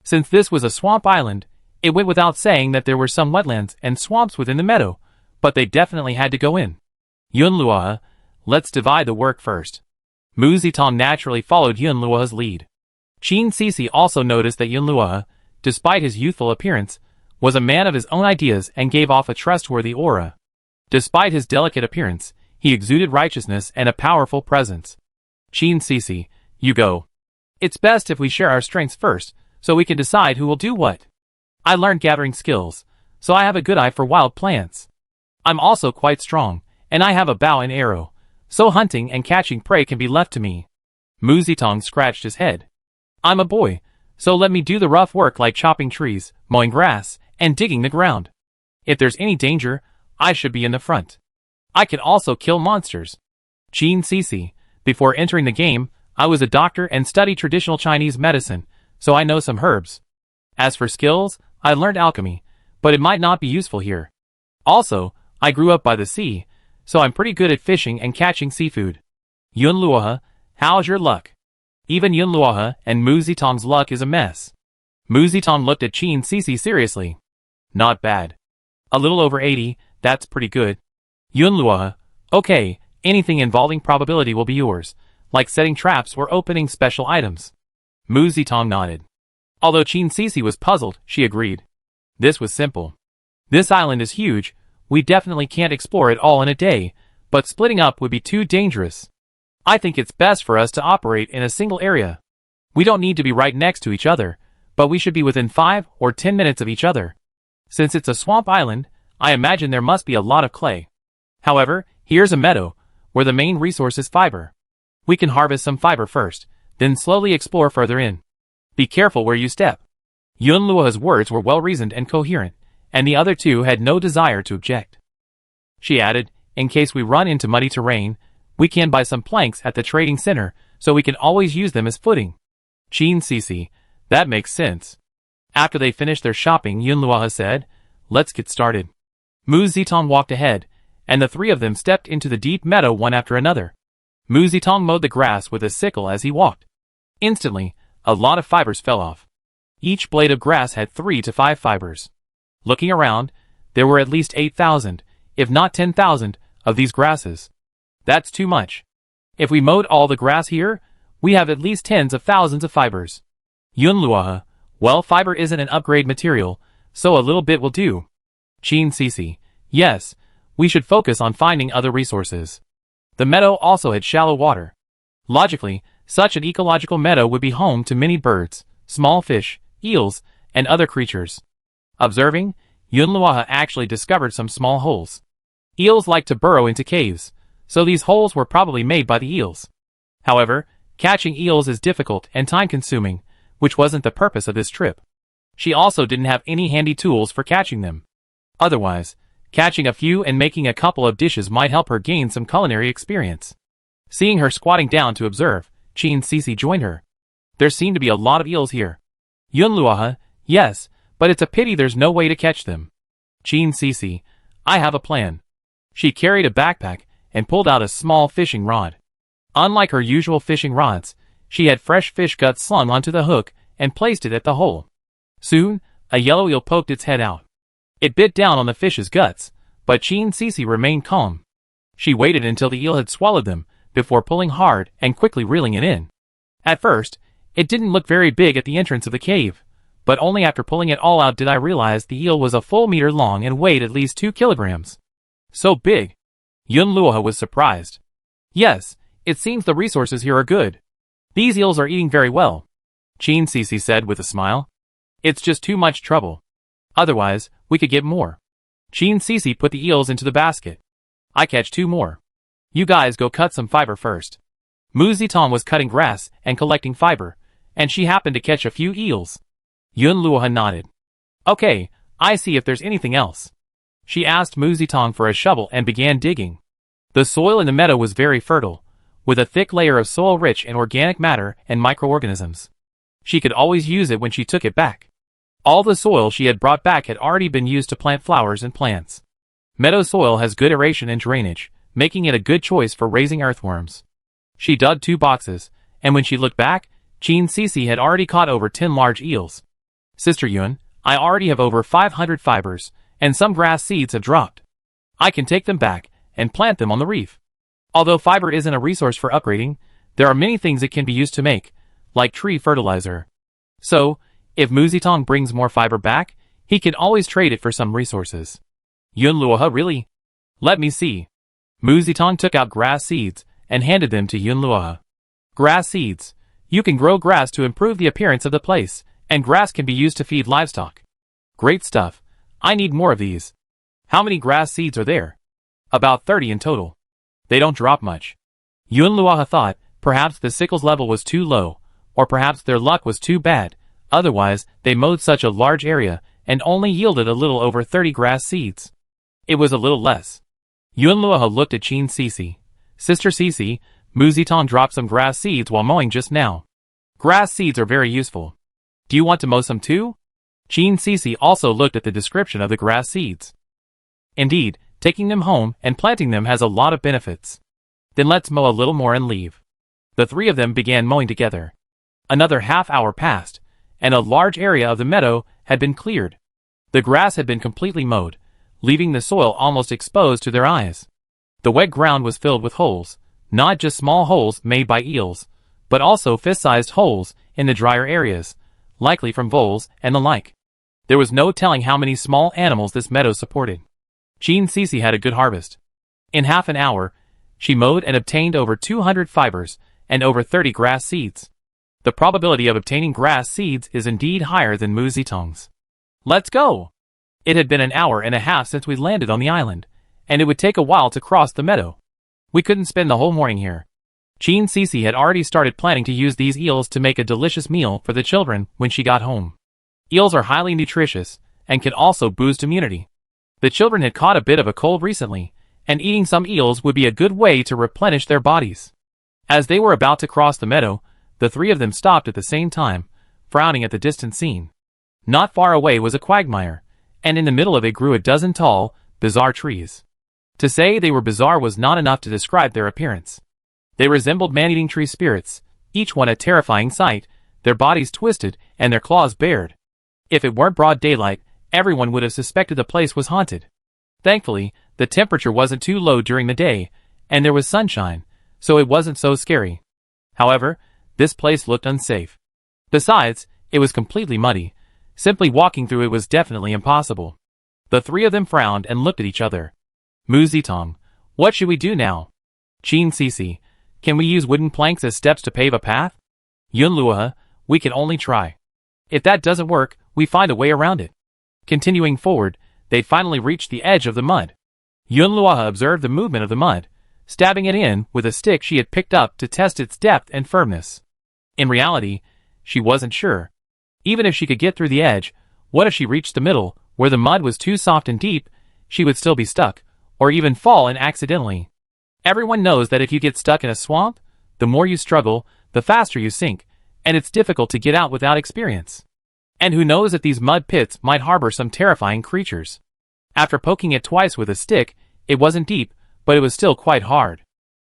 Since this was a swamp island, it went without saying that there were some wetlands and swamps within the meadow, but they definitely had to go in. Yunluo, let's divide the work first. Mu Zitong naturally followed Yunluo's lead. Qin Sisi also noticed that Yunluo, despite his youthful appearance, was a man of his own ideas and gave off a trustworthy aura. Despite his delicate appearance, he exuded righteousness and a powerful presence. Qin Sisi, you go. It's best if we share our strengths first, so we can decide who will do what. I learned gathering skills, so I have a good eye for wild plants. I'm also quite strong, and I have a bow and arrow, so hunting and catching prey can be left to me. Mu Zitong scratched his head. I'm a boy, so let me do the rough work like chopping trees, mowing grass, and digging the ground. If there's any danger, I should be in the front. I can also kill monsters. Qin Sisi, before entering the game, I was a doctor and studied traditional Chinese medicine, so I know some herbs. As for skills, I learned alchemy, but it might not be useful here. Also, I grew up by the sea, so I'm pretty good at fishing and catching seafood. Yunluo, how's your luck? Even Yunluo and Mu Zitong's luck is a mess. Mu Zitong looked at Qin Sisi seriously. Not bad. A little over 80, that's pretty good. Yunluo, okay, anything involving probability will be yours, like setting traps or opening special items. Mu Zitong nodded. Although Qin Sisi was puzzled, she agreed. This was simple. This island is huge, we definitely can't explore it all in a day, but splitting up would be too dangerous. I think it's best for us to operate in a single area. We don't need to be right next to each other, but we should be within 5 or 10 minutes of each other. Since it's a swamp island, I imagine there must be a lot of clay. However, here's a meadow, where the main resource is fiber. We can harvest some fiber first, then slowly explore further in. Be careful where you step. Yunluo's words were well-reasoned and coherent, and the other two had no desire to object. She added, in case we run into muddy terrain, we can buy some planks at the trading center, so we can always use them as footing. Qin Sisi, that makes sense. After they finished their shopping, Yunluo said, let's get started. Mu Zitong walked ahead, and the three of them stepped into the deep meadow one after another. Mu Zitong mowed the grass with a sickle as he walked. Instantly, a lot of fibers fell off. Each blade of grass had 3 to 5 fibers. Looking around, there were at least 8,000, if not 10,000, of these grasses. That's too much. If we mowed all the grass here, we have at least tens of thousands of fibers. Yunluohe, well, fiber isn't an upgrade material, so a little bit will do. Qin Cici, yes, we should focus on finding other resources. The meadow also had shallow water. Logically, such an ecological meadow would be home to many birds, small fish, eels, and other creatures. Observing, Yunluohe actually discovered some small holes. Eels like to burrow into caves, so these holes were probably made by the eels. However, catching eels is difficult and time-consuming, which wasn't the purpose of this trip. She also didn't have any handy tools for catching them. Otherwise, catching a few and making a couple of dishes might help her gain some culinary experience. Seeing her squatting down to observe, Qin Cici joined her. There seem to be a lot of eels here. Yunluohe, yes, but it's a pity there's no way to catch them. Qin Cici, I have a plan. She carried a backpack and pulled out a small fishing rod. Unlike her usual fishing rods, she had fresh fish guts slung onto the hook and placed it at the hole. Soon, a yellow eel poked its head out. It bit down on the fish's guts, but Qin Cici remained calm. She waited until the eel had swallowed them, before pulling hard and quickly reeling it in. At first, it didn't look very big at the entrance of the cave, but only after pulling it all out did I realize the eel was a full meter long and weighed at least 2 kilograms. So big. Yunluohe was surprised. Yes, it seems the resources here are good. These eels are eating very well, Qin Cici said with a smile. It's just too much trouble. Otherwise, we could get more. Qin Cici put the eels into the basket. I catch 2 more. You guys go cut some fiber first. Mu Zitong was cutting grass and collecting fiber, and she happened to catch a few eels. Yunluohe nodded. Okay, I see if there's anything else. She asked Mu Zitong for a shovel and began digging. The soil in the meadow was very fertile, with a thick layer of soil rich in organic matter and microorganisms. She could always use it when she took it back. All the soil she had brought back had already been used to plant flowers and plants. Meadow soil has good aeration and drainage, making it a good choice for raising earthworms. She dug 2 boxes, and when she looked back, Qin Cici had already caught over 10 large eels. Sister Yun, I already have over 500 fibers, and some grass seeds have dropped. I can take them back and plant them on the reef. Although fiber isn't a resource for upgrading, there are many things it can be used to make, like tree fertilizer. So, if Mu Zitong brings more fiber back, he can always trade it for some resources. Yunluohe, really? Let me see. Mu Zitong took out grass seeds and handed them to Yunluohe. Grass seeds. You can grow grass to improve the appearance of the place, and grass can be used to feed livestock. Great stuff. I need more of these. How many grass seeds are there? About 30 in total. They don't drop much. Yunluohe thought perhaps the sickle's level was too low, or perhaps their luck was too bad, otherwise they mowed such a large area and only yielded a little over 30 grass seeds. It was a little less. Yunluohe looked at Qin Cici. Sister Cici, Mu Zitong dropped some grass seeds while mowing just now. Grass seeds are very useful. Do you want to mow some too? Qin Cici also looked at the description of the grass seeds. Indeed, taking them home and planting them has a lot of benefits. Then let's mow a little more and leave. The 3 of them began mowing together. Another half hour passed, and a large area of the meadow had been cleared. The grass had been completely mowed, leaving the soil almost exposed to their eyes. The wet ground was filled with holes, not just small holes made by eels, but also fist-sized holes in the drier areas, likely from voles and the like. There was no telling how many small animals this meadow supported. Qin Cici had a good harvest. In half an hour, she mowed and obtained over 200 fibers and over 30 grass seeds. The probability of obtaining grass seeds is indeed higher than Mu Zitong's. Let's go! It had been an hour and a half since we landed on the island, and it would take a while to cross the meadow. We couldn't spend the whole morning here. Qin Cici had already started planning to use these eels to make a delicious meal for the children when she got home. Eels are highly nutritious and can also boost immunity. The children had caught a bit of a cold recently, and eating some eels would be a good way to replenish their bodies. As they were about to cross the meadow, the 3 of them stopped at the same time, frowning at the distant scene. Not far away was a quagmire, and in the middle of it grew a dozen tall, bizarre trees. To say they were bizarre was not enough to describe their appearance. They resembled man-eating tree spirits, each one a terrifying sight, their bodies twisted and their claws bared. If it weren't broad daylight, everyone would have suspected the place was haunted. Thankfully, the temperature wasn't too low during the day, and there was sunshine, so it wasn't so scary. However, this place looked unsafe. Besides, it was completely muddy. Simply walking through it was definitely impossible. The three of them frowned and looked at each other. Mu Zitong, what should we do now? Qin Cici, can we use wooden planks as steps to pave a path? Yun Luohe, we can only try. If that doesn't work, we find a way around it. Continuing forward, they finally reached the edge of the mud. Yun Luohe observed the movement of the mud, stabbing it in with a stick she had picked up to test its depth and firmness. In reality, she wasn't sure. Even if she could get through the edge, what if she reached the middle, where the mud was too soft and deep? She would still be stuck, or even fall in accidentally. Everyone knows that if you get stuck in a swamp, the more you struggle, the faster you sink, and it's difficult to get out without experience. And who knows if these mud pits might harbor some terrifying creatures. After poking it twice with a stick, it wasn't deep, but it was still quite hard.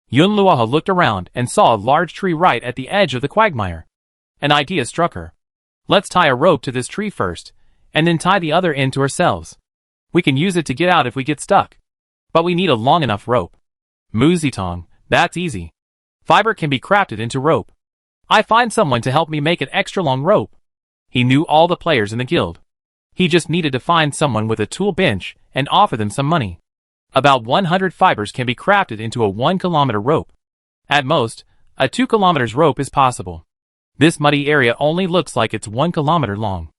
Yun Luohe looked around and saw a large tree right at the edge of the quagmire. An idea struck her. Let's tie a rope to this tree first, and then tie the other end to ourselves. We can use it to get out if we get stuck. But we need a long enough rope. Mu Zitong, that's easy. Fiber can be crafted into rope. I find someone to help me make an extra long rope. He knew all the players in the guild. He just needed to find someone with a tool bench and offer them some money. About 100 fibers can be crafted into a 1-kilometer rope. At most, a 2 kilometers rope is possible. This muddy area only looks like it's 1 kilometer long.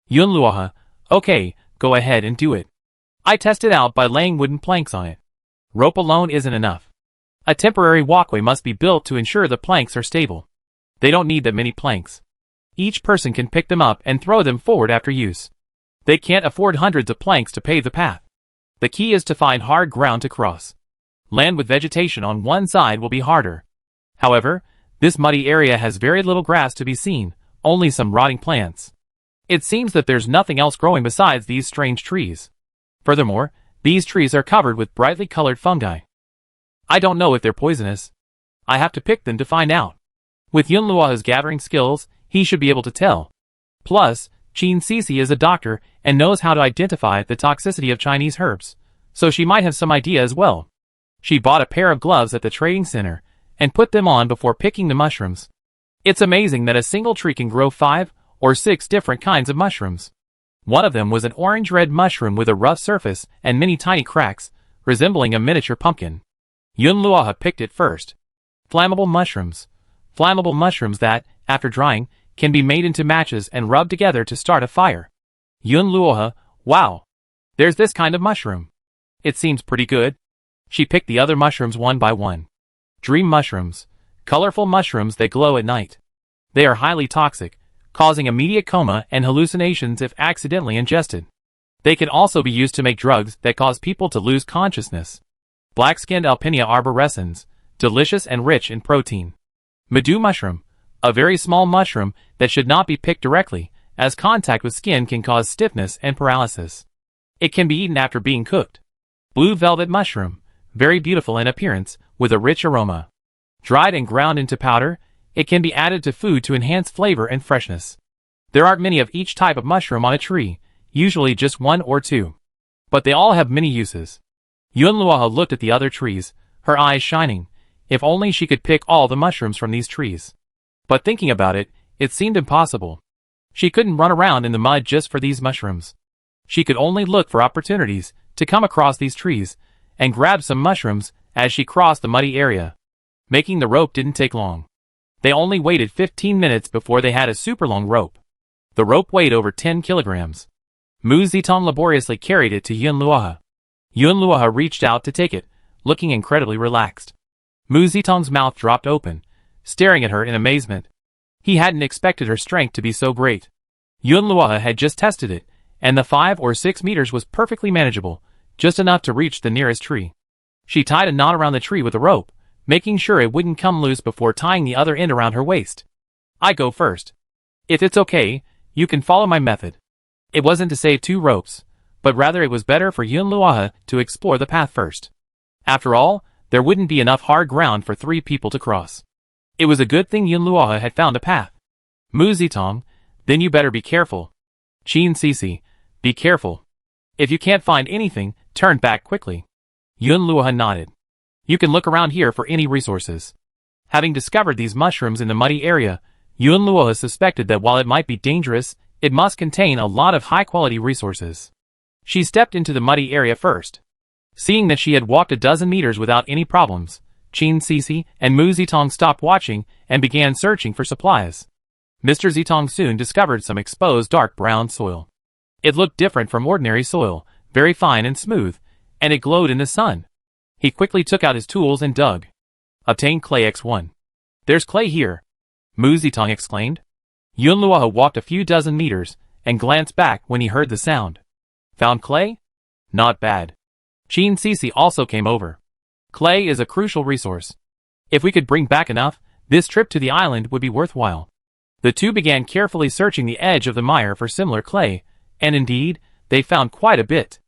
Yun Luohe, okay, go ahead and do it. I tested out by laying wooden planks on it. Rope alone isn't enough. A temporary walkway must be built to ensure the planks are stable. They don't need that many planks. Each person can pick them up and throw them forward after use. They can't afford hundreds of planks to pave the path. The key is to find hard ground to cross. Land with vegetation on one side will be harder. However, this muddy area has very little grass to be seen, only some rotting plants. It seems that there's nothing else growing besides these strange trees. Furthermore, these trees are covered with brightly colored fungi. I don't know if they're poisonous. I have to pick them to find out. With Yun Luohe's gathering skills, he should be able to tell. Plus, Qin Cici is a doctor and knows how to identify the toxicity of Chinese herbs, so she might have some idea as well. She bought a pair of gloves at the trading center and put them on before picking the mushrooms. It's amazing that a single tree can grow 5 or 6 different kinds of mushrooms. One of them was an orange-red mushroom with a rough surface and many tiny cracks, resembling a miniature pumpkin. Yun Luohe picked it first. Flammable mushrooms. Flammable mushrooms that, after drying, can be made into matches and rubbed together to start a fire. Yun Luohe, wow! There's this kind of mushroom. It seems pretty good. She picked the other mushrooms one by one. Dream mushrooms. Colorful mushrooms that glow at night. They are highly toxic, causing immediate coma and hallucinations if accidentally ingested. They can also be used to make drugs that cause people to lose consciousness. Black-skinned Alpinia arborescens, delicious and rich in protein. Madu mushroom, a very small mushroom that should not be picked directly, as contact with skin can cause stiffness and paralysis. It can be eaten after being cooked. Blue velvet mushroom, very beautiful in appearance, with a rich aroma. Dried and ground into powder, it can be added to food to enhance flavor and freshness. There aren't many of each type of mushroom on a tree, usually just 1 or 2. But they all have many uses. Yun Luohe looked at the other trees, her eyes shining. If only she could pick all the mushrooms from these trees. But thinking about it, it seemed impossible. She couldn't run around in the mud just for these mushrooms. She could only look for opportunities to come across these trees and grab some mushrooms as she crossed the muddy area. Making the rope didn't take long. They only waited 15 minutes before they had a super long rope. The rope weighed over 10 kilograms. Mu Zitong laboriously carried it to Yun Luohe. Yun Luohe reached out to take it, looking incredibly relaxed. Mu Zitong's mouth dropped open, staring at her in amazement. He hadn't expected her strength to be so great. Yun Luohe had just tested it, and the 5 or 6 meters was perfectly manageable, just enough to reach the nearest tree. She tied a knot around the tree with a rope, making sure it wouldn't come loose before tying the other end around her waist. I go first. If it's okay, you can follow my method. It wasn't to save 2 ropes, but rather it was better for Yun Luohe to explore the path first. After all, there wouldn't be enough hard ground for 3 people to cross. It was a good thing Yun Luohe had found a path. Mu Zitong, then you better be careful. Qin Sisi, be careful. If you can't find anything, turn back quickly. Yun Luoha nodded. You can look around here for any resources. Having discovered these mushrooms in the muddy area, Yun Luoha suspected that while it might be dangerous, it must contain a lot of high-quality resources. She stepped into the muddy area first. Seeing that she had walked a dozen meters without any problems, Qin Sisi and Mu Zitong stopped watching and began searching for supplies. Mr. Zitong soon discovered some exposed dark brown soil. It looked different from ordinary soil, very fine and smooth, and it glowed in the sun. He quickly took out his tools and dug. Obtain clay X1. There's clay here, Mu Zitong exclaimed. Yun Luoha walked a few dozen meters and glanced back when he heard the sound. Found clay? Not bad. Qin Sisi also came over. Clay is a crucial resource. If we could bring back enough, this trip to the island would be worthwhile. The two began carefully searching the edge of the mire for similar clay, and indeed, they found quite a bit.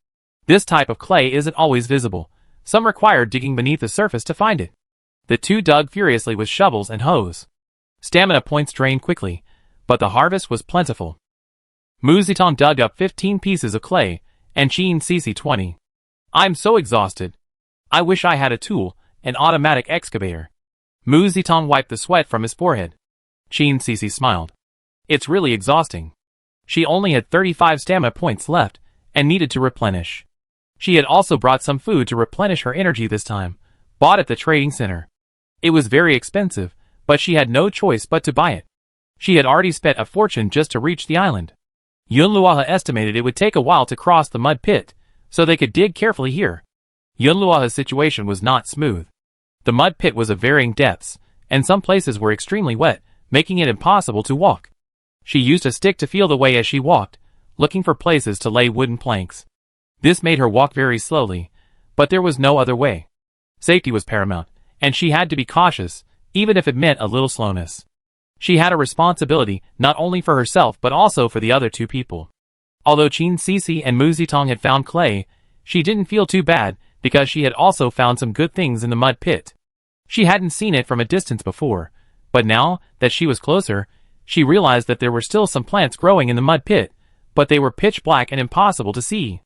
This type of clay isn't always visible. Some require digging beneath the surface to find it. The two dug furiously with shovels and hoes. Stamina points drained quickly, but the harvest was plentiful. Mu Zitong dug up 15 pieces of clay, and Qin Sisi 20. I'm so exhausted. I wish I had a tool, an automatic excavator. Mu Zitong wiped the sweat from his forehead. Qin Sisi smiled. It's really exhausting. She only had 35 stamina points left, and needed to replenish. She had also brought some food to replenish her energy this time, bought at the trading center. It was very expensive, but she had no choice but to buy it. She had already spent a fortune just to reach the island. Yun Luoha estimated it would take a while to cross the mud pit, so they could dig carefully here. Yun Luoha's situation was not smooth. The mud pit was of varying depths, and some places were extremely wet, making it impossible to walk. She used a stick to feel the way as she walked, looking for places to lay wooden planks. This made her walk very slowly, but there was no other way. Safety was paramount, and she had to be cautious, even if it meant a little slowness. She had a responsibility not only for herself but also for the other two people. Although Qin Sisi and Mu Zitong had found clay, she didn't feel too bad because she had also found some good things in the mud pit. She hadn't seen it from a distance before, but now that she was closer, she realized that there were still some plants growing in the mud pit, but they were pitch black and impossible to see.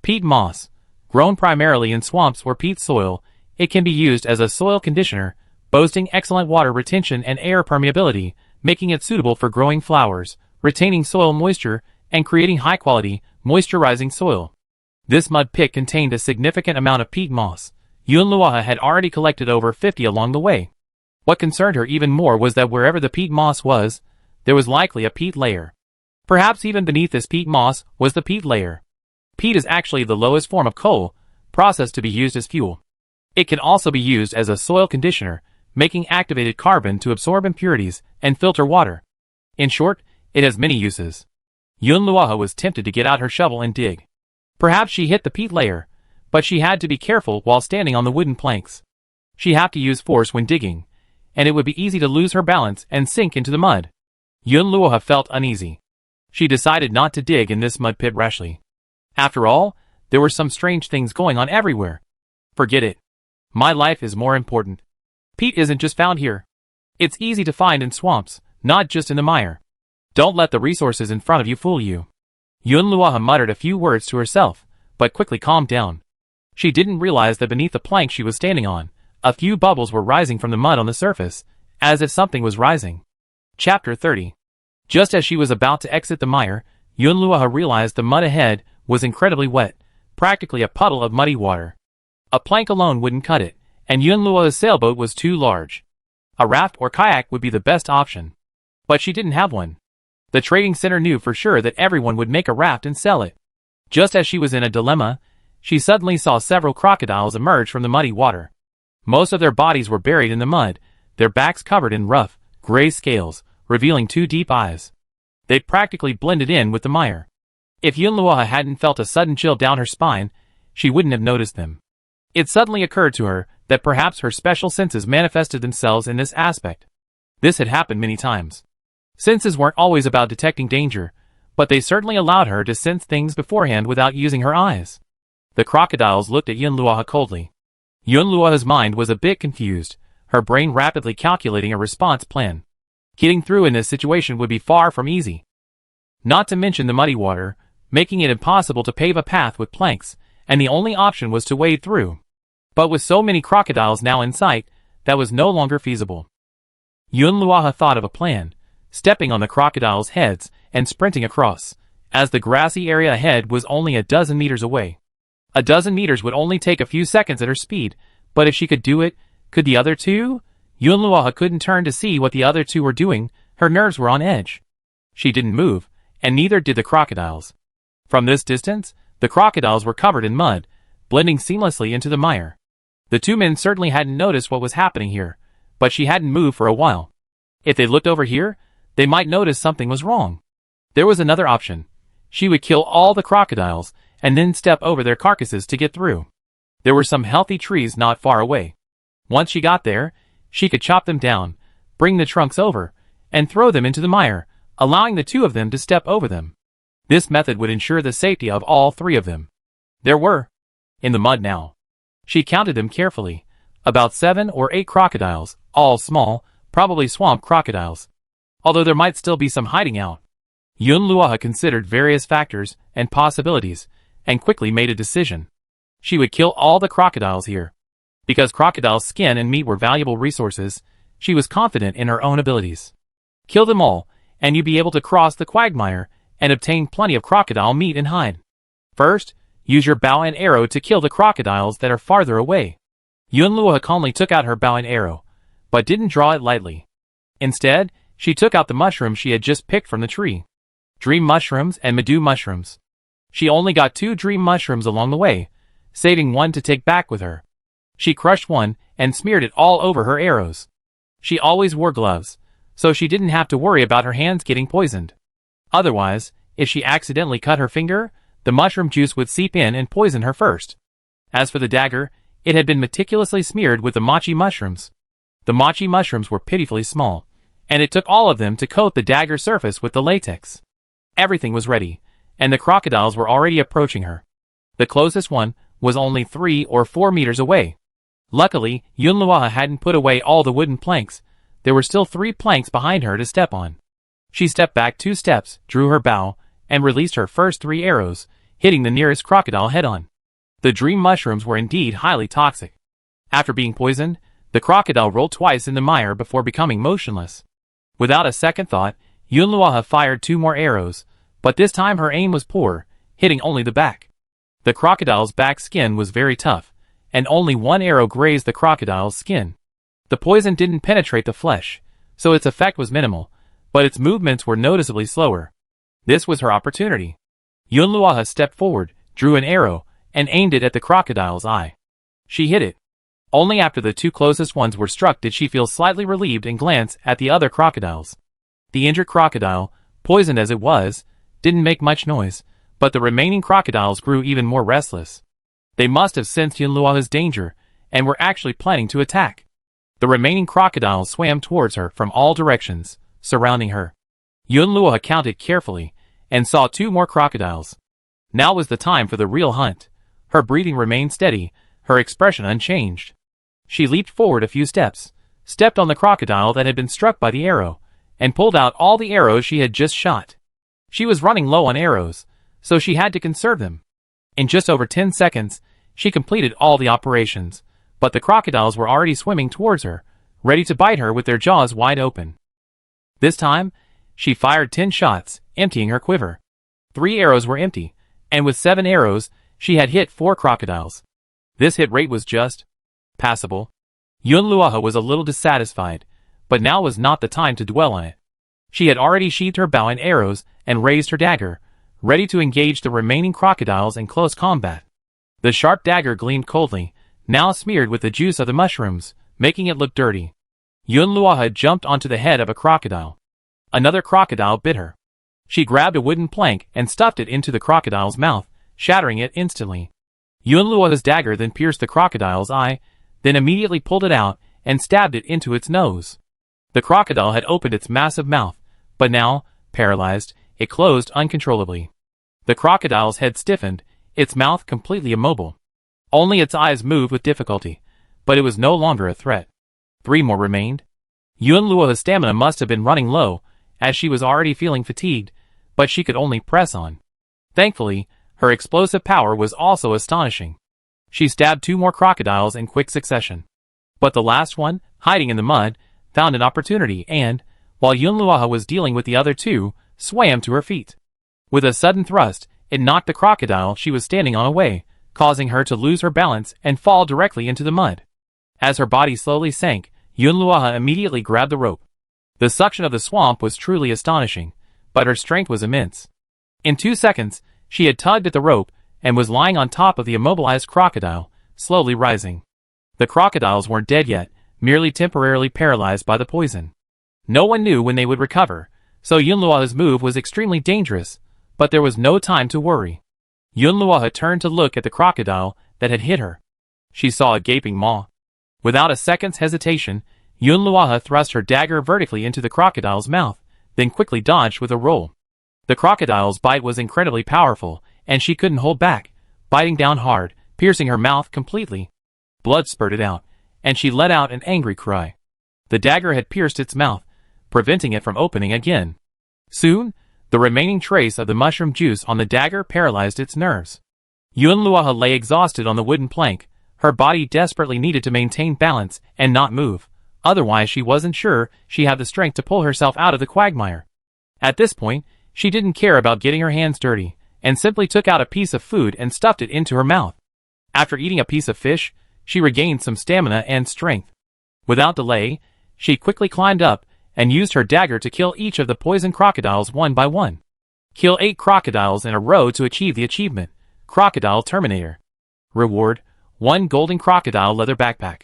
Peat moss. Grown primarily in swamps or peat soil, it can be used as a soil conditioner, boasting excellent water retention and air permeability, making it suitable for growing flowers, retaining soil moisture, and creating high-quality, moisturizing soil. This mud pit contained a significant amount of peat moss. Yun Luoha had already collected over 50 along the way. What concerned her even more was that wherever the peat moss was, there was likely a peat layer. Perhaps even beneath this peat moss was the peat layer. Peat is actually the lowest form of coal, processed to be used as fuel. It can also be used as a soil conditioner, making activated carbon to absorb impurities and filter water. In short, it has many uses. Yun Luoha was tempted to get out her shovel and dig. Perhaps she hit the peat layer, but she had to be careful while standing on the wooden planks. She had to use force when digging, and it would be easy to lose her balance and sink into the mud. Yun Luoha felt uneasy. She decided not to dig in this mud pit rashly. After all, there were some strange things going on everywhere. Forget it. My life is more important. Peat isn't just found here. It's easy to find in swamps, not just in the mire. Don't let the resources in front of you fool you. Yun Luoha muttered a few words to herself, but quickly calmed down. She didn't realize that beneath the plank she was standing on, a few bubbles were rising from the mud on the surface, as if something was rising. Chapter 30. Just as she was about to exit the mire, Yun Luoha realized the mud ahead was incredibly wet, practically a puddle of muddy water. A plank alone wouldn't cut it, and Yun Luoha's sailboat was too large. A raft or kayak would be the best option. But she didn't have one. The trading center knew for sure that everyone would make a raft and sell it. Just as she was in a dilemma, she suddenly saw several crocodiles emerge from the muddy water. Most of their bodies were buried in the mud, their backs covered in rough, gray scales, revealing two deep eyes. They practically blended in with the mire. If Yun Luoha hadn't felt a sudden chill down her spine, she wouldn't have noticed them. It suddenly occurred to her that perhaps her special senses manifested themselves in this aspect. This had happened many times. Senses weren't always about detecting danger, but they certainly allowed her to sense things beforehand without using her eyes. The crocodiles looked at Yun Luoha coldly. Yun Luoha's mind was a bit confused, her brain rapidly calculating a response plan. Getting through in this situation would be far from easy. Not to mention the muddy water, making it impossible to pave a path with planks, and the only option was to wade through. But with so many crocodiles now in sight, that was no longer feasible. Yunluoha thought of a plan, stepping on the crocodiles' heads and sprinting across, as the grassy area ahead was only a dozen meters away. A dozen meters would only take a few seconds at her speed, but if she could do it, could the other two? Yunluoha couldn't turn to see what the other two were doing, her nerves were on edge. She didn't move, and neither did the crocodiles. From this distance, the crocodiles were covered in mud, blending seamlessly into the mire. The two men certainly hadn't noticed what was happening here, but she hadn't moved for a while. If they looked over here, they might notice something was wrong. There was another option. She would kill all the crocodiles, and then step over their carcasses to get through. There were some healthy trees not far away. Once she got there, she could chop them down, bring the trunks over, and throw them into the mire, allowing the two of them to step over them. This method would ensure the safety of all three of them. There were, in the mud now. She counted them carefully, about 7 or 8 crocodiles, all small, probably swamp crocodiles. Although there might still be some hiding out. Yunluoha considered various factors and possibilities, and quickly made a decision. She would kill all the crocodiles here. Because crocodile skin and meat were valuable resources, she was confident in her own abilities. Kill them all, and you'd be able to cross the quagmire and obtain plenty of crocodile meat and hide. First, use your bow and arrow to kill the crocodiles that are farther away. Yunluoha calmly took out her bow and arrow, but didn't draw it lightly. Instead, she took out the mushrooms she had just picked from the tree. Dream mushrooms and Medu mushrooms. She only got 2 dream mushrooms along the way, saving one to take back with her. She crushed one and smeared it all over her arrows. She always wore gloves, so she didn't have to worry about her hands getting poisoned. Otherwise, if she accidentally cut her finger, the mushroom juice would seep in and poison her first. As for the dagger, it had been meticulously smeared with the mochi mushrooms. The mochi mushrooms were pitifully small, and it took all of them to coat the dagger surface with the latex. Everything was ready, and the crocodiles were already approaching her. The closest one was only 3 or 4 meters away. Luckily, Yunluoha hadn't put away all the wooden planks. There were still 3 planks behind her to step on. She stepped back 2 steps, drew her bow, and released her first 3 arrows, hitting the nearest crocodile head-on. The dream mushrooms were indeed highly toxic. After being poisoned, the crocodile rolled twice in the mire before becoming motionless. Without a second thought, Yunluoha fired 2 more arrows, but this time her aim was poor, hitting only the back. The crocodile's back skin was very tough, and only 1 arrow grazed the crocodile's skin. The poison didn't penetrate the flesh, so its effect was minimal, but its movements were noticeably slower. This was her opportunity. Yunluoha stepped forward, drew an arrow, and aimed it at the crocodile's eye. She hit it. Only after the 2 closest ones were struck did she feel slightly relieved and glance at the other crocodiles. The injured crocodile, poisoned as it was, didn't make much noise, but the remaining crocodiles grew even more restless. They must have sensed Yunluoha's danger, and were actually planning to attack. The remaining crocodiles swam towards her from all directions, surrounding her. Yunluoha counted carefully, and saw 2 more crocodiles. Now was the time for the real hunt. Her breathing remained steady, her expression unchanged. She leaped forward a few steps, stepped on the crocodile that had been struck by the arrow, and pulled out all the arrows she had just shot. She was running low on arrows, so she had to conserve them. In just over 10 seconds, she completed all the operations, but the crocodiles were already swimming towards her, ready to bite her with their jaws wide open. This time, she fired 10 shots, emptying her quiver. 3 arrows were empty, and with 7 arrows, she had hit 4 crocodiles. This hit rate was just passable. Yunluoha was a little dissatisfied, but now was not the time to dwell on it. She had already sheathed her bow and arrows and raised her dagger, ready to engage the remaining crocodiles in close combat. The sharp dagger gleamed coldly, now smeared with the juice of the mushrooms, making it look dirty. Yunluoha jumped onto the head of a crocodile. Another crocodile bit her. She grabbed a wooden plank and stuffed it into the crocodile's mouth, shattering it instantly. Yunluoha's dagger then pierced the crocodile's eye, then immediately pulled it out and stabbed it into its nose. The crocodile had opened its massive mouth, but now, paralyzed, it closed uncontrollably. The crocodile's head stiffened, its mouth completely immobile. Only its eyes moved with difficulty, but it was no longer a threat. 3 more remained. Yunluo's stamina must have been running low, as she was already feeling fatigued, but she could only press on. Thankfully, her explosive power was also astonishing. She stabbed 2 more crocodiles in quick succession. But the last one, hiding in the mud, found an opportunity and, while Yunluo was dealing with the other 2, swam to her feet. With a sudden thrust, it knocked the crocodile she was standing on away, causing her to lose her balance and fall directly into the mud. As her body slowly sank, Yunluo immediately grabbed the rope. The suction of the swamp was truly astonishing, but her strength was immense. In 2 seconds, she had tugged at the rope and was lying on top of the immobilized crocodile, slowly rising. The crocodiles weren't dead yet, merely temporarily paralyzed by the poison. No one knew when they would recover, so Yunluo's move was extremely dangerous, but there was no time to worry. Yunluo turned to look at the crocodile that had hit her. She saw a gaping maw. Without a second's hesitation, Yunluo thrust her dagger vertically into the crocodile's mouth, then quickly dodged with a roll. The crocodile's bite was incredibly powerful, and she couldn't hold back, biting down hard, piercing her mouth completely. Blood spurted out, and she let out an angry cry. The dagger had pierced its mouth, preventing it from opening again. Soon, the remaining trace of the mushroom juice on the dagger paralyzed its nerves. Yunluo lay exhausted on the wooden plank. Her body desperately needed to maintain balance and not move, otherwise she wasn't sure she had the strength to pull herself out of the quagmire. At this point, she didn't care about getting her hands dirty, and simply took out a piece of food and stuffed it into her mouth. After eating a piece of fish, she regained some stamina and strength. Without delay, she quickly climbed up and used her dagger to kill each of the poison crocodiles one by one. Kill 8 crocodiles in a row to achieve the achievement, Crocodile Terminator. Reward, 1 golden crocodile leather backpack.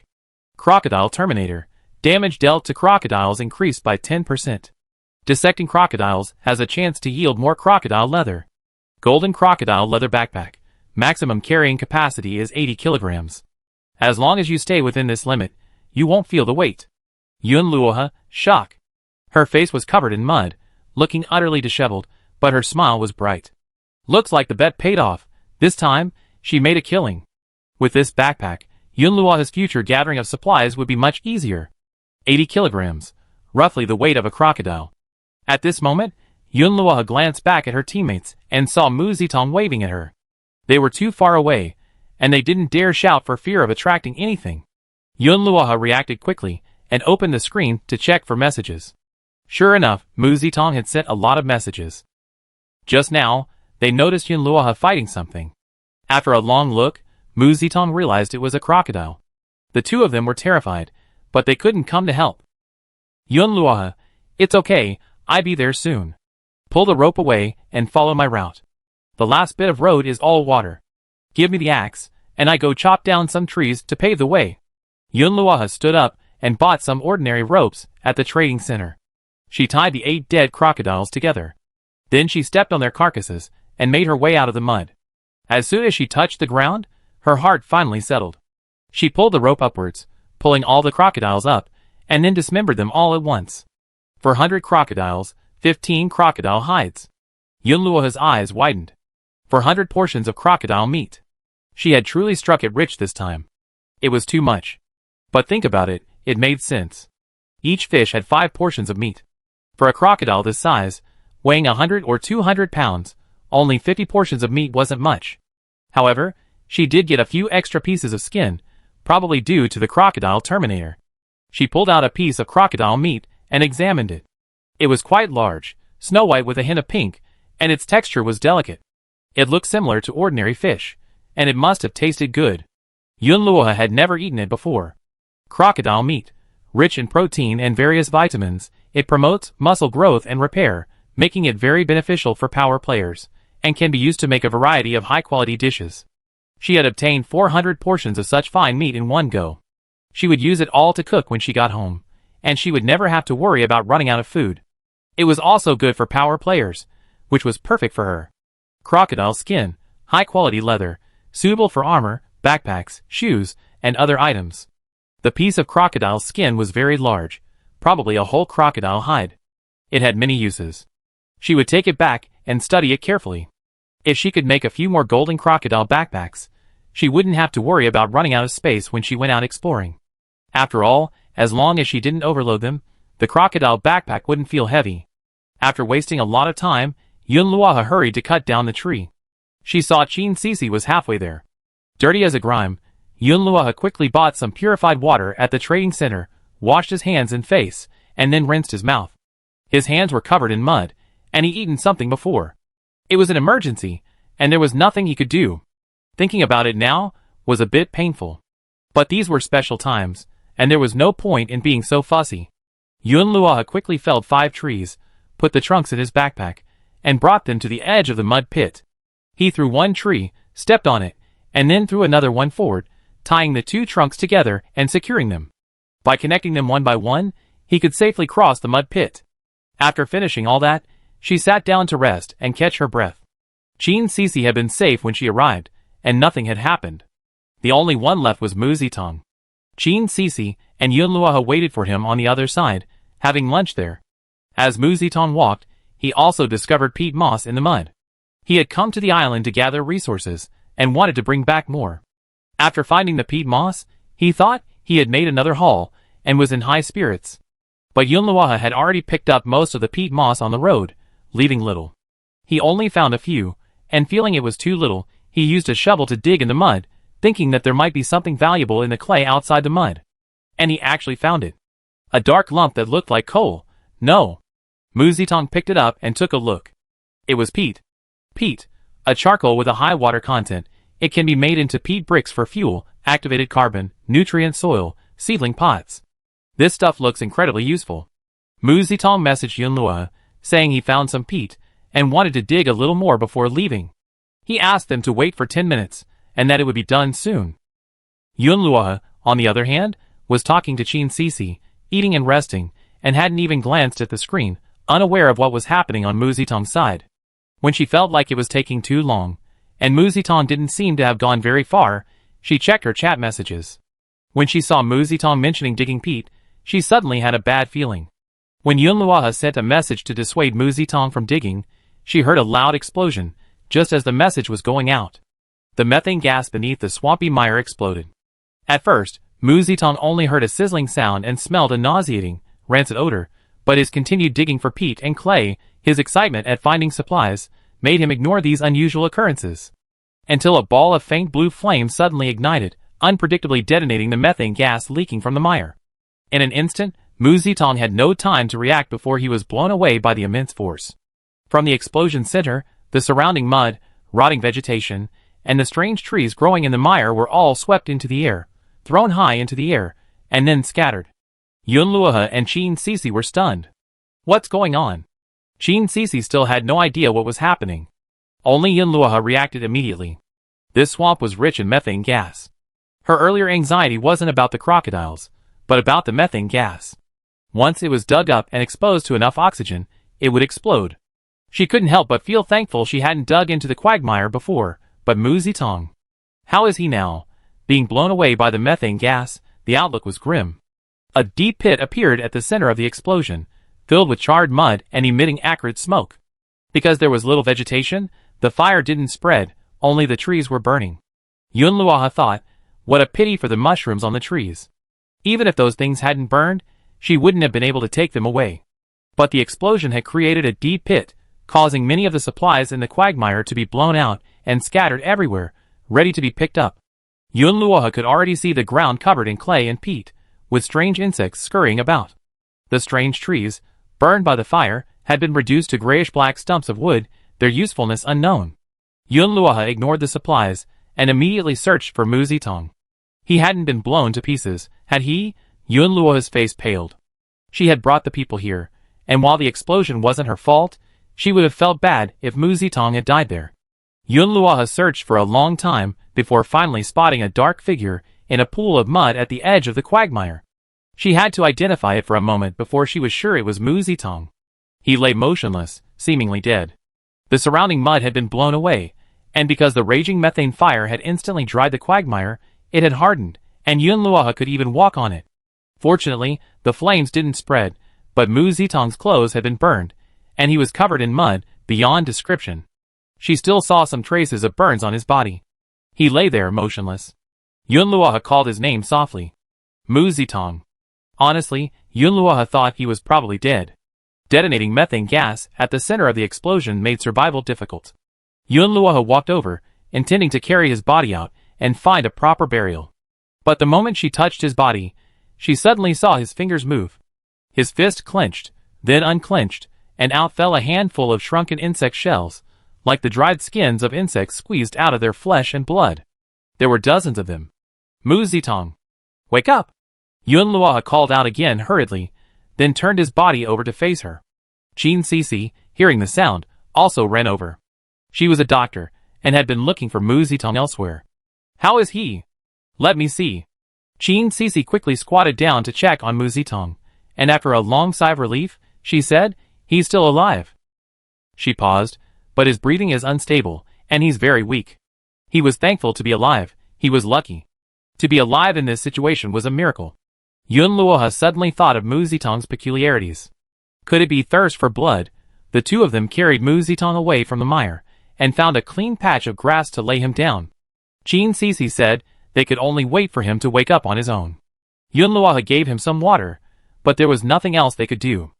Crocodile Terminator. Damage dealt to crocodiles increased by 10%. Dissecting crocodiles has a chance to yield more crocodile leather. Golden crocodile leather backpack. Maximum carrying capacity is 80 kilograms. As long as you stay within this limit, you won't feel the weight. Yunluo, shock. Her face was covered in mud, looking utterly disheveled, but her smile was bright. Looks like the bet paid off. This time, she made a killing. With this backpack, Yunluo's future gathering of supplies would be much easier. 80 kilograms, roughly the weight of a crocodile. At this moment, Yunluo glanced back at her teammates and saw Mu Zitong waving at her. They were too far away, and they didn't dare shout for fear of attracting anything. Yunluo reacted quickly and opened the screen to check for messages. Sure enough, Mu Zitong had sent a lot of messages. Just now, they noticed Yunluo fighting something. After a long look, Mu Zitong realized it was a crocodile. The 2 of them were terrified, but they couldn't come to help. Yunluo, it's okay, I'll be there soon. Pull the rope away and follow my route. The last bit of road is all water. Give me the axe, and I go chop down some trees to pave the way. Yunluo stood up and bought some ordinary ropes at the trading center. She tied the 8 dead crocodiles together. Then she stepped on their carcasses and made her way out of the mud. As soon as she touched the ground, her heart finally settled. She pulled the rope upwards, pulling all the crocodiles up, and then dismembered them all at once. For 100 crocodiles, 15 crocodile hides. Yunluo's eyes widened. For 100 portions of crocodile meat. She had truly struck it rich this time. It was too much. But think about it, it made sense. Each fish had 5 portions of meat. For a crocodile this size, weighing 100 or 200 pounds, only 50 portions of meat wasn't much. However, she did get a few extra pieces of skin, probably due to the Crocodile Terminator. She pulled out a piece of crocodile meat and examined it. It was quite large, snow white with a hint of pink, and its texture was delicate. It looked similar to ordinary fish, and it must have tasted good. Yunluo had never eaten it before. Crocodile meat, rich in protein and various vitamins, it promotes muscle growth and repair, making it very beneficial for power players, and can be used to make a variety of high-quality dishes. She had obtained 400 portions of such fine meat in one go. She would use it all to cook when she got home, and she would never have to worry about running out of food. It was also good for power players, which was perfect for her. Crocodile skin, high-quality leather, suitable for armor, backpacks, shoes, and other items. The piece of crocodile skin was very large, probably a whole crocodile hide. It had many uses. She would take it back and study it carefully. If she could make a few more golden crocodile backpacks, she wouldn't have to worry about running out of space when she went out exploring. After all, as long as she didn't overload them, the crocodile backpack wouldn't feel heavy. After wasting a lot of time, Yun Luoha hurried to cut down the tree. She saw Qin Sisi was halfway there. Dirty as a grime, Yun Luoha quickly bought some purified water at the trading center, washed his hands and face, and then rinsed his mouth. His hands were covered in mud, and he'd eaten something before. It was an emergency, and there was nothing he could do. Thinking about it now was a bit painful. But these were special times, and there was no point in being so fussy. Yun Luoha quickly felled 5 trees, put the trunks in his backpack, and brought them to the edge of the mud pit. He threw one tree, stepped on it, and then threw another one forward, tying the 2 trunks together and securing them. By connecting them one by one, he could safely cross the mud pit. After finishing all that, she sat down to rest and catch her breath. Qin Sisi had been safe when she arrived, and nothing had happened. The only one left was Mu Zitong. Qin Sisi and Yun Luoha waited for him on the other side, having lunch there. As Mu Zitong walked, he also discovered peat moss in the mud. He had come to the island to gather resources, and wanted to bring back more. After finding the peat moss, he thought he had made another haul, and was in high spirits. But Yun Luoha had already picked up most of the peat moss on the road, leaving little. He only found a few, and feeling it was too little, he used a shovel to dig in the mud, thinking that there might be something valuable in the clay outside the mud. And he actually found it. A dark lump that looked like coal. No. Mu Zitong picked it up and took a look. It was peat. Peat, a charcoal with a high water content. It can be made into peat bricks for fuel, activated carbon, nutrient soil, seedling pots. This stuff looks incredibly useful. Mu Zitong messaged Yun Luoha, saying he found some peat, and wanted to dig a little more before leaving. He asked them to wait for 10 minutes, and that it would be done soon. Yun Luoha, on the other hand, was talking to Qin Sisi, eating and resting, and hadn't even glanced at the screen, unaware of what was happening on Mu Zitong's side. When she felt like it was taking too long, and Mu Zitong didn't seem to have gone very far, she checked her chat messages. When she saw Mu Zitong mentioning digging peat, she suddenly had a bad feeling. When Yun Luoha sent a message to dissuade Mu Zitong from digging, she heard a loud explosion, just as the message was going out. The methane gas beneath the swampy mire exploded. At first, Mu Zitong only heard a sizzling sound and smelled a nauseating, rancid odor, but his continued digging for peat and clay, his excitement at finding supplies, made him ignore these unusual occurrences. Until a ball of faint blue flame suddenly ignited, unpredictably detonating the methane gas leaking from the mire. In an instant, Mu Zitong had no time to react before he was blown away by the immense force. From the explosion center, the surrounding mud, rotting vegetation, and the strange trees growing in the mire were all swept into the air, thrown high into the air, and then scattered. Yun Luoha and Qin Sisi were stunned. What's going on? Qin Sisi still had no idea what was happening. Only Yun Luoha reacted immediately. This swamp was rich in methane gas. Her earlier anxiety wasn't about the crocodiles, but about the methane gas. Once it was dug up and exposed to enough oxygen, it would explode. She couldn't help but feel thankful she hadn't dug into the quagmire before, but Mu Zitong. How is he now? Being blown away by the methane gas, the outlook was grim. A deep pit appeared at the center of the explosion, filled with charred mud and emitting acrid smoke. Because there was little vegetation, the fire didn't spread, only the trees were burning. Yun Luoha thought, what a pity for the mushrooms on the trees. Even if those things hadn't burned, she wouldn't have been able to take them away. But the explosion had created a deep pit, causing many of the supplies in the quagmire to be blown out and scattered everywhere, ready to be picked up. Yun Luoha could already see the ground covered in clay and peat, with strange insects scurrying about. The strange trees, burned by the fire, had been reduced to grayish-black stumps of wood, their usefulness unknown. Yun Luoha ignored the supplies, and immediately searched for Mu Zitong. He hadn't been blown to pieces, had he? Yun Luoha's face paled. She had brought the people here, and while the explosion wasn't her fault, she would have felt bad if Mu Zitong had died there. Yun Luoha searched for a long time before finally spotting a dark figure in a pool of mud at the edge of the quagmire. She had to identify it for a moment before she was sure it was Mu Zitong. He lay motionless, seemingly dead. The surrounding mud had been blown away, and because the raging methane fire had instantly dried the quagmire, it had hardened, and Yun Luoha could even walk on it. Fortunately, the flames didn't spread, but Mu Zitong's clothes had been burned, and he was covered in mud beyond description. She still saw some traces of burns on his body. He lay there motionless. Yun Luoha called his name softly. Mu Zitong. Honestly, Yunluoha thought he was probably dead. Detonating methane gas at the center of the explosion made survival difficult. Yunluoha walked over, intending to carry his body out and find a proper burial. But the moment she touched his body, she suddenly saw his fingers move. His fist clenched, then unclenched, and out fell a handful of shrunken insect shells, like the dried skins of insects squeezed out of their flesh and blood. There were dozens of them. Mu Zitong, wake up! Yunluoha called out again hurriedly, then turned his body over to face her. Qin Sisi, hearing the sound, also ran over. She was a doctor, and had been looking for Mu Zitong elsewhere. How is he? Let me see. Qin Sisi quickly squatted down to check on Mu Zitong, and after a long sigh of relief, she said, he's still alive. She paused, but his breathing is unstable, and he's very weak. He was thankful to be alive. He was lucky. To be alive in this situation was a miracle. Yunluoha suddenly thought of Mu Zitong's peculiarities. Could it be thirst for blood? The two of them carried Mu Zitong away from the mire, and found a clean patch of grass to lay him down. Qin Sisi said they could only wait for him to wake up on his own. Yunluoha gave him some water, but there was nothing else they could do.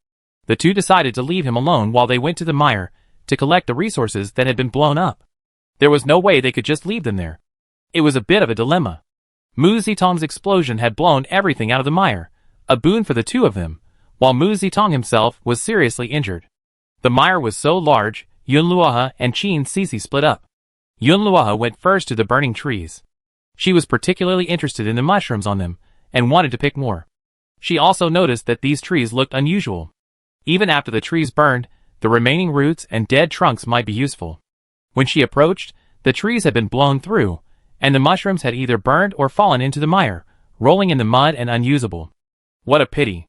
The two decided to leave him alone while they went to the mire to collect the resources that had been blown up. There was no way they could just leave them there. It was a bit of a dilemma. Mu Zitong's explosion had blown everything out of the mire, a boon for the two of them, while Mu Zitong himself was seriously injured. The mire was so large, Yunluoha and Qin Sisi split up. Yunluoha went first to the burning trees. She was particularly interested in the mushrooms on them, and wanted to pick more. She also noticed that these trees looked unusual. Even after the trees burned, the remaining roots and dead trunks might be useful. When she approached, the trees had been blown through, and the mushrooms had either burned or fallen into the mire, rolling in the mud and unusable. What a pity.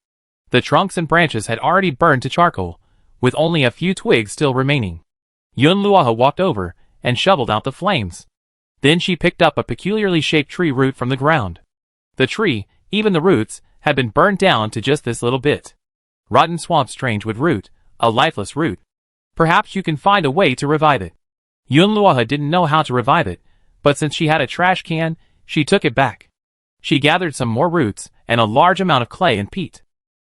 The trunks and branches had already burned to charcoal, with only a few twigs still remaining. Yunluoha walked over and shoveled out the flames. Then she picked up a peculiarly shaped tree root from the ground. The tree, even the roots, had been burned down to just this little bit. Rotten swamp strangewood root, a lifeless root. Perhaps you can find a way to revive it. Yunluoha didn't know how to revive it, but since she had a trash can, she took it back. She gathered some more roots and a large amount of clay and peat.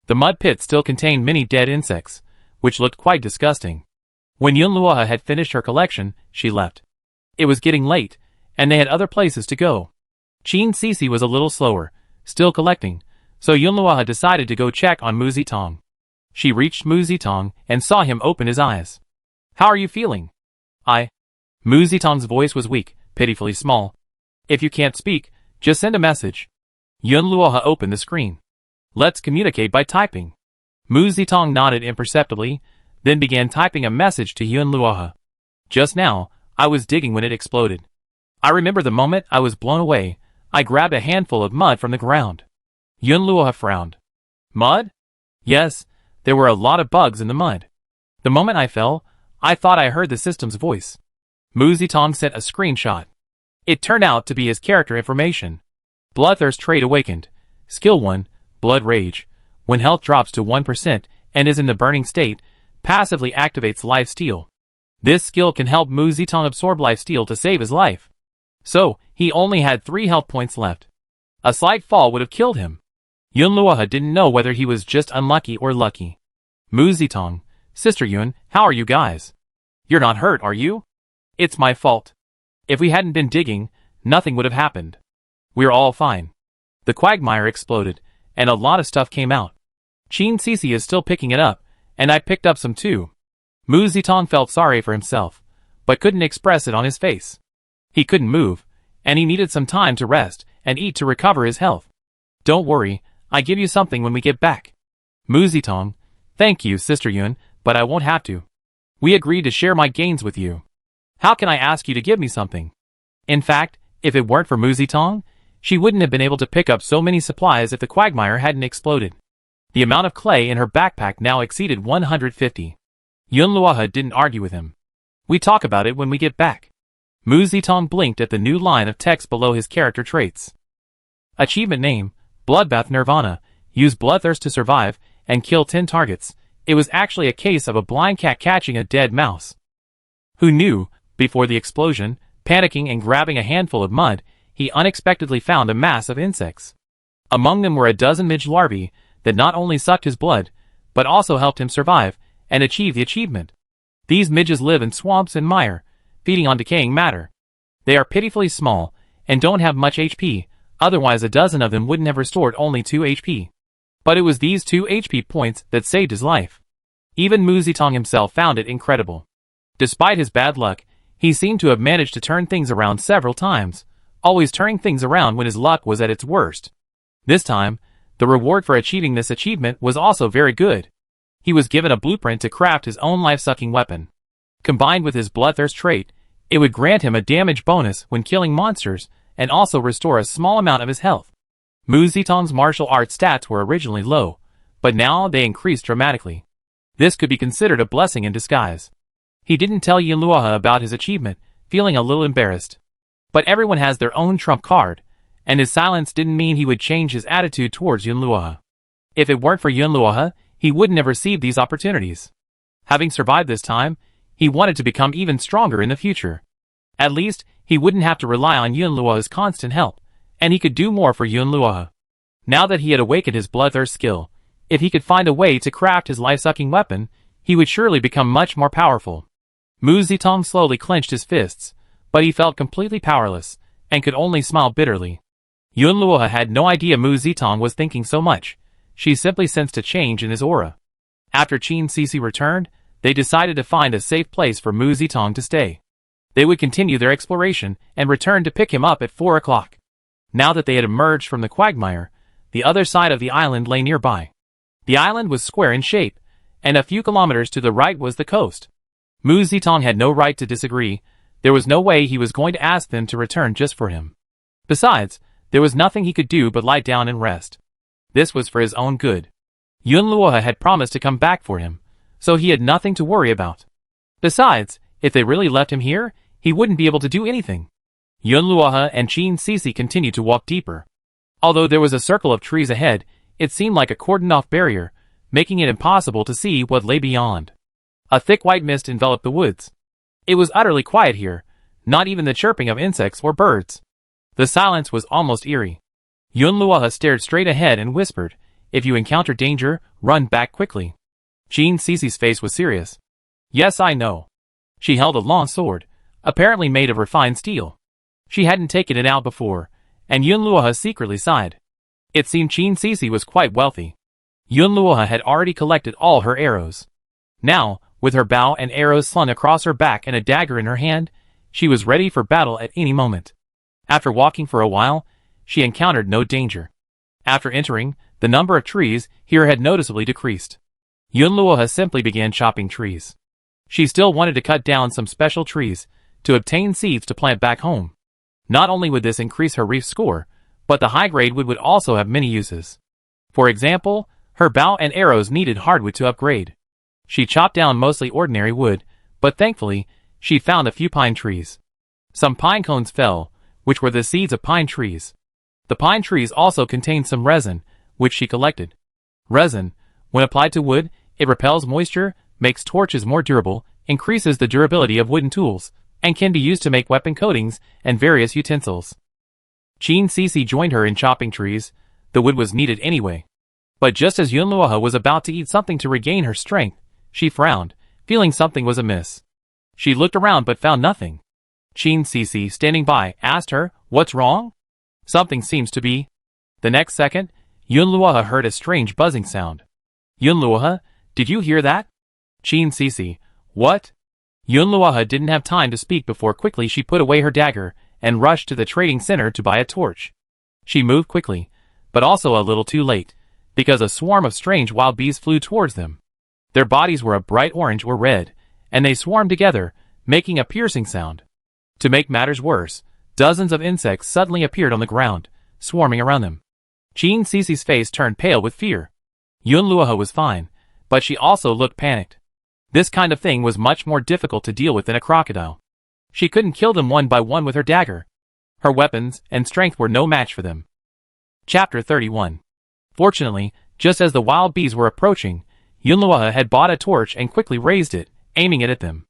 The mud pit still contained many dead insects, which looked quite disgusting. When Yunluoha had finished her collection, she left. It was getting late, and they had other places to go. Qin Sisi was a little slower, still collecting, so Yunluoha decided to go check on Mu Zitong. She reached Mu Zitong and saw him open his eyes. How are you feeling? Mu Zitong's voice was weak, pitifully small. If you can't speak, just send a message. Yunluoha opened the screen. Let's communicate by typing. Mu Zitong nodded imperceptibly, then began typing a message to Yunluoha. Just now, I was digging when it exploded. I remember the moment I was blown away. I grabbed a handful of mud from the ground. Yunluoha frowned. Mud? Yes, there were a lot of bugs in the mud. The moment I fell, I thought I heard the system's voice. Mu Zitong sent a screenshot. It turned out to be his character information. Bloodthirst trait awakened. Skill 1, Blood Rage. When health drops to 1% and is in the burning state, passively activates Life Steal. This skill can help Mu Zitong absorb Life Steal to save his life. So, he only had 3 health points left. A slight fall would have killed him. Yunluoha didn't know whether he was just unlucky or lucky. Mu Zitong, Sister Yun, how are you guys? You're not hurt, are you? It's my fault. If we hadn't been digging, nothing would have happened. We're all fine. The quagmire exploded, and a lot of stuff came out. Qin Sisi is still picking it up, and I picked up some too. Mu Zitong felt sorry for himself, but couldn't express it on his face. He couldn't move, and he needed some time to rest and eat to recover his health. Don't worry, I give you something when we get back. Mu Zitong, thank you, Sister Yun, but I won't have to. We agreed to share my gains with you. How can I ask you to give me something? In fact, if it weren't for Mu Zitong, she wouldn't have been able to pick up so many supplies if the quagmire hadn't exploded. The amount of clay in her backpack now exceeded 150. Yunluoha didn't argue with him. We talk about it when we get back. Mu Zitong blinked at the new line of text below his character traits. Achievement name, Bloodbath Nirvana, use bloodthirst to survive, and kill 10 targets. It was actually a case of a blind cat catching a dead mouse. Who knew, before the explosion, panicking and grabbing a handful of mud, he unexpectedly found a mass of insects. Among them were a dozen midge larvae that not only sucked his blood, but also helped him survive and achieve the achievement. These midges live in swamps and mire, feeding on decaying matter. They are pitifully small and don't have much HP, otherwise a dozen of them wouldn't have restored only 2 HP. But it was these 2 HP points that saved his life. Even Mu Zitong himself found it incredible. Despite his bad luck, he seemed to have managed to turn things around several times, always turning things around when his luck was at its worst. This time, the reward for achieving this achievement was also very good. He was given a blueprint to craft his own life-sucking weapon. Combined with his bloodthirst trait, it would grant him a damage bonus when killing monsters and also restore a small amount of his health. Mu Zitong's martial arts stats were originally low, but now they increased dramatically. This could be considered a blessing in disguise. He didn't tell Yunluohe about his achievement, feeling a little embarrassed. But everyone has their own trump card, and his silence didn't mean he would change his attitude towards Yunluohe. If it weren't for Yunluohe, he wouldn't have received these opportunities. Having survived this time, he wanted to become even stronger in the future. At least, he wouldn't have to rely on Yunluohe's constant help, and he could do more for Yunluohe. Now that he had awakened his bloodthirst skill, if he could find a way to craft his life-sucking weapon, he would surely become much more powerful. Mu Zitong slowly clenched his fists, but he felt completely powerless, and could only smile bitterly. Yunluohe had no idea Mu Zitong was thinking so much. She simply sensed a change in his aura. After Qin Sisi returned, they decided to find a safe place for Mu Zitong to stay. They would continue their exploration and return to pick him up at 4 o'clock. Now that they had emerged from the quagmire, the other side of the island lay nearby. The island was square in shape, and a few kilometers to the right was the coast. Mu Zitong had no right to disagree. There was no way he was going to ask them to return just for him. Besides, there was nothing he could do but lie down and rest. This was for his own good. Yunluohe had promised to come back for him, so he had nothing to worry about. Besides, if they really left him here, he wouldn't be able to do anything. Yunluohe and Qin Sisi continued to walk deeper. Although there was a circle of trees ahead, it seemed like a cordoned-off barrier, making it impossible to see what lay beyond. A thick white mist enveloped the woods. It was utterly quiet here, not even the chirping of insects or birds. The silence was almost eerie. Yunluohe stared straight ahead and whispered, "If you encounter danger, run back quickly." Qin Sisi's face was serious. "Yes, I know." She held a long sword, apparently made of refined steel. She hadn't taken it out before, and Yunluohe secretly sighed. It seemed Qin Sisi was quite wealthy. Yunluohe had already collected all her arrows. Now, with her bow and arrows slung across her back and a dagger in her hand, she was ready for battle at any moment. After walking for a while, she encountered no danger. After entering, the number of trees here had noticeably decreased. Yunluohe simply began chopping trees. She still wanted to cut down some special trees to obtain seeds to plant back home. Not only would this increase her reef score, but the high-grade wood would also have many uses. For example, her bow and arrows needed hardwood to upgrade. She chopped down mostly ordinary wood, but thankfully, she found a few pine trees. Some pine cones fell, which were the seeds of pine trees. The pine trees also contained some resin, which she collected. Resin, when applied to wood, it repels moisture, makes torches more durable, increases the durability of wooden tools, and can be used to make weapon coatings and various utensils. Qin Sisi joined her in chopping trees. The wood was needed anyway. But just as Yunluohe was about to eat something to regain her strength, she frowned, feeling something was amiss. She looked around but found nothing. Qin Sisi, standing by, asked her, "What's wrong?" "Something seems to be." The next second, Yunluohe heard a strange buzzing sound. "Yunluohe, did you hear that?" Qin Sisi, "What?" Yunluohe didn't have time to speak before quickly she put away her dagger and rushed to the trading center to buy a torch. She moved quickly, but also a little too late, because a swarm of strange wild bees flew towards them. Their bodies were a bright orange or red, and they swarmed together, making a piercing sound. To make matters worse, dozens of insects suddenly appeared on the ground, swarming around them. Qin Sisi's face turned pale with fear. Yunluohe was fine, but she also looked panicked. This kind of thing was much more difficult to deal with than a crocodile. She couldn't kill them one by one with her dagger. Her weapons and strength were no match for them. Chapter 31. Fortunately, just as the wild bees were approaching, Yunluohe had bought a torch and quickly raised it, aiming it at them.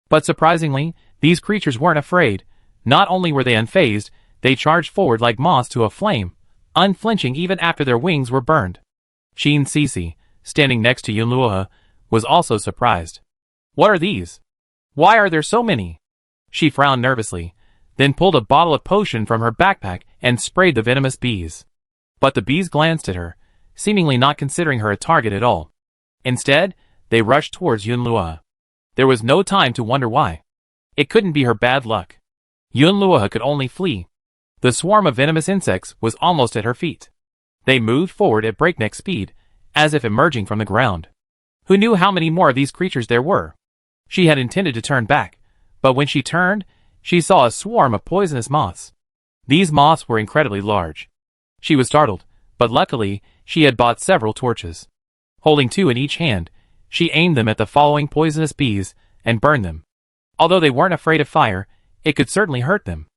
But surprisingly, these creatures weren't afraid. Not only were they unfazed, they charged forward like moths to a flame, unflinching even after their wings were burned. Chin Cece, standing next to Yunluohe, was also surprised. What are these? Why are there so many? She frowned nervously, then pulled a bottle of potion from her backpack and sprayed the venomous bees. But the bees glanced at her, seemingly not considering her a target at all. Instead, they rushed towards Yunluohe. There was no time to wonder why. It couldn't be her bad luck. Yunluohe could only flee. The swarm of venomous insects was almost at her feet. They moved forward at breakneck speed, as if emerging from the ground. Who knew how many more of these creatures there were? She had intended to turn back, but when she turned, she saw a swarm of poisonous moths. These moths were incredibly large. She was startled, but luckily, she had bought several torches. Holding 2 in each hand, she aimed them at the following poisonous bees and burned them. Although they weren't afraid of fire, it could certainly hurt them.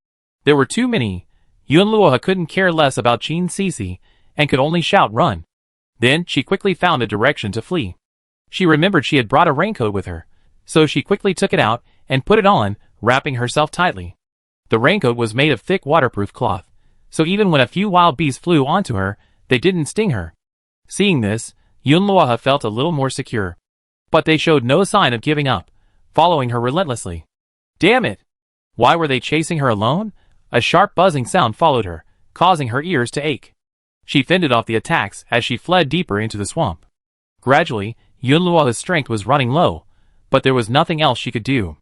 There were too many. Yunluohe couldn't care less about Chin Cece and could only shout run. Then she quickly found a direction to flee. She remembered she had brought a raincoat with her, so she quickly took it out and put it on, wrapping herself tightly. The raincoat was made of thick waterproof cloth, so even when a few wild bees flew onto her, they didn't sting her. Seeing this, Yunluohe felt a little more secure. But they showed no sign of giving up, following her relentlessly. Damn it! Why were they chasing her alone? A sharp buzzing sound followed her, causing her ears to ache. She fended off the attacks as she fled deeper into the swamp. Gradually, Yunluohe's strength was running low, but there was nothing else she could do.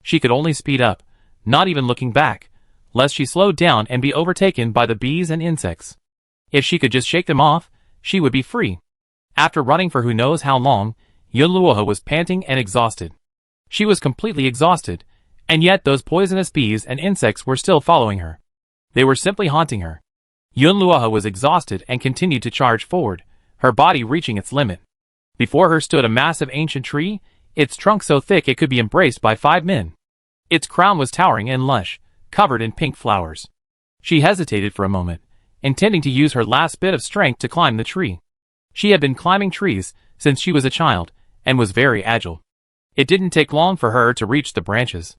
She could only speed up, not even looking back, lest she slowed down and be overtaken by the bees and insects. If she could just shake them off, she would be free. After running for who knows how long, Yunluohe was panting and exhausted. She was completely exhausted, and yet those poisonous bees and insects were still following her. They were simply haunting her. Yunluohe was exhausted and continued to charge forward, her body reaching its limit. Before her stood a massive ancient tree, its trunk so thick it could be embraced by 5 men. Its crown was towering and lush, covered in pink flowers. She hesitated for a moment, intending to use her last bit of strength to climb the tree. She had been climbing trees since she was a child, and was very agile. It didn't take long for her to reach the branches.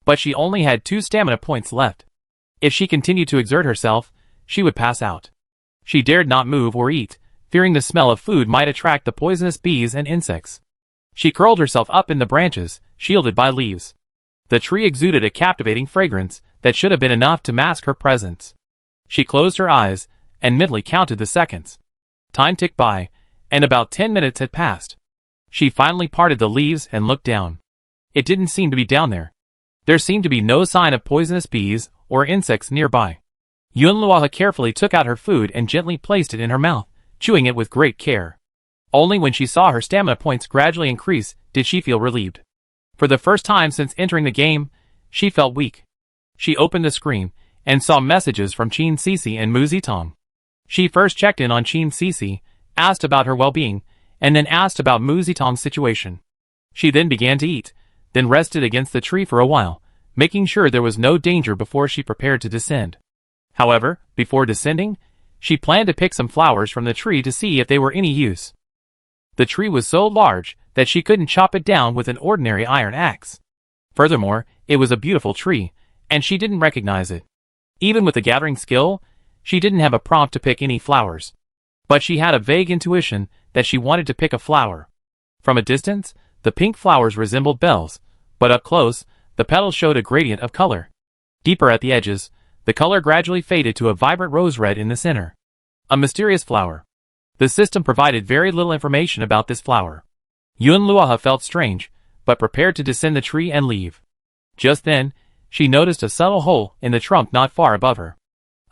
But she only had 2 stamina points left. If she continued to exert herself, she would pass out. She dared not move or eat, fearing the smell of food might attract the poisonous bees and insects. She curled herself up in the branches, shielded by leaves. The tree exuded a captivating fragrance that should have been enough to mask her presence. She closed her eyes and mentally counted the seconds. Time ticked by, and about 10 minutes had passed. She finally parted the leaves and looked down. It didn't seem to be down there. There seemed to be no sign of poisonous bees or insects nearby. Yunluohe carefully took out her food and gently placed it in her mouth, chewing it with great care. Only when she saw her stamina points gradually increase did she feel relieved. For the first time since entering the game, she felt weak. She opened the screen and saw messages from Chin Cece and Mu Zitong. She first checked in on Chin Cece, asked about her well-being, and then asked about Mu Zitong's situation. She then began to eat, then rested against the tree for a while, making sure there was no danger before she prepared to descend. However, before descending, she planned to pick some flowers from the tree to see if they were any use. The tree was so large that she couldn't chop it down with an ordinary iron axe. Furthermore, it was a beautiful tree, and she didn't recognize it. Even with the gathering skill, she didn't have a prompt to pick any flowers. But she had a vague intuition that she wanted to pick a flower. From a distance, the pink flowers resembled bells, but up close, the petals showed a gradient of color. Deeper at the edges, the color gradually faded to a vibrant rose red in the center. A mysterious flower. The system provided very little information about this flower. Yunluohe felt strange, but prepared to descend the tree and leave. Just then, she noticed a subtle hole in the trunk not far above her.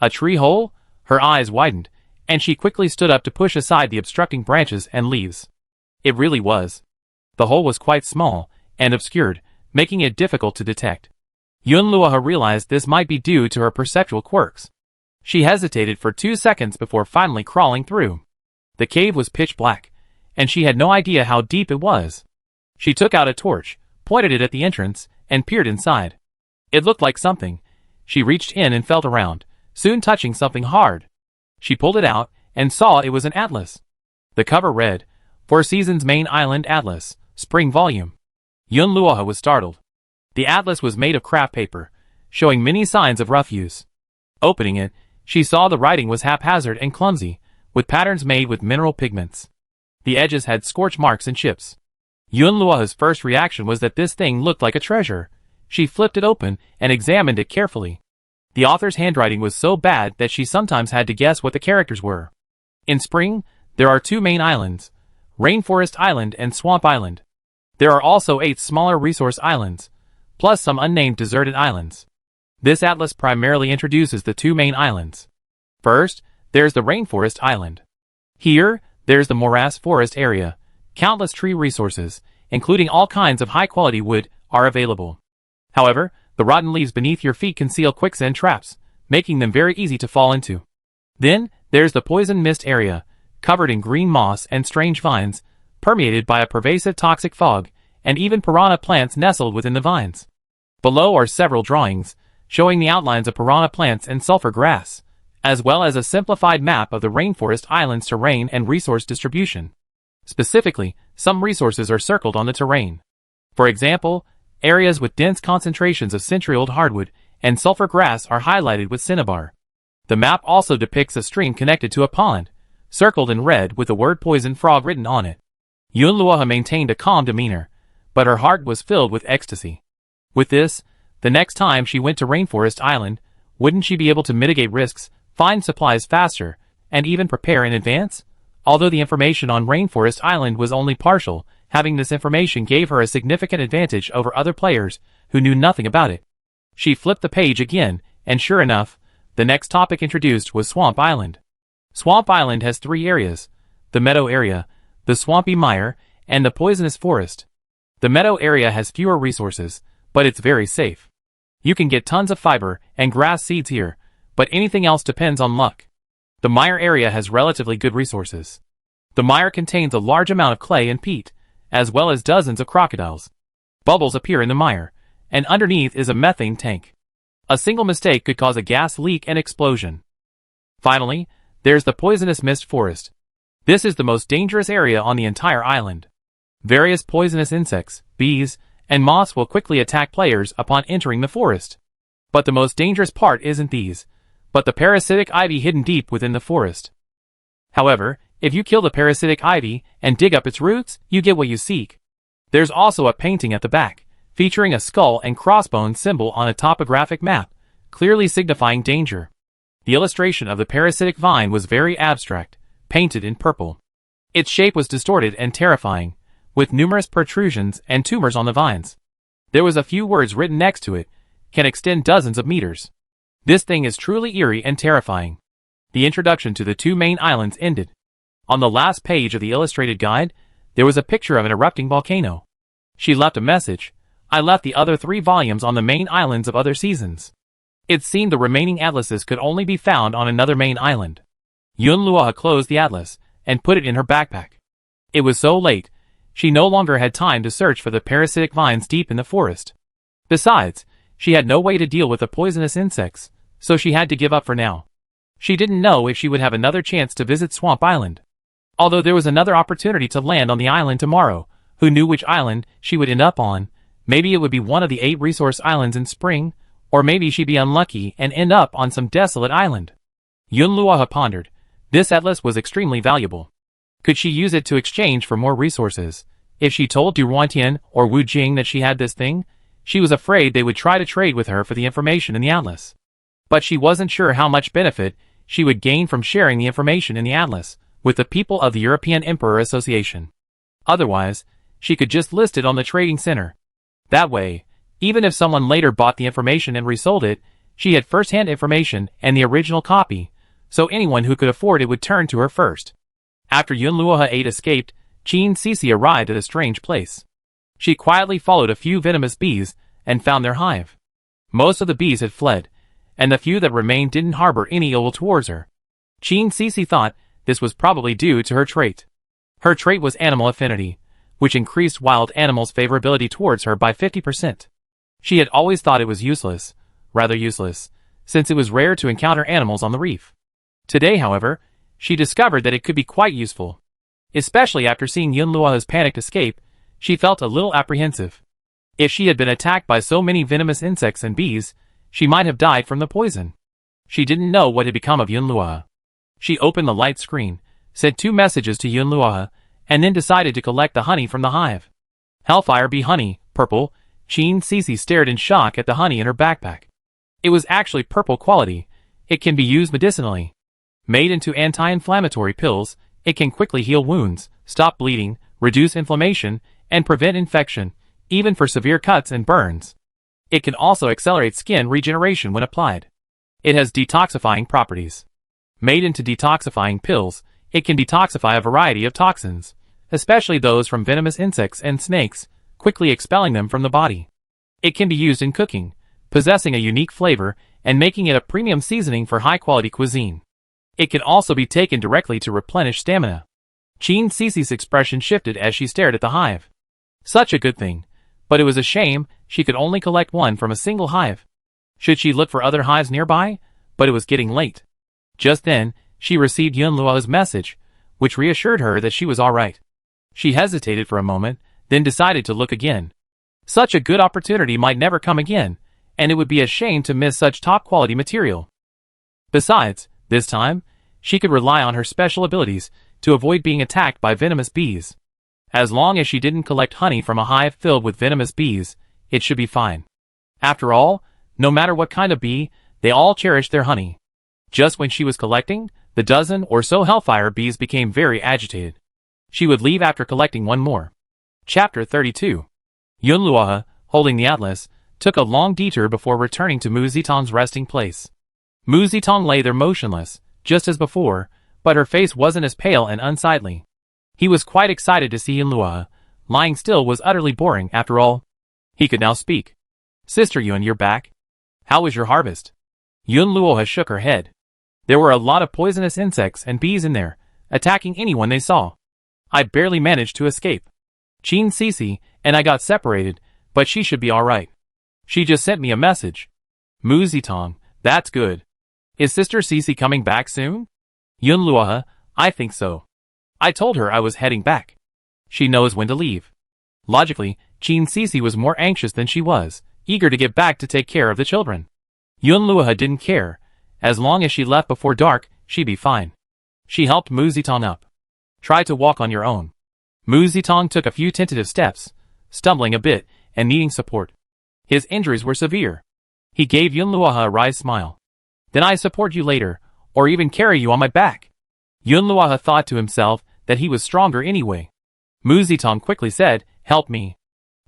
A tree hole? Her eyes widened, and she quickly stood up to push aside the obstructing branches and leaves. It really was. The hole was quite small and obscured, making it difficult to detect. Yunluohe realized this might be due to her perceptual quirks. She hesitated for 2 seconds before finally crawling through. The cave was pitch black, and she had no idea how deep it was. She took out a torch, pointed it at the entrance, and peered inside. It looked like something. She reached in and felt around, soon touching something hard. She pulled it out and saw it was an atlas. The cover read, "Four Seasons Main Island Atlas, Spring Volume." Yunluohe was startled. The atlas was made of craft paper, showing many signs of rough use. Opening it, she saw the writing was haphazard and clumsy, with patterns made with mineral pigments. The edges had scorch marks and chips. Yunluo's first reaction was that this thing looked like a treasure. She flipped it open and examined it carefully. The author's handwriting was so bad that she sometimes had to guess what the characters were. In spring, there are 2 main islands, Rainforest Island and Swamp Island. There are also 8 smaller resource islands, plus some unnamed deserted islands. This atlas primarily introduces the 2 main islands. First, there's the Rainforest Island. Here, there's the morass forest area. Countless tree resources, including all kinds of high-quality wood, are available. However, the rotten leaves beneath your feet conceal quicksand traps, making them very easy to fall into. Then, there's the poison mist area, covered in green moss and strange vines, permeated by a pervasive toxic fog, and even piranha plants nestled within the vines. Below are several drawings, showing the outlines of piranha plants and sulfur grass, as well as a simplified map of the Rainforest Island's terrain and resource distribution. Specifically, some resources are circled on the terrain. For example, areas with dense concentrations of century-old hardwood and sulfur grass are highlighted with cinnabar. The map also depicts a stream connected to a pond, circled in red with the word poison frog written on it. Yunluo maintained a calm demeanor, but her heart was filled with ecstasy. With this, the next time she went to Rainforest Island, wouldn't she be able to mitigate risks, find supplies faster, and even prepare in advance? Although the information on Rainforest Island was only partial, having this information gave her a significant advantage over other players who knew nothing about it. She flipped the page again, and sure enough, the next topic introduced was Swamp Island. Swamp Island has 3 areas: the meadow area, the swampy mire, and the poisonous forest. The meadow area has fewer resources, but it's very safe. You can get tons of fiber and grass seeds here, but anything else depends on luck. The mire area has relatively good resources. The mire contains a large amount of clay and peat, as well as dozens of crocodiles. Bubbles appear in the mire, and underneath is a methane tank. A single mistake could cause a gas leak and explosion. Finally, there's the poisonous mist forest. This is the most dangerous area on the entire island. Various poisonous insects, bees, and moths will quickly attack players upon entering the forest. But the most dangerous part isn't these, but the parasitic ivy hidden deep within the forest. However, if you kill the parasitic ivy and dig up its roots, you get what you seek. There's also a painting at the back, featuring a skull and crossbones symbol on a topographic map, clearly signifying danger. The illustration of the parasitic vine was very abstract, painted in purple. Its shape was distorted and terrifying, with numerous protrusions and tumors on the vines. There was a few words written next to it, can extend dozens of meters. This thing is truly eerie and terrifying. The introduction to the 2 main islands ended. On the last page of the illustrated guide, there was a picture of an erupting volcano. She left a message. I left the other 3 volumes on the main islands of other seasons. It seemed the remaining atlases could only be found on another main island. Yunluo closed the atlas and put it in her backpack. It was so late, she no longer had time to search for the parasitic vines deep in the forest. Besides, she had no way to deal with the poisonous insects, so she had to give up for now. She didn't know if she would have another chance to visit Swamp Island. Although there was another opportunity to land on the island tomorrow, who knew which island she would end up on? Maybe it would be one of the 8 resource islands in spring, or maybe she'd be unlucky and end up on some desolate island. Yunluo pondered. This atlas was extremely valuable. Could she use it to exchange for more resources? If she told Du Ruantian or Wu Jing that she had this thing, she was afraid they would try to trade with her for the information in the atlas. But she wasn't sure how much benefit she would gain from sharing the information in the atlas with the people of the European Emperor Association. Otherwise, she could just list it on the trading center. That way, even if someone later bought the information and resold it, she had first-hand information and the original copy, so anyone who could afford it would turn to her first. After Yunluo 8 escaped, Qin Sisi arrived at a strange place. She quietly followed a few venomous bees and found their hive. Most of the bees had fled, and the few that remained didn't harbor any ill will towards her. Qin Sisi thought this was probably due to her trait. Her trait was animal affinity, which increased wild animals' favorability towards her by 50%. She had always thought it was useless, rather useless, since it was rare to encounter animals on the reef. Today, however, she discovered that it could be quite useful. Especially after seeing Yunluo's panicked escape, she felt a little apprehensive. If she had been attacked by so many venomous insects and bees, she might have died from the poison. She didn't know what had become of Yunluo. She opened the light screen sent 2 messages to Yunluohe, and then decided to collect the honey from the hive. Hellfire bee honey, purple. Qin Cici stared in shock at the honey in her backpack. It was actually purple quality. It can be used medicinally. Made into anti-inflammatory pills, it can quickly heal wounds, stop bleeding, reduce inflammation, and prevent infection, even for severe cuts and burns. It can also accelerate skin regeneration when applied. It has detoxifying properties. Made into detoxifying pills, it can detoxify a variety of toxins, especially those from venomous insects and snakes, quickly expelling them from the body. It can be used in cooking, possessing a unique flavor and making it a premium seasoning for high-quality cuisine. It can also be taken directly to replenish stamina. Qin Cici's expression shifted as she stared at the hive. Such a good thing, but it was a shame she could only collect one from a single hive. Should she look for other hives nearby? But it was getting late. Just then, she received Yunluohe's message, which reassured her that she was alright. She hesitated for a moment, then decided to look again. Such a good opportunity might never come again, and it would be a shame to miss such top-quality material. Besides, this time, she could rely on her special abilities to avoid being attacked by venomous bees. As long as she didn't collect honey from a hive filled with venomous bees, it should be fine. After all, no matter what kind of bee, they all cherished their honey. Just when she was collecting, the dozen or so hellfire bees became very agitated. She would leave after collecting one more. Chapter 32. Yunluohe, holding the atlas, took a long detour before returning to Mu Zitong's resting place. Mu Zitong lay there motionless, just as before, but her face wasn't as pale and unsightly. He was quite excited to see Yunluohe. Lying still was utterly boring after all. He could now speak. Sister Yun, you're back. How was your harvest? Yunluohe shook her head. There were a lot of poisonous insects and bees in there, attacking anyone they saw. I barely managed to escape. Qin Cici and I got separated, but she should be alright. She just sent me a message. Mu Zitong, that's good. Is Sister Cici coming back soon? Yunluohe, I think so. I told her I was heading back. She knows when to leave. Logically, Qin Cici was more anxious than she was, eager to get back to take care of the children. Yunluohe didn't care. As long as she left before dark, she'd be fine. She helped Mu Zitong up. Try to walk on your own. Mu Zitong took a few tentative steps, stumbling a bit and needing support. His injuries were severe. He gave Yunluohe a wry smile. Then I support you later, or even carry you on my back. Yunluohe thought to himself that he was stronger anyway. Mu Zitong quickly said, help me.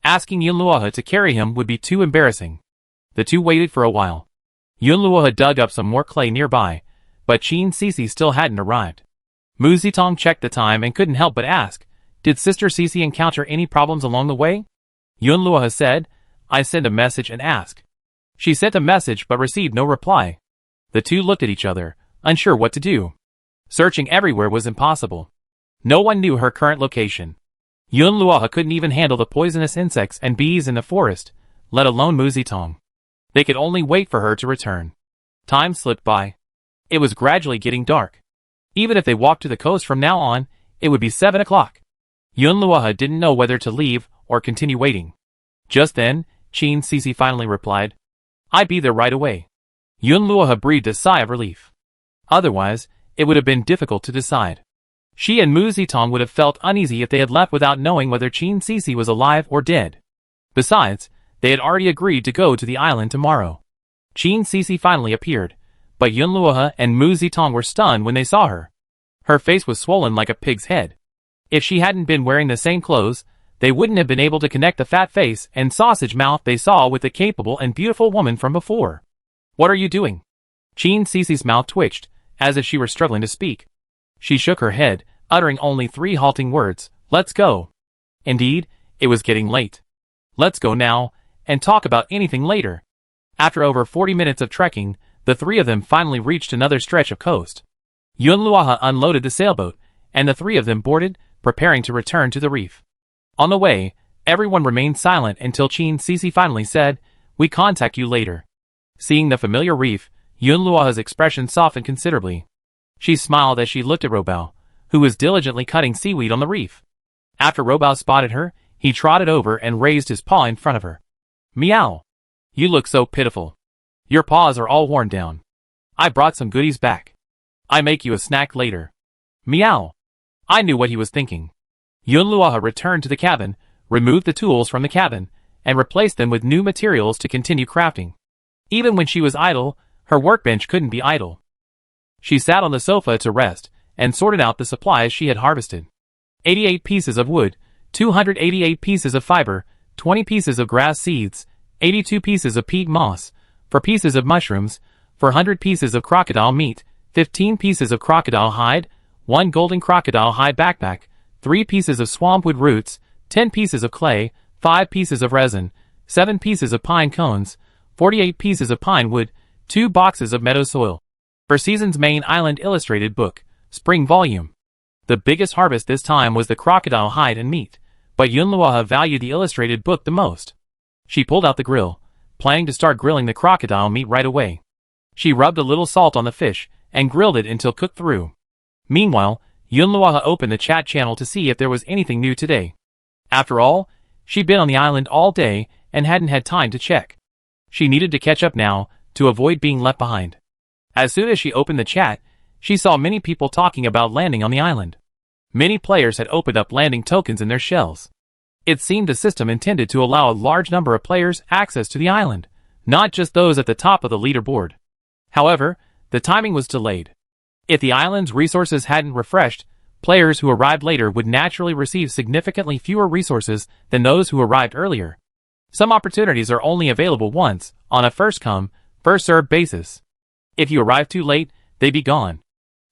Asking Yunluohe to carry him would be too embarrassing. The two waited for a while. Yunluohe dug up some more clay nearby, but Qin Cici still hadn't arrived. Mu Zitong checked the time and couldn't help but ask, did Sister Cici encounter any problems along the way? Yunluohe said, I sent a message and asked. She sent a message but received no reply. The two looked at each other, unsure what to do. Searching everywhere was impossible. No one knew her current location. Yunluohe couldn't even handle the poisonous insects and bees in the forest, let alone Mu Zitong. They could only wait for her to return. Time slipped by. It was gradually getting dark. Even if they walked to the coast from now on, it would be 7 o'clock. Yunluohe didn't know whether to leave or continue waiting. Just then, Qin Cici finally replied, I'd be there right away. Yunluohe breathed a sigh of relief. Otherwise, it would have been difficult to decide. She and Mu Zitong would have felt uneasy if they had left without knowing whether Qin Cici was alive or dead. Besides, they had already agreed to go to the island tomorrow. Qin Cici finally appeared, but Yunluohe and Mu Zitong were stunned when they saw her. Her face was swollen like a pig's head. If she hadn't been wearing the same clothes, they wouldn't have been able to connect the fat face and sausage mouth they saw with the capable and beautiful woman from before. What are you doing? Qin Cici's mouth twitched, as if she were struggling to speak. She shook her head, uttering only 3 halting words, let's go. Indeed, it was getting late. Let's go now, and talk about anything later. After over 40 minutes of trekking, the 3 of them finally reached another stretch of coast. Yunluohe unloaded the sailboat, and the 3 of them boarded, preparing to return to the reef. On the way, everyone remained silent until Qin Cici finally said, we contact you later. Seeing the familiar reef, Yunluohe's expression softened considerably. She smiled as she looked at Robao, who was diligently cutting seaweed on the reef. After Robao spotted her, he trotted over and raised his paw in front of her. Meow. You look so pitiful. Your paws are all worn down. I brought some goodies back. I make you a snack later. Meow. I knew what he was thinking. Yunluoha returned to the cabin, removed the tools from the cabin, and replaced them with new materials to continue crafting. Even when she was idle, her workbench couldn't be idle. She sat on the sofa to rest, and sorted out the supplies she had harvested. 88 pieces of wood, 288 pieces of fiber, 20 pieces of grass seeds, 82 pieces of peat moss, 4 pieces of mushrooms, 400 pieces of crocodile meat, 15 pieces of crocodile hide, 1 golden crocodile hide backpack, 3 pieces of swampwood roots, 10 pieces of clay, 5 pieces of resin, 7 pieces of pine cones, 48 pieces of pine wood, 2 boxes of meadow soil. For Season's Main Island Illustrated Book, Spring Volume. The biggest harvest this time was the crocodile hide and meat, but Yunluoha valued the illustrated book the most. She pulled out the grill, planning to start grilling the crocodile meat right away. She rubbed a little salt on the fish and grilled it until cooked through. Meanwhile, Yunluoha opened the chat channel to see if there was anything new today. After all, she'd been on the island all day and hadn't had time to check. She needed to catch up now to avoid being left behind. As soon as she opened the chat, she saw many people talking about landing on the island. Many players had opened up landing tokens in their shells. It seemed the system intended to allow a large number of players access to the island, not just those at the top of the leaderboard. However, the timing was delayed. If the island's resources hadn't refreshed, players who arrived later would naturally receive significantly fewer resources than those who arrived earlier. Some opportunities are only available once, on a first-come, first-served basis. If you arrive too late, they be gone.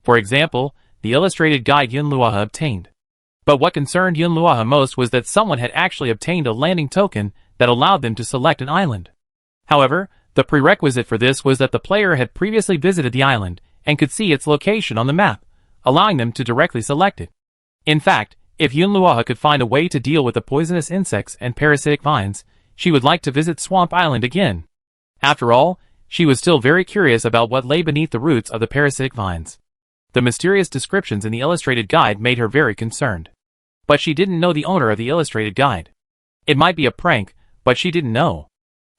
For example, the illustrated guide Yunluoha obtained. But what concerned Yunluoha most was that someone had actually obtained a landing token that allowed them to select an island. However, the prerequisite for this was that the player had previously visited the island and could see its location on the map, allowing them to directly select it. In fact, if Yunluoha could find a way to deal with the poisonous insects and parasitic vines, she would like to visit Swamp Island again. After all, she was still very curious about what lay beneath the roots of the parasitic vines. The mysterious descriptions in the illustrated guide made her very concerned. But she didn't know the owner of the illustrated guide. It might be a prank, but she didn't know.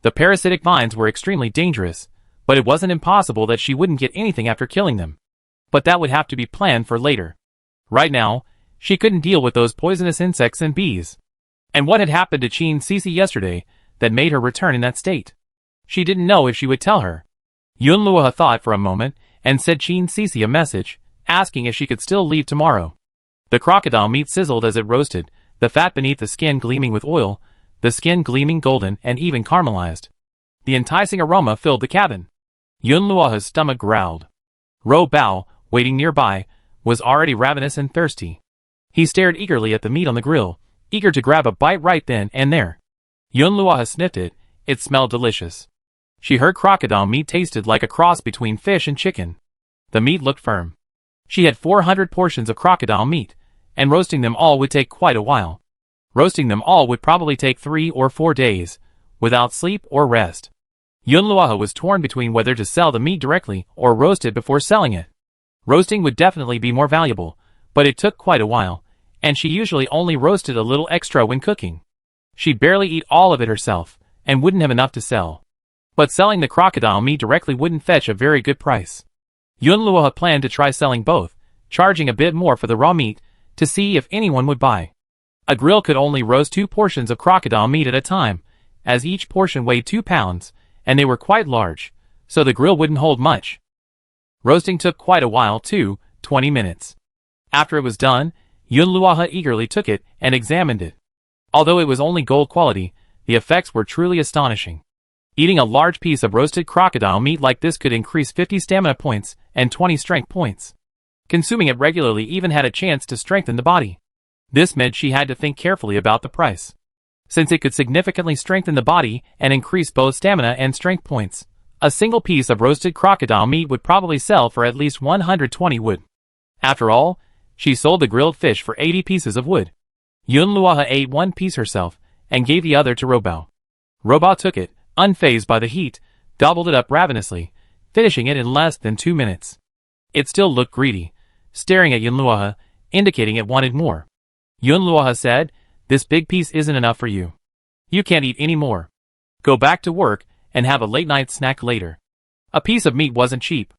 The parasitic vines were extremely dangerous, but it wasn't impossible that she wouldn't get anything after killing them. But that would have to be planned for later. Right now, she couldn't deal with those poisonous insects and bees. And what had happened to Chin Cece yesterday that made her return in that state? She didn't know if she would tell her. Yunluoha thought for a moment and sent Chin Cece a message, asking if she could still leave tomorrow. The crocodile meat sizzled as it roasted, the fat beneath the skin gleaming with oil, the skin gleaming golden and even caramelized. The enticing aroma filled the cabin. Yunluoha's stomach growled. Ro Bao, waiting nearby, was already ravenous and thirsty. He stared eagerly at the meat on the grill, eager to grab a bite right then and there. Yunluoha sniffed it. It smelled delicious. She heard crocodile meat tasted like a cross between fish and chicken. The meat looked firm. She had 400 portions of crocodile meat, and roasting them all would take quite a while. Roasting them all would probably take 3 or 4 days, without sleep or rest. Yunluoha was torn between whether to sell the meat directly or roast it before selling it. Roasting would definitely be more valuable, but it took quite a while, and she usually only roasted a little extra when cooking. She'd barely eat all of it herself, and wouldn't have enough to sell. But selling the crocodile meat directly wouldn't fetch a very good price. Yunluoha planned to try selling both, charging a bit more for the raw meat, to see if anyone would buy. A grill could only roast 2 portions of crocodile meat at a time, as each portion weighed 2 pounds, and they were quite large, so the grill wouldn't hold much. Roasting took quite a while too, 20 minutes. After it was done, Yunluoha eagerly took it and examined it. Although it was only gold quality, the effects were truly astonishing. Eating a large piece of roasted crocodile meat like this could increase 50 stamina points and 20 strength points. Consuming it regularly even had a chance to strengthen the body. This meant she had to think carefully about the price. Since it could significantly strengthen the body and increase both stamina and strength points, a single piece of roasted crocodile meat would probably sell for at least 120 wood. After all, she sold the grilled fish for 80 pieces of wood. Yunluoha ate 1 piece herself and gave the other to Ro Bao. Ro Bao took it, unfazed by the heat, gobbled it up ravenously, finishing it in less than 2 minutes. It still looked greedy, staring at Yunluoha, indicating it wanted more. Yunluoha said, "This big piece isn't enough for you. You can't eat any more. Go back to work and have a late-night snack later." A piece of meat wasn't cheap.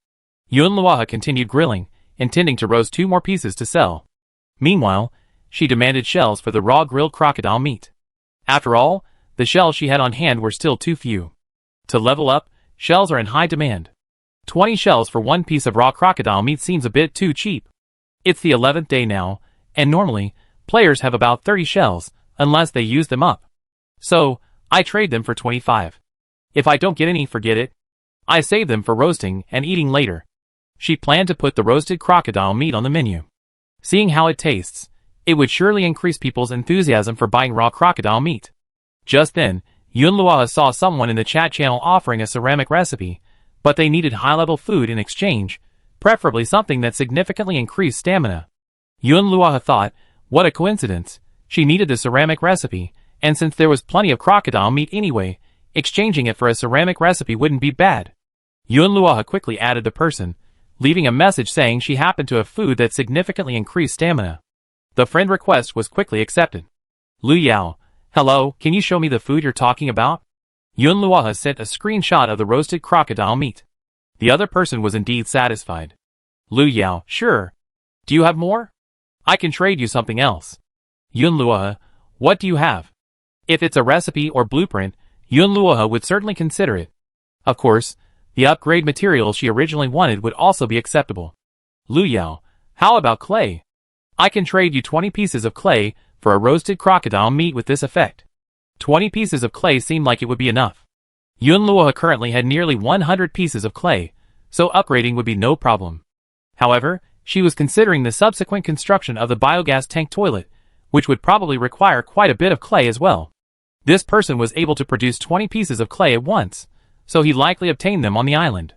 Yunluoha continued grilling, intending to roast 2 more pieces to sell. Meanwhile, she demanded shells for the raw grilled crocodile meat. After all, the shells she had on hand were still too few. To level up, shells are in high demand. 20 shells for one piece of raw crocodile meat seems a bit too cheap. It's the 11th day now, and normally, players have about 30 shells, unless they use them up. So, I trade them for 25. If I don't get any, forget it. I save them for roasting and eating later. She planned to put the roasted crocodile meat on the menu. Seeing how it tastes, it would surely increase people's enthusiasm for buying raw crocodile meat. Just then, Yunluo saw someone in the chat channel offering a ceramic recipe, but they needed high-level food in exchange, preferably something that significantly increased stamina. Yunluo thought, what a coincidence, she needed the ceramic recipe, and since there was plenty of crocodile meat anyway, exchanging it for a ceramic recipe wouldn't be bad. Yunluo quickly added the person, leaving a message saying she happened to have food that significantly increased stamina. The friend request was quickly accepted. Lu Yao, hello, can you show me the food you're talking about? Yunluo sent a screenshot of the roasted crocodile meat. The other person was indeed satisfied. Lu Yao, sure. Do you have more? I can trade you something else. Yunluo, what do you have? If it's a recipe or blueprint, Yunluo would certainly consider it. Of course, the upgrade material she originally wanted would also be acceptable. Lu Yao, how about clay? I can trade you 20 pieces of clay for a roasted crocodile meat with this effect. 20 pieces of clay seemed like it would be enough. Yunluo currently had nearly 100 pieces of clay, so upgrading would be no problem. However, she was considering the subsequent construction of the biogas tank toilet, which would probably require quite a bit of clay as well. This person was able to produce 20 pieces of clay at once, so he likely obtained them on the island.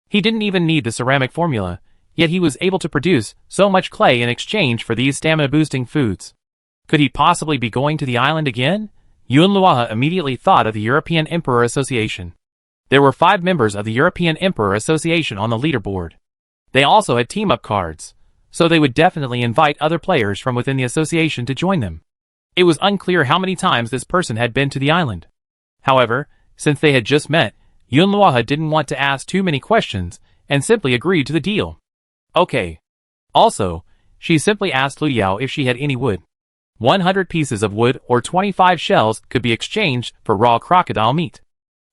He didn't even need the ceramic formula, yet he was able to produce so much clay in exchange for these stamina-boosting foods. Could he possibly be going to the island again? Yunluo immediately thought of the European Emperor Association. There were 5 members of the European Emperor Association on the leaderboard. They also had team-up cards, so they would definitely invite other players from within the association to join them. It was unclear how many times this person had been to the island. However, since they had just met, Yunluo didn't want to ask too many questions and simply agreed to the deal. Okay. Also, she simply asked Lu Yao if she had any wood. 100 pieces of wood or 25 shells could be exchanged for raw crocodile meat.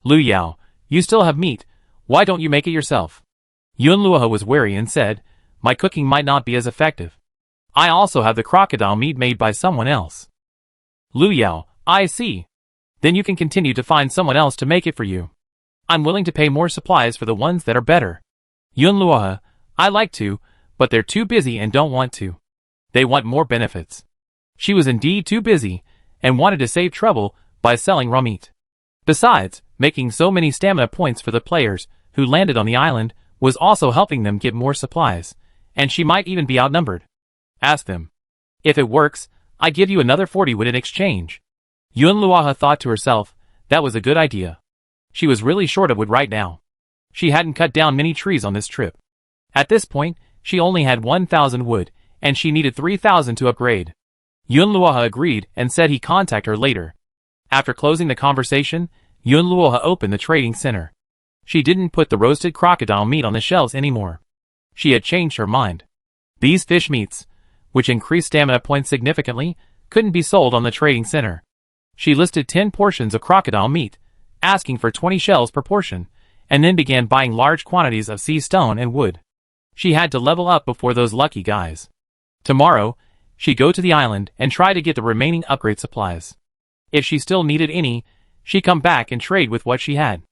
Lu Yao, you still have meat, why don't you make it yourself? Yunluo was wary and said, my cooking might not be as effective. I also have the crocodile meat made by someone else. Lu Yao, I see. Then you can continue to find someone else to make it for you. I'm willing to pay more supplies for the ones that are better. Yunluo, I like to, but they're too busy and don't want to. They want more benefits. She was indeed too busy, and wanted to save trouble by selling raw meat. Besides, making so many stamina points for the players who landed on the island was also helping them get more supplies, and she might even be outnumbered. Ask them. If it works, I give you another 40 wood in exchange. Yunluo thought to herself, that was a good idea. She was really short of wood right now. She hadn't cut down many trees on this trip. At this point, she only had 1,000 wood, and she needed 3,000 to upgrade. Yunluo agreed and said he'd contact her later. After closing the conversation, Yunluo opened the trading center. She didn't put the roasted crocodile meat on the shelves anymore. She had changed her mind. These fish meats, which increased stamina points significantly, couldn't be sold on the trading center. She listed 10 portions of crocodile meat, asking for 20 shells per portion, and then began buying large quantities of sea stone and wood. She had to level up before those lucky guys. Tomorrow, she'd go to the island and try to get the remaining upgrade supplies. If she still needed any, she'd come back and trade with what she had.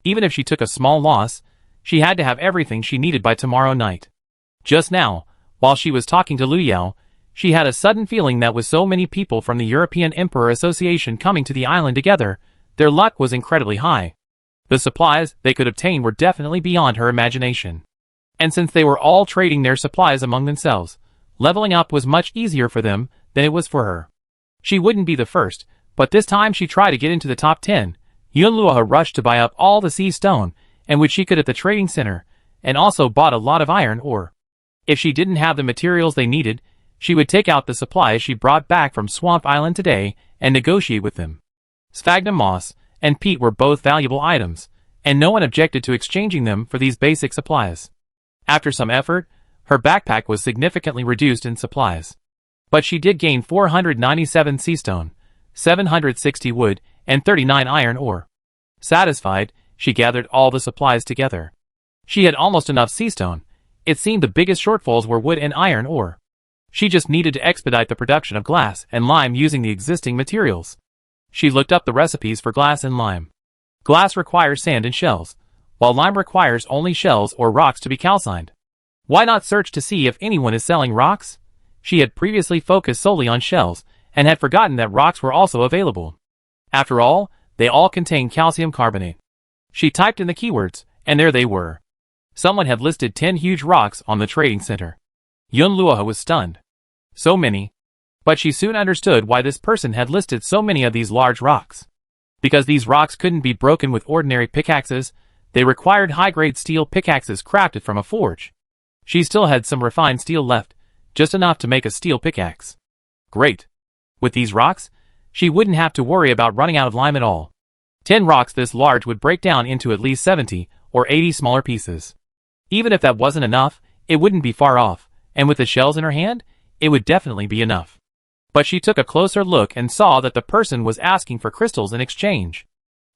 Even if she took a small loss, she had to have everything she needed by tomorrow night. Just now, while she was talking to Lu Yao, she had a sudden feeling that with so many people from the European Emperor Association coming to the island together, their luck was incredibly high. The supplies they could obtain were definitely beyond her imagination. And since they were all trading their supplies among themselves, leveling up was much easier for them than it was for her. She wouldn't be the first, but this time she tried to get into the top 10. Yunluo rushed to buy up all the sea stone, and which she could at the trading center, and also bought a lot of iron ore. If she didn't have the materials they needed, she would take out the supplies she brought back from Swamp Island today and negotiate with them. Sphagnum moss and peat were both valuable items, and no one objected to exchanging them for these basic supplies. After some effort, her backpack was significantly reduced in supplies. But she did gain 497 sea stone, 760 wood, and 39 iron ore. Satisfied, she gathered all the supplies together. She had almost enough sea stone. It seemed the biggest shortfalls were wood and iron ore. She just needed to expedite the production of glass and lime using the existing materials. She looked up the recipes for glass and lime. Glass requires sand and shells, while lime requires only shells or rocks to be calcined. Why not search to see if anyone is selling rocks? She had previously focused solely on shells, and had forgotten that rocks were also available. After all, they all contain calcium carbonate. She typed in the keywords, and there they were. Someone had listed 10 huge rocks on the trading center. Yun Luoha was stunned. So many. But she soon understood why this person had listed so many of these large rocks. Because these rocks couldn't be broken with ordinary pickaxes, they required high-grade steel pickaxes crafted from a forge. She still had some refined steel left, just enough to make a steel pickaxe. Great. With these rocks, she wouldn't have to worry about running out of lime at all. 10 rocks this large would break down into at least 70 or 80 smaller pieces. Even if that wasn't enough, it wouldn't be far off, and with the shells in her hand, it would definitely be enough. But she took a closer look and saw that the person was asking for crystals in exchange.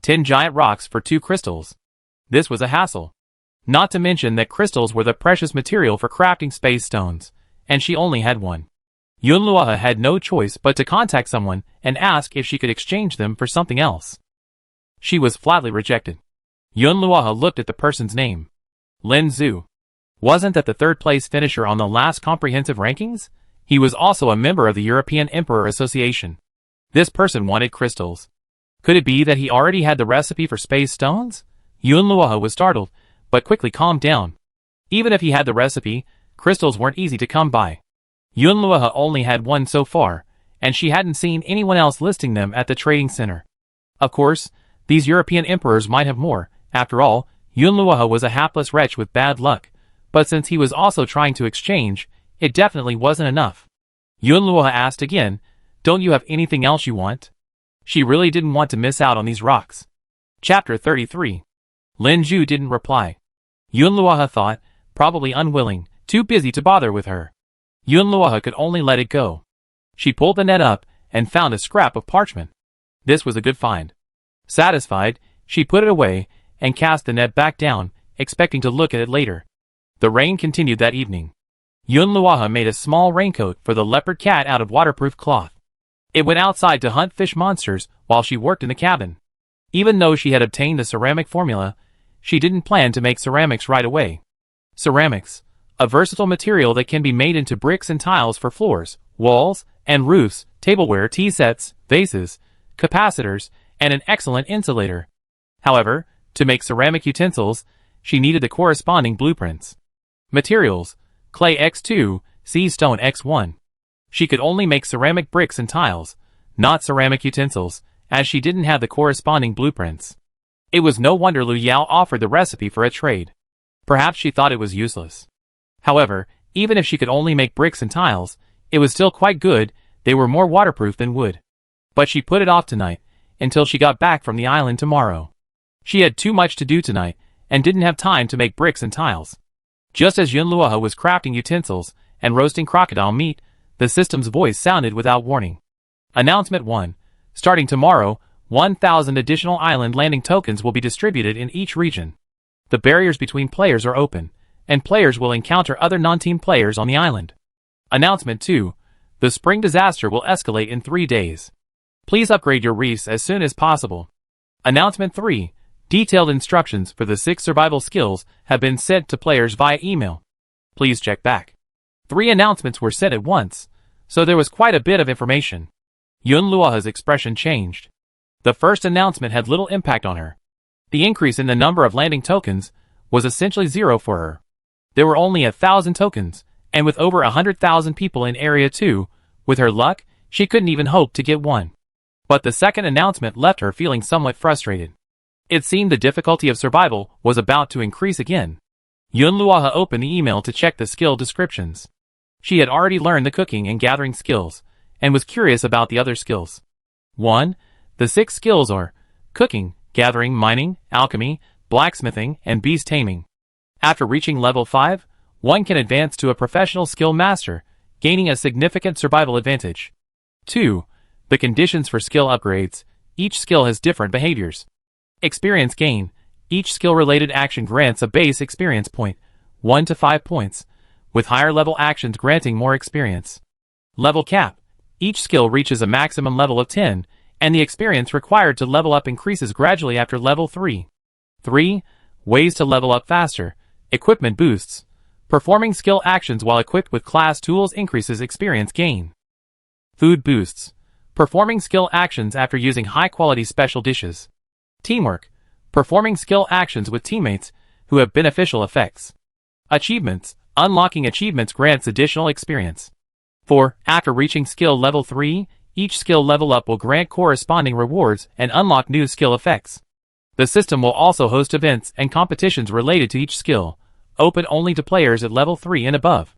10 giant rocks for 2 crystals. This was a hassle. Not to mention that crystals were the precious material for crafting space stones, and she only had one. Yun Luoha had no choice but to contact someone and ask if she could exchange them for something else. She was flatly rejected. Yun Luoha looked at the person's name. Lin Zhu. Wasn't that the third-place finisher on the last comprehensive rankings? He was also a member of the European Emperor Association. This person wanted crystals. Could it be that he already had the recipe for space stones? Yun Luoha was startled, but quickly calmed down. Even if he had the recipe, crystals weren't easy to come by. Yun Luoha only had one so far, and she hadn't seen anyone else listing them at the trading center. Of course, these European emperors might have more. After all, Yun Luoha was a hapless wretch with bad luck, but since he was also trying to exchange, it definitely wasn't enough. Yun Luoha asked again, "Don't you have anything else you want?" She really didn't want to miss out on these rocks. Chapter 33. Lin Zhu didn't reply. Yun Luoha thought, probably unwilling, too busy to bother with her. Yun Luoha could only let it go. She pulled the net up and found a scrap of parchment. This was a good find. Satisfied, she put it away and cast the net back down, expecting to look at it later. The rain continued that evening. Yun Luoha made a small raincoat for the leopard cat out of waterproof cloth. It went outside to hunt fish monsters while she worked in the cabin. Even though she had obtained the ceramic formula, she didn't plan to make ceramics right away. Ceramics, a versatile material that can be made into bricks and tiles for floors, walls, and roofs, tableware, tea sets, vases, capacitors, and an excellent insulator. However, to make ceramic utensils, she needed the corresponding blueprints. Materials: clay X2, sea stone X1. She could only make ceramic bricks and tiles, not ceramic utensils, as she didn't have the corresponding blueprints. It was no wonder Lu Yao offered the recipe for a trade. Perhaps she thought it was useless. However, even if she could only make bricks and tiles, it was still quite good. They were more waterproof than wood. But she put it off tonight, until she got back from the island tomorrow. She had too much to do tonight, and didn't have time to make bricks and tiles. Just as Yun Luoha was crafting utensils and roasting crocodile meat, the system's voice sounded without warning. Announcement 1. Starting tomorrow, 1,000 additional island landing tokens will be distributed in each region. The barriers between players are open, and players will encounter other non-team players on the island. Announcement 2. The spring disaster will escalate in 3 days. Please upgrade your reefs as soon as possible. Announcement 3. Detailed instructions for the 6 survival skills have been sent to players via email. Please check back. 3 announcements were sent at once, so there was quite a bit of information. Yun Luoha's expression changed. The first announcement had little impact on her. The increase in the number of landing tokens was essentially 0 for her. There were only 1,000 tokens, and with over 100,000 people in Area 2, with her luck, she couldn't even hope to get one. But the second announcement left her feeling somewhat frustrated. It seemed the difficulty of survival was about to increase again. Yun Luoha opened the email to check the skill descriptions. She had already learned the cooking and gathering skills, and was curious about the other skills. 1. The 6 skills are cooking, gathering, mining, alchemy, blacksmithing, and beast taming. After reaching level 5, one can advance to a professional skill master, gaining a significant survival advantage. 2. The conditions for skill upgrades. Each skill has different behaviors. Experience gain. Each skill-related action grants a base experience point, 1 to 5 points, with higher-level actions granting more experience. Level cap. Each skill reaches a maximum level of 10, and the experience required to level up increases gradually after level 3. 3. Ways to level up faster. Equipment boosts. Performing skill actions while equipped with class tools increases experience gain. Food boosts. Performing skill actions after using high-quality special dishes. Teamwork. Performing skill actions with teammates who have beneficial effects. Achievements. Unlocking achievements grants additional experience. 4. After reaching skill level 3, each skill level up will grant corresponding rewards and unlock new skill effects. The system will also host events and competitions related to each skill, open only to players at level 3 and above.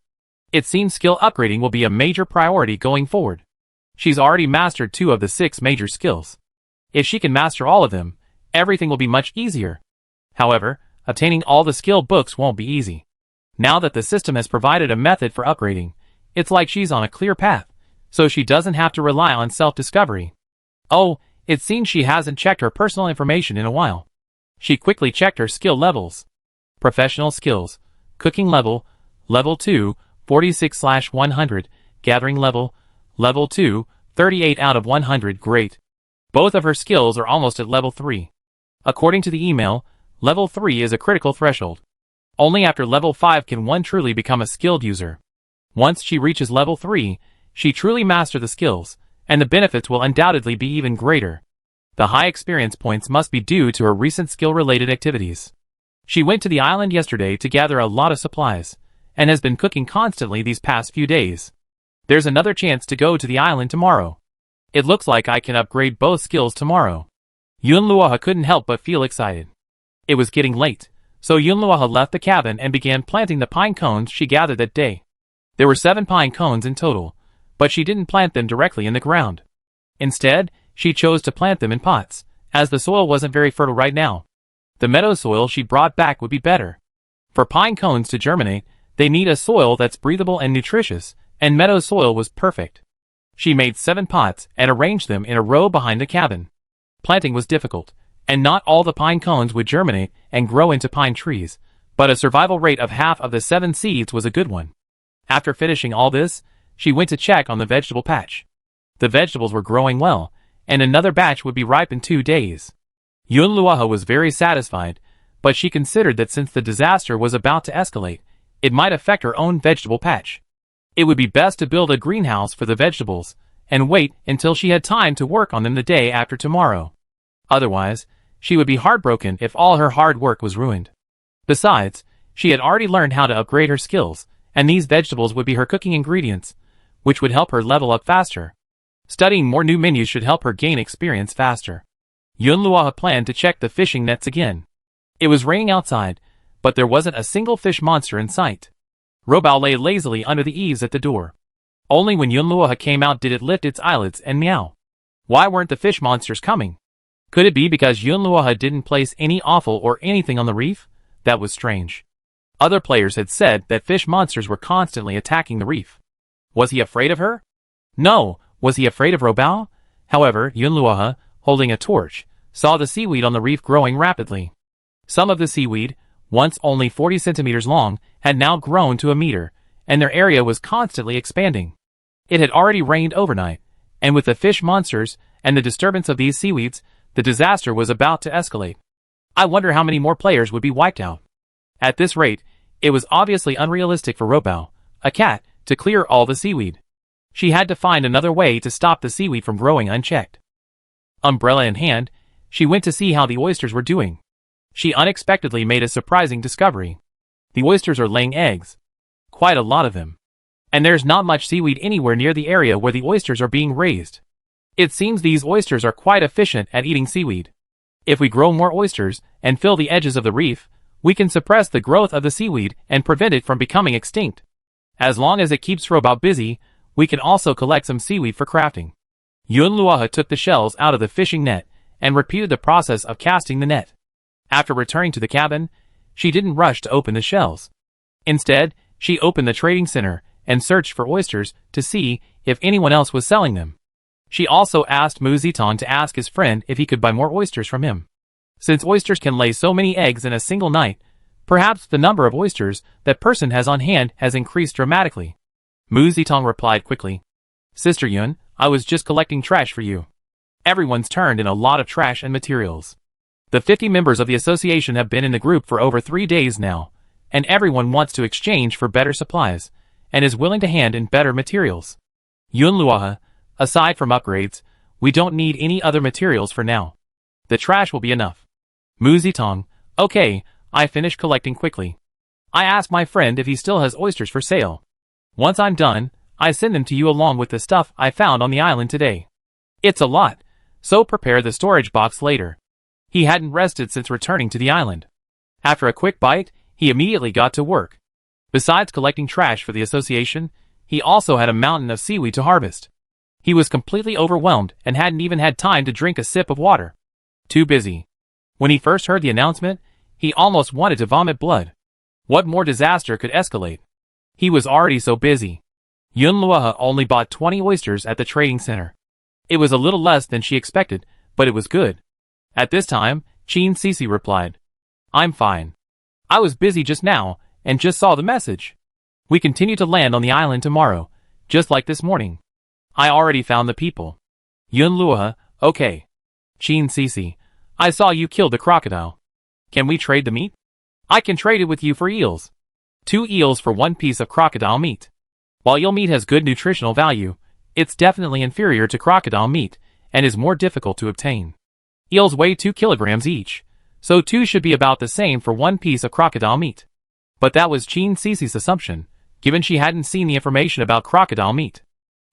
It seems skill upgrading will be a major priority going forward. She's already mastered 2 of the 6 major skills. If she can master all of them, everything will be much easier. However, obtaining all the skill books won't be easy. Now that the system has provided a method for upgrading, it's like she's on a clear path, so she doesn't have to rely on self-discovery. Oh, it seems she hasn't checked her personal information in a while. She quickly checked her skill levels. Professional skills. Cooking level, level 2, 46/100. Gathering level, level 2, 38 out of 100. Great. Both of her skills are almost at level 3. According to the email, level 3 is a critical threshold. Only after level 5 can one truly become a skilled user. Once she reaches level 3, she truly masters the skills, and the benefits will undoubtedly be even greater. The high experience points must be due to her recent skill-related activities. She went to the island yesterday to gather a lot of supplies, and has been cooking constantly these past few days. There's another chance to go to the island tomorrow. It looks like I can upgrade both skills tomorrow. Yunluoha couldn't help but feel excited. It was getting late, so Yunluoha left the cabin and began planting the pine cones she gathered that day. There were 7 pine cones in total, but she didn't plant them directly in the ground. Instead, she chose to plant them in pots, as the soil wasn't very fertile right now. The meadow soil she brought back would be better. For pine cones to germinate, they need a soil that's breathable and nutritious, and meadow soil was perfect. She made 7 pots and arranged them in a row behind the cabin. Planting was difficult, and not all the pine cones would germinate and grow into pine trees, but a survival rate of half of the 7 seeds was a good one. After finishing all this, she went to check on the vegetable patch. The vegetables were growing well, and another batch would be ripe in 2 days. Yunluoha was very satisfied, but she considered that since the disaster was about to escalate, it might affect her own vegetable patch. It would be best to build a greenhouse for the vegetables, and wait until she had time to work on them the day after tomorrow. Otherwise, she would be heartbroken if all her hard work was ruined. Besides, she had already learned how to upgrade her skills, and these vegetables would be her cooking ingredients, which would help her level up faster. Studying more new menus should help her gain experience faster. Yunluoha planned to check the fishing nets again. It was raining outside, but there wasn't a single fish monster in sight. Robao lay lazily under the eaves at the door. Only when Yunluoha came out did it lift its eyelids and meow. Why weren't the fish monsters coming? Could it be because Yunluoha didn't place any offal or anything on the reef? That was strange. Other players had said that fish monsters were constantly attacking the reef. Was he afraid of her? No, was he afraid of Robao? However, Yunluoha, holding a torch, saw the seaweed on the reef growing rapidly. Some of the seaweed, once only 40 centimeters long, had now grown to a meter, and their area was constantly expanding. It had already rained overnight, and with the fish monsters and the disturbance of these seaweeds, the disaster was about to escalate. I wonder how many more players would be wiped out. At this rate, it was obviously unrealistic for Robao, a cat, to clear all the seaweed. She had to find another way to stop the seaweed from growing unchecked. Umbrella in hand, she went to see how the oysters were doing. She unexpectedly made a surprising discovery. The oysters are laying eggs. Quite a lot of them. And there's not much seaweed anywhere near the area where the oysters are being raised. It seems these oysters are quite efficient at eating seaweed. If we grow more oysters and fill the edges of the reef, we can suppress the growth of the seaweed and prevent it from becoming extinct. As long as it keeps Robao busy, we can also collect some seaweed for crafting. Yunluoha took the shells out of the fishing net and repeated the process of casting the net. After returning to the cabin, she didn't rush to open the shells. Instead, she opened the trading center and searched for oysters to see if anyone else was selling them. She also asked Mu Zitong to ask his friend if he could buy more oysters from him. Since oysters can lay so many eggs in a single night, perhaps the number of oysters that person has on hand has increased dramatically. Mu Zitong replied quickly. Sister Yun, I was just collecting trash for you. Everyone's turned in a lot of trash and materials. The 50 members of the association have been in the group for over 3 days now, and everyone wants to exchange for better supplies, and is willing to hand in better materials. Yun Luoha, aside from upgrades, we don't need any other materials for now. The trash will be enough. Mu Zitong, okay, I finished collecting quickly. I asked my friend if he still has oysters for sale. Once I'm done, I send them to you along with the stuff I found on the island today. It's a lot, so prepare the storage box later. He hadn't rested since returning to the island. After a quick bite, he immediately got to work. Besides collecting trash for the association, he also had a mountain of seaweed to harvest. He was completely overwhelmed and hadn't even had time to drink a sip of water. Too busy. When he first heard the announcement, he almost wanted to vomit blood. What more disaster could escalate? He was already so busy. Yun Luoha only bought 20 oysters at the trading center. It was a little less than she expected, but it was good. At this time, Qin Sisi replied. I'm fine. I was busy just now, and just saw the message. We continue to land on the island tomorrow, just like this morning. I already found the people. Yun Luoha, okay. Qin Sisi, I saw you kill the crocodile. Can we trade the meat? I can trade it with you for eels. 2 eels for 1 piece of crocodile meat. While eel meat has good nutritional value, it's definitely inferior to crocodile meat, and is more difficult to obtain. Eels weigh 2 kilograms each, so 2 should be about the same for 1 piece of crocodile meat. But that was Qin Sisi's assumption, given she hadn't seen the information about crocodile meat.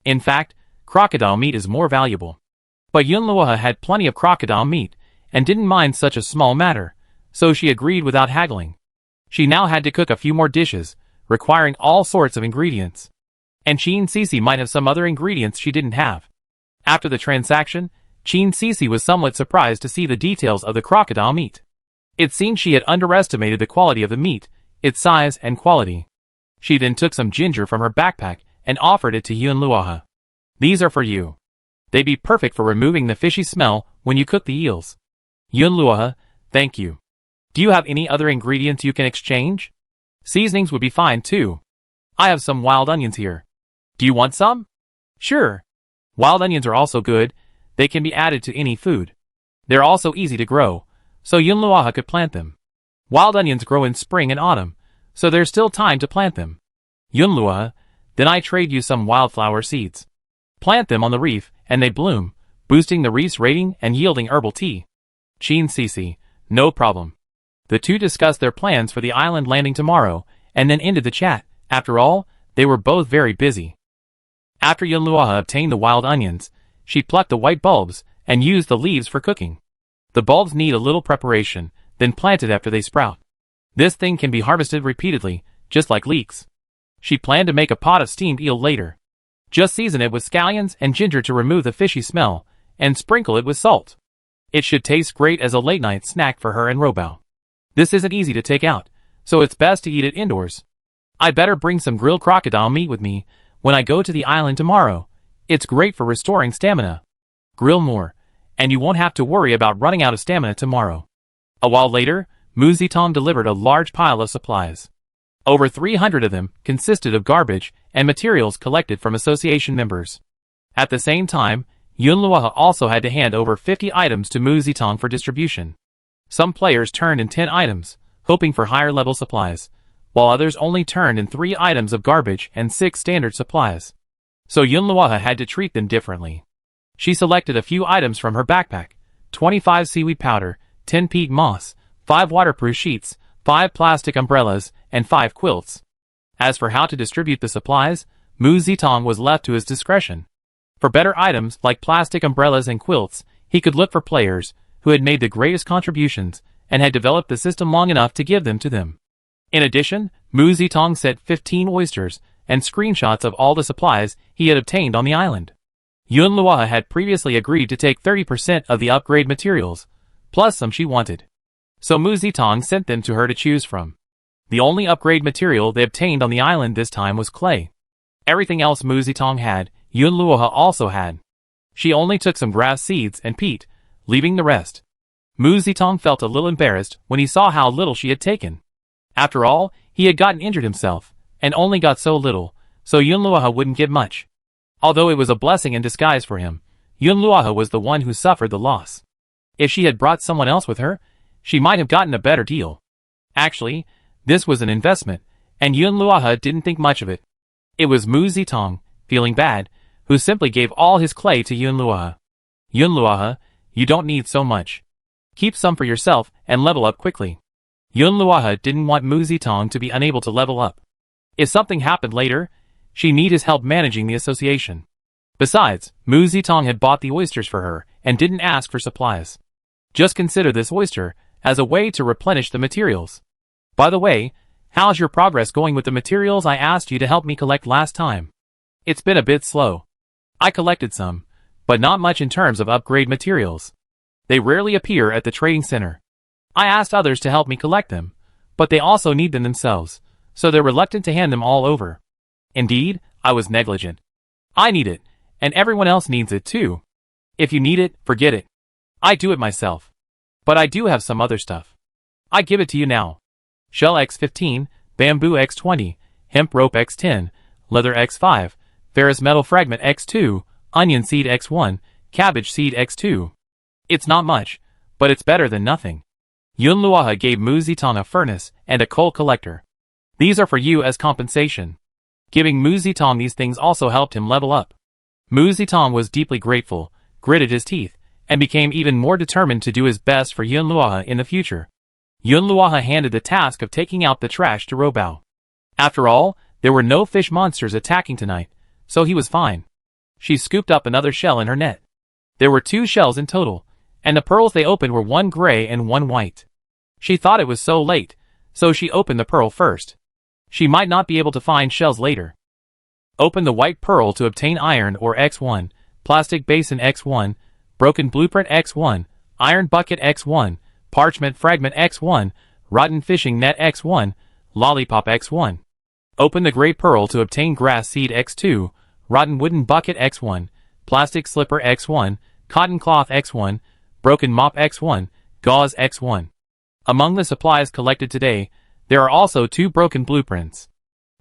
In fact, crocodile meat is more valuable. But Yun Luoha had plenty of crocodile meat, and didn't mind such a small matter, so she agreed without haggling. She now had to cook a few more dishes, requiring all sorts of ingredients. And Qin Sisi might have some other ingredients she didn't have. After the transaction, Qin Sisi was somewhat surprised to see the details of the crocodile meat. It seemed she had underestimated the quality of the meat, its size and quality. She then took some ginger from her backpack and offered it to Yun Luoha. These are for you. They'd be perfect for removing the fishy smell when you cook the eels. Yun Luoha, thank you. Do you have any other ingredients you can exchange? Seasonings would be fine too. I have some wild onions here. Do you want some? Sure. Wild onions are also good. They can be added to any food. They're also easy to grow, so Yun Luoha could plant them. Wild onions grow in spring and autumn, so there's still time to plant them. Yun Luoha, then I trade you some wildflower seeds. Plant them on the reef, and they bloom, boosting the reef's rating and yielding herbal tea. Qin Sisi, no problem. The two discussed their plans for the island landing tomorrow, and then ended the chat. After all, they were both very busy. After Yun Luoha obtained the wild onions, she plucked the white bulbs and used the leaves for cooking. The bulbs need a little preparation, then planted after they sprout. This thing can be harvested repeatedly, just like leeks. She planned to make a pot of steamed eel later. Just season it with scallions and ginger to remove the fishy smell, and sprinkle it with salt. It should taste great as a late-night snack for her and Robao. This isn't easy to take out, so it's best to eat it indoors. I better bring some grilled crocodile meat with me when I go to the island tomorrow. It's great for restoring stamina. Grill more, and you won't have to worry about running out of stamina tomorrow. A while later, Mu Zitong delivered a large pile of supplies. Over 300 of them consisted of garbage and materials collected from association members. At the same time, Yun Luoha also had to hand over 50 items to Mu Zitong for distribution. Some players turned in 10 items, hoping for higher level supplies, while others only turned in 3 items of garbage and 6 standard supplies. So Yun Luoha had to treat them differently. She selected a few items from her backpack: 25 seaweed powder, 10 peat moss, 5 waterproof sheets, 5 plastic umbrellas, and 5 quilts. As for how to distribute the supplies, Mu Zitong was left to his discretion. For better items like plastic umbrellas and quilts, he could look for players who had made the greatest contributions and had developed the system long enough to give them to them. In addition, Mu Zitong sent 15 oysters and screenshots of all the supplies he had obtained on the island. Yun Luoha had previously agreed to take 30% of the upgrade materials, plus some she wanted. So Mu Zitong sent them to her to choose from. The only upgrade material they obtained on the island this time was clay. Everything else Mu Zitong had, Yun Luoha also had. She only took some grass seeds and peat, leaving the rest. Mu Zitong felt a little embarrassed when he saw how little she had taken. After all, he had gotten injured himself, and only got so little, so Yun Luoha wouldn't get much. Although it was a blessing in disguise for him, Yun Luoha was the one who suffered the loss. If she had brought someone else with her, she might have gotten a better deal. Actually, this was an investment, and Yun Luoha didn't think much of it. It was Mu Zitong, feeling bad, who simply gave all his clay to Yun Luoha. Yun Luoha, you don't need so much. Keep some for yourself and level up quickly. Yun Luoha didn't want Mu Zitong to be unable to level up. If something happened later, she needed his help managing the association. Besides, Mu Zitong had bought the oysters for her and didn't ask for supplies. Just consider this oyster as a way to replenish the materials. By the way, how's your progress going with the materials I asked you to help me collect last time? It's been a bit slow. I collected some, but not much in terms of upgrade materials. They rarely appear at the trading center. I asked others to help me collect them, but they also need them themselves, so they're reluctant to hand them all over. Indeed, I was negligent. I need it, and everyone else needs it too. If you need it, forget it. I do it myself. But I do have some other stuff. I give it to you now. Shell X15, Bamboo X20, Hemp Rope X10, Leather X5, Ferrous Metal Fragment X2, Onion Seed X1, Cabbage Seed X2. It's not much, but it's better than nothing. Yun Luoha gave Mu Zitong a furnace and a coal collector. These are for you as compensation. Giving Mu Zitong these things also helped him level up. Mu Zitong was deeply grateful, gritted his teeth, and became even more determined to do his best for Yun Luoha in the future. Yun Luoha handed the task of taking out the trash to Robao. After all, there were no fish monsters attacking tonight, so he was fine. She scooped up another shell in her net. There were 2 shells in total, and the pearls they opened were 1 gray and 1 white. She thought it was so late, so she opened the pearl first. She might not be able to find shells later. Open the white pearl to obtain iron ore X1, plastic basin X1, broken blueprint X1, iron bucket X1, parchment fragment X1, rotten fishing net X1, lollipop X1. Open the gray pearl to obtain grass seed X2, rotten wooden bucket X1, plastic slipper X1, cotton cloth X1, broken mop X1, gauze X1. Among the supplies collected today, there are also 2 broken blueprints.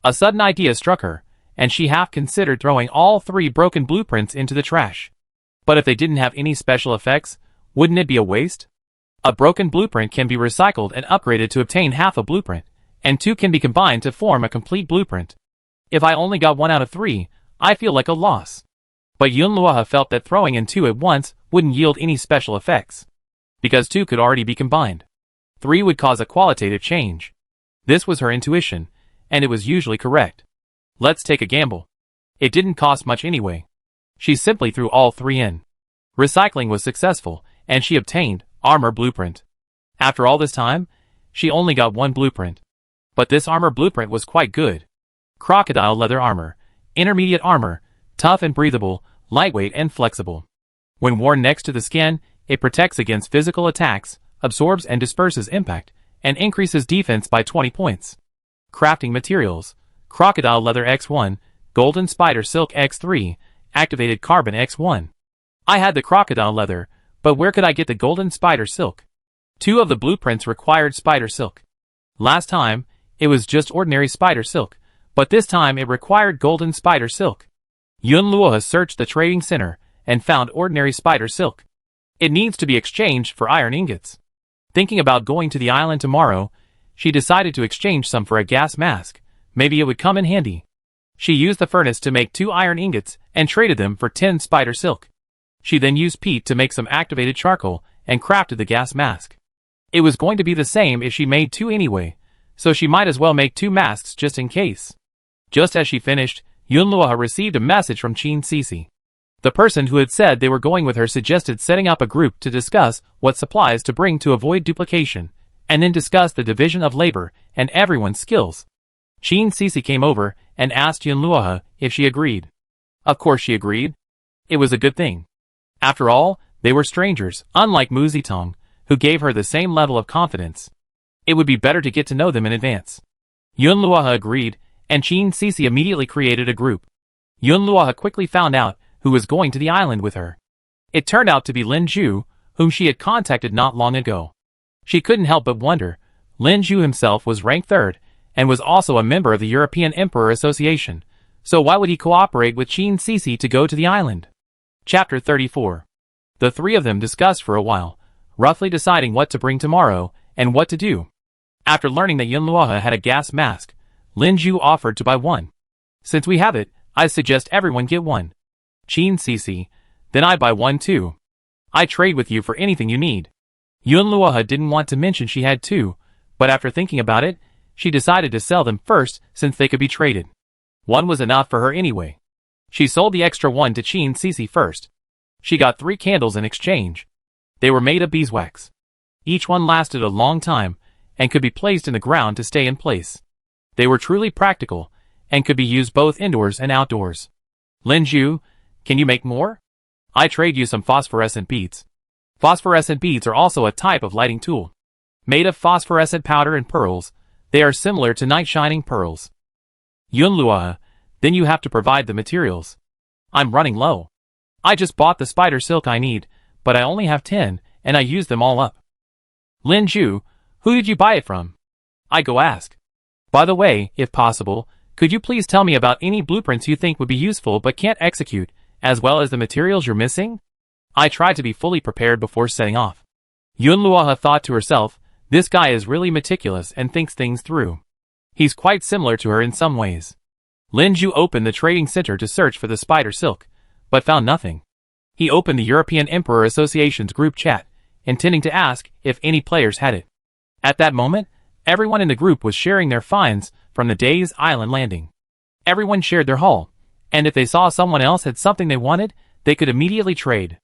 A sudden idea struck her, and she half considered throwing all 3 broken blueprints into the trash. But if they didn't have any special effects, wouldn't it be a waste? A broken blueprint can be recycled and upgraded to obtain half a blueprint, and 2 can be combined to form a complete blueprint. If I only got 1 out of 3, I feel like a loss. But Yun Luoha felt that throwing in 2 at once wouldn't yield any special effects, because 2 could already be combined. 3 would cause a qualitative change. This was her intuition, and it was usually correct. Let's take a gamble. It didn't cost much anyway. She simply threw all 3 in. Recycling was successful, and she obtained armor blueprint. After all this time, she only got 1 blueprint. But this armor blueprint was quite good. Crocodile leather armor, intermediate armor, tough and breathable, lightweight and flexible. When worn next to the skin, it protects against physical attacks, absorbs and disperses impact, and increases defense by 20 points. Crafting materials: crocodile leather X1, golden spider silk X3, activated carbon X1. I had the crocodile leather, but where could I get the golden spider silk? 2 of the blueprints required spider silk. Last time, it was just ordinary spider silk, but this time it required golden spider silk. Yun Luoha searched the trading center and found ordinary spider silk. It needs to be exchanged for iron ingots. Thinking about going to the island tomorrow, she decided to exchange some for a gas mask. Maybe it would come in handy. She used the furnace to make 2 iron ingots and traded them for 10 spider silk. She then used peat to make some activated charcoal and crafted the gas mask. It was going to be the same if she made 2 anyway, so she might as well make 2 masks just in case. Just as she finished, Yun Luoha received a message from Qin Sisi. The person who had said they were going with her suggested setting up a group to discuss what supplies to bring to avoid duplication, and then discuss the division of labor and everyone's skills. Qin Sisi came over and asked Yun Luoha if she agreed. Of course she agreed. It was a good thing. After all, they were strangers, unlike Mu Zitong, who gave her the same level of confidence. It would be better to get to know them in advance. Yun Luoha agreed, and Qin Sisi immediately created a group. Yunluoha quickly found out who was going to the island with her. It turned out to be Lin Ju, whom she had contacted not long ago. She couldn't help but wonder. Lin Ju himself was ranked 3rd, and was also a member of the European Emperor Association, so why would he cooperate with Qin Sisi to go to the island? Chapter 34. The three of them discussed for a while, roughly deciding what to bring tomorrow, and what to do. After learning that Yunluoha had a gas mask, Lin Ju offered to buy one. Since we have it, I suggest everyone get one. Qin Sisi, then I buy one too. I trade with you for anything you need. Yunluoha didn't want to mention she had two, but after thinking about it, she decided to sell them first since they could be traded. One was enough for her anyway. She sold the extra one to Qin Sisi first. She got 3 candles in exchange. They were made of beeswax. Each one lasted a long time, and could be placed in the ground to stay in place. They were truly practical, and could be used both indoors and outdoors. Lin Ju, can you make more? I trade you some phosphorescent beads. Phosphorescent beads are also a type of lighting tool. Made of phosphorescent powder and pearls, they are similar to night-shining pearls. Yunluoha, then you have to provide the materials. I'm running low. I just bought the spider silk I need, but I only have 10, and I used them all up. Lin Ju, who did you buy it from? I go ask. By the way, if possible, could you please tell me about any blueprints you think would be useful but can't execute, as well as the materials you're missing? I tried to be fully prepared before setting off. Yunluoha thought to herself, this guy is really meticulous and thinks things through. He's quite similar to her in some ways. Lin Ju opened the trading center to search for the spider silk, but found nothing. He opened the European Emperor Association's group chat, intending to ask if any players had it. At that moment, everyone in the group was sharing their finds from the day's island landing. Everyone shared their haul, and if they saw someone else had something they wanted, they could immediately trade.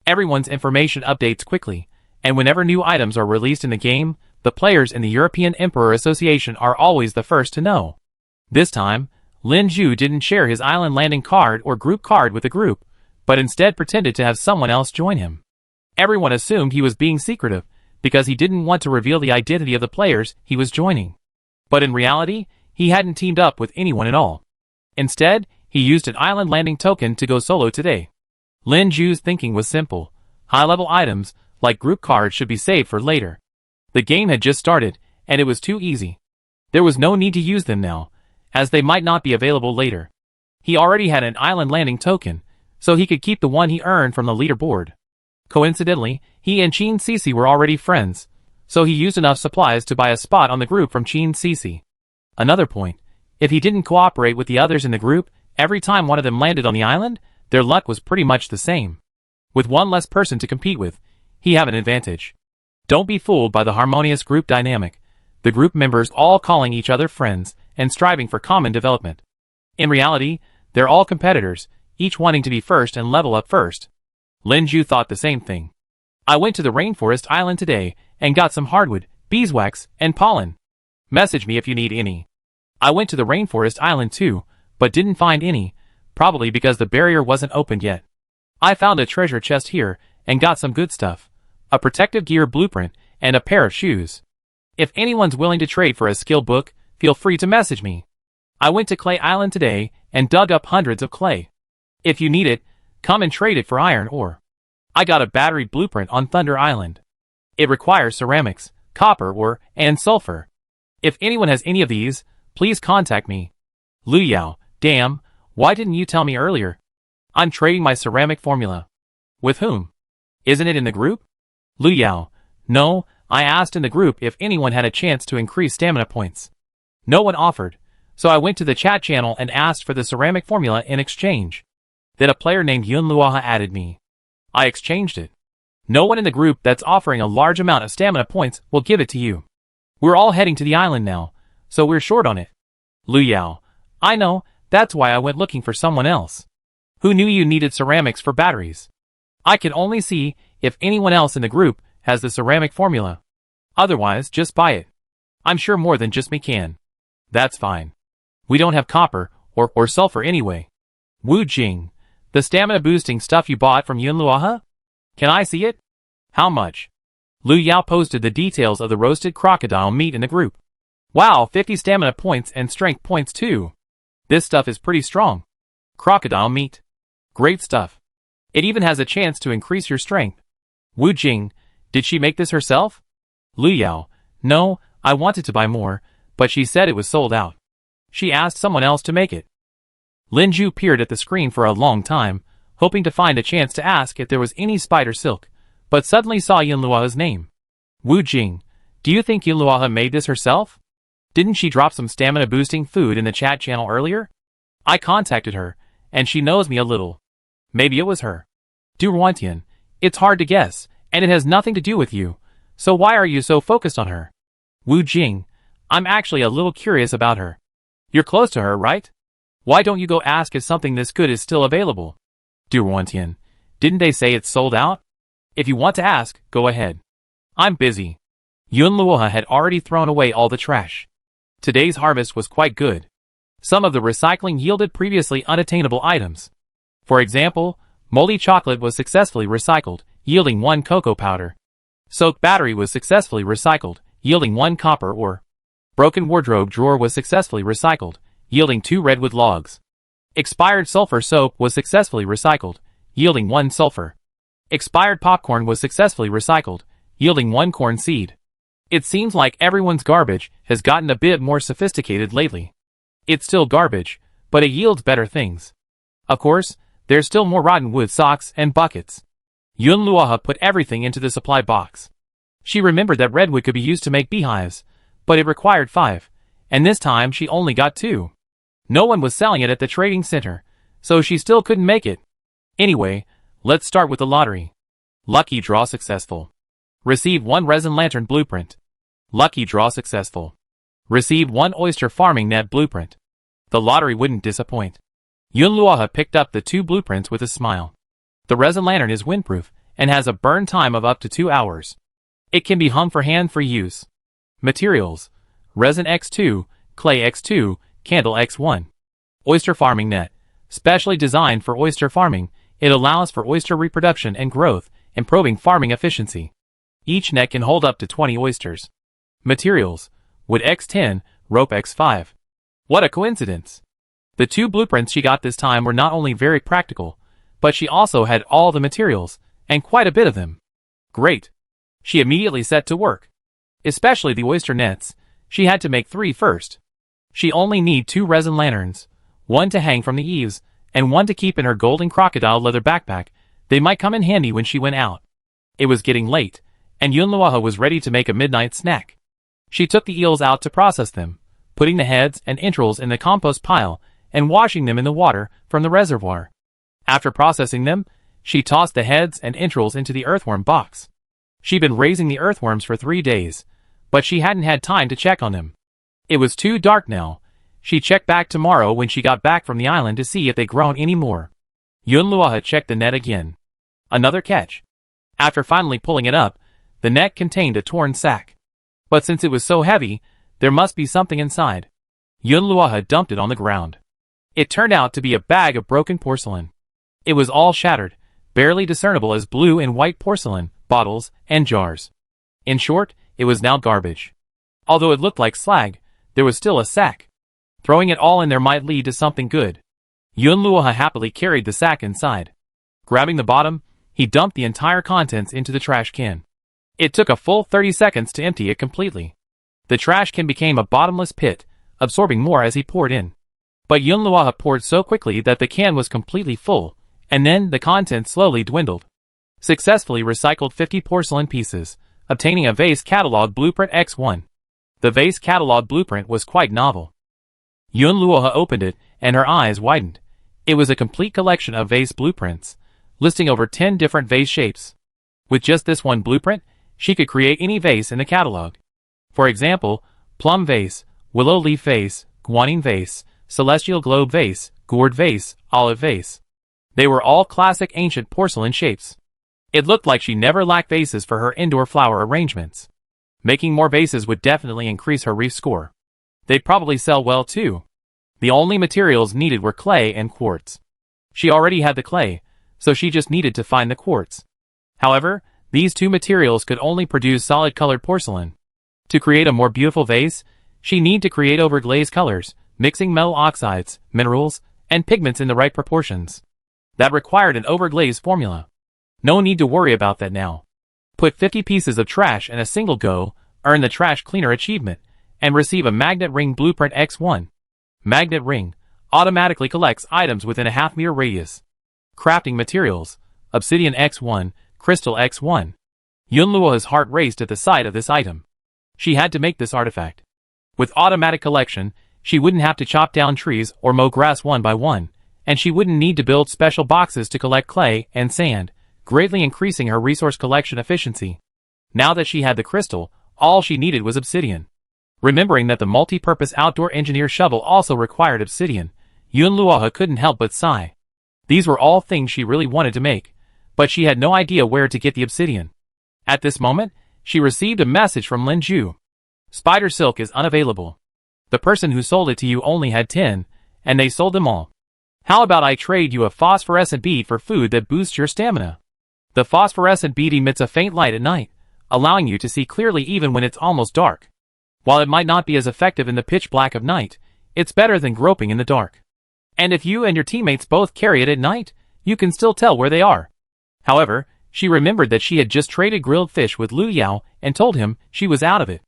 Everyone's information updates quickly, and whenever new items are released in the game, the players in the European Emperor Association are always the first to know. This time, Lin Ju didn't share his island landing card or group card with the group, but instead pretended to have someone else join him. Everyone assumed he was being secretive, because he didn't want to reveal the identity of the players he was joining. But in reality, he hadn't teamed up with anyone at all. Instead, he used an island landing token to go solo today. Lin Ju's thinking was simple. High-level items, like group cards, should be saved for later. The game had just started, and it was too easy. There was no need to use them now, as they might not be available later. He already had an island landing token, so he could keep the one he earned from the leaderboard. Coincidentally, he and Qin Sisi were already friends, so he used enough supplies to buy a spot on the group from Qin Sisi. Another point, if he didn't cooperate with the others in the group, every time one of them landed on the island, their luck was pretty much the same. With one less person to compete with, he had an advantage. Don't be fooled by the harmonious group dynamic, the group members all calling each other friends and striving for common development. In reality, they're all competitors, each wanting to be first and level up first. Lin Ju thought the same thing. I went to the rainforest island today and got some hardwood, beeswax, and pollen. Message me if you need any. I went to the rainforest island too, but didn't find any, probably because the barrier wasn't opened yet. I found a treasure chest here and got some good stuff, a protective gear blueprint, and a pair of shoes. If anyone's willing to trade for a skill book, feel free to message me. I went to Clay Island today and dug up hundreds of clay. If you need it, come and trade it for iron ore. I got a battery blueprint on Thunder Island. It requires ceramics, copper ore, and sulfur. If anyone has any of these, please contact me. Lu Yao, damn, why didn't you tell me earlier? I'm trading my ceramic formula. With whom? Isn't it in the group? Lu Yao, no, I asked in the group if anyone had a chance to increase stamina points. No one offered, so I went to the chat channel and asked for the ceramic formula in exchange. Then a player named Yunluoha added me. I exchanged it. No one in the group that's offering a large amount of stamina points will give it to you. We're all heading to the island now, so we're short on it. Lu Yao, I know, that's why I went looking for someone else. Who knew you needed ceramics for batteries? I can only see if anyone else in the group has the ceramic formula. Otherwise, just buy it. I'm sure more than just me can. That's fine. We don't have copper or sulfur anyway. Wu Jing, the stamina boosting stuff you bought from Yunluoha? Can I see it? How much? Lu Yao posted the details of the roasted crocodile meat in the group. Wow, 50 stamina points and strength points too. This stuff is pretty strong. Crocodile meat. Great stuff. It even has a chance to increase your strength. Wu Jing, did she make this herself? Lu Yao, no, I wanted to buy more, but she said it was sold out. She asked someone else to make it. Lin Ju peered at the screen for a long time, hoping to find a chance to ask if there was any spider silk, but suddenly saw Yunluo's name. Wu Jing, do you think Yunluo made this herself? Didn't she drop some stamina-boosting food in the chat channel earlier? I contacted her, and she knows me a little. Maybe it was her. Du Ruantian, it's hard to guess, and it has nothing to do with you, so why are you so focused on her? Wu Jing, I'm actually a little curious about her. You're close to her, right? Why don't you go ask if something this good is still available? Du Ruantian, didn't they say it's sold out? If you want to ask, go ahead. I'm busy. Yunluo had already thrown away all the trash. Today's harvest was quite good. Some of the recycling yielded previously unattainable items. For example, moldy chocolate was successfully recycled, yielding 1 cocoa powder. Soaked battery was successfully recycled, yielding 1 copper ore. Broken wardrobe drawer was successfully recycled, yielding 2 redwood logs. Expired sulfur soap was successfully recycled, yielding 1 sulfur. Expired popcorn was successfully recycled, yielding 1 corn seed. It seems like everyone's garbage has gotten a bit more sophisticated lately. It's still garbage, but it yields better things. Of course, there's still more rotten wood socks and buckets. Yunluo put everything into the supply box. She remembered that redwood could be used to make beehives, but it required 5, and this time she only got 2. No one was selling it at the trading center, so she still couldn't make it. Anyway, let's start with the lottery. Lucky draw successful. Received 1 resin lantern blueprint. Lucky draw successful. Received 1 oyster farming net blueprint. The lottery wouldn't disappoint. Yunluo picked up the 2 blueprints with a smile. The resin lantern is windproof and has a burn time of up to 2 hours. It can be hung for hand-free use. Materials: resin X2, clay X2, candle X1. Oyster farming net. Specially designed for oyster farming, it allows for oyster reproduction and growth, improving farming efficiency. Each net can hold up to 20 oysters. Materials: wood X10, rope X5. What a coincidence! The 2 blueprints she got this time were not only very practical, but she also had all the materials, and quite a bit of them. Great! She immediately set to work. Especially the oyster nets, she had to make 3 first. She only need 2 resin lanterns, 1 to hang from the eaves, and 1 to keep in her golden crocodile leather backpack. They might come in handy when she went out. It was getting late, and Yunluo was ready to make a midnight snack. She took the eels out to process them, putting the heads and entrails in the compost pile and washing them in the water from the reservoir. After processing them, she tossed the heads and entrails into the earthworm box. She'd been raising the earthworms for 3 days, but she hadn't had time to check on them. It was too dark now. She'd check back tomorrow when she got back from the island to see if they'd grown any more. Yunluo had checked the net again. Another catch. After finally pulling it up, the net contained a torn sack. But since it was so heavy, there must be something inside. Yunluo had dumped it on the ground. It turned out to be a bag of broken porcelain. It was all shattered, barely discernible as blue and white porcelain, bottles, and jars. In short, it was now garbage. Although it looked like slag, there was still a sack. Throwing it all in there might lead to something good. Yunluo happily carried the sack inside. Grabbing the bottom, he dumped the entire contents into the trash can. It took a full 30 seconds to empty it completely. The trash can became a bottomless pit, absorbing more as he poured in. But Yunluo poured so quickly that the can was completely full, and then the contents slowly dwindled. Successfully recycled 50 porcelain pieces, obtaining a vase catalog blueprint X1. The vase catalog blueprint was quite novel. Yunluo opened it, and her eyes widened. It was a complete collection of vase blueprints, listing over 10 different vase shapes. With just this one blueprint, she could create any vase in the catalog. For example, plum vase, willow leaf vase, guanine vase, celestial globe vase, gourd vase, olive vase. They were all classic ancient porcelain shapes. It looked like she never lacked vases for her indoor flower arrangements. Making more vases would definitely increase her Reef score. They'd probably sell well too. The only materials needed were clay and quartz. She already had the clay, so she just needed to find the quartz. However, these 2 materials could only produce solid-colored porcelain. To create a more beautiful vase, she needed to create overglazed colors, mixing metal oxides, minerals, and pigments in the right proportions. That required an overglazed formula. No need to worry about that now. Put 50 pieces of trash in a single go, earn the trash cleaner achievement, and receive a magnet ring blueprint X1. Magnet ring automatically collects items within a half-meter radius. Crafting materials: obsidian X1, crystal X1. Yunluo's heart raced at the sight of this item. She had to make this artifact. With automatic collection, she wouldn't have to chop down trees or mow grass one by one, and she wouldn't need to build special boxes to collect clay and sand, greatly increasing her resource collection efficiency. Now that she had the crystal, all she needed was obsidian. Remembering that the multi-purpose outdoor engineer shovel also required obsidian, Yunluo couldn't help but sigh. These were all things she really wanted to make, but she had no idea where to get the obsidian. At this moment, she received a message from Lin Ju. Spider silk is unavailable. The person who sold it to you only had 10, and they sold them all. How about I trade you a phosphorescent bead for food that boosts your stamina? The phosphorescent bead emits a faint light at night, allowing you to see clearly even when it's almost dark. While it might not be as effective in the pitch black of night, it's better than groping in the dark. And if you and your teammates both carry it at night, you can still tell where they are. However, she remembered that she had just traded grilled fish with Lu Yao and told him she was out of it.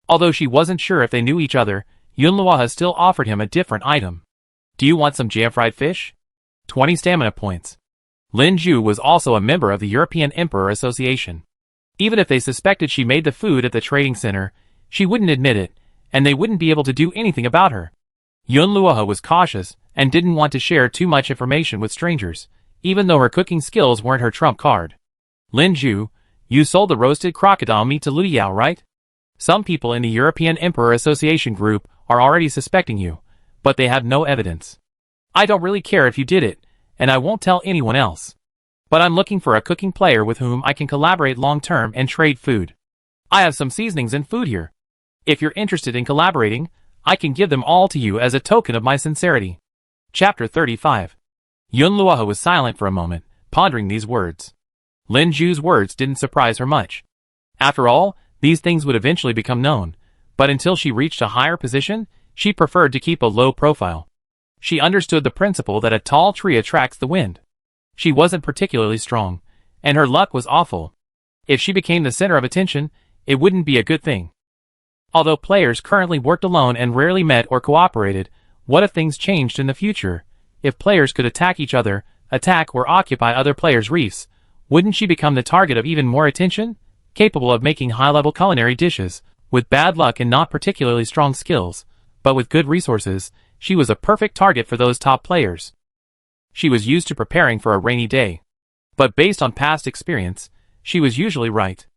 Although she wasn't sure if they knew each other, Yunluo still offered him a different item. Do you want some jam-fried fish? 20 stamina points. Lin Ju was also a member of the European Emperor Association. Even if they suspected she made the food at the trading center, she wouldn't admit it, and they wouldn't be able to do anything about her. Yunluo was cautious and didn't want to share too much information with strangers, even though her cooking skills weren't her trump card. Lin Ju, you sold the roasted crocodile meat to Lu Yao, right? Some people in the European Emperor Association group are already suspecting you, but they have no evidence. I don't really care if you did it, and I won't tell anyone else. But I'm looking for a cooking player with whom I can collaborate long-term and trade food. I have some seasonings and food here. If you're interested in collaborating, I can give them all to you as a token of my sincerity. Chapter 35. Yunluo was silent for a moment, pondering these words. Lin Ju's words didn't surprise her much. After all, these things would eventually become known, but until she reached a higher position, she preferred to keep a low profile. She understood the principle that a tall tree attracts the wind. She wasn't particularly strong, and her luck was awful. If she became the center of attention, it wouldn't be a good thing. Although players currently worked alone and rarely met or cooperated, what if things changed in the future? If players could attack each other, attack or occupy other players' reefs, wouldn't she become the target of even more attention? Capable of making high-level culinary dishes, with bad luck and not particularly strong skills, but with good resources, she was a perfect target for those top players. She was used to preparing for a rainy day. But based on past experience, she was usually right.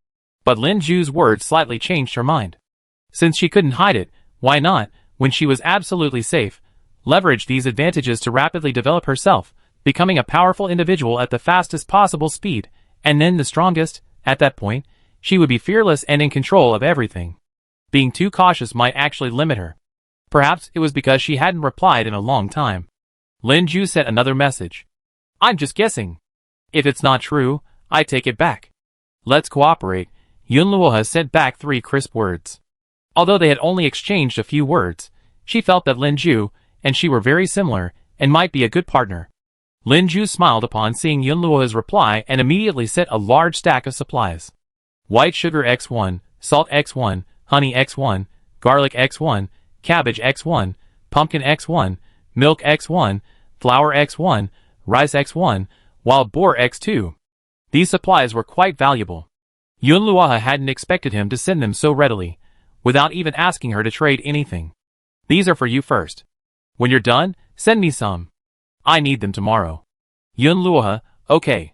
But Lin Ju's words slightly changed her mind. Since she couldn't hide it, why not, when she was absolutely safe, leverage these advantages to rapidly develop herself, becoming a powerful individual at the fastest possible speed, and then the strongest. At that point, she would be fearless and in control of everything. Being too cautious might actually limit her. Perhaps it was because she hadn't replied in a long time. Lin Ju sent another message. I'm just guessing. If it's not true, I take it back. Let's cooperate. Yunluo sent back 3 crisp words. Although they had only exchanged a few words, she felt that Lin Ju and she were very similar and might be a good partner. Lin Ju smiled upon seeing Yunluo's reply and immediately sent a large stack of supplies. White sugar X1, salt X1, honey X1, garlic X1, cabbage X1, pumpkin X1, milk X1, flour X1, rice X1, wild boar X2. These supplies were quite valuable. Yunluo hadn't expected him to send them so readily, without even asking her to trade anything. These are for you first. When you're done, send me some. I need them tomorrow. Yunluo, okay.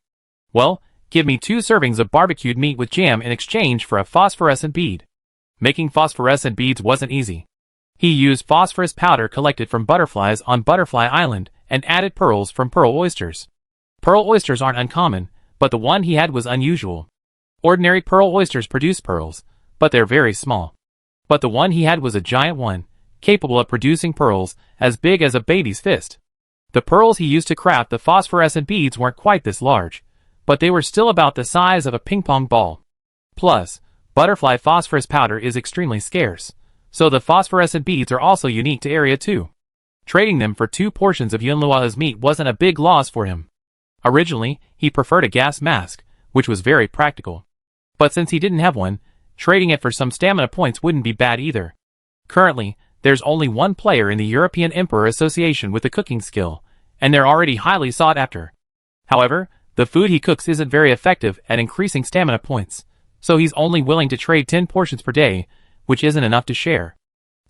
Well, give me 2 servings of barbecued meat with jam in exchange for a phosphorescent bead. Making phosphorescent beads wasn't easy. He used phosphorus powder collected from butterflies on Butterfly Island and added pearls from pearl oysters. Pearl oysters aren't uncommon, but the one he had was unusual. Ordinary pearl oysters produce pearls, but they're very small. But the one he had was a giant one, capable of producing pearls as big as a baby's fist. The pearls he used to craft the phosphorescent beads weren't quite this large, but they were still about the size of a ping-pong ball. Plus, butterfly phosphorus powder is extremely scarce, so the phosphorescent beads are also unique to Area 2. Trading them for 2 portions of Yunluo's meat wasn't a big loss for him. Originally, he preferred a gas mask, which was very practical. But since he didn't have one, trading it for some stamina points wouldn't be bad either. Currently, there's only one player in the European Emperor Association with a cooking skill, and they're already highly sought after. However, the food he cooks isn't very effective at increasing stamina points, so he's only willing to trade 10 portions per day, which isn't enough to share.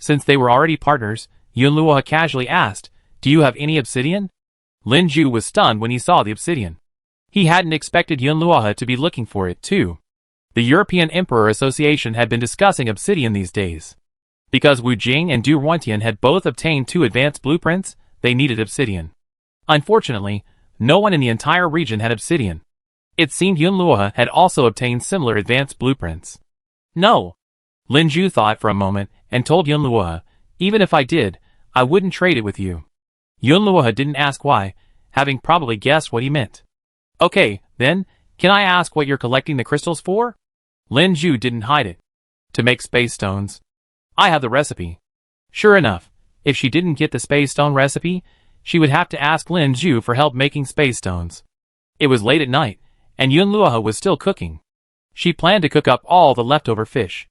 Since they were already partners, Yunluo casually asked, "Do you have any obsidian?" Lin Ju was stunned when he saw the obsidian. He hadn't expected Yunluo to be looking for it too. The European Emperor Association had been discussing obsidian these days. Because Wu Jing and Du Ruantian had both obtained 2 advanced blueprints, they needed obsidian. Unfortunately, no one in the entire region had obsidian. It seemed Yunluo had also obtained similar advanced blueprints. No. Lin Ju thought for a moment and told Yunluo, "Even if I did, I wouldn't trade it with you." Yunluo didn't ask why, having probably guessed what he meant. "Okay, then, can I ask what you're collecting the crystals for?" Lin Ju didn't hide it. "To make space stones. I have the recipe." Sure enough, if she didn't get the space stone recipe, she would have to ask Lin Ju for help making space stones. It was late at night, and Yunluo was still cooking. She planned to cook up all the leftover fish.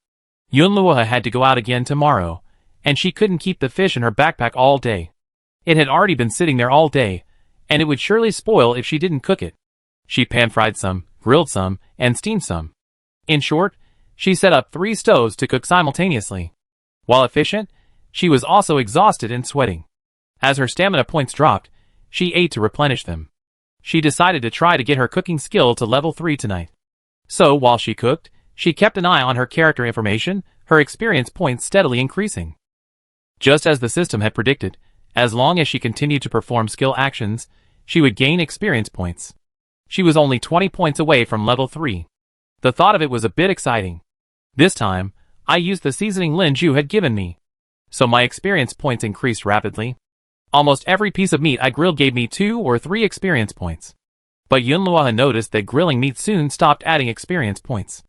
Yunluo had to go out again tomorrow, and she couldn't keep the fish in her backpack all day. It had already been sitting there all day, and it would surely spoil if she didn't cook it. She pan-fried some, grilled some, and steamed some. In short, she set up 3 stoves to cook simultaneously. While efficient, she was also exhausted and sweating. As her stamina points dropped, she ate to replenish them. She decided to try to get her cooking skill to level 3 tonight. So while she cooked, she kept an eye on her character information, her experience points steadily increasing. Just as the system had predicted, as long as she continued to perform skill actions, she would gain experience points. She was only 20 points away from level 3. The thought of it was a bit exciting. This time, I used the seasoning Lin Ju had given me. So my experience points increased rapidly. Almost every piece of meat I grilled gave me 2 or 3 experience points. But Yunluo noticed that grilling meat soon stopped adding experience points.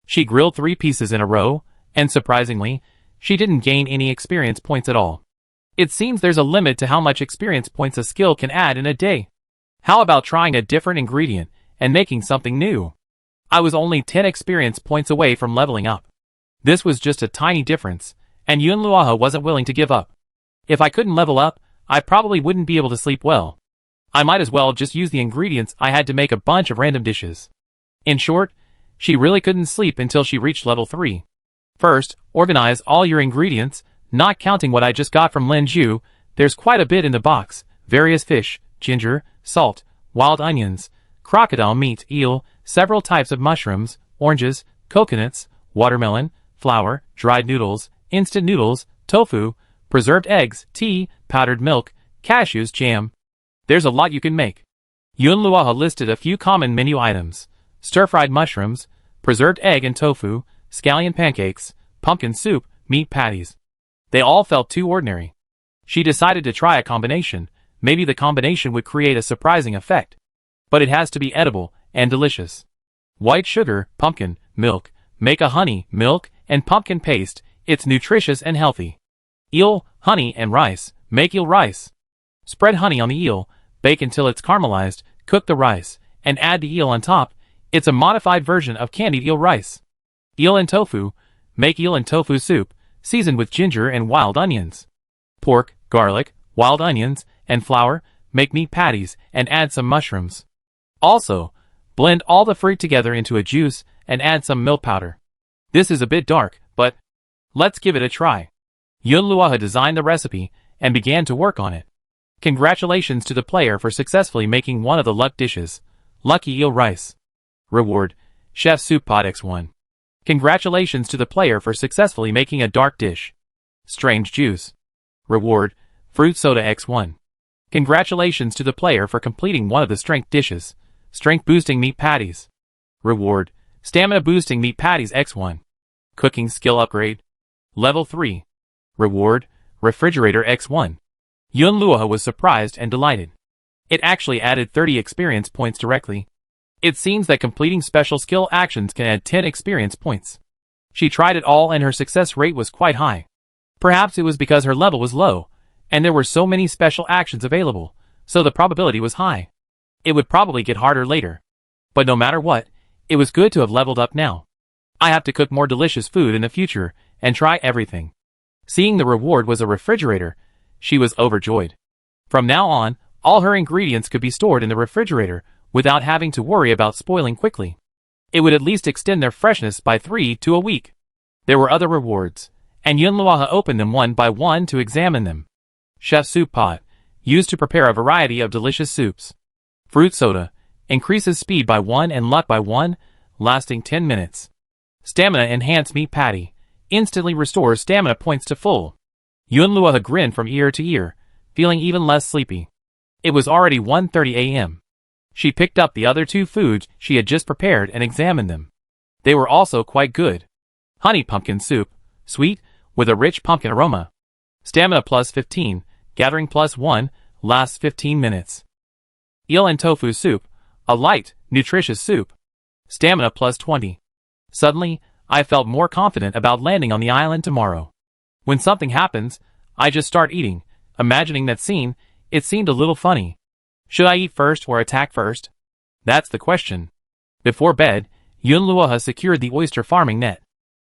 She grilled 3 pieces in a row, and surprisingly, she didn't gain any experience points at all. It seems there's a limit to how much experience points a skill can add in a day. How about trying a different ingredient and making something new? I was only 10 experience points away from leveling up. This was just a tiny difference, and Yunluo wasn't willing to give up. If I couldn't level up, I probably wouldn't be able to sleep well. I might as well just use the ingredients I had to make a bunch of random dishes. In short, she really couldn't sleep until she reached level 3. First, organize all your ingredients, not counting what I just got from Lin Ju. There's quite a bit in the box: various fish, ginger, salt, wild onions, crocodile meat, eel, several types of mushrooms, oranges, coconuts, watermelon, flour, dried noodles, instant noodles, tofu, preserved eggs, tea, powdered milk, cashews, jam. There's a lot you can make. Yunluo listed a few common menu items: stir-fried mushrooms, preserved egg and tofu, scallion pancakes, pumpkin soup, meat patties. They all felt too ordinary. She decided to try a combination. Maybe the combination would create a surprising effect. But it has to be edible and delicious. White sugar, pumpkin, milk, make a honey, milk, and pumpkin paste. It's nutritious and healthy. Eel, honey, and rice, make eel rice. Spread honey on the eel, bake until it's caramelized, cook the rice, and add the eel on top. It's a modified version of candied eel rice. Eel and tofu, make eel and tofu soup, seasoned with ginger and wild onions. Pork, garlic, wild onions, and flour, make meat patties, and add some mushrooms. Also, blend all the fruit together into a juice and add some milk powder. This is a bit dark, but let's give it a try. Yunluo designed the recipe and began to work on it. Congratulations to the player for successfully making one of the luck dishes, Lucky Eel Rice. Reward, Chef Soup Pot X1. Congratulations to the player for successfully making a dark dish, Strange Juice. Reward, Fruit Soda X1. Congratulations to the player for completing one of the strength dishes, Strength Boosting Meat Patties. Reward, Stamina Boosting Meat Patties X1. Cooking Skill Upgrade. Level 3. Reward, Refrigerator X1. Yunluo was surprised and delighted. It actually added 30 experience points directly. It seems that completing special skill actions can add 10 experience points. She tried it all and her success rate was quite high. Perhaps it was because her level was low, And there were so many special actions available, so the probability was high. It would probably get harder later. But no matter what, it was good to have leveled up now. I have to cook more delicious food in the future, and try everything. Seeing the reward was a refrigerator, she was overjoyed. From now on, all her ingredients could be stored in the refrigerator, without having to worry about spoiling quickly. It would at least extend their freshness by 3 to a week. There were other rewards, and Yunluoha opened them one by one to examine them. Chef soup pot, used to prepare a variety of delicious soups. Fruit soda, increases speed by 1 and luck by 1, lasting 10 minutes. Stamina enhanced meat patty, instantly restores stamina points to full. Yunluoha grinned from ear to ear, feeling even less sleepy. It was already 1:30 a.m. She picked up the other 2 foods she had just prepared and examined them. They were also quite good. Honey pumpkin soup, sweet, with a rich pumpkin aroma. Stamina plus 15, gathering plus 1, lasts 15 minutes. Eel and tofu soup, a light, nutritious soup. Stamina plus 20. Suddenly, I felt more confident about landing on the island tomorrow. When something happens, I just start eating, imagining that scene. It seemed a little funny. Should I eat first or attack first? That's the question. Before bed, Yunluoha secured the oyster farming net.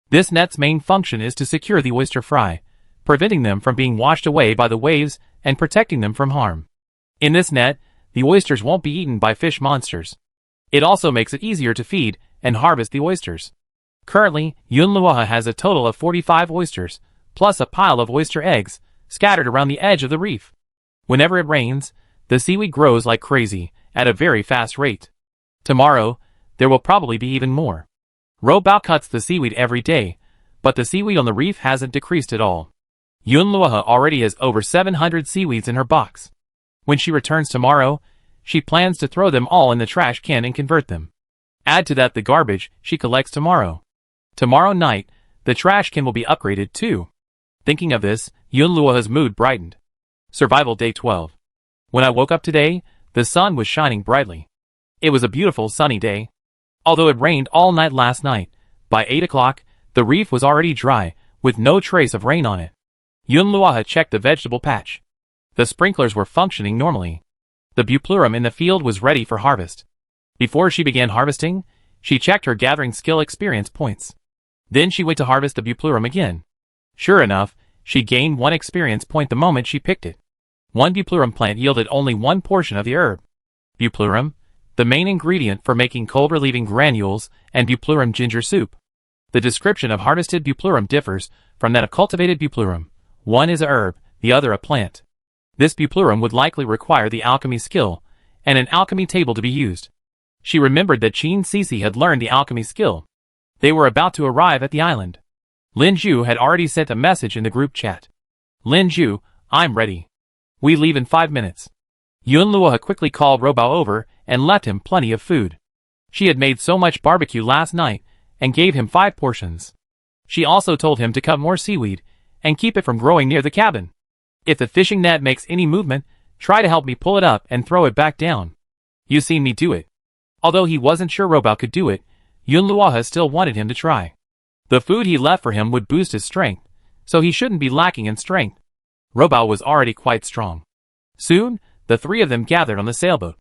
This net's main function is to secure the oyster fry, preventing them from being washed away by the waves and protecting them from harm. In this net, the oysters won't be eaten by fish monsters. It also makes it easier to feed and harvest the oysters. Currently, Yunluoha has a total of 45 oysters, plus a pile of oyster eggs, scattered around the edge of the reef. Whenever it rains, the seaweed grows like crazy, at a very fast rate. Tomorrow, there will probably be even more. Robao cuts the seaweed every day, but the seaweed on the reef hasn't decreased at all. Yunluoha already has over 700 seaweeds in her box. When she returns tomorrow, she plans to throw them all in the trash can and convert them. Add to that the garbage she collects tomorrow. Tomorrow night, the trash can will be upgraded too. Thinking of this, Yunluoha's mood brightened. Survival Day 12. When I woke up today, the sun was shining brightly. It was a beautiful sunny day. Although it rained all night last night, by 8 o'clock, the reef was already dry, with no trace of rain on it. Yunluoha checked the vegetable patch. The sprinklers were functioning normally. The buplurum in the field was ready for harvest. Before she began harvesting, she checked her gathering skill experience points. Then she went to harvest the buplurum again. Sure enough, she gained 1 experience point the moment she picked it. 1 buplurum plant yielded only 1 portion of the herb. Buplurum, the main ingredient for making cold-relieving granules and buplurum ginger soup. The description of harvested buplurum differs from that of cultivated buplurum. One is a herb, the other a plant. This buplurum would likely require the alchemy skill, and an alchemy table to be used. She remembered that Qin Sisi had learned the alchemy skill. They were about to arrive at the island. Lin Zhu had already sent a message in the group chat. Lin Zhu, I'm ready. We leave in 5 minutes. Yunluoha quickly called Robao over and left him plenty of food. She had made so much barbecue last night and gave him 5 portions. She also told him to cut more seaweed and keep it from growing near the cabin. If the fishing net makes any movement, try to help me pull it up and throw it back down. You seen me do it. Although he wasn't sure Robao could do it, Yunluoha still wanted him to try. The food he left for him would boost his strength, so he shouldn't be lacking in strength. Robao was already quite strong. Soon, the 3 of them gathered on the sailboat.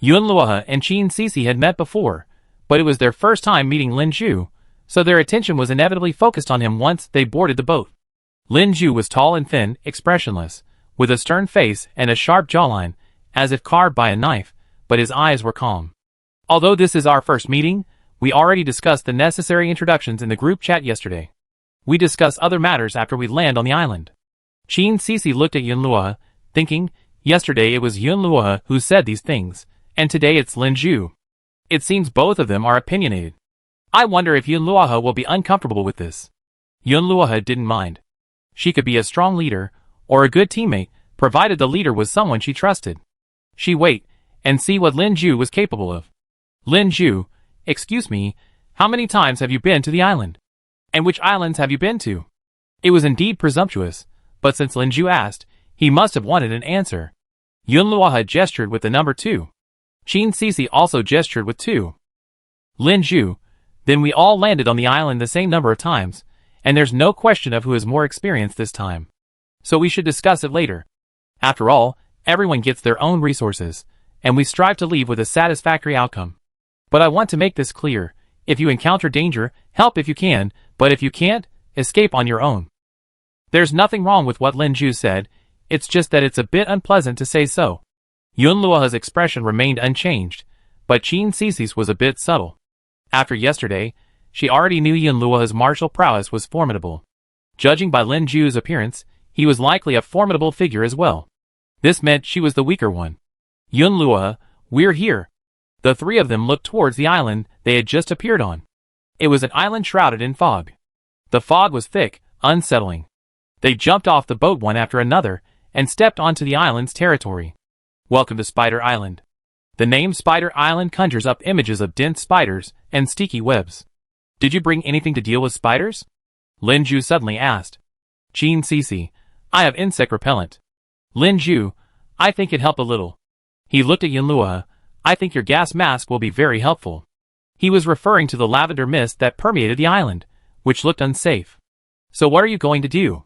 Yunluoha and Qin Sisi had met before, but it was their first time meeting Lin Zhu, so their attention was inevitably focused on him once they boarded the boat. Lin Zhu was tall and thin, expressionless, with a stern face and a sharp jawline, as if carved by a knife, but his eyes were calm. Although this is our first meeting, we already discussed the necessary introductions in the group chat yesterday. We discuss other matters after we land on the island. Qin Sisi looked at Yunluoha, thinking, yesterday it was Yunluoha who said these things, and today it's Lin Zhu. It seems both of them are opinionated. I wonder if Yunluoha will be uncomfortable with this. Yunluoha didn't mind. She could be a strong leader, or a good teammate, provided the leader was someone she trusted. She wait, and see what Lin Zhu was capable of. Lin Zhu, excuse me, how many times have you been to the island? And which islands have you been to? It was indeed presumptuous, but since Lin Zhu asked, he must have wanted an answer. Yunluoha gestured with the number 2. Qin Sisi also gestured with 2. Lin Zhu, then we all landed on the island the same number of times, and there's no question of who is more experienced this time. So we should discuss it later. After all, everyone gets their own resources, and we strive to leave with a satisfactory outcome. But I want to make this clear. If you encounter danger, help if you can, but if you can't, escape on your own. There's nothing wrong with what Lin Ju said, it's just that it's a bit unpleasant to say so. Yun Luoha's expression remained unchanged, but Qin Cici's was a bit subtle. After yesterday, she already knew Yun Luoha's martial prowess was formidable. Judging by Lin Ju's appearance, he was likely a formidable figure as well. This meant she was the weaker one. Yun Luoha, we're here. The three of them looked towards the island they had just appeared on. It was an island shrouded in fog. The fog was thick, unsettling. They jumped off the boat one after another, and stepped onto the island's territory. Welcome to Spider Island. The name Spider Island conjures up images of dense spiders and sticky webs. Did you bring anything to deal with spiders? Lin Ju suddenly asked. Qin Cici, I have insect repellent. Lin Ju, I think it'd help a little. He looked at Yun Luoha. I think your gas mask will be very helpful. He was referring to the lavender mist that permeated the island, which looked unsafe. So what are you going to do?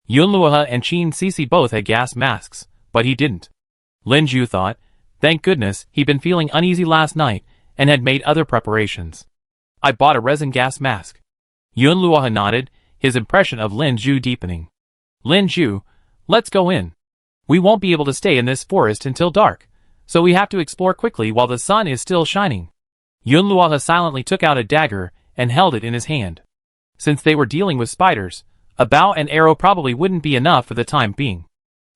Yun Luoha and Qin Cici both had gas masks, but he didn't. Lin Ju thought, thank goodness he'd been feeling uneasy last night and had made other preparations. I bought a resin gas mask. Yun Luoha nodded, his impression of Lin Ju deepening. Lin Ju, let's go in. We won't be able to stay in this forest until dark, so we have to explore quickly while the sun is still shining. Yun Luoha silently took out a dagger and held it in his hand. Since they were dealing with spiders, a bow and arrow probably wouldn't be enough for the time being.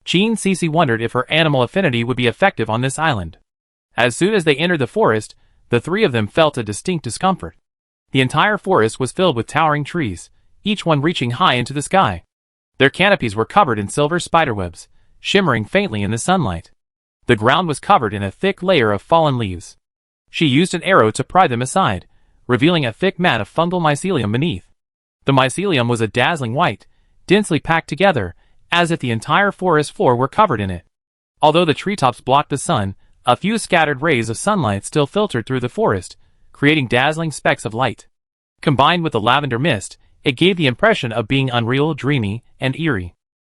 Qin Cici wondered if her animal affinity would be effective on this island. As soon as they entered the forest, the three of them felt a distinct discomfort. The entire forest was filled with towering trees, each one reaching high into the sky. Their canopies were covered in silver spiderwebs, shimmering faintly in the sunlight. The ground was covered in a thick layer of fallen leaves. She used an arrow to pry them aside, revealing a thick mat of fungal mycelium beneath. The mycelium was a dazzling white, densely packed together, as if the entire forest floor were covered in it. Although the treetops blocked the sun, a few scattered rays of sunlight still filtered through the forest, creating dazzling specks of light. Combined with the lavender mist, it gave the impression of being unreal, dreamy, and eerie.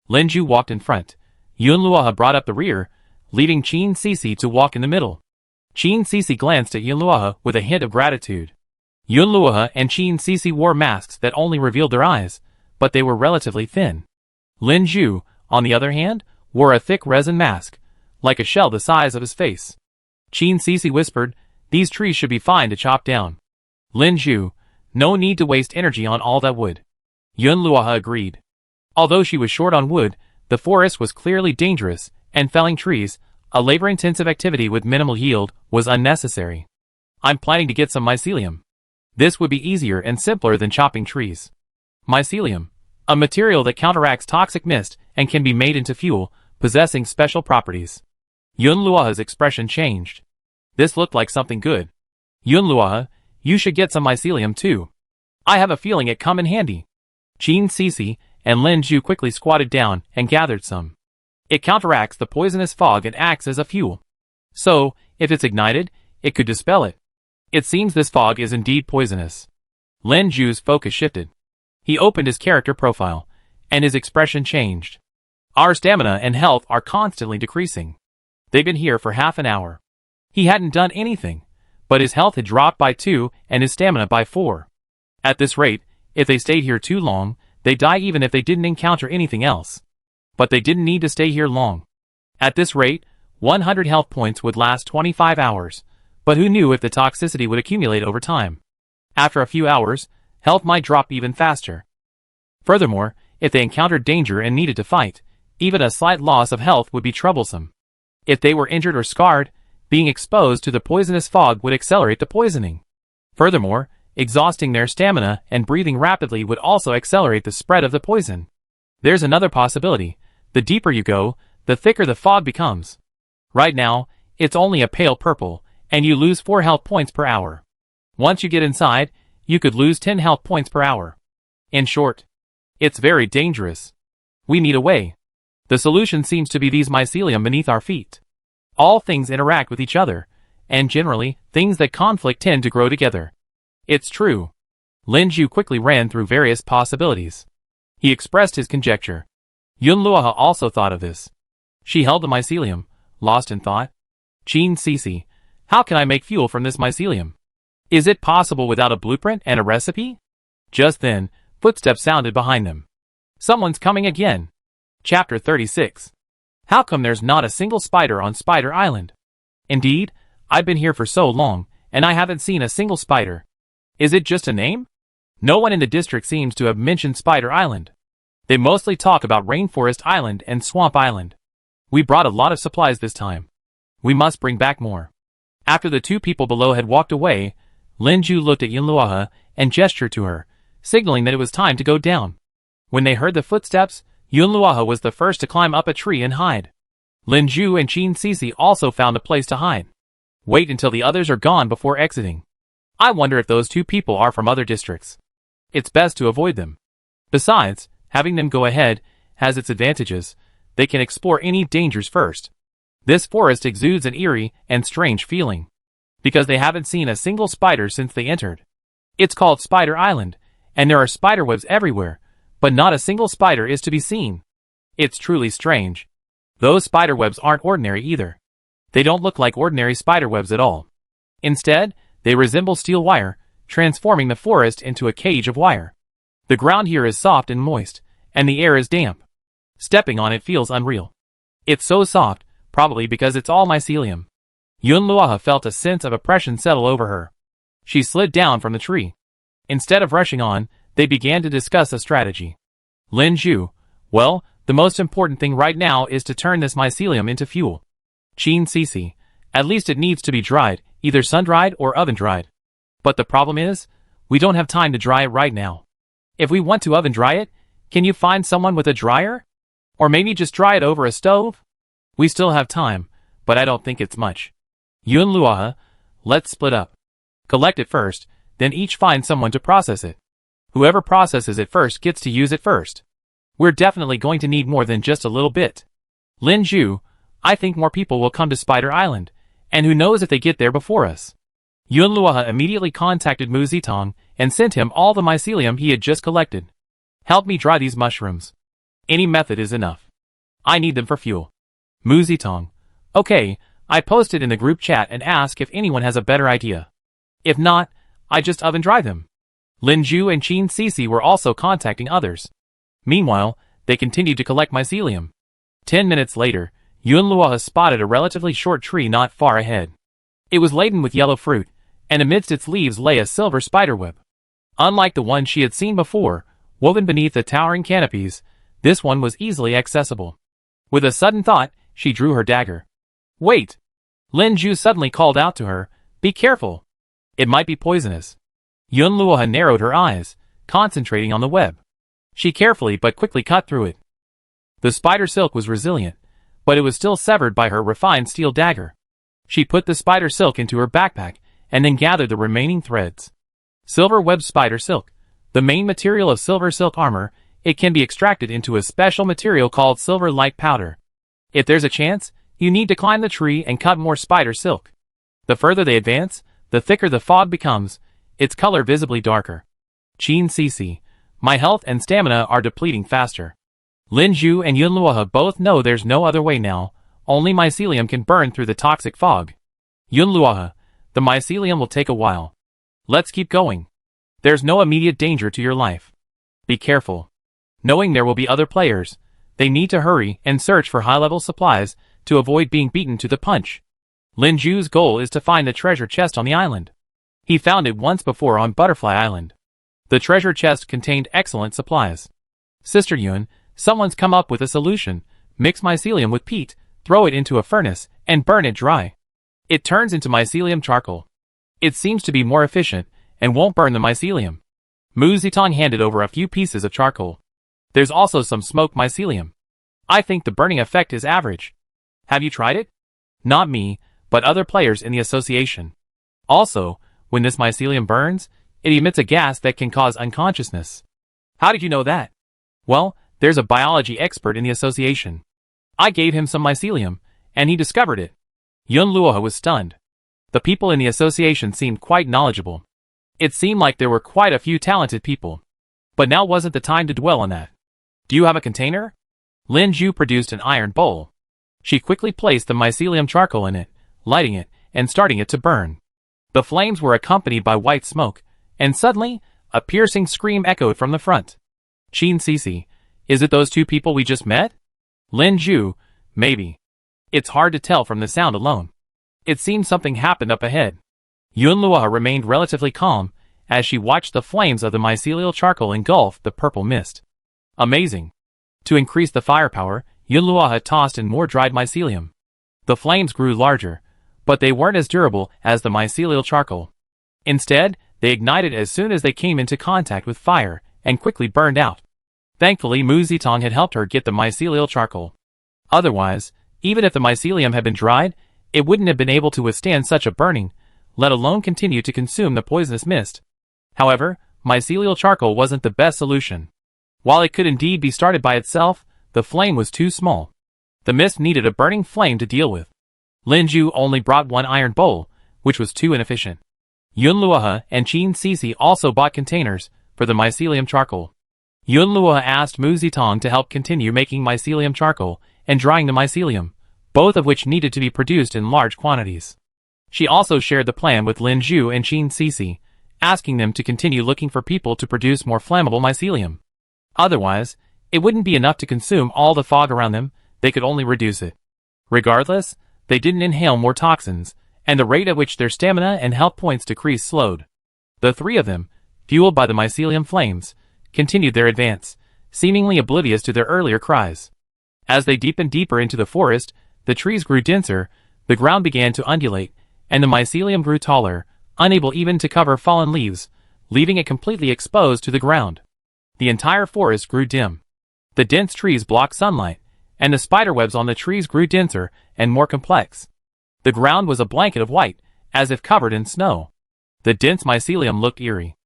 Lin Ju walked in front. Yun Luoha brought up the rear, leaving Qin Cici to walk in the middle. Qin Cici glanced at Yun Luoha with a hint of gratitude. Yun Luoha and Qin Cici wore masks that only revealed their eyes, but they were relatively thin. Lin Ju, on the other hand, wore a thick resin mask, like a shell the size of his face. Qin Cici whispered, these trees should be fine to chop down. Lin Ju, no need to waste energy on all that wood. Yun Luoha agreed. Although she was short on wood, the forest was clearly dangerous, and felling trees, a labor-intensive activity with minimal yield, was unnecessary. I'm planning to get some mycelium. This would be easier and simpler than chopping trees. Mycelium, a material that counteracts toxic mist and can be made into fuel, possessing special properties. Yun Luoha's expression changed. This looked like something good. Yun Luoha, you should get some mycelium too. I have a feeling it come in handy. Qin Cici and Lin Ju quickly squatted down and gathered some. It counteracts the poisonous fog and acts as a fuel. So, if it's ignited, it could dispel it. It seems this fog is indeed poisonous. Lin Ju's focus shifted. He opened his character profile, and his expression changed. Our stamina and health are constantly decreasing. They've been here for half an hour. He hadn't done anything, but his health had dropped by 2 and his stamina by 4. At this rate, if they stayed here too long, they'd die even if they didn't encounter anything else. But they didn't need to stay here long. At this rate, 100 health points would last 25 hours, but who knew if the toxicity would accumulate over time? After a few hours, health might drop even faster. Furthermore, if they encountered danger and needed to fight, even a slight loss of health would be troublesome. If they were injured or scarred, being exposed to the poisonous fog would accelerate the poisoning. Furthermore, exhausting their stamina and breathing rapidly would also accelerate the spread of the poison. There's another possibility. The deeper you go, the thicker the fog becomes. Right now, it's only a pale purple, and you lose 4 health points per hour. Once you get inside, you could lose 10 health points per hour. In short, it's very dangerous. We need a way. The solution seems to be these mycelium beneath our feet. All things interact with each other, and generally, things that conflict tend to grow together. It's true. Lin Ju quickly ran through various possibilities. He expressed his conjecture. Yun Luoha also thought of this. She held the mycelium, lost in thought. Chin Cece, how can I make fuel from this mycelium? Is it possible without a blueprint and a recipe? Just then, footsteps sounded behind them. Someone's coming again. Chapter 36. How come there's not a single spider on Spider Island? Indeed, I've been here for so long, and I haven't seen a single spider. Is it just a name? No one in the district seems to have mentioned Spider Island. They mostly talk about Rainforest Island and Swamp Island. We brought a lot of supplies this time. We must bring back more. After the two people below had walked away, Linju looked at Yunluoha and gestured to her, signaling that it was time to go down. When they heard the footsteps, Yunluoha was the first to climb up a tree and hide. Linju and Chin Cece also found a place to hide. Wait until the others are gone before exiting. I wonder if those two people are from other districts. It's best to avoid them. Besides, having them go ahead has its advantages. They can explore any dangers first. This forest exudes an eerie and strange feeling, because they haven't seen a single spider since they entered. It's called Spider Island, and there are spiderwebs everywhere, but not a single spider is to be seen. It's truly strange. Those spiderwebs aren't ordinary either. They don't look like ordinary spiderwebs at all. Instead, they resemble steel wire, transforming the forest into a cage of wire. The ground here is soft and moist, and the air is damp. Stepping on it feels unreal. It's so soft, probably because it's all mycelium. Yunluoha felt a sense of oppression settle over her. She slid down from the tree. Instead of rushing on, they began to discuss a strategy. Linju, well, the most important thing right now is to turn this mycelium into fuel. Chin Cece, at least it needs to be dried, either sun-dried or oven-dried. But the problem is, we don't have time to dry it right now. If we want to oven-dry it, can you find someone with a dryer? Or maybe just dry it over a stove? We still have time, but I don't think it's much. Yunluoha, let's split up. Collect it first, then each find someone to process it. Whoever processes it first gets to use it first. We're definitely going to need more than just a little bit. Linju, I think more people will come to Spider Island, and who knows if they get there before us. Yunluoha immediately contacted Mu Zitong and sent him all the mycelium he had just collected. Help me dry these mushrooms. Any method is enough. I need them for fuel. Mu Zitong, okay, I posted in the group chat and asked if anyone has a better idea. If not, I just oven dry them. Linju and Chin Cece were also contacting others. Meanwhile, they continued to collect mycelium. 10 minutes later, Yunluoha spotted a relatively short tree not far ahead. It was laden with yellow fruit, and amidst its leaves lay a silver spiderweb. Unlike the one she had seen before, woven beneath the towering canopies, this one was easily accessible. With a sudden thought, she drew her dagger. Wait! Linju suddenly called out to her, be careful! It might be poisonous. Yunluoha narrowed her eyes, concentrating on the web. She carefully but quickly cut through it. The spider silk was resilient, but it was still severed by her refined steel dagger. She put the spider silk into her backpack, and then gathered the remaining threads. Silver web spider silk, the main material of silver silk armor, it can be extracted into a special material called silver light powder. If there's a chance, you need to climb the tree and cut more spider silk. The further they advance, the thicker the fog becomes, its color visibly darker. Chin Cece, my health and stamina are depleting faster. Linju and Yunluoha both know there's no other way now, only mycelium can burn through the toxic fog. Yunluoha, the mycelium will take a while. Let's keep going. There's no immediate danger to your life. Be careful. Knowing there will be other players, they need to hurry and search for high-level supplies to avoid being beaten to the punch. Linju's goal is to find the treasure chest on the island. He found it once before on Butterfly Island. The treasure chest contained excellent supplies. Sister Yun, someone's come up with a solution. Mix mycelium with peat, throw it into a furnace, and burn it dry. It turns into mycelium charcoal. It seems to be more efficient, and won't burn the mycelium. Mu Zitong handed over a few pieces of charcoal. There's also some smoked mycelium. I think the burning effect is average. Have you tried it? Not me, but other players in the association. Also, when this mycelium burns, it emits a gas that can cause unconsciousness. How did you know that? Well, there's a biology expert in the association. I gave him some mycelium, and he discovered it. Yunluoha was stunned. The people in the association seemed quite knowledgeable. It seemed like there were quite a few talented people. But now wasn't the time to dwell on that. Do you have a container? Linju produced an iron bowl. She quickly placed the mycelium charcoal in it, lighting it, and starting it to burn. The flames were accompanied by white smoke, and suddenly, a piercing scream echoed from the front. Qin Cici, is it those two people we just met? Lin Ju, maybe. It's hard to tell from the sound alone. It seemed something happened up ahead. Yunluo remained relatively calm as she watched the flames of the mycelial charcoal engulf the purple mist. Amazing. To increase the firepower, Yunluo tossed in more dried mycelium. The flames grew larger, but they weren't as durable as the mycelial charcoal. Instead, they ignited as soon as they came into contact with fire and quickly burned out. Thankfully, Mu Zitong had helped her get the mycelial charcoal. Otherwise, even if the mycelium had been dried, it wouldn't have been able to withstand such a burning, let alone continue to consume the poisonous mist. However, mycelial charcoal wasn't the best solution. While it could indeed be started by itself, the flame was too small. The mist needed a burning flame to deal with. Lin Ju only brought one iron bowl, which was too inefficient. Yunluo and Qin Cici also bought containers for the mycelium charcoal. Yunluo asked Mu Zitong to help continue making mycelium charcoal and drying the mycelium, both of which needed to be produced in large quantities. She also shared the plan with Lin Ju and Qin Cici, asking them to continue looking for people to produce more flammable mycelium. Otherwise, it wouldn't be enough to consume all the fog around them, they could only reduce it. Regardless, they didn't inhale more toxins, and the rate at which their stamina and health points decreased slowed. The three of them, fueled by the mycelium flames, continued their advance, seemingly oblivious to their earlier cries. As they deepened deeper into the forest, the trees grew denser, the ground began to undulate, and the mycelium grew taller, unable even to cover fallen leaves, leaving it completely exposed to the ground. The entire forest grew dim. The dense trees blocked sunlight, and the spiderwebs on the trees grew denser and more complex. The ground was a blanket of white, as if covered in snow. The dense mycelium looked eerie.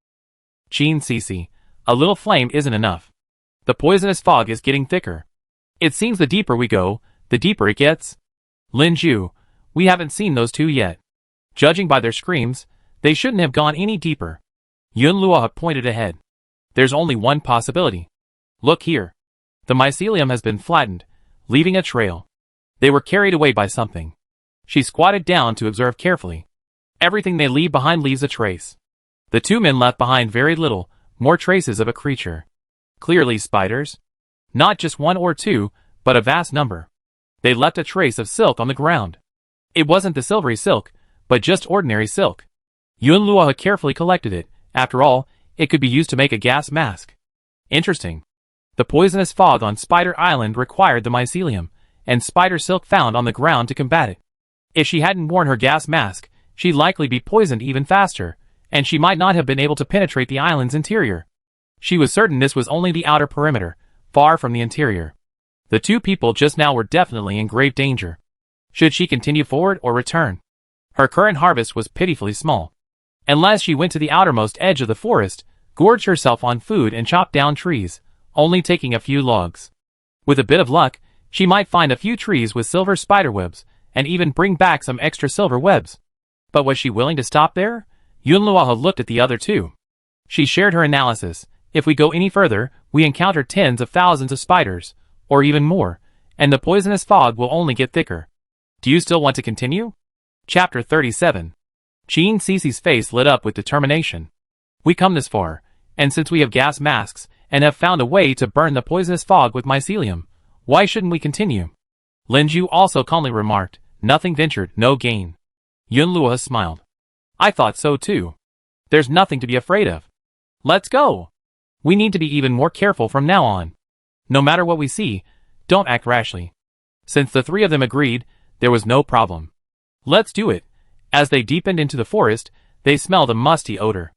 Qin Cici, a little flame isn't enough. The poisonous fog is getting thicker. It seems the deeper we go, the deeper it gets. Lin Ju, we haven't seen those two yet. Judging by their screams, they shouldn't have gone any deeper. Yunluo pointed ahead. There's only one possibility. Look here. The mycelium has been flattened, leaving a trail. They were carried away by something. She squatted down to observe carefully. Everything they leave behind leaves a trace. The two men left behind very little, more traces of a creature. Clearly spiders. Not just one or two, but a vast number. They left a trace of silk on the ground. It wasn't the silvery silk, but just ordinary silk. Yunluo carefully collected it. After all, it could be used to make a gas mask. Interesting. The poisonous fog on Spider Island required the mycelium, and spider silk found on the ground to combat it. If she hadn't worn her gas mask, she'd likely be poisoned even faster, and she might not have been able to penetrate the island's interior. She was certain this was only the outer perimeter, far from the interior. The two people just now were definitely in grave danger. Should she continue forward or return? Her current harvest was pitifully small. Unless she went to the outermost edge of the forest, gorged herself on food and chopped down trees, only taking a few logs. With a bit of luck, she might find a few trees with silver spiderwebs, and even bring back some extra silver webs. But was she willing to stop there? Yunluo looked at the other two. She shared her analysis. If we go any further, we encounter tens of thousands of spiders, or even more, and the poisonous fog will only get thicker. Do you still want to continue? Chapter 37. Qin Cici's face lit up with determination. We come this far, and since we have gas masks, and have found a way to burn the poisonous fog with mycelium, why shouldn't we continue? Lin Ju also calmly remarked, nothing ventured, no gain. Yunluo smiled. I thought so too. There's nothing to be afraid of. Let's go. We need to be even more careful from now on. No matter what we see, don't act rashly. Since the three of them agreed, there was no problem. Let's do it. As they deepened into the forest, they smelled a musty odor.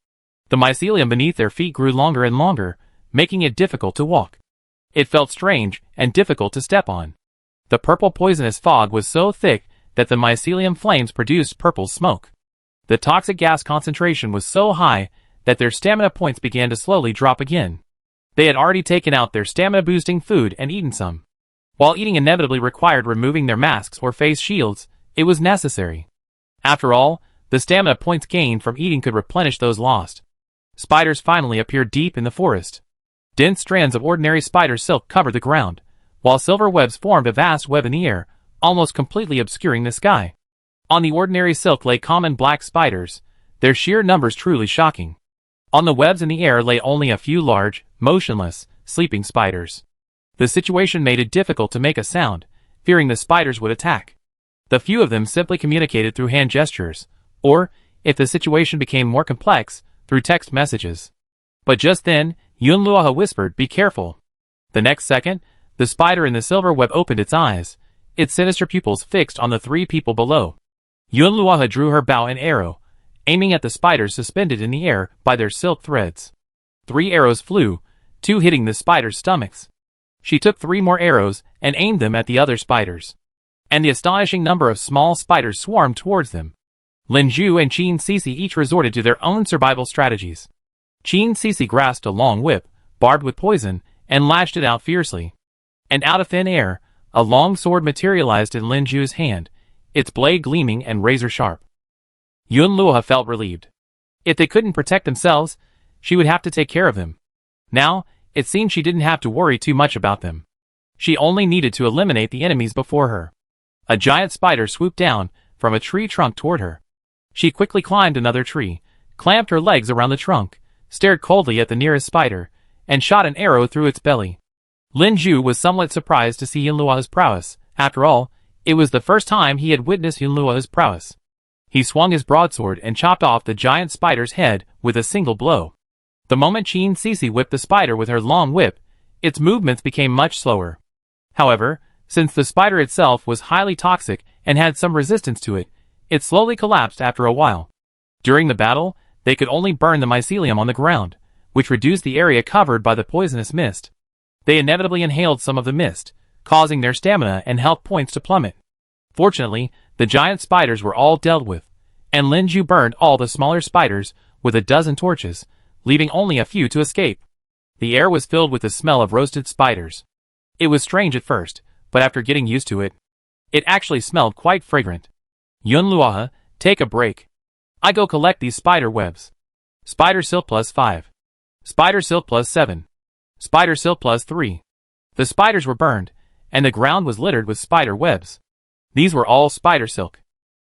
The mycelium beneath their feet grew longer and longer, making it difficult to walk. It felt strange and difficult to step on. The purple poisonous fog was so thick that the mycelium flames produced purple smoke. The toxic gas concentration was so high that their stamina points began to slowly drop again. They had already taken out their stamina-boosting food and eaten some. While eating inevitably required removing their masks or face shields, it was necessary. After all, the stamina points gained from eating could replenish those lost. Spiders finally appeared deep in the forest. Dense strands of ordinary spider silk covered the ground, while silver webs formed a vast web in the air, almost completely obscuring the sky. On the ordinary silk lay common black spiders, their sheer numbers truly shocking. On the webs in the air lay only a few large, motionless, sleeping spiders. The situation made it difficult to make a sound, fearing the spiders would attack. The few of them simply communicated through hand gestures, or, if the situation became more complex, through text messages. But just then, Yunluohe whispered, "Be careful." The next second, the spider in the silver web opened its eyes, its sinister pupils fixed on the three people below. Yunluohe drew her bow and arrow, aiming at the spiders suspended in the air by their silk threads. 3 arrows flew, 2 hitting the spiders' stomachs. She took 3 more arrows and aimed them at the other spiders. And the astonishing number of small spiders swarmed towards them. Lin Zhu and Qin Sisi each resorted to their own survival strategies. Qin Sisi grasped a long whip, barbed with poison, and lashed it out fiercely. And out of thin air, a long sword materialized in Lin Zhu's hand, its blade gleaming and razor-sharp. Yunluohe felt relieved. If they couldn't protect themselves, she would have to take care of them. Now, it seemed she didn't have to worry too much about them. She only needed to eliminate the enemies before her. A giant spider swooped down from a tree trunk toward her. She quickly climbed another tree, clamped her legs around the trunk, stared coldly at the nearest spider, and shot an arrow through its belly. Lin Zhu was somewhat surprised to see Yunluohe's prowess. After all, it was the first time he had witnessed Yunluohe's prowess. He swung his broadsword and chopped off the giant spider's head with a single blow. The moment Qin Sisi whipped the spider with her long whip, its movements became much slower. However, since the spider itself was highly toxic and had some resistance to it, it slowly collapsed after a while. During the battle, they could only burn the mycelium on the ground, which reduced the area covered by the poisonous mist. They inevitably inhaled some of the mist, causing their stamina and health points to plummet. Fortunately, the giant spiders were all dealt with, and Lin Zhu burned all the smaller spiders with a dozen torches, leaving only a few to escape. The air was filled with the smell of roasted spiders. It was strange at first, but after getting used to it, it actually smelled quite fragrant. Yunluohe, take a break. I go collect these spider webs. Spider silk plus 5. Spider silk plus 7. Spider silk plus 3. The spiders were burned, and the ground was littered with spider webs. These were all spider silk.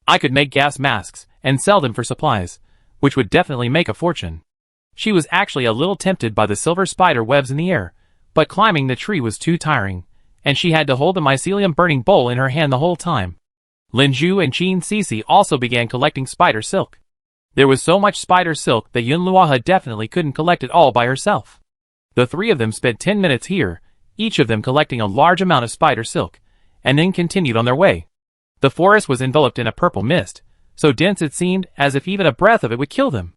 I could make gas masks and sell them for supplies, which would definitely make a fortune. She was actually a little tempted by the silver spider webs in the air, but climbing the tree was too tiring, and she had to hold the mycelium burning bowl in her hand the whole time. Lin Zhu and Qin Sisi also began collecting spider silk. There was so much spider silk that Yunluohe definitely couldn't collect it all by herself. The 3 of them spent 10 minutes here, each of them collecting a large amount of spider silk, and then continued on their way. The forest was enveloped in a purple mist, so dense it seemed as if even a breath of it would kill them.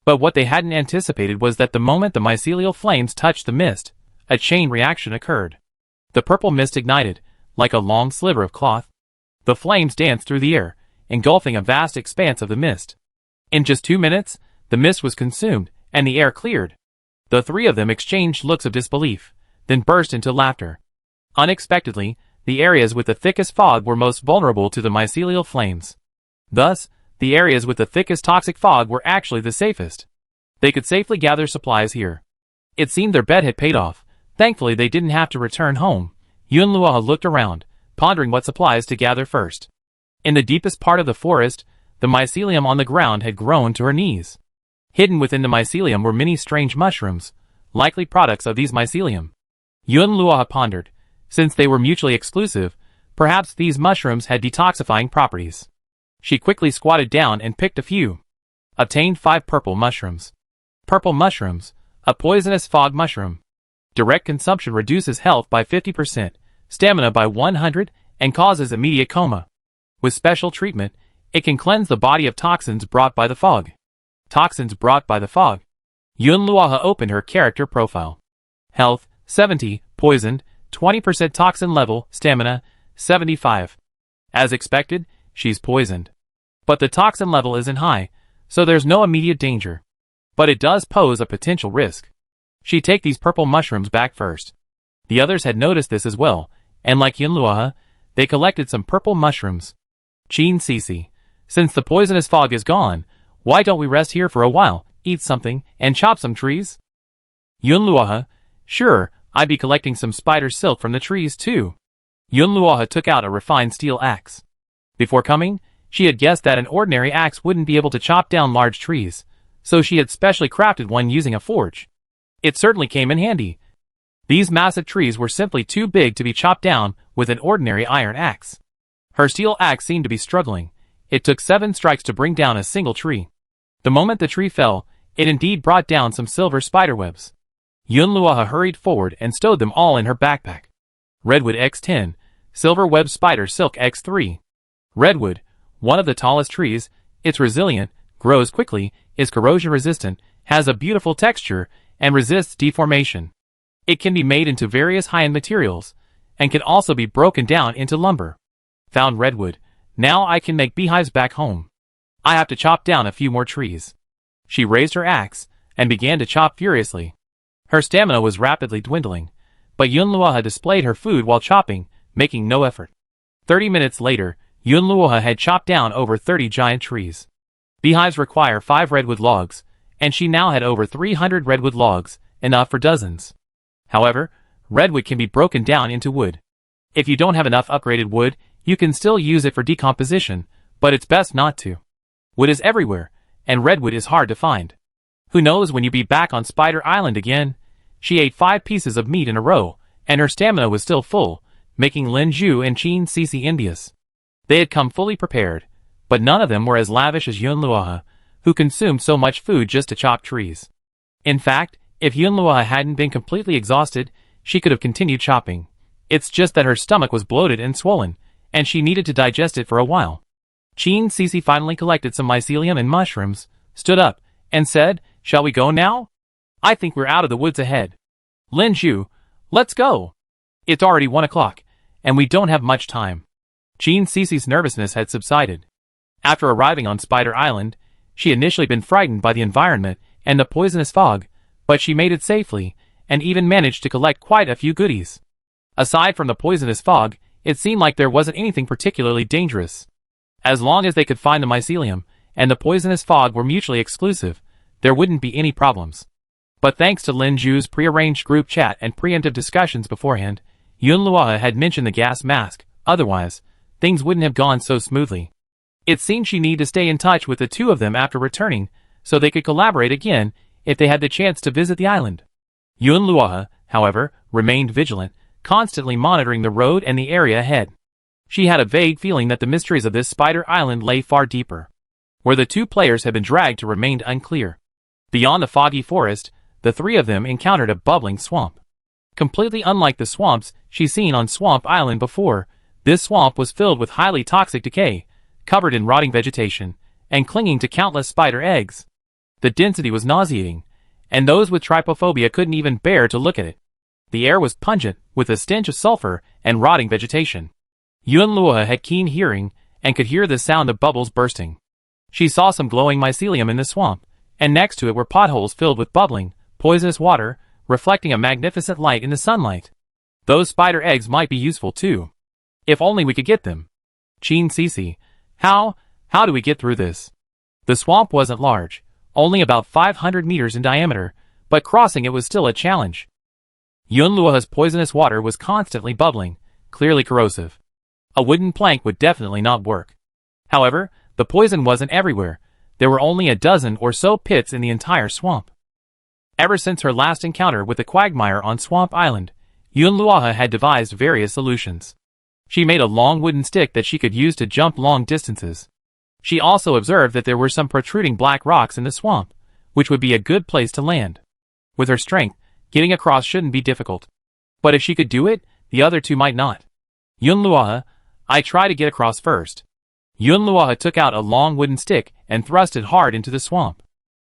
But what they hadn't anticipated was that the moment the mycelial flames touched the mist, a chain reaction occurred. The purple mist ignited, like a long sliver of cloth. The flames danced through the air, engulfing a vast expanse of the mist. In just 2 minutes, the mist was consumed, and the air cleared. The 3 of them exchanged looks of disbelief, then burst into laughter. Unexpectedly, the areas with the thickest fog were most vulnerable to the mycelial flames. Thus, the areas with the thickest toxic fog were actually the safest. They could safely gather supplies here. It seemed their bet had paid off. Thankfully they didn't have to return home. Yunluohe looked around, pondering what supplies to gather first. In the deepest part of the forest, the mycelium on the ground had grown to her knees. Hidden within the mycelium were many strange mushrooms, likely products of these mycelium. Yunluohe pondered. Since they were mutually exclusive, perhaps these mushrooms had detoxifying properties. She quickly squatted down and picked a few. Obtained 5 purple mushrooms. Purple mushrooms, a poisonous fog mushroom. Direct consumption reduces health by 50%, stamina by 100, and causes immediate coma. With special treatment, it can cleanse the body of toxins brought by the fog. Toxins brought by the fog. Yunluohe opened her character profile. Health, 70, poisoned, 20% toxin level, stamina, 75. As expected, she's poisoned. But the toxin level isn't high, so there's no immediate danger. But it does pose a potential risk. She'd take these purple mushrooms back first. The others had noticed this as well, and like Yunluohe, they collected some purple mushrooms. Qin Sisi, since the poisonous fog is gone, why don't we rest here for a while, eat something, and chop some trees? Yunluohe, sure, I'd be collecting some spider silk from the trees too. Yun Luoha took out a refined steel axe. Before coming, she had guessed that an ordinary axe wouldn't be able to chop down large trees, so she had specially crafted one using a forge. It certainly came in handy. These massive trees were simply too big to be chopped down with an ordinary iron axe. Her steel axe seemed to be struggling. It took 7 strikes to bring down a single tree. The moment the tree fell, it indeed brought down some silver spiderwebs. Yun Luoha hurried forward and stowed them all in her backpack. Redwood X10, silver web spider silk X3. Redwood, one of the tallest trees, it's resilient, grows quickly, is corrosion resistant, has a beautiful texture, and resists deformation. It can be made into various high-end materials, and can also be broken down into lumber. Found redwood. Now I can make beehives back home. I have to chop down a few more trees. She raised her axe, and began to chop furiously. Her stamina was rapidly dwindling, but Yun Luoha displayed her food while chopping, making no effort. 30 minutes later, Yun Luoha had chopped down over 30 giant trees. Beehives require 5 redwood logs, and she now had over 300 redwood logs, enough for dozens. However, redwood can be broken down into wood. If you don't have enough upgraded wood, you can still use it for decomposition, but it's best not to. Wood is everywhere, and redwood is hard to find. Who knows when you'll be back on Spider Island again? She ate 5 pieces of meat in a row, and her stamina was still full, making Lin Zhu and Qin Cici envious. They had come fully prepared, but none of them were as lavish as Yun Luoha, who consumed so much food just to chop trees. In fact, if Yun Luoha hadn't been completely exhausted, she could have continued chopping. It's just that her stomach was bloated and swollen, and she needed to digest it for a while. Qin Cici finally collected some mycelium and mushrooms, stood up, and said, "Shall we go now? I think we're out of the woods ahead. Lin Zhu, let's go. It's already 1 o'clock, and we don't have much time." Qin Cici's nervousness had subsided. After arriving on Spider Island, she had initially been frightened by the environment and the poisonous fog, but she made it safely, and even managed to collect quite a few goodies. Aside from the poisonous fog, it seemed like there wasn't anything particularly dangerous. As long as they could find the mycelium, and the poisonous fog were mutually exclusive, there wouldn't be any problems. But thanks to Lin Zhu's prearranged group chat and preemptive discussions beforehand, Yun Luoha had mentioned the gas mask, otherwise, things wouldn't have gone so smoothly. It seemed she needed to stay in touch with the two of them after returning, so they could collaborate again if they had the chance to visit the island. Yun Luoha, however, remained vigilant, constantly monitoring the road and the area ahead. She had a vague feeling that the mysteries of this Spider Island lay far deeper. Where the two players had been dragged to remained unclear. Beyond the foggy forest, the three of them encountered a bubbling swamp. Completely unlike the swamps she'd seen on Swamp Island before, this swamp was filled with highly toxic decay, covered in rotting vegetation, and clinging to countless spider eggs. The density was nauseating, and those with trypophobia couldn't even bear to look at it. The air was pungent, with a stench of sulfur and rotting vegetation. Yun Luoha had keen hearing, and could hear the sound of bubbles bursting. She saw some glowing mycelium in the swamp, and next to it were potholes filled with bubbling, poisonous water, reflecting a magnificent light in the sunlight. Those spider eggs might be useful too. If only we could get them. Qin Cici, how do we get through this? The swamp wasn't large, only about 500 meters in diameter, but crossing it was still a challenge. Yun Luoha's poisonous water was constantly bubbling, clearly corrosive. A wooden plank would definitely not work. However, the poison wasn't everywhere. There were only a dozen or so pits in the entire swamp. Ever since her last encounter with the quagmire on Swamp Island, Yun Luoha had devised various solutions. She made a long wooden stick that she could use to jump long distances. She also observed that there were some protruding black rocks in the swamp, which would be a good place to land. With her strength, getting across shouldn't be difficult. But if she could do it, the other two might not. Yun Luoha, I try to get across first. Yun Luoha took out a long wooden stick and thrust it hard into the swamp.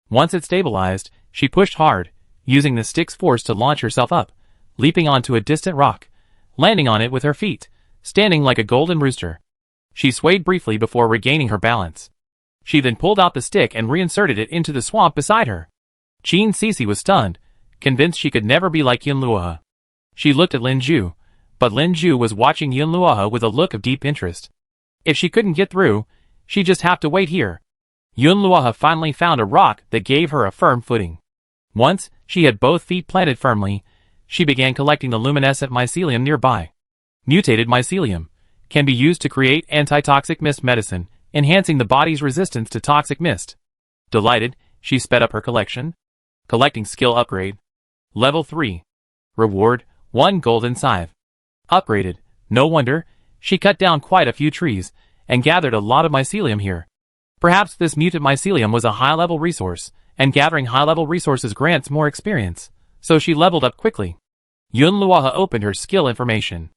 Once it stabilized, she pushed hard, using the stick's force to launch herself up, leaping onto a distant rock, landing on it with her feet, standing like a golden rooster. She swayed briefly before regaining her balance. She then pulled out the stick and reinserted it into the swamp beside her. Qin Cici was stunned, convinced she could never be like Yun Luoha. She looked at Lin Zhu, but Lin Zhu was watching Yun Luoha with a look of deep interest. If she couldn't get through, she'd just have to wait here. Yun Luoha finally found a rock that gave her a firm footing. Once she had both feet planted firmly, she began collecting the luminescent mycelium nearby. Mutated mycelium can be used to create antitoxic mist medicine, enhancing the body's resistance to toxic mist. Delighted, she sped up her collection. Collecting skill upgrade. Level 3. Reward, 1 golden scythe. Upgraded. No wonder, she cut down quite a few trees, and gathered a lot of mycelium here. Perhaps this mutant mycelium was a high-level resource, and gathering high-level resources grants more experience, so she leveled up quickly. Yun Luoha opened her skill information.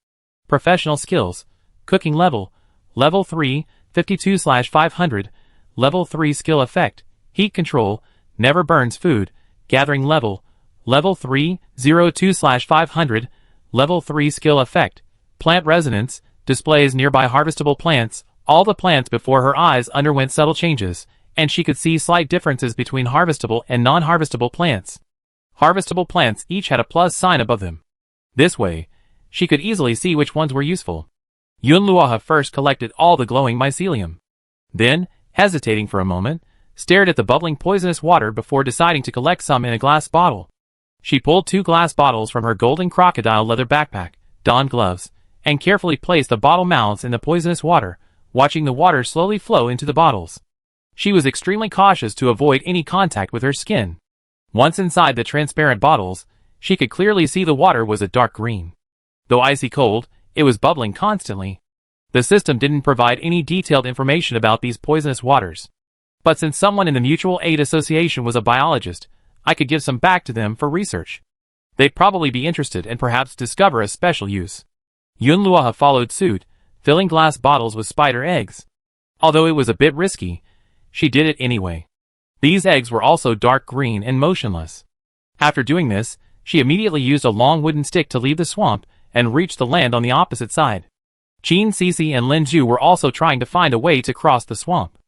Professional skills. Cooking level. Level 3, 52/500. Level 3 skill effect. Heat control. Never burns food. Gathering level. Level 3, 02/500. Level 3 skill effect. Plant resonance. Displays nearby harvestable plants. All the plants before her eyes underwent subtle changes, and she could see slight differences between harvestable and non-harvestable plants. Harvestable plants each had a plus sign above them. This way, she could easily see which ones were useful. Yun Luoha first collected all the glowing mycelium. Then, hesitating for a moment, stared at the bubbling poisonous water before deciding to collect some in a glass bottle. She pulled 2 glass bottles from her golden crocodile leather backpack, donned gloves, and carefully placed the bottle mouths in the poisonous water, watching the water slowly flow into the bottles. She was extremely cautious to avoid any contact with her skin. Once inside the transparent bottles, she could clearly see the water was a dark green. Though icy cold, it was bubbling constantly. The system didn't provide any detailed information about these poisonous waters. But since someone in the Mutual Aid Association was a biologist, I could give some back to them for research. They'd probably be interested and perhaps discover a special use. Yun Luoha followed suit, filling glass bottles with spider eggs. Although it was a bit risky, she did it anyway. These eggs were also dark green and motionless. After doing this, she immediately used a long wooden stick to leave the swamp and reach the land on the opposite side. Qin Sisi and Lin Zhu were also trying to find a way to cross the swamp.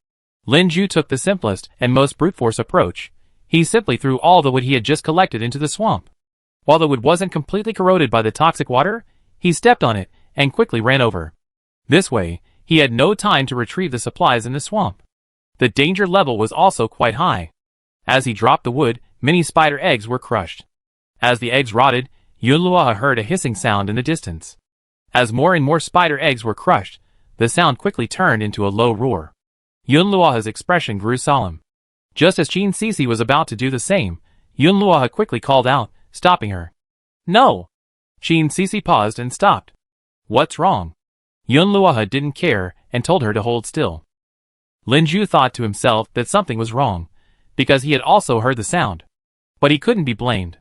Lin Zhu took the simplest and most brute force approach. He simply threw all the wood he had just collected into the swamp. While the wood wasn't completely corroded by the toxic water, he stepped on it and quickly ran over. This way, he had no time to retrieve the supplies in the swamp. The danger level was also quite high. As he dropped the wood, many spider eggs were crushed. As the eggs rotted, Yun Luoha heard a hissing sound in the distance. As more and more spider eggs were crushed, the sound quickly turned into a low roar. Yun Luoha's expression grew solemn. Just as Qin Sisi was about to do the same, Yun Luoha quickly called out, stopping her. No! Qin Sisi paused and stopped. What's wrong? Yun Luoha didn't care and told her to hold still. Lin Zhu thought to himself that something was wrong, because he had also heard the sound. But he couldn't be blamed.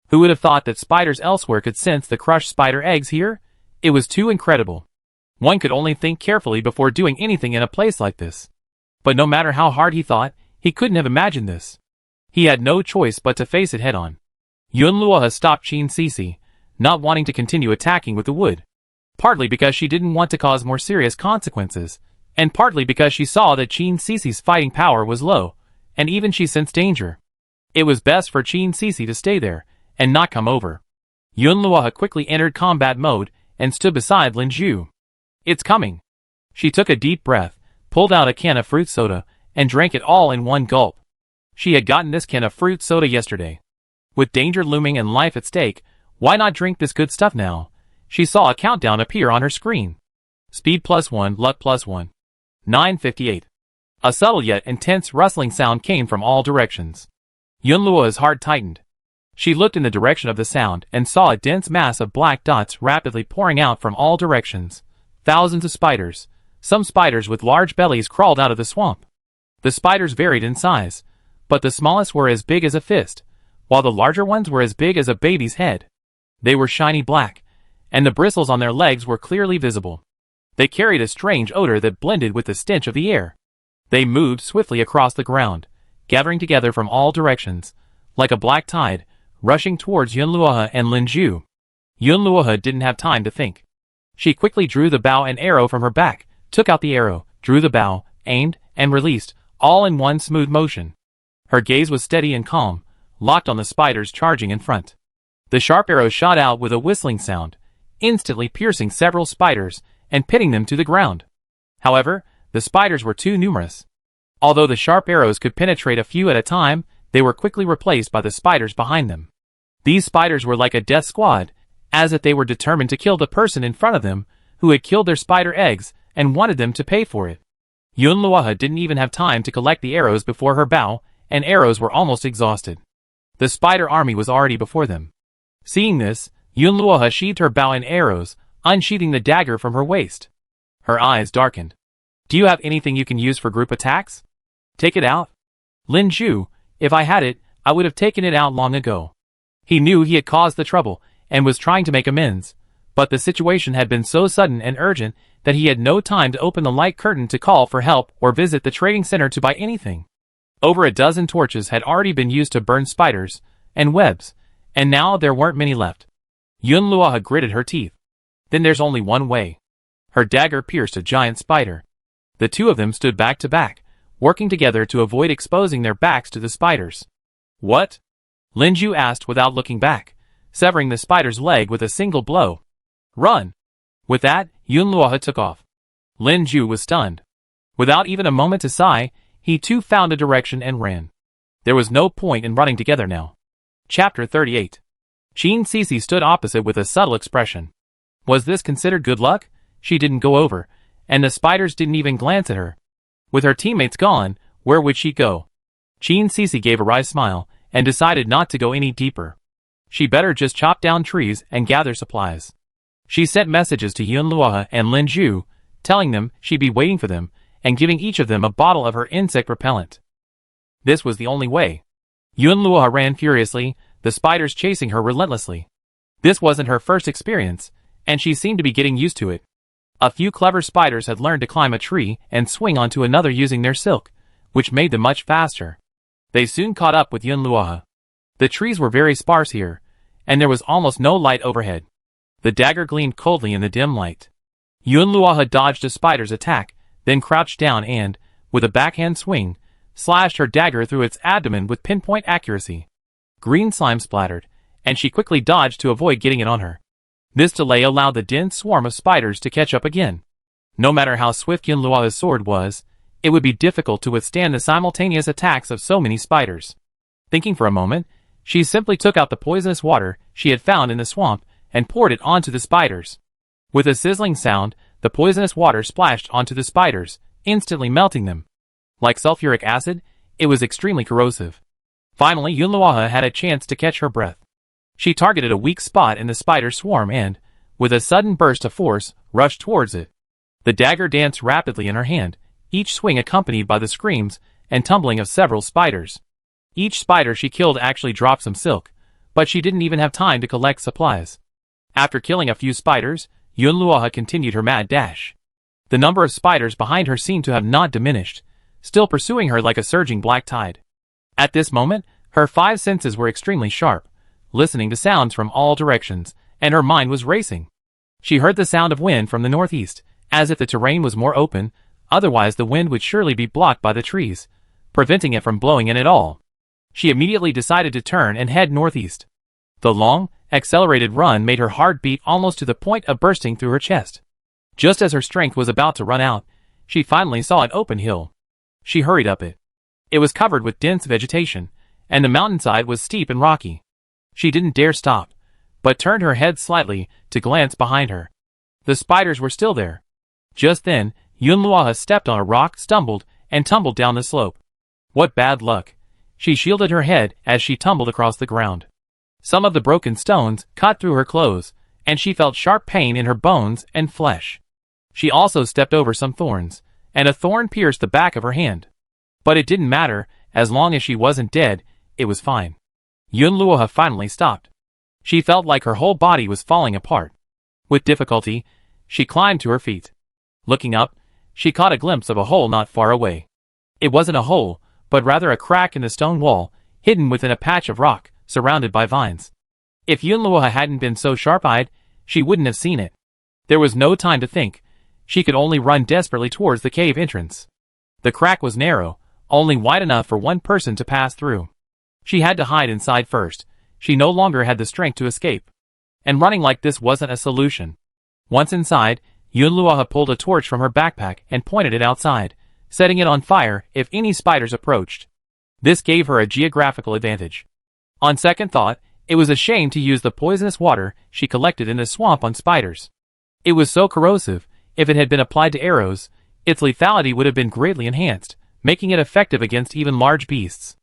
Who would have thought that spiders elsewhere could sense the crushed spider eggs here? It was too incredible. One could only think carefully before doing anything in a place like this. But no matter how hard he thought, he couldn't have imagined this. He had no choice but to face it head-on. Yun Luoha stopped Qin Sisi, not wanting to continue attacking with the wood. Partly because she didn't want to cause more serious consequences, and partly because she saw that Qin Sisi's fighting power was low, and even she sensed danger. It was best for Qin Sisi to stay there, and not come over. Yun Luoha quickly entered combat mode, and stood beside Lin Zhu. It's coming. She took a deep breath, pulled out a can of fruit soda, and drank it all in one gulp. She had gotten this can of fruit soda yesterday. With danger looming and life at stake, why not drink this good stuff now? She saw a countdown appear on her screen. Speed +1, luck +1. 9:58. A subtle yet intense rustling sound came from all directions. Yun Luoha's heart tightened. She looked in the direction of the sound and saw a dense mass of black dots rapidly pouring out from all directions. Thousands of spiders. Some spiders with large bellies crawled out of the swamp. The spiders varied in size, but the smallest were as big as a fist, while the larger ones were as big as a baby's head. They were shiny black, and the bristles on their legs were clearly visible. They carried a strange odor that blended with the stench of the air. They moved swiftly across the ground, gathering together from all directions, like a black tide, rushing towards Yun Luoha and Lin Zhu. Yun Luoha didn't have time to think. She quickly drew the bow and arrow from her back, took out the arrow, drew the bow, aimed, and released, all in one smooth motion. Her gaze was steady and calm, locked on the spiders charging in front. The sharp arrow shot out with a whistling sound, instantly piercing several spiders and pinning them to the ground. However, the spiders were too numerous. Although the sharp arrows could penetrate a few at a time, they were quickly replaced by the spiders behind them. These spiders were like a death squad, as if they were determined to kill the person in front of them who had killed their spider eggs and wanted them to pay for it. Yunluoha didn't even have time to collect the arrows before her bow, and arrows were almost exhausted. The spider army was already before them. Seeing this, Yunluoha sheathed her bow and arrows, unsheathing the dagger from her waist. Her eyes darkened. Do you have anything you can use for group attacks? Take it out? Lin Ju, if I had it, I would have taken it out long ago. He knew he had caused the trouble, and was trying to make amends, but the situation had been so sudden and urgent that he had no time to open the light curtain to call for help or visit the trading center to buy anything. Over a dozen torches had already been used to burn spiders and webs, and now there weren't many left. Yunluoha gritted her teeth. Then there's only one way. Her dagger pierced a giant spider. The two of them stood back to back, working together to avoid exposing their backs to the spiders. What? Lin Ju asked without looking back, severing the spider's leg with a single blow. Run! With that, Yunluoha took off. Lin Ju was stunned. Without even a moment to sigh, he too found a direction and ran. There was no point in running together now. Chapter 38. Qin Sisi stood opposite with a subtle expression. Was this considered good luck? She didn't go over, and the spiders didn't even glance at her. With her teammates gone, where would she go? Qin Sisi gave a wry smile, and decided not to go any deeper. She better just chop down trees and gather supplies. She sent messages to Yunluoha and Lin Ju, telling them she'd be waiting for them, and giving each of them a bottle of her insect repellent. This was the only way. Yunluoha ran furiously, the spiders chasing her relentlessly. This wasn't her first experience, and she seemed to be getting used to it. A few clever spiders had learned to climb a tree and swing onto another using their silk, which made them much faster. They soon caught up with Yunluoha. The trees were very sparse here, and there was almost no light overhead. The dagger gleamed coldly in the dim light. Yunluoha dodged a spider's attack, then crouched down and, with a backhand swing, slashed her dagger through its abdomen with pinpoint accuracy. Green slime splattered, and she quickly dodged to avoid getting it on her. This delay allowed the dense swarm of spiders to catch up again. No matter how swift Yunluoha's sword was, it would be difficult to withstand the simultaneous attacks of so many spiders. Thinking for a moment, she simply took out the poisonous water she had found in the swamp and poured it onto the spiders. With a sizzling sound, the poisonous water splashed onto the spiders, instantly melting them. Like sulfuric acid, it was extremely corrosive. Finally, Yunluoha had a chance to catch her breath. She targeted a weak spot in the spider swarm and, with a sudden burst of force, rushed towards it. The dagger danced rapidly in her hand, each swing accompanied by the screams and tumbling of several spiders. Each spider she killed actually dropped some silk, but she didn't even have time to collect supplies. After killing a few spiders, Yunluoha continued her mad dash. The number of spiders behind her seemed to have not diminished, still pursuing her like a surging black tide. At this moment, her five senses were extremely sharp, listening to sounds from all directions, and her mind was racing. She heard the sound of wind from the northeast, as if the terrain was more open, otherwise the wind would surely be blocked by the trees, preventing it from blowing in at all. She immediately decided to turn and head northeast. The long, accelerated run made her heart beat almost to the point of bursting through her chest. Just as her strength was about to run out, she finally saw an open hill. She hurried up it. It was covered with dense vegetation, and the mountainside was steep and rocky. She didn't dare stop, but turned her head slightly to glance behind her. The spiders were still there. Just then, Yunluoha stepped on a rock, stumbled, and tumbled down the slope. What bad luck! She shielded her head as she tumbled across the ground. Some of the broken stones cut through her clothes, and she felt sharp pain in her bones and flesh. She also stepped over some thorns, and a thorn pierced the back of her hand. But it didn't matter, as long as she wasn't dead, it was fine. Yunluoha finally stopped. She felt like her whole body was falling apart. With difficulty, she climbed to her feet. Looking up, she caught a glimpse of a hole not far away. It wasn't a hole, but rather a crack in the stone wall, hidden within a patch of rock, surrounded by vines. If Yunluoha hadn't been so sharp-eyed, she wouldn't have seen it. There was no time to think. She could only run desperately towards the cave entrance. The crack was narrow, only wide enough for one person to pass through. She had to hide inside first. She no longer had the strength to escape. And running like this wasn't a solution. Once inside, Yunluoha pulled a torch from her backpack and pointed it outside, setting it on fire if any spiders approached. This gave her a geographical advantage. On second thought, It was a shame to use the poisonous water she collected in the swamp on spiders. It was so corrosive, if it had been applied to arrows, its lethality would have been greatly enhanced, making it effective against even large beasts.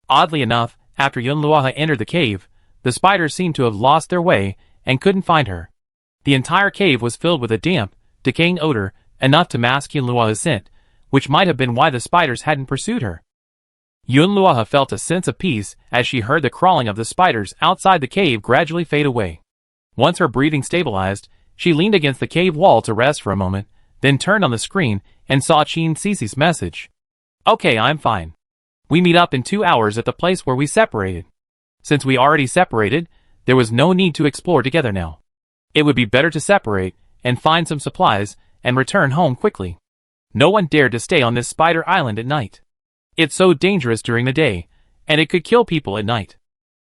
Oddly enough, after Yunluoha entered the cave, the spiders seemed to have lost their way and couldn't find her. The entire cave was filled with a damp, decaying odor, enough to mask Yunluoha's scent, which might have been why the spiders hadn't pursued her. Yunluoha felt a sense of peace as she heard the crawling of the spiders outside the cave gradually fade away. Once her breathing stabilized, she leaned against the cave wall to rest for a moment, then turned on the screen and saw Chin Cece's message. "Okay, I'm fine. We meet up in 2 hours at the place where we separated." Since we already separated, there was no need to explore together now. It would be better to separate and find some supplies and return home quickly. No one dared to stay on this spider island at night. It's so dangerous during the day, and it could kill people at night.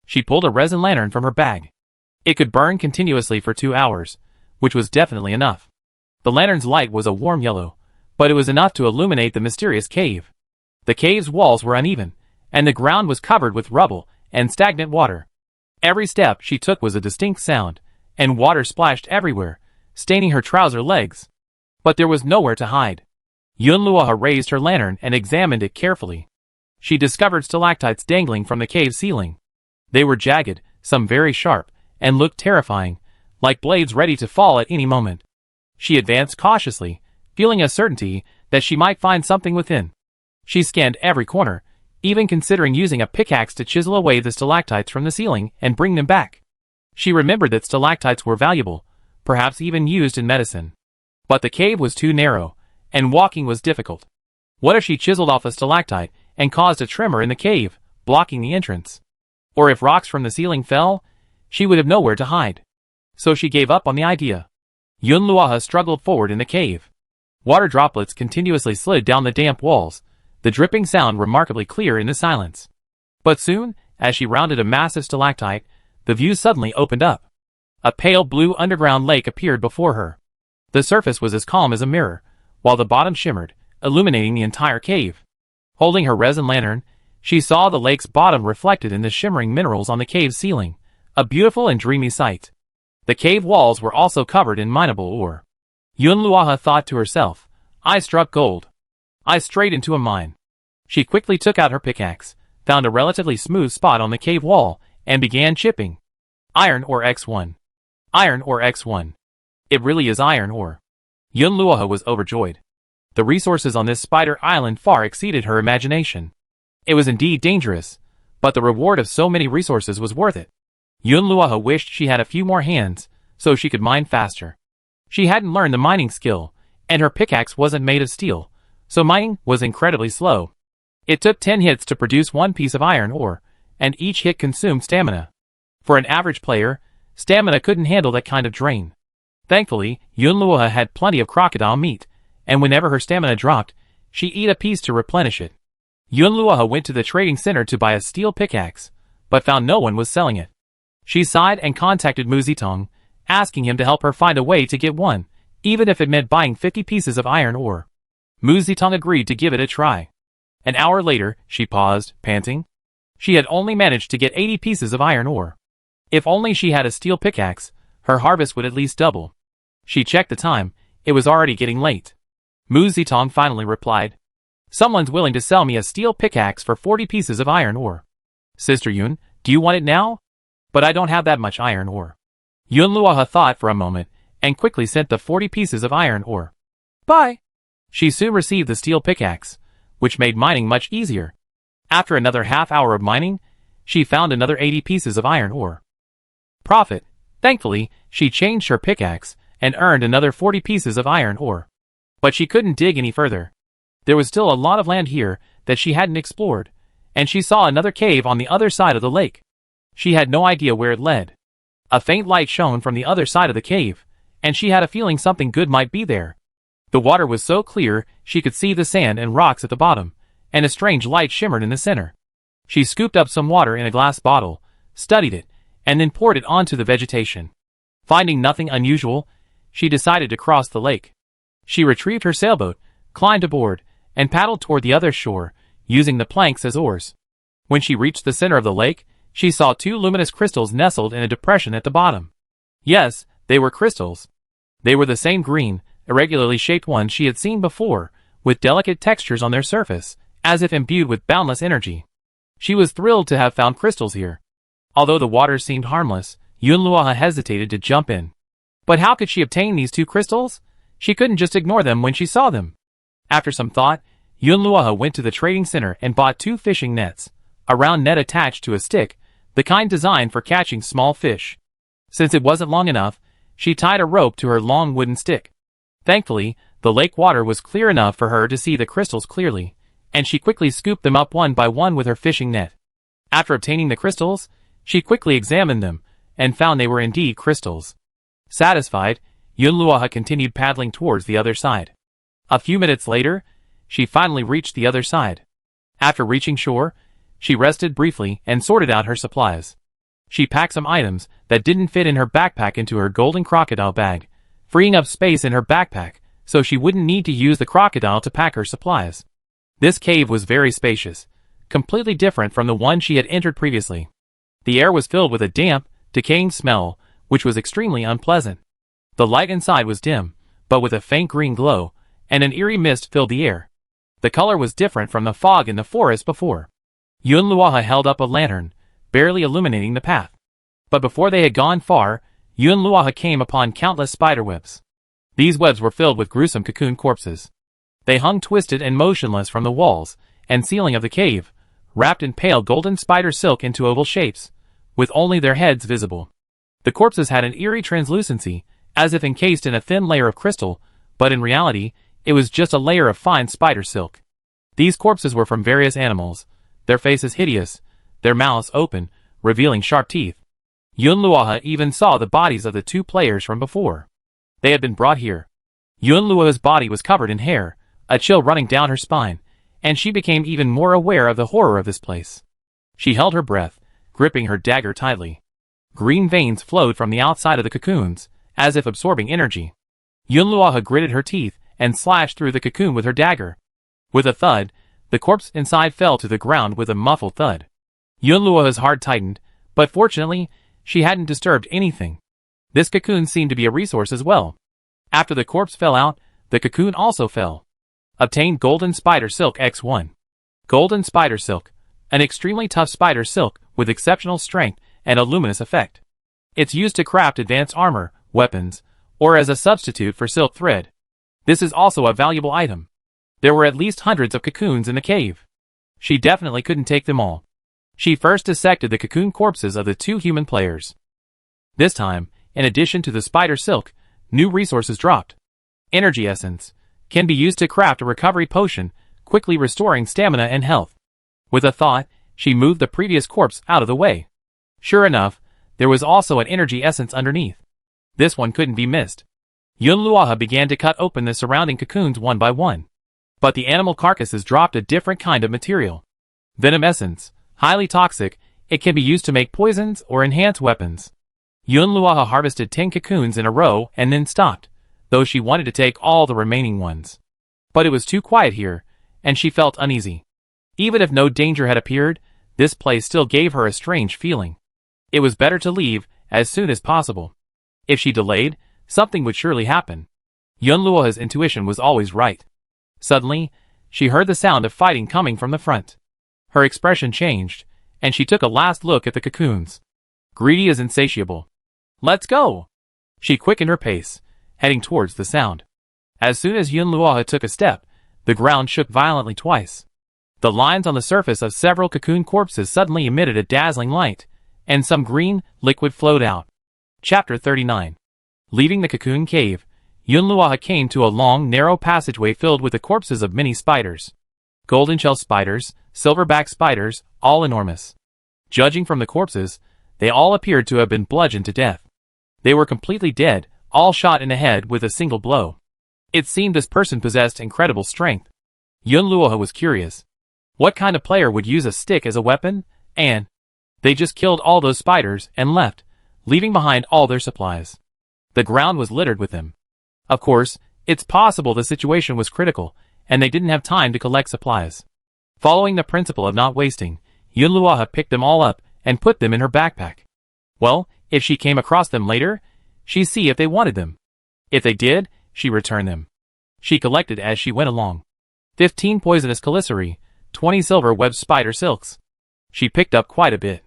She pulled a resin lantern from her bag. It could burn continuously for 2 hours, which was definitely enough. The lantern's light was a warm yellow, but it was enough to illuminate the mysterious cave. The cave's walls were uneven, and the ground was covered with rubble and stagnant water. Every step she took was a distinct sound, and water splashed everywhere, staining her trouser legs. But there was nowhere to hide. Yunluoha raised her lantern and examined it carefully. She discovered stalactites dangling from the cave ceiling. They were jagged, some very sharp, and looked terrifying, like blades ready to fall at any moment. She advanced cautiously, feeling a certainty that she might find something within. She scanned every corner, even considering using a pickaxe to chisel away the stalactites from the ceiling and bring them back. She remembered that stalactites were valuable, perhaps even used in medicine. But the cave was too narrow, and walking was difficult. What if she chiseled off a stalactite and caused a tremor in the cave, blocking the entrance? Or if rocks from the ceiling fell, she would have nowhere to hide. So she gave up on the idea. Yunluoha struggled forward in the cave. Water droplets continuously slid down the damp walls, the dripping sound remarkably clear in the silence. But soon, as she rounded a massive stalactite, the view suddenly opened up. A pale blue underground lake appeared before her. The surface was as calm as a mirror, while the bottom shimmered, illuminating the entire cave. Holding her resin lantern, she saw the lake's bottom reflected in the shimmering minerals on the cave's ceiling, a beautiful and dreamy sight. The cave walls were also covered in mineable ore. Yunluoha thought to herself, "I struck gold. I strayed into a mine." She quickly took out her pickaxe, found a relatively smooth spot on the cave wall, and began chipping. Iron ore X1. Iron ore X1. It really is iron ore. Yunluoha was overjoyed. The resources on this spider island far exceeded her imagination. It was indeed dangerous, but the reward of so many resources was worth it. Yunluoha wished she had a few more hands, so she could mine faster. She hadn't learned the mining skill, and her pickaxe wasn't made of steel, so mining was incredibly slow. It took 10 hits to produce one piece of iron ore, and each hit consumed stamina. For an average player, stamina couldn't handle that kind of drain. Thankfully, Yunluoha had plenty of crocodile meat, and whenever her stamina dropped, she ate a piece to replenish it. Yunluoha went to the trading center to buy a steel pickaxe, but found no one was selling it. She sighed and contacted Mu Zitong, asking him to help her find a way to get one, even if it meant buying 50 pieces of iron ore. Mu Zitong agreed to give it a try. An hour later, she paused, panting. She had only managed to get 80 pieces of iron ore. If only she had a steel pickaxe, her harvest would at least double. She checked the time, it was already getting late. Mu Zitong finally replied. "Someone's willing to sell me a steel pickaxe for 40 pieces of iron ore. Sister Yun, do you want it now? But I don't have that much iron ore." Yunluoha thought for a moment, and quickly sent the 40 pieces of iron ore. "Bye." She soon received the steel pickaxe, which made mining much easier. After another half hour of mining, she found another 80 pieces of iron ore. Profit. Thankfully, she changed her pickaxe, and earned another 40 pieces of iron ore. But she couldn't dig any further. There was still a lot of land here that she hadn't explored, and she saw another cave on the other side of the lake. She had no idea where it led. A faint light shone from the other side of the cave, and she had a feeling something good might be there. The water was so clear she could see the sand and rocks at the bottom, and a strange light shimmered in the center. She scooped up some water in a glass bottle, studied it, and then poured it onto the vegetation. Finding nothing unusual, she decided to cross the lake. She retrieved her sailboat, climbed aboard, and paddled toward the other shore, using the planks as oars. When she reached the center of the lake, She saw two luminous crystals nestled in a depression at the bottom. Yes, they were crystals. They were the same green, irregularly shaped ones she had seen before, with delicate textures on their surface, as if imbued with boundless energy. She was thrilled to have found crystals here. Although the waters seemed harmless, Yunluoha hesitated to jump in. But how could she obtain these two crystals? She couldn't just ignore them when she saw them. After some thought, Yunluoha went to the trading center and bought 2 fishing nets, a round net attached to a stick, the kind designed for catching small fish. Since it wasn't long enough, she tied a rope to her long wooden stick. Thankfully, the lake water was clear enough for her to see the crystals clearly, and she quickly scooped them up one by one with her fishing net. After obtaining the crystals, she quickly examined them, and found they were indeed crystals. Satisfied, Yunluoha continued paddling towards the other side. A few minutes later, she finally reached the other side. After reaching shore, she rested briefly and sorted out her supplies. She packed some items that didn't fit in her backpack into her golden crocodile bag, freeing up space in her backpack so she wouldn't need to use the crocodile to pack her supplies. This cave was very spacious, completely different from the one she had entered previously. The air was filled with a damp, decaying smell, which was extremely unpleasant. The light inside was dim, but with a faint green glow, and an eerie mist filled the air. The color was different from the fog in the forest before. Yunluoha held up a lantern, barely illuminating the path. But before they had gone far, Yunluoha came upon countless spiderwebs. These webs were filled with gruesome cocoon corpses. They hung twisted and motionless from the walls and ceiling of the cave, wrapped in pale golden spider silk into oval shapes, with only their heads visible. The corpses had an eerie translucency, as if encased in a thin layer of crystal, but in reality, it was just a layer of fine spider silk. These corpses were from various animals, their faces hideous, their mouths open, revealing sharp teeth. Yunluoha even saw the bodies of the 2 players from before. They had been brought here. Yunluoha's body was covered in hair, a chill running down her spine, and she became even more aware of the horror of this place. She held her breath, gripping her dagger tightly. Green veins flowed from the outside of the cocoons, as if absorbing energy. Yunluoha gritted her teeth and slashed through the cocoon with her dagger. With a thud, the corpse inside fell to the ground with a muffled thud. Yunluoha's heart tightened, but fortunately, she hadn't disturbed anything. This cocoon seemed to be a resource as well. After the corpse fell out, the cocoon also fell. Obtained Golden Spider Silk X1. Golden Spider Silk, an extremely tough spider silk with exceptional strength and a luminous effect. It's used to craft advanced armor, weapons, or as a substitute for silk thread. This is also a valuable item. There were at least hundreds of cocoons in the cave. She definitely couldn't take them all. She first dissected the cocoon corpses of the 2 human players. This time, in addition to the spider silk, new resources dropped. Energy essence can be used to craft a recovery potion, quickly restoring stamina and health. With a thought, she moved the previous corpse out of the way. Sure enough, there was also an energy essence underneath. This one couldn't be missed. Yunluoha began to cut open the surrounding cocoons one by one. But the animal carcasses dropped a different kind of material. Venom essence, highly toxic, it can be used to make poisons or enhance weapons. Yunluoha harvested 10 cocoons in a row and then stopped, though she wanted to take all the remaining ones. But it was too quiet here, and she felt uneasy. Even if no danger had appeared, this place still gave her a strange feeling. It was better to leave as soon as possible. If she delayed, something would surely happen. Yunluoha's intuition was always right. Suddenly, she heard the sound of fighting coming from the front. Her expression changed, and she took a last look at the cocoons. Greedy is insatiable. Let's go! She quickened her pace, heading towards the sound. As soon as Yunluoha took a step, the ground shook violently twice. The lines on the surface of several cocoon corpses suddenly emitted a dazzling light, and some green liquid flowed out. Chapter 39. Leaving the cocoon cave, Yunluoha came to a long, narrow passageway filled with the corpses of many spiders. Golden shell spiders, silverback spiders, all enormous. Judging from the corpses, they all appeared to have been bludgeoned to death. They were completely dead, all shot in the head with a single blow. It seemed this person possessed incredible strength. Yunluoha was curious. What kind of player would use a stick as a weapon? And they just killed all those spiders and left, leaving behind all their supplies. The ground was littered with them. Of course, it's possible the situation was critical, and they didn't have time to collect supplies. Following the principle of not wasting, Yunluoha picked them all up and put them in her backpack. Well, if she came across them later, she'd see if they wanted them. If they did, she returned them. She collected as she went along. 15 poisonous caliceri, 20 silver webbed spider silks. She picked up quite a bit.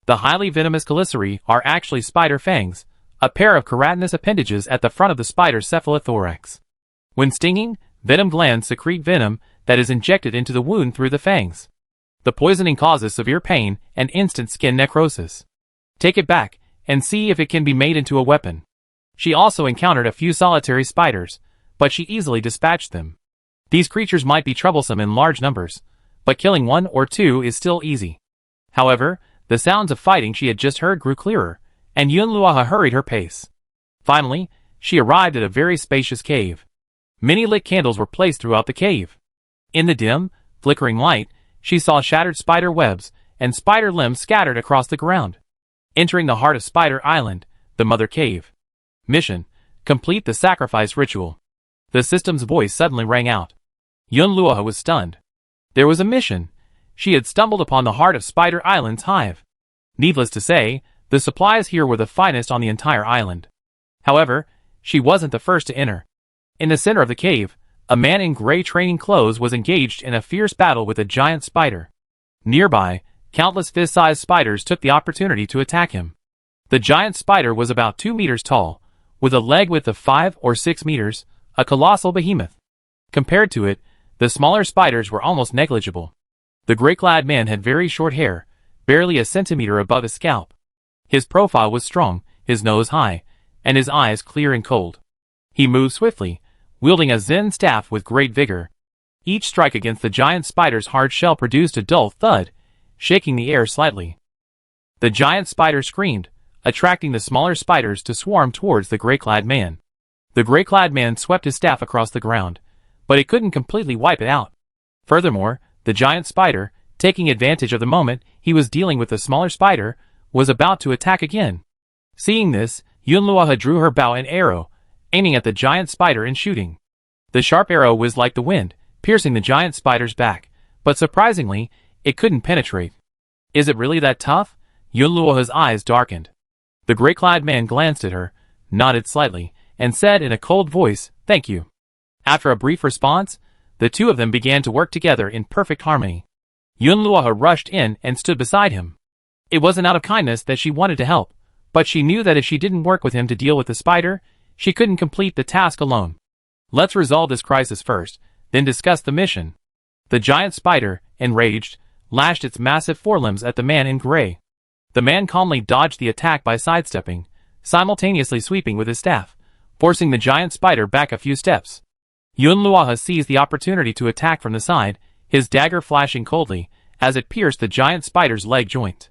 The highly venomous caliceri are actually spider fangs, a pair of keratinous appendages at the front of the spider's cephalothorax. When stinging, venom glands secrete venom that is injected into the wound through the fangs. The poisoning causes severe pain and instant skin necrosis. Take it back and see if it can be made into a weapon. She also encountered a few solitary spiders, but she easily dispatched them. These creatures might be troublesome in large numbers, but killing one or two is still easy. However, the sounds of fighting she had just heard grew clearer, and Yunluoha hurried her pace. Finally, she arrived at a very spacious cave. Many lit candles were placed throughout the cave. In the dim, flickering light, she saw shattered spider webs and spider limbs scattered across the ground. Entering the heart of Spider Island, the Mother Cave. Mission: complete the sacrifice ritual. The system's voice suddenly rang out. Yunluoha was stunned. There was a mission. She had stumbled upon the heart of Spider Island's hive. Needless to say, the supplies here were the finest on the entire island. However, she wasn't the first to enter. In the center of the cave, a man in gray training clothes was engaged in a fierce battle with a giant spider. Nearby, countless fist-sized spiders took the opportunity to attack him. The giant spider was about 2 meters tall, with a leg width of 5 or 6 meters, a colossal behemoth. Compared to it, the smaller spiders were almost negligible. The gray-clad man had very short hair, barely a centimeter above his scalp. His profile was strong, his nose high, and his eyes clear and cold. He moved swiftly, wielding a Zen staff with great vigor. Each strike against the giant spider's hard shell produced a dull thud, shaking the air slightly. The giant spider screamed, attracting the smaller spiders to swarm towards the gray-clad man. The gray-clad man swept his staff across the ground, but it couldn't completely wipe it out. Furthermore, the giant spider, taking advantage of the moment he was dealing with the smaller spider, was about to attack again. Seeing this, Yunluoha drew her bow and arrow, aiming at the giant spider and shooting. The sharp arrow whizzed like the wind, piercing the giant spider's back, but surprisingly, it couldn't penetrate. Is it really that tough? Yunluoha's eyes darkened. The gray-clad man glanced at her, nodded slightly, and said in a cold voice, "Thank you." After a brief response, the two of them began to work together in perfect harmony. Yunluoha rushed in and stood beside him. It wasn't out of kindness that she wanted to help, but she knew that if she didn't work with him to deal with the spider, she couldn't complete the task alone. Let's resolve this crisis first, then discuss the mission. The giant spider, enraged, lashed its massive forelimbs at the man in gray. The man calmly dodged the attack by sidestepping, simultaneously sweeping with his staff, forcing the giant spider back a few steps. Yunluoha seized the opportunity to attack from the side, his dagger flashing coldly, as it pierced the giant spider's leg joint.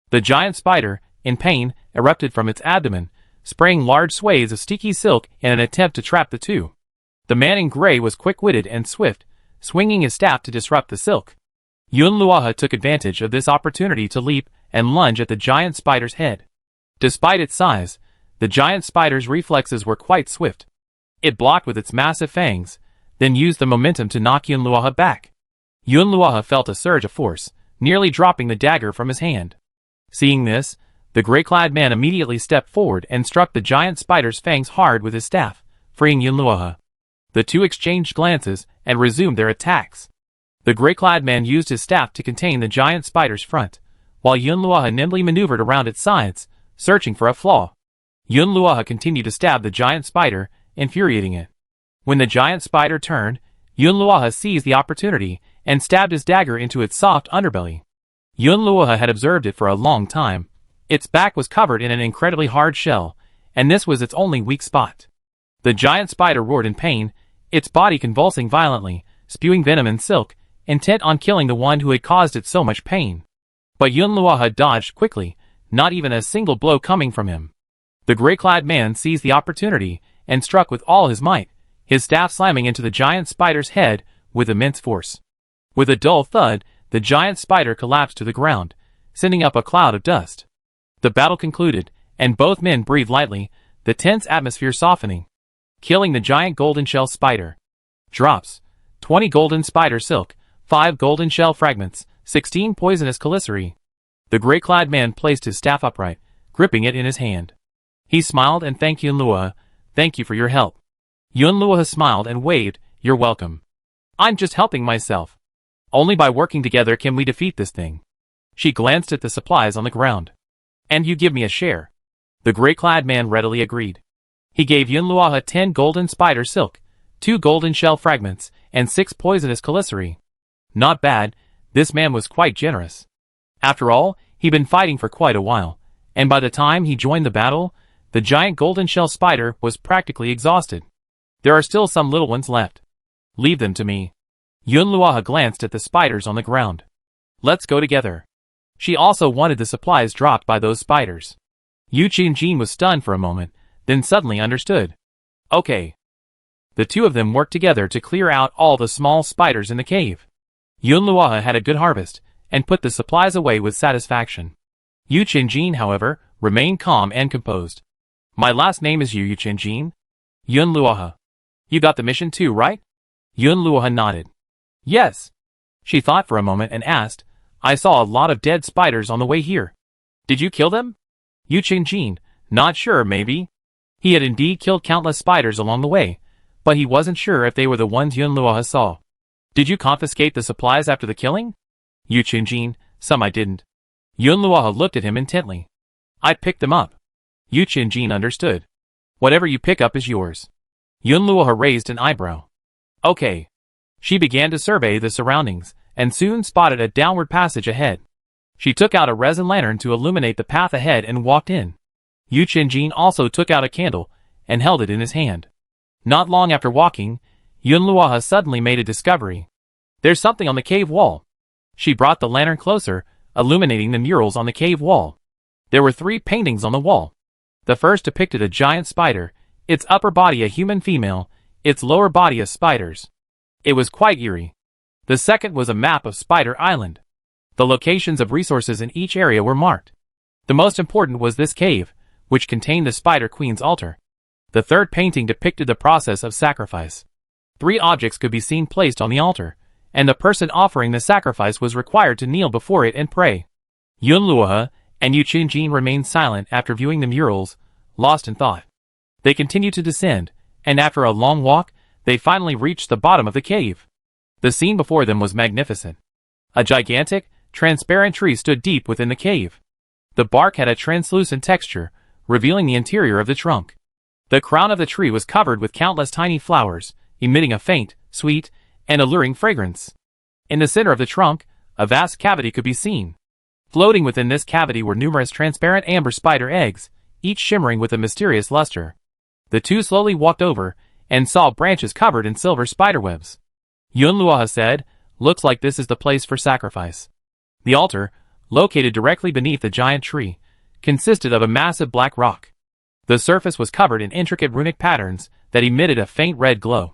The giant spider, in pain, erupted from its abdomen, spraying large swathes of sticky silk in an attempt to trap the two. The man in gray was quick-witted and swift, swinging his staff to disrupt the silk. Yunluoha took advantage of this opportunity to leap and lunge at the giant spider's head. Despite its size, the giant spider's reflexes were quite swift. It blocked with its massive fangs, then used the momentum to knock Yunluoha back. Yunluoha felt a surge of force, nearly dropping the dagger from his hand. Seeing this, the gray-clad man immediately stepped forward and struck the giant spider's fangs hard with his staff, freeing Yunluoha. The two exchanged glances and resumed their attacks. The gray-clad man used his staff to contain the giant spider's front, while Yunluoha nimbly maneuvered around its sides, searching for a flaw. Yunluoha continued to stab the giant spider, infuriating it. When the giant spider turned, Yunluoha seized the opportunity and stabbed his dagger into its soft underbelly. Yunluoha had observed it for a long time. Its back was covered in an incredibly hard shell, and this was its only weak spot. The giant spider roared in pain, its body convulsing violently, spewing venom and silk, intent on killing the one who had caused it so much pain. But Yunluoha dodged quickly, not even a single blow coming from him. The gray-clad man seized the opportunity and struck with all his might, his staff slamming into the giant spider's head with immense force. With a dull thud, the giant spider collapsed to the ground, sending up a cloud of dust. The battle concluded, and both men breathed lightly, the tense atmosphere softening. Killing the giant golden shell spider. Drops: 20 golden spider silk, 5 golden shell fragments, 16 poisonous caliceri. The gray-clad man placed his staff upright, gripping it in his hand. He smiled and thanked Yunluoha. Thank you for your help. Yunluoha smiled and waved. You're welcome. I'm just helping myself. Only by working together can we defeat this thing. She glanced at the supplies on the ground. And you give me a share. The gray-clad man readily agreed. He gave Yunluoha 10 golden spider silk, 2 golden shell fragments, and 6 poisonous calicity. Not bad, this man was quite generous. After all, he'd been fighting for quite a while, and by the time he joined the battle, the giant golden shell spider was practically exhausted. There are still some little ones left. Leave them to me. Yunluoha glanced at the spiders on the ground. Let's go together. She also wanted the supplies dropped by those spiders. Yu Qingjin was stunned for a moment, then suddenly understood. Okay. The two of them worked together to clear out all the small spiders in the cave. Yunluoha had a good harvest, and put the supplies away with satisfaction. Yu Qingjin, however, remained calm and composed. My last name is Yu Qingjin. Yunluoha. You got the mission too, right? Yunluoha nodded. Yes. She thought for a moment and asked, I saw a lot of dead spiders on the way here. Did you kill them? Yu Qingjin, not sure, maybe. He had indeed killed countless spiders along the way, but he wasn't sure if they were the ones Yunluoha saw. Did you confiscate the supplies after the killing? Yu Qingjin, some I didn't. Yunluoha looked at him intently. I picked them up. Yu Qingjin understood. Whatever you pick up is yours. Yunluoha raised an eyebrow. Okay. She began to survey the surroundings, and soon spotted a downward passage ahead. She took out a resin lantern to illuminate the path ahead and walked in. Yu Qingjin also took out a candle, and held it in his hand. Not long after walking, Yunluoha suddenly made a discovery. There's something on the cave wall. She brought the lantern closer, illuminating the murals on the cave wall. There were 3 paintings on the wall. The first depicted a giant spider, its upper body a human female, its lower body a spiders. It was quite eerie. The second was a map of Spider Island. The locations of resources in each area were marked. The most important was this cave, which contained the Spider Queen's altar. The third painting depicted the process of sacrifice. 3 objects could be seen placed on the altar, and the person offering the sacrifice was required to kneel before it and pray. Yunluoha and Yu Qingjin remained silent after viewing the murals, lost in thought. They continued to descend, and after a long walk, they finally reached the bottom of the cave. The scene before them was magnificent. A gigantic, transparent tree stood deep within the cave. The bark had a translucent texture, revealing the interior of the trunk. The crown of the tree was covered with countless tiny flowers, emitting a faint, sweet, and alluring fragrance. In the center of the trunk, a vast cavity could be seen. Floating within this cavity were numerous transparent amber spider eggs, each shimmering with a mysterious luster. The two slowly walked over, and saw branches covered in silver spiderwebs. Yunluoha said, looks like this is the place for sacrifice. The altar, located directly beneath the giant tree, consisted of a massive black rock. The surface was covered in intricate runic patterns that emitted a faint red glow.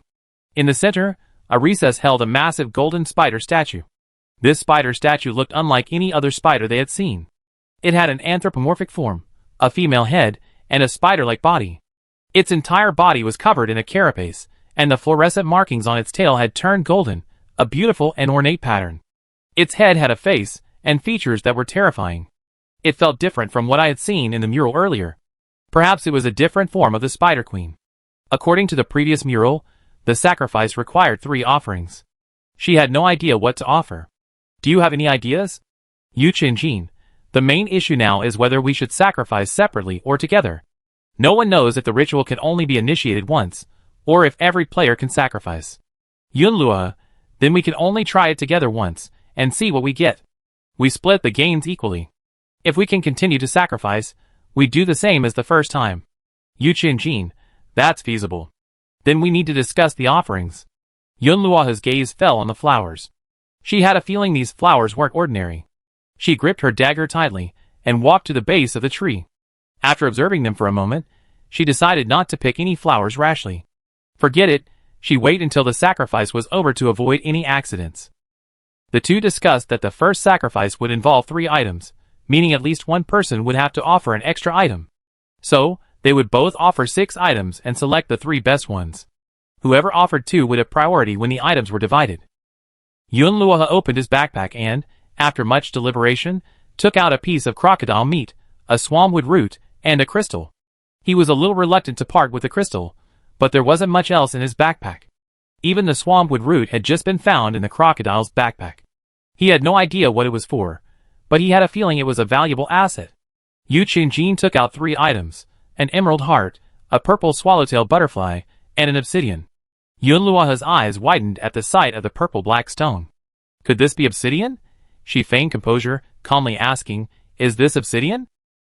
In the center, a recess held a massive golden spider statue. This spider statue looked unlike any other spider they had seen. It had an anthropomorphic form, a female head, and a spider-like body. Its entire body was covered in a carapace, and the fluorescent markings on its tail had turned golden, a beautiful and ornate pattern. Its head had a face and features that were terrifying. It felt different from what I had seen in the mural earlier. Perhaps it was a different form of the Spider Queen. According to the previous mural, the sacrifice required 3 offerings. She had no idea what to offer. Do you have any ideas? Yu Qingjin, the main issue now is whether we should sacrifice separately or together. No one knows if the ritual can only be initiated once, or if every player can sacrifice. Yunluoha, then we can only try it together once, and see what we get. We split the gains equally. If we can continue to sacrifice, we do the same as the first time. Yu Qingjin, that's feasible. Then we need to discuss the offerings. Yunluoha's gaze fell on the flowers. She had a feeling these flowers weren't ordinary. She gripped her dagger tightly, and walked to the base of the tree. After observing them for a moment, she decided not to pick any flowers rashly. Forget it, she'd wait until the sacrifice was over to avoid any accidents. The two discussed that the first sacrifice would involve 3 items, meaning at least one person would have to offer an extra item. So, they would both offer 6 items and select the 3 best ones. Whoever offered 2 would have priority when the items were divided. Yunluoha opened his backpack and, after much deliberation, took out a piece of crocodile meat, a swarmwood root, and a crystal. He was a little reluctant to part with the crystal, but there wasn't much else in his backpack. Even the swarmwood root had just been found in the crocodile's backpack. He had no idea what it was for, but he had a feeling it was a valuable asset. Yu Qingjin took out 3 items, an emerald heart, a purple swallowtail butterfly, and an obsidian. Yunluo's eyes widened at the sight of the purple-black stone. Could this be obsidian? She feigned composure, calmly asking, "Is this obsidian?"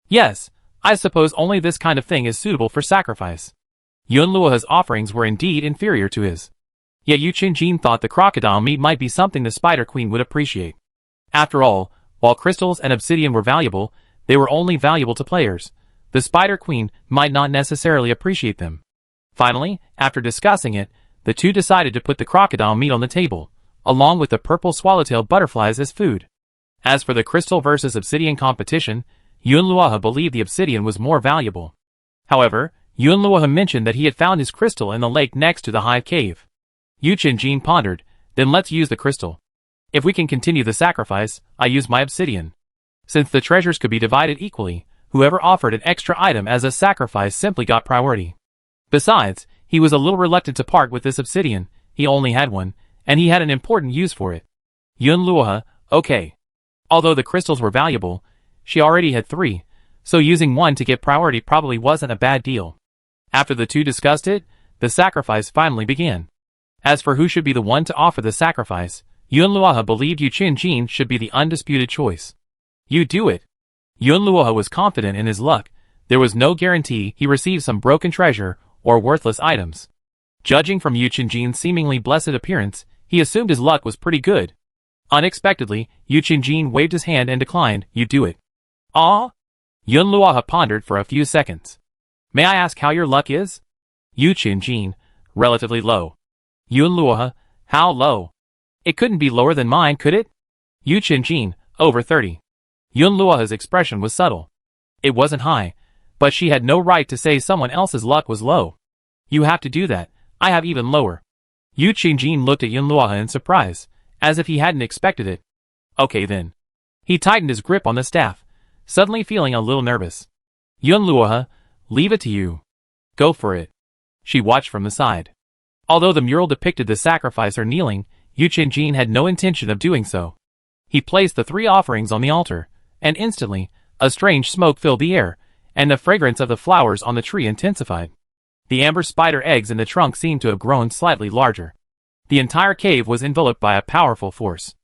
"Yes, I suppose only this kind of thing is suitable for sacrifice." Yunluo's offerings were indeed inferior to his. Yet Yu Qingjin thought the crocodile meat might be something the Spider Queen would appreciate. After all, while crystals and obsidian were valuable, they were only valuable to players. The Spider Queen might not necessarily appreciate them. Finally, after discussing it, the two decided to put the crocodile meat on the table, along with the purple swallowtail butterflies as food. As for the crystal versus obsidian competition, Yunluo believed the obsidian was more valuable. However, Yunluo mentioned that he had found his crystal in the lake next to the hive cave. Yu Qingjin pondered, "Then let's use the crystal. If we can continue the sacrifice, I use my obsidian." Since the treasures could be divided equally, whoever offered an extra item as a sacrifice simply got priority. Besides, he was a little reluctant to part with this obsidian. He only had one, and he had an important use for it. Yunluo, okay. Although the crystals were valuable, she already had 3, so using one to get priority probably wasn't a bad deal. After the two discussed it, the sacrifice finally began. As for who should be the one to offer the sacrifice, Yunluo believed Yu Qingjin should be the undisputed choice. "You do it." Yunluo was confident in his luck. There was no guarantee he received some broken treasure or worthless items. Judging from Yu Qingjin's seemingly blessed appearance, he assumed his luck was pretty good. Unexpectedly, Yu Qingjin waved his hand and declined, "You do it." "Ah?" Yunluo pondered for a few seconds. "May I ask how your luck is?" Yu Qingjin, relatively low. Yunluo, how low? It couldn't be lower than mine, could it? Yu Qingjin, over 30. Yunluo's expression was subtle. It wasn't high, but she had no right to say someone else's luck was low. "You have to do that. I have even lower." Yu Qingjin looked at Yunluo in surprise, as if he hadn't expected it. "Okay then." He tightened his grip on the staff, suddenly feeling a little nervous. "Yunluo, leave it to you. Go for it." She watched from the side. Although the mural depicted the sacrificer kneeling, Yu Qingjin had no intention of doing so. He placed the 3 offerings on the altar, and instantly, a strange smoke filled the air, and the fragrance of the flowers on the tree intensified. The amber spider eggs in the trunk seemed to have grown slightly larger. The entire cave was enveloped by a powerful force.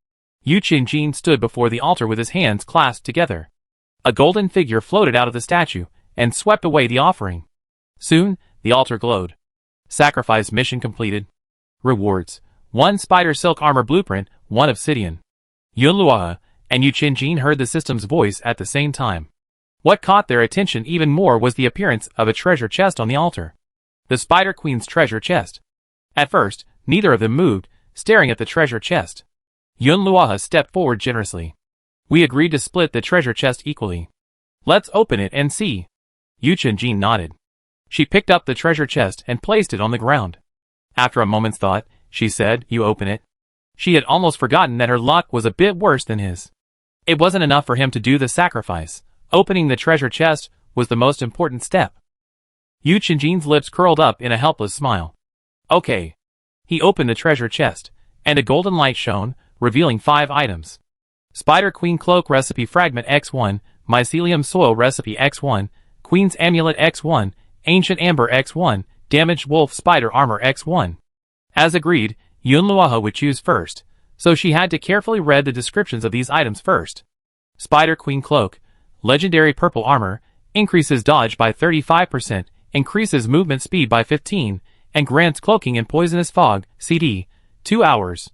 Yu Qingjin stood before the altar with his hands clasped together. A golden figure floated out of the statue, and swept away the offering. Soon, the altar glowed. Sacrifice mission completed. Rewards: 1 spider silk armor blueprint, 1 obsidian. Yunluo and Yu Qingjin heard the system's voice at the same time. What caught their attention even more was the appearance of a treasure chest on the altar. The Spider Queen's treasure chest. At first, neither of them moved, staring at the treasure chest. Yunluo stepped forward generously. "We agreed to split the treasure chest equally. Let's open it and see." Yu Qingjin nodded. She picked up the treasure chest and placed it on the ground. After a moment's thought, she said, "You open it." She had almost forgotten that her luck was a bit worse than his. It wasn't enough for him to do the sacrifice. Opening the treasure chest was the most important step. Yu Qingjin's lips curled up in a helpless smile. "Okay." He opened the treasure chest, and a golden light shone, revealing 5 items. Spider Queen Cloak Recipe Fragment X1, Mycelium Soil Recipe X1, Queen's Amulet X1, Ancient Amber X1, Damaged Wolf Spider Armor X1. As agreed, Yunluo would choose first, so she had to carefully read the descriptions of these items first. Spider Queen Cloak, Legendary Purple Armor, increases dodge by 35%, increases movement speed by 15, and grants cloaking in Poisonous Fog, CD, 2 hours.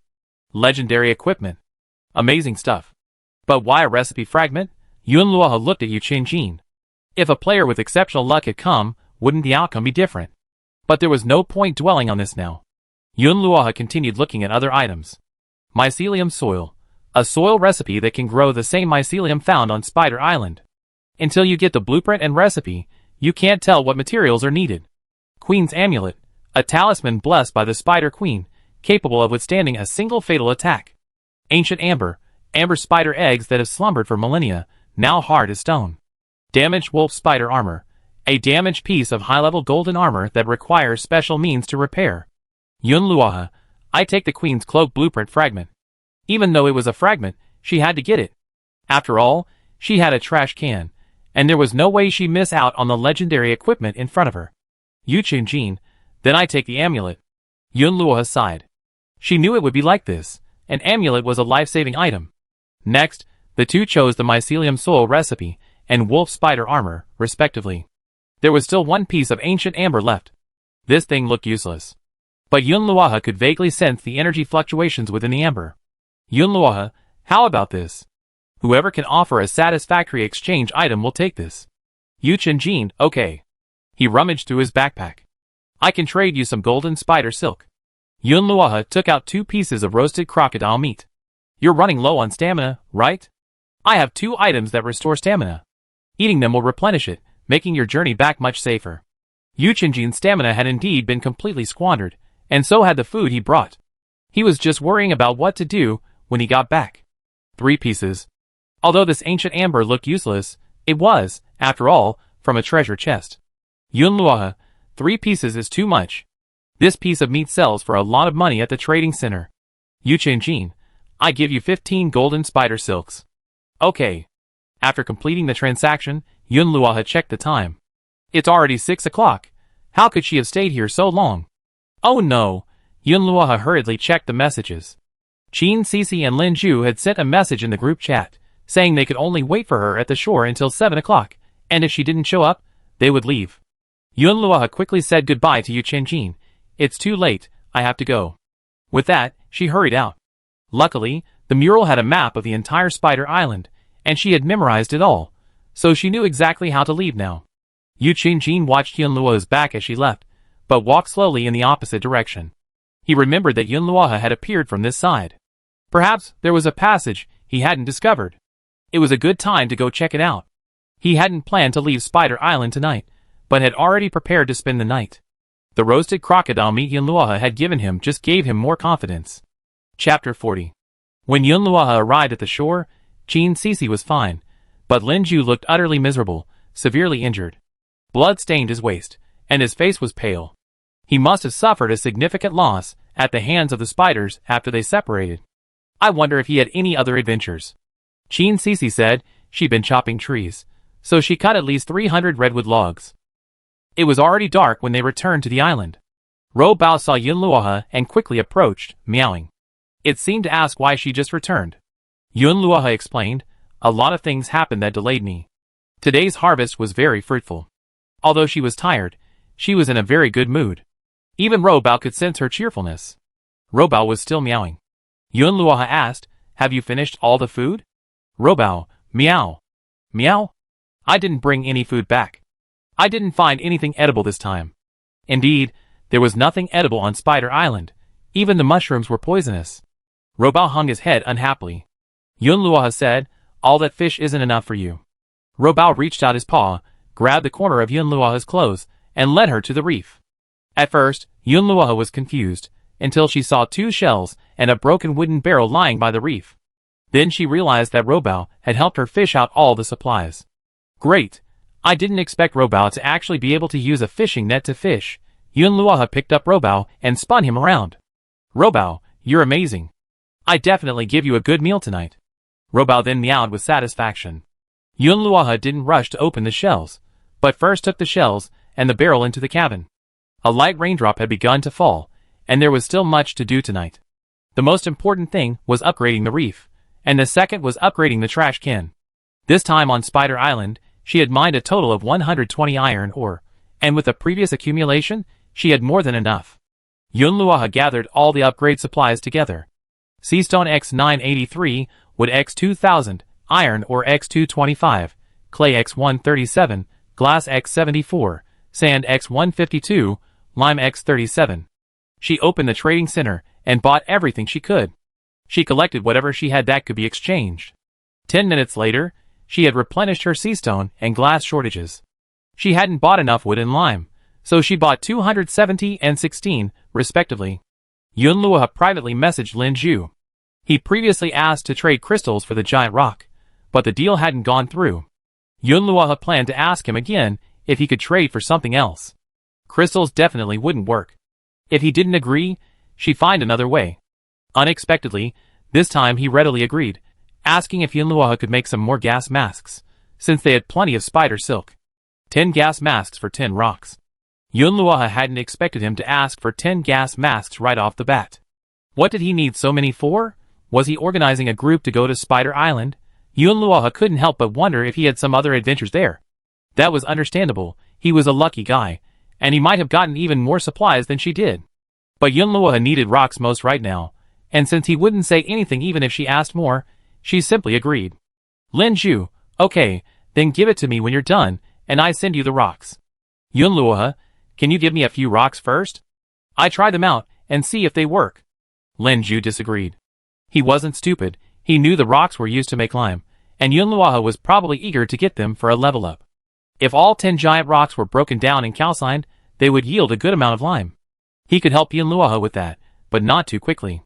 Legendary Equipment. Amazing stuff. But why a recipe fragment? Yunluo looked at Yu Qingjin. If a player with exceptional luck had come, wouldn't the outcome be different? But there was no point dwelling on this now. Yunluo continued looking at other items. Mycelium Soil. A soil recipe that can grow the same mycelium found on Spider Island. Until you get the blueprint and recipe, you can't tell what materials are needed. Queen's Amulet. A talisman blessed by the Spider Queen, capable of withstanding a single fatal attack. Ancient Amber. Amber spider eggs that have slumbered for millennia, now hard as stone. Damaged wolf spider armor. A damaged piece of high-level golden armor that requires special means to repair. Yun Luoha, I take the queen's cloak blueprint fragment. Even though it was a fragment, she had to get it. After all, she had a trash can, and there was no way she'd miss out on the legendary equipment in front of her. Yu Qingjin, then I take the amulet. Yun Luoha sighed. She knew it would be like this. An amulet was a life-saving item. Next, the two chose the mycelium soil recipe and wolf spider armor, respectively. There was still one piece of ancient amber left. This thing looked useless. But Yun Luoha could vaguely sense the energy fluctuations within the amber. Yun Luoha, how about this? Whoever can offer a satisfactory exchange item will take this. Yu Qingjin, okay. He rummaged through his backpack. I can trade you some golden spider silk. Yun Luoha took out 2 pieces of roasted crocodile meat. You're running low on stamina, right? I have 2 items that restore stamina. Eating them will replenish it, making your journey back much safer. Yu Qingjin's stamina had indeed been completely squandered, and so had the food he brought. He was just worrying about what to do when he got back. 3 pieces. Although this ancient amber looked useless, it was, after all, from a treasure chest. Yun Luoha, 3 pieces is too much. This piece of meat sells for a lot of money at the trading center. Yu Qingjin, I give you 15 golden spider silks. Okay. After completing the transaction, Yun Luoha checked the time. It's already 6 o'clock. How could she have stayed here so long? Oh no! Yun Luoha hurriedly checked the messages. Qin Cici and Lin Zhu had sent a message in the group chat, saying they could only wait for her at the shore until 7 o'clock, and if she didn't show up, they would leave. Yun Luoha quickly said goodbye to Yu Qingjin. It's too late, I have to go. With that, she hurried out. Luckily, the mural had a map of the entire Spider Island, and she had memorized it all, so she knew exactly how to leave now. Yu Qingjin watched Yun Luoha's back as she left, but walked slowly in the opposite direction. He remembered that Yun Luoha had appeared from this side. Perhaps there was a passage he hadn't discovered. It was a good time to go check it out. He hadn't planned to leave Spider Island tonight, but had already prepared to spend the night. The roasted crocodile meat Yun Luoha had given him just gave him more confidence. Chapter 40. When Yun Luoha arrived at the shore, Qin Cici was fine, but Lin Zhu looked utterly miserable, severely injured. Blood stained his waist, and his face was pale. He must have suffered a significant loss at the hands of the spiders after they separated. I wonder if he had any other adventures. Qin Cici said she'd been chopping trees, so she cut at least 300 redwood logs. It was already dark when they returned to the island. Ro Bao saw Yun Luoha and quickly approached, meowing. It seemed to ask why she just returned. Yun Luoha explained, a lot of things happened that delayed me. Today's harvest was very fruitful. Although she was tired, she was in a very good mood. Even Ro Bao could sense her cheerfulness. Ro Bao was still meowing. Yun Luoha asked, have you finished all the food? Ro Bao, meow. Meow? I didn't bring any food back. I didn't find anything edible this time. Indeed, there was nothing edible on Spider Island. Even the mushrooms were poisonous. Ro Bao hung his head unhappily. Yun Luoha said, all that fish isn't enough for you. Ro Bao reached out his paw, grabbed the corner of Yun Luoha's clothes, and led her to the reef. At first, Yun Luoha was confused, until she saw 2 shells and a broken wooden barrel lying by the reef. Then she realized that Ro Bao had helped her fish out all the supplies. Great! I didn't expect Ro Bao to actually be able to use a fishing net to fish. Yun Luoha picked up Ro Bao and spun him around. Ro Bao, you're amazing. I definitely give you a good meal tonight. Ro Bao then meowed with satisfaction. Yun Luoha didn't rush to open the shells, but first took the shells and the barrel into the cabin. A light raindrop had begun to fall, and there was still much to do tonight. The most important thing was upgrading the reef, and the second was upgrading the trash can. This time on Spider Island, she had mined a total of 120 iron ore, and with the previous accumulation, she had more than enough. Yun Luoha gathered all the upgrade supplies together. Seastone X983, wood X2000, iron ore X225, clay X137, glass X74, sand X152, lime X37. She opened the trading center and bought everything she could. She collected whatever she had that could be exchanged. 10 minutes later, she had replenished her seastone and glass shortages. She hadn't bought enough wood and lime, so she bought 270 and 16, respectively. Yun Luoha privately messaged Lin Zhu. He previously asked to trade crystals for the giant rock, but the deal hadn't gone through. Yunluoha planned to ask him again if he could trade for something else. Crystals definitely wouldn't work. If he didn't agree, she'd find another way. Unexpectedly, this time he readily agreed, asking if Yunluoha could make some more gas masks, since they had plenty of spider silk. 10 gas masks for 10 rocks. Yunluoha hadn't expected him to ask for 10 gas masks right off the bat. What did he need so many for? Was he organizing a group to go to Spider Island? Yunluoha couldn't help but wonder if he had some other adventures there. That was understandable, he was a lucky guy, and he might have gotten even more supplies than she did. But Yunluoha needed rocks most right now, and since he wouldn't say anything even if she asked more, she simply agreed. Lin Zhu, okay, then give it to me when you're done, and I send you the rocks. Yunluoha, can you give me a few rocks first? I try them out, and see if they work. Lin Zhu disagreed. He wasn't stupid, he knew the rocks were used to make lime, and Yunluoha was probably eager to get them for a level up. If all 10 giant rocks were broken down and calcined, they would yield a good amount of lime. He could help Yunluoha with that, but not too quickly.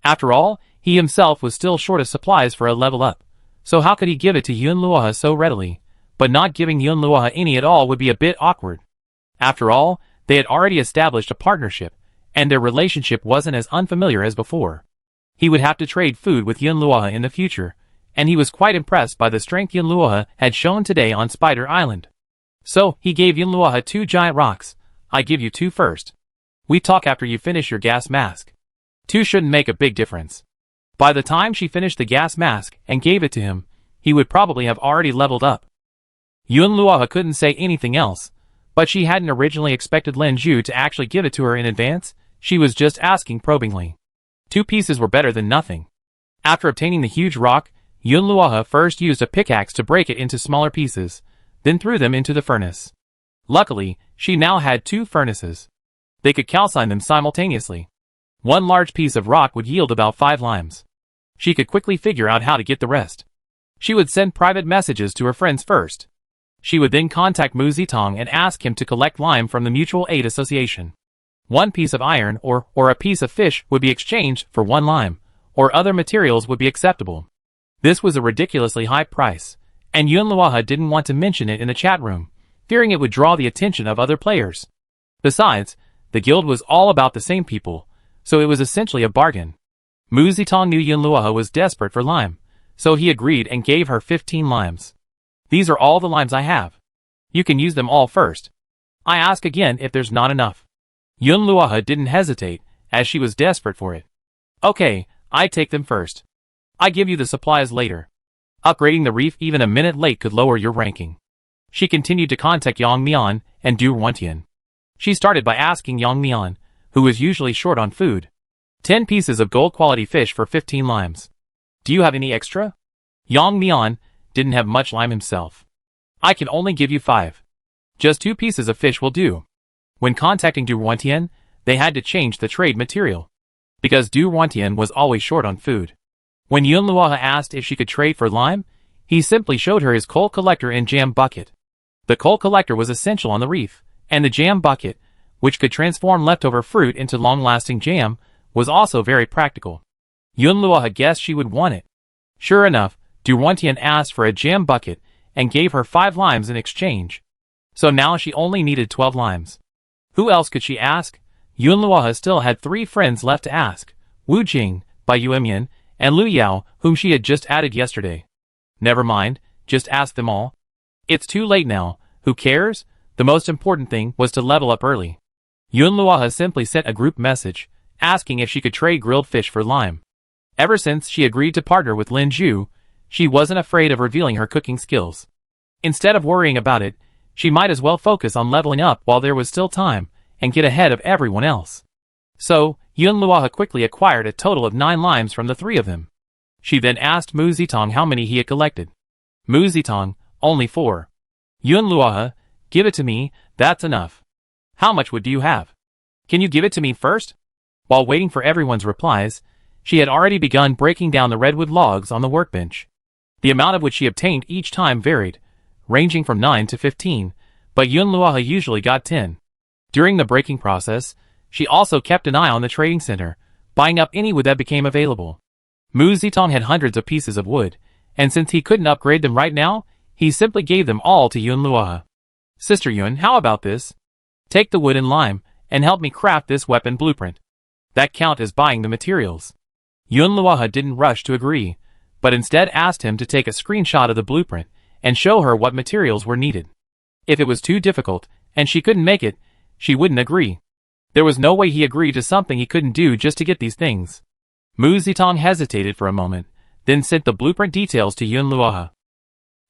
After all, he himself was still short of supplies for a level up, so how could he give it to Yunluoha so readily? But not giving Yunluoha any at all would be a bit awkward. After all, they had already established a partnership, and their relationship wasn't as unfamiliar as before. He would have to trade food with Yunluoha in the future, and he was quite impressed by the strength Yunluoha had shown today on Spider Island. So, he gave Yunluoha 2 giant rocks. I give you 2 first. We talk after you finish your gas mask. 2 shouldn't make a big difference. By the time she finished the gas mask and gave it to him, he would probably have already leveled up. Yunluoha couldn't say anything else, but she hadn't originally expected Lin Zhu to actually give it to her in advance, she was just asking probingly. 2 pieces were better than nothing. After obtaining the huge rock, Yunluoha first used a pickaxe to break it into smaller pieces, then threw them into the furnace. Luckily, she now had 2 furnaces. They could calcine them simultaneously. 1 large piece of rock would yield about 5 limes. She could quickly figure out how to get the rest. She would send private messages to her friends first. She would then contact Mu Zitong and ask him to collect lime from the Mutual Aid Association. 1 piece of iron or a piece of fish would be exchanged for 1 lime, or other materials would be acceptable. This was a ridiculously high price, and Yunluoha didn't want to mention it in the chat room, fearing it would draw the attention of other players. Besides, the guild was all about the same people, so it was essentially a bargain. Mu Zitong knew Yunluoha was desperate for lime, so he agreed and gave her 15 limes. These are all the limes I have. You can use them all first. I ask again if there's not enough. Yunluoha didn't hesitate, as she was desperate for it. Okay, I take them first. I give you the supplies later. Upgrading the reef even a minute late could lower your ranking. She continued to contact Yang Mian and Du Ruantian. She started by asking Yang Mian, who was usually short on food. 10 pieces of gold quality fish for 15 limes. Do you have any extra? Yang Mian didn't have much lime himself. I can only give you 5. Just 2 pieces of fish will do. When contacting Du Ruantian, they had to change the trade material, because Du Ruantian was always short on food. When Yunluoha asked if she could trade for lime, he simply showed her his coal collector and jam bucket. The coal collector was essential on the reef, and the jam bucket, which could transform leftover fruit into long-lasting jam, was also very practical. Yunluoha guessed she would want it. Sure enough, Du Ruantian asked for a jam bucket and gave her 5 limes in exchange. So now she only needed 12 limes. Who else could she ask? Yunluoha still had 3 friends left to ask: Wu Jing, Bai Yuemian, and Lu Yao, whom she had just added yesterday. Never mind, just ask them all. It's too late now, who cares? The most important thing was to level up early. Yunluoha simply sent a group message, asking if she could trade grilled fish for lime. Ever since she agreed to partner with Lin Zhu, she wasn't afraid of revealing her cooking skills. Instead of worrying about it, she might as well focus on leveling up while there was still time, and get ahead of everyone else. So, Yunluoha quickly acquired a total of 9 limes from the 3 of them. She then asked Mu Zitong how many he had collected. Mu Zitong, only 4. Yunluoha, give it to me, that's enough. How much wood do you have? Can you give it to me first? While waiting for everyone's replies, she had already begun breaking down the redwood logs on the workbench. The amount of wood she obtained each time varied, ranging from 9 to 15, but Yunluoha usually got 10. During the breaking process, she also kept an eye on the trading center, buying up any wood that became available. Mu Zitong had hundreds of pieces of wood, and since he couldn't upgrade them right now, he simply gave them all to Yun Luoha. Sister Yun, how about this? Take the wood and lime, and help me craft this weapon blueprint. That count as buying the materials. Yun Luoha didn't rush to agree, but instead asked him to take a screenshot of the blueprint and show her what materials were needed. If it was too difficult, and she couldn't make it, she wouldn't agree. There was no way he agreed to something he couldn't do just to get these things. Mu Zitong hesitated for a moment, then sent the blueprint details to Yun Luoha.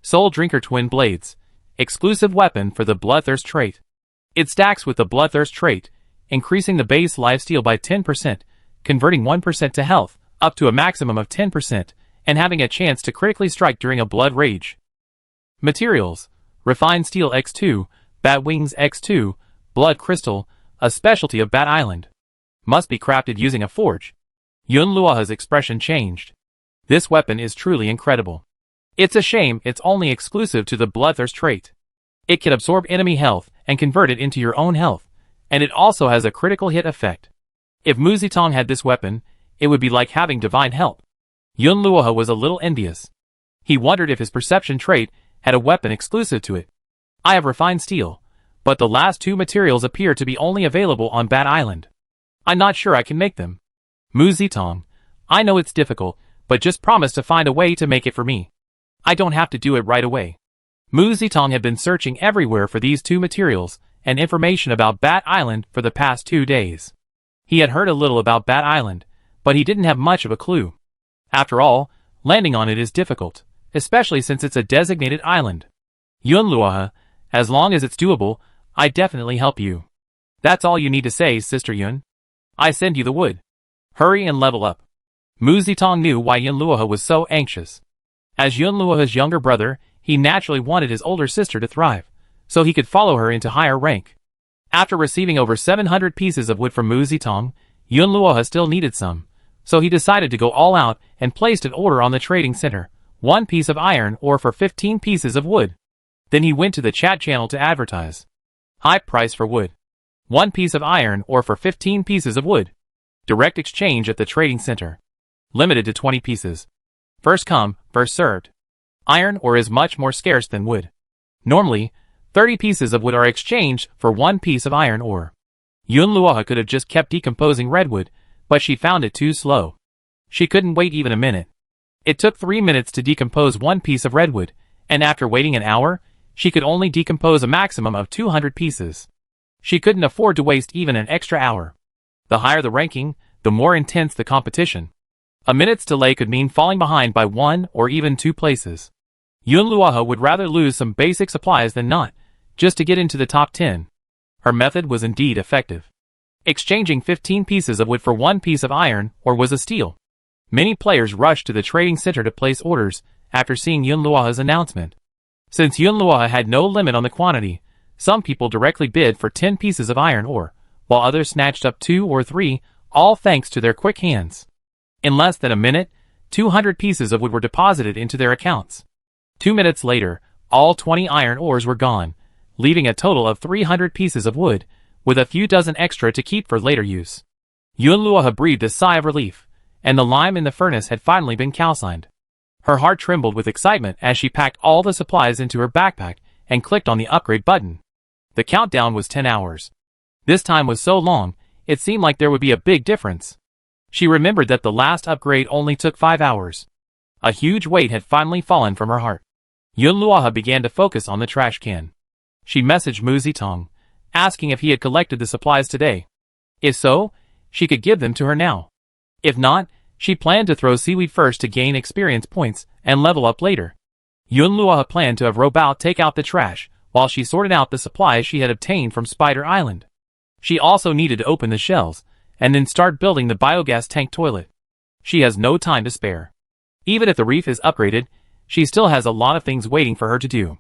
Soul Drinker Twin Blades. Exclusive weapon for the Bloodthirst trait. It stacks with the Bloodthirst trait, increasing the base lifesteal by 10%, converting 1% to health, up to a maximum of 10%, and having a chance to critically strike during a blood rage. Materials: Refined Steel X2, Bat Wings X2, Blood Crystal, a specialty of Bat Island. Must be crafted using a forge. Yun Luoha's expression changed. This weapon is truly incredible. It's a shame it's only exclusive to the Bloodthirst trait. It can absorb enemy health and convert it into your own health, and it also has a critical hit effect. If Mu Zitong had this weapon, it would be like having divine help. Yun Luoha was a little envious. He wondered if his perception trait had a weapon exclusive to it. I have refined steel, but the last two materials appear to be only available on Bat Island. I'm not sure I can make them. Mu Zitong, I know it's difficult, but just promise to find a way to make it for me. I don't have to do it right away. Mu Zitong had been searching everywhere for these two materials and information about Bat Island for the past 2 days. He had heard a little about Bat Island, but he didn't have much of a clue. After all, landing on it is difficult, especially since it's a designated island. Yun Luoha, as long as it's doable, I definitely help you. That's all you need to say, Sister Yun. I send you the wood. Hurry and level up. Mu Zitong knew why Yun Luoha was so anxious. As Yun Luoha's younger brother, he naturally wanted his older sister to thrive, so he could follow her into higher rank. After receiving over 700 pieces of wood from Mu Zitong, Yun Luoha still needed some, so he decided to go all out and placed an order on the trading center, 1 piece of iron ore for 15 pieces of wood. Then he went to the chat channel to advertise. High price for wood. 1 piece of iron ore for 15 pieces of wood. Direct exchange at the trading center. Limited to 20 pieces. First come, first served. Iron ore is much more scarce than wood. Normally, 30 pieces of wood are exchanged for 1 piece of iron ore. Yun Luoha could have just kept decomposing redwood, but she found it too slow. She couldn't wait even a minute. It took 3 minutes to decompose 1 piece of redwood, and after waiting an hour, she could only decompose a maximum of 200 pieces. She couldn't afford to waste even an extra hour. The higher the ranking, the more intense the competition. A minute's delay could mean falling behind by 1 or even 2 places. Yun Luoha would rather lose some basic supplies than not, just to get into the top 10. Her method was indeed effective. Exchanging 15 pieces of wood for 1 piece of iron ore was a steal. Many players rushed to the trading center to place orders after seeing Yun Luoha's announcement. Since Yun Luoha had no limit on the quantity, some people directly bid for 10 pieces of iron ore, while others snatched up 2 or 3, all thanks to their quick hands. In less than a minute, 200 pieces of wood were deposited into their accounts. 2 minutes later, all 20 iron ores were gone, leaving a total of 300 pieces of wood, with a few dozen extra to keep for later use. Yun Luoha breathed a sigh of relief, and the lime in the furnace had finally been calcined. Her heart trembled with excitement as she packed all the supplies into her backpack and clicked on the upgrade button. The countdown was 10 hours. This time was so long, it seemed like there would be a big difference. She remembered that the last upgrade only took 5 hours. A huge weight had finally fallen from her heart. Yun Luoha began to focus on the trash can. She messaged Mu Zitong, asking if he had collected the supplies today. If so, she could give them to her now. If not, she planned to throw seaweed first to gain experience points and level up later. Yun Luoha planned to have Robao take out the trash while she sorted out the supplies she had obtained from Spider Island. She also needed to open the shells and then start building the biogas tank toilet. She has no time to spare. Even if the reef is upgraded, she still has a lot of things waiting for her to do.